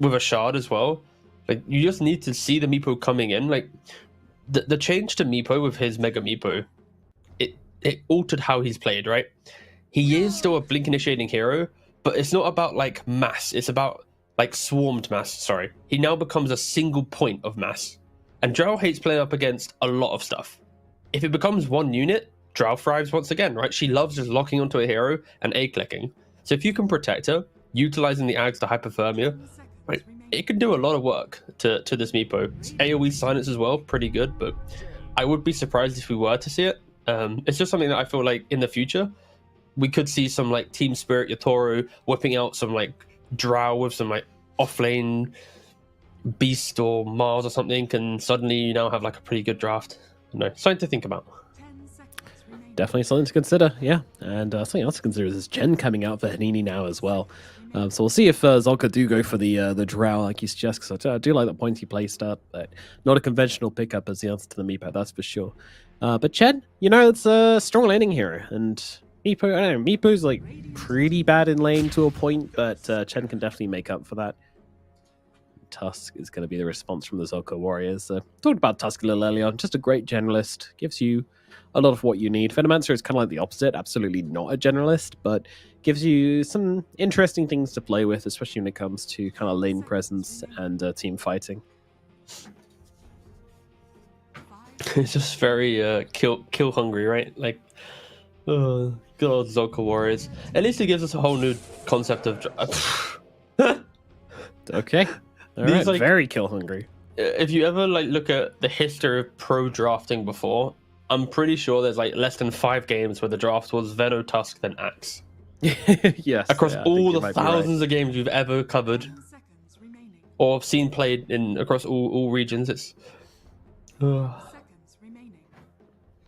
with a shard as well. Like, you just need to see the Meepo coming in. Like, the change to Meepo with his Mega Meepo, it altered how he's played, right? He is still a blink initiating hero, but it's not about like mass. It's about like swarmed mass, sorry. He now becomes a single point of mass. And Drow hates playing up against a lot of stuff. If it becomes one unit, Drow thrives once again, right? She loves just locking onto a hero and A-clicking. So if you can protect her, utilizing the Ags to hypothermia, right, it can do a lot of work to this Meepo. AoE silence as well, pretty good, but I would be surprised if we were to see it. It's just something that I feel like in the future, we could see some like Team Spirit Yatoru whipping out some like Drow with some like offlane Beast or Mars or something, and suddenly you now have like a pretty good draft. No, something to think about. Definitely something to consider, yeah. And something else to consider is this Gen coming out for Hanini now as well. So we'll see if Zulka do go for the Drow like you suggest, because I do like the pointy play start, but not a conventional pickup as the answer to the Meepo, that's for sure. But Chen, you know, it's a strong laning hero, and Meepo, I don't know, Meepo's like pretty bad in lane to a point, but Chen can definitely make up for that. Tusk is going to be the response from the Zulka Warriors. Talked about Tusk a little earlier, just a great generalist, gives you a lot of what you need. Venomancer is kind of like the opposite, absolutely not a generalist, but gives you some interesting things to play with, especially when it comes to kind of lane presence and team fighting. It's just very kill hungry, right? Like, good old Zulka Warriors. At least it gives us a whole new concept of... Okay. All right, like, very kill hungry. if you ever like look at the history of pro drafting before, I'm pretty sure there's like less than 5 games where the draft was Veno, Tusk, then Axe. Yes. Across yeah, I all think you the might be right. thousands of games you've ever covered or seen played across all regions, it's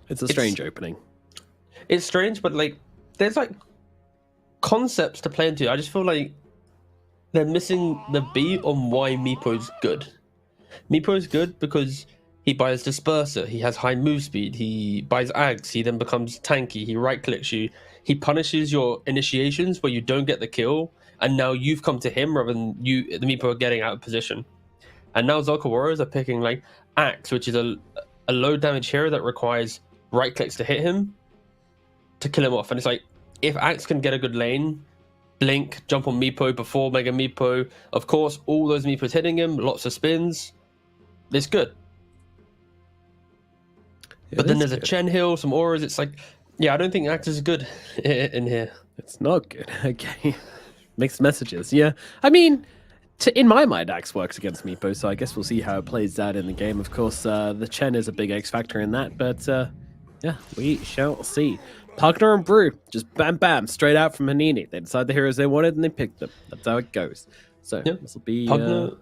It's a strange opening. It's strange, but like there's like concepts to play into. I just feel like they're missing the beat on why Meepo's good. Meepo's good because he buys Disperser, he has high move speed, he buys Ags, he then becomes tanky, he right clicks you, he punishes your initiations where you don't get the kill, and now you've come to him rather than the Meepo are getting out of position. And now Zulka Warriors are picking like Axe, which is a low damage hero that requires right clicks to hit him to kill him off. And it's like, if Axe can get a good lane, blink, jump on Meepo before Mega Meepo, of course, all those Meepos hitting him, lots of spins, it's good. But then there's a Chen Hill, some auras, it's like, yeah, I don't think Axe is good in here. It's not good. Okay. Mixed messages. Yeah. I mean, in my mind, Axe works against Meepo, so I guess we'll see how it plays out in the game. Of course, the Chen is a big X factor in that, but yeah, we shall see. Pugner and Brew, just bam bam, straight out from Hanini. They decide the heroes they wanted and they picked them. That's how it goes. So this will be... Pugner...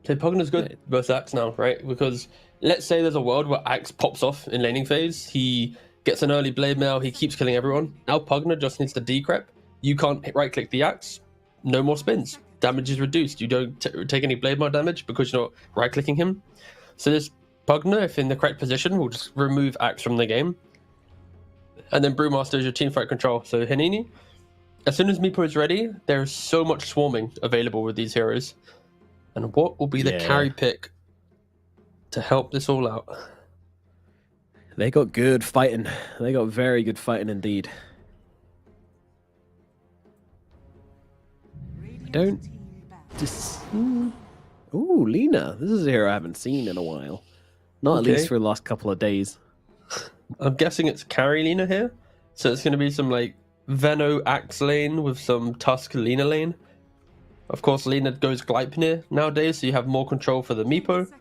So Pugner's good versus Axe now, right? Because let's say there's a world where Axe pops off in laning phase, he gets an early blade mail, he keeps killing everyone. Now Pugner just needs to decrep. You can't right-click the Axe, no more spins. Damage is reduced. You don't take any blade mail damage because you're not right-clicking him. So this Pugner, if in the correct position, will just remove Axe from the game. And then Brewmaster is your teamfight control. So Hanini, as soon as Meepo is ready, there's so much swarming available with these heroes. And what will be the carry pick to help this all out? They got good fighting. They got very good fighting indeed. I don't just... Ooh, Lina. This is a hero I haven't seen in a while. Not at least for the last couple of days. I'm guessing it's carry Lina here. So it's going to be some like Veno Axe lane with some Tusk Lina lane. Of course, Lina goes Gleipnir nowadays, so you have more control for the Meepo.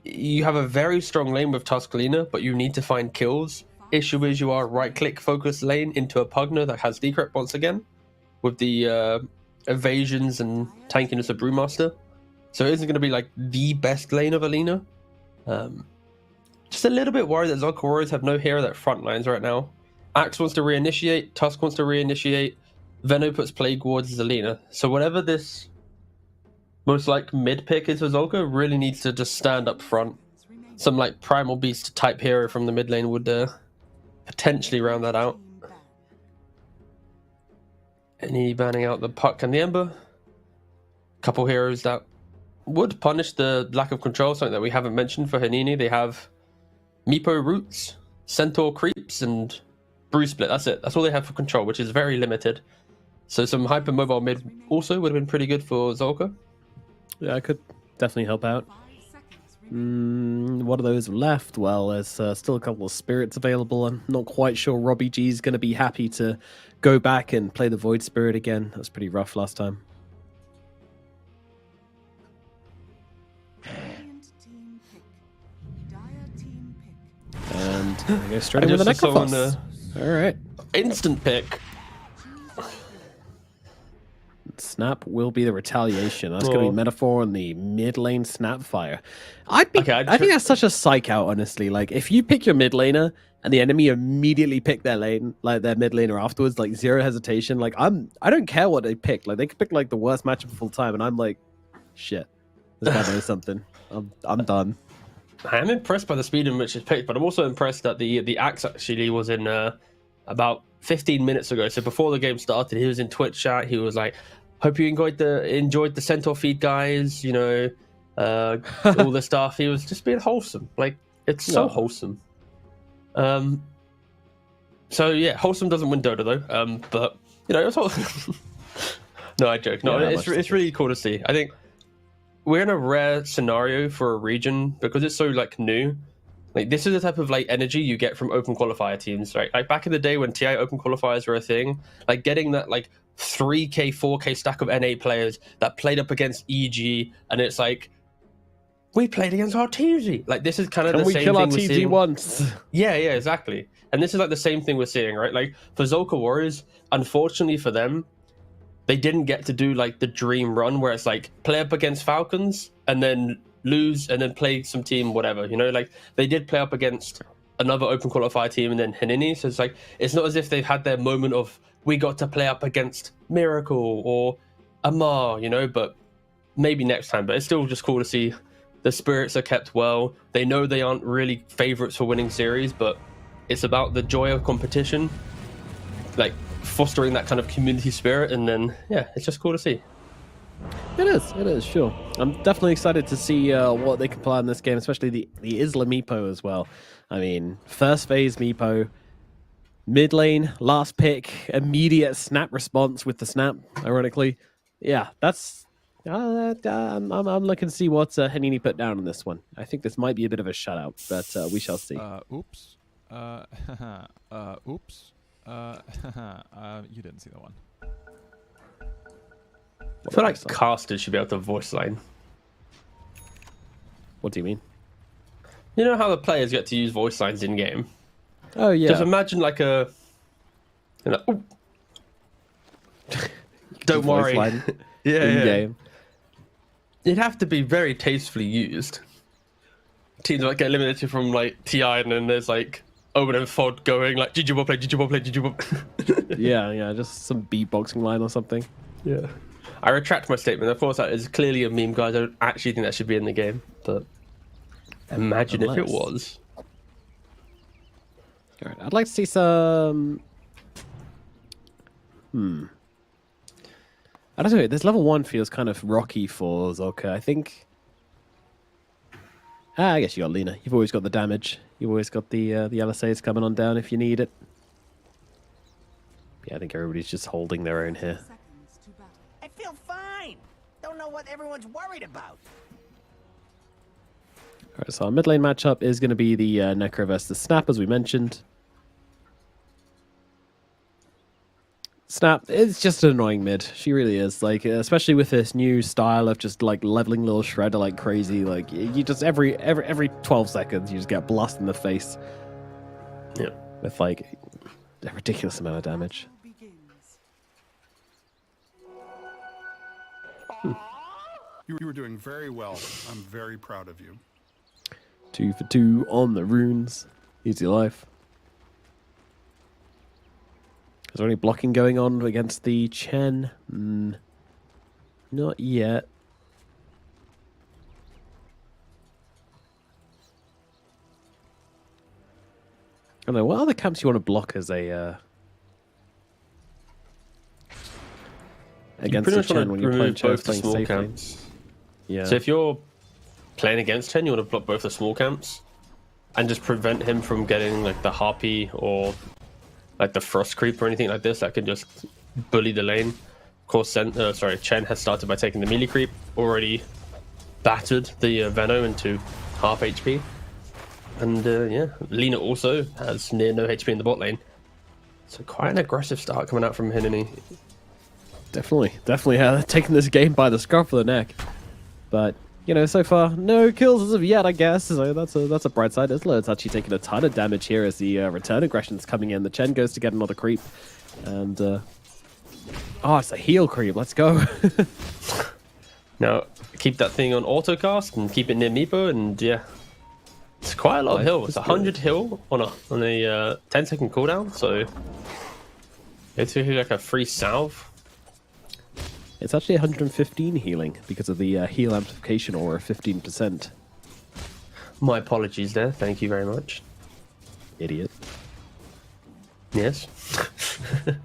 You have a very strong lane with Tusk Lina, but you need to find kills. Issue is you are right-click focus lane into a Pugner that has decrep once again, with the evasions and tankiness of Brewmaster. So it isn't going to be like the best lane of Alina. Just a little bit worried that Zulka Warriors have no hero that front lines right now. Axe wants to reinitiate, Tusk wants to reinitiate, Veno puts Plague Wards as Alina. So whatever this most like mid pick is for Zulka, really needs to just stand up front. Some like Primal Beast type hero from the mid lane would potentially round that out. Any banning out the Puck and the Ember. Couple heroes that would punish the lack of control, something that we haven't mentioned for Hanini. They have Meepo Roots, Centaur Creeps, and Brew Split. That's it. That's all they have for control, which is very limited. So some hypermobile mid also would have been pretty good for Zulka. Yeah, I could definitely help out. What are those left? Well, there's still a couple of spirits available. I'm not quite sure Robbie G is going to be happy to go back and play the Void Spirit again. That was pretty rough last time. And I go straight in with the Necrophos. All right. Instant pick. Snap will be the retaliation. That's going to be Metaphor on the mid lane Snapfire. I think that's such a psych out, honestly. Like, if you pick your mid laner and the enemy immediately pick their lane, like their mid laner afterwards, like zero hesitation. Like, I don't care what they pick. Like, they could pick like the worst matchup of all time, and I'm like, shit, this guy knows something. I'm done. I am impressed by the speed in which it's picked, but I'm also impressed that the Axe actually was in about 15 minutes ago. So before the game started, he was in Twitch chat. He was like, "Hope you enjoyed the Centaur feed, guys. You know, all the stuff." He was just being wholesome. Like, it's so wholesome. So yeah, wholesome doesn't win Dota though. But you know, it's wholesome. No, I joke. No, it's really cool to see. I think we're in a rare scenario for a region because it's so like new. Like, this is the type of like energy you get from open qualifier teams, right? Like back in the day when TI open qualifiers were a thing, like getting that like 3K, 4K stack of NA players that played up against EG, and it's like we played against RTG. Like, this is kind of Can the we same kill thing we're RTG seeing. once? Yeah, exactly. And this is like the same thing we're seeing, right? Like, for Zolka Warriors, unfortunately for them, they didn't get to do like the dream run where it's like play up against Falcons and then lose and then play some team, whatever, you know? Like, they did play up against another open qualifier team and then Hanini. So it's like, it's not as if they've had their moment of, we got to play up against Miracle or Amar, you know, but maybe next time. But it's still just cool to see the spirits are kept well. They know they aren't really favorites for winning series, but it's about the joy of competition, like fostering that kind of community spirit. And then, yeah, it's just cool to see. It is, sure. I'm definitely excited to see what they can play in this game, especially the Isla Meepo as well. I mean, first phase Meepo, mid lane, last pick, immediate snap response with the snap, ironically. Yeah, that's... I'm looking to see what Hanini put down on this one. I think this might be a bit of a shutout, but we shall see. Oops. Oops. You didn't see that one. I feel like casters should be able to voice line. What do you mean? You know how the players get to use voice lines in game? Oh, yeah. Just imagine like a... You know, don't worry. In game. It'd have to be very tastefully used. Teams like get eliminated from like TI and then there's like Owen and Fod going like GG ball play, GG ball play, GG ball play. yeah, just some beatboxing line or something. Yeah. I retract my statement. Of course, that is clearly a meme, guys. I don't actually think that should be in the game, but imagine if it was. All right, I'd like to see some... I don't know, this level 1 feels kind of rocky for Zolka. I think... I guess you got Lina. You've always got the damage. You've always got the LSAs coming on down if you need it. Yeah, I think everybody's just holding their own here. I feel fine. Don't know what everyone's worried about. All right, so our mid lane matchup is going to be the Necro versus Snap, as we mentioned. Snap is just an annoying mid. She really is. Like, especially with this new style of just like leveling little shredder like crazy. Like, you just every 12 seconds you just get blasted in the face. Yeah. With like a ridiculous amount of damage. You were doing very well. I'm very proud of you. 2 for 2 on the runes. Easy life. Is there any blocking going on against the Chen? Not yet. I don't know. What other camps you want to block as a... against the Chen when you're playing both the small camps? Yeah. So if you're playing against Chen, you want to block both the small camps and just prevent him from getting like the Harpy or like the Frost Creep or anything like this that can just bully the lane. Of course, Chen has started by taking the melee creep, already battered the Veno into half HP. And yeah, Lina also has near no HP in the bot lane. So quite an aggressive start coming out from Hineni. Definitely taking this game by the scruff of the neck. But, you know, so far, no kills as of yet, I guess. So that's a bright side. Isla is actually taking a ton of damage here as the return aggression's coming in. The Chen goes to get another creep. And, oh, it's a heal creep. Let's go. Now, keep that thing on autocast and keep it near Meepo. And, yeah, it's quite a lot of heal. It's 100 heal on a 10-second cooldown. So it's like a free salve. It's actually 115 healing because of the heal amplification aura, 15%. My apologies there. Thank you very much. Idiot. Yes. A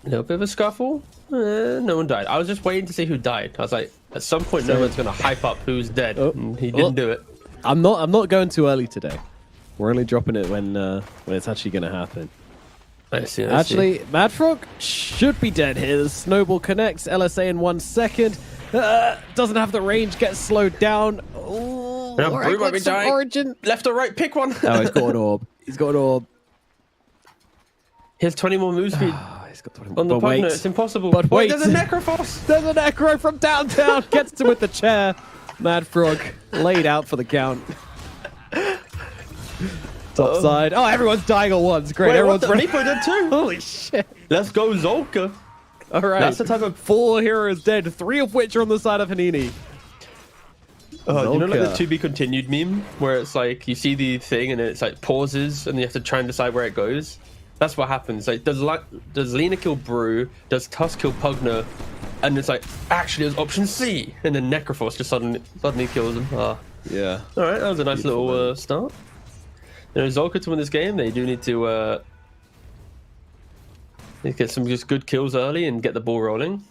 little bit of a scuffle. No one died. I was just waiting to see who died. I was like, at some point, no one's going to hype up who's dead. And he didn't do it. I'm not going too early today. We're only dropping it when it's actually going to happen. I see. Actually, Mad Frog should be dead here. The snowball connects. LSA in 1 second. Doesn't have the range. Gets slowed down. Oh, now, Brew might be dying. Origin. Left or right? Pick one. Oh, he's got an orb. He's got an orb. He has 20 more move speed. He's got 20 On the but wait. Pugna, it's impossible. But wait, there's a Necrophos! There's a Necro from downtown. Gets him with the chair. Mad Frog laid out for the count. Top side. Oh, everyone's dying at once. Great. Wait, Everyone's running. Meepo did too. Holy shit. Let's go, Zolka. All right. That's the type of 4 heroes dead, 3 of which are on the side of Hanini. You know, like the Zolka. to be continued meme, where it's like you see the thing and it's like pauses, and you have to try and decide where it goes. That's what happens. Like, does Lena kill Brew? Does Tusk kill Pugna? And it's like, actually, it's option C, and then Necrophos just suddenly kills him. Yeah. All right, that was a nice little start. You know, Zolka to win this game, they do need to get some just good kills early and get the ball rolling.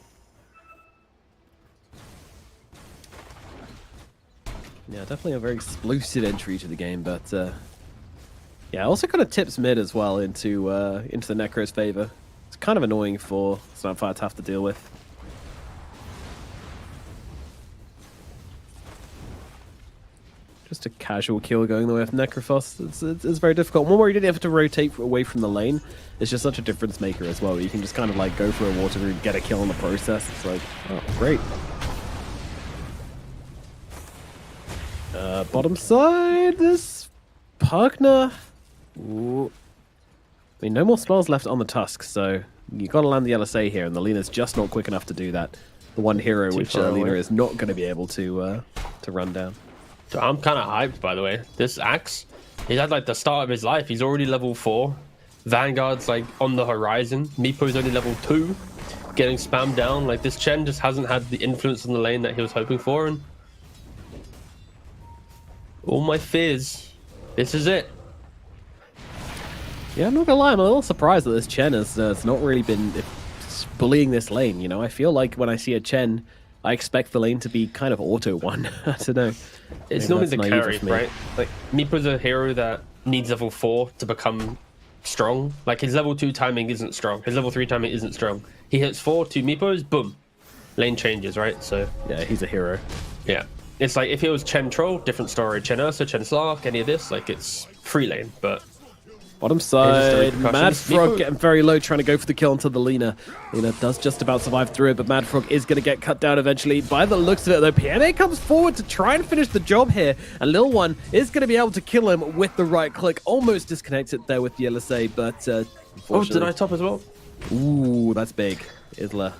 Yeah, definitely a very explosive entry to the game, but yeah, also kind of tips mid as well into the Necro's favor. It's kind of annoying for Snapfire to have to deal with. Just a casual kill going the way of Necrophos. It's very difficult. One where you didn't have to rotate away from the lane. It's just such a difference maker as well. You can just kind of like go for a water rune, get a kill in the process. It's like, oh, great. Bottom side, this Pugna. Ooh. I mean, no more spells left on the Tusk, so you got to land the LSA here, and the Lena's just not quick enough to do that. The one hero which Lena is not going to be able to run down. I'm kind of hyped, by the way. This Axe, he's had like the start of his life. He's already level 4. Vanguard's like on the horizon. Meepo's only level 2, getting spammed down. Like, this Chen just hasn't had the influence on the lane that he was hoping for, and all my fears. This is it. Yeah, I'm not gonna lie, I'm a little surprised that this Chen has not really been bullying this lane. You know, I feel like when I see a Chen, I expect the lane to be kind of auto one. I don't know. It's Maybe normally the that's naive carry, of me. right? Like, Meepo's a hero that needs level 4 to become strong. Like, his level 2 timing isn't strong. His level 3 timing isn't strong. He hits 4, 2 Meepos, boom. Lane changes, right? So yeah, he's a hero. Yeah. It's like, if it was Chen Troll, different story. Chen Ursa, Chen Slark, any of this, like, it's free lane, but Bottom side, Mad repercussions. Frog Meepo- getting very low, trying to go for the kill onto the Lena. Lena does just about survive through it, but Mad Frog is going to get cut down eventually. By the looks of it, though, PNA comes forward to try and finish the job here, and Lil One is going to be able to kill him with the right click. Almost disconnected there with the LSA, but oh, did I top as well? Ooh, that's big. Isla.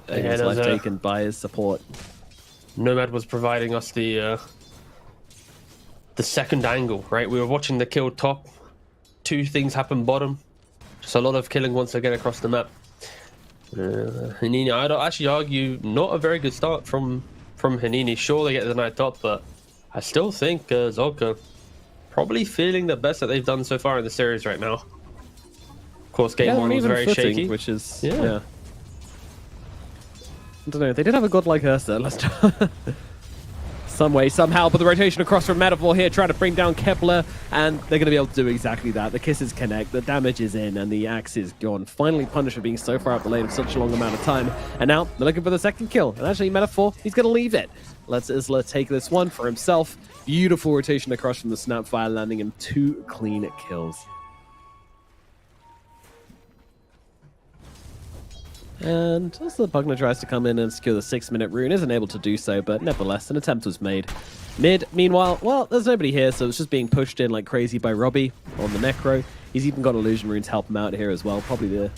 Yeah, His there was life a- taken by his support. Nomad was providing us the second angle, right? We were watching the kill top. 2 things happen bottom. Just a lot of killing once they get across the map. Hanini, I'd actually argue not a very good start from Hanini. Sure, they get the night top, but I still think Zolka probably feeling the best that they've done so far in the series right now. Of course, game 1 was even very footing, shaky. which is Yeah. I don't know. They did have a god like Ursa last time. Some way, somehow, but the rotation across from Metaphor here, trying to bring down Kepler, and they're going to be able to do exactly that. The kisses connect, the damage is in, and the axe is gone. Finally punished for being so far up the lane for such a long amount of time. And now they're looking for the second kill. And actually, Metaphor, he's going to leave it. Lets Isla take this one for himself. Beautiful rotation across from the Snapfire, landing him 2 clean kills. And as the Pugna tries to come in and secure the 6-minute rune, isn't able to do so, but nevertheless, an attempt was made. Mid, meanwhile, well, there's nobody here, so it's just being pushed in like crazy by Robbie on the Necro. He's even got illusion runes to help him out here as well. Probably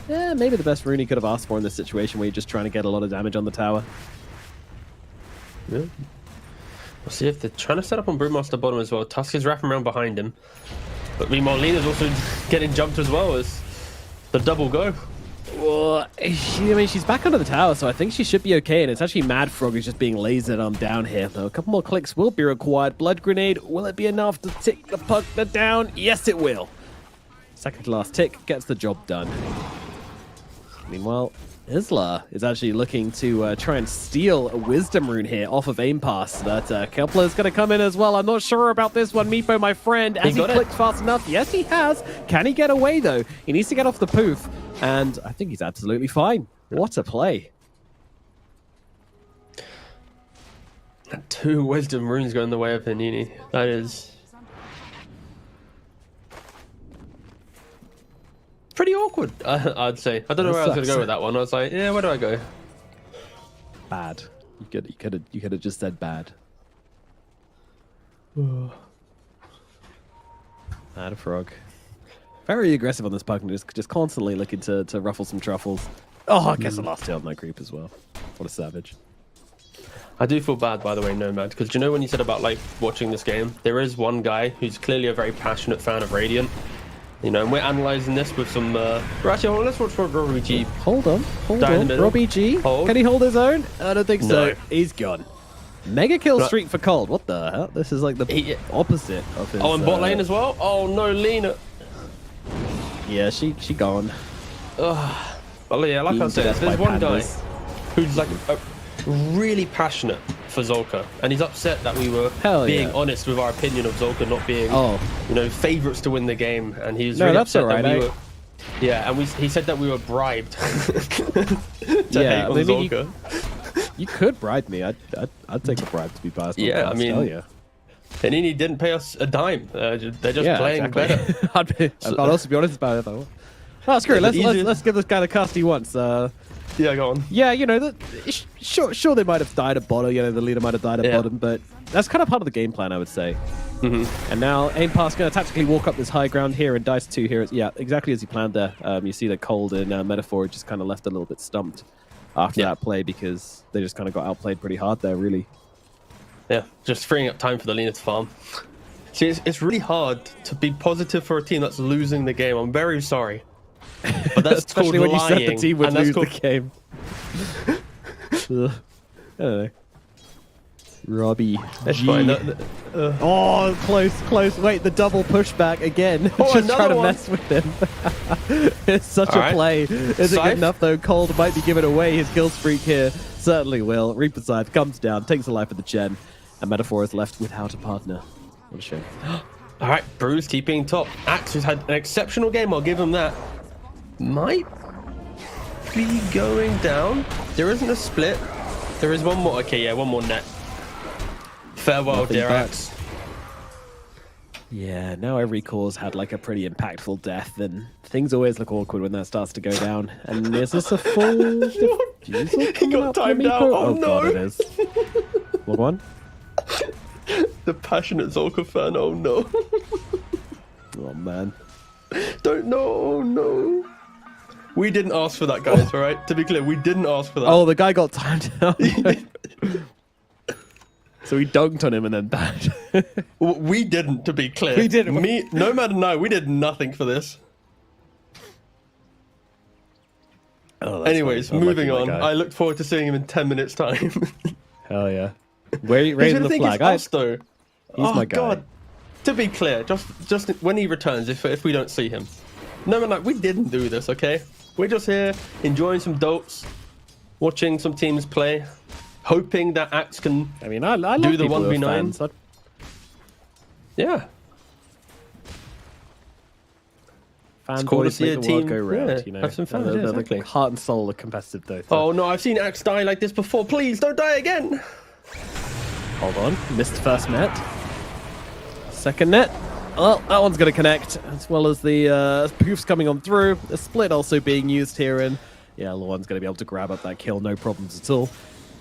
maybe the best rune he could have asked for in this situation where you're just trying to get a lot of damage on the tower. Yeah. We'll see if they're trying to set up on Brewmaster bottom as well. Tusk is wrapping around behind him. But meanwhile, Lena's also getting jumped as well as the double go. Well, I mean, she's back under the tower, so I think she should be okay. And it's actually Mad Frog who's just being lasered on down here. Though a couple more clicks will be required. Blood Grenade, will it be enough to tick the Pugna down? Yes, it will. Second to last tick gets the job done. Meanwhile, Isla is actually looking to try and steal a Wisdom Rune here off of Aim Pass. That Kepler's going to come in as well. I'm not sure about this one, Meepo, my friend. Has he clicked fast enough? Yes, he has. Can he get away, though? He needs to get off the poof. And I think he's absolutely fine. What a play. 2 Wisdom Runes going the way of Hanini. That is... pretty awkward, I'd say. I don't know where I was going to go with that one. I was like, yeah, where do I go? Bad. You could have just said bad. Bad frog. Very aggressive on this puck and just constantly looking to ruffle some truffles. Oh, I guess I lost tail on that creep as well. What a savage. I do feel bad, by the way, Nomad, because you know when you said about like watching this game, there is one guy who's clearly a very passionate fan of Radiant. You know, and we're analysing this with some... Actually, let's watch Robbie G. Hold on. Robbie G? Can he hold his own? I don't think so. He's gone. Mega kill streak for Cold. What the hell? This is like the opposite of his... Oh, and bot lane as well? Oh, no, Lena. Yeah, she gone. Well, yeah, like I said, there's one guy who's like really passionate for Zolka, and he's upset that we were being honest with our opinion of Zolka not being, you know, favourites to win the game, and he's really upset that we were. Yeah, and he said that we were bribed to hate on Zolka. You could bribe me. I'd take a bribe to be passed. Yeah, I mean, Panini didn't pay us a dime. They're just playing better. I'd also be honest about it though. Oh, screw it. Let's give this guy the cast he wants. Yeah, go on. Yeah, you know, sure they might have died at bottom. You know, the leader might have died at bottom, but that's kind of part of the game plan, I would say. And now Aim Pass going to tactically walk up this high ground here, and Dice 2 here. Yeah, exactly as he planned there. You see that Cold and Metaphor just kind of left a little bit stumped after that play because they just kind of got outplayed pretty hard there, really. Yeah, just freeing up time for the Lena to farm. See, it's really hard to be positive for a team that's losing the game. I'm very sorry. But that's especially when you said the team would lose the game. I don't know. Robbie G. Oh, close. Wait, the double pushback again. Just trying to mess with him. It's such a play. Is it good enough though? Cold might be giving away his kill streak here. Certainly will. Reaper Scythe comes down, takes the life of the Chen, and Metaphor is left without a partner. What a shame. All right, Bruce keeping top. Axe has had an exceptional game. I'll give him that. Might be going down. There isn't a split. There is one more. Okay, yeah, one more net. Farewell, dear Axe. Yeah, now every core's had like a pretty impactful death, and things always look awkward when that starts to go down. And is this a full defusal? He got timed out. Oh no! God, it is. What one? The passionate Zolka fan. Oh no! Oh man! Don't know. Oh no! We didn't ask for that, guys. All right. To be clear, we didn't ask for that. Oh, the guy got timed out. So he dunked on him and then died. We didn't, to be clear. We didn't. Me, Nomad and I, we did nothing for this. Anyways, moving on. I look forward to seeing him in 10 minutes' time. Hell yeah. Where are you raising the flag? He's my guy. God. To be clear, just when he returns, if we don't see him. No, we didn't do this, okay? We're just here enjoying some dotes, watching some teams play, hoping that Axe can I do the 1v9. Yeah. It's cool to see a team go round, you know. Have some fun. They're like heart and soul are competitive though. Oh no, I've seen Axe die like this before. Please don't die again. Hold on, missed first net. Second net. Well, that one's going to connect, as well as the poofs coming on through. The split also being used here, and yeah, Lawan's going to be able to grab up that kill, no problems at all.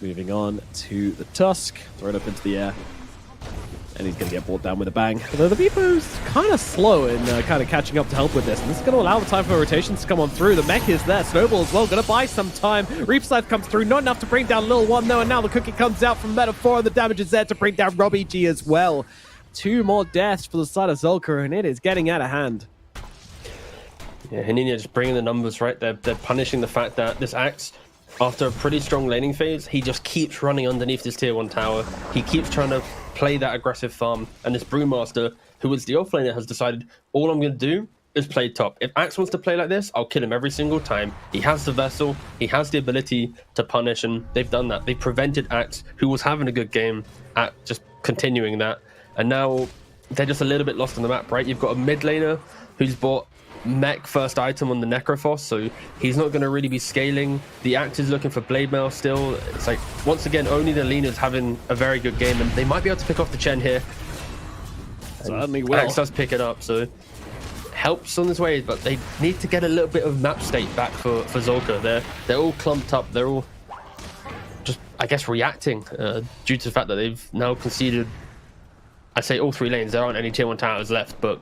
Moving on to the Tusk, throw it up into the air, and he's going to get brought down with a bang. Although the Beepo's kind of slow in kind of catching up to help with this, and this is going to allow the time for rotations to come on through. The mech is there, Snowball as well, going to buy some time. Reaper Scythe comes through, not enough to bring down Lil One though, and now the cookie comes out from Metaphor, and the damage is there to bring down Robbie G as well. 2 more deaths for the side of Zolka, and it is getting out of hand. Yeah, Hanina just bringing the numbers right. They're punishing the fact that this Axe, after a pretty strong laning phase, he just keeps running underneath this tier 1 tower. He keeps trying to play that aggressive farm, and this Brewmaster, who is the offlaner, has decided all I'm going to do is play top. If Axe wants to play like this, I'll kill him every single time. He has the vessel, he has the ability to punish, and they've done that. They prevented Axe, who was having a good game, at just continuing that. And now they're just a little bit lost on the map, right? You've got a mid laner who's bought mech first item on the Necrophos, so he's not going to really be scaling. The Axe is looking for Blade Mail still. It's like, once again, only the Lena's having a very good game, and they might be able to pick off the Chen here. Certainly will. Axe does pick it up, so helps on this way, but they need to get a little bit of map state back for Zolka. They're all clumped up. They're all just, I guess, reacting due to the fact that they've now conceded, I say, all 3 lanes. There aren't any tier 1 towers left, but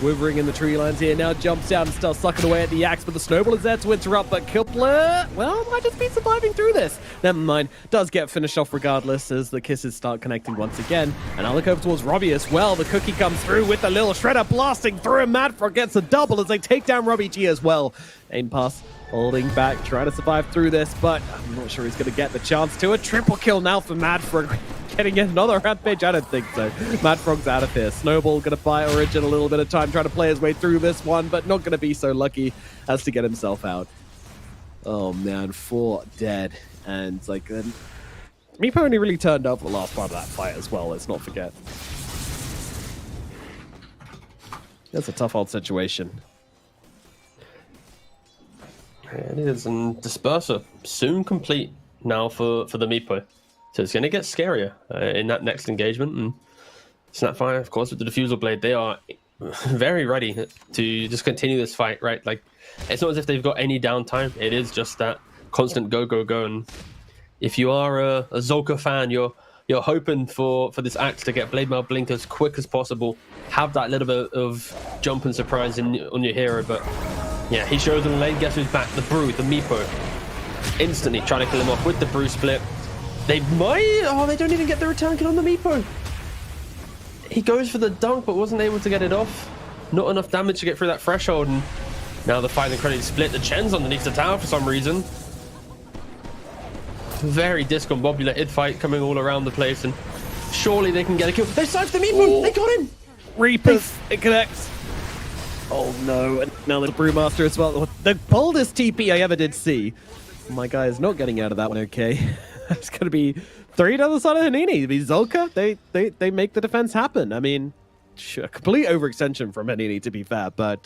Withering in the tree lines here, now jumps out and starts sucking away at the axe, but the snowball is there to interrupt, but Kipler, well, might just be surviving through this. Never mind, does get finished off regardless as the kisses start connecting once again. And I'll look over towards Robbie as well. The cookie comes through with the little shredder blasting through, and Madfrog gets a double as they take down Robbie G as well. Aim pass holding back, trying to survive through this, but I'm not sure he's going to get the chance to. A triple kill now for Madfrog. Getting another rampage? I don't think so. Madfrog's out of here. Snowball going to buy Origin a little bit of time, trying to play his way through this one, but not going to be so lucky as to get himself out. Oh man, 4 dead. And like, Meepo only really turned up the last part of that fight as well, let's not forget. That's a tough old situation. It is, and Disperser soon complete now for the Meepo. So it's going to get scarier in that next engagement. And Snapfire, of course, with the Diffusal Blade, they are very ready to just continue this fight, right? Like, it's not as if they've got any downtime. It is just that constant go, go, go. And if you are a Zolka fan, you're hoping for this axe to get Blade Mail Blink as quick as possible. Have that little bit of jump and surprise on your hero. But yeah, he shows in the lane. Guess who's back? The Brew, the Meepo. Instantly trying to kill him off with the Brew split. They might... Oh, they don't even get the return kill on the Meepo. He goes for the dunk, but wasn't able to get it off. Not enough damage to get through that threshold. And now the fight incredibly split. The Chen's underneath the tower for some reason. Very discombobulated fight coming all around the place. And surely they can get a kill. They sniped the Meepo. Oh. They got him. Reapers. It connects. Oh no. And now the Brewmaster as well. The boldest TP I ever did see. My guy is not getting out of that one okay. It's going to be 3 to the side of Hanini. I mean, Zolka, they make the defense happen. I mean, a complete overextension from Hanini, to be fair. But,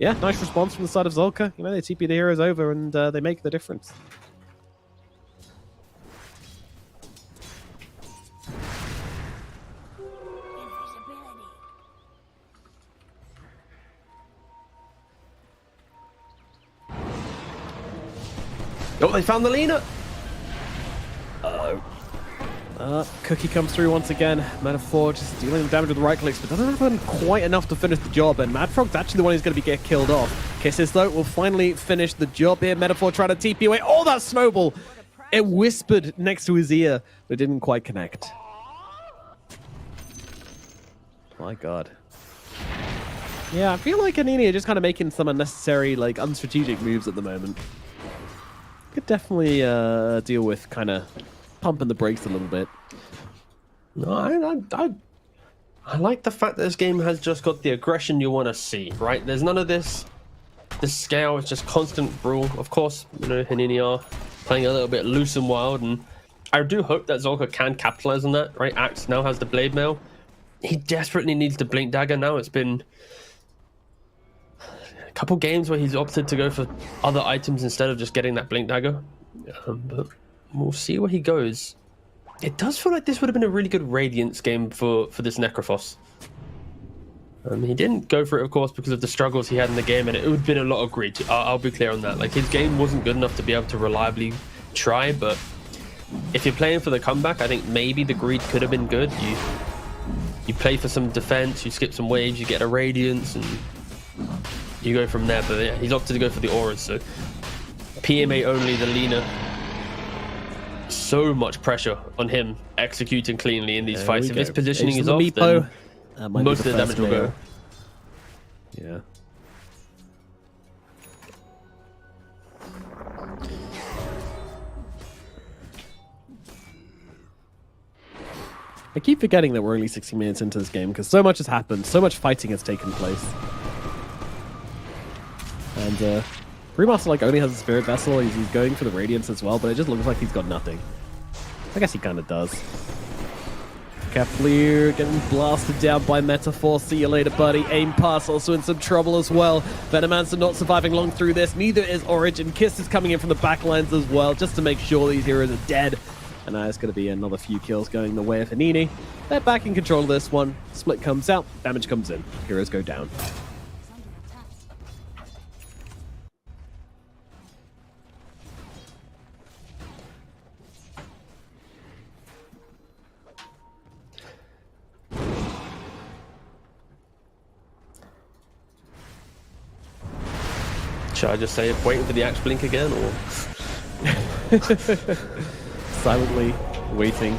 yeah, nice response from the side of Zolka. You know, they TP the heroes over and they make the difference. Oh, they found the Lina. Cookie comes through once again. Metaphor just dealing damage with the right clicks, but doesn't have quite enough to finish the job. And Madfrog's actually the one who's going to get killed off. Kisses, though, will finally finish the job here. Metaphor trying to TP away. Oh, that snowball! It whispered next to his ear, but didn't quite connect. My God. Yeah, I feel like Anini are just kind of making some unnecessary, like, unstrategic moves at the moment. Could definitely deal with kind of pumping the brakes a little bit. No, I like the fact that this game has just got the aggression you want to see, right? There's none of this scale. It's just constant brawl. Of course, you know, Hanini are playing a little bit loose and wild, and I do hope that Zolka can capitalize on that, right? Axe now has the Blade Mail. He desperately needs the Blink Dagger now. It's been a couple games where he's opted to go for other items instead of just getting that Blink Dagger. But we'll see where he goes. It does feel like this would have been a really good Radiance game for this Necrophos. He didn't go for it, of course, because of the struggles he had in the game, and it would have been a lot of greed. I'll be clear on that. Like, his game wasn't good enough to be able to reliably try, but if you're playing for the comeback, I think maybe the greed could have been good. You play for some defense, you skip some waves, you get a Radiance, and you go from there. But yeah, he's opted to go for the auras, so PMA only, the Lina. So much pressure on him executing cleanly in these fights. If his positioning is off, then most of the damage will go. Yeah. I keep forgetting that we're only 60 minutes into this game because so much has happened, so much fighting has taken place. And Brewmaster like only has a Spirit Vessel, he's going for the Radiance as well, but it just looks like he's got nothing. I guess he kind of does. Cavalier getting blasted down by Metaphor. See you later, buddy. Aim pass also in some trouble as well. Venomancer not surviving long through this. Neither is Origin. Kiss is coming in from the back lines as well, just to make sure these heroes are dead. And now it's going to be another few kills going the way of Hanini. They're back in control of this one. Split comes out, damage comes in. Heroes go down. Should I just say it, waiting for the axe blink again, or silently waiting?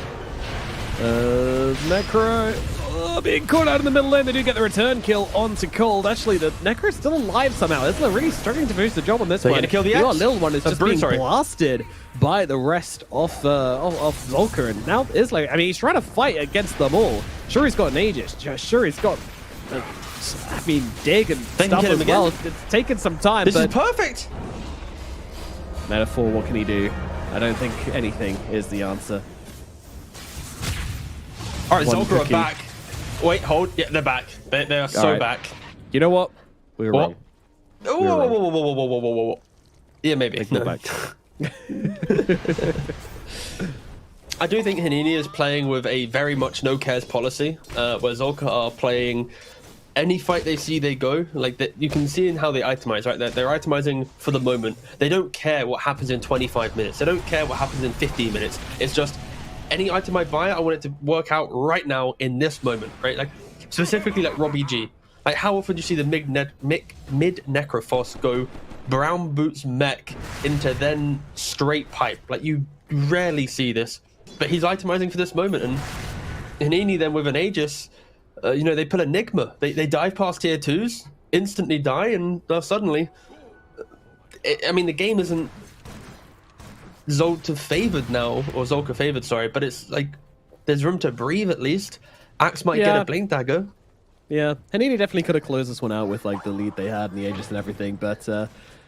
Necro being caught out in the middle lane. They do get the return kill onto Cold. Actually, the Necro's still alive somehow. Isla really struggling to finish the job on this one. Gonna kill the axe? Little one is just being blasted by the rest of Zolka, and now Isla. I mean, he's trying to fight against them all. Sure, he's got an Aegis. Sure, he's got. I mean, dig and stuff as well. It's taken some time. This is perfect. Metaphor, what can he do? I don't think anything is the answer. All right, Zolka are back. Wait, hold. Yeah, they're back. They are so back. You know what? We were wrong. Whoa. Yeah, maybe. No. Back. I do think Hanini is playing with a very much no cares policy, where Zolka are playing any fight they see, they go. Like that, you can see in how they itemize, right? They're itemizing for the moment. They don't care what happens in 25 minutes. They don't care what happens in 15 minutes. It's just any item I buy, I want it to work out right now in this moment, right? Like specifically like Robbie G. Like how often do you see the mid Necrophos go brown boots mech into then straight pipe? Like you rarely see this, but he's itemizing for this moment. And Hanini then with an Aegis, you know, they pull a Nigma. They dive past tier 2s, instantly die, and suddenly, I mean, the game isn't Zolka favored now, or Zolka favored, sorry, but it's like there's room to breathe at least. Axe might get a blink dagger. Yeah, Hanini definitely could have closed this one out with like the lead they had and the Aegis and everything, but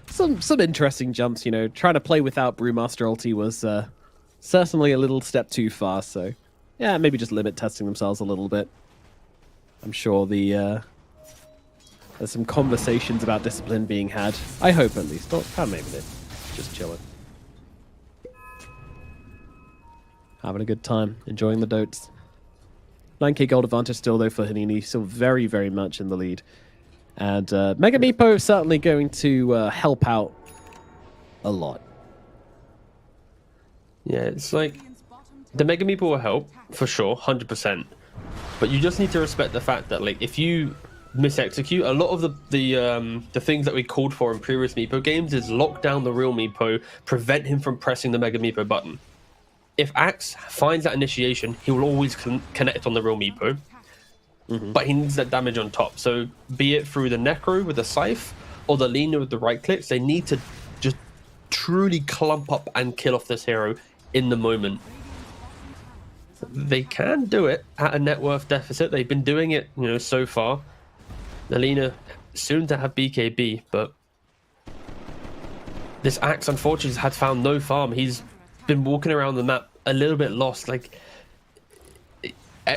some interesting jumps. You know, trying to play without Brewmaster ulti was certainly a little step too far. So yeah, maybe just limit testing themselves a little bit. I'm sure there's some conversations about discipline being had. I hope at least. Or maybe they're just chilling. Having a good time, enjoying the dotes. 9k gold advantage still though for Hanini, still very, very much in the lead. And Mega Meepo certainly going to help out a lot. Yeah, it's like the Mega Meepo will help for sure, 100%. But you just need to respect the fact that like if you misexecute, a lot of the things that we called for in previous Meepo games is lock down the real Meepo, prevent him from pressing the Mega Meepo button. If Axe finds that initiation, he will always connect on the real Meepo, but he needs that damage on top. So be it through the Necro with the Scythe or the Lina with the right clicks, they need to just truly clump up and kill off this hero in the moment. They can do it at a net worth deficit. They've been doing it, you know, so far. The Lina soon to have BKB, but this Axe unfortunately had found no farm. He's been walking around the map a little bit lost. Like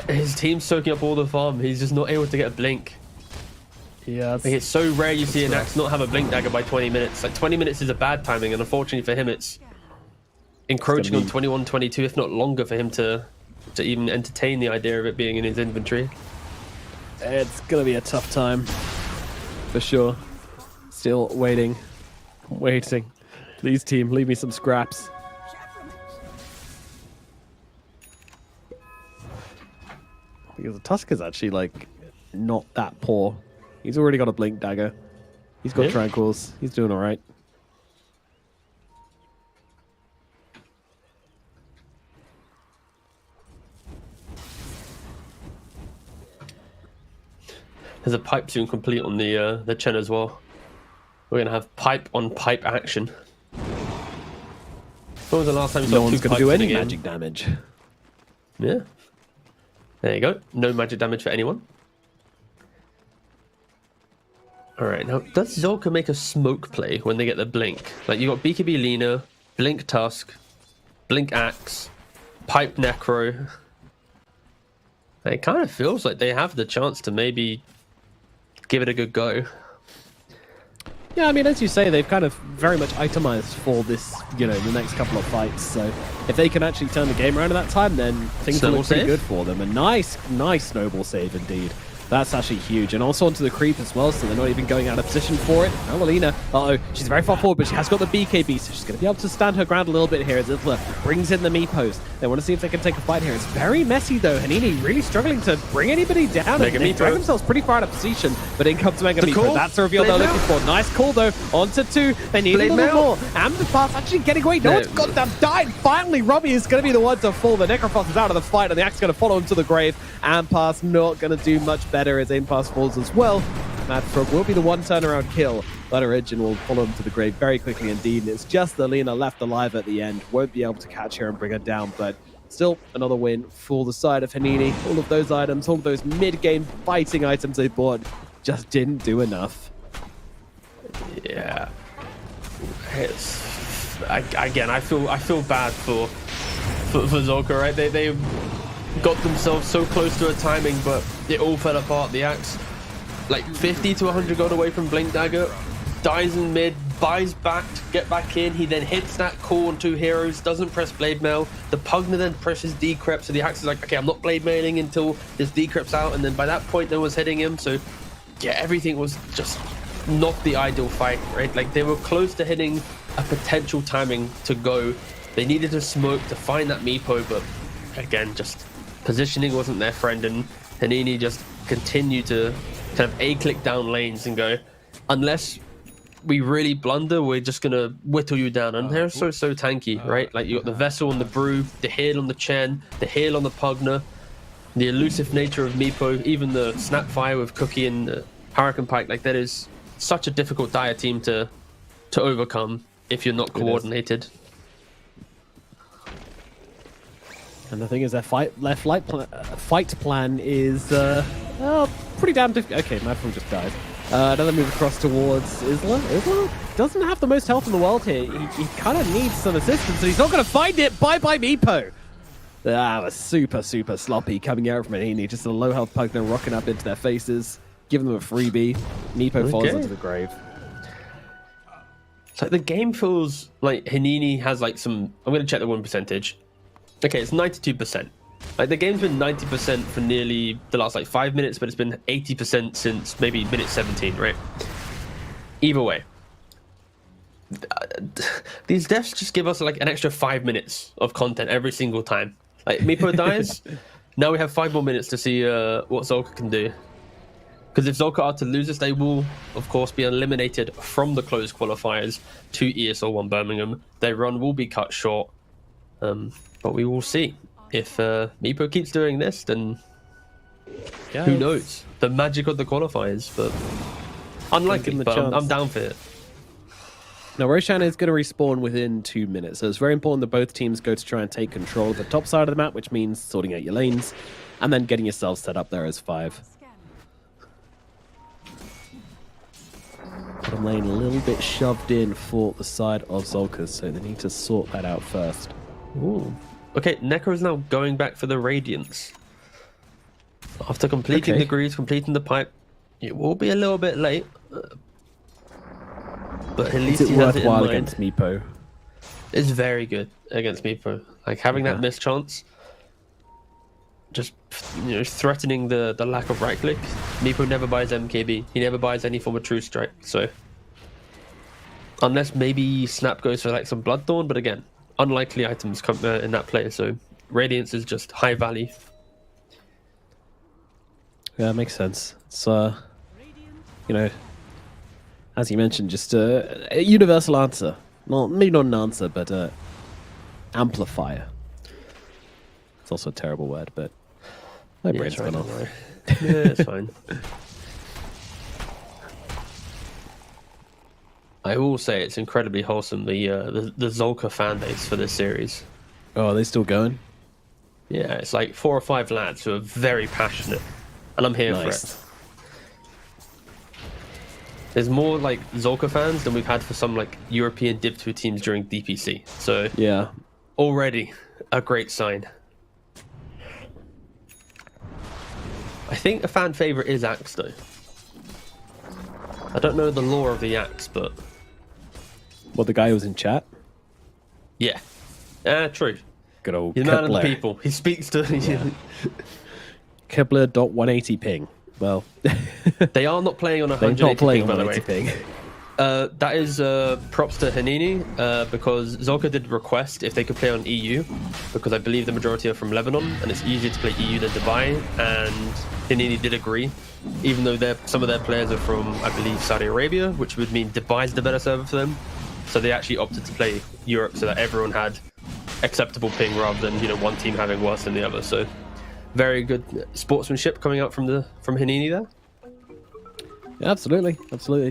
his team's soaking up all the farm. He's just not able to get a blink. Yeah, like, it's so rare you see an Axe not have a blink dagger by 20 minutes. Like 20 minutes is a bad timing, and unfortunately for him, it's encroaching on 21, 22, if not longer, for him to even entertain the idea of it being in his inventory. It's gonna be a tough time for sure. Still waiting. Please, team, leave me some scraps. Because the Tusker's actually like not that poor. He's already got a blink dagger. He's got tranquils. He's doing all right. There's a pipe soon complete on the Chen as well. We're gonna have pipe on pipe action. When was the last time you saw no one's two gonna do pipes in any a game? magic damage? Yeah. There you go. No magic damage for anyone. Alright, now does Zolka make a smoke play when they get the blink? Like you got BKB Lina, Blink Tusk, Blink Axe, Pipe Necro. It kind of feels like they have the chance to maybe give it a good go. Yeah, I mean, as you say, they've kind of very much itemized for this, the next couple of fights. So if they can actually turn the game around at that time, then things will look pretty good for them. A nice snowball save indeed. That's actually huge. And also onto the creep as well, so they're not even going out of position for it. Now Alina, she's very far forward, but she has got the BKB, so she's going to be able to stand her ground a little bit here as Isla brings in the meepo. They want to see if they can take a fight here. It's very messy though. Hanini really struggling to bring anybody down. They drag themselves pretty far out of position, but in comes Mega Meepo. That's the reveal they're looking for. Nice call though. Onto 2. They need a little more. Amber Pass actually getting away. No one's got them died. Finally, Robbie is going to be the one to fall. The Necrophos is out of the fight, and the Axe is going to follow him to the grave. Ampass not going to do much better as Ampass falls as well. Mad Frog will be the one turnaround kill, but Origin will follow him to the grave very quickly indeed. And it's just Alina left alive at the end. Won't be able to catch her and bring her down, but still another win for the side of Hanini. All of those items, all of those mid-game fighting items they bought just didn't do enough. Yeah. I feel bad for Zolka, right? They got themselves so close to a timing, but it all fell apart. The Axe, like 50 to 100 gold away from Blink Dagger, dies in mid, buys back to get back in. He then hits that call on 2 heroes, doesn't press Blade Mail. The Pugner then presses Decrypt, so the Axe is like, okay, I'm not Blade Mailing until this Decrypt's out, and then by that point, no one's hitting him. So yeah, everything was just not the ideal fight, right? Like they were close to hitting a potential timing to go. They needed to smoke to find that Meepo, but again, just positioning wasn't their friend, and Hanini just continued to kind of A-click down lanes and go, unless we really blunder, we're just going to whittle you down. And they're so tanky, right? Like you got the Vessel on the Brew, the heal on the Chen, the heal on the Pugner, the elusive nature of Meepo, even the Snapfire with Cookie and Hurricane Pike. Like that is such a difficult dire team to overcome if you're not coordinated. And the thing is, their fight plan is pretty damn difficult. Okay, Madfrog just died. Another move across towards Isla. Isla doesn't have the most health in the world here. He kind of needs some assistance, and he's not going to find it. Bye-bye, Meepo. That was super sloppy coming out from Hanini. Just a low health Pugner rocking up into their faces, giving them a freebie. Meepo falls into the grave. So the game feels like Hanini has like some... I'm going to check the win percentage. Okay, it's 92%. Like the game's been 90% for nearly the last like 5 minutes, but it's been 80% since maybe minute 17, right? Either way, these deaths just give us like an extra 5 minutes of content every single time. Like Meepo dies, now we have 5 more minutes to see what Zolka can do. Because if Zolka are to lose this, they will, of course, be eliminated from the closed qualifiers to ESL 1 Birmingham. Their run will be cut short. But we will see. If Meepo keeps doing this, then who knows? The magic of the qualifiers, but unlikely, but I'm down for it. Now, Roshan is going to respawn within 2 minutes, so it's very important that both teams go to try and take control of the top side of the map, which means sorting out your lanes, and then getting yourself set up there as 5. Bottom lane a little bit shoved in for the side of Zolka, so they need to sort that out first. Ooh. Okay, Neko is now going back for the Radiance. After completing the greaves, completing the pipe, it will be a little bit late. But at least he has it in mind. Against Meepo? It's very good against Meepo. Like having that mischance, just threatening the lack of right click. Meepo never buys MKB. He never buys any form of True Strike. So unless maybe Snap goes for like some Bloodthorn, but again, unlikely items come in that play, so Radiance is just high value. Yeah, makes sense. It's as you mentioned, just a universal answer. Maybe not an answer, but amplifier. It's also a terrible word, but my brain's gone off. Yeah, it's fine. I will say it's incredibly wholesome, the Zolka fan base for this series. Oh, are they still going? Yeah, it's like 4 or 5 lads who are very passionate, and I'm here for it. There's more like Zolka fans than we've had for some like European Div 2 teams during DPC. So yeah, already a great sign. I think a fan favorite is Axe though. I don't know the lore of the axe, but Well, the guy who was in chat. yeah, true. Good old He's a man of the Kepler. people. He speaks to. Kepler.180 ping. Well, they are not playing on they're 180 not playing ping, by on the 180 way. ping. That is props to Hanini because Zolka did request if they could play on EU because I believe the majority are from Lebanon and it's easier to play EU than Dubai, and Hanini did agree, even though some of their players are from, I believe, Saudi Arabia, which would mean Dubai is the better server for them. So they actually opted to play Europe so that everyone had acceptable ping rather than one team having worse than the other. So very good sportsmanship coming out from Hanini there. Yeah, absolutely.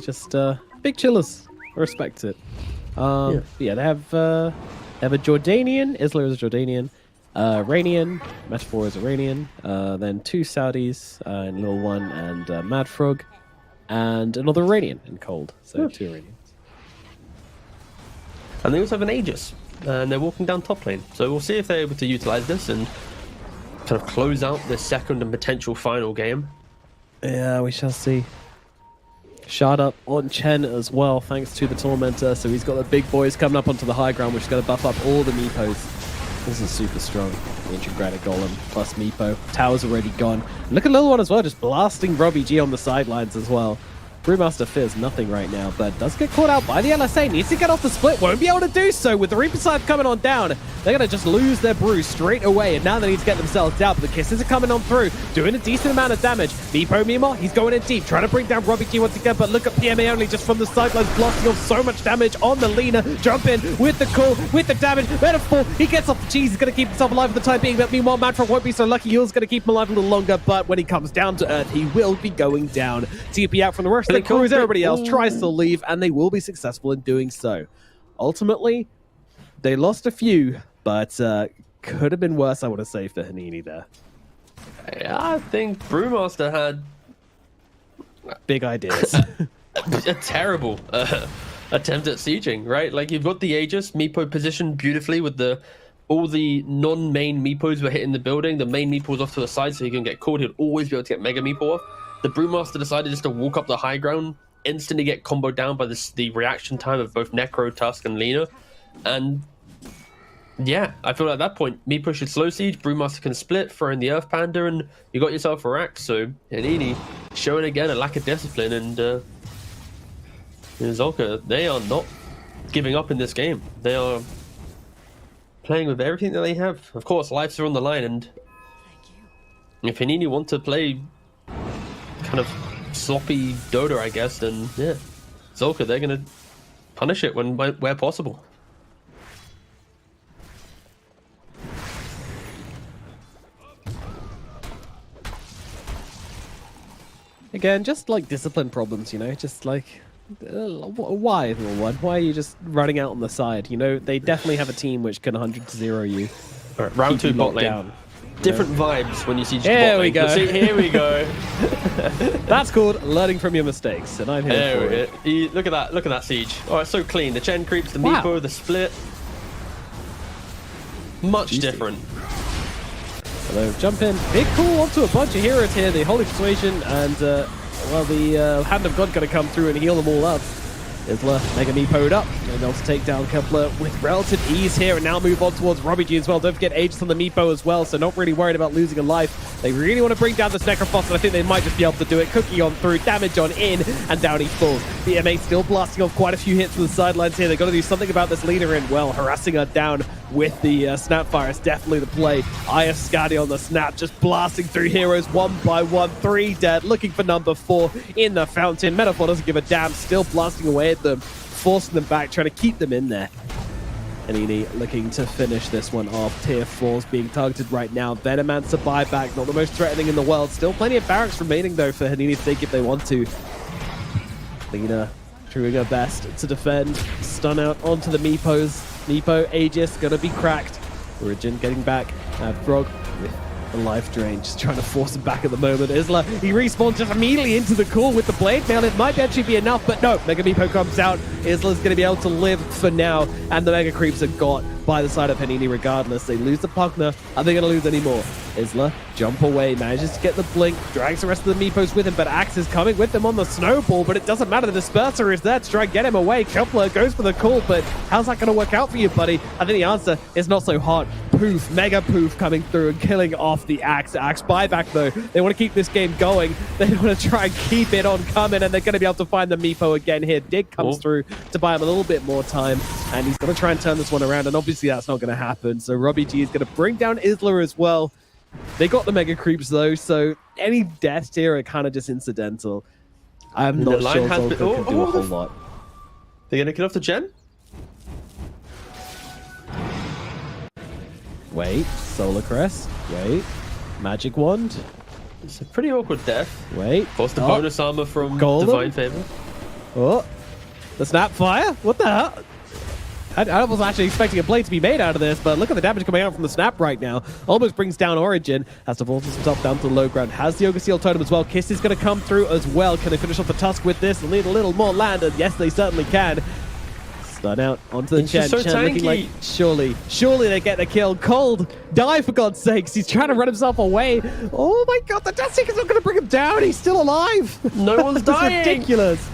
Just big chillers. I respect it. Yeah, they have a Jordanian. Isla is a Jordanian. Iranian. Metaphor is Iranian. Then 2 Saudis in Lil One and Mad Frog. And another Iranian in Cold. So 2 Iranians. And they also have an Aegis. And they're walking down top lane. So we'll see if they're able to utilize this and kind of close out this second and potential final game. Yeah, we shall see. Shard up on Chen as well, thanks to the Tormentor. So he's got the big boys coming up onto the high ground, which is going to buff up all the Meepos. This is super strong. The Integrated Golem plus Meepo. Tower's already gone. Look at Little One as well, just blasting Robbie G on the sidelines as well. Brewmaster fears nothing right now, but does get caught out by the LSA. Needs to get off the split. Won't be able to do so with the Reaper Scythe coming on down. They're going to just lose their brew straight away, and now they need to get themselves down. But the kisses are coming on through, doing a decent amount of damage. Meepo Mima, he's going in deep, trying to bring down Robbie G once again. But look at PMA only just from the sidelines, blasting off so much damage on the Lina. Jump in with the call, with the damage. Metaphor, he gets off the cheese. He's going to keep himself alive for the time being. But meanwhile, Madfrog won't be so lucky. He's going to keep him alive a little longer. But when he comes down to earth, he will be going down. TP out from the rest of the crew as everybody else tries to leave, and they will be successful in doing so. Ultimately, they lost a few, but could have been worse, I want to say, for Hanini there. I think Brewmaster had big ideas. a terrible attempt at sieging, right? Like, you've got the Aegis, Meepo positioned beautifully with all the non-main Meepos were hitting the building. The main Meepo was off to the side so he can get caught. He'll always be able to get Mega Meepo off. The Brewmaster decided just to walk up the high ground, instantly get comboed down by the reaction time of both Necro, Tusk, and Lina. And yeah, I feel like at that point, Meepo should slow siege, Brewmaster can split, throw in the Earth Panda, and you got yourself a rack. So Hanini showing again a lack of discipline, and Zolka, they are not giving up in this game. They are playing with everything that they have. Of course, lives are on the line, and if Hanini want to play kind of sloppy Dota, I guess, then yeah, Zolka, they're gonna punish it where possible. Again, just like discipline problems, just like why, Little One? Why are you just running out on the side? They definitely have a team which can 100-0 you. All right, round 2 bot lane. Down. Different vibes when you see Here we go. See, here we go. That's called learning from your mistakes, and I'm here for it. Look at that! Look at that siege. All right, so clean. The Chen creeps, the Meepo, the split. Much different. Hello, jump in. Big call onto a bunch of heroes here. The Holy Persuasion and the Hand of God going to come through and heal them all up. Isla Mega Meepo'd up, and they'll take down Kepler with relative ease here, and now move on towards Robbie G as well. Don't forget Aegis on the Meepo as well, so not really worried about losing a life. They really want to bring down this Necrophos, and I think they might just be able to do it. Cookie on through, damage on in, and down he falls. The M8 still blasting off quite a few hits from the sidelines here. They've got to do something about this leader in. Well, harassing her down with the Snapfire is definitely the play. Aya Scadi on the snap, just blasting through heroes one by one. 3 dead, looking for number 4 in the fountain. Metaphor doesn't give a damn, still blasting away at them, forcing them back, trying to keep them in there. Hanini looking to finish this one off. Tier 4's being targeted right now. Venomancer buyback, not the most threatening in the world. Still plenty of barracks remaining though for Hanini to take if they want to. Lina doing her best to defend. Stun out onto the Meepos. Meepo, Aegis, gonna be cracked. Origin getting back. Frog with The life drain, just trying to force him back at the moment. Isla, he respawns just immediately into the core with the blade mail. It might actually be enough, but no. Mega Meepo comes out. Isla's going to be able to live for now, and the Mega Creeps are got by the side of Hanini regardless. They lose the Pugner. Are they going to lose any more? Isla, jump away, manages to get the blink, drags the rest of the Meepos with him, but Axe is coming with them on the snowball, but it doesn't matter. The Disperser is there to try and get him away. Coupler goes for the call, but how's that going to work out for you, buddy? I think the answer is not so hot. Poof, Mega Poof coming through and killing off the Axe. Axe buyback though. They want to keep this game going. They want to try and keep it on coming, and they're going to be able to find the Meepo again here. Dig comes through to buy him a little bit more time, and he's going to try and turn this one around, and obviously that's not going to happen. So Robbie G is going to bring down Isla as well. They got the Mega Creeps though, so any deaths here are kind of just incidental. I'm not sure Zolka can do a whole lot. They're going to kill off the Gen? Wait, Solar Crest. Wait, Magic Wand. It's a pretty awkward death. Wait. Forced the bonus armor from Golem? Divine Favor. Oh, the Snapfire? What the hell? I was actually expecting a play to be made out of this, but look at the damage coming out from the Snap right now. Almost brings down Origin. Has to force himself down to the low ground. Has the Yoga Seal Totem as well. Kiss is going to come through as well. Can they finish off the Tusk with this? They'll need a little more land, and yes, they certainly can. Stun out onto the Chen. So Chen looking like, surely they get the kill. Cold, die for God's sakes. He's trying to run himself away. Oh my God, the Death Seeker's not going to bring him down. He's still alive. No one's dying. Ridiculous.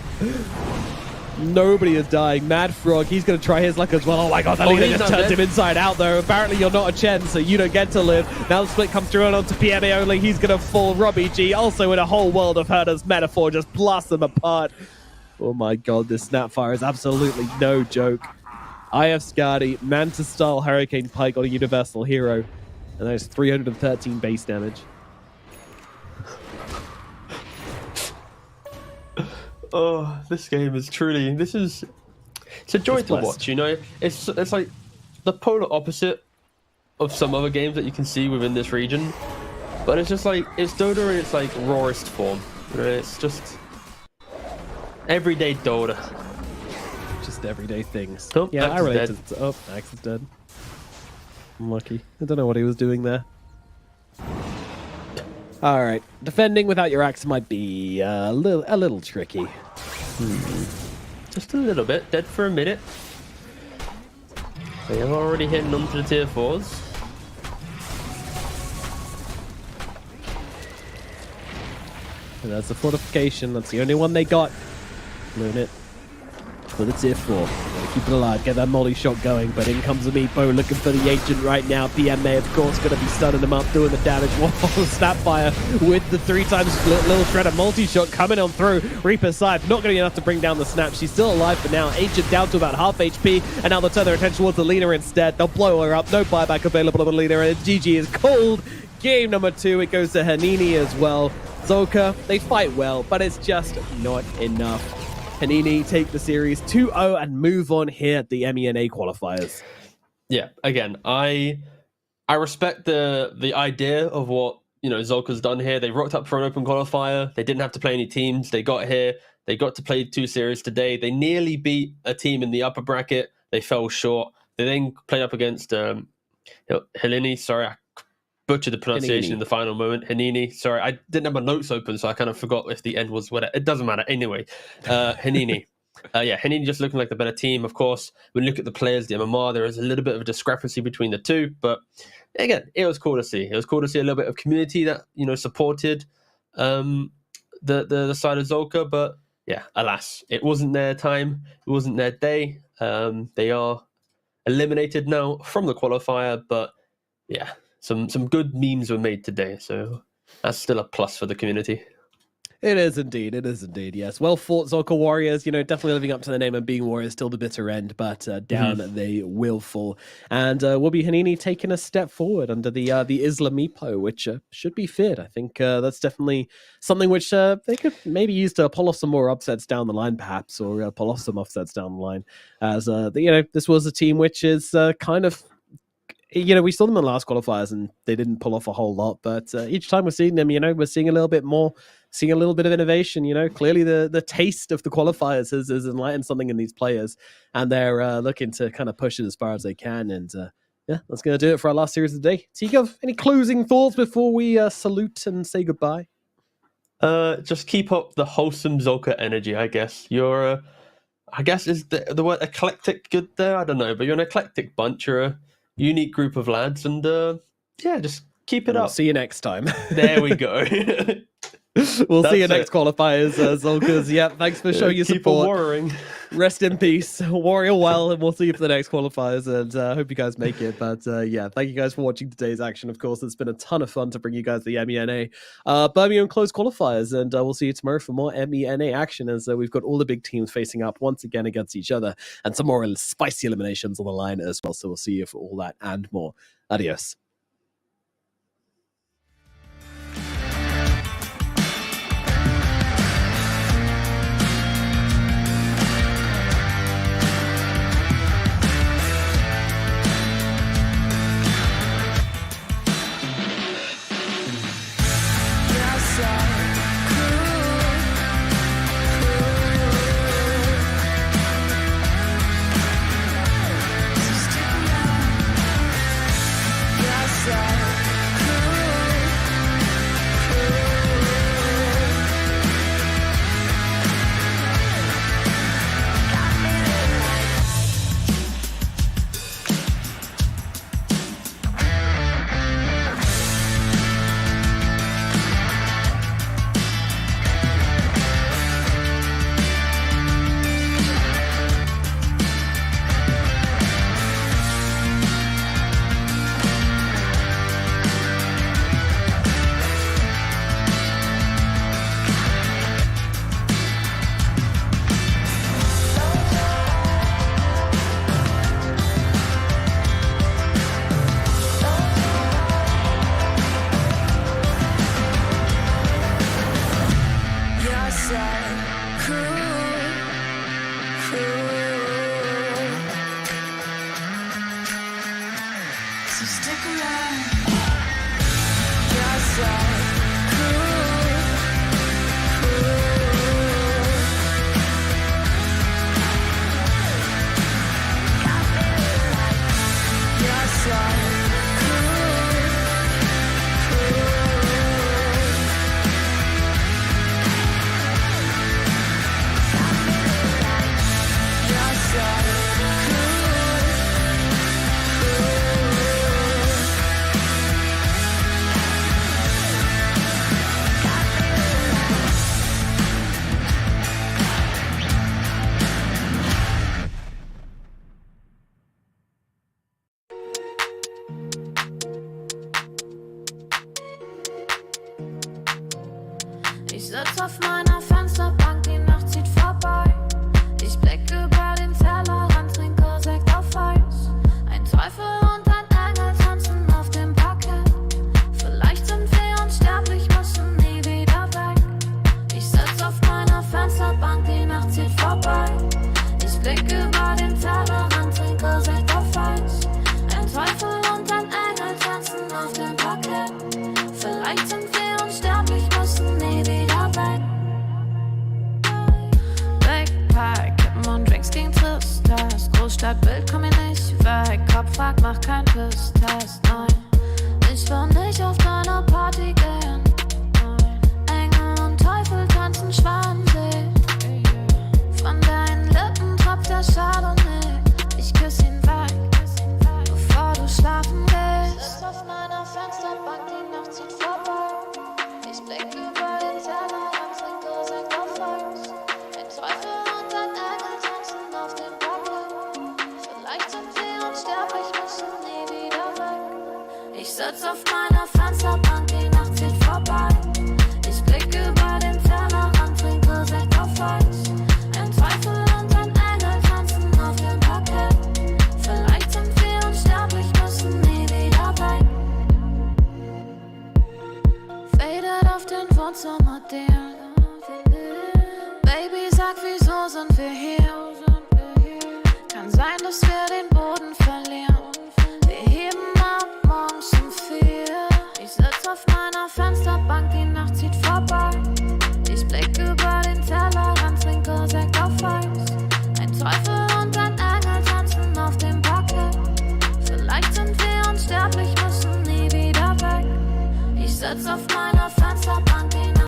Nobody is dying. Mad Frog, he's going to try his luck as well. Oh my God, that leader just turned him inside out though. Apparently you're not a Chen, so you don't get to live. Now the split comes through and onto PMA only. He's going to fall. Robbie G also in a whole world of hurt as Metaphor just blasts them apart. Oh my God, this Snapfire is absolutely no joke. IF Skadi, Mantis-style Hurricane Pike on a Universal Hero. And that is 313 base damage. Oh, this game is truly... it's a joy to watch, you know? It's like the polar opposite of some other games that you can see within this region. But it's just like, it's Dota in its like rawest form. You know, it's just... everyday Dota. Just everyday things. Oh, yeah, Axe I relate is to... Oh, Axe is dead. Unlucky. I don't know what he was doing there. Alright, defending without your Axe might be a little tricky. Just a little bit. Dead for a minute. They are already hitting onto the tier 4s. And that's the fortification. That's the only one they got. Learn it. For the tier 4. Gotta keep it alive. Get that molly shot going. But in comes the Meepo looking for the Ancient right now. PMA, of course, gonna be stunning him up, doing the damage. Whoa, Snapfire with the 3 times split. Little Shredder multi-shot coming on through. Reaper's side, not gonna be enough to bring down the Snap. She's still alive for now. Ancient down to about half HP. And now they'll turn their attention towards the leader instead. They'll blow her up. No buyback available on the leader. And GG is cold. Game number 2. It goes to Hanini as well. Zolka, they fight well, but it's just not enough. Hanini take the series 2-0 and move on here at the MENA qualifiers. Yeah, again, I respect the idea of what, you know, Zolka's done here. They rocked up for an open qualifier. They didn't have to play any teams. They got here. They got to play 2 series today. They nearly beat a team in the upper bracket. They fell short. They then played up against Helini. Sorry, I butchered the pronunciation in the final moment. Hanini. Sorry, I didn't have my notes open, so I kind of forgot if the end was what it doesn't matter. Anyway, Hanini. Yeah, Hanini just looking like the better team. Of course, when you look at the players, the MMR, there is a little bit of a discrepancy between the two. But again, it was cool to see. It was cool to see a little bit of community that, you know, supported the side of Zolka. But yeah, alas, it wasn't their time. It wasn't their day. They are eliminated now from the qualifier. But yeah, some good memes were made today. So that's still a plus for the community. It is indeed. It is indeed. Yes. Well fought, Zolka Warriors. You know, definitely living up to the name and being Warriors till the bitter end, but down they will fall. And will be Hanini taking a step forward under the Isla Meepo, which should be feared. I think that's definitely something which they could maybe use to pull off some more upsets down the line, perhaps, or pull off some upsets down the line. As you know, this was a team which is kind of. You know, we saw them in the last qualifiers and they didn't pull off a whole lot, but each time we're seeing them, you know, we're seeing a little bit more, seeing a little bit of innovation. You know, clearly the taste of the qualifiers has enlightened something in these players, and they're looking to kind of push it as far as they can. And yeah, that's going to do it for our last series of the day. Tikov, any closing thoughts before we salute and say goodbye? Just keep up the wholesome Zolka energy, I guess. You're, I guess, is the word eclectic good there? I don't know, but you're an eclectic bunch. You're a unique group of lads, and yeah, just keep it up. See you next time. There we go. We'll see you next qualifiers, Zolkas. Yeah, thanks for showing your keep support. Warring. Rest in peace, warrior well, and we'll see you for the next qualifiers. And hope you guys make it. But yeah, thank you guys for watching today's action. Of course, it's been a ton of fun to bring you guys the MENA Birmingham close qualifiers, and we'll see you tomorrow for more MENA action. As we've got all the big teams facing up once again against each other, and some more spicy eliminations on the line as well. So we'll see you for all that and more. Adios. Ich sitz auf meiner Fensterbank, die Nacht zieht vorbei. Ich blick über den Tellerrand, trinke Sekt auf Eis. Ein Teufel und ein Engel tanzen auf dem Parkett. Vielleicht sind wir unsterblich, müssen nie wieder weg. Ich sitz auf meiner Fensterbank, die Nacht zieht vorbei. Ich blick über den Tellerrand, trinke Sekt auf Eis. Ein Teufel und ein Engel tanzen auf dem Parkett. Vielleicht sind wir unsterblich, müssen nie wieder weg. Backpack, Kippen und Drinks gegen Tristess. Großstadtbild, komm mir nicht weg. Kopfwag, mach kein Pisstest, nein. Ich will nicht auf deine Party gehen, nein. Engel und Teufel tanzen Schwansee. Von deinen Lippen tropft der Chardonnay. Ich küss ihn weg, bevor du schlafen gehst. Ich sitz auf meiner Fensterbank, die Nacht zieht vorbei. Ich blick über den Tellerrand, trinke Sekt auf Eis. Ein Teufel und ein Engel tanzen auf dem Parkett. Vielleicht sind wir unsterblich, müssen nie wieder weg. Ich sitz auf meiner Fensterbank, die Nacht zieht vorbei. Ich blick über den Tellerrand, trinke Sekt auf Eis. Ein Teufel und ein Engel tanzen auf dem Parkett. Vielleicht sind wir unsterblich, müssen nie wieder weg. Faded auf den Wohnzimmerdeal. Baby, sag, wieso sind wir hier? Kann sein, dass wir den Boden verlieren. Wir heben ab morgens um 4. Ich sitz auf meiner Fensterbank, die